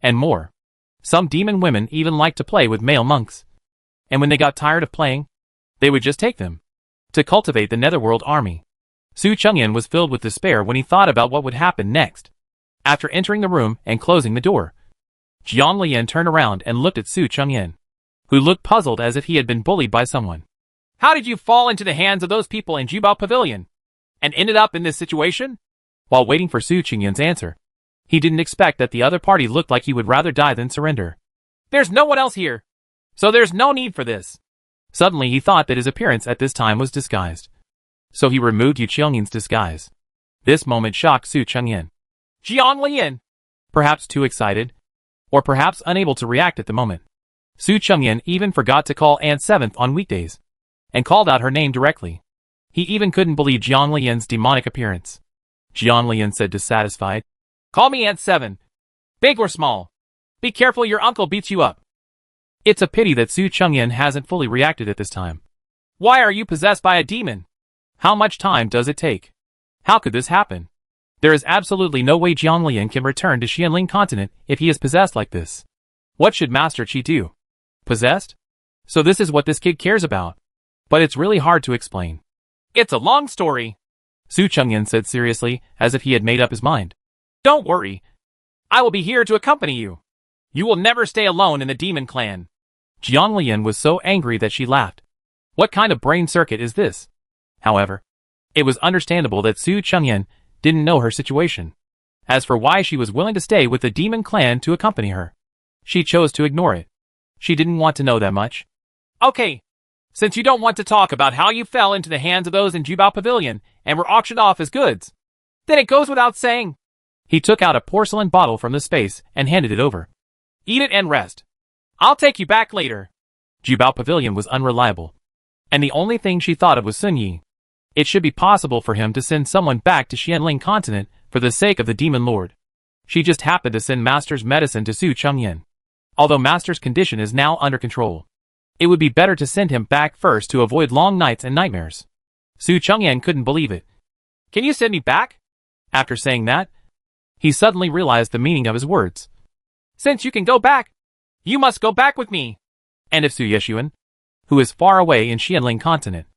and more. Some demon women even liked to play with male monks, and when they got tired of playing, they would just take them to cultivate the netherworld army. Su Chengyan was filled with despair when he thought about what would happen next. After entering the room and closing the door, Jiang Lian turned around and looked at Su Chengyan, who looked puzzled as if he had been bullied by someone. How did you fall into the hands of those people in Jubao Pavilion, and ended up in this situation? While waiting for Su Chengyan's answer, he didn't expect that the other party looked like he would rather die than surrender. There's no one else here, so there's no need for this. Suddenly he thought that his appearance at this time was disguised. So he removed Yu Qiangyan's disguise. This moment shocked Su Chengyan. Jiang Lian! Perhaps too excited, or perhaps unable to react at the moment, Su Chengyan even forgot to call Aunt Seventh on weekdays, and called out her name directly. He even couldn't believe Jiang Lian's demonic appearance. Jiang Lian said dissatisfied, call me Aunt Seven. Big or small. Be careful your uncle beats you up. It's a pity that Su Chengyan hasn't fully reacted at this time. Why are you possessed by a demon? How much time does it take? How could this happen? There is absolutely no way Jiang Lian can return to Xianling continent if he is possessed like this. What should Master Qi do? Possessed? So this is what this kid cares about. But it's really hard to explain. It's a long story, Su Chengyan said seriously, as if he had made up his mind. Don't worry. I will be here to accompany you. You will never stay alone in the demon clan. Jiang Lian was so angry that she laughed. What kind of brain circuit is this? However, it was understandable that Su Chengyan didn't know her situation. As for why she was willing to stay with the demon clan to accompany her, she chose to ignore it. She didn't want to know that much. Okay. Since you don't want to talk about how you fell into the hands of those in Jubao Pavilion and were auctioned off as goods, then it goes without saying. He took out a porcelain bottle from the space and handed it over. Eat it and rest. I'll take you back later. Jubao Pavilion was unreliable, and the only thing she thought of was Sun Yi. It should be possible for him to send someone back to Xianling continent for the sake of the demon lord. She just happened to send Master's medicine to Su Chengyan. Although Master's condition is now under control, it would be better to send him back first to avoid long nights and nightmares. Su Chengyan couldn't believe it. Can you send me back? After saying that, he suddenly realized the meaning of his words. Since you can go back, you must go back with me. And if Su Yeshuan, who is far away in Xianling continent,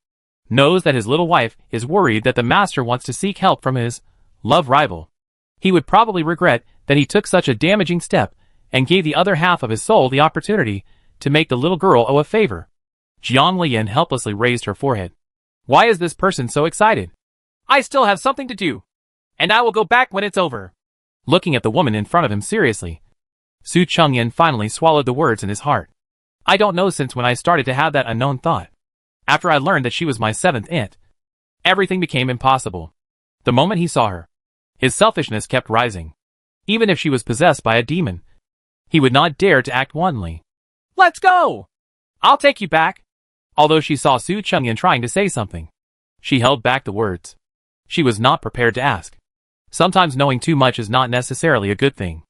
knows that his little wife is worried that the master wants to seek help from his love rival, he would probably regret that he took such a damaging step and gave the other half of his soul the opportunity to make the little girl owe a favor. Jiang Lian helplessly raised her forehead. Why is this person so excited? I still have something to do, and I will go back when it's over. Looking at the woman in front of him seriously, Su Chengyan finally swallowed the words in his heart. I don't know since when I started to have that unknown thought. After I learned that she was my seventh aunt, everything became impossible. The moment he saw her, his selfishness kept rising. Even if she was possessed by a demon, he would not dare to act wantonly. Let's go! I'll take you back. Although she saw Su Chengyan trying to say something, she held back the words. She was not prepared to ask. Sometimes knowing too much is not necessarily a good thing.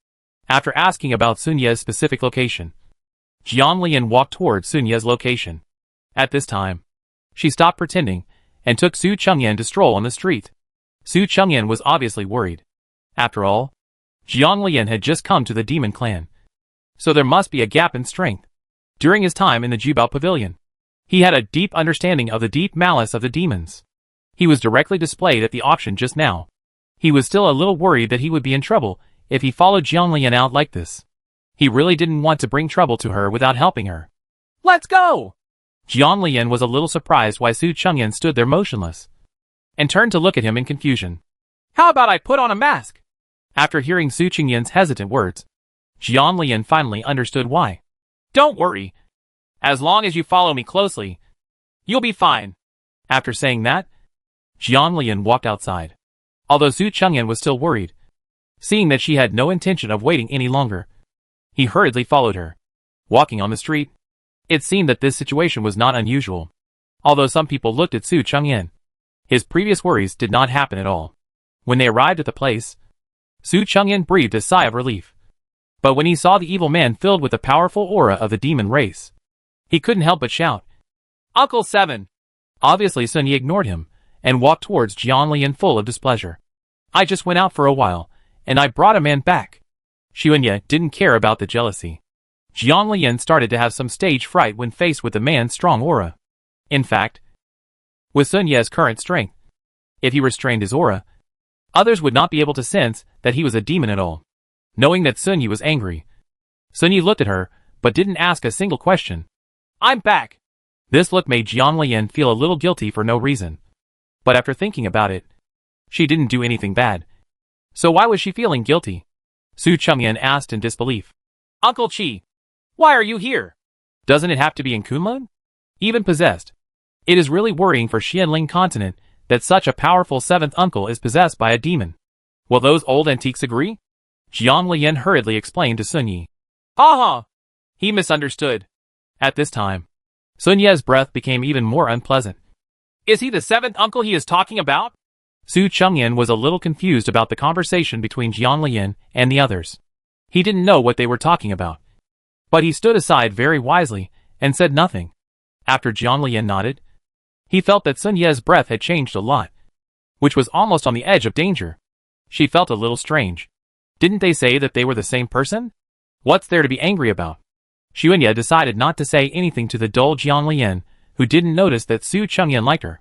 After asking about Sun Ye's specific location, Jiang Lian walked towards Sun Ye's location. At this time, she stopped pretending and took Su Chengyan to stroll on the street. Su Chengyan was obviously worried. After all, Jiang Lian had just come to the demon clan, so there must be a gap in strength. During his time in the Jubao Pavilion, he had a deep understanding of the deep malice of the demons. He was directly displayed at the auction just now. He was still a little worried that he would be in trouble if he followed Jiang Lian out like this. He really didn't want to bring trouble to her without helping her. Let's go! Jiang Lian was a little surprised why Su Chengyan stood there motionless, and turned to look at him in confusion. How about I put on a mask? After hearing Su Chengyan's hesitant words, Jiang Lian finally understood why. Don't worry. As long as you follow me closely, you'll be fine. After saying that, Jiang Lian walked outside. Although Su Chengyan was still worried, seeing that she had no intention of waiting any longer, he hurriedly followed her. Walking on the street, it seemed that this situation was not unusual. Although some people looked at Su Chengyan, his previous worries did not happen at all. When they arrived at the place, Su Chengyan breathed a sigh of relief. But when he saw the evil man filled with the powerful aura of the demon race, he couldn't help but shout, Uncle Seven! Obviously Sun Yi ignored him, and walked towards Jiang Lian full of displeasure. I just went out for a while, and I brought a man back. Xuanye didn't care about the jealousy. Jiang Lian started to have some stage fright when faced with the man's strong aura. In fact, with Sun Ye's current strength, if he restrained his aura, others would not be able to sense that he was a demon at all. Knowing that Sun Yi was angry, Sun Yi looked at her, but didn't ask a single question. I'm back. This look made Jiang Lian feel a little guilty for no reason. But after thinking about it, she didn't do anything bad. So why was she feeling guilty? Su Chengyan asked in disbelief. Uncle Qi, why are you here? Doesn't it have to be in Kunlun? Even possessed, it is really worrying for Xianling continent that such a powerful seventh uncle is possessed by a demon. Will those old antiques agree? Jiang Lian hurriedly explained to Sun Yi. Ha! He misunderstood. At this time, Sun Ye's breath became even more unpleasant. Is he the seventh uncle he is talking about? Su Chengyan was a little confused about the conversation between Jiang Lian and the others. He didn't know what they were talking about. But he stood aside very wisely and said nothing. After Jiang Lian nodded, he felt that Sun Ye's breath had changed a lot, which was almost on the edge of danger. She felt a little strange. Didn't they say that they were the same person? What's there to be angry about? Xuanye decided not to say anything to the dull Jiang Lian, who didn't notice that Su Chengyan liked her.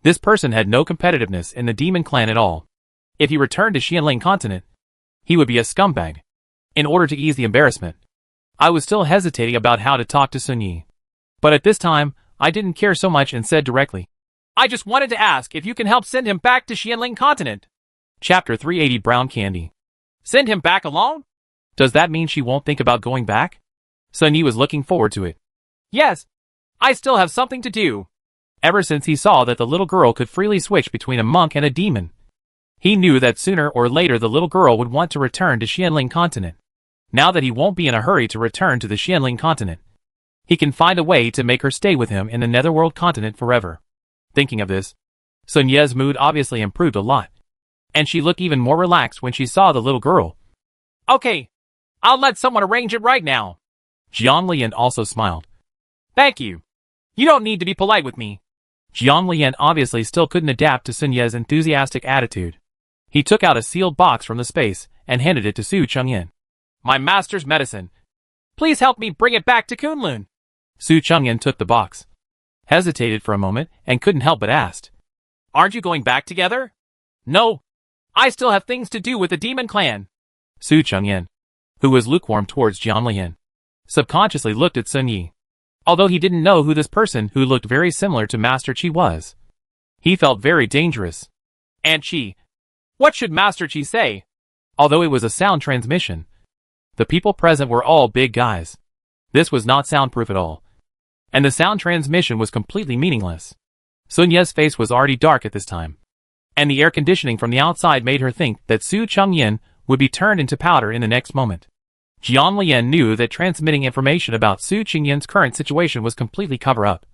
This person had no competitiveness in the demon clan at all. If he returned to Xianling continent, he would be a scumbag. In order to ease the embarrassment, I was still hesitating about how to talk to Sun Yi. But at this time, I didn't care so much and said directly, I just wanted to ask if you can help send him back to Xianling continent. Chapter 380 Brown Candy. Send him back alone? Does that mean she won't think about going back? Sun Yi was looking forward to it. Yes. I still have something to do. Ever since he saw that the little girl could freely switch between a monk and a demon, he knew that sooner or later the little girl would want to return to Xianling continent. Now that he won't be in a hurry to return to the Xianling continent, he can find a way to make her stay with him in the Netherworld continent forever. Thinking of this, Sun Ye's mood obviously improved a lot, and she looked even more relaxed when she saw the little girl. Okay, I'll let someone arrange it right now. Jiang Lian also smiled. Thank you. You don't need to be polite with me. Jiang Lian obviously still couldn't adapt to Sun Ye's enthusiastic attitude. He took out a sealed box from the space and handed it to Su Chengyan. My master's medicine. Please help me bring it back to Kunlun. Su Chengyan took the box, hesitated for a moment, and couldn't help but ask, Aren't you going back together? No. I still have things to do with the demon clan. Su Chengyan, who was lukewarm towards Jiang Lian, subconsciously looked at Sun Yi. Although he didn't know who this person who looked very similar to Master Qi was, he felt very dangerous. And Qi. What should Master Qi say? Although it was a sound transmission, the people present were all big guys. This was not soundproof at all, and the sound transmission was completely meaningless. Sun Ye's face was already dark at this time, and the air conditioning from the outside made her think that Su Chengyan would be turned into powder in the next moment. Jiang Lian knew that transmitting information about Su Chengyan's current situation was completely cover-up,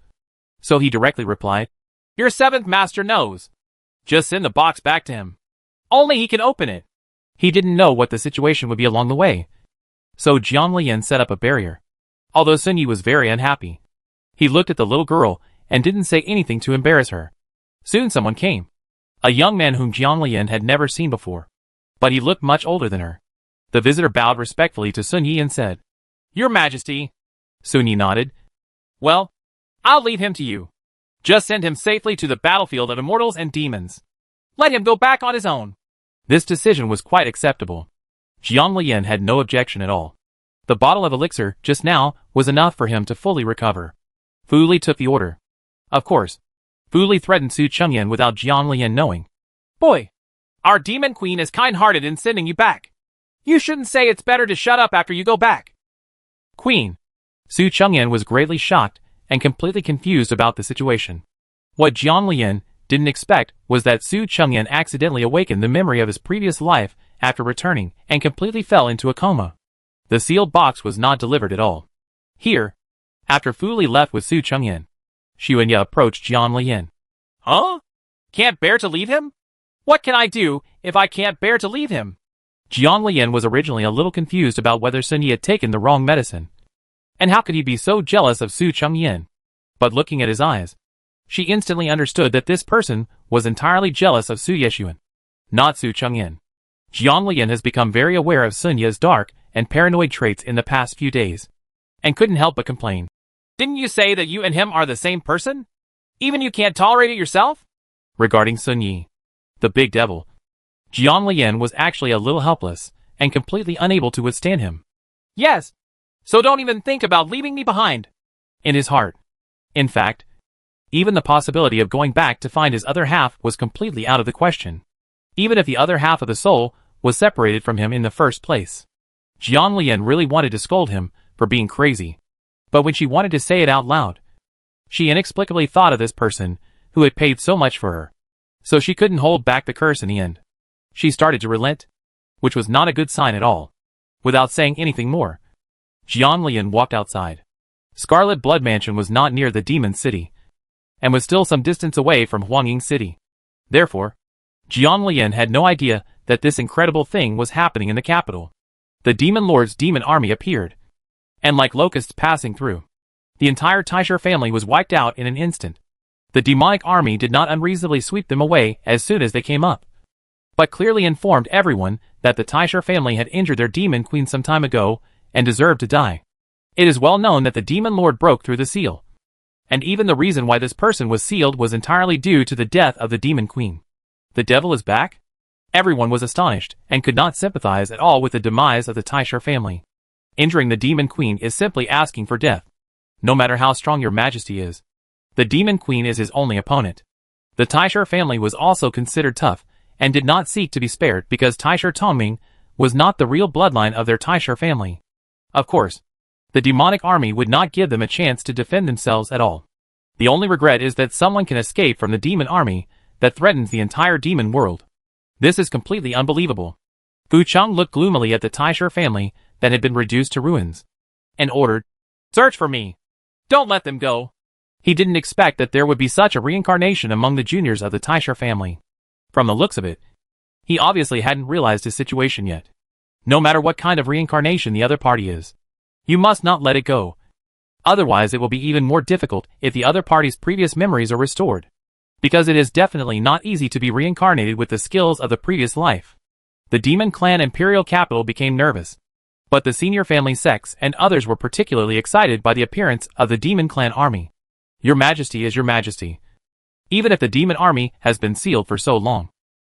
so he directly replied, Your seventh master knows. Just send the box back to him. Only he can open it. He didn't know what the situation would be along the way, so Jiang Lian set up a barrier. Although Sun Yi was very unhappy, he looked at the little girl and didn't say anything to embarrass her. Soon someone came, a young man whom Jiang Lian had never seen before, but he looked much older than her. The visitor bowed respectfully to Sun Yi and said, Your Majesty. Sun Yi nodded. Well, I'll leave him to you. Just send him safely to the battlefield of immortals and demons. Let him go back on his own. This decision was quite acceptable. Jiang Lian had no objection at all. The bottle of elixir just now was enough for him to fully recover. Fu Li took the order. Of course, Fu Li threatened Su Chengyan without Jiang Lian knowing. Boy, our demon queen is kind-hearted in sending you back. You shouldn't say it's better to shut up after you go back. Queen. Su Chengyan was greatly shocked and completely confused about the situation. What Jiang Lian didn't expect was that Su Chengyan accidentally awakened the memory of his previous life after returning and completely fell into a coma. The sealed box was not delivered at all. Here, after Fu Li left with Su Chengyan, Xu Wenye approached Jiang Lian. Huh? Can't bear to leave him? What can I do if I can't bear to leave him? Jiang Lian was originally a little confused about whether Sun Yi had taken the wrong medicine, and how could he be so jealous of Su Chengyan? But looking at his eyes, she instantly understood that this person was entirely jealous of Su Yeshuan, not Su Chengyan. Jiang Lian has become very aware of Sun Ye's dark and paranoid traits in the past few days, and couldn't help but complain. Didn't you say that you and him are the same person? Even you can't tolerate it yourself? Regarding Sun Yi, the big devil, Jiang Lian was actually a little helpless and completely unable to withstand him. Yes, so don't even think about leaving me behind. In his heart. In fact, even the possibility of going back to find his other half was completely out of the question, even if the other half of the soul was separated from him in the first place. Jiang Lian really wanted to scold him for being crazy, but when she wanted to say it out loud, she inexplicably thought of this person who had paid so much for her, so she couldn't hold back the curse in the end. She started to relent, which was not a good sign at all. Without saying anything more, Jiang Lian walked outside. Scarlet Blood Mansion was not near the Demon City, and was still some distance away from Huangying City. Therefore, Jiang Lian had no idea that this incredible thing was happening in the capital. The Demon Lord's demon army appeared, and like locusts passing through, the entire Taisher family was wiped out in an instant. The demonic army did not unreasonably sweep them away as soon as they came up, but clearly informed everyone that the Taisher family had injured their demon queen some time ago and deserved to die. It is well known that the demon lord broke through the seal, and even the reason why this person was sealed was entirely due to the death of the demon queen. The devil is back? Everyone was astonished and could not sympathize at all with the demise of the Taisher family. Injuring the demon queen is simply asking for death. No matter how strong your majesty is, the demon queen is his only opponent. The Taisher family was also considered tough and did not seek to be spared because Taisher Tongming was not the real bloodline of their Taisher family. Of course, The demonic army would not give them a chance to defend themselves at all. The only regret is that someone can escape from the demon army that threatens the entire demon world. This is completely unbelievable. Fu Cheng looked gloomily at the Taisher family that had been reduced to ruins, and ordered, "Search for me. Don't let them go." He didn't expect that there would be such a reincarnation among the juniors of the Taisher family. From the looks of it, he obviously hadn't realized his situation yet. No matter what kind of reincarnation the other party is, you must not let it go. Otherwise it will be even more difficult if the other party's previous memories are restored. Because it is definitely not easy to be reincarnated with the skills of the previous life. The demon clan imperial capital became nervous. But the senior family sects and others were particularly excited by the appearance of the demon clan army. Your Majesty is your Majesty. Even if the demon army has been sealed for so long,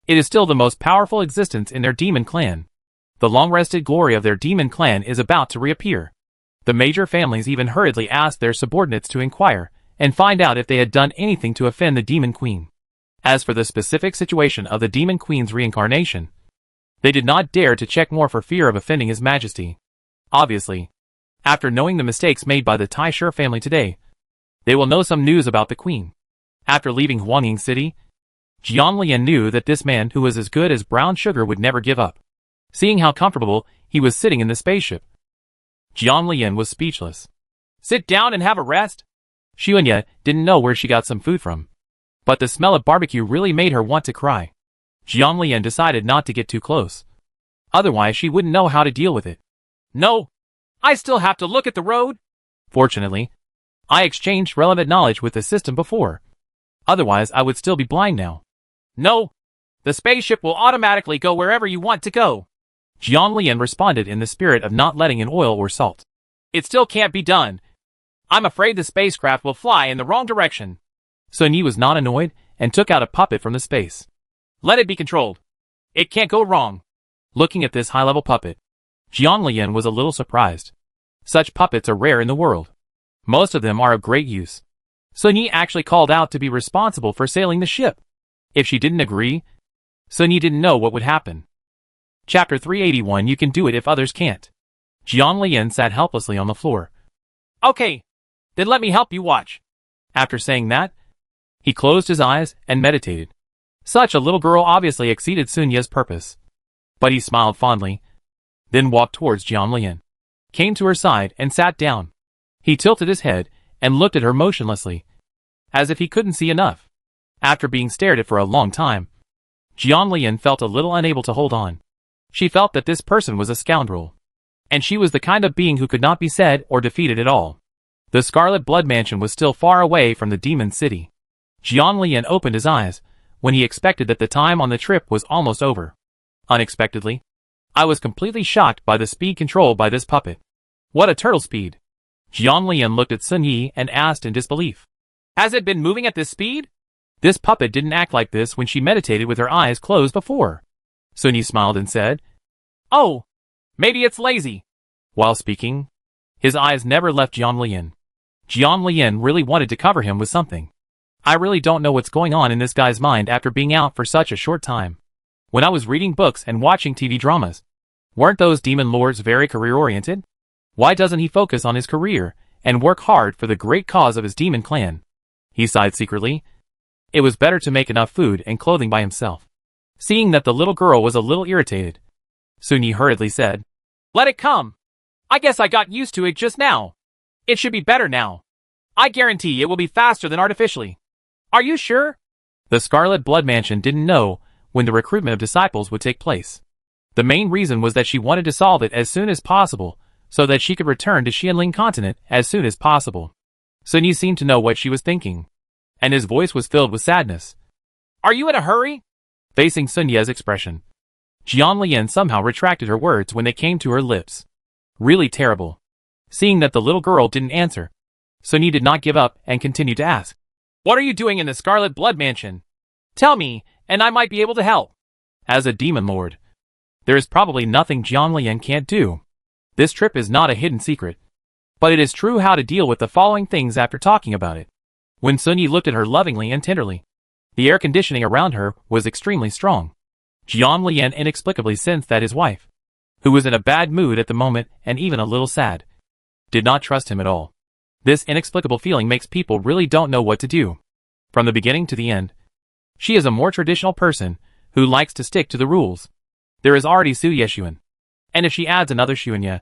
it is still the most powerful existence in their demon clan. The long-rested glory of their demon clan is about to reappear. The major families even hurriedly asked their subordinates to inquire and find out if they had done anything to offend the demon queen. As for the specific situation of the demon queen's reincarnation, they did not dare to check more for fear of offending His Majesty. Obviously, after knowing the mistakes made by the Taisher family today, they will know some news about the queen. After leaving Huangying City, Jiang Lian knew that this man who was as good as brown sugar would never give up. Seeing how comfortable he was sitting in the spaceship, Jiang Lian was speechless. "Sit down and have a rest?" Xuanye didn't know where she got some food from, but the smell of barbecue really made her want to cry. Jiang Lian decided not to get too close. Otherwise she wouldn't know how to deal with it. "No, I still have to look at the road." Fortunately, I exchanged relevant knowledge with the system before. Otherwise I would still be blind now. "No, the spaceship will automatically go wherever you want to go." Jiang Lian responded in the spirit of not letting in oil or salt. "It still can't be done. I'm afraid the spacecraft will fly in the wrong direction." Sun Yi was not annoyed and took out a puppet from the space. "Let it be controlled. It can't go wrong." Looking at this high-level puppet, Jiang Lian was a little surprised. Such puppets are rare in the world. Most of them are of great use. Sun Yi actually called out to be responsible for sailing the ship. If she didn't agree, Sun Yi didn't know what would happen. Chapter 381. You can do it if others can't. Jiang Lian sat helplessly on the floor. "Okay, then let me help you watch." After saying that, he closed his eyes and meditated. Such a little girl obviously exceeded Sun Yi's purpose. But he smiled fondly, then walked towards Jiang Lian, came to her side and sat down. He tilted his head and looked at her motionlessly, as if he couldn't see enough. After being stared at for a long time, Jiang Lian felt a little unable to hold on. She felt that this person was a scoundrel, and she was the kind of being who could not be said or defeated at all. The Scarlet Blood Mansion was still far away from the Demon City. Jiang Lian opened his eyes when he expected that the time on the trip was almost over. Unexpectedly, I was completely shocked by the speed controlled by this puppet. What a turtle speed! Jiang Lian looked at Sun Yi and asked in disbelief. "Has it been moving at this speed?" This puppet didn't act like this when she meditated with her eyes closed before. Sun Yi smiled and said, "Oh, maybe it's lazy." While speaking, his eyes never left Jiang Lian. Jiang Lian really wanted to cover him with something. I really don't know what's going on in this guy's mind after being out for such a short time. When I was reading books and watching TV dramas, weren't those demon lords very career-oriented? Why doesn't he focus on his career and work hard for the great cause of his demon clan? He sighed secretly. It was better to make enough food and clothing by himself. Seeing that the little girl was a little irritated, Sun Yi hurriedly said, "Let it come. I guess I got used to it just now. It should be better now. I guarantee it will be faster than artificially." "Are you sure?" The Scarlet Blood Mansion didn't know when the recruitment of disciples would take place. The main reason was that she wanted to solve it as soon as possible so that she could return to Xianling continent as soon as possible. Sun Yi seemed to know what she was thinking, and his voice was filled with sadness. "Are you in a hurry?" Facing Sun Yi's expression, Jiang Lian somehow retracted her words when they came to her lips. Really terrible. Seeing that the little girl didn't answer, Sun Yi did not give up and continued to ask, "What are you doing in the Scarlet Blood Mansion? Tell me, and I might be able to help." As a demon lord, there is probably nothing Jiang Lian can't do. This trip is not a hidden secret. But it is true how to deal with the following things after talking about it. When Sun Yi looked at her lovingly and tenderly, the air conditioning around her was extremely strong. Jiang Lian inexplicably sensed that his wife, who was in a bad mood at the moment and even a little sad, did not trust him at all. This inexplicable feeling makes people really don't know what to do. From the beginning to the end. She is a more traditional person who likes to stick to the rules. There is already Su Yeshuan. And if she adds another Xuanya,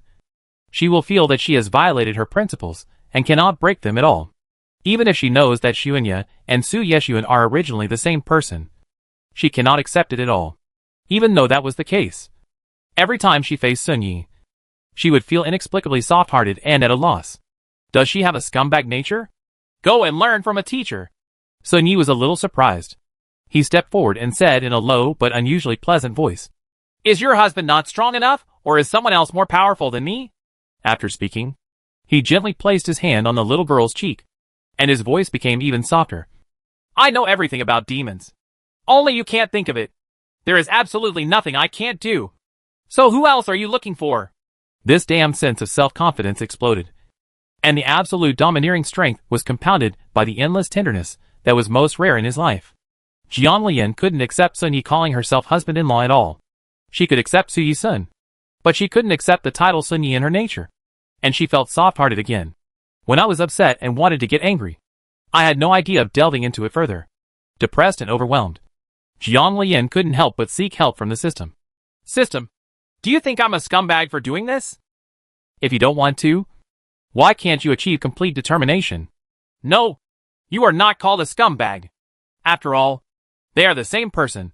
she will feel that she has violated her principles and cannot break them at all. Even if she knows that Xuanya and Su Yeshuan are originally the same person, she cannot accept it at all. Even though that was the case. Every time she faced Sun Yi, she would feel inexplicably soft-hearted and at a loss. Does she have a scumbag nature? Go and learn from a teacher. Sun Yi was a little surprised. He stepped forward and said in a low but unusually pleasant voice, "Is your husband not strong enough, or is someone else more powerful than me?" After speaking, he gently placed his hand on the little girl's cheek, and his voice became even softer. "I know everything about demons. Only you can't think of it. There is absolutely nothing I can't do. So who else are you looking for?" This damn sense of self-confidence exploded. And the absolute domineering strength was compounded by the endless tenderness that was most rare in his life. Jian Lian couldn't accept Sun Yi calling herself husband-in-law at all. She could accept Su Yi's son, but she couldn't accept the title Sun Yi in her nature. And she felt soft-hearted again. When I was upset and wanted to get angry, I had no idea of delving into it further. Depressed and overwhelmed, Jian Lian couldn't help but seek help from the system. "System, do you think I'm a scumbag for doing this? If you don't want to, why can't you achieve complete determination?" "No, you are not called a scumbag. After all, they are the same person,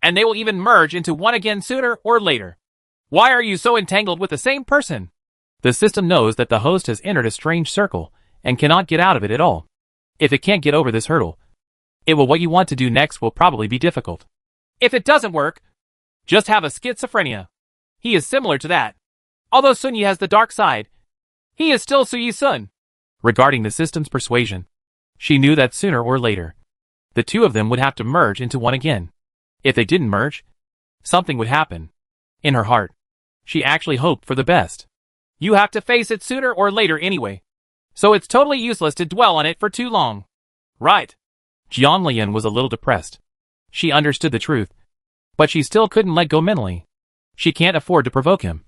and they will even merge into one again sooner or later. Why are you so entangled with the same person?" The system knows that the host has entered a strange circle and cannot get out of it at all. If it can't get over this hurdle, what you want to do next will probably be difficult. If it doesn't work, just have a schizophrenia. He is similar to that. Although Sun Yi has the dark side, he is still Su Yi's son. Regarding the system's persuasion, she knew that sooner or later, the two of them would have to merge into one again. If they didn't merge, something would happen. In her heart, she actually hoped for the best. You have to face it sooner or later anyway, so it's totally useless to dwell on it for too long. Right. Jian Lian was a little depressed. She understood the truth, but she still couldn't let go mentally. She can't afford to provoke him,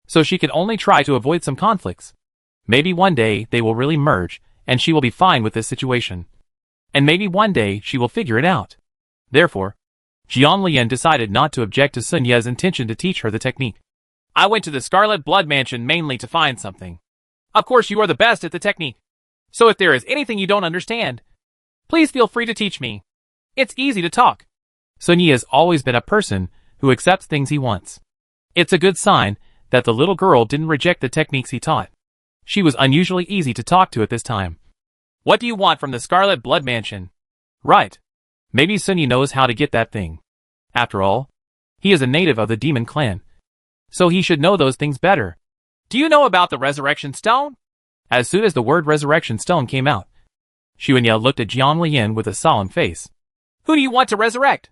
so she could only try to avoid some conflicts. Maybe one day they will really merge, and she will be fine with this situation. And maybe one day she will figure it out. Therefore, Jian Lian decided not to object to Sun Ye's intention to teach her the technique. "I went to the Scarlet Blood Mansion mainly to find something. Of course you are the best at the technique, so if there is anything you don't understand, please feel free to teach me. It's easy to talk." Sun Yi has always been a person who accepts things he wants. It's a good sign that the little girl didn't reject the techniques he taught. She was unusually easy to talk to at this time. "What do you want from the Scarlet Blood Mansion?" "Right. Maybe Sun Yi knows how to get that thing. After all, he is a native of the demon clan, so he should know those things better." "Do you know about the Resurrection Stone?" As soon as the word Resurrection Stone came out, Xuanya looked at Jian Lian with a solemn face. "Who do you want to resurrect?"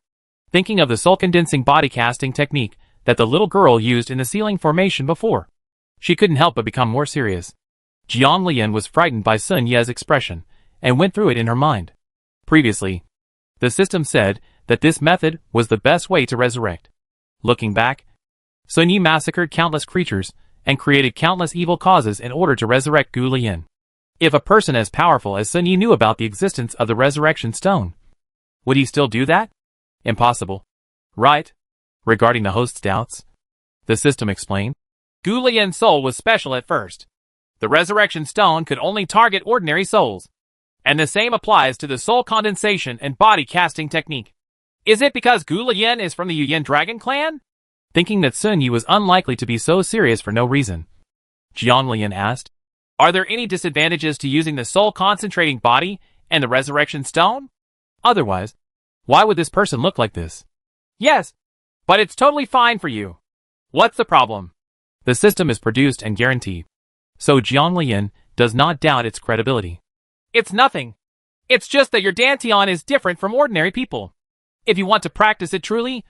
Thinking of the soul-condensing body casting technique that the little girl used in the ceiling formation before, she couldn't help but become more serious. Jian Lian was frightened by Sun Ye's expression and went through it in her mind. Previously, the system said that this method was the best way to resurrect. Looking back, Sun Yi massacred countless creatures and created countless evil causes in order to resurrect Gu Lian. If a person as powerful as Sun Yi knew about the existence of the Resurrection Stone, would he still do that? Impossible. Right? Regarding the host's doubts, the system explained, "Gu Lian's soul was special at first. The Resurrection Stone could only target ordinary souls. And the same applies to the soul condensation and body casting technique. Is it because Gu Lian is from the Yuyan Dragon clan?" Thinking that Sun Yi was unlikely to be so serious for no reason, Jian Lian asked, "Are there any disadvantages to using the soul concentrating body and the Resurrection Stone? Otherwise, why would this person look like this?" "Yes, but it's totally fine for you. What's the problem?" The system is produced and guaranteed, so Jian Lian does not doubt its credibility. "It's nothing. It's just that your dantian is different from ordinary people. If you want to practice it truly,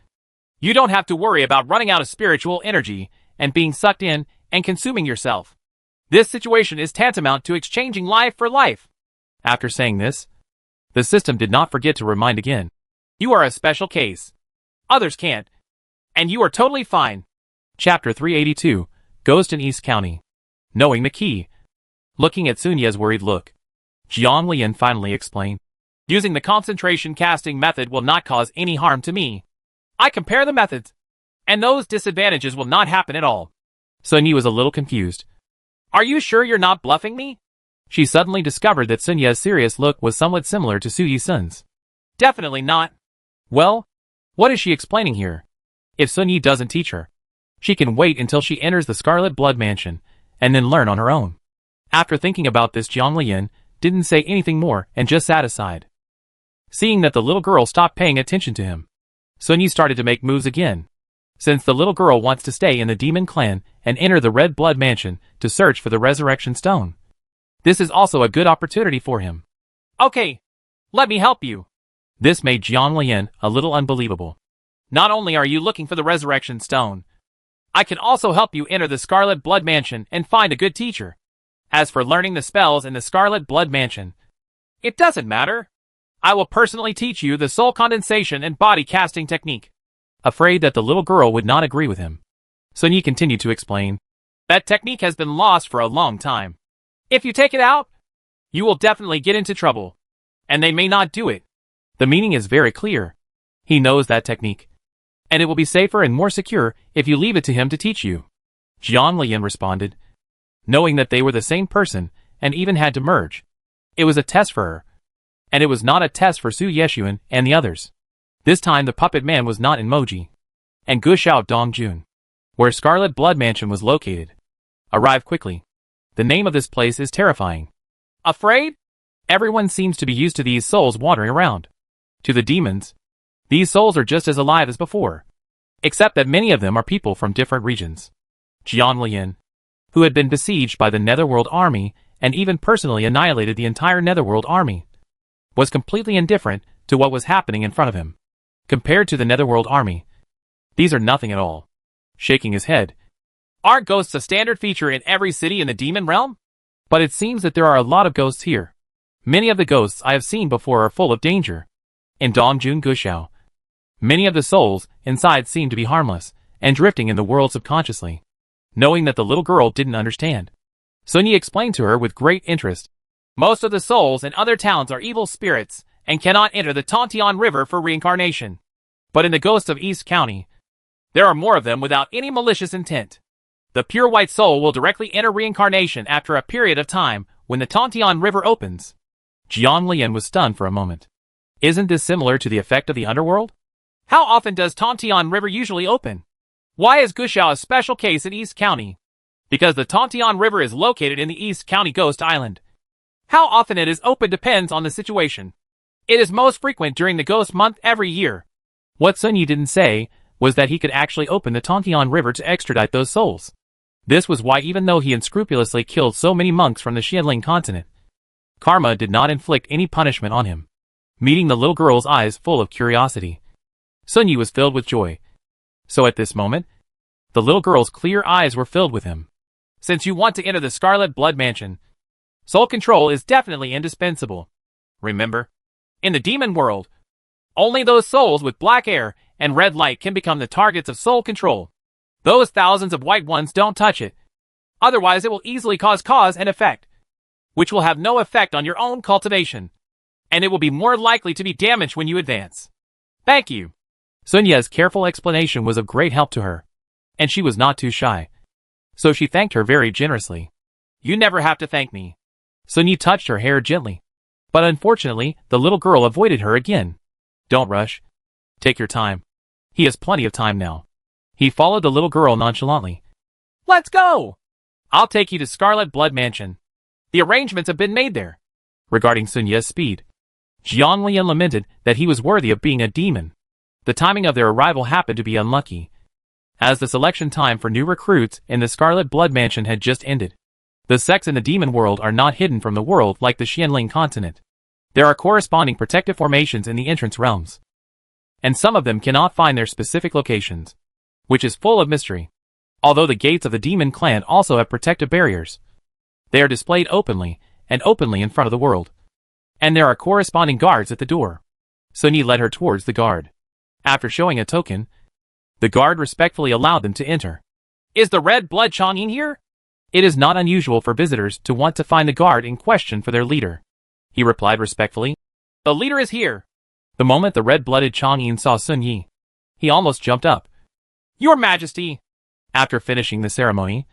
you don't have to worry about running out of spiritual energy and being sucked in and consuming yourself. This situation is tantamount to exchanging life for life." After saying this, the system did not forget to remind again, "You are a special case. Others can't. And you are totally fine." Chapter 382, Ghost in East County. knowing the key. Looking at Sun Ye's worried look, Jiang Lian finally explained. Using the concentration casting method will not cause any harm to me. I compare the methods, and those disadvantages will not happen at all. Sun Yi was a little confused. Are you sure you're not bluffing me? She suddenly discovered that Sun Ye's serious look was somewhat similar to Su Yi-sun's. Definitely not. Well, what is she explaining here? If Sun Yi doesn't teach her, she can wait until she enters the Scarlet Blood Mansion, and then learn on her own. After thinking about this, Jiang Lian didn't say anything more and just sat aside. Seeing that the little girl stopped paying attention to him, Sun Yi started to make moves again. Since the little girl wants to stay in the demon clan and enter the Red Blood Mansion to search for the Resurrection Stone, this is also a good opportunity for him. Okay, let me help you. This made Jiang Lian a little unbelievable. Not only are you looking for the Resurrection Stone, I can also help you enter the Scarlet Blood Mansion and find a good teacher. As for learning the spells in the Scarlet Blood Mansion, it doesn't matter. I will personally teach you the soul condensation and body casting technique. Afraid that the little girl would not agree with him, Sun Yi continued to explain. That technique has been lost for a long time. If you take it out, you will definitely get into trouble. And they may not do it. The meaning is very clear. He knows that technique. And it will be safer and more secure if you leave it to him to teach you. Jiang Lian responded, knowing that they were the same person and even had to merge. It was a test for her. And it was not a test for Su Yeshuan and the others. This time the puppet man was not in Moji and Gushao Dongjun, where Scarlet Blood Mansion was located. Arrive quickly. The name of this place is terrifying. Afraid? Everyone seems to be used to these souls wandering around. To the demons, these souls are just as alive as before, except that many of them are people from different regions. Jiang Lian, who had been besieged by the Netherworld army and even personally annihilated the entire Netherworld army, was completely indifferent to what was happening in front of him. Compared to the Netherworld army, these are nothing at all. Shaking his head. Aren't ghosts a standard feature in every city in the demon realm? But it seems that there are a lot of ghosts here. Many of the ghosts I have seen before are full of danger. In Dongjun Gushao, many of the souls inside seem to be harmless and drifting in the world subconsciously. Knowing that the little girl didn't understand, Sun Yi explained to her with great interest. Most of the souls in other towns are evil spirits and cannot enter the Tontian River for reincarnation. But in the ghosts of East County, there are more of them without any malicious intent. The pure white soul will directly enter reincarnation after a period of time when the Tontian River opens. Jiang Lian was stunned for a moment. Isn't this similar to the effect of the underworld? How often does Tontian River usually open? Why is Gushao a special case in East County? Because the Tontian River is located in the East County Ghost Island. How often it is open depends on the situation. It is most frequent during the Ghost Month every year. What Sun Yi didn't say was that he could actually open the Tontian River to extradite those souls. This was why, even though he unscrupulously killed so many monks from the Xianling continent, karma did not inflict any punishment on him. Meeting the little girl's eyes full of curiosity, Sun Yi was filled with joy. So at this moment, the little girl's clear eyes were filled with him. Since you want to enter the Scarlet Blood Mansion, soul control is definitely indispensable. Remember, in the demon world, only those souls with black hair and red light can become the targets of soul control. Those thousands of white ones don't touch it. Otherwise it will easily cause cause and effect, which will have no effect on your own cultivation. And it will be more likely to be damaged when you advance. Thank you. Sun Ye's careful explanation was of great help to her, and she was not too shy. So she thanked her very generously. You never have to thank me. Sun Yi touched her hair gently. But unfortunately, the little girl avoided her again. Don't rush. Take your time. He has plenty of time now. He followed the little girl nonchalantly. Let's go! I'll take you to Scarlet Blood Mansion. The arrangements have been made there. Regarding Sun Ye's speed, Jiang Lian lamented that he was worthy of being a demon. The timing of their arrival happened to be unlucky, as the selection time for new recruits in the Scarlet Blood Mansion had just ended. The sects in the demon world are not hidden from the world like the Xianling continent. There are corresponding protective formations in the entrance realms, and some of them cannot find their specific locations, which is full of mystery. Although the gates of the demon clan also have protective barriers, they are displayed openly and openly in front of the world, and there are corresponding guards at the door. Sun Yi led her towards the guard. After showing a token, the guard respectfully allowed them to enter. Is the Red Blood Chang'in here? It is not unusual for visitors to want to find the guard in question for their leader. He replied respectfully. The leader is here. The moment the red-blooded Chang'an saw Sun Yi, he almost jumped up. Your Majesty! After finishing the ceremony,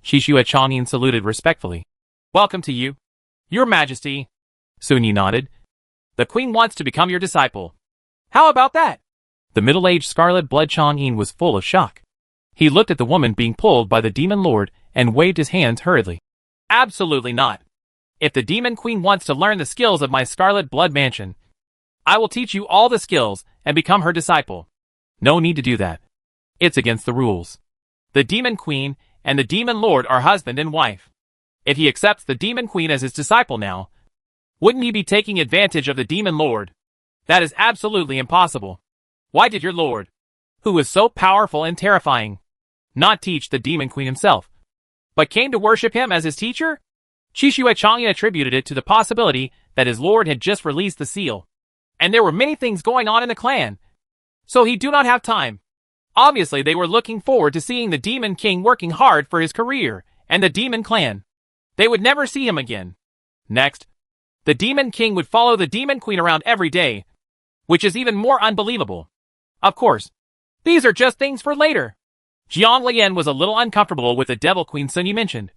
Qixue Chang'an saluted respectfully. Welcome to you, Your Majesty. Sun Yi nodded. The Queen wants to become your disciple. How about that? The middle-aged scarlet-blood Chang'an was full of shock. He looked at the woman being pulled by the Demon Lord and waved his hands hurriedly. Absolutely not. If the Demon Queen wants to learn the skills of my Scarlet Blood Mansion, I will teach you all the skills and become her disciple. No need to do that. It's against the rules. The Demon Queen and the Demon Lord are husband and wife. If he accepts the Demon Queen as his disciple now, wouldn't he be taking advantage of the Demon Lord? That is absolutely impossible. Why did your Lord, who is so powerful and terrifying, not teach the Demon Queen himself, but came to worship him as his teacher? Qixue Chang'an attributed it to the possibility that his lord had just released the seal, and there were many things going on in the clan, so he do not have time. Obviously they were looking forward to seeing the Demon King working hard for his career and the Demon Clan. They would never see him again. Next, the Demon King would follow the Demon Queen around every day, which is even more unbelievable. Of course, these are just things for later. Jiang Lian was a little uncomfortable with the Devil Queen Sun Yi mentioned,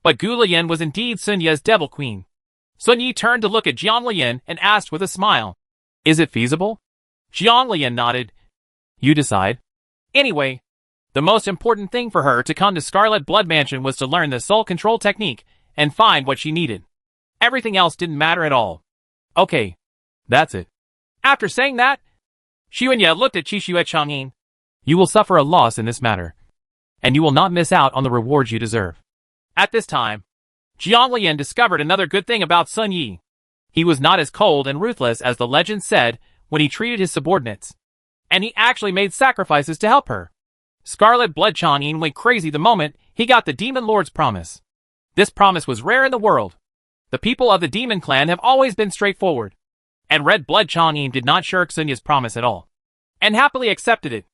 but Gu Lian was indeed Sun Ye's Devil Queen. Sun Yi turned to look at Jiang Lian and asked with a smile, Is it feasible? Jiang Lian nodded. You decide. Anyway, the most important thing for her to come to Scarlet Blood Mansion was to learn the soul control technique and find what she needed. Everything else didn't matter at all. Okay, that's it. After saying that, Xuanye looked at Qixue Chang'an. You will suffer a loss in this matter, and you will not miss out on the rewards you deserve. At this time, Jiang Lian discovered another good thing about Sun Yi. He was not as cold and ruthless as the legend said when he treated his subordinates, and he actually made sacrifices to help her. Scarlet Blood Chang'an went crazy the moment he got the Demon Lord's promise. This promise was rare in the world. The people of the Demon Clan have always been straightforward, and Red Blood Chang'an did not shirk Sunya's promise at all, and happily accepted it.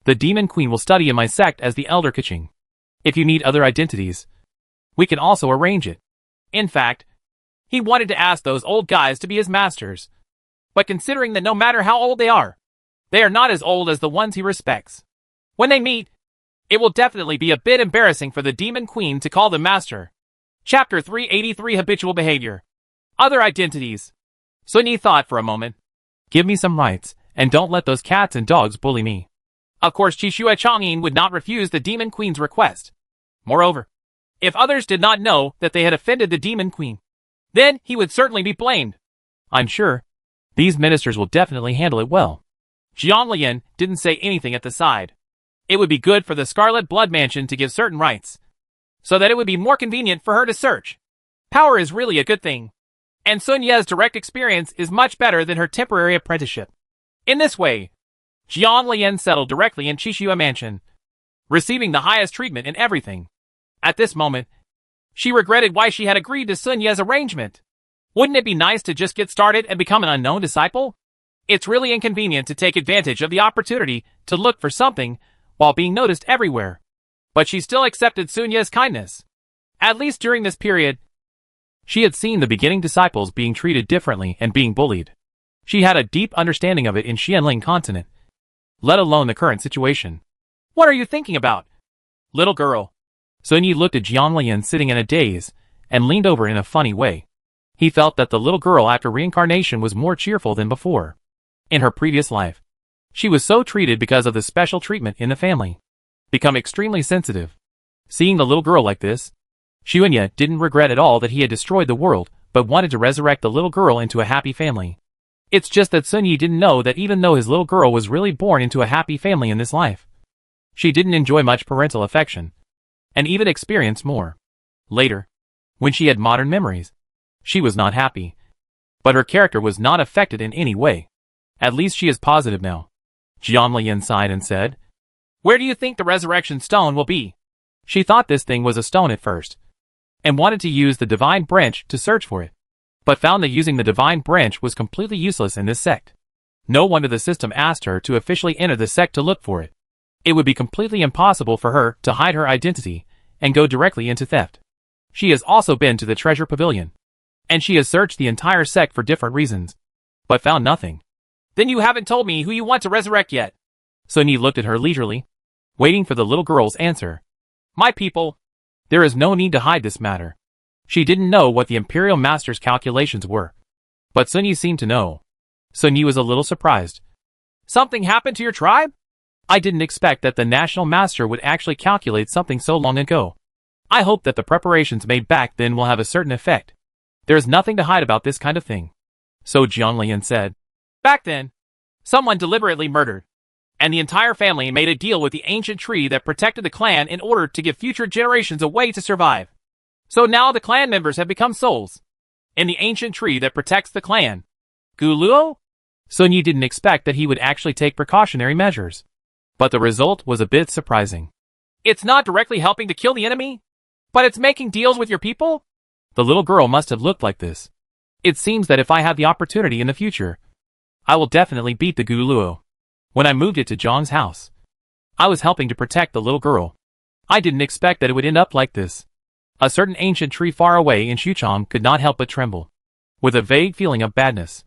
The Demon Queen will study in my sect as the Elder Keqing. If you need other identities, we can also arrange it. In fact, he wanted to ask those old guys to be his masters, but considering that no matter how old they are not as old as the ones he respects. When they meet, it will definitely be a bit embarrassing for the Demon Queen to call them master. Chapter 383 Habitual Behavior. Other identities. Sun Yi thought for a moment. Give me some rights, and don't let those cats and dogs bully me. Of course Qixue Chang'an would not refuse the Demon Queen's request. Moreover, if others did not know that they had offended the Demon Queen, then he would certainly be blamed. I'm sure these ministers will definitely handle it well. Jiang Lian didn't say anything at the side. It would be good for the Scarlet Blood Mansion to give certain rights, so that it would be more convenient for her to search. Power is really a good thing, and Sun Ye's direct experience is much better than her temporary apprenticeship. In this way, Jiang Lian settled directly in Qixue Mansion, receiving the highest treatment in everything. At this moment, she regretted why she had agreed to Sun Ye's arrangement. Wouldn't it be nice to just get started and become an unknown disciple? It's really inconvenient to take advantage of the opportunity to look for something while being noticed everywhere. But she still accepted Sun Ye's kindness. At least during this period, she had seen the beginning disciples being treated differently and being bullied. She had a deep understanding of it in Xianling continent, let alone the current situation. What are you thinking about, little girl? Sun Yi looked at Jiang Lian sitting in a daze and leaned over in a funny way. He felt that the little girl after reincarnation was more cheerful than before. In her previous life, she was so treated because of the special treatment in the family. Become extremely sensitive. Seeing the little girl like this, Xuanye didn't regret at all that he had destroyed the world, but wanted to resurrect the little girl into a happy family. It's just that Sun Yi didn't know that even though his little girl was really born into a happy family in this life, she didn't enjoy much parental affection, and even experience more. Later, when she had modern memories, she was not happy. But her character was not affected in any way. At least she is positive now. Jiang Lian sighed and said, Where do you think the resurrection stone will be? She thought this thing was a stone at first, and wanted to use the divine branch to search for it, but found that using the divine branch was completely useless in this sect. No wonder the system asked her to officially enter the sect to look for it. It would be completely impossible for her to hide her identity, and go directly into theft. She has also been to the treasure pavilion, and she has searched the entire sect for different reasons, but found nothing. Then you haven't told me who you want to resurrect yet. Sun Yi looked at her leisurely, waiting for the little girl's answer. My people. There is no need to hide this matter. She didn't know what the Imperial Master's calculations were, but Sun Yi seemed to know. Sun Yi was a little surprised. Something happened to your tribe? I didn't expect that the National Master would actually calculate something so long ago. I hope that the preparations made back then will have a certain effect. There is nothing to hide about this kind of thing. So Jianglian said. Back then, someone deliberately murdered, and the entire family made a deal with the ancient tree that protected the clan in order to give future generations a way to survive. So now the clan members have become souls in the ancient tree that protects the clan. Guluo? Sun Yi didn't expect that he would actually take precautionary measures, but the result was a bit surprising. It's not directly helping to kill the enemy, but it's making deals with your people? The little girl must have looked like this. It seems that if I have the opportunity in the future, I will definitely beat the Guluo. When I moved it to Zhang's house, I was helping to protect the little girl. I didn't expect that it would end up like this. A certain ancient tree far away in Xuchang could not help but tremble. With a vague feeling of badness,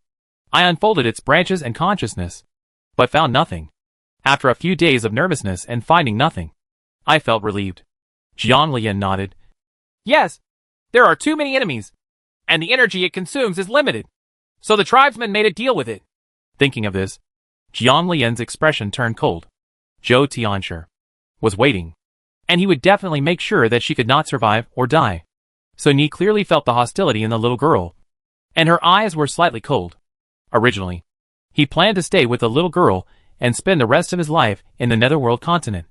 I unfolded its branches and consciousness, but found nothing. After a few days of nervousness and finding nothing, I felt relieved. Jianglian nodded. Yes, there are too many enemies, and the energy it consumes is limited. So the tribesmen made a deal with it. Thinking of this, Jianglian's expression turned cold. Zhou Tianshi was waiting, and he would definitely make sure that she could not survive or die. Sun Yi clearly felt the hostility in the little girl, and her eyes were slightly cold. Originally, he planned to stay with the little girl and spend the rest of his life in the Netherworld continent.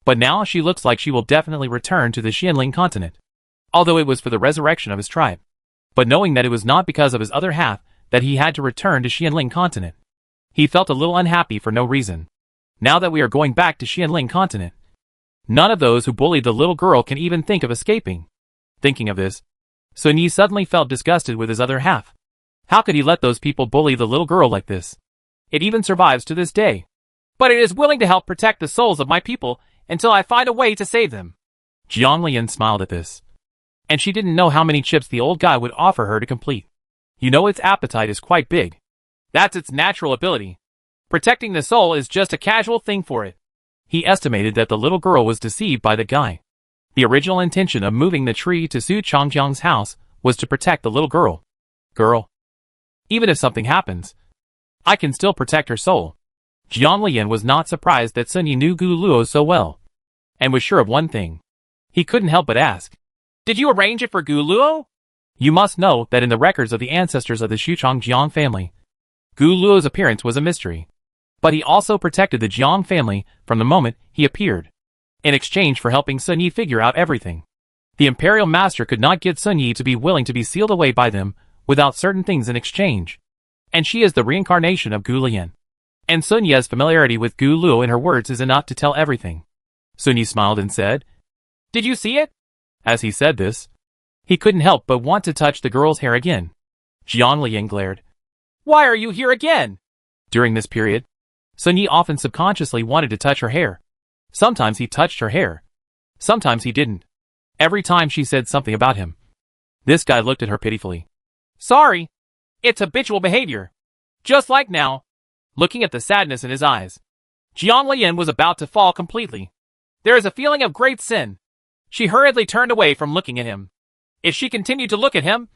But now she looks like she will definitely return to the Xianling continent, although it was for the resurrection of his tribe. But knowing that it was not because of his other half that he had to return to Xianling continent, he felt a little unhappy for no reason. Now that we are going back to Xianling continent, none of those who bullied the little girl can even think of escaping. Thinking of this, Sun Yi suddenly felt disgusted with his other half. How could he let those people bully the little girl like this? It even survives to this day. But it is willing to help protect the souls of my people until I find a way to save them. Jianglian smiled at this, and she didn't know how many chips the old guy would offer her to complete. You know, its appetite is quite big. That's its natural ability. Protecting the soul is just a casual thing for it. He estimated that the little girl was deceived by the guy. The original intention of moving the tree to Su Changjiang's house was to protect the little girl. Even if something happens, I can still protect her soul. Jianglian was not surprised that Sun Yi knew Gu Luo so well, and was sure of one thing. He couldn't help but ask, did you arrange it for Gu Luo? You must know that in the records of the ancestors of the Xuchang Jiang family, Gu Luo's appearance was a mystery. But he also protected the Jiang family from the moment he appeared, in exchange for helping Sun Yi figure out everything. The Imperial Master could not get Sun Yi to be willing to be sealed away by them without certain things in exchange. And she is the reincarnation of Gu Lian. And Sun Yi's familiarity with Gu Luo in her words is enough to tell everything. Sun Yi smiled and said, did you see it? As he said this, he couldn't help but want to touch the girl's hair again. Jianglian glared. Why are you here again? During this period, Sun Yi often subconsciously wanted to touch her hair. Sometimes he touched her hair. Sometimes he didn't. Every time she said something about him, this guy looked at her pitifully. Sorry. It's habitual behavior. Just like now. Looking at the sadness in his eyes, Jianglian was about to fall completely. There is a feeling of great sin. She hurriedly turned away from looking at him. If she continued to look at him,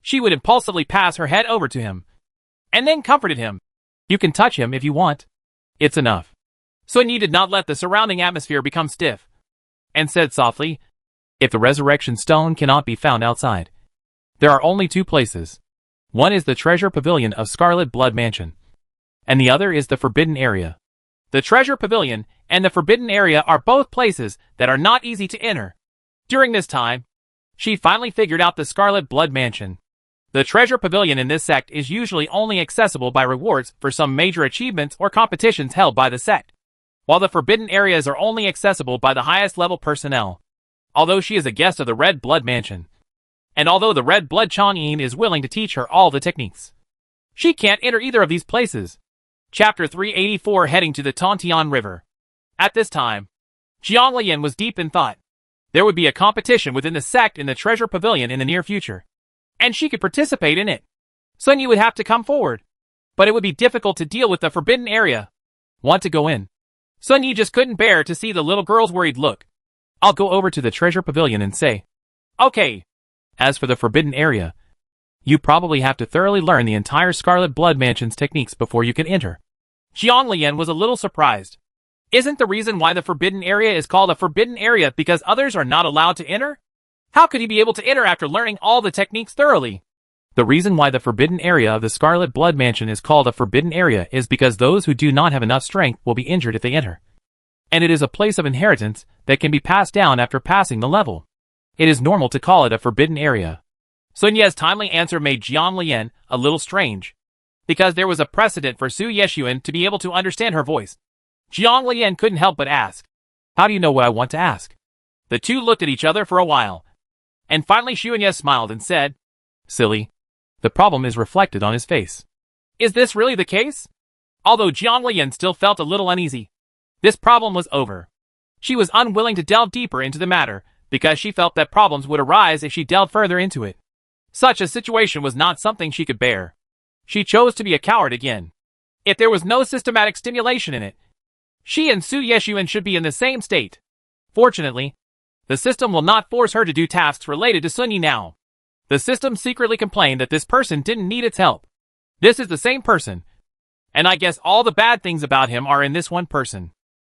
she would impulsively pass her head over to him, and then comforted him. You can touch him if you want. It's enough. Sun Yi did not let the surrounding atmosphere become stiff, and said softly, if the resurrection stone cannot be found outside, there are only two places. One is the treasure pavilion of Scarlet Blood Mansion, and the other is the forbidden area. The treasure pavilion and the forbidden area are both places that are not easy to enter. During this time, she finally figured out the Scarlet Blood Mansion. The treasure pavilion in this sect is usually only accessible by rewards for some major achievements or competitions held by the sect, while the forbidden areas are only accessible by the highest level personnel. Although she is a guest of the Red Blood Mansion, and although the Red Blood Chang'an is willing to teach her all the techniques, she can't enter either of these places. Chapter 384 Heading to the Tontian River. At this time, Jianglian was deep in thought. There would be a competition within the sect in the treasure pavilion in the near future, and she could participate in it. Sun Yi would have to come forward, but it would be difficult to deal with the forbidden area. Want to go in? Sun Yi just couldn't bear to see the little girl's worried look. I'll go over to the treasure pavilion and say, okay. As for the forbidden area, you probably have to thoroughly learn the entire Scarlet Blood Mansion's techniques before you can enter. Jiang Lian was a little surprised. Isn't the reason why the forbidden area is called a forbidden area because others are not allowed to enter? How could he be able to enter after learning all the techniques thoroughly? The reason why the forbidden area of the Scarlet Blood Mansion is called a forbidden area is because those who do not have enough strength will be injured if they enter. And it is a place of inheritance that can be passed down after passing the level. It is normal to call it a forbidden area. Sun Ye's timely answer made Jiang Lian a little strange, because there was a precedent for Su Yeshuan to be able to understand her voice. Jiang Lian couldn't help but ask, how do you know what I want to ask? The two looked at each other for a while, and finally Xuanye smiled and said, silly. The problem is reflected on his face. Is this really the case? Although Jiang Lian still felt a little uneasy, this problem was over. She was unwilling to delve deeper into the matter, because she felt that problems would arise if she delved further into it. Such a situation was not something she could bear. She chose to be a coward again. If there was no systematic stimulation in it, she and Su Yeshuan should be in the same state. Fortunately, the system will not force her to do tasks related to Sun Yi now. The system secretly complained that this person didn't need its help. This is the same person, and I guess all the bad things about him are in this one person.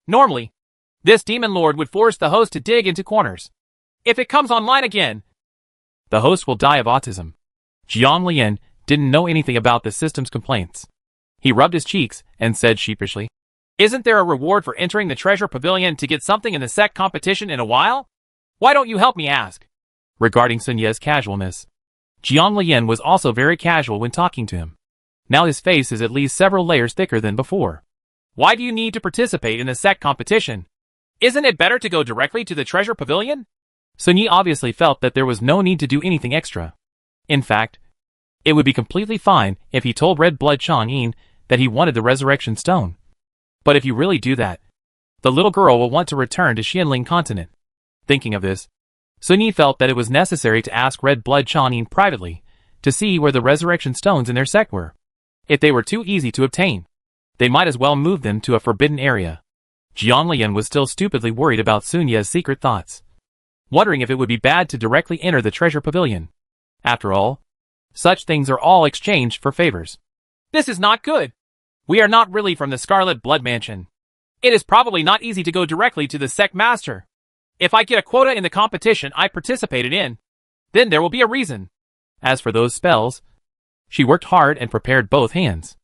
Normally, this demon lord would force the host to dig into corners. If it comes online again, the host will die of autism. Jiang Lian didn't know anything about the system's complaints. He rubbed his cheeks and said sheepishly, isn't there a reward for entering the treasure pavilion to get something in the sect competition in a while? Why don't you help me ask? Regarding Sun Ye's casualness, Jiang Lian was also very casual when talking to him. Now his face is at least several layers thicker than before. Why do you need to participate in the sect competition? Isn't it better to go directly to the treasure pavilion? Sun Yi obviously felt that there was no need to do anything extra. In fact, it would be completely fine if he told Red Blood Chang'an that he wanted the resurrection stone. But if you really do that, the little girl will want to return to Xianling continent. Thinking of this, Sun Yi felt that it was necessary to ask Red Blood Chang'an privately to see where the resurrection stones in their sect were. If they were too easy to obtain, they might as well move them to a forbidden area. Jiang Lian was still stupidly worried about Sun Ye's secret thoughts, wondering if it would be bad to directly enter the treasure pavilion. After all, such things are all exchanged for favors. This is not good. We are not really from the Scarlet Blood Mansion. It is probably not easy to go directly to the sect master. If I get a quota in the competition I participated in, then there will be a reason. As for those spells, she worked hard and prepared both hands.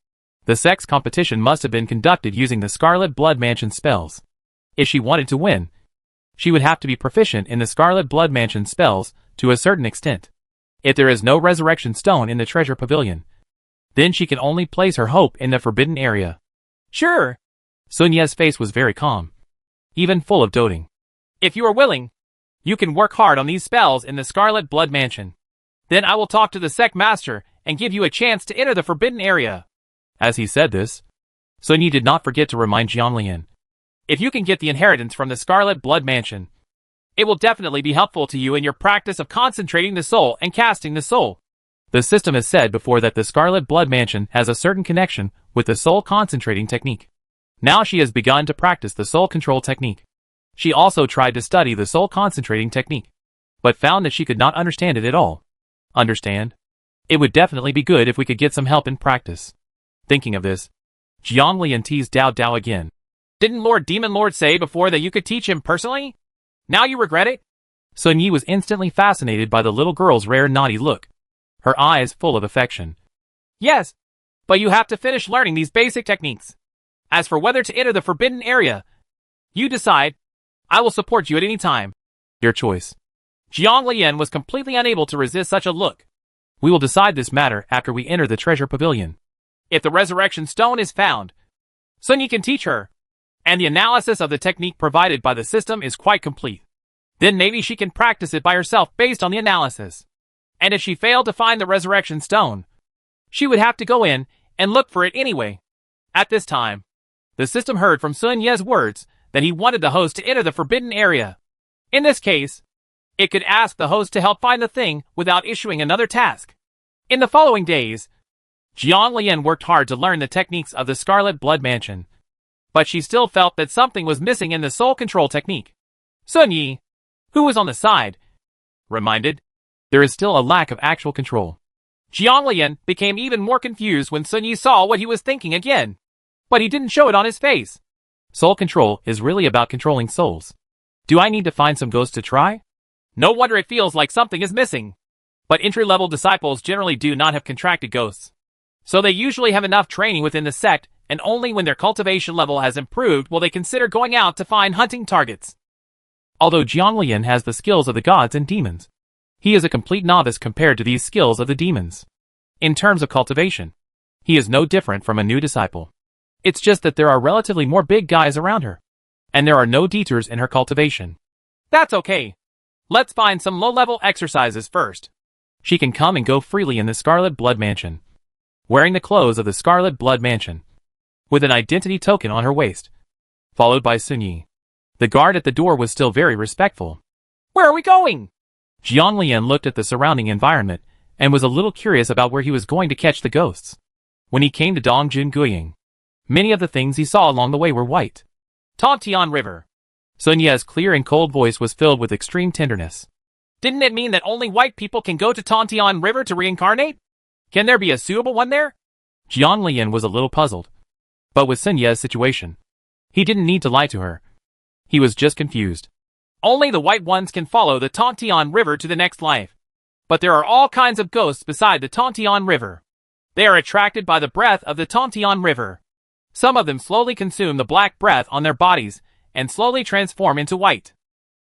The sect's competition must have been conducted using the Scarlet Blood Mansion spells. If she wanted to win, she would have to be proficient in the Scarlet Blood Mansion spells to a certain extent. If there is no resurrection stone in the treasure pavilion, then she can only place her hope in the forbidden area. Sure. Sun Ye's face was very calm, even full of doting. If you are willing, you can work hard on these spells in the Scarlet Blood Mansion. Then I will talk to the sect master and give you a chance to enter the forbidden area. As he said this, Sun Yi did not forget to remind Jiang Lian, if you can get the inheritance from the Scarlet Blood Mansion, it will definitely be helpful to you in your practice of concentrating the soul and casting the soul. The system has said before that the Scarlet Blood Mansion has a certain connection with the soul concentrating technique. Now she has begun to practice the soul control technique. She also tried to study the soul concentrating technique, but found that she could not understand it at all. Understand? It would definitely be good if we could get some help in practice. Thinking of this, Jiang Lian teased Dao Dao again. Didn't Lord Demon Lord say before that you could teach him personally? Now you regret it? Sun Yi was instantly fascinated by the little girl's rare naughty look, her eyes full of affection. Yes, but you have to finish learning these basic techniques. As for whether to enter the forbidden area, you decide. I will support you at any time. Your choice. Jiang Lian was completely unable to resist such a look. We will decide this matter after we enter the treasure pavilion. If the resurrection stone is found, Sun Yi can teach her, and the analysis of the technique provided by the system is quite complete. Then maybe she can practice it by herself based on the analysis. And if she failed to find the resurrection stone, she would have to go in and look for it anyway. At this time, the system heard from Sun Ye's words that he wanted the host to enter the forbidden area. In this case, it could ask the host to help find the thing without issuing another task. In the following days, Jiang Lian worked hard to learn the techniques of the Scarlet Blood Mansion, but she still felt that something was missing in the soul control technique. Sun Yi, who was on the side, reminded, there is still a lack of actual control. Jiang Lian became even more confused when Sun Yi saw what he was thinking again, but he didn't show it on his face. Soul control is really about controlling souls. Do I need to find some ghosts to try? No wonder it feels like something is missing. But entry-level disciples generally do not have contracted ghosts, so they usually have enough training within the sect, and only when their cultivation level has improved will they consider going out to find hunting targets. Although Jiang Lian has the skills of the gods and demons, he is a complete novice compared to these skills of the demons. In terms of cultivation, he is no different from a new disciple. It's just that there are relatively more big guys around her, and there are no detours in her cultivation. That's okay. Let's find some low-level exercises first. She can come and go freely in the Scarlet Blood Mansion, wearing the clothes of the Scarlet Blood Mansion, with an identity token on her waist, followed by Sun Yi. The guard at the door was still very respectful. Where are we going? Jiang Lian looked at the surrounding environment and was a little curious about where he was going to catch the ghosts. When he came to Dongjun Guying, many of the things he saw along the way were white. Tontian River. Sun Ye's clear and cold voice was filled with extreme tenderness. Didn't it mean that only white people can go to Tontian River to reincarnate? Can there be a suitable one there? Jiang Lian was a little puzzled. But with Sun Ye's situation, he didn't need to lie to her. He was just confused. Only the white ones can follow the Tontian River to the next life. But there are all kinds of ghosts beside the Tontian River. They are attracted by the breath of the Tontian River. Some of them slowly consume the black breath on their bodies and slowly transform into white.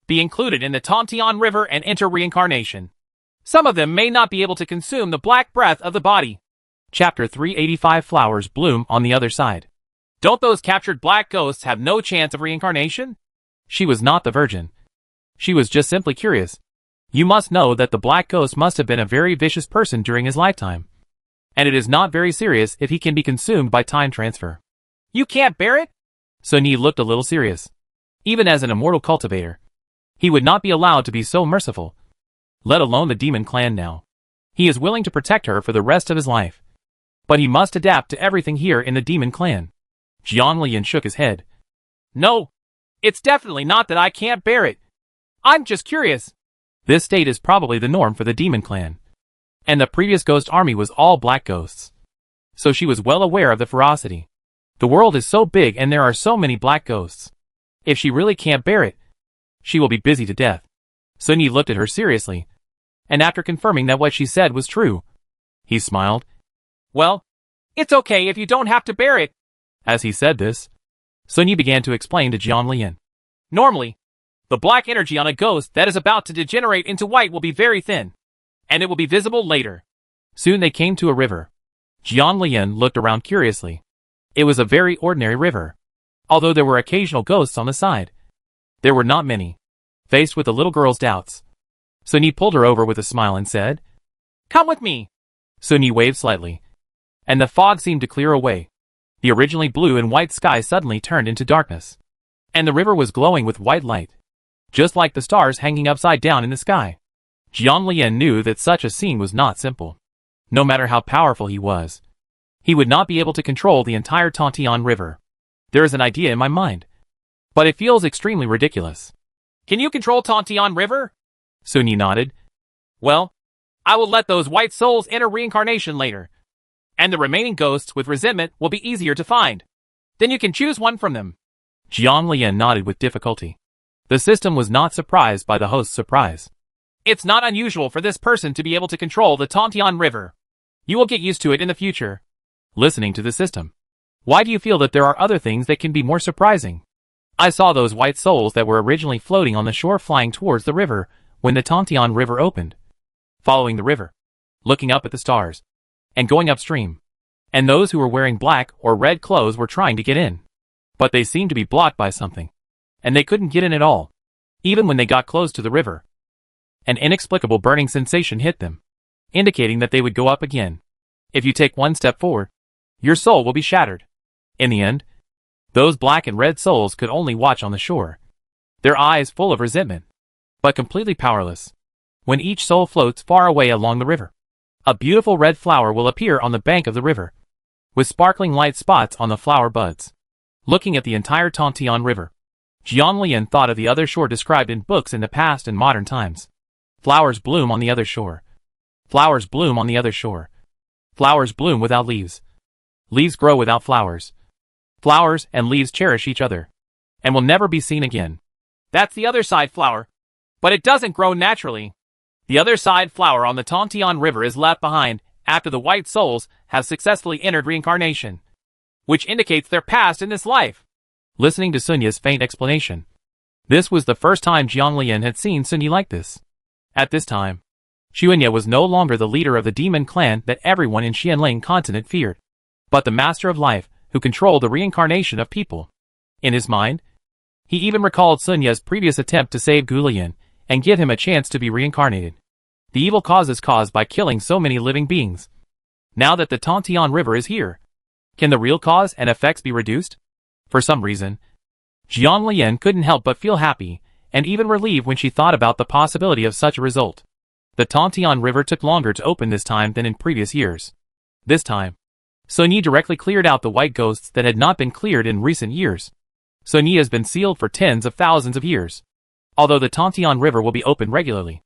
Be included in the Tontian River and enter reincarnation. Some of them may not be able to consume the black breath of the body. Chapter 385 Flowers bloom on the other side. Don't those captured black ghosts have no chance of reincarnation? She was not the virgin. She was just simply curious. You must know that the black ghost must have been a very vicious person during his lifetime. And it is not very serious if he can be consumed by time transfer. You can't bear it? Sun Yi looked a little serious. Even as an immortal cultivator, he would not be allowed to be so merciful. Let alone the demon clan now. He is willing to protect her for the rest of his life. But he must adapt to everything here in the demon clan. Jiang Lian shook his head. No, it's definitely not that I can't bear it. I'm just curious. This state is probably the norm for the demon clan. And the previous ghost army was all black ghosts. So she was well aware of the ferocity. The world is so big and there are so many black ghosts. If she really can't bear it, she will be busy to death. Sun Yi looked at her seriously, and after confirming that what she said was true, he smiled. Well, it's okay if you don't have to bear it. As he said this, Sun Yi began to explain to Jiang Lian. Normally, the black energy on a ghost that is about to degenerate into white will be very thin, and it will be visible later. Soon they came to a river. Jiang Lian looked around curiously. It was a very ordinary river. Although there were occasional ghosts on the side, there were not many. Faced with the little girl's doubts, Sun Yi pulled her over with a smile and said, Come with me. Sun Yi waved slightly, and the fog seemed to clear away. The originally blue and white sky suddenly turned into darkness, and the river was glowing with white light, just like the stars hanging upside down in the sky. Jiang Lian knew that such a scene was not simple. No matter how powerful he was, he would not be able to control the entire Tontian River. There is an idea in my mind, but it feels extremely ridiculous. Can you control Tontian River? Sun Yi nodded. Well, I will let those white souls enter reincarnation later, and the remaining ghosts with resentment will be easier to find. Then you can choose one from them. Jiang Lian nodded with difficulty. The system was not surprised by the host's surprise. It's not unusual for this person to be able to control the Tontian River. You will get used to it in the future. Listening to the system. Why do you feel that there are other things that can be more surprising? I saw those white souls that were originally floating on the shore flying towards the river when the Tontian River opened. Following the river, looking up at the stars, and going upstream. And those who were wearing black or red clothes were trying to get in. But they seemed to be blocked by something, and they couldn't get in at all, even when they got close to the river. An inexplicable burning sensation hit them, indicating that they would go up again. If you take one step forward, your soul will be shattered. In the end, those black and red souls could only watch on the shore, their eyes full of resentment. but completely powerless. When each soul floats far away along the river, a beautiful red flower will appear on the bank of the river, with sparkling light spots on the flower buds. Looking at the entire Tontian River, Jianlian thought of the other shore described in books in the past and modern times. Flowers bloom on the other shore. Flowers bloom on the other shore. Flowers bloom without leaves. Leaves grow without flowers. Flowers and leaves cherish each other, and will never be seen again. That's the other side flower. But it doesn't grow naturally. The other side flower on the Tontian River is left behind after the white souls have successfully entered reincarnation, which indicates their past in this life. Listening to Sunya's faint explanation, this was the first time Jianlian had seen Sunya like this. At this time, Xuanya was no longer the leader of the demon clan that everyone in Xianling continent feared, but the master of life who controlled the reincarnation of people. In his mind, he even recalled Sunya's previous attempt to save Gulian and give him a chance to be reincarnated. The evil causes caused by killing so many living beings. Now that the Tontian River is here, can the real cause and effects be reduced? For some reason, Jianlian couldn't help but feel happy and even relieved when she thought about the possibility of such a result. The Tontian River took longer to open this time than in previous years. This time, Sunyi directly cleared out the white ghosts that had not been cleared in recent years. Sunyi has been sealed for tens of thousands of years. Although the Tontian River will be opened regularly,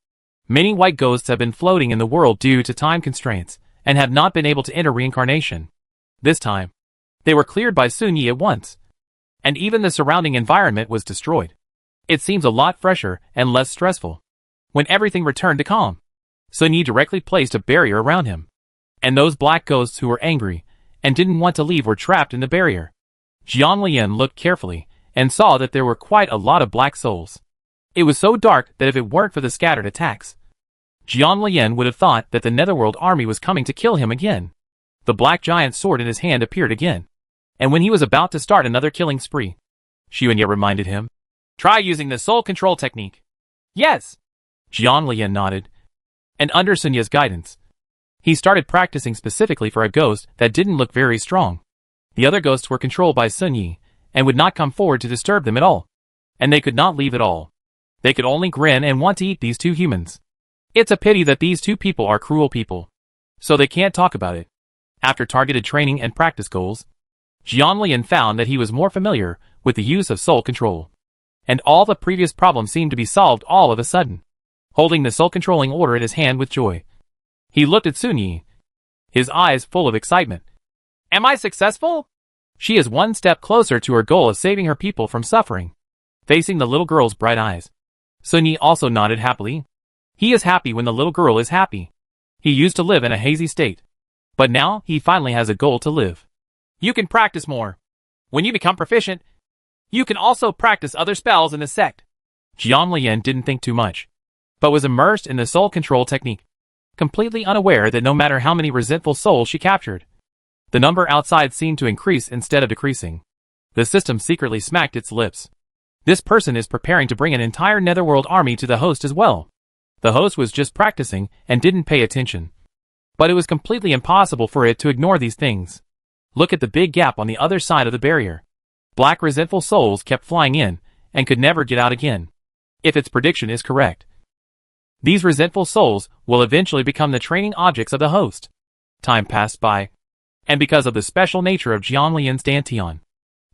many white ghosts have been floating in the world due to time constraints and have not been able to enter reincarnation. This time, they were cleared by Sunyi at once, and even the surrounding environment was destroyed. It seems a lot fresher and less stressful. When everything returned to calm, Sunyi directly placed a barrier around him, and those black ghosts who were angry and didn't want to leave were trapped in the barrier. Jianlian looked carefully and saw that there were quite a lot of black souls. It was so dark that if it weren't for the scattered attacks, Jianlian would have thought that the Netherworld army was coming to kill him again. The black giant sword in his hand appeared again, and when he was about to start another killing spree, Xuanya reminded him, "Try using the soul control technique." "Yes." Jianlian nodded, and under Sunya's guidance, he started practicing specifically for a ghost that didn't look very strong. The other ghosts were controlled by Sunyi, and would not come forward to disturb them at all, and they could not leave at all. They could only grin and want to eat these two humans. It's a pity that these two people are cruel people, so they can't talk about it. After targeted training and practice goals, Jianlian found that he was more familiar with the use of soul control, and all the previous problems seemed to be solved all of a sudden. Holding the soul-controlling order in his hand with joy, he looked at Sunyi, his eyes full of excitement. "Am I successful?" She is one step closer to her goal of saving her people from suffering. Facing the little girl's bright eyes, Sunyi also nodded happily. He is happy when the little girl is happy. He used to live in a hazy state, but now he finally has a goal to live. "You can practice more. When you become proficient, you can also practice other spells in the sect." Jianlian didn't think too much, but was immersed in the soul control technique, completely unaware that no matter how many resentful souls she captured, the number outside seemed to increase instead of decreasing. The system secretly smacked its lips. This person is preparing to bring an entire Netherworld army to the host as well. The host was just practicing and didn't pay attention, but it was completely impossible for it to ignore these things. Look at the big gap on the other side of the barrier. Black resentful souls kept flying in and could never get out again. If its prediction is correct, these resentful souls will eventually become the training objects of the host. Time passed by, and because of the special nature of Jianlian's Dantian,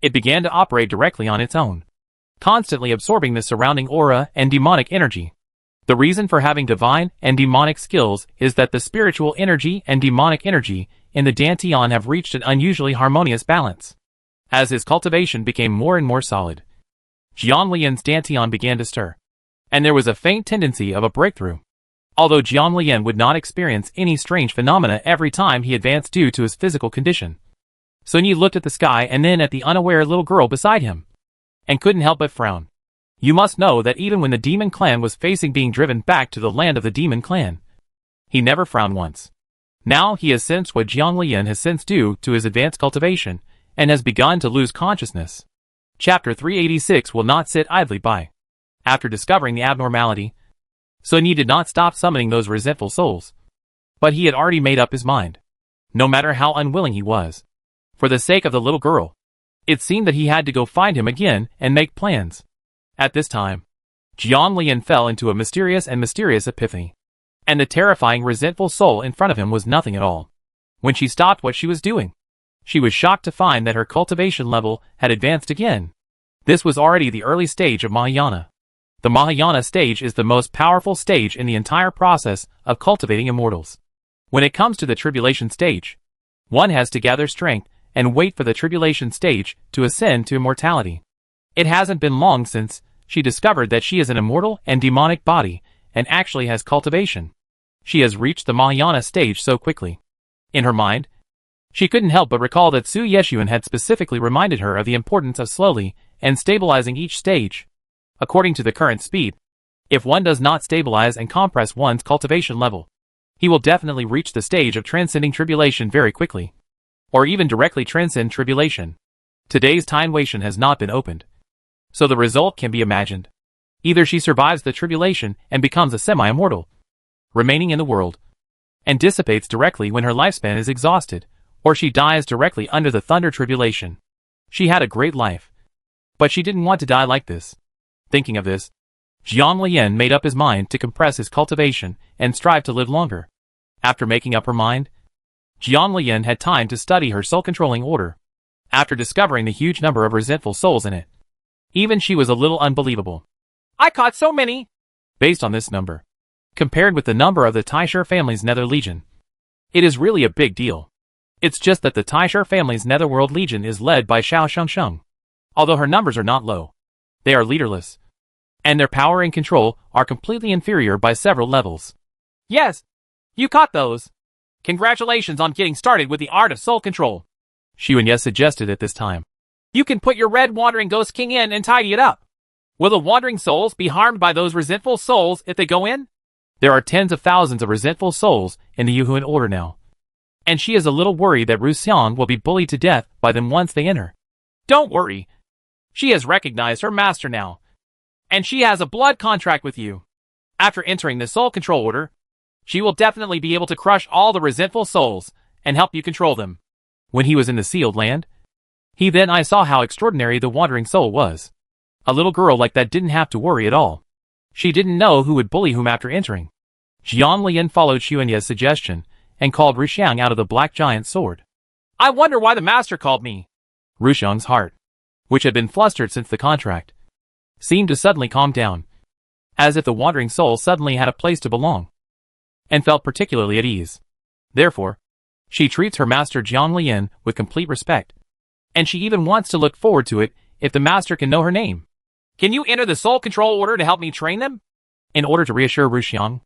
it began to operate directly on its own, constantly absorbing the surrounding aura and demonic energy. The reason for having divine and demonic skills is that the spiritual energy and demonic energy in the Dantian have reached an unusually harmonious balance. As his cultivation became more and more solid, Jianlian's Dantian began to stir, and there was a faint tendency of a breakthrough. Although Jianlian would not experience any strange phenomena every time he advanced due to his physical condition, Sunyi looked at the sky and then at the unaware little girl beside him, and couldn't help but frown. You must know that even when the demon clan was facing being driven back to the land of the demon clan, he never frowned once. Now he has sensed what Jianlian has sensed due to his advanced cultivation, and has begun to lose consciousness. Chapter 386 will not sit idly by. After discovering the abnormality, Sunyi did not stop summoning those resentful souls. But he had already made up his mind. No matter how unwilling he was, for the sake of the little girl, it seemed that he had to go find him again and make plans. At this time, Jiang Lian fell into a mysterious epiphany. And the terrifying, resentful soul in front of him was nothing at all. When she stopped what she was doing, she was shocked to find that her cultivation level had advanced again. This was already the early stage of Mahayana. The Mahayana stage is the most powerful stage in the entire process of cultivating immortals. When it comes to the tribulation stage, one has to gather strength and wait for the tribulation stage to ascend to immortality. It hasn't been long since she discovered that she is an immortal and demonic body and actually has cultivation. She has reached the Mahayana stage so quickly. In her mind, she couldn't help but recall that Su Yeshuan had specifically reminded her of the importance of slowly and stabilizing each stage. According to the current speed, if one does not stabilize and compress one's cultivation level, he will definitely reach the stage of transcending tribulation very quickly. Or even directly transcend tribulation. Today's Tianweishan has not been opened, so the result can be imagined. Either she survives the tribulation and becomes a semi-immortal, remaining in the world, and dissipates directly when her lifespan is exhausted, or she dies directly under the thunder tribulation. She had a great life, but she didn't want to die like this. Thinking of this, Jiang Lian made up his mind to compress his cultivation and strive to live longer. After making up her mind, Jiang Lian had time to study her soul-controlling order. After discovering the huge number of resentful souls in it, even she was a little unbelievable. I caught so many! Based on this number, compared with the number of the Taisher family's Nether Legion, it is really a big deal. It's just that the Taisher family's Netherworld Legion is led by Xiao Shengsheng. Although her numbers are not low, they are leaderless, and their power and control are completely inferior by several levels. Yes, you caught those. Congratulations on getting started with the art of soul control, Xuanye suggested at this time. You can put your red wandering ghost king in and tidy it up. Will the wandering souls be harmed by those resentful souls if they go in? There are tens of thousands of resentful souls in the Yuhuan order now, and she is a little worried that Ru Xiang will be bullied to death by them once they enter. Don't worry. She has recognized her master now, and she has a blood contract with you. After entering the soul control order, she will definitely be able to crush all the resentful souls and help you control them. When he was in the sealed land, I saw how extraordinary the wandering soul was. A little girl like that didn't have to worry at all. She didn't know who would bully whom after entering. Jiang Lian followed Xuanye's suggestion and called Ruxiang out of the black giant sword. I wonder why the master called me. Ruxiang's heart, which had been flustered since the contract, seemed to suddenly calm down, as if the wandering soul suddenly had a place to belong, and felt particularly at ease. Therefore, she treats her master Jiang Lian with complete respect, and she even wants to look forward to it if the master can know her name. Can you enter the soul control order to help me train them? In order to reassure Ruxiang,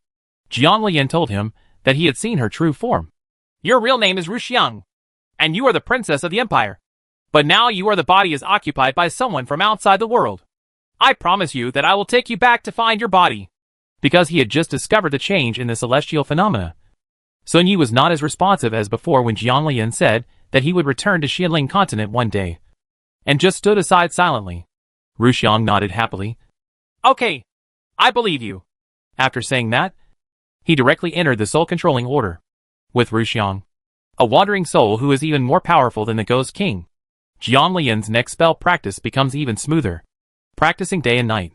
Jiang Lian told him that he had seen her true form. Your real name is Ruxiang, and you are the princess of the empire. But now the body is occupied by someone from outside the world. I promise you that I will take you back to find your body. Because he had just discovered the change in the celestial phenomena, Sun Yi was not as responsive as before when Jiang Lian said that he would return to Xianling continent one day, and just stood aside silently. Ruxiang nodded happily. Okay, I believe you. After saying that, he directly entered the soul-controlling order. With Ruxiang, a wandering soul who is even more powerful than the Ghost King, Jiang Lian's next spell practice becomes even smoother. Practicing day and night,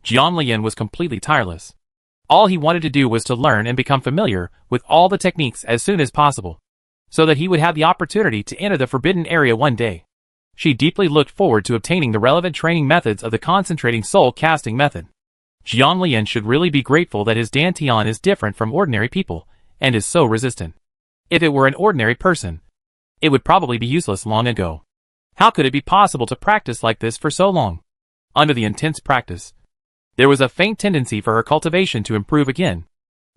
Jiang Lian was completely tireless. All he wanted to do was to learn and become familiar with all the techniques as soon as possible, so that he would have the opportunity to enter the forbidden area one day. She deeply looked forward to obtaining the relevant training methods of the concentrating soul casting method. Jiang Lian should really be grateful that his Dantian is different from ordinary people, and is so resistant. If it were an ordinary person, it would probably be useless long ago. How could it be possible to practice like this for so long? Under the intense practice, there was a faint tendency for her cultivation to improve again.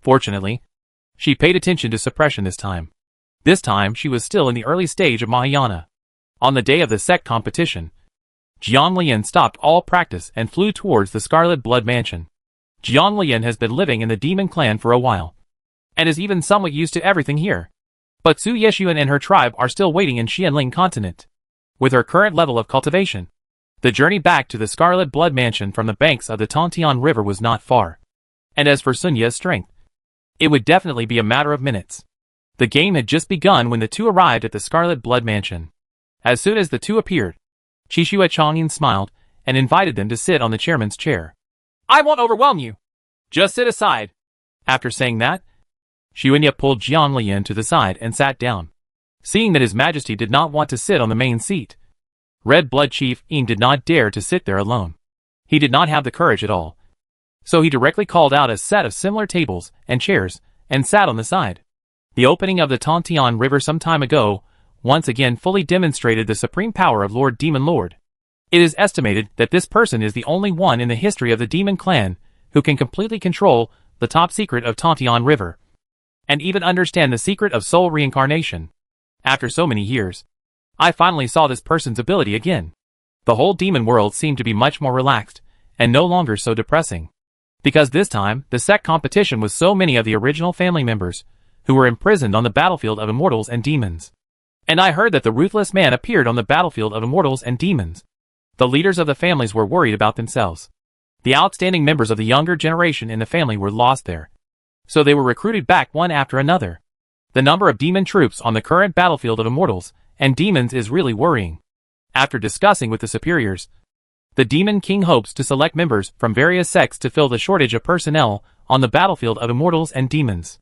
Fortunately, she paid attention to suppression this time. This time she was still in the early stage of Mahayana. On the day of the sect competition, Jiang Lian stopped all practice and flew towards the Scarlet Blood Mansion. Jiang Lian has been living in the Demon Clan for a while, and is even somewhat used to everything here. But Su Yeshuan and her tribe are still waiting in Xianling continent. With her current level of cultivation, the journey back to the Scarlet Blood Mansion from the banks of the Tontian River was not far. And as for Sun Ye's strength, it would definitely be a matter of minutes. The game had just begun when the two arrived at the Scarlet Blood Mansion. As soon as the two appeared, Qishue Changyin smiled and invited them to sit on the chairman's chair. I won't overwhelm you. Just sit aside. After saying that, Xuanya pulled Jiang Lian to the side and sat down. Seeing that His Majesty did not want to sit on the main seat, Red Blood Chief Ying did not dare to sit there alone. He did not have the courage at all. So he directly called out a set of similar tables and chairs and sat on the side. The opening of the Tontian River some time ago once again fully demonstrated the supreme power of Lord Demon Lord. It is estimated that this person is the only one in the history of the Demon Clan who can completely control the top secret of Tontian River, and even understand the secret of soul reincarnation. After so many years, I finally saw this person's ability again. The whole demon world seemed to be much more relaxed, and no longer so depressing. Because this time, the sect competition was so many of the original family members, who were imprisoned on the battlefield of immortals and demons. And I heard that the ruthless man appeared on the battlefield of immortals and demons. The leaders of the families were worried about themselves. The outstanding members of the younger generation in the family were lost there. So they were recruited back one after another. The number of demon troops on the current battlefield of immortals and demons is really worrying. After discussing with the superiors, the Demon King hopes to select members from various sects to fill the shortage of personnel on the battlefield of immortals and demons.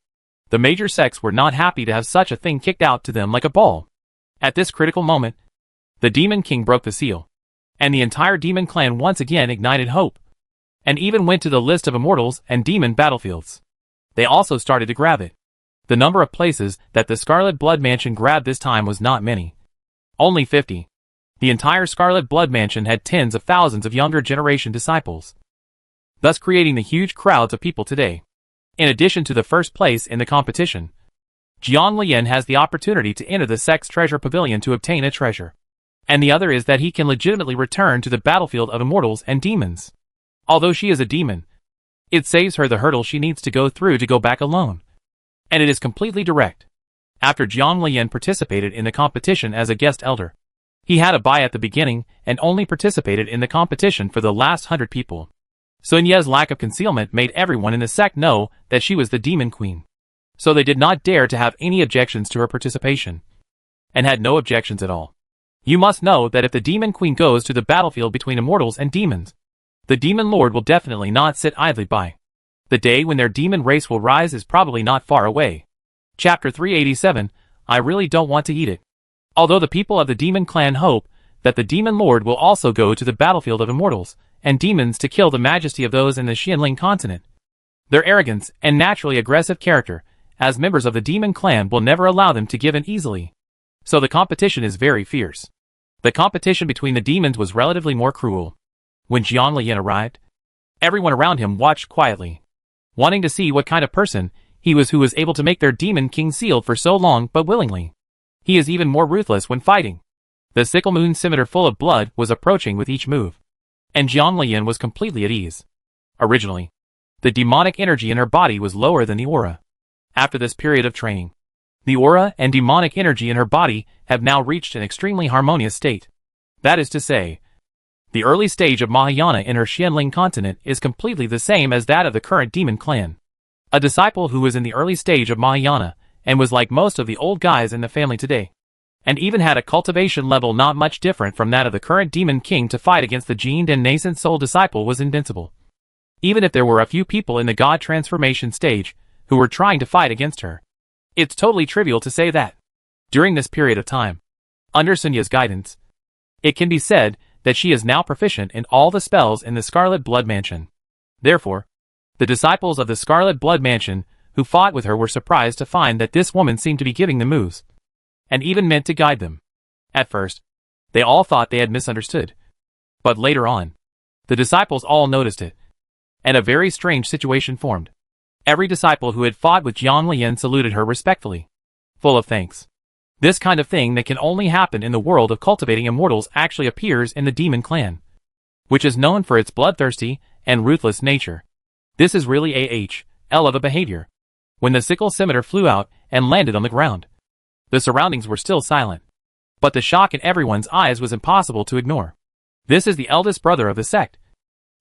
The major sects were not happy to have such a thing kicked out to them like a ball. At this critical moment, the Demon King broke the seal, and the entire Demon Clan once again ignited hope, and even went to the list of immortals and demon battlefields. They also started to grab it. The number of places that the Scarlet Blood Mansion grabbed this time was not many. Only 50. The entire Scarlet Blood Mansion had tens of thousands of younger generation disciples, thus creating the huge crowds of people today. In addition to the first place in the competition, Jiang Lian has the opportunity to enter the sect's treasure pavilion to obtain a treasure. And the other is that he can legitimately return to the battlefield of immortals and demons. Although she is a demon, it saves her the hurdle she needs to go through to go back alone. And it is completely direct. After Jiang Lian participated in the competition as a guest elder, he had a buy at the beginning and only participated in the competition for the last 100 people. Sunye's lack of concealment made everyone in the sect know that she was the Demon Queen. So they did not dare to have any objections to her participation, and had no objections at all. You must know that if the Demon Queen goes to the battlefield between immortals and demons, the Demon Lord will definitely not sit idly by. The day when their demon race will rise is probably not far away. Chapter 387, I really don't want to eat it. Although the people of the Demon Clan hope that the Demon Lord will also go to the battlefield of immortals and demons to kill the majesty of those in the Xianling continent, their arrogance and naturally aggressive character as members of the Demon Clan will never allow them to give in easily. So the competition is very fierce. The competition between the demons was relatively more cruel. When Jiang Lian arrived, everyone around him watched quietly, wanting to see what kind of person he was who was able to make their Demon King sealed for so long but willingly. He is even more ruthless when fighting. The sickle moon scimitar full of blood was approaching with each move, and Jiang Lian was completely at ease. Originally, the demonic energy in her body was lower than the aura. After this period of training, the aura and demonic energy in her body have now reached an extremely harmonious state. That is to say, the early stage of Mahayana in her Xianling continent is completely the same as that of the current Demon Clan. A disciple who was in the early stage of Mahayana and was like most of the old guys in the family today, and even had a cultivation level not much different from that of the current Demon King to fight against the gened and nascent soul disciple was invincible. Even if there were a few people in the God transformation stage who were trying to fight against her, it's totally trivial to say that. During this period of time, under Sunya's guidance, it can be said that she is now proficient in all the spells in the Scarlet Blood Mansion. Therefore, the disciples of the Scarlet Blood Mansion who fought with her were surprised to find that this woman seemed to be giving them moves, and even meant to guide them. At first, they all thought they had misunderstood. But later on, the disciples all noticed it, and a very strange situation formed. Every disciple who had fought with Jiang Lian saluted her respectfully, full of thanks. This kind of thing that can only happen in the world of cultivating immortals actually appears in the Demon Clan, which is known for its bloodthirsty and ruthless nature. This is really a behavior. When the sickle scimitar flew out and landed on the ground, the surroundings were still silent, but the shock in everyone's eyes was impossible to ignore. This is the eldest brother of the sect,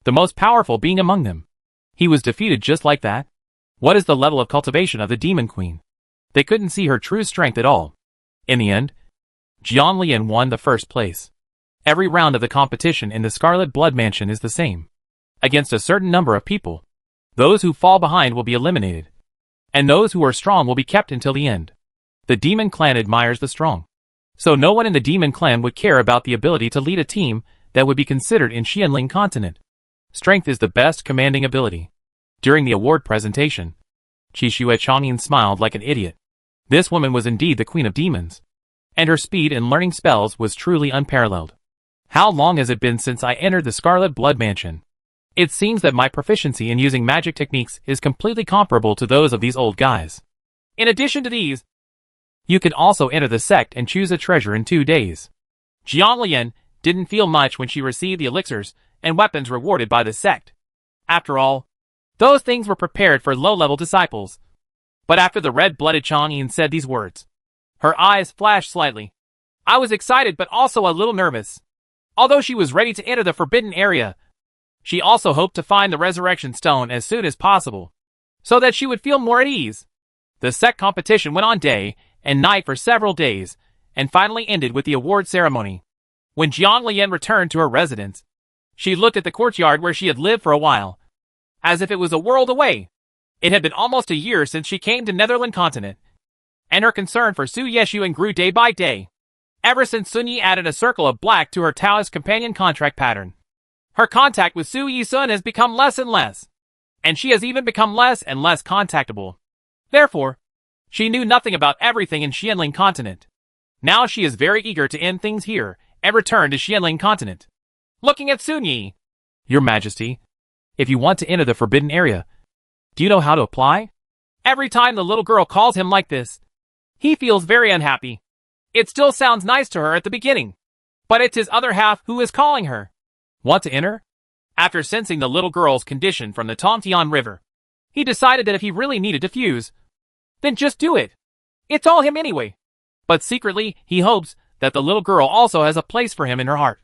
the most powerful being among them. He was defeated just like that? What is the level of cultivation of the Demon Queen? They couldn't see her true strength at all. In the end, Jiang Lian won the first place. Every round of the competition in the Scarlet Blood Mansion is the same. against a certain number of people. Those who fall behind will be eliminated, and those who are strong will be kept until the end. The demon clan admires the strong. So no one in the demon clan would care about the ability to lead a team that would be considered in Xianling continent. Strength is the best commanding ability. During the award presentation, Qixue Changyin smiled like an idiot. This woman was indeed the queen of demons, and her speed in learning spells was truly unparalleled. How long has it been since I entered the Scarlet Blood Mansion? It seems that my proficiency in using magic techniques is completely comparable to those of these old guys. In addition to these, you can also enter the sect and choose a treasure in 2 days. Jiang Lian didn't feel much when she received the elixirs and weapons rewarded by the sect. After all, those things were prepared for low-level disciples. But after the red-blooded Changyin said these words, her eyes flashed slightly. I was excited but also a little nervous. Although she was ready to enter the forbidden area, she also hoped to find the resurrection stone as soon as possible, so that she would feel more at ease. The sect competition went on day and night for several days, and finally ended with the award ceremony. When Jiang Lian returned to her residence, she looked at the courtyard where she had lived for a while, as if it was a world away. It had been almost a year since she came to Netherland continent, and her concern for Su Yeshuan grew day by day, ever since Sun Yi added a circle of black to her Taoist companion contract pattern. Her contact with Su Yi-sun has become less and less, and she has even become less and less contactable. Therefore, she knew nothing about everything in Xianling continent. Now she is very eager to end things here and return to Xianling continent. Looking at Sun Yi, Your Majesty, if you want to enter the forbidden area, do you know how to apply? Every time the little girl calls him like this, he feels very unhappy. It still sounds nice to her at the beginning, but it's his other half who is calling her. Want to enter? After sensing the little girl's condition from the Tongtian River, he decided that if he really needed to fuse, then just do it. It's all him anyway. But secretly, he hopes that the little girl also has a place for him in her heart.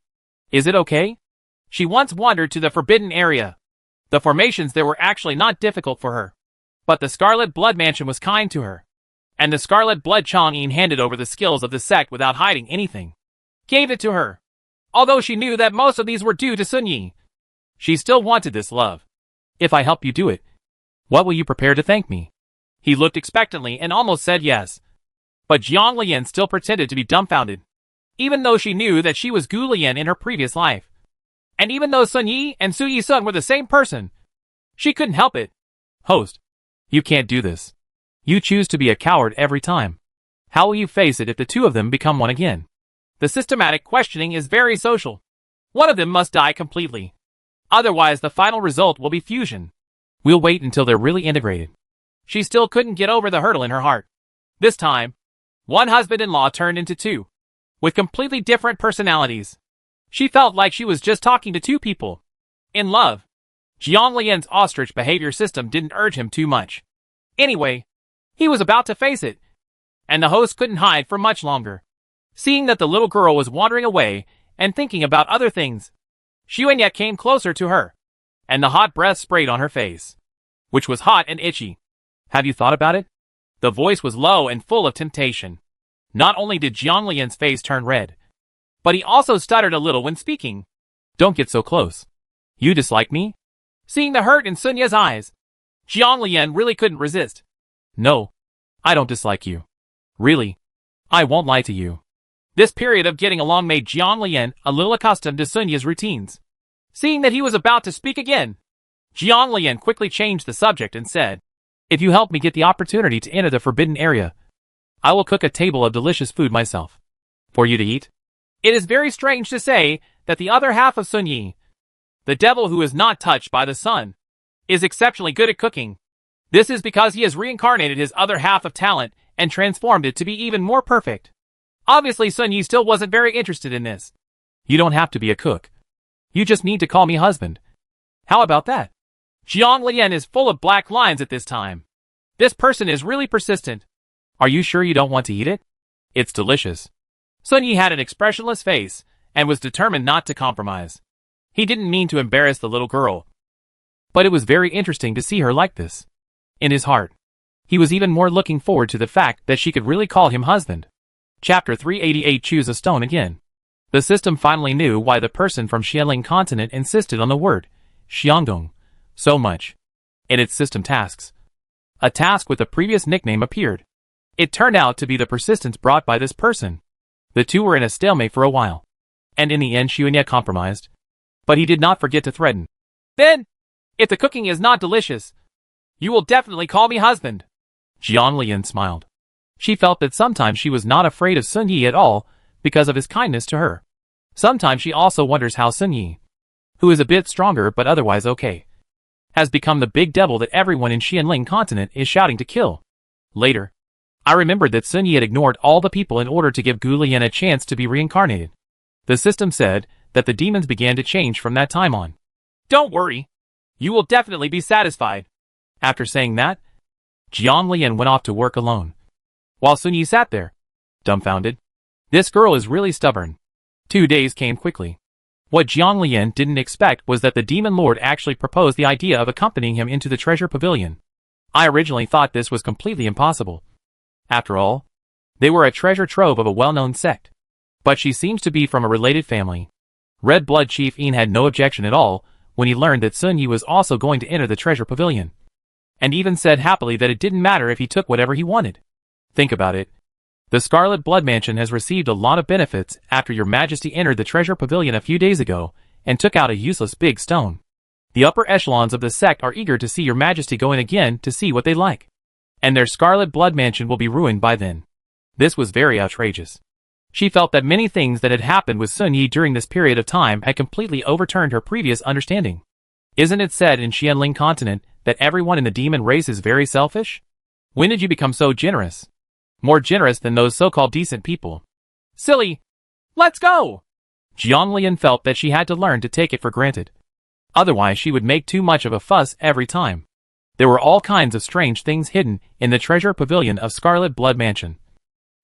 Is it okay? She once wandered to the forbidden area. The formations there were actually not difficult for her. But the Scarlet Blood Mansion was kind to her. And the Scarlet Blood Changyin handed over the skills of the sect without hiding anything. Gave it to her. Although she knew that most of these were due to Sun Yi, she still wanted this love. If I help you do it, what will you prepare to thank me? He looked expectantly and almost said yes. But Jiang Lian still pretended to be dumbfounded, even though she knew that she was Gu Lian in her previous life. And even though Sun Yi and Su Yi-sun were the same person, she couldn't help it. Host, you can't do this. You choose to be a coward every time. How will you face it if the two of them become one again? The systematic questioning is very social. One of them must die completely. Otherwise, the final result will be fusion. We'll wait until they're really integrated. She still couldn't get over the hurdle in her heart. This time, one husband-in-law turned into two, with completely different personalities. She felt like she was just talking to two people. In love. Jiang Lian's ostrich behavior system didn't urge him too much. Anyway, he was about to face it, and the host couldn't hide for much longer. Seeing that the little girl was wandering away and thinking about other things, Xuanyek came closer to her, and the hot breath sprayed on her face, which was hot and itchy. Have you thought about it? The voice was low and full of temptation. Not only did Jiang Lian's face turn red, but he also stuttered a little when speaking. Don't get so close. You dislike me? Seeing the hurt in Sun Ye's eyes, Jiang Lian really couldn't resist. No, I don't dislike you. Really, I won't lie to you. This period of getting along made Jiang Lian a little accustomed to Sun Ye's routines. Seeing that he was about to speak again, Jiang Lian quickly changed the subject and said, If you help me get the opportunity to enter the forbidden area, I will cook a table of delicious food myself, for you to eat. It is very strange to say that the other half of Sun Yi, the devil who is not touched by the sun, is exceptionally good at cooking. This is because he has reincarnated his other half of talent and transformed it to be even more perfect. Obviously, Sun Yi still wasn't very interested in this. You don't have to be a cook. You just need to call me husband. How about that? Jiang Lian is full of black lines at this time. This person is really persistent. Are you sure you don't want to eat it? It's delicious. Sun Yi had an expressionless face and was determined not to compromise. He didn't mean to embarrass the little girl, but it was very interesting to see her like this. In his heart, he was even more looking forward to the fact that she could really call him husband. Chapter 388 Choose a Stone Again. The system finally knew why the person from Xianling continent insisted on the word Xiangdong. So much. In its system tasks. A task with a previous nickname appeared. It turned out to be the persistence brought by this person. The two were in a stalemate for a while. And in the end Xuanya compromised. But he did not forget to threaten. Then, if the cooking is not delicious, you will definitely call me husband. Jiang Lian smiled. She felt that sometimes she was not afraid of Sun Yi at all because of his kindness to her. Sometimes she also wonders how Sun Yi, who is a bit stronger but otherwise okay, has become the big devil that everyone in Xianling continent is shouting to kill. Later, I remembered that Sun Yi had ignored all the people in order to give Gu Lian a chance to be reincarnated. The system said that the demons began to change from that time on. Don't worry. You will definitely be satisfied. After saying that, Jiang Lian went off to work alone. While Sun Yi sat there, dumbfounded. This girl is really stubborn. 2 days came quickly. What Jiang Lian didn't expect was that the demon lord actually proposed the idea of accompanying him into the treasure pavilion. I originally thought this was completely impossible. After all, they were a treasure trove of a well-known sect. But she seems to be from a related family. Red Blood Chief Yin had no objection at all when he learned that Sun Yi was also going to enter the treasure pavilion. And even said happily that it didn't matter if he took whatever he wanted. Think about it. The Scarlet Blood Mansion has received a lot of benefits after your majesty entered the treasure pavilion a few days ago and took out a useless big stone. The upper echelons of the sect are eager to see your majesty go in again to see what they like. And their Scarlet Blood Mansion will be ruined by then. This was very outrageous. She felt that many things that had happened with Sun Yi during this period of time had completely overturned her previous understanding. Isn't it said in Xianling continent that everyone in the demon race is very selfish? When did you become so generous? More generous than those so-called decent people. Silly! Let's go! Jiang Lian felt that she had to learn to take it for granted. Otherwise she would make too much of a fuss every time. There were all kinds of strange things hidden in the treasure pavilion of Scarlet Blood Mansion.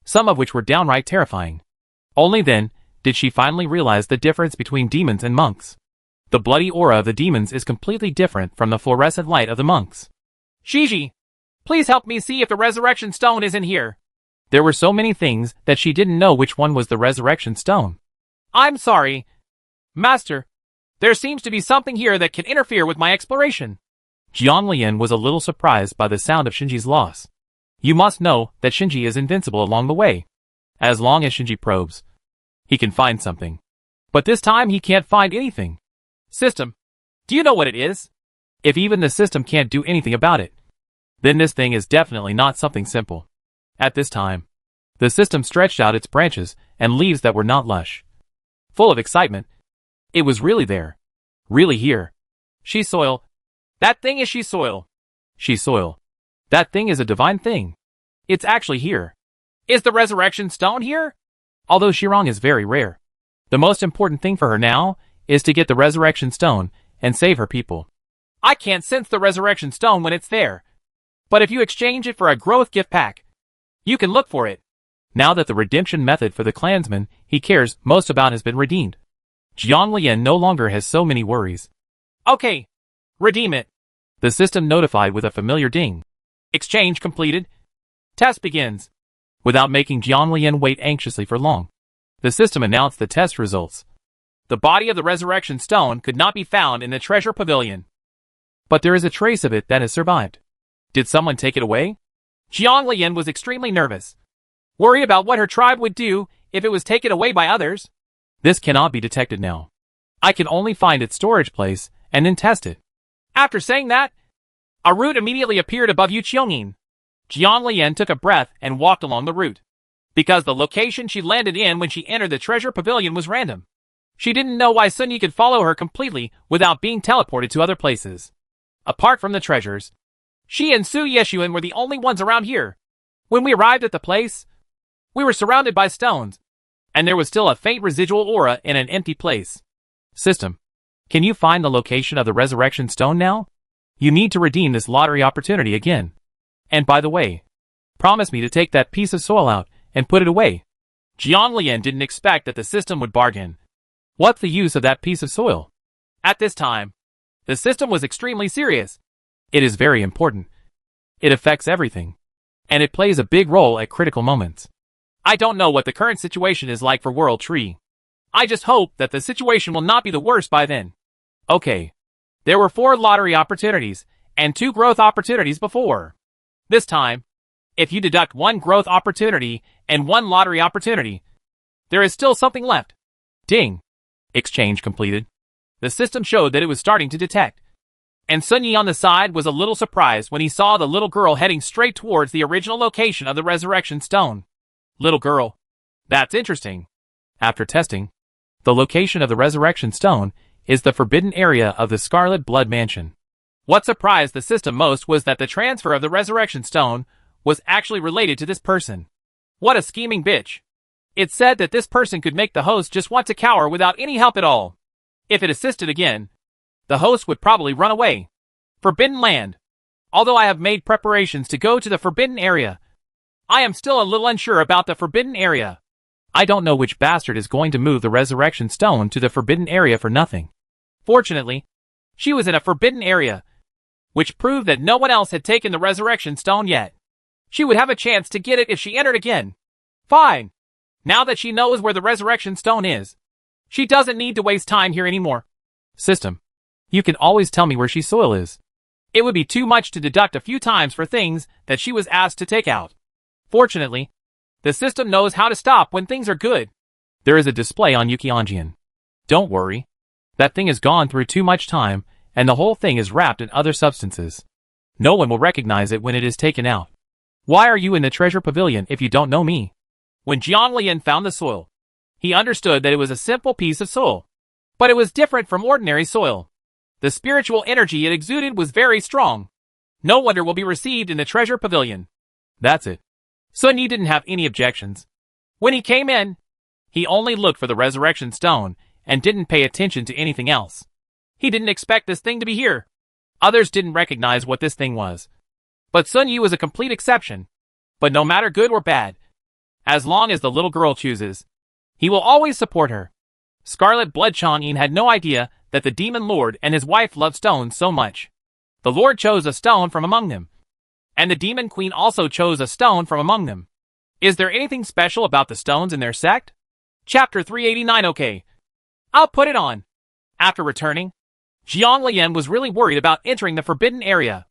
Some of which were downright terrifying. Only then did she finally realize the difference between demons and monks. The bloody aura of the demons is completely different from the fluorescent light of the monks. Shiji, please help me see if the resurrection stone is in here. There were so many things that she didn't know which one was the resurrection stone. I'm sorry, Master. There seems to be something here that can interfere with my exploration. Jiang Lian was a little surprised by the sound of Shinji's loss. You must know that Shinji is invincible along the way. As long as Shinji probes, he can find something. But this time he can't find anything. System, do you know what it is? If even the system can't do anything about it, then this thing is definitely not something simple. At this time, the system stretched out its branches and leaves that were not lush. Full of excitement. It was really there. Really here. She soil. That thing is she soil. She soil. That thing is a divine thing. It's actually here. Is the resurrection stone here? Although Shirong is very rare. The most important thing for her now is to get the resurrection stone and save her people. I can't sense the resurrection stone when it's there. But if you exchange it for a growth gift pack, you can look for it. Now that the redemption method for the clansman he cares most about has been redeemed, Jiang Lian no longer has so many worries. Okay. Redeem it. The system notified with a familiar ding. Exchange completed. Test begins. Without making Jiang Lian wait anxiously for long, the system announced the test results. The body of the resurrection stone could not be found in the treasure pavilion. But there is a trace of it that has survived. Did someone take it away? Jiang Lian was extremely nervous. Worry about what her tribe would do if it was taken away by others. This cannot be detected now. I can only find its storage place and then test it. After saying that, a route immediately appeared above Yu Qiongyin. Jiang Lian took a breath and walked along the route. Because the location she landed in when she entered the treasure pavilion was random. She didn't know why Sun Yi could follow her completely without being teleported to other places. Apart from the treasures, she and Su Yeshuan were the only ones around here. When we arrived at the place, we were surrounded by stones, and there was still a faint residual aura in an empty place. System, can you find the location of the resurrection stone now? You need to redeem this lottery opportunity again. And by the way, promise me to take that piece of soil out and put it away. Jiang Lian didn't expect that the system would bargain. What's the use of that piece of soil? At this time, the system was extremely serious. It is very important. It affects everything. And it plays a big role at critical moments. I don't know what the current situation is like for World Tree. I just hope that the situation will not be the worst by then. Okay. There were 4 lottery opportunities and 2 growth opportunities before. This time, if you deduct 1 growth opportunity and 1 lottery opportunity, there is still something left. Ding. Exchange completed. The system showed that it was starting to detect. And Sun Yi on the side was a little surprised when he saw the little girl heading straight towards the original location of the resurrection stone. Little girl. That's interesting. After testing, the location of the resurrection stone is the forbidden area of the Scarlet Blood Mansion. What surprised the system most was that the transfer of the resurrection stone was actually related to this person. What a scheming bitch. It said that this person could make the host just want to cower without any help at all. If it assisted again, the host would probably run away. Forbidden Land. Although I have made preparations to go to the forbidden area, I am still a little unsure about the forbidden area. I don't know which bastard is going to move the resurrection stone to the forbidden area for nothing. Fortunately, she was in a forbidden area, which proved that no one else had taken the resurrection stone yet. She would have a chance to get it if she entered again. Fine. Now that she knows where the resurrection stone is, she doesn't need to waste time here anymore. System. You can always tell me where she soil is. It would be too much to deduct a few times for things that she was asked to take out. Fortunately, the system knows how to stop when things are good. There is a display on Yukianjian. Don't worry. That thing has gone through too much time, and the whole thing is wrapped in other substances. No one will recognize it when it is taken out. Why are you in the treasure pavilion if you don't know me? When Jiang Lian found the soil, he understood that it was a simple piece of soil. But it was different from ordinary soil. The spiritual energy it exuded was very strong. No wonder will be received in the treasure pavilion. That's it. Sun Yi didn't have any objections. When he came in, he only looked for the resurrection stone and didn't pay attention to anything else. He didn't expect this thing to be here. Others didn't recognize what this thing was. But Sun Yi was a complete exception. But no matter good or bad, as long as the little girl chooses, he will always support her. Scarlet Blood Chang'an had no idea that the Demon Lord and his wife loved stones so much. The Lord chose a stone from among them. And the Demon Queen also chose a stone from among them. Is there anything special about the stones in their sect? Chapter 389. Okay. I'll put it on. After returning, Jiang Lian was really worried about entering the forbidden area.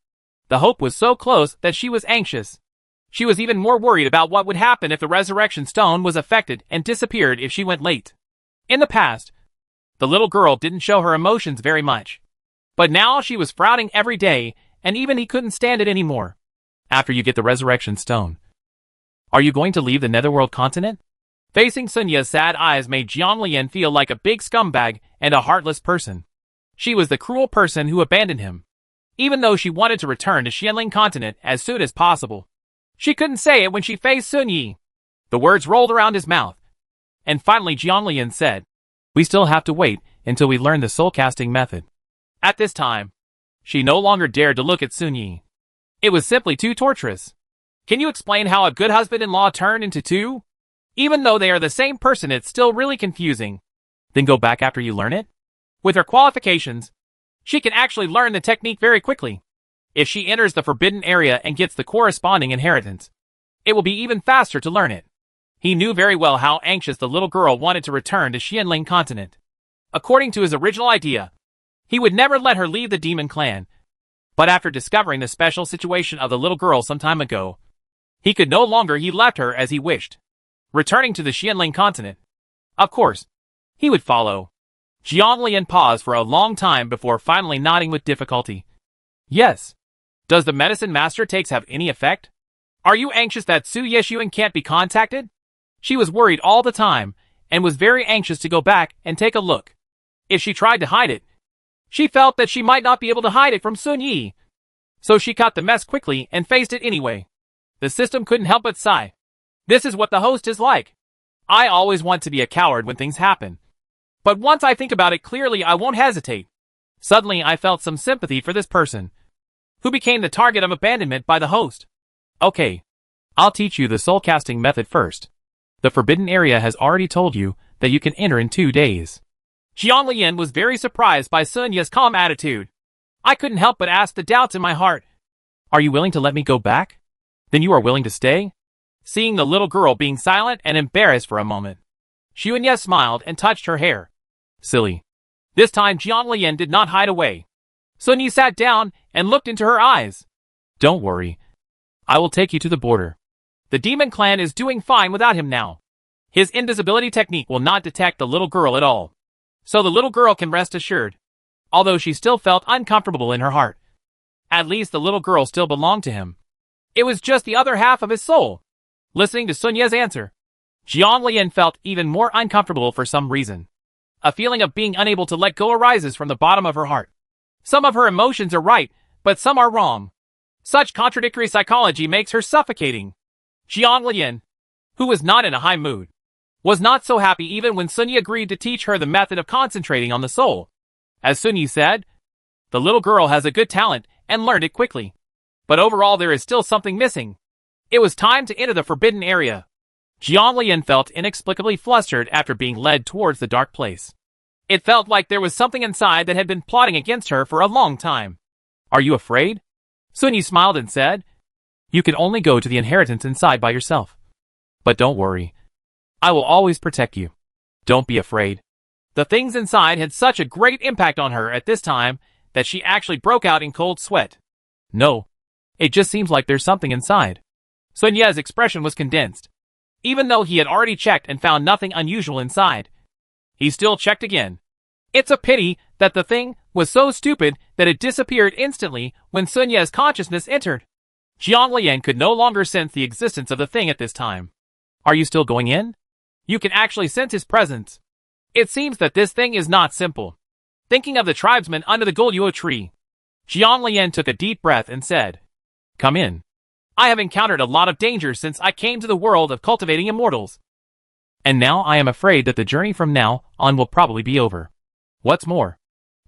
The hope was so close that she was anxious. She was even more worried about what would happen if the resurrection stone was affected and disappeared if she went late. In the past, the little girl didn't show her emotions very much. But now she was frowning every day, and even he couldn't stand it anymore. After you get the resurrection stone, are you going to leave the Netherworld continent? Facing Sun Yi's sad eyes made Jiang Lian feel like a big scumbag and a heartless person. She was the cruel person who abandoned him. Even though she wanted to return to Xianling continent as soon as possible, she couldn't say it when she faced Sun Yi. The words rolled around his mouth. And finally Jiang Lian said, "We still have to wait until we learn the soul casting method." At this time, she no longer dared to look at Sun Yi. It was simply too torturous. Can you explain how a good husband-in-law turned into two? Even though they are the same person, it's still really confusing. Then go back after you learn it? With her qualifications, she can actually learn the technique very quickly. If she enters the forbidden area and gets the corresponding inheritance, it will be even faster to learn it. He knew very well how anxious the little girl wanted to return to Xianling continent. According to his original idea, he would never let her leave the demon clan. But after discovering the special situation of the little girl some time ago, he could no longer he left her as he wished. Returning to the Xianling continent, of course, he would follow. Jiang Lian paused for a long time before finally nodding with difficulty. Yes. Does the medicine master takes have any effect? Are you anxious that Su Yeshuan can't be contacted? She was worried all the time, and was very anxious to go back and take a look. If she tried to hide it, she felt that she might not be able to hide it from Sun Yi. So she caught the mess quickly and faced it anyway. The system couldn't help but sigh. This is what the host is like. I always want to be a coward when things happen. But once I think about it clearly, I won't hesitate. Suddenly I felt some sympathy for this person, who became the target of abandonment by the host. Okay, I'll teach you the soul casting method first. The forbidden area has already told you that you can enter in 2 days. Jiang Lian was very surprised by Sun Yi's calm attitude. I couldn't help but ask the doubts in my heart. Are you willing to let me go back? Then you are willing to stay? Seeing the little girl being silent and embarrassed for a moment, Xuanye smiled and touched her hair. Silly. This time Jiang Lian did not hide away. Sun Yi sat down and looked into her eyes. Don't worry. I will take you to the border. The demon clan is doing fine without him now. His invisibility technique will not detect the little girl at all. So the little girl can rest assured. Although she still felt uncomfortable in her heart. At least the little girl still belonged to him. It was just the other half of his soul. Listening to Sun Ye's answer, Jiang Lian felt even more uncomfortable for some reason. A feeling of being unable to let go arises from the bottom of her heart. Some of her emotions are right, but some are wrong. Such contradictory psychology makes her suffocating. Jiang Lian, who was not in a high mood, was not so happy even when Sun Yi agreed to teach her the method of concentrating on the soul. As Sun Yi said, the little girl has a good talent and learned it quickly. But overall there is still something missing. It was time to enter the forbidden area. Jiang Lian felt inexplicably flustered after being led towards the dark place. It felt like there was something inside that had been plotting against her for a long time. Are you afraid? Sun Yi smiled and said, you can only go to the inheritance inside by yourself. But don't worry. I will always protect you. Don't be afraid. The things inside had such a great impact on her at this time that she actually broke out in cold sweat. No. It just seems like there's something inside. Sun Ye's expression was condensed. Even though he had already checked and found nothing unusual inside, he still checked again. It's a pity that the thing was so stupid that it disappeared instantly when Sun Ye's consciousness entered. Jiang Lian could no longer sense the existence of the thing at this time. Are you still going in? You can actually sense his presence. It seems that this thing is not simple. Thinking of the tribesmen under the Golduo tree, Jiang Lian took a deep breath and said, come in. I have encountered a lot of danger since I came to the world of cultivating immortals. And now I am afraid that the journey from now on will probably be over. What's more,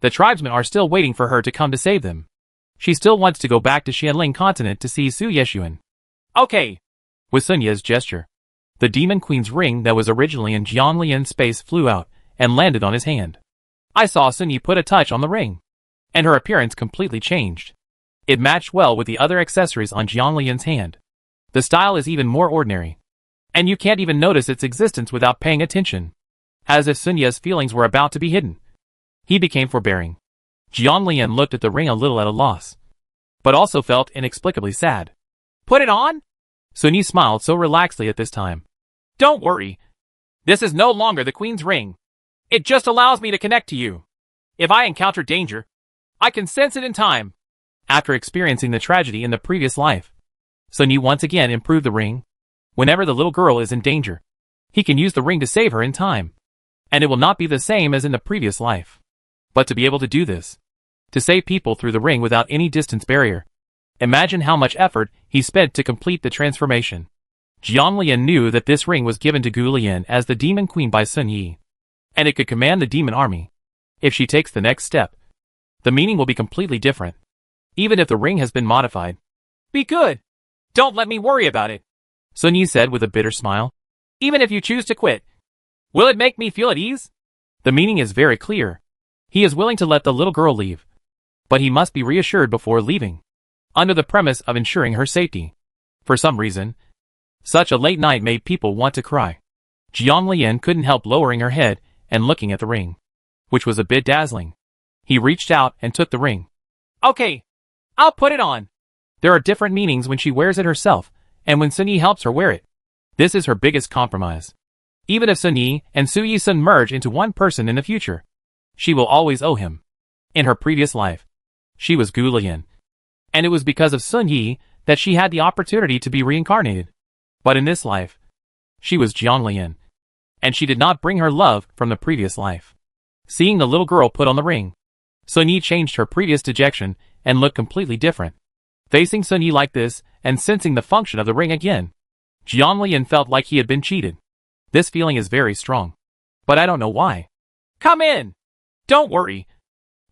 the tribesmen are still waiting for her to come to save them. She still wants to go back to Xianling continent to see Su Yeshuan. Okay. With Sun Ye's gesture, the demon queen's ring that was originally in Jiang Lian's space flew out and landed on his hand. I saw Sun Yi put a touch on the ring, and her appearance completely changed. It matched well with the other accessories on Jiang Lian's hand. The style is even more ordinary, and you can't even notice its existence without paying attention. As if Sun Ye's feelings were about to be hidden, he became forbearing. Jiang Lian looked at the ring a little at a loss, but also felt inexplicably sad. Put it on? Sun Yi smiled so relaxedly at this time. Don't worry. This is no longer the queen's ring. It just allows me to connect to you. If I encounter danger, I can sense it in time. After experiencing the tragedy in the previous life, Sun Yi once again improved the ring. Whenever the little girl is in danger, he can use the ring to save her in time. And it will not be the same as in the previous life. But to be able to do this, to save people through the ring without any distance barrier, imagine how much effort he spent to complete the transformation. Jiang Lian knew that this ring was given to Gu Lian as the demon queen by Sun Yi, and it could command the demon army. If she takes the next step, the meaning will be completely different, even if the ring has been modified. Be good. Don't let me worry about it, Sun Yi said with a bitter smile. Even if you choose to quit, will it make me feel at ease? The meaning is very clear. He is willing to let the little girl leave, but he must be reassured before leaving, under the premise of ensuring her safety. For some reason, such a late night made people want to cry. Jiang Lian couldn't help lowering her head and looking at the ring, which was a bit dazzling. He reached out and took the ring. Okay, I'll put it on. There are different meanings when she wears it herself, and when Sun Yi helps her wear it. This is her biggest compromise. Even if Sun Yi and Su Yi-sun merge into one person in the future, she will always owe him. In her previous life, she was Gu Lian, and it was because of Sun Yi that she had the opportunity to be reincarnated. But in this life, she was Jiang Lian, and she did not bring her love from the previous life. Seeing the little girl put on the ring, Sun Yi changed her previous dejection and looked completely different. Facing Sun Yi like this and sensing the function of the ring again, Jiang Lian felt like he had been cheated. This feeling is very strong, but I don't know why. Come in. Don't worry.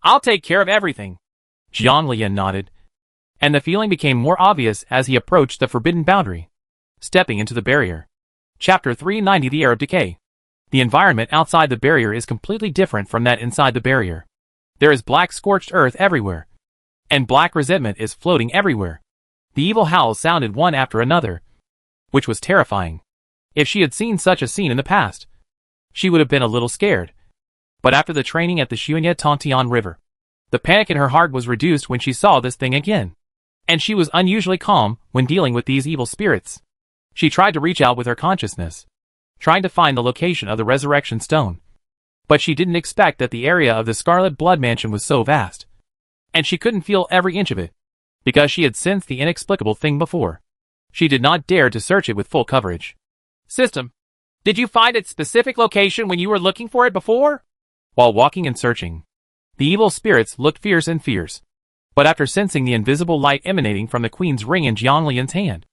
I'll take care of everything. Jiang Lian nodded, and the feeling became more obvious as he approached the forbidden boundary. Stepping into the barrier. Chapter 390 The Arab Decay. The environment outside the barrier is completely different from that inside the barrier. There is black scorched earth everywhere, and black resentment is floating everywhere. The evil howls sounded one after another, which was terrifying. If she had seen such a scene in the past, she would have been a little scared. But after the training at the Xuanye Tontian River, The panic in her heart was reduced when she saw this thing again. And she was unusually calm when dealing with these evil spirits. She tried to reach out with her consciousness, trying to find the location of the resurrection stone. But she didn't expect that the area of the Scarlet Blood Mansion was so vast. And she couldn't feel every inch of it, because she had sensed the inexplicable thing before. She did not dare to search it with full coverage. System, did you find its specific location when you were looking for it before? While walking and searching, the evil spirits looked fierce and fierce. But after sensing the invisible light emanating from the queen's ring in Jiang Lian's hand,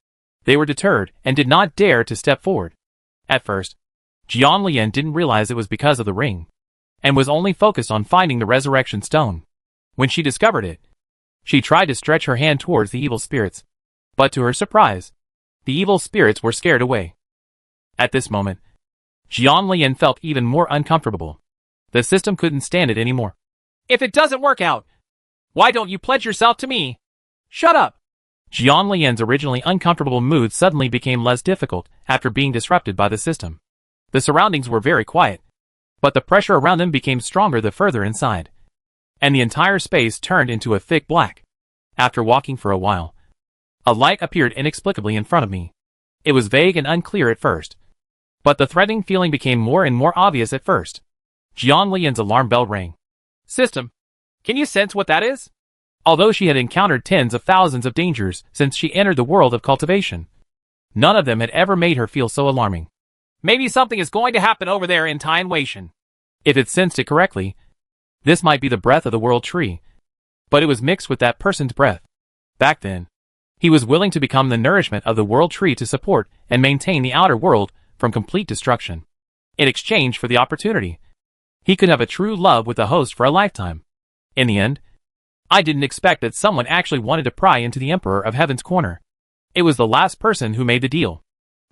they were deterred and did not dare to step forward. At first, Jiang Lian didn't realize it was because of the ring, and was only focused on finding the resurrection stone. When she discovered it, she tried to stretch her hand towards the evil spirits, but to her surprise, the evil spirits were scared away. At this moment, Jiang Lian felt even more uncomfortable. The system couldn't stand it anymore. If it doesn't work out, why don't you pledge yourself to me? Shut up! Jiang Lian's originally uncomfortable mood suddenly became less difficult after being disrupted by the system. The surroundings were very quiet, but the pressure around them became stronger the further inside, and the entire space turned into a thick black. After walking for a while, a light appeared inexplicably in front of me. It was vague and unclear at first, but the threatening feeling became more and more obvious at first. Jiang Lian's alarm bell rang. System, can you sense what that is? Although she had encountered tens of thousands of dangers since she entered the world of cultivation, none of them had ever made her feel so alarming. Maybe something is going to happen over there in Tai Wei. If it sensed it correctly, this might be the breath of the world tree, but it was mixed with that person's breath. Back then, he was willing to become the nourishment of the world tree to support and maintain the outer world from complete destruction. In exchange for the opportunity, he could have a true love with the host for a lifetime. In the end, I didn't expect that someone actually wanted to pry into the Emperor of Heaven's corner. It was the last person who made the deal.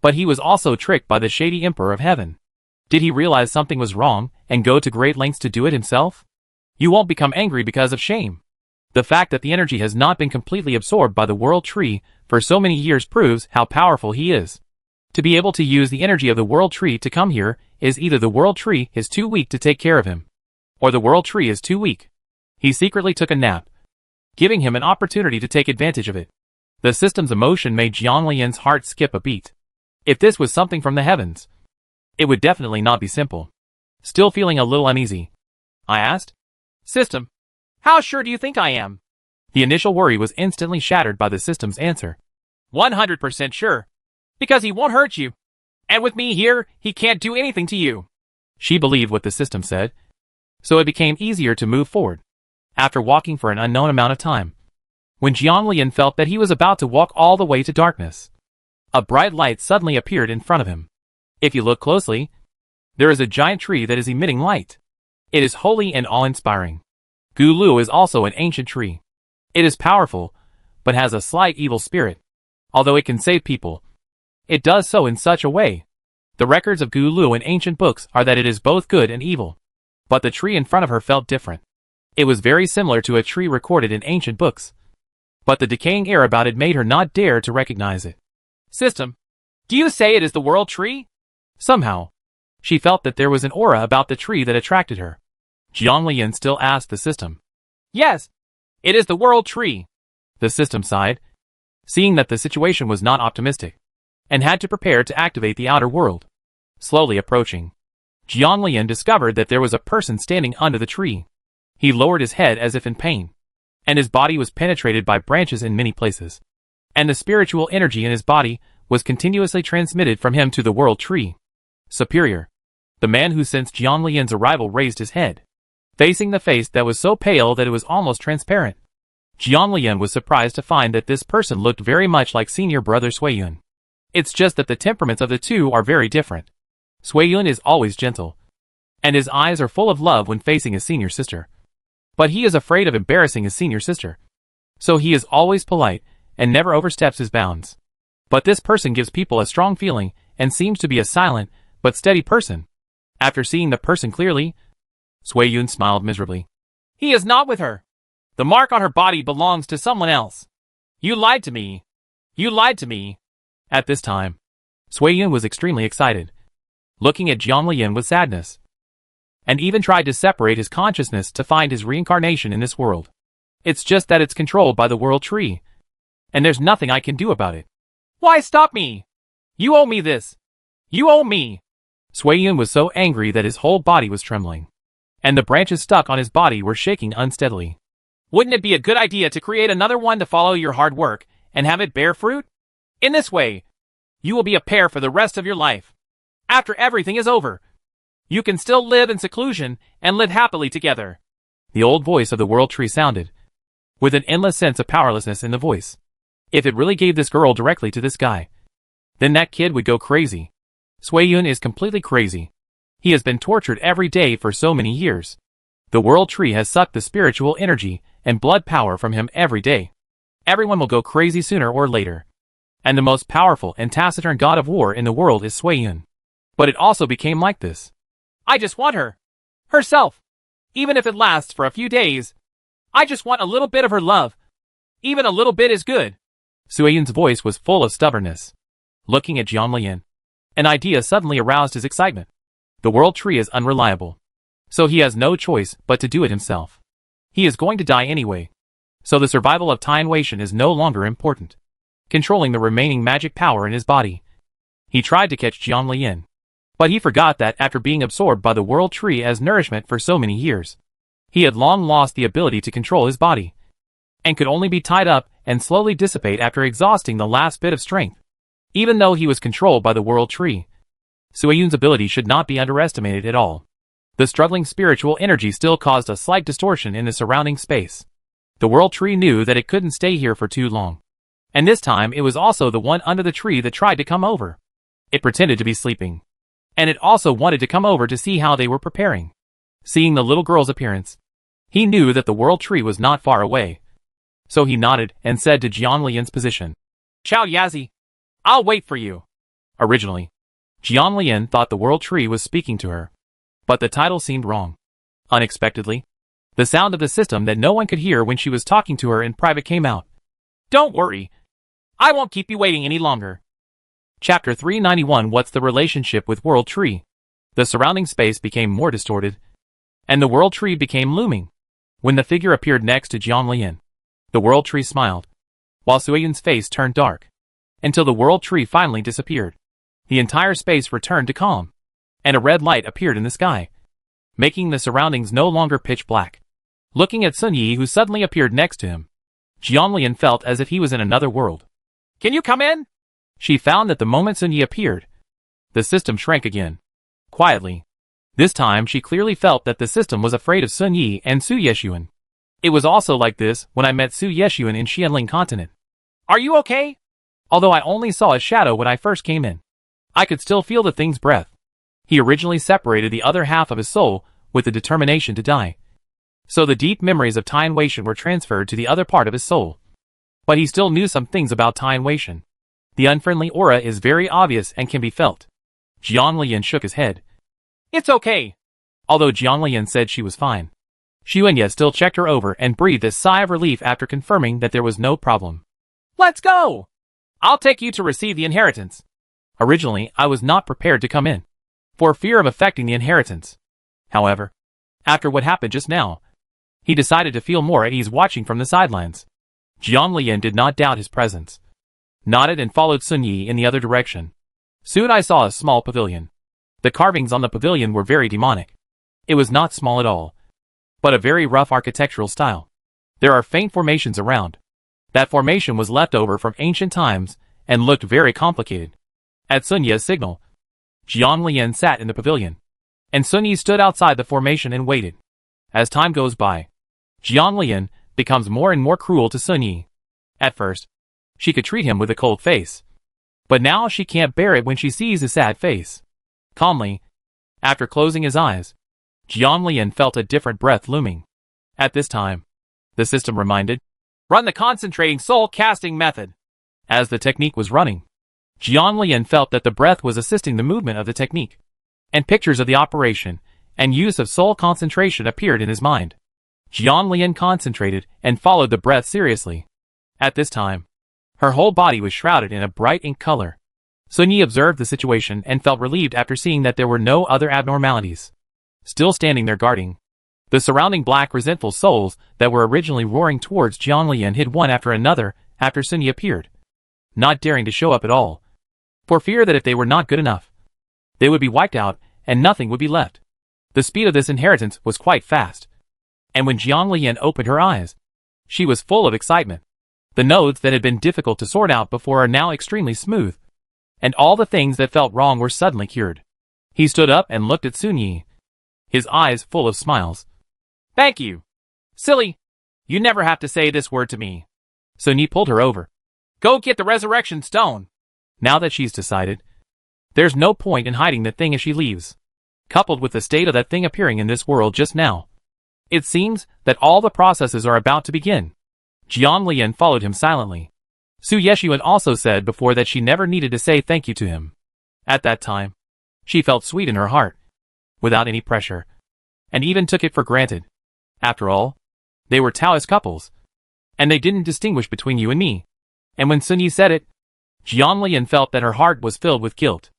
But he was also tricked by the shady Emperor of Heaven. Did he realize something was wrong and go to great lengths to do it himself? You won't become angry because of shame. The fact that the energy has not been completely absorbed by the world tree for so many years proves how powerful he is. To be able to use the energy of the world tree to come here is either the world tree is too weak to take care of him, or the world tree is too weak. He secretly took a nap, giving him an opportunity to take advantage of it. The system's emotion made Jiang Lian's heart skip a beat. If this was something from the heavens, it would definitely not be simple. Still feeling a little uneasy, I asked, System, how sure do you think I am? The initial worry was instantly shattered by the system's answer. 100% sure. Because he won't hurt you. And with me here, he can't do anything to you. She believed what the system said, so it became easier to move forward. After walking for an unknown amount of time, when Jiang Lian felt that he was about to walk all the way to darkness, a bright light suddenly appeared in front of him. If you look closely, there is a giant tree that is emitting light. It is holy and awe-inspiring. Gulu is also an ancient tree. It is powerful, but has a slight evil spirit. Although it can save people, it does so in such a way. The records of Gulu in ancient books are that it is both good and evil. But the tree in front of her felt different. It was very similar to a tree recorded in ancient books, but the decaying air about it made her not dare to recognize it. System, do you say it is the world tree? Somehow, she felt that there was an aura about the tree that attracted her. Jiang Lian still asked the system. Yes, it is the world tree. The system sighed, seeing that the situation was not optimistic, and had to prepare to activate the outer world. Slowly approaching, Jiang Lian discovered that there was a person standing under the tree. He lowered his head as if in pain, and his body was penetrated by branches in many places. And the spiritual energy in his body was continuously transmitted from him to the world tree. Superior. The man who sensed Jiang Lian's arrival raised his head, facing the face that was so pale that it was almost transparent. Jiang Lian was surprised to find that this person looked very much like senior brother Suiyun. It's just that the temperaments of the two are very different. Suiyun is always gentle, and his eyes are full of love when facing his senior sister. But he is afraid of embarrassing his senior sister, so he is always polite and never oversteps his bounds. But this person gives people a strong feeling and seems to be a silent but steady person. After seeing the person clearly, Suiyun smiled miserably. He is not with her. The mark on her body belongs to someone else. You lied to me. You lied to me. At this time, Suiyun was extremely excited, looking at Jiang Lian with sadness. and even tried to separate his consciousness to find his reincarnation in this world. It's just that it's controlled by the world tree, and there's nothing I can do about it. Why stop me? You owe me this. You owe me. Sui-Yun was so angry that his whole body was trembling, and the branches stuck on his body were shaking unsteadily. Wouldn't it be a good idea to create another one to follow your hard work and have it bear fruit? In this way, you will be a pair for the rest of your life. After everything is over, you can still live in seclusion and live happily together. The old voice of the world tree sounded, with an endless sense of powerlessness in the voice. If it really gave this girl directly to this guy, then that kid would go crazy. Sui-Yun is completely crazy. He has been tortured every day for so many years. The world tree has sucked the spiritual energy and blood power from him every day. Everyone will go crazy sooner or later. And the most powerful and taciturn god of war in the world is Sui-Yun. But it also became like this. I just want her. Herself. Even if it lasts for a few days. I just want a little bit of her love. Even a little bit is good. Sui-Yun's voice was full of stubbornness. Looking at Jiang Lian, an idea suddenly aroused his excitement. The world tree is unreliable, so he has no choice but to do it himself. He is going to die anyway, so the survival of Tien Weishan is no longer important. Controlling the remaining magic power in his body, he tried to catch Jiang Lian, but he forgot that after being absorbed by the world tree as nourishment for so many years, he had long lost the ability to control his body, and could only be tied up and slowly dissipate after exhausting the last bit of strength. Even though he was controlled by the world tree, Sui-Yun's ability should not be underestimated at all. The struggling spiritual energy still caused a slight distortion in the surrounding space. The world tree knew that it couldn't stay here for too long. And this time it was also the one under the tree that tried to come over. It pretended to be sleeping. And it also wanted to come over to see how they were preparing. Seeing the little girl's appearance, he knew that the world tree was not far away. So he nodded and said to Jiang Lian's position, Chow Yazi, I'll wait for you. Originally, Jiang Lian thought the world tree was speaking to her, but the title seemed wrong. Unexpectedly, the sound of the system that no one could hear when she was talking to her in private came out. Don't worry. I won't keep you waiting any longer. Chapter 391. What's the relationship with world tree? The surrounding space became more distorted, and the world tree became looming. When the figure appeared next to Jiang Lian, the world tree smiled, while Sui-Yun's face turned dark, until the world tree finally disappeared. The entire space returned to calm, and a red light appeared in the sky, making the surroundings no longer pitch black. Looking at Sun Yi, who suddenly appeared next to him, Jiang Lian felt as if he was in another world. Can you come in? She found that the moment Sun Yi appeared, the system shrank again. Quietly. This time she clearly felt that the system was afraid of Sun Yi and Su Yeshuan. It was also like this when I met Su Yeshuan in Xianling continent. Are you okay? Although I only saw a shadow when I first came in, I could still feel the thing's breath. He originally separated the other half of his soul with the determination to die. So the deep memories of Tien Weishan were transferred to the other part of his soul. But he still knew some things about Tien Weishan. The unfriendly aura is very obvious and can be felt. Jiang Lian shook his head. It's okay. Although Jiang Lian said she was fine, Xuanya still checked her over and breathed a sigh of relief after confirming that there was no problem. Let's go! I'll take you to receive the inheritance. Originally, I was not prepared to come in, for fear of affecting the inheritance. However, after what happened just now, he decided to feel more at ease watching from the sidelines. Jiang Lian did not doubt his presence, nodded and followed Sun Yi in the other direction. Soon I saw a small pavilion. The carvings on the pavilion were very demonic. It was not small at all, but a very rough architectural style. There are faint formations around. That formation was left over from ancient times and looked very complicated. At Sun Yi's signal, Jiang Lian sat in the pavilion, and Sun Yi stood outside the formation and waited. As time goes by, Jiang Lian becomes more and more cruel to Sun Yi. At first, she could treat him with a cold face, but now she can't bear it when she sees his sad face. Calmly, after closing his eyes, Jiang Lian felt a different breath looming. At this time, the system reminded, run the concentrating soul casting method. As the technique was running, Jiang Lian felt that the breath was assisting the movement of the technique, and pictures of the operation and use of soul concentration appeared in his mind. Jiang Lian concentrated and followed the breath seriously. At this time, her whole body was shrouded in a bright ink color. Sun Yi observed the situation and felt relieved after seeing that there were no other abnormalities. still standing there guarding. The surrounding black resentful souls that were originally roaring towards Jianglian hid one after another after Sun Yi appeared, not daring to show up at all, for fear that if they were not good enough, they would be wiped out and nothing would be left. The speed of this inheritance was quite fast, and when Jianglian opened her eyes, she was full of excitement. The nodes that had been difficult to sort out before are now extremely smooth, and all the things that felt wrong were suddenly cured. He stood up and looked at Sun Yi, his eyes full of smiles. Thank you. Silly, you never have to say this word to me. Sun Yi pulled her over. Go get the resurrection stone. Now that she's decided, there's no point in hiding the thing as she leaves. Coupled with the state of that thing appearing in this world just now, it seems that all the processes are about to begin. Jianglian followed him silently. Su Yeshuan also said before that she never needed to say thank you to him. At that time, she felt sweet in her heart, without any pressure, and even took it for granted. After all, they were Taoist couples, and they didn't distinguish between you and me. And when Sun Yi said it, Jianglian felt that her heart was filled with guilt.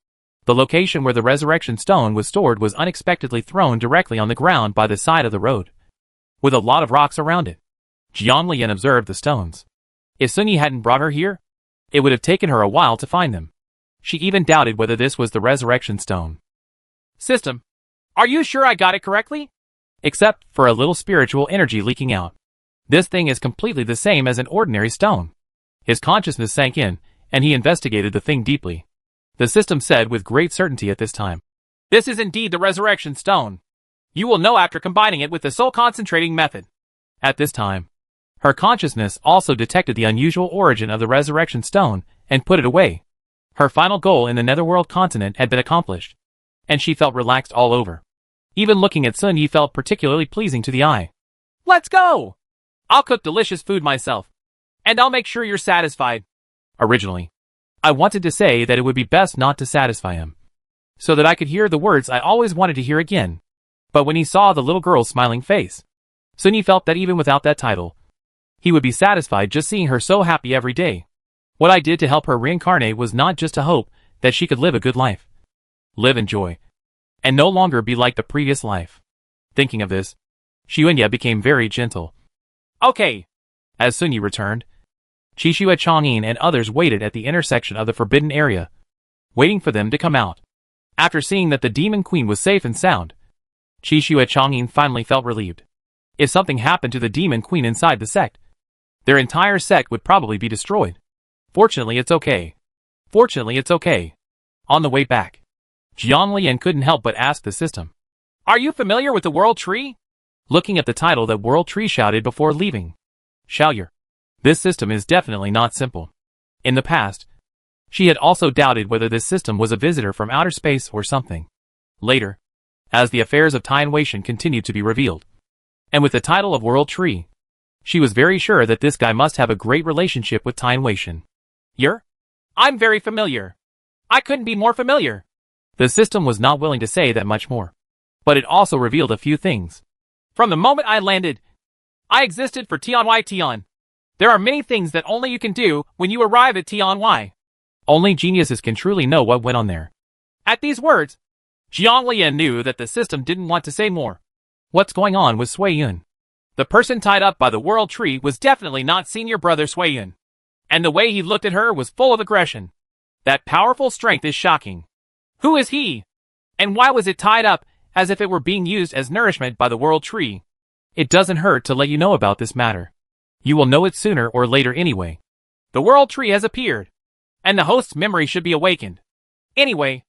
The location where the resurrection stone was stored was unexpectedly thrown directly on the ground by the side of the road, with a lot of rocks around it. Jianglian observed the stones. If Sun Yi hadn't brought her here, it would have taken her a while to find them. She even doubted whether this was the resurrection stone. System, are you sure I got it correctly? Except for a little spiritual energy leaking out. This thing is completely the same as an ordinary stone. His consciousness sank in, and he investigated the thing deeply. The system said with great certainty at this time, this is indeed the resurrection stone. You will know after combining it with the soul concentrating method. At this time, her consciousness also detected the unusual origin of the resurrection stone and put it away. Her final goal in the netherworld continent had been accomplished, and she felt relaxed all over. Even looking at Sun Yi felt particularly pleasing to the eye. Let's go! I'll cook delicious food myself, and I'll make sure you're satisfied. Originally, I wanted to say that it would be best not to satisfy him, so that I could hear the words I always wanted to hear again. But when he saw the little girl's smiling face, Sun Yi felt that even without that title, he would be satisfied just seeing her so happy every day. What I did to help her reincarnate was not just to hope that she could live a good life, live in joy, and no longer be like the previous life. Thinking of this, Xuanya became very gentle. Okay. As Sun Yi returned, Qishua Changyin and others waited at the intersection of the forbidden area, waiting for them to come out. After seeing that the demon queen was safe and sound, Qishua Changyin finally felt relieved. If something happened to the demon queen inside the sect, their entire sect would probably be destroyed. Fortunately, it's okay. Fortunately, it's okay. On the way back, Jianglian couldn't help but ask the system, are you familiar with the World Tree? Looking at the title that World Tree shouted before leaving. Xiaoyer. This system is definitely not simple. In the past, she had also doubted whether this system was a visitor from outer space or something. Later, as the affairs of Tien Weishan continued to be revealed, and with the title of World Tree, she was very sure that this guy must have a great relationship with Tien Weishan. I'm very familiar. I couldn't be more familiar. The system was not willing to say that much more, but it also revealed a few things. From the moment I landed, I existed for Tian. There are many things that only you can do when you arrive at Tian. Only geniuses can truly know what went on there. At these words, Jianglian knew that the system didn't want to say more. What's going on with Sui Yun? The person tied up by the World Tree was definitely not senior brother Sui Yun, and the way he looked at her was full of aggression. That powerful strength is shocking. Who is he? And why was it tied up as if it were being used as nourishment by the World Tree? It doesn't hurt to let you know about this matter. You will know it sooner or later anyway. The World Tree has appeared, and the host's memory should be awakened. Anyway,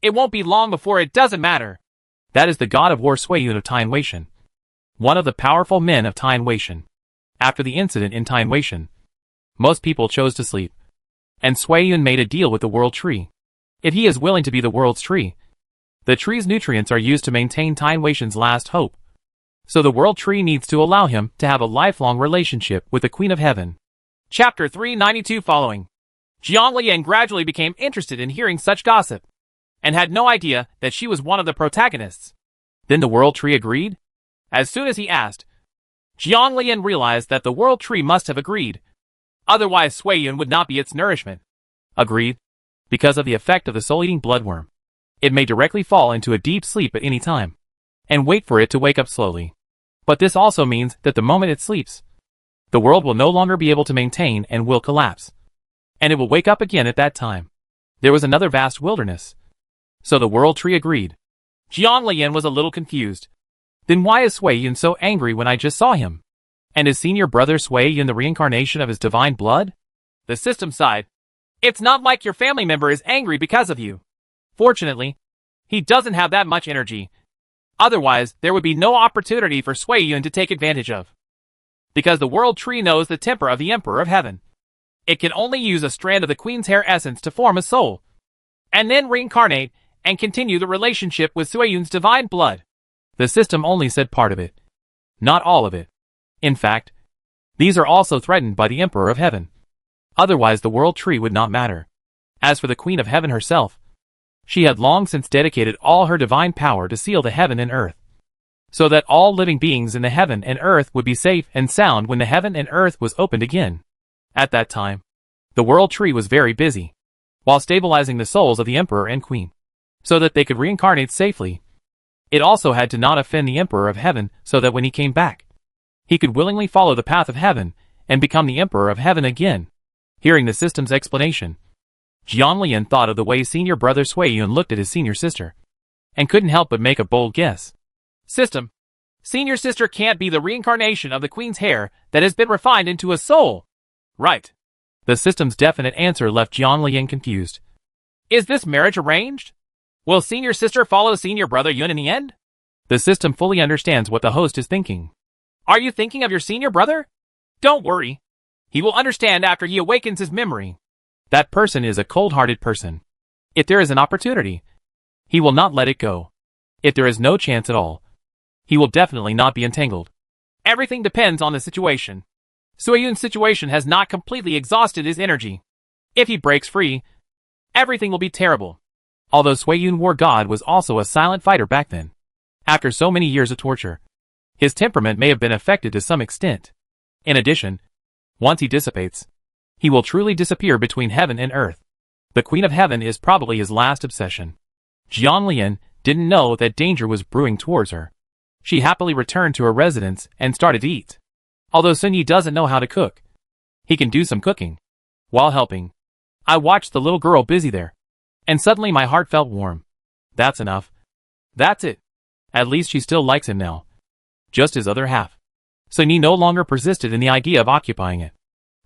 it won't be long before it doesn't matter. That is the god of war Sui Yun of Tien Weishan, one of the powerful men of Tien Weishan. After the incident in Tien Weishan, most people chose to sleep, and Sui Yun made a deal with the World Tree. If he is willing to be the world's tree, the tree's nutrients are used to maintain Tien Weishan's last hope. So the World Tree needs to allow him to have a lifelong relationship with the Queen of Heaven. Chapter 392 following. Jianglian gradually became interested in hearing such gossip, and had no idea that she was one of the protagonists. Then the World Tree agreed? As soon as he asked, Jianglian realized that the World Tree must have agreed. Otherwise Sui Yun would not be its nourishment. Agreed. Because of the effect of the soul-eating bloodworm, it may directly fall into a deep sleep at any time, and wait for it to wake up slowly. But this also means that the moment it sleeps, the world will no longer be able to maintain and will collapse. And it will wake up again at that time. There was another vast wilderness. So the world tree agreed. Jiang Lian was a little confused. Then why is Sui Yun so angry when I just saw him? And is senior brother Sui Yun the reincarnation of his divine blood? The system sighed. It's not like your family member is angry because of you. Fortunately, he doesn't have that much energy. Otherwise, there would be no opportunity for Sui Yun to take advantage of. Because the world tree knows the temper of the Emperor of Heaven. It can only use a strand of the Queen's hair essence to form a soul, and then reincarnate and continue the relationship with Sui Yun's divine blood. The system only said part of it, not all of it. In fact, these are also threatened by the Emperor of Heaven. Otherwise the world tree would not matter. As for the Queen of Heaven herself, she had long since dedicated all her divine power to seal the heaven and earth, so that all living beings in the heaven and earth would be safe and sound when the heaven and earth was opened again. At that time, the world tree was very busy, while stabilizing the souls of the Emperor and Queen, so that they could reincarnate safely. It also had to not offend the Emperor of Heaven so that when he came back, he could willingly follow the path of heaven and become the Emperor of Heaven again. Hearing the system's explanation, Jiang Lian thought of the way senior brother Sui Yun looked at his senior sister, and couldn't help but make a bold guess. System. Senior sister can't be the reincarnation of the Queen's hair that has been refined into a soul. Right. The system's definite answer left Jiang Lian confused. Is this marriage arranged? Will senior sister follow senior brother Yun in the end? The system fully understands what the host is thinking. Are you thinking of your senior brother? Don't worry. He will understand after he awakens his memory. That person is a cold-hearted person. If there is an opportunity, he will not let it go. If there is no chance at all, he will definitely not be entangled. Everything depends on the situation. Sui Yun's situation has not completely exhausted his energy. If he breaks free, everything will be terrible. Although Sui Yun War God was also a silent fighter back then. After so many years of torture, his temperament may have been affected to some extent. In addition, once he dissipates, he will truly disappear between heaven and earth. The Queen of Heaven is probably his last obsession. Jiang Lian didn't know that danger was brewing towards her. She happily returned to her residence and started to eat. Although Sun Yi doesn't know how to cook, he can do some cooking. While helping, I watched the little girl busy there, and suddenly my heart felt warm. That's enough. That's it. At least she still likes him now. Just his other half. Sun Yi no longer persisted in the idea of occupying it.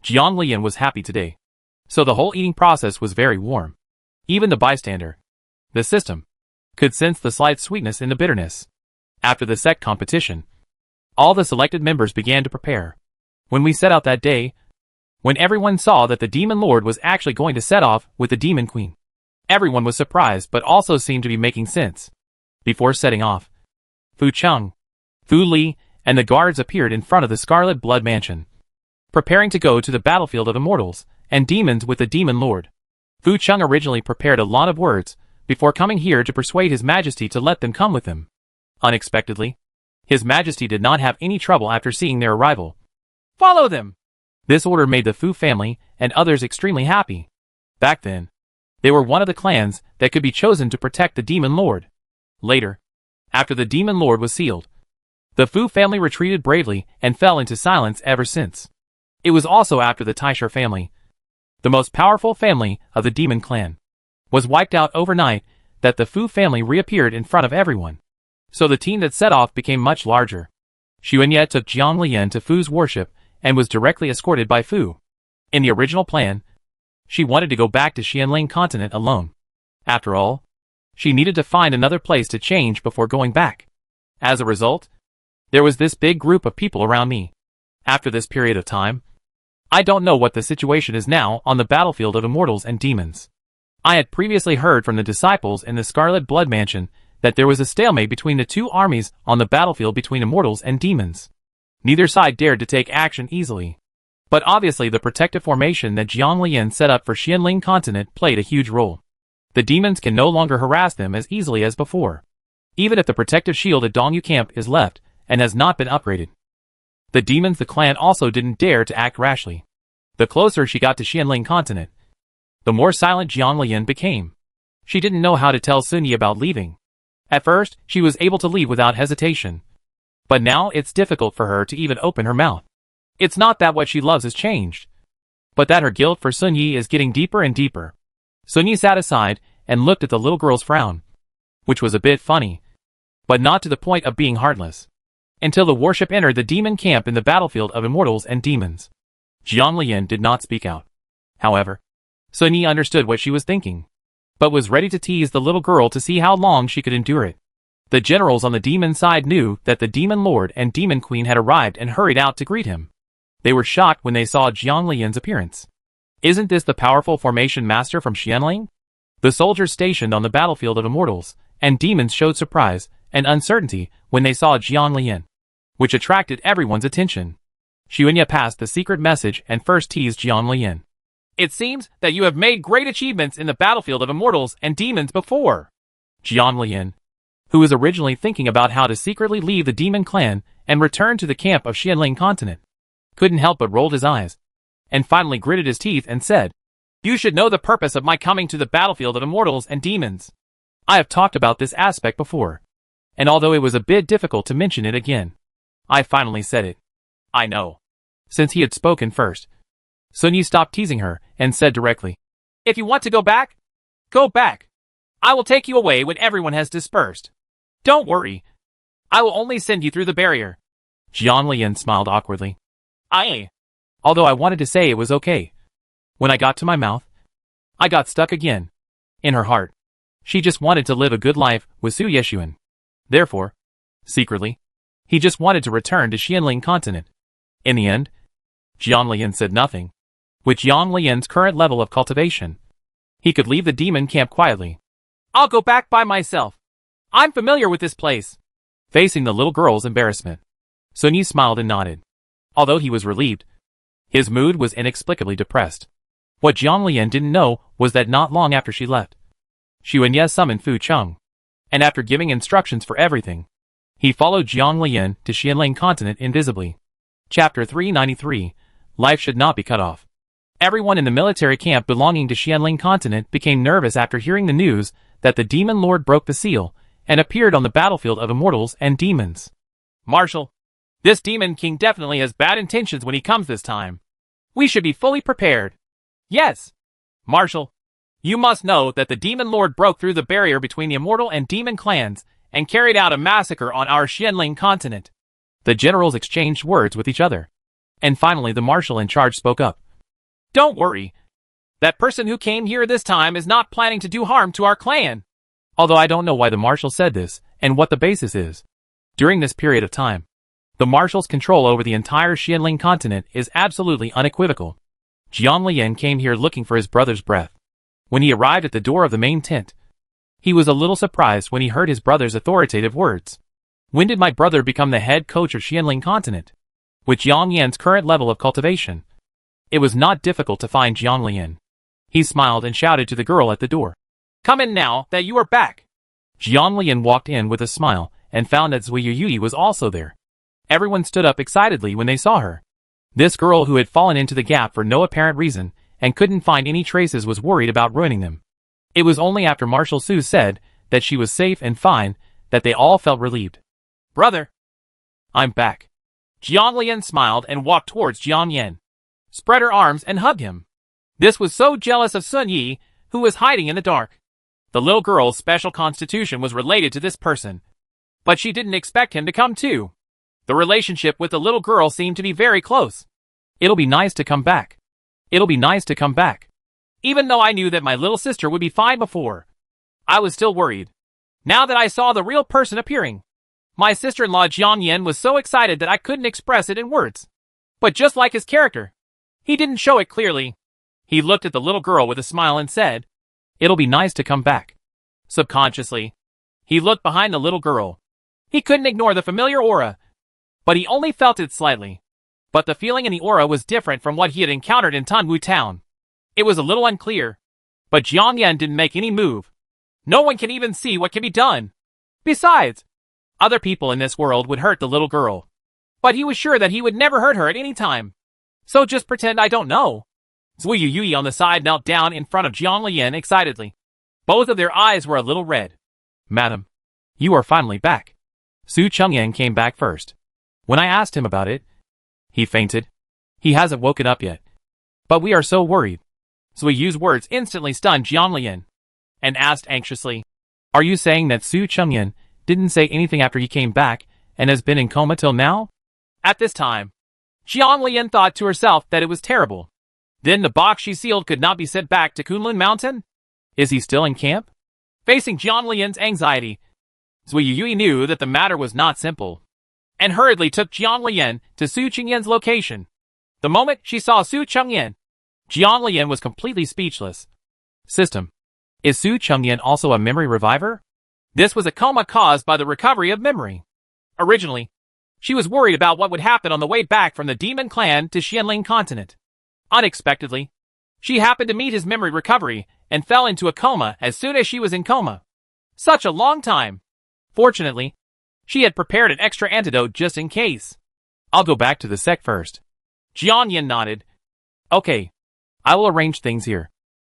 Jiang Lian was happy today. So the whole eating process was very warm. Even the bystander, the system, could sense the slight sweetness in the bitterness. After the sect competition, all the selected members began to prepare. When we set out that day, when everyone saw that the Demon Lord was actually going to set off with the Demon Queen, everyone was surprised but also seemed to be making sense. Before setting off, Fu Cheng, Fu Li, and the guards appeared in front of the Scarlet Blood Mansion, preparing to go to the battlefield of immortals and demons with the Demon Lord. Fu Cheng originally prepared a lot of words before coming here to persuade His Majesty to let them come with him. Unexpectedly, His Majesty did not have any trouble after seeing their arrival. Follow them! This order made the Fu family and others extremely happy. Back then, they were one of the clans that could be chosen to protect the Demon Lord. Later, after the Demon Lord was sealed, the Fu family retreated bravely and fell into silence ever since. It was also after the Taisha family, the most powerful family of the Demon Clan, was wiped out overnight that the Fu family reappeared in front of everyone. So the team that set off became much larger. Xuanye took Jiang Lian to Fu's worship and was directly escorted by Fu. In the original plan, she wanted to go back to Xianling continent alone. After all, she needed to find another place to change before going back. As a result, there was this big group of people around me. After this period of time, I don't know what the situation is now on the battlefield of immortals and demons. I had previously heard from the disciples in the Scarlet Blood Mansion that there was a stalemate between the two armies on the battlefield between immortals and demons. Neither side dared to take action easily. But obviously the protective formation that Jiang Lian set up for Xianling continent played a huge role. The demons can no longer harass them as easily as before, even if the protective shield at Dongyu camp is left and has not been upgraded. The demons the clan also didn't dare to act rashly. The closer she got to Xianling continent, the more silent Jiang Lian became. She didn't know how to tell Sun Yi about leaving. At first, she was able to leave without hesitation. But now it's difficult for her to even open her mouth. It's not that what she loves has changed, but that her guilt for Sun Yi is getting deeper and deeper. Sun Yi sat aside and looked at the little girl's frown, which was a bit funny, but not to the point of being heartless. Until the warship entered the demon camp in the battlefield of immortals and demons. Jiang Lian did not speak out. However, Sun Yi understood what she was thinking, but was ready to tease the little girl to see how long she could endure it. The generals on the demon side knew that the demon lord and demon queen had arrived and hurried out to greet him. They were shocked when they saw Jiang Lian's appearance. Isn't this the powerful formation master from Xianling? The soldiers stationed on the battlefield of immortals and demons showed surprise and uncertainty when they saw Jiang Lian, which attracted everyone's attention. Xuanya passed the secret message and first teased Jiang Lian. It seems that you have made great achievements in the battlefield of immortals and demons before. Jiang Lian, who was originally thinking about how to secretly leave the demon clan and return to the camp of Xianling continent, couldn't help but rolled his eyes, and finally gritted his teeth and said, "You should know the purpose of my coming to the battlefield of immortals and demons. I have talked about this aspect before, and although it was a bit difficult to mention it again, I finally said it." "I know." Since he had spoken first, Sun Yi stopped teasing her and said directly, "If you want to go back, go back. I will take you away when everyone has dispersed. Don't worry. I will only send you through the barrier." Jiang Lian smiled awkwardly. Although I wanted to say it was okay. When I got to my mouth, I got stuck again. In her heart, she just wanted to live a good life with Su Yeshuan. Therefore, secretly, he just wanted to return to Xianling continent. In the end, Jiang Lian said nothing. With Jiang Lian's current level of cultivation, he could leave the demon camp quietly. "I'll go back by myself. I'm familiar with this place." Facing the little girl's embarrassment, Sun Yi smiled and nodded. Although he was relieved, his mood was inexplicably depressed. What Jiang Lian didn't know was that not long after she left, Xuanya summoned Fu Cheng, and after giving instructions for everything, he followed Jiang Lian to Xianling continent invisibly. Chapter 393, Life Should Not Be Cut Off. Everyone in the military camp belonging to Xianling continent became nervous after hearing the news that the demon lord broke the seal and appeared on the battlefield of immortals and demons. "Marshal, this demon king definitely has bad intentions when he comes this time. We should be fully prepared." "Yes, Marshal. You must know that the demon lord broke through the barrier between the immortal and demon clans and carried out a massacre on our Xianling continent." The generals exchanged words with each other, and finally the marshal in charge spoke up. "Don't worry. That person who came here this time is not planning to do harm to our clan." Although I don't know why the marshal said this and what the basis is. During this period of time, the marshal's control over the entire Xianling continent is absolutely unequivocal. Jiang Lian came here looking for his brother's breath. When he arrived at the door of the main tent, he was a little surprised when he heard his brother's authoritative words. When did my brother become the head coach of Xianling continent? With Jiang Yan's current level of cultivation, it was not difficult to find Jiang Lian. He smiled and shouted to the girl at the door, "Come in now that you are back." Jiang Lian walked in with a smile and found that Zui Yui was also there. Everyone stood up excitedly when they saw her. This girl who had fallen into the gap for no apparent reason and couldn't find any traces was worried about ruining them. It was only after Marshal Su said that she was safe and fine that they all felt relieved. "Brother, I'm back." Jiang Lian smiled and walked towards Jiang Yan, spread her arms and hugged him. This was so jealous of Sun Yi, who was hiding in the dark. The little girl's special constitution was related to this person, but she didn't expect him to come too. The relationship with the little girl seemed to be very close. "It'll be nice to come back. It'll be nice to come back." Even though I knew that my little sister would be fine before, I was still worried. Now that I saw the real person appearing, my sister-in-law Jiang Yan was so excited that I couldn't express it in words. But just like his character, he didn't show it clearly. He looked at the little girl with a smile and said, "It'll be nice to come back." Subconsciously, he looked behind the little girl. He couldn't ignore the familiar aura, but he only felt it slightly. But the feeling in the aura was different from what he had encountered in Tanwu Town. It was a little unclear, but Jiang Yan didn't make any move. No one can even see what can be done. Besides, other people in this world would hurt the little girl, but he was sure that he would never hurt her at any time. So just pretend I don't know. Zui Yui on the side knelt down in front of Jiang Lian excitedly. Both of their eyes were a little red. "Madam, You are finally back. Su Chengyan came back first. When I asked him about it, he fainted. He hasn't woken up yet. But we are so worried. Sui Yu's words instantly stunned Jiang Lian, and asked anxiously, Are you saying that Su Chengyan didn't say anything after he came back and has been in coma till now? At this time, Jiang Lian thought to herself that it was terrible. Then the box she sealed could not be sent back to Kunlun Mountain? Is he still in camp? Facing Jiang Lian's anxiety, Sui Yu knew that the matter was not simple, and hurriedly took Jiang Lian to Su Chengyan's location. The moment she saw Su Chengyan, Jiang Lian was completely speechless. System. Is Su Chengyan also a memory reviver? This was a coma caused by the recovery of memory. Originally, she was worried about what would happen on the way back from the Demon Clan to Xianling Continent. Unexpectedly, she happened to meet his memory recovery and fell into a coma as soon as she was in coma. Such a long time. Fortunately, she had prepared an extra antidote just in case. I'll go back to the sect first. Jiang Yin nodded. Okay, I will arrange things here.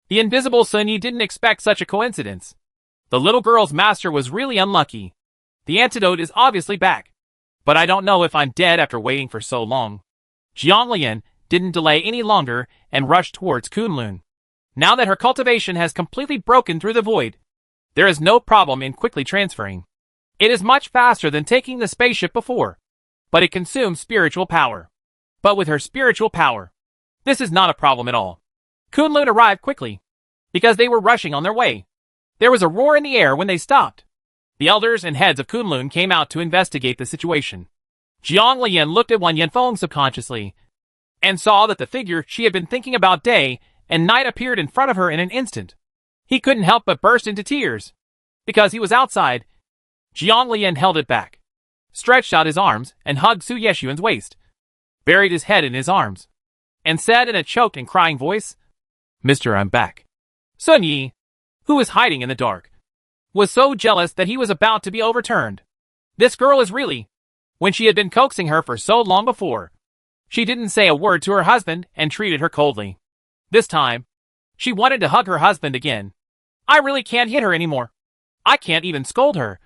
The invisible Sun Yi didn't expect such a coincidence. The little girl's master was really unlucky. The antidote is obviously back. But I don't know if I'm dead after waiting for so long. Jiang Lian didn't delay any longer and rushed towards Kunlun. Now that her cultivation has completely broken through the void, there is no problem in quickly transferring. It is much faster than taking the spaceship before, but it consumes spiritual power. But with her spiritual power, this is not a problem at all. Kunlun arrived quickly, because they were rushing on their way. There was a roar in the air when they stopped. The elders and heads of Kunlun came out to investigate the situation. Jiang Lian looked at Wan Yanfeng subconsciously, and saw that the figure she had been thinking about day and night appeared in front of her in an instant. He couldn't help but burst into tears, because he was outside. Jiang Lian held it back, stretched out his arms and hugged Su Yeshuan's waist, buried his head in his arms, and said in a choked and crying voice, Mister, I'm back. Sun Yi, who was hiding in the dark, was so jealous that he was about to be overturned. This girl is really, when she had been coaxing her for so long before. She didn't say a word to her husband and treated her coldly. This time, she wanted to hug her husband again. I really can't hit her anymore. I can't even scold her.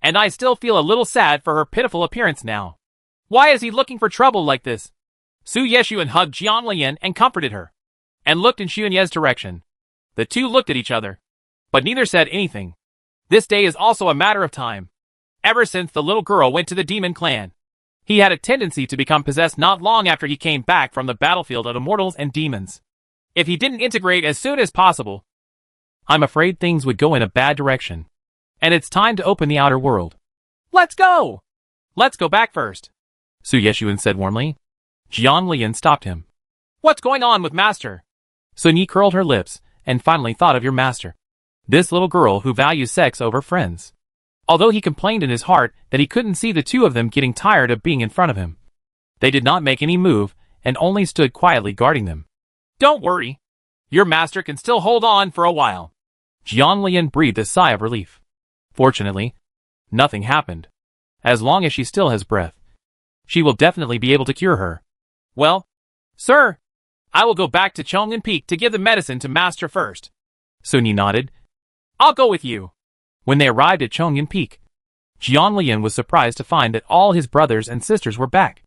And I still feel a little sad for her pitiful appearance now. Why is he looking for trouble like this? Su Yeshuan hugged Jiang Lian and comforted her, and looked in Xuanye's direction. The two looked at each other, but neither said anything. This day is also a matter of time. Ever since the little girl went to the Demon Clan, he had a tendency to become possessed not long after he came back from the battlefield of immortals and demons. If he didn't integrate as soon as possible, I'm afraid things would go in a bad direction. And it's time to open the outer world. Let's go! Let's go back first, Su Yeshuan said warmly. Jiang Lian stopped him. What's going on with Master? Sun Yi curled her lips and finally thought of your master. This little girl who values sex over friends. Although he complained in his heart that he couldn't see the two of them getting tired of being in front of him. They did not make any move and only stood quietly guarding them. Don't worry. Your master can still hold on for a while. Jiang Lian breathed a sigh of relief. Fortunately, nothing happened. As long as she still has breath, she will definitely be able to cure her. Well, sir, I will go back to Chong'an Peak to give the medicine to Master first. Sun Yi nodded. I'll go with you. When they arrived at Chong'an Peak, Jiang Lian was surprised to find that all his brothers and sisters were back,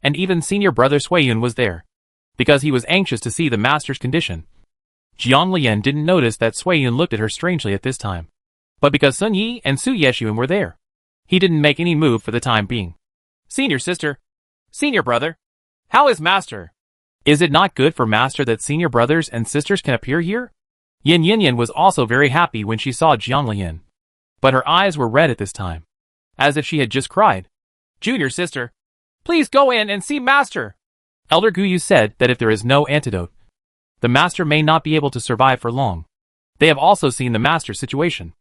and even senior brother Suiyun was there, because he was anxious to see the master's condition. Jiang Lian didn't notice that Suiyun looked at her strangely at this time, but because Sun Yi and Su Yeshuan were there, he didn't make any move for the time being. Senior sister, senior brother, how is Master? Is it not good for Master that senior brothers and sisters can appear here? Yin Yin was also very happy when she saw Jiang Lian, but her eyes were red at this time, as if she had just cried. Junior sister, please go in and see Master. Elder Guyu said that if there is no antidote, the Master may not be able to survive for long. They have also seen the Master's situation.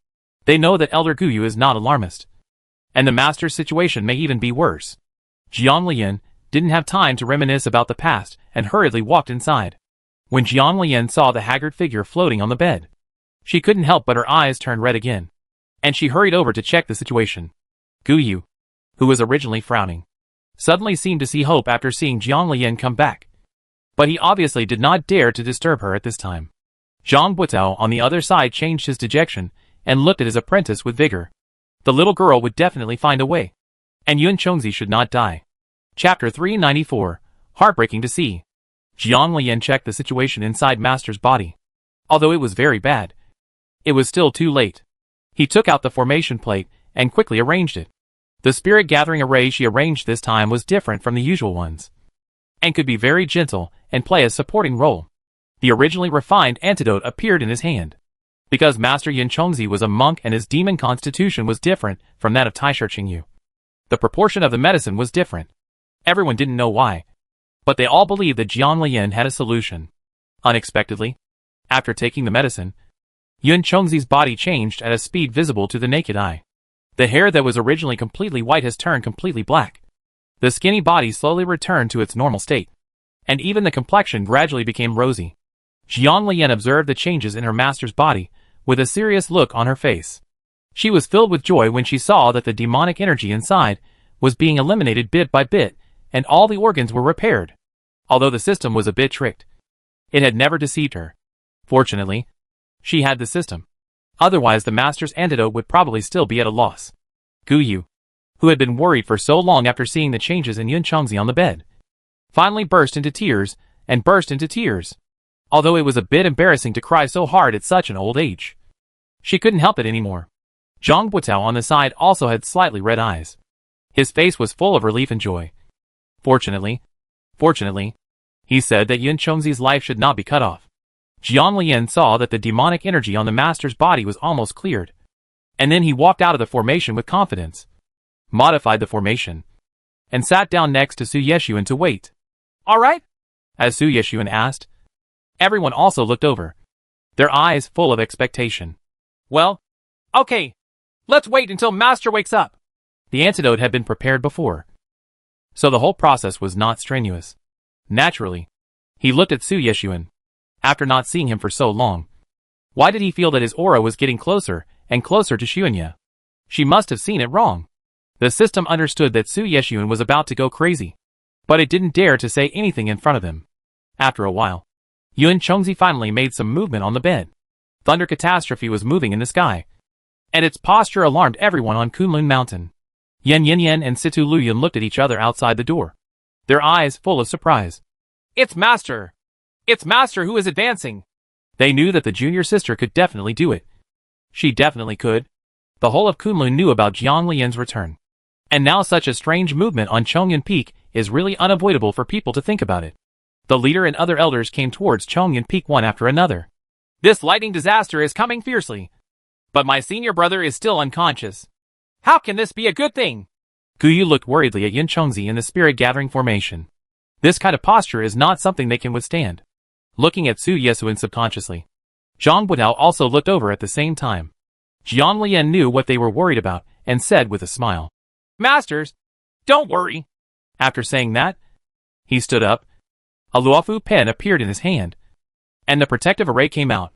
They know that Elder Guyu is not alarmist, and the Master's situation may even be worse. Jiang Lian didn't have time to reminisce about the past and hurriedly walked inside. When Jiang Lian saw the haggard figure floating on the bed, she couldn't help but her eyes turned red again, and she hurried over to check the situation. Guyu, who was originally frowning, suddenly seemed to see hope after seeing Jiang Lian come back. But he obviously did not dare to disturb her at this time. Zhang Butao on the other side changed his dejection and looked at his apprentice with vigor. The little girl would definitely find a way. And Yun Chongzi should not die. Chapter 394. Heartbreaking to see. Jiang Lian checked the situation inside Master's body. Although it was very bad, it was still too late. He took out the formation plate and quickly arranged it. The spirit gathering array she arranged this time was different from the usual ones, and could be very gentle and play a supporting role. The originally refined antidote appeared in his hand. Because Master Yun Chongzi was a monk and his demon constitution was different from that of Taisha Qingyu, the proportion of the medicine was different. Everyone didn't know why, but they all believed that Jiang Lian had a solution. Unexpectedly, after taking the medicine, Yun Chongzi's body changed at a speed visible to the naked eye. The hair that was originally completely white has turned completely black. The skinny body slowly returned to its normal state, and even the complexion gradually became rosy. Jiang Lian observed the changes in her master's body, with a serious look on her face. She was filled with joy when she saw that the demonic energy inside was being eliminated bit by bit, and all the organs were repaired. Although the system was a bit tricked, it had never deceived her. Fortunately, she had the system. Otherwise the master's antidote would probably still be at a loss. Gu Yu, who had been worried for so long after seeing the changes in Yun Chongzi on the bed, finally burst into tears. Although it was a bit embarrassing to cry so hard at such an old age, she couldn't help it anymore. Zhang Buitao on the side also had slightly red eyes. His face was full of relief and joy. Fortunately, he said that Yun Chongzi's life should not be cut off. Jiang Lian saw that the demonic energy on the master's body was almost cleared, and then he walked out of the formation with confidence, modified the formation, and sat down next to Su Yeshuan to wait. "All right?" As Su Yeshuan asked. Everyone also looked over, their eyes full of expectation. "Well, okay. Let's wait until Master wakes up." The antidote had been prepared before, so the whole process was not strenuous. Naturally, he looked at Su Yeshuan. After not seeing him for so long, why did he feel that his aura was getting closer and closer to Xuanya? She must have seen it wrong. The system understood that Su Yeshuan was about to go crazy, but it didn't dare to say anything in front of him. After a while, Yun Chongzi finally made some movement on the bed. Thunder catastrophe was moving in the sky, and its posture alarmed everyone on Kunlun Mountain. Yan Yin and Situ Luyan looked at each other outside the door, their eyes full of surprise. "It's Master! It's Master who is advancing!" They knew that the junior sister could definitely do it. She definitely could. The whole of Kunlun knew about Jiang Lian's return. And now such a strange movement on Chongyun Peak is really unavoidable for people to think about it. The leader and other elders came towards Chongyun Peak one after another. "This lightning disaster is coming fiercely. But my senior brother is still unconscious. How can this be a good thing?" Gu Yu looked worriedly at Yun Chongzi in the spirit gathering formation. This kind of posture is not something they can withstand. Looking at Su Yeshuan subconsciously, Zhang Buitao also looked over at the same time. Jiang Lian knew what they were worried about and said with a smile, "Masters, don't worry." After saying that, he stood up. A Luofu pen appeared in his hand, and the protective array came out.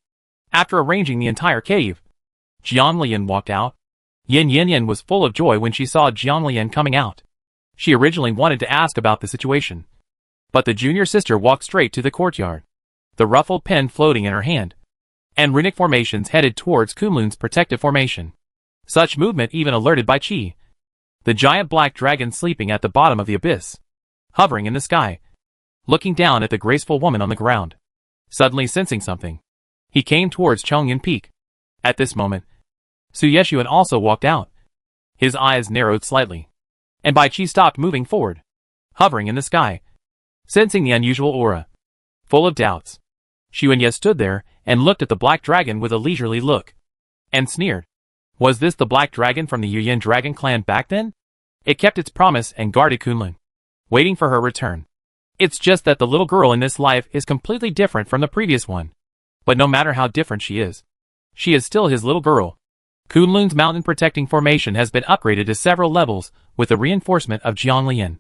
After arranging the entire cave, Jiang Lian walked out. Yin Yin was full of joy when she saw Jiang Lian coming out. She originally wanted to ask about the situation, but the junior sister walked straight to the courtyard, the ruffled pen floating in her hand, and runic formations headed towards Kunlun's protective formation. Such movement even alerted Bai Qi, the giant black dragon sleeping at the bottom of the abyss, hovering in the sky, looking down at the graceful woman on the ground. Suddenly sensing something, he came towards Chongyun Peak. At this moment, Su Yeshuan also walked out. His eyes narrowed slightly, and Bai Qi stopped moving forward, hovering in the sky, sensing the unusual aura. Full of doubts, Xuanye stood there and looked at the black dragon with a leisurely look, and sneered. Was this the black dragon from the Yuyan dragon clan back then? It kept its promise and guarded Kunlun, waiting for her return. It's just that the little girl in this life is completely different from the previous one. But no matter how different she is still his little girl. Kunlun's mountain protecting formation has been upgraded to several levels with the reinforcement of Jiang Lian,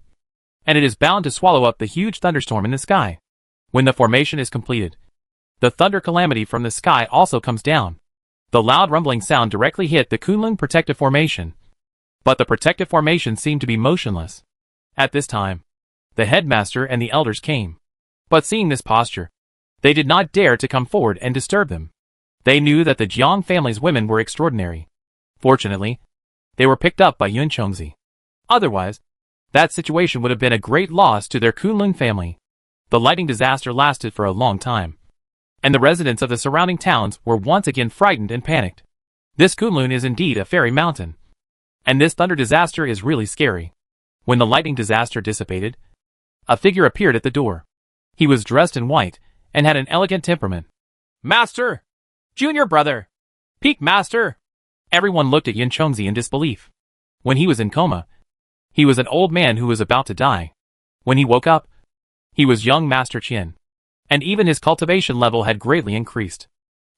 and it is bound to swallow up the huge thunderstorm in the sky. When the formation is completed, the thunder calamity from the sky also comes down. The loud rumbling sound directly hit the Kunlun protective formation, but the protective formation seemed to be motionless. At this time, the headmaster and the elders came, but seeing this posture, they did not dare to come forward and disturb them. They knew that the Jiang family's women were extraordinary. Fortunately, they were picked up by Yun Chongzi. Otherwise, that situation would have been a great loss to their Kunlun family. The lighting disaster lasted for a long time, and the residents of the surrounding towns were once again frightened and panicked. This Kunlun is indeed a fairy mountain, and this thunder disaster is really scary. When the lightning disaster dissipated, a figure appeared at the door. He was dressed in white and had an elegant temperament. Master! Junior brother! Peak master! Everyone looked at Yun Chongzi in disbelief. When he was in coma, he was an old man who was about to die. When he woke up, he was young Master Qin, and even his cultivation level had greatly increased.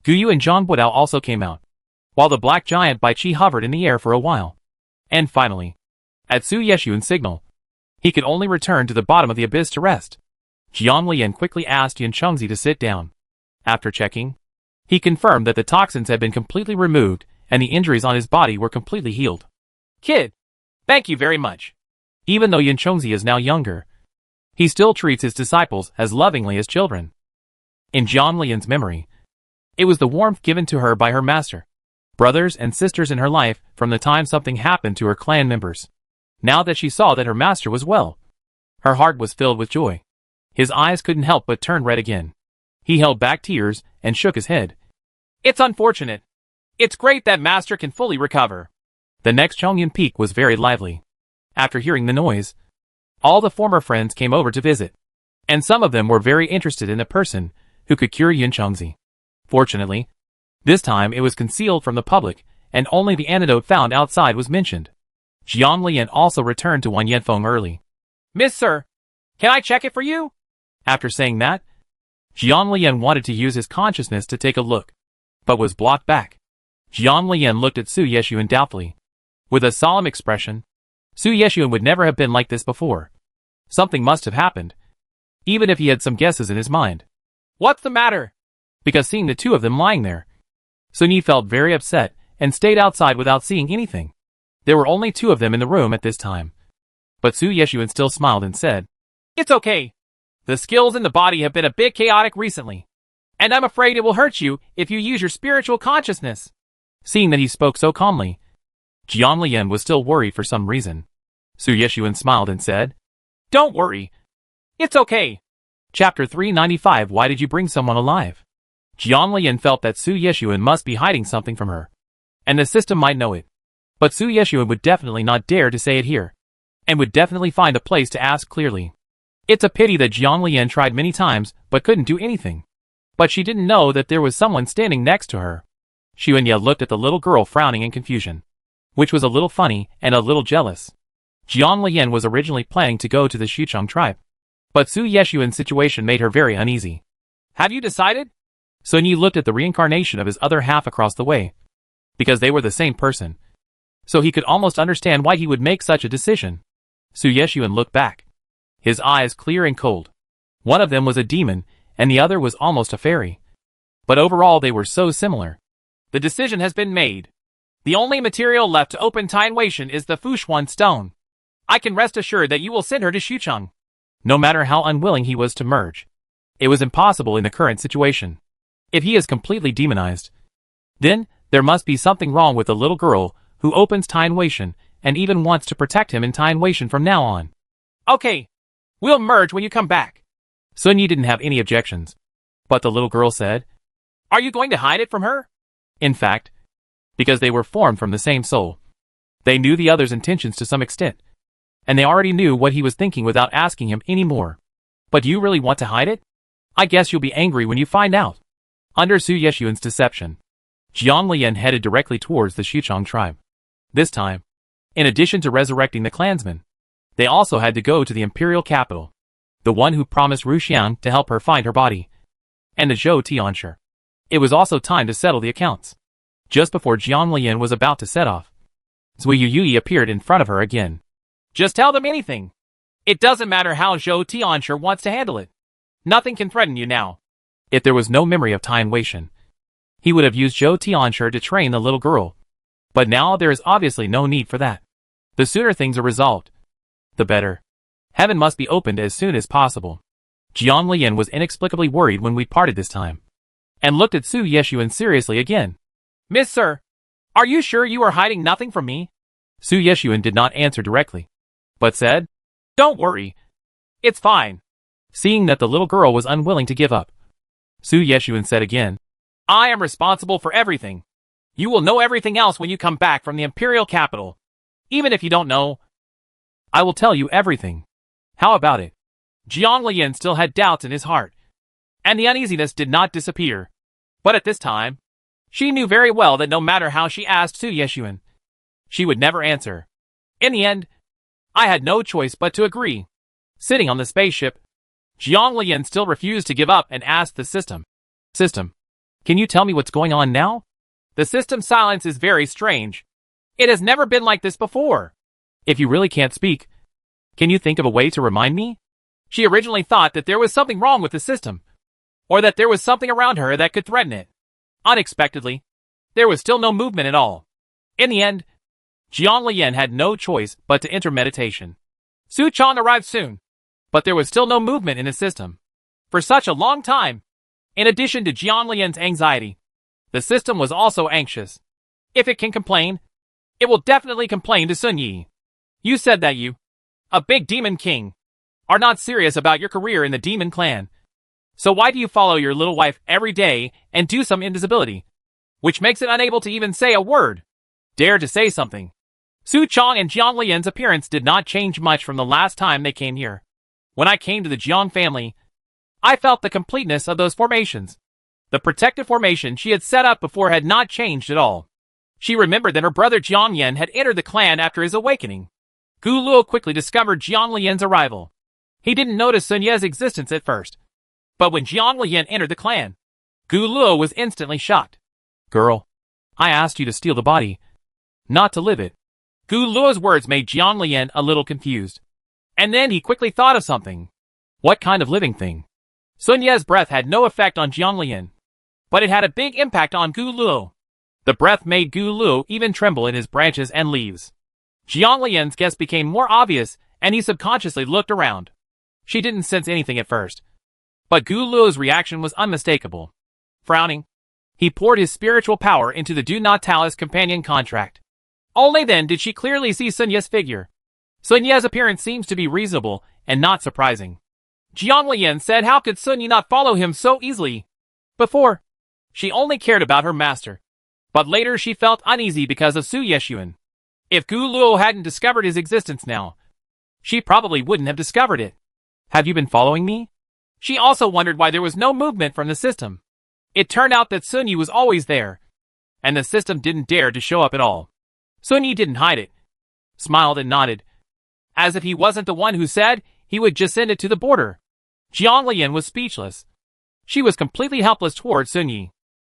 Guyu and Zhang Budao also came out, while the black giant Bai Qi hovered in the air for a while. And finally, at Su Yeshuan's signal, he could only return to the bottom of the abyss to rest. Jiang Lian quickly asked Yun Chongzi to sit down. After checking, he confirmed that the toxins had been completely removed and the injuries on his body were completely healed. Kid, thank you very much. Even though Yun Chongzi is now younger, he still treats his disciples as lovingly as children. In Jiang Lian's memory, it was the warmth given to her by her master, brothers and sisters in her life from the time something happened to her clan members. Now that she saw that her master was well, her heart was filled with joy. His eyes couldn't help but turn red again. He held back tears and shook his head. It's unfortunate. It's great that master can fully recover. The next Chongyun Peak was very lively. After hearing the noise, all the former friends came over to visit, and some of them were very interested in the person who could cure Yun Chongzi. Fortunately, this time it was concealed from the public, and only the antidote found outside was mentioned. Jiang Lian also returned to Wan Yanfeng early. Miss Sir, can I check it for you? After saying that, Jiang Lian wanted to use his consciousness to take a look, but was blocked back. Jiang Lian looked at Su Yeshuan doubtfully. With a solemn expression, Su Yeshuan would never have been like this before. Something must have happened, even if he had some guesses in his mind. What's the matter? Because seeing the two of them lying there, Sun Yi felt very upset and stayed outside without seeing anything. There were only two of them in the room at this time. But Su Yeshuan still smiled and said, It's okay. The skills in the body have been a bit chaotic recently, and I'm afraid it will hurt you if you use your spiritual consciousness. Seeing that he spoke so calmly, Jiang Lian was still worried for some reason. Su Yeshuan smiled and said, Don't worry. It's okay. Chapter 395 Why did you bring someone alive? Jiang Lian felt that Su Yeshuan must be hiding something from her, and the system might know it. But Su Yeshuan would definitely not dare to say it here, and would definitely find a place to ask clearly. It's a pity that Jiang Lian tried many times but couldn't do anything. But she didn't know that there was someone standing next to her. Xuanya looked at the little girl frowning in confusion, which was a little funny and a little jealous. Jiang Lian was originally planning to go to the Xuchang tribe, but Su Yeshuan's situation made her very uneasy. Have you decided? Sun Yi looked at the reincarnation of his other half across the way, because they were the same person, so he could almost understand why he would make such a decision. Su Yeshuan looked back, his eyes clear and cold. One of them was a demon, and the other was almost a fairy. But overall they were so similar. The decision has been made. The only material left to open Tianweishan is the Fushuan stone. I can rest assured that you will send her to Xuchang. No matter how unwilling he was to merge, it was impossible in the current situation. If he is completely demonized, then there must be something wrong with the little girl who opens Tianweishan and even wants to protect him in Tianweishan from now on. Okay, we'll merge when you come back. Sun Yi didn't have any objections, but the little girl said, Are you going to hide it from her? In fact, because they were formed from the same soul, they knew the other's intentions to some extent, and they already knew what he was thinking without asking him any more. But do you really want to hide it? I guess you'll be angry when you find out. Under Su Yeshuan's deception, Jiang Lian headed directly towards the Xuchang tribe. This time, in addition to resurrecting the clansmen, they also had to go to the imperial capital, the one who promised Ruxian to help her find her body, and the Zhou Tianshi. It was also time to settle the accounts. Just before Jiang Lian was about to set off, Zui Yui appeared in front of her again. Just tell them anything. It doesn't matter how Zhou Tianshi wants to handle it. Nothing can threaten you now. If there was no memory of Tianweishan, he would have used Zhou Tianshi to train the little girl. But now there is obviously no need for that. The sooner things are resolved, the better. Heaven must be opened as soon as possible. Jiang Lian was inexplicably worried when we parted this time, and looked at Su Yeshuan seriously again. Miss Sir, are you sure you are hiding nothing from me? Su Yeshuan did not answer directly, but said, "Don't worry. It's fine." Seeing that the little girl was unwilling to give up, Su Yeshuan said again, "I am responsible for everything. You will know everything else when you come back from the imperial capital. Even if you don't know, I will tell you everything. How about it?" Jiang Lian still had doubts in his heart, and the uneasiness did not disappear. But at this time, she knew very well that no matter how she asked Su Yeshuan, she would never answer. In the end, I had no choice but to agree. Sitting on the spaceship, Jiang Lian still refused to give up and asked the system, "Can you tell me what's going on now?" The system's silence is very strange. It has never been like this before. If you really can't speak, can you think of a way to remind me? She originally thought that there was something wrong with the system, or that there was something around her that could threaten it. Unexpectedly, there was still no movement at all. In the end, Jiang Lian had no choice but to enter meditation. Su Chong arrived soon, but there was still no movement in the system. For such a long time, in addition to Jiang Lian's anxiety, the system was also anxious. If it can complain, it will definitely complain to Sun Yi. You said that you, a big demon king, are not serious about your career in the demon clan. So why do you follow your little wife every day and do some invisibility, which makes it unable to even say a word? Dare to say something. Su Chong and Jiang Lian's appearance did not change much from the last time they came here. When I came to the Jiang family, I felt the completeness of those formations. The protective formation she had set up before had not changed at all. She remembered that her brother Jiang Yan had entered the clan after his awakening. Gu Luo quickly discovered Jiang Lian's arrival. He didn't notice Sun Ye's existence at first, but when Jiang Lian entered the clan, Gu Luo was instantly shocked. "Girl, I asked you to steal the body, not to live it." Gu Luo's words made Jiang Lian a little confused, and then he quickly thought of something. What kind of living thing? Sun Ye's breath had no effect on Jiang Lian, but it had a big impact on Gu Luo. The breath made Gu Luo even tremble in his branches and leaves. Jiang Lian's guess became more obvious, and he subconsciously looked around. She didn't sense anything at first, but Gu Luo's reaction was unmistakable. Frowning, he poured his spiritual power into the Do Not Talis companion contract. Only then did she clearly see Sun Ye's figure. Sun Ye's appearance seems to be reasonable and not surprising. Jiang Lian said how could Sun Yi not follow him so easily? Before, she only cared about her master, but later she felt uneasy because of Su Yeshuan. If Gu Luo hadn't discovered his existence now, she probably wouldn't have discovered it. "Have you been following me?" She also wondered why there was no movement from the system. It turned out that Sun Yi was always there, and the system didn't dare to show up at all. Sun Yi didn't hide it, smiled and nodded, as if he wasn't the one who said he would just send it to the border. Jiang Lian was speechless. She was completely helpless toward Sun Yi.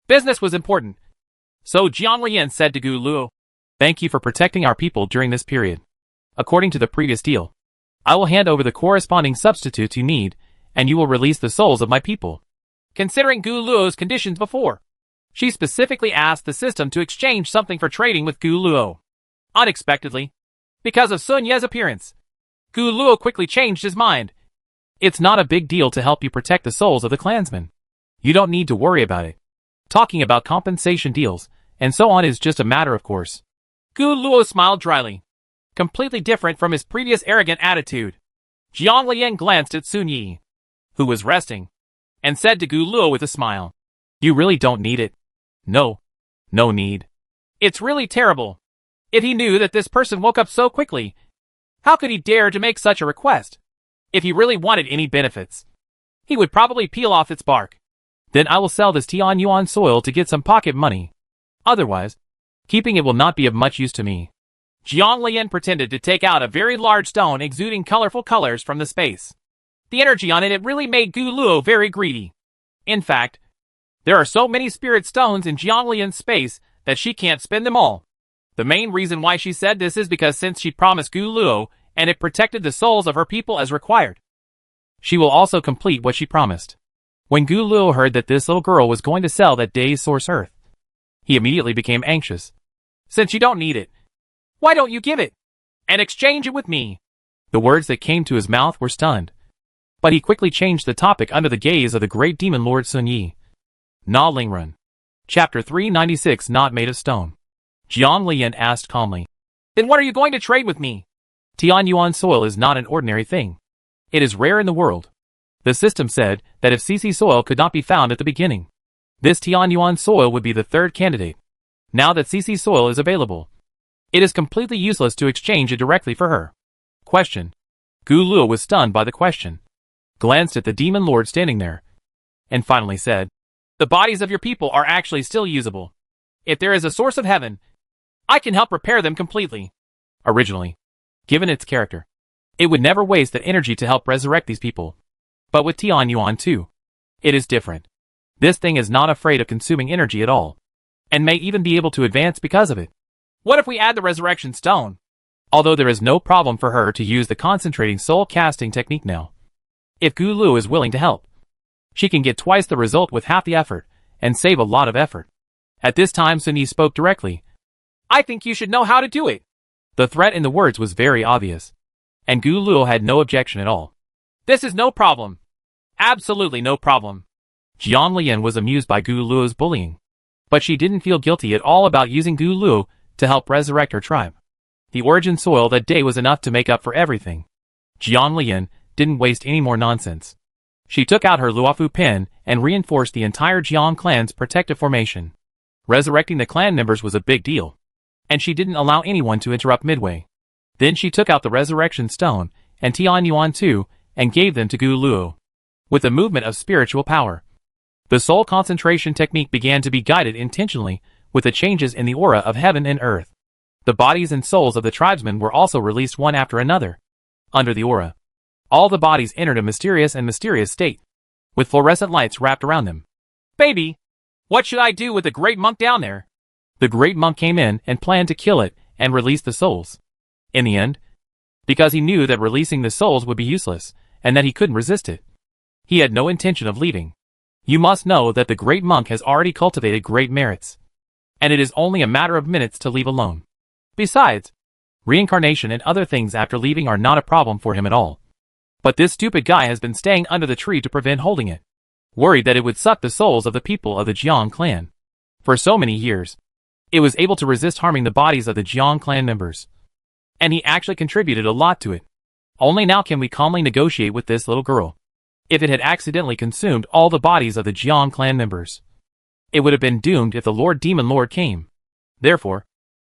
Business was important. So Jiang Lian said to Gu Luo, "Thank you for protecting our people during this period. According to the previous deal, I will hand over the corresponding substitutes you need, and you will release the souls of my people." Considering Gu Luo's conditions before, she specifically asked the system to exchange something for trading with Gu Luo. Unexpectedly, because of Sun Ye's appearance, Gu Luo quickly changed his mind. "It's not a big deal to help you protect the souls of the clansmen. You don't need to worry about it. Talking about compensation deals and so on is just a matter of course." Gu Luo smiled dryly, completely different from his previous arrogant attitude. Jiang Lian glanced at Sun Yi, who was resting, and said to Gu Luo with a smile, "You really don't need it." No need. It's really terrible. If he knew that this person woke up so quickly, how could he dare to make such a request? If he really wanted any benefits, he would probably peel off its bark. Then I will sell this Tian Yuan soil to get some pocket money. Otherwise, keeping it will not be of much use to me. Jiang Lian pretended to take out a very large stone exuding colorful colors from the space. The energy on it really made Gu Luo very greedy. In fact, there are so many spirit stones in Jiang Lian's space that she can't spend them all. The main reason why she said this is because since she promised Gu Luo and it protected the souls of her people as required, she will also complete what she promised. When Gu Luo heard that this little girl was going to sell that day's source earth, he immediately became anxious. "Since you don't need it, why don't you give it and exchange it with me?" The words that came to his mouth were stunned, but he quickly changed the topic under the gaze of the great demon lord Sun Yi. Na Lingrun. Chapter 396 Not Made of Stone. Jiang Lian asked calmly, Then what are you going to trade with me? Tianyuan soil is not an ordinary thing. It is rare in the world. The system said that if CC soil could not be found at the beginning, this Tianyuan soil would be the third candidate. Now that CC soil is available, it is completely useless to exchange it directly for her. Question. Gu Luo was stunned by the question, glanced at the demon lord standing there, and finally said, the bodies of your people are actually still usable. If there is a source of heaven, I can help repair them completely. Originally, given its character, it would never waste that energy to help resurrect these people. But with Tianyuan too, it is different. This thing is not afraid of consuming energy at all, and may even be able to advance because of it. What if we add the resurrection stone? Although there is no problem for her to use the concentrating soul casting technique now. If Gu Lu is willing to help, she can get twice the result with half the effort, and save a lot of effort. At this time Sun Yi spoke directly. I think you should know how to do it. The threat in the words was very obvious, and Gu Lu had no objection at all. This is no problem. Absolutely no problem. Jiang Lian was amused by Gu Luo's bullying, but she didn't feel guilty at all about using Gu Luo to help resurrect her tribe. The origin soil that day was enough to make up for everything. Jiang Lian didn't waste any more nonsense. She took out her Luofu pen and reinforced the entire Jiang clan's protective formation. Resurrecting the clan members was a big deal, and she didn't allow anyone to interrupt midway. Then she took out the resurrection stone and Tianyuan too and gave them to Gu Luo. With a movement of spiritual power, the soul concentration technique began to be guided intentionally with the changes in the aura of heaven and earth. The bodies and souls of the tribesmen were also released one after another. Under the aura, all the bodies entered a mysterious state, with fluorescent lights wrapped around them. Baby, what should I do with the great monk down there? The great monk came in and planned to kill it and release the souls. In the end, because he knew that releasing the souls would be useless, and that he couldn't resist it, he had no intention of leaving. You must know that the great monk has already cultivated great merits, and it is only a matter of minutes to leave alone. Besides, reincarnation and other things after leaving are not a problem for him at all. But this stupid guy has been staying under the tree to prevent holding it, worried that it would suck the souls of the people of the Jiang clan. For so many years, it was able to resist harming the bodies of the Jiang clan members. And he actually contributed a lot to it. Only now can we calmly negotiate with this little girl. If it had accidentally consumed all the bodies of the Jiang clan members, it would have been doomed if the Demon Lord came. Therefore,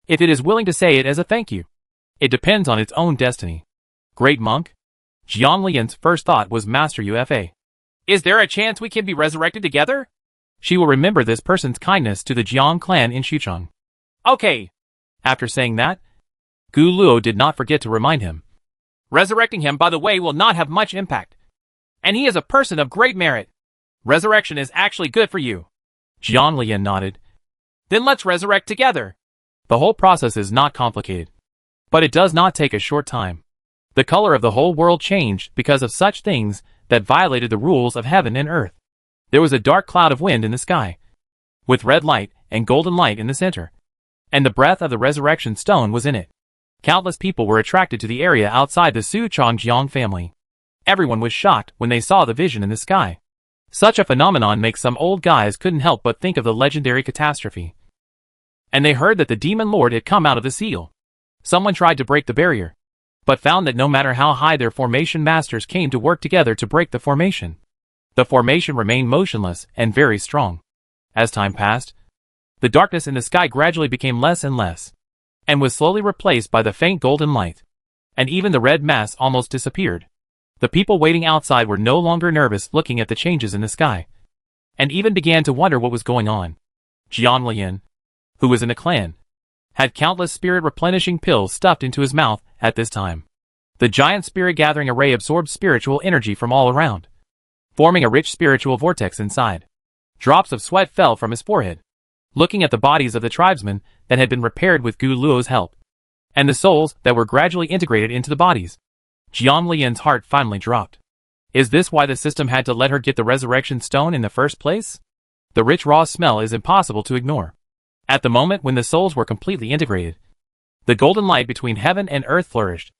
if it is willing to say it as a thank you, it depends on its own destiny. Great monk? Jiang Lian's first thought was Master Ufa. Is there a chance we can be resurrected together? She will remember this person's kindness to the Jiang clan in Xuchang. Okay. After saying that, Gu Luo did not forget to remind him. Resurrecting him, by the way, will not have much impact. And he is a person of great merit. Resurrection is actually good for you. Jiang Lian nodded. Then let's resurrect together. The whole process is not complicated, but it does not take a short time. The color of the whole world changed because of such things that violated the rules of heaven and earth. There was a dark cloud of wind in the sky, with red light and golden light in the center, and the breath of the resurrection stone was in it. Countless people were attracted to the area outside the Suchong Jiang family. Everyone was shocked when they saw the vision in the sky. Such a phenomenon makes some old guys couldn't help but think of the legendary catastrophe. And they heard that the demon lord had come out of the seal. Someone tried to break the barrier, but found that no matter how high their formation masters came to work together to break the formation remained motionless and very strong. As time passed, the darkness in the sky gradually became less and less, and was slowly replaced by the faint golden light, and even the red mass almost disappeared. The people waiting outside were no longer nervous looking at the changes in the sky, and even began to wonder what was going on. Jiang Lian, who was in a clan, had countless spirit-replenishing pills stuffed into his mouth at this time. The giant spirit-gathering array absorbed spiritual energy from all around, forming a rich spiritual vortex inside. Drops of sweat fell from his forehead, looking at the bodies of the tribesmen that had been repaired with Gu Luo's help, and the souls that were gradually integrated into the bodies. Jiang Lian's heart finally dropped. Is this why the system had to let her get the resurrection stone in the first place? The rich raw smell is impossible to ignore. At the moment when the souls were completely integrated, the golden light between heaven and earth flourished,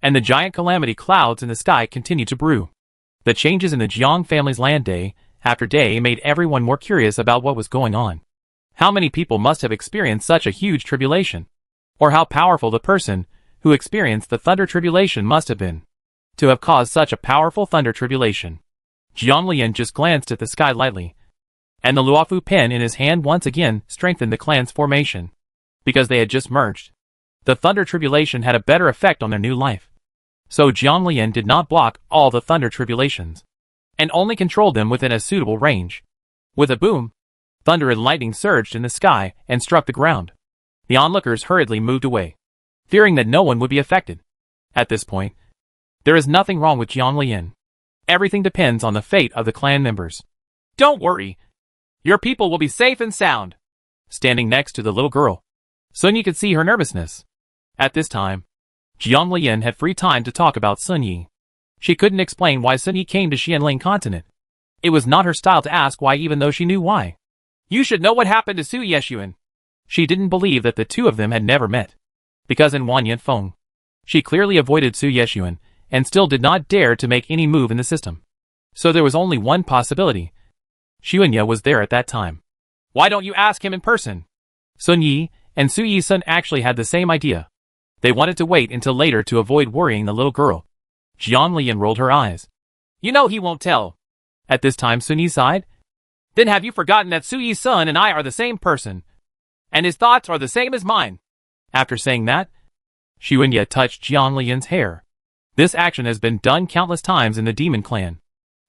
and the giant calamity clouds in the sky continued to brew. The changes in the Jiang family's land day after day made everyone more curious about what was going on. How many people must have experienced such a huge tribulation? or how powerful the person who experienced the thunder tribulation must have been to have caused such a powerful thunder tribulation. Jiang Lian just glanced at the sky lightly, and the Luofu pen in his hand once again strengthened the clan's formation. Because they had just merged, the thunder tribulation had a better effect on their new life. So Jiang Lian did not block all the thunder tribulations, and only controlled them within a suitable range. With a boom, thunder and lightning surged in the sky and struck the ground. The onlookers hurriedly moved away, fearing that no one would be affected. At this point, there is nothing wrong with Jiang Lian. Everything depends on the fate of the clan members. Don't worry. Your people will be safe and sound. Standing next to the little girl, Sun Yi could see her nervousness. At this time, Jiang Lian had free time to talk about Sun Yi. She couldn't explain why Sun Yi came to Xianling continent. It was not her style to ask why even though she knew why. You should know what happened to Su Yeshuan. She didn't believe that the two of them had never met. Because in Wanyan Feng, she clearly avoided Su Yeshuan and still did not dare to make any move in the system. So there was only one possibility. Xuanya was there at that time. Why don't you ask him in person? Sun Yi and Su Yi-sun actually had the same idea. They wanted to wait until later to avoid worrying the little girl. Jiang Lian rolled her eyes. You know he won't tell. At this time Sun Yi sighed. Then have you forgotten that Su Yi-sun and I are the same person? And his thoughts are the same as mine. After saying that, Xuanya touched Jiang Lian's hair. This action has been done countless times in the demon clan.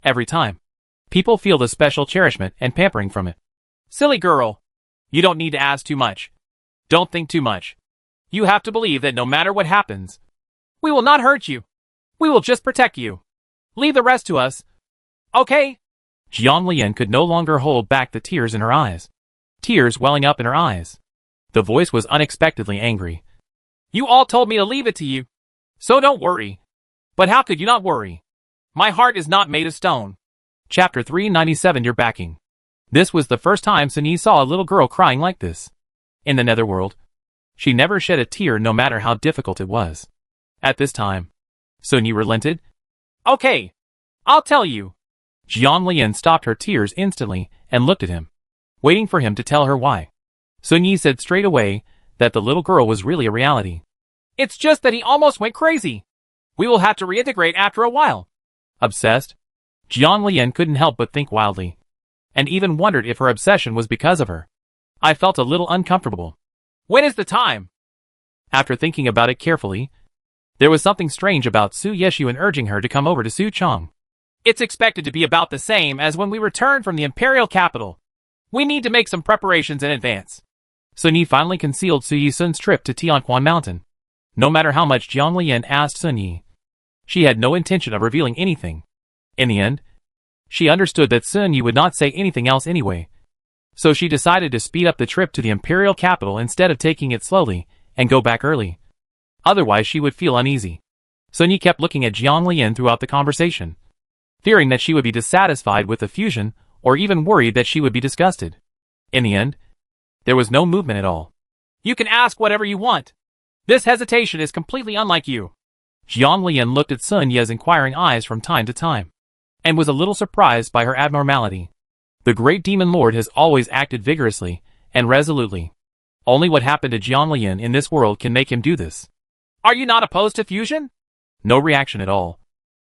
Every time, people feel the special cherishment and pampering from it. Silly girl. You don't need to ask too much. Don't think too much. You have to believe that no matter what happens, we will not hurt you. We will just protect you. Leave the rest to us. Okay? Jiang Lian could no longer hold back the tears in her eyes. Tears welling up in her eyes. The voice was unexpectedly angry. You all told me to leave it to you. So don't worry. But how could you not worry? My heart is not made of stone. Chapter 397 Your Backing. This was the first time Sun Yi saw a little girl crying like this. In the netherworld, she never shed a tear no matter how difficult it was. At this time, Sun Yi relented. Okay, I'll tell you. Jiang Lian stopped her tears instantly and looked at him, waiting for him to tell her why. Sun Yi said straight away that the little girl was really a reality. It's just that he almost went crazy. We will have to reintegrate after a while. Obsessed? Jiang Lian couldn't help but think wildly, and even wondered if her obsession was because of her. I felt a little uncomfortable. When is the time? After thinking about it carefully, there was something strange about Su Yeshuan urging her to come over to Suchong. It's expected to be about the same as when we return from the imperial capital. We need to make some preparations in advance. Sun Yi finally concealed Su Yi-sun's trip to Tianquan Mountain. No matter how much Jiang Lian asked Sun Yi, she had no intention of revealing anything. In the end, she understood that Sun Yi would not say anything else anyway. So she decided to speed up the trip to the imperial capital instead of taking it slowly and go back early. Otherwise she would feel uneasy. Sun Yi kept looking at Jiang Lian throughout the conversation, fearing that she would be dissatisfied with the fusion or even worried that she would be disgusted. In the end, there was no movement at all. You can ask whatever you want. This hesitation is completely unlike you. Jiang Lian looked at Sun Yi's inquiring eyes from time to time, and was a little surprised by her abnormality. The great demon lord has always acted vigorously and resolutely. Only what happened to Jiang Lian in this world can make him do this. Are you not opposed to fusion? No reaction at all,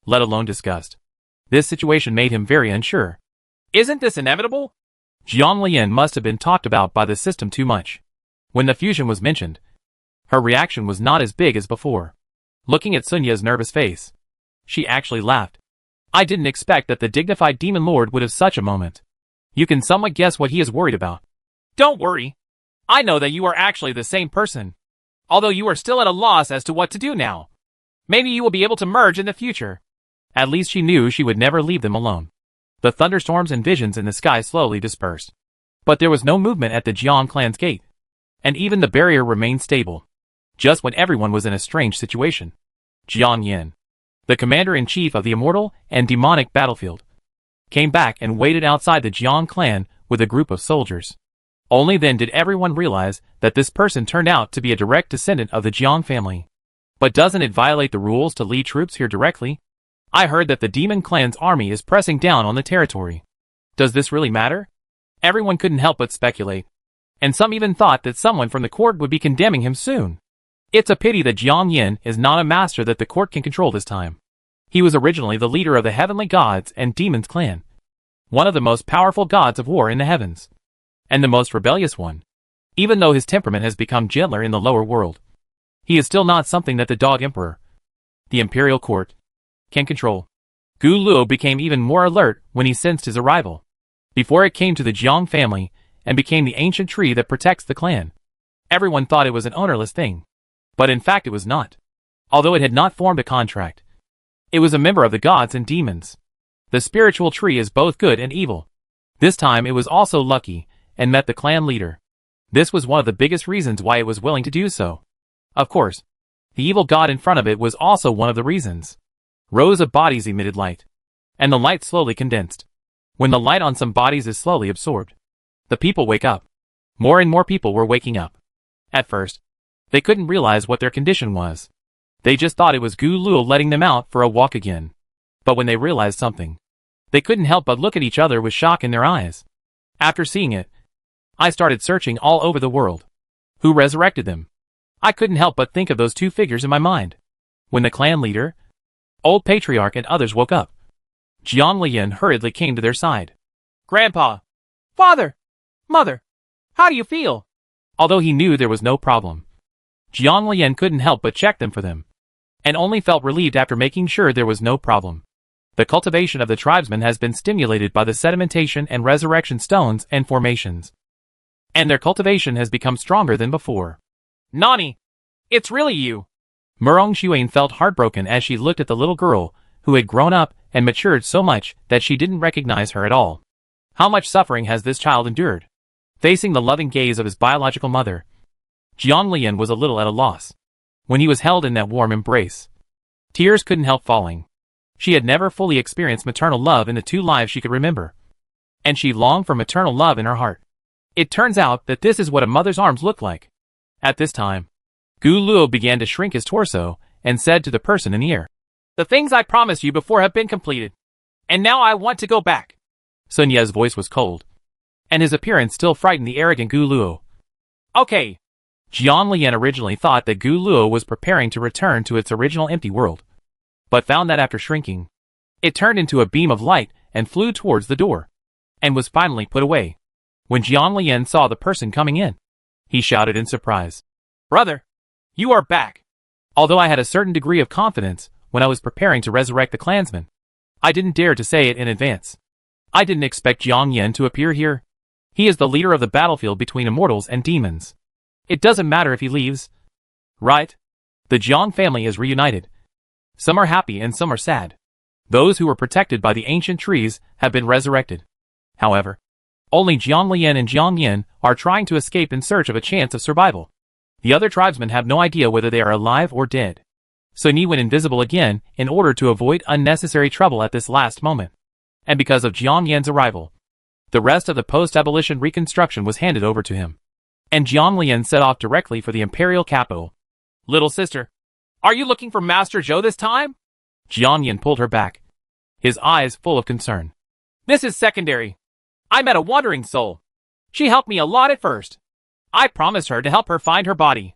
let alone disgust. This situation made him very unsure. Isn't this inevitable? Jiang Lian must have been talked about by the system too much. When the fusion was mentioned, her reaction was not as big as before. Looking at Sun Yi's nervous face, she actually laughed. I didn't expect that the dignified demon lord would have such a moment. You can somewhat guess what he is worried about. Don't worry. I know that you are actually the same person. Although you are still at a loss as to what to do now. Maybe you will be able to merge in the future. At least she knew she would never leave them alone. The thunderstorms and visions in the sky slowly dispersed. But there was no movement at the Jiang clan's gate. And even the barrier remained stable. Just when everyone was in a strange situation, Jiang Yin, the commander-in-chief of the immortal and demonic battlefield, came back and waited outside the Jiang clan with a group of soldiers. Only then did everyone realize that this person turned out to be a direct descendant of the Jiang family. But doesn't it violate the rules to lead troops here directly? I heard that the demon clan's army is pressing down on the territory. Does this really matter? Everyone couldn't help but speculate. And some even thought that someone from the court would be condemning him soon. It's a pity that Jiang Yin is not a master that the court can control this time. He was originally the leader of the heavenly gods and demons clan, one of the most powerful gods of war in the heavens, and the most rebellious one. Even though his temperament has become gentler in the lower world, he is still not something that the Dog Emperor, the imperial court, can control. Gu Luo became even more alert when he sensed his arrival, before it came to the Jiang family and became the ancient tree that protects the clan. Everyone thought it was an ownerless thing, but in fact it was not. Although it had not formed a contract, it was a member of the gods and demons. The spiritual tree is both good and evil. This time it was also lucky and met the clan leader. This was one of the biggest reasons why it was willing to do so. Of course, the evil god in front of it was also one of the reasons. Rows of bodies emitted light, and the light slowly condensed. When the light on some bodies is slowly absorbed, the people wake up. More and more people were waking up. At first, they couldn't realize what their condition was. They just thought it was Gu Luo letting them out for a walk again. But when they realized something, they couldn't help but look at each other with shock in their eyes. After seeing it, I started searching all over the world. Who resurrected them? I couldn't help but think of those two figures in my mind. When the clan leader, old patriarch and others woke up, Jiang Lian hurriedly came to their side. Grandpa! Father! Mother! How do you feel? Although he knew there was no problem, Jiang Lian couldn't help but check them for them, and only felt relieved after making sure there was no problem. The cultivation of the tribesmen has been stimulated by the sedimentation and resurrection stones and formations, and their cultivation has become stronger than before. Nani! It's really you! Murong Xuan felt heartbroken as she looked at the little girl, who had grown up and matured so much that she didn't recognize her at all. How much suffering has this child endured? Facing the loving gaze of his biological mother, Jiang Lian was a little at a loss. When he was held in that warm embrace, tears couldn't help falling. She had never fully experienced maternal love in the 2 lives she could remember, and she longed for maternal love in her heart. It turns out that this is what a mother's arms look like. At this time, Gu Luo began to shrink his torso and said to the person in the air, "The things I promised you before have been completed, and now I want to go back." Sun Ye's voice was cold, and his appearance still frightened the arrogant Gu Luo. Okay. Jiang Lian originally thought that Gu Luo was preparing to return to its original empty world, but found that after shrinking, it turned into a beam of light and flew towards the door, and was finally put away. When Jiang Lian saw the person coming in, he shouted in surprise, "Brother, you are back!" Although I had a certain degree of confidence when I was preparing to resurrect the clansmen, I didn't dare to say it in advance. I didn't expect Jiang Yin to appear here. He is the leader of the battlefield between immortals and demons. It doesn't matter if he leaves, right? The Jiang family is reunited. Some are happy and some are sad. Those who were protected by the ancient trees have been resurrected. However, only Jiang Lian and Jiang Yin are trying to escape in search of a chance of survival. The other tribesmen have no idea whether they are alive or dead. Sun Yi went invisible again in order to avoid unnecessary trouble at this last moment. And because of Jiang Yin's arrival, the rest of the post-abolition reconstruction was handed over to him, and Jiang Lian set off directly for the imperial capital. Little sister, are you looking for Master Zhou this time? Jiang Yin pulled her back, his eyes full of concern. This is secondary. I met a wandering soul. She helped me a lot at first. I promised her to help her find her body.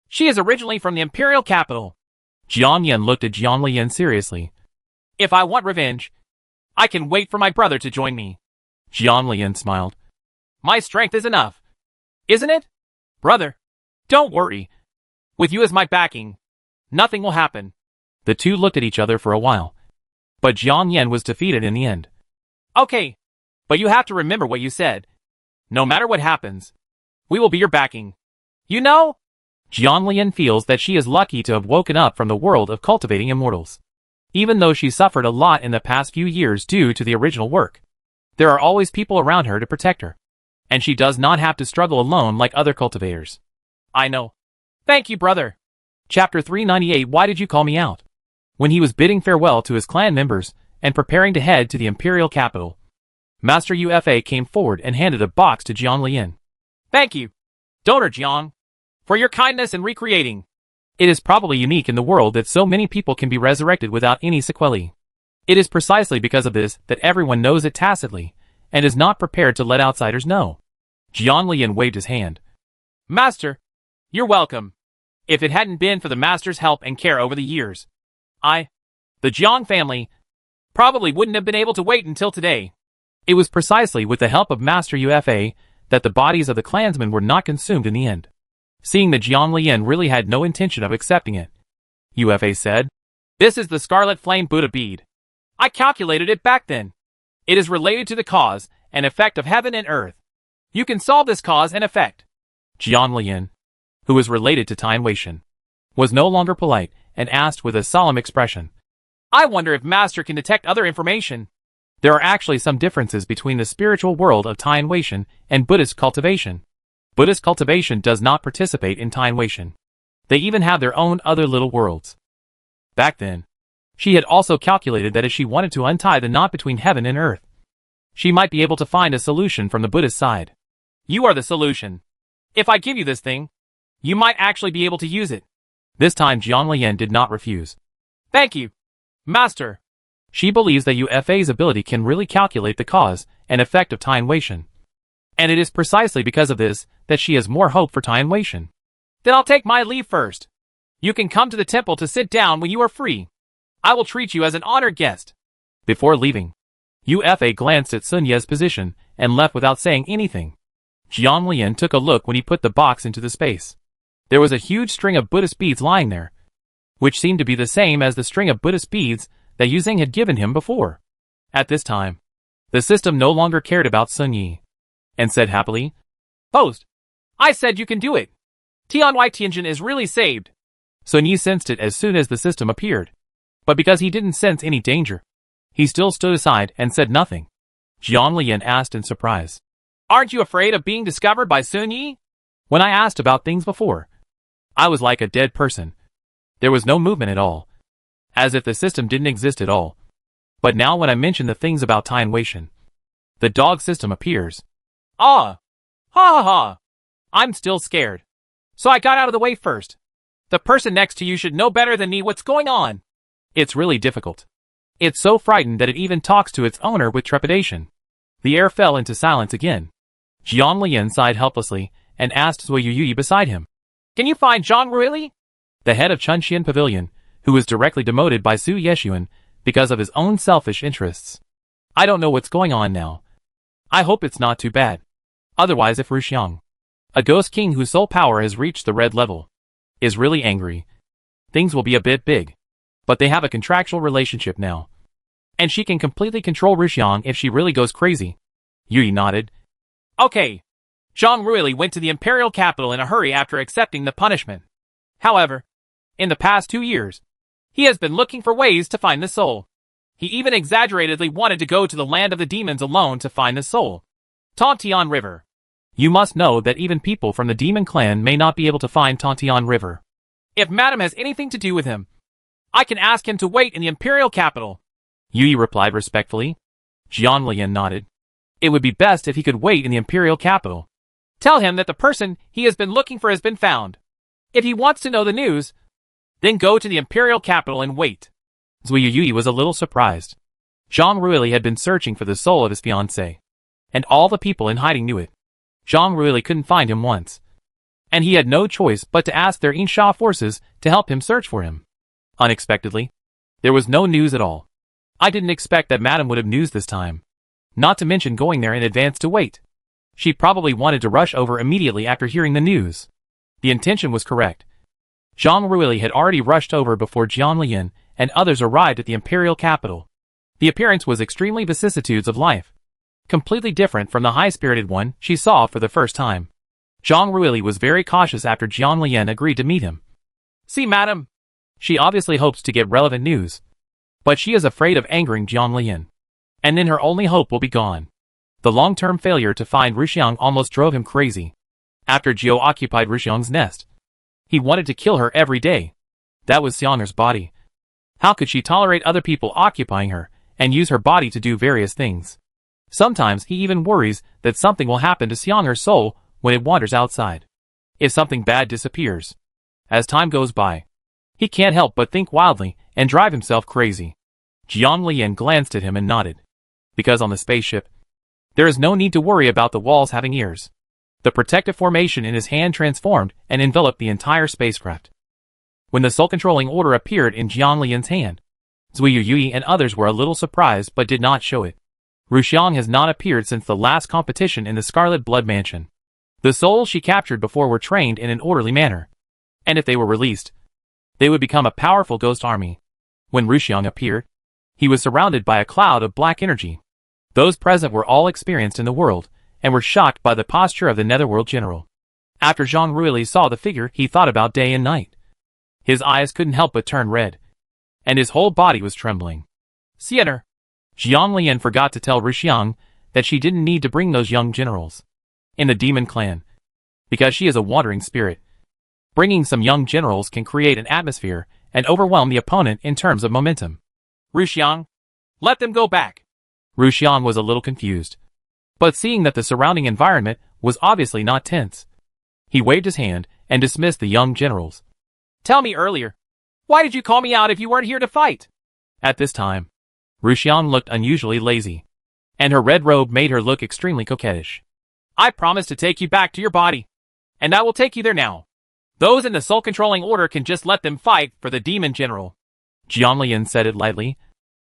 She is originally from the imperial capital. Jiang Yin looked at Jiang Lian seriously. If I want revenge, I can wait for my brother to join me. Jiang Lian smiled. My strength is enough, isn't it? Brother, don't worry. With you as my backing, nothing will happen. The two looked at each other for a while, but Jiang Yin was defeated in the end. Okay, but you have to remember what you said. No matter what happens, we will be your backing. You know? Jiang Lian feels that she is lucky to have woken up from the world of cultivating immortals. Even though she suffered a lot in the past few years due to the original work, there are always people around her to protect her, and she does not have to struggle alone like other cultivators. I know. Thank you, brother. Chapter 398. Why did you call me out? When he was bidding farewell to his clan members and preparing to head to the imperial capital, Master Ufa came forward and handed a box to Jiang Lian. Thank you, Donor Jiang, for your kindness in recreating. It is probably unique in the world that so many people can be resurrected without any sequelae. It is precisely because of this that everyone knows it tacitly, and is not prepared to let outsiders know. Jiang Lian waved his hand. Master, you're welcome. If it hadn't been for the master's help and care over the years, the Jiang family, probably wouldn't have been able to wait until today. It was precisely with the help of Master Ufa that the bodies of the clansmen were not consumed in the end. Seeing that Jiang Lian really had no intention of accepting it, Ufa said, "This is the Scarlet Flame Buddha bead. I calculated it back then. It is related to the cause and effect of heaven and earth. You can solve this cause and effect." Jiang Lian, who was related to Tien Weishan, was no longer polite and asked with a solemn expression, "I wonder if Master can detect other information." There are actually some differences between the spiritual world of Tien Weishan and Buddhist cultivation. Buddhist cultivation does not participate in Tien Weishan. They even have their own other little worlds. Back then, she had also calculated that if she wanted to untie the knot between heaven and earth, she might be able to find a solution from the Buddhist side. "You are the solution. If I give you this thing, you might actually be able to use it." This time Jiang Lian did not refuse. "Thank you, Master." She believes that Ufa's ability can really calculate the cause and effect of Tien Weishan. And it is precisely because of this that she has more hope for Tien Weishan. "Then I'll take my leave first. You can come to the temple to sit down when you are free. I will treat you as an honored guest." Before leaving, Ufa glanced at Sun Ye's position and left without saying anything. Jiang Lian took a look when he put the box into the space. There was a huge string of Buddhist beads lying there, which seemed to be the same as the string of Buddhist beads that Yuzheng had given him before. At this time, the system no longer cared about Sun Yi, and said happily, "Host, I said you can do it. Tianwai Tianjin is really saved." Sun Yi sensed it as soon as the system appeared, but because he didn't sense any danger, he still stood aside and said nothing. Jiang Lian asked in surprise, "Aren't you afraid of being discovered by Sun Yi?" When I asked about things before, I was like a dead person. There was no movement at all, as if the system didn't exist at all. But now when I mention the things about Tien Weishan, the dog system appears. "Ah! Ha ha ha! I'm still scared. So I got out of the way first. The person next to you should know better than me what's going on." It's really difficult. It's so frightened that it even talks to its owner with trepidation. The air fell into silence again. Jiang Lian sighed helplessly and asked Zui Yuyi beside him, "Can you find Zhang Ruili?" The head of Chunxian Pavilion, who was directly demoted by Su Yeshuan because of his own selfish interests. "I don't know what's going on now. I hope it's not too bad. Otherwise if Ruxiang, a ghost king whose sole power has reached the red level, is really angry, things will be a bit big. But they have a contractual relationship now. And she can completely control Ruxiang if she really goes crazy." Yui nodded. "Okay. Zhang Ruili went to the imperial capital in a hurry after accepting the punishment. However, in the past 2 years, he has been looking for ways to find the soul. He even exaggeratedly wanted to go to the land of the demons alone to find the soul. Tontian River. You must know that even people from the demon clan may not be able to find Tontian River. If Madam has anything to do with him, I can ask him to wait in the imperial capital." Yui replied respectfully. Jiang Lian nodded. It would be best if he could wait in the imperial capital. "Tell him that the person he has been looking for has been found. If he wants to know the news, then go to the imperial capital and wait." Zui Yui was a little surprised. Zhang Ruili had been searching for the soul of his fiancée, and all the people in hiding knew it. Zhang Ruili couldn't find him once, and he had no choice but to ask their Insha forces to help him search for him. Unexpectedly, there was no news at all. I didn't expect that Madam would have news this time, not to mention going there in advance to wait. She probably wanted to rush over immediately after hearing the news. The intention was correct. Zhang Ruili had already rushed over before Jiang Lian and others arrived at the imperial capital. The appearance was extremely vicissitudes of life, completely different from the high-spirited one she saw for the first time. Zhang Ruili was very cautious after Jiang Lian agreed to meet him. "See, Madam." She obviously hopes to get relevant news, but she is afraid of angering Jiang Lian, and then her only hope will be gone. The long-term failure to find Ruxiang almost drove him crazy. After Jiao occupied Ruxiang's nest, he wanted to kill her every day. That was Xianger's body. How could she tolerate other people occupying her and use her body to do various things? Sometimes he even worries that something will happen to Xianger's soul when it wanders outside. If something bad disappears. As time goes by, he can't help but think wildly and drive himself crazy. Jiang Lian glanced at him and nodded. Because on the spaceship, there is no need to worry about the walls having ears. The protective formation in his hand transformed and enveloped the entire spacecraft. when the soul-controlling order appeared in Jiang Lian's hand. Zui Yui and others were a little surprised but did not show it. Ruxiang has not appeared since the last competition in the Scarlet Blood Mansion. The souls she captured before were trained in an orderly manner, and if they were released, they would become a powerful ghost army. When Ruxiang appeared, he was surrounded by a cloud of black energy. Those present were all experienced in the world, and were shocked by the posture of the Netherworld general. After Zhang Ruili saw the figure he thought about day and night. His eyes couldn't help but turn red, and his whole body was trembling. Sienner. Jiang Lian forgot to tell Ruxiang that she didn't need to bring those young generals in the demon clan, because she is a wandering spirit. Bringing some young generals can create an atmosphere and overwhelm the opponent in terms of momentum. Ruxiang, let them go back. Ruxiang was a little confused, but seeing that the surrounding environment was obviously not tense, he waved his hand and dismissed the young generals. Tell me earlier, why did you call me out if you weren't here to fight? At this time, Ruxiang looked unusually lazy, and her red robe made her look extremely coquettish. I promised to take you back to your body, and I will take you there now. Those in the soul-controlling order can just let them fight for the demon general. Jiang Lian said it lightly,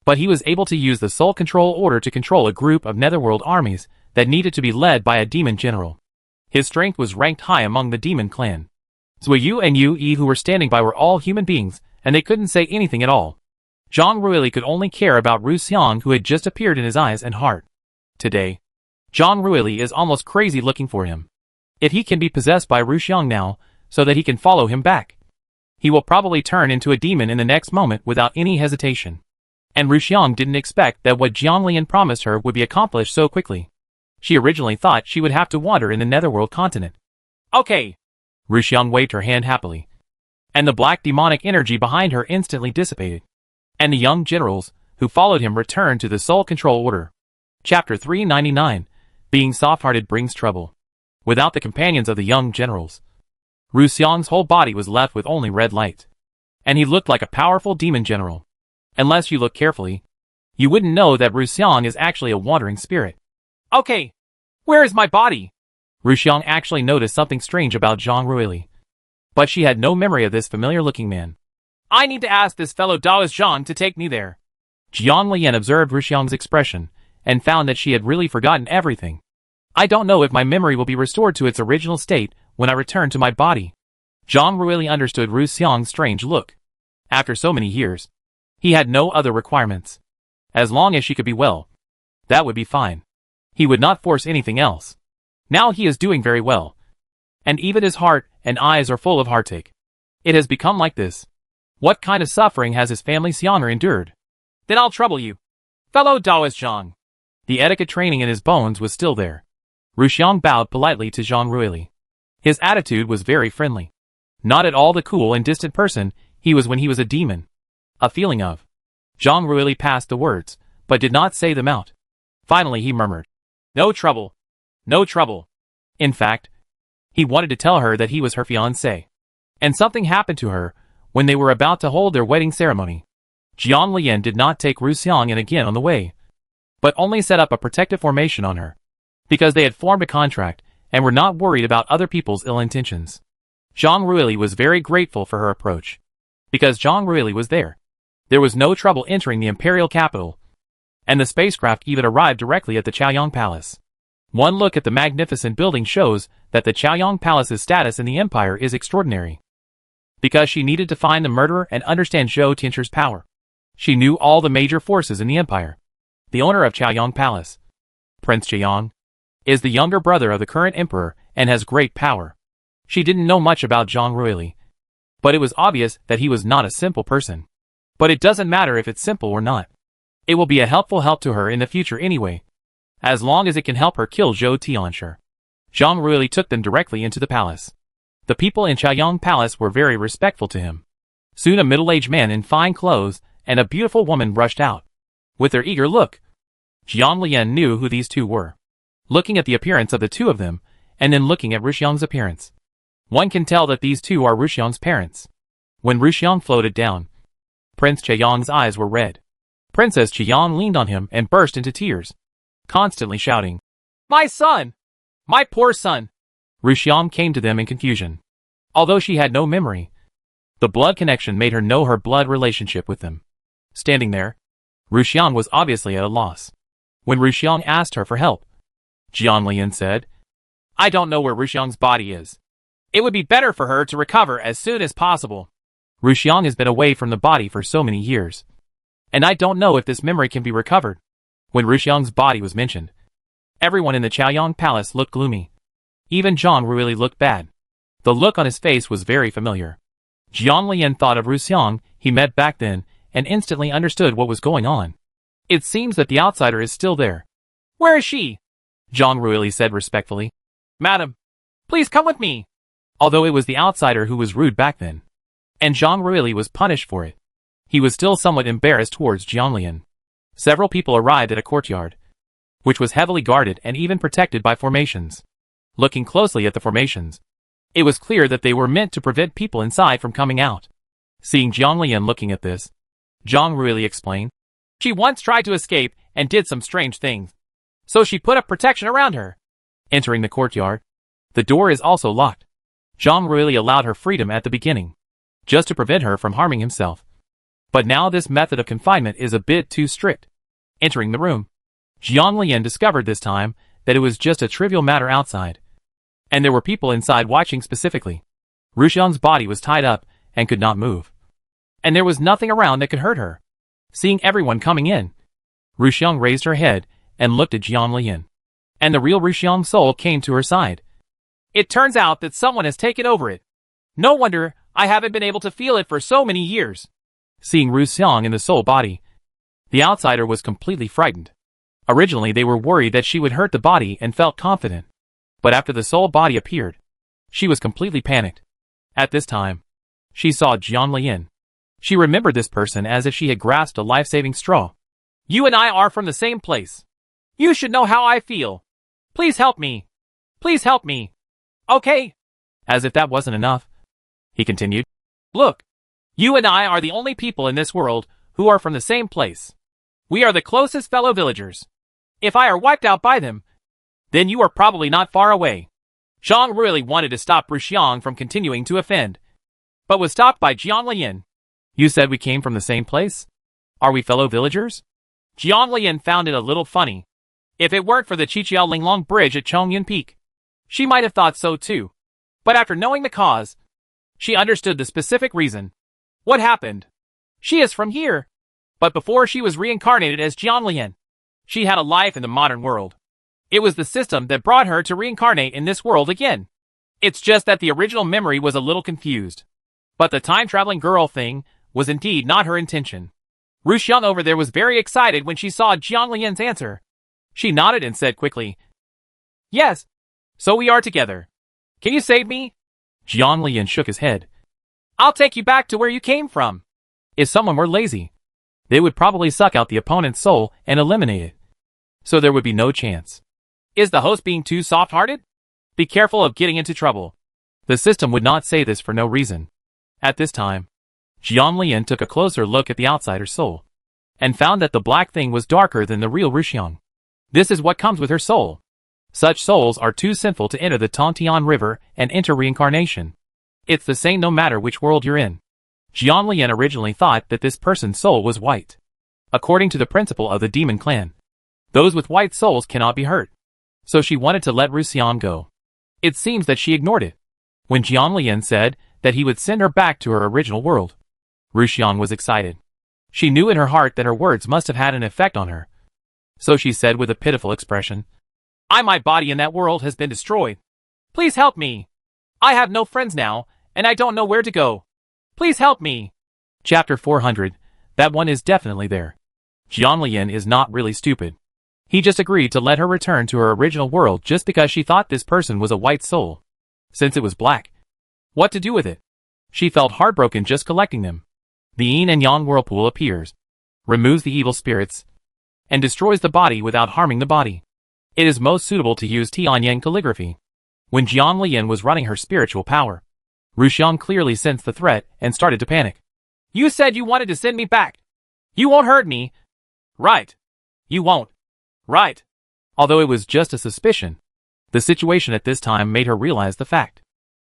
but he was able to use the soul control order to control a group of netherworld armies that needed to be led by a demon general. His strength was ranked high among the demon clan. Zuiyu and Yu Yi who were standing by were all human beings, and they couldn't say anything at all. Zhang Ruili could only care about Ruxiang, who had just appeared in his eyes and heart. Today, Zhang Ruili is almost crazy looking for him. If he can be possessed by Ruxiang now, so that he can follow him back, he will probably turn into a demon in the next moment without any hesitation. And Ruxiang didn't expect that what Jiang Lian promised her would be accomplished so quickly. She originally thought she would have to wander in the netherworld continent. Okay. Ruxiang waved her hand happily, and the black demonic energy behind her instantly dissipated, and the young generals who followed him returned to the soul control order. Chapter 399, Being Soft-Hearted Brings Trouble. Without the companions of the young generals, Ruxiang's whole body was left with only red light, and he looked like a powerful demon general. Unless you look carefully, you wouldn't know that Ruxiang is actually a wandering spirit. Okay, where is my body? Ruxiang actually noticed something strange about Zhang Ruili, but she had no memory of this familiar-looking man. I need to ask this fellow Daoist Zhang to take me there. Jiang Lian observed Ruxiang's expression, and found that she had really forgotten everything. I don't know if my memory will be restored to its original state when I return to my body. Zhang Ruili understood Ruxiang's strange look. After so many years, he had no other requirements. As long as she could be well, that would be fine. He would not force anything else. Now he is doing very well, and even his heart and eyes are full of heartache. It has become like this. What kind of suffering has his family Xianger endured? Then I'll trouble you, fellow Daoist Zhang. The etiquette training in his bones was still there. Ruxiang bowed politely to Zhang Ruili. His attitude was very friendly. Not at all the cool and distant person he was when he was a demon. A feeling of. Zhang Ruili passed the words, but did not say them out. Finally he murmured, No trouble. No trouble. In fact, he wanted to tell her that he was her fiancé. And something happened to her when they were about to hold their wedding ceremony. Jiang Lian did not take Ruxiang in again on the way, but only set up a protective formation on her, because they had formed a contract and were not worried about other people's ill intentions. Zhang Ruili was very grateful for her approach, because Zhang Ruili was there. There was no trouble entering the imperial capital, and the spacecraft even arrived directly at the Chaoyang Palace. One look at the magnificent building shows that the Chaoyang Palace's status in the empire is extraordinary. Because she needed to find the murderer and understand Zhou Tianchu's power. She knew all the major forces in the empire. The owner of Chaoyang Palace, Prince Chaoyang, is the younger brother of the current emperor and has great power. She didn't know much about Zhang Ruili, but it was obvious that he was not a simple person. But it doesn't matter if it's simple or not. It will be a helpful help to her in the future anyway, as long as it can help her kill Zhou Tianchu. Zhang Ruili took them directly into the palace. The people in Chaoyang Palace were very respectful to him. Soon a middle-aged man in fine clothes and a beautiful woman rushed out. With their eager look, Jiang Lian knew who these two were. Looking at the appearance of the two of them, and then looking at Ruxiang's appearance, one can tell that these two are Ruxiang's parents. When Ruxiang floated down, Prince Chaoyang's eyes were red. Princess Chaoyang leaned on him and burst into tears, constantly shouting, My son! My poor son! Ruxiang came to them in confusion. Although she had no memory, The blood connection made her know her blood relationship with them. Standing there, Ruxiang was obviously at a loss. When Ruxiang asked her for help, Jianlian said, I don't know where Ruxiang's body is. It would be better for her to recover as soon as possible. Ruxiang has been away from the body for so many years, and I don't know if this memory can be recovered. When Ruxiang's body was mentioned, everyone in the Chaoyang Palace looked gloomy. Even Zhang Ruili looked bad. The look on his face was very familiar. Jianlian thought of Ruxiang he met back then and instantly understood what was going on. It seems that the outsider is still there. Where is she? Zhang Ruili said respectfully. Madam, please come with me. Although it was the outsider who was rude back then, and Zhang Ruili was punished for it, he was still somewhat embarrassed towards Jianlian. Several people arrived at a courtyard, which was heavily guarded and even protected by formations. Looking closely at the formations, it was clear that they were meant to prevent people inside from coming out. Seeing Jianlian looking at this, Zhang Ruili explained, she once tried to escape and did some strange things, so she put up protection around her. Entering the courtyard, the door is also locked. Zhang Ruili allowed her freedom at the beginning, just to prevent her from harming himself. But now this method of confinement is a bit too strict. Entering the room, Jianlian discovered this time that it was just a trivial matter outside, and there were people inside watching specifically. Ruxiang's body was tied up and could not move, and there was nothing around that could hurt her. Seeing everyone coming in, Ruxiang raised her head and looked at Jianlian, and the real Ruxiang soul came to her side. It turns out that someone has taken over it. No wonder I haven't been able to feel it for so many years. Seeing Ruxiang in the soul body, the outsider was completely frightened. Originally they were worried that she would hurt the body and felt confident. But after the soul body appeared, she was completely panicked. At this time, she saw Jianlian. She remembered this person as if she had grasped a life-saving straw. You and I are from the same place. You should know how I feel. Please help me. Please help me. Okay. As if that wasn't enough, he continued. Look, you and I are the only people in this world who are from the same place. We are the closest fellow villagers. If I are wiped out by them, then you are probably not far away. Zhang really wanted to stop Ruxiang from continuing to offend, but was stopped by Jianlian. You said we came from the same place? Are we fellow villagers? Jianlian found it a little funny. If it weren't for the Qiqiao Linglong Bridge at Chongyun Peak, she might have thought so too. But after knowing the cause, she understood the specific reason. What happened? She is from here. But before she was reincarnated as Jianlian, she had a life in the modern world. It was the system that brought her to reincarnate in this world again. It's just that the original memory was a little confused. But the time-traveling girl thing was indeed not her intention. Ruxiang over there was very excited when she saw Jianlian's answer. She nodded and said quickly, Yes, so we are together. Can you save me? Jianlian shook his head. I'll take you back to where you came from. If someone were lazy, they would probably suck out the opponent's soul and eliminate it. So there would be no chance. Is the host being too soft-hearted? Be careful of getting into trouble. The system would not say this for no reason. At this time, Jianlian took a closer look at the outsider's soul, and found that the black thing was darker than the real Ruxiang. This is what comes with her soul. Such souls are too sinful to enter the Tontian River and enter reincarnation. It's the same no matter which world you're in. Jianlian originally thought that this person's soul was white. According to the principle of the demon clan, those with white souls cannot be hurt. So she wanted to let Ruxiang go. It seems that she ignored it. When Jianlian said that he would send her back to her original world, Ruxiang was excited. She knew in her heart that her words must have had an effect on her. So she said with a pitiful expression, My body in that world has been destroyed. Please help me. I have no friends now, and I don't know where to go. Please help me. Chapter 400. That one is definitely there. Jianlian is not really stupid. He just agreed to let her return to her original world just because she thought this person was a white soul. Since it was black, what to do with it? She felt heartbroken just collecting them. The yin and yang whirlpool appears, removes the evil spirits, and destroys the body without harming the body. It is most suitable to use Tianyang calligraphy. When Jianlian was running her spiritual power, Ruxiang clearly sensed the threat and started to panic. You said you wanted to send me back. You won't hurt me. Right. You won't. Right. Although it was just a suspicion, the situation at this time made her realize the fact.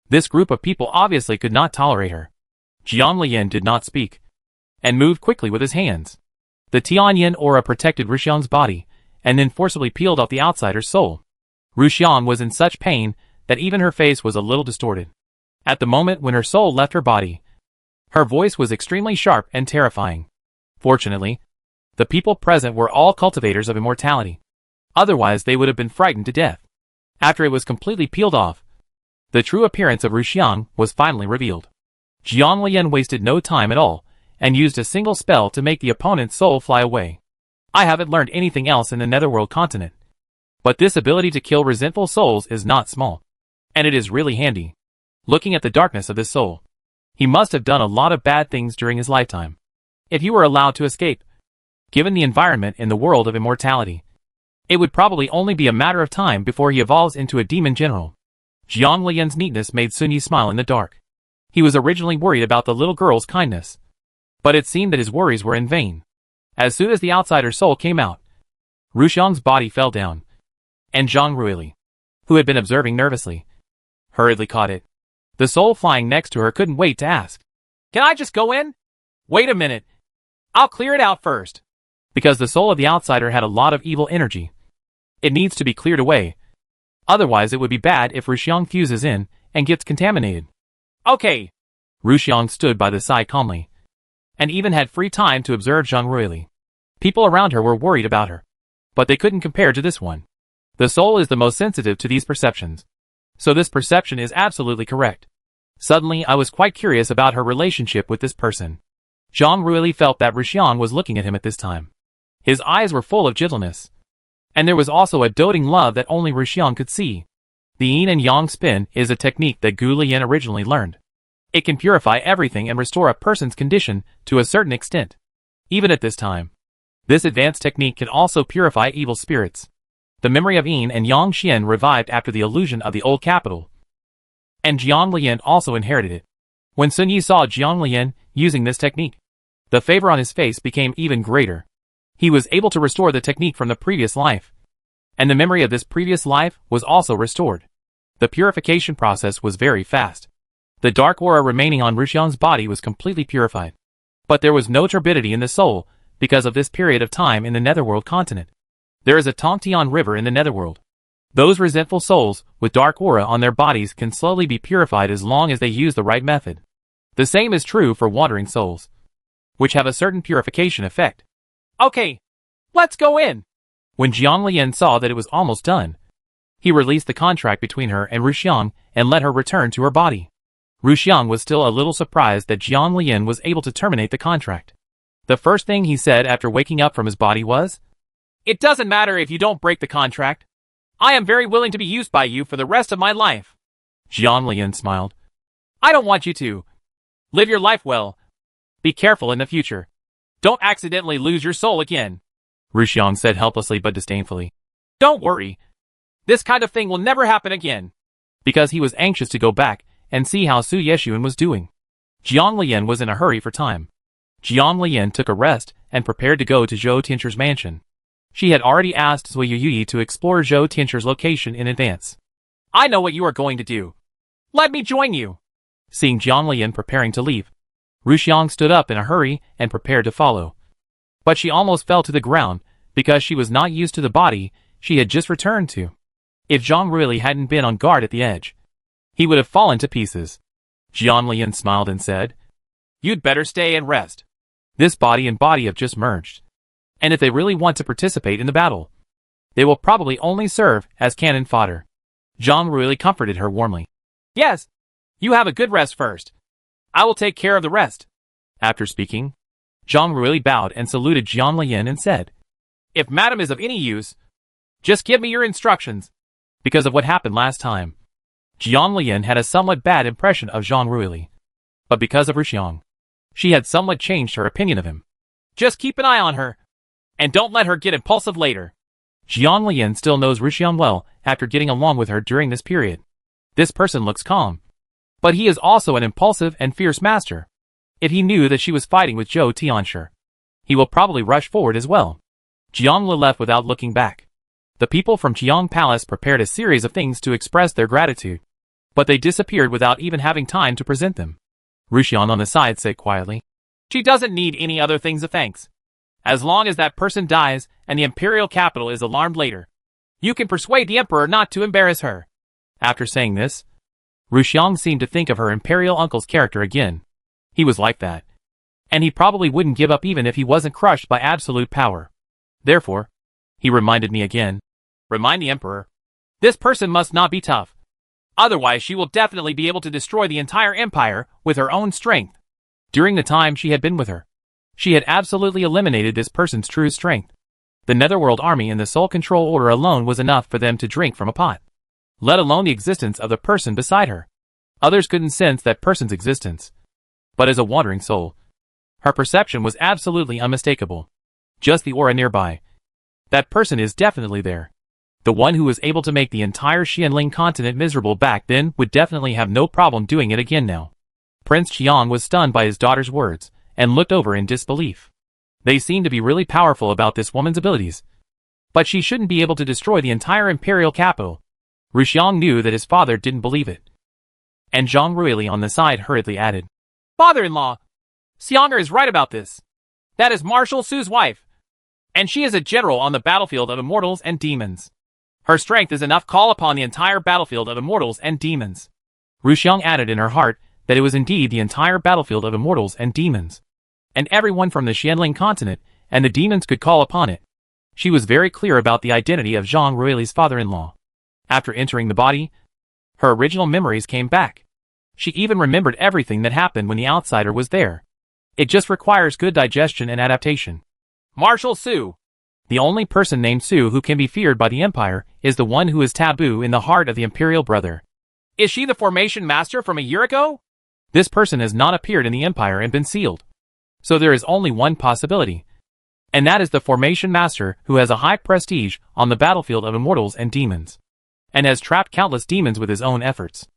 This group of people obviously could not tolerate her. Jiang Lian did not speak, and moved quickly with his hands. The Tianyin aura protected Ruxiang's body, and then forcibly peeled off the outsider's soul. Ruxiang was in such pain that even her face was a little distorted. At the moment when her soul left her body, her voice was extremely sharp and terrifying. Fortunately, the people present were all cultivators of immortality. Otherwise they would have been frightened to death. After it was completely peeled off, the true appearance of Ruxiang was finally revealed. Jiang Lian wasted no time at all, and used a single spell to make the opponent's soul fly away. I haven't learned anything else in the Netherworld continent, but this ability to kill resentful souls is not small, and it is really handy. Looking at the darkness of this soul, he must have done a lot of bad things during his lifetime. If he were allowed to escape, given the environment in the world of immortality, it would probably only be a matter of time before he evolves into a demon general. Jiang Lian's neatness made Sun Yi smile in the dark. He was originally worried about the little girl's kindness, but it seemed that his worries were in vain. As soon as the outsider's soul came out, Ruxiang's body fell down, and Zhang Ruili, who had been observing nervously, hurriedly caught it. The soul flying next to her couldn't wait to ask, "Can I just go in?" "Wait a minute. I'll clear it out first." Because the soul of the outsider had a lot of evil energy. It needs to be cleared away. Otherwise it would be bad if Ruxiang fuses in and gets contaminated. "Okay." Ruxiang stood by the side calmly, and even had free time to observe Zhang Ruili. People around her were worried about her, but they couldn't compare to this one. The soul is the most sensitive to these perceptions, so this perception is absolutely correct. Suddenly I was quite curious about her relationship with this person. Zhang Ruili felt that Ruxiang was looking at him at this time. His eyes were full of gentleness, and there was also a doting love that only Ruxiang could see. The yin and yang spin is a technique that Gu Lian originally learned. It can purify everything and restore a person's condition to a certain extent. Even at this time, this advanced technique can also purify evil spirits. The memory of yin and yang Xian revived after the illusion of the old capital, and Jiang Lian also inherited it. When Sun Yi saw Jiang Lian using this technique, the favor on his face became even greater. He was able to restore the technique from the previous life, and the memory of this previous life was also restored. The purification process was very fast. The dark aura remaining on Ruxiang's body was completely purified. But there was no turbidity in the soul because of this period of time in the Netherworld continent. There is a Tongtian river in the Netherworld. Those resentful souls with dark aura on their bodies can slowly be purified as long as they use the right method. The same is true for wandering souls, which have a certain purification effect. "Okay, let's go in." When Jiang Lian saw that it was almost done, he released the contract between her and Ruxiang and let her return to her body. Ruxiang was still a little surprised that Jiang Lian was able to terminate the contract. The first thing he said after waking up from his body was, "It doesn't matter if you don't break the contract. I am very willing to be used by you for the rest of my life." Jiang Lian smiled. "I don't want you to. Live your life well. Be careful in the future. Don't accidentally lose your soul again," Ruxiang said helplessly but disdainfully. "Don't worry. This kind of thing will never happen again." Because he was anxious to go back and see how Su Yeshuan was doing. Jiang Lian was in a hurry for time. Jiang Lian took a rest and prepared to go to Zhou Tianchu's mansion. She had already asked Zui Yuyi to explore Zhou Tianchu's location in advance. "I know what you are going to do. Let me join you." Seeing Jiang Lian preparing to leave, Ruxiang stood up in a hurry and prepared to follow. But she almost fell to the ground because she was not used to the body she had just returned to. If Zhang Ruili hadn't been on guard at the edge, he would have fallen to pieces. Jiang Lian smiled and said, "You'd better stay and rest. This body and body have just merged, and if they really want to participate in the battle, they will probably only serve as cannon fodder." Zhang Ruili comforted her warmly. "Yes, you have a good rest first. I will take care of the rest." After speaking, Zhang Ruili bowed and saluted Jiang Lian and said, "If Madam is of any use, just give me your instructions." Because of what happened last time, Jiang Lian had a somewhat bad impression of Zhang Ruili, but because of Ruxiang, she had somewhat changed her opinion of him. "Just keep an eye on her, and don't let her get impulsive later." Jiang Lian still knows Ruxiang well after getting along with her during this period. This person looks calm, but he is also an impulsive and fierce master. If he knew that she was fighting with Zhou Tianchu, he will probably rush forward as well. Jiang Li left without looking back. The people from Qiang Palace prepared a series of things to express their gratitude, but they disappeared without even having time to present them. Rushian on the side said quietly. She doesn't need any other things of thanks. As long as that person dies and the imperial capital is alarmed later, you can persuade the emperor not to embarrass her. After saying this, Rushian seemed to think of her imperial uncle's character again. He was like that. And he probably wouldn't give up even if he wasn't crushed by absolute power. Therefore, he reminded me again. Remind the emperor. This person must not be tough. Otherwise she will definitely be able to destroy the entire empire with her own strength. During the time she had been with her, she had absolutely eliminated this person's true strength. The Netherworld army and the Soul Control Order alone was enough for them to drink from a pot. Let alone the existence of the person beside her. Others couldn't sense that person's existence. But as a wandering soul, her perception was absolutely unmistakable. Just the aura nearby. That person is definitely there. The one who was able to make the entire Xianling continent miserable back then would definitely have no problem doing it again now. Prince Qiang was stunned by his daughter's words, and looked over in disbelief. They seemed to be really powerful about this woman's abilities. But she shouldn't be able to destroy the entire imperial capital. Rushian knew that his father didn't believe it. And Zhang Ruili on the side hurriedly added, Father-in-law, Xianger is right about this. That is Marshal Su's wife. And she is a general on the battlefield of immortals and demons. Her strength is enough to call upon the entire battlefield of immortals and demons. Rushian added in her heart that it was indeed the entire battlefield of immortals and demons. And everyone from the Xianling continent and the demons could call upon it. She was very clear about the identity of Zhang Ruili's father-in-law. After entering the body, her original memories came back. She even remembered everything that happened when the outsider was there. It just requires good digestion and adaptation. Marshal Su. The only person named Su who can be feared by the Empire is the one who is taboo in the heart of the Imperial Brother. Is she the formation master from a year ago? This person has not appeared in the Empire and been sealed. So there is only one possibility. And that is the formation master who has a high prestige on the battlefield of immortals and demons. And has trapped countless demons with his own efforts.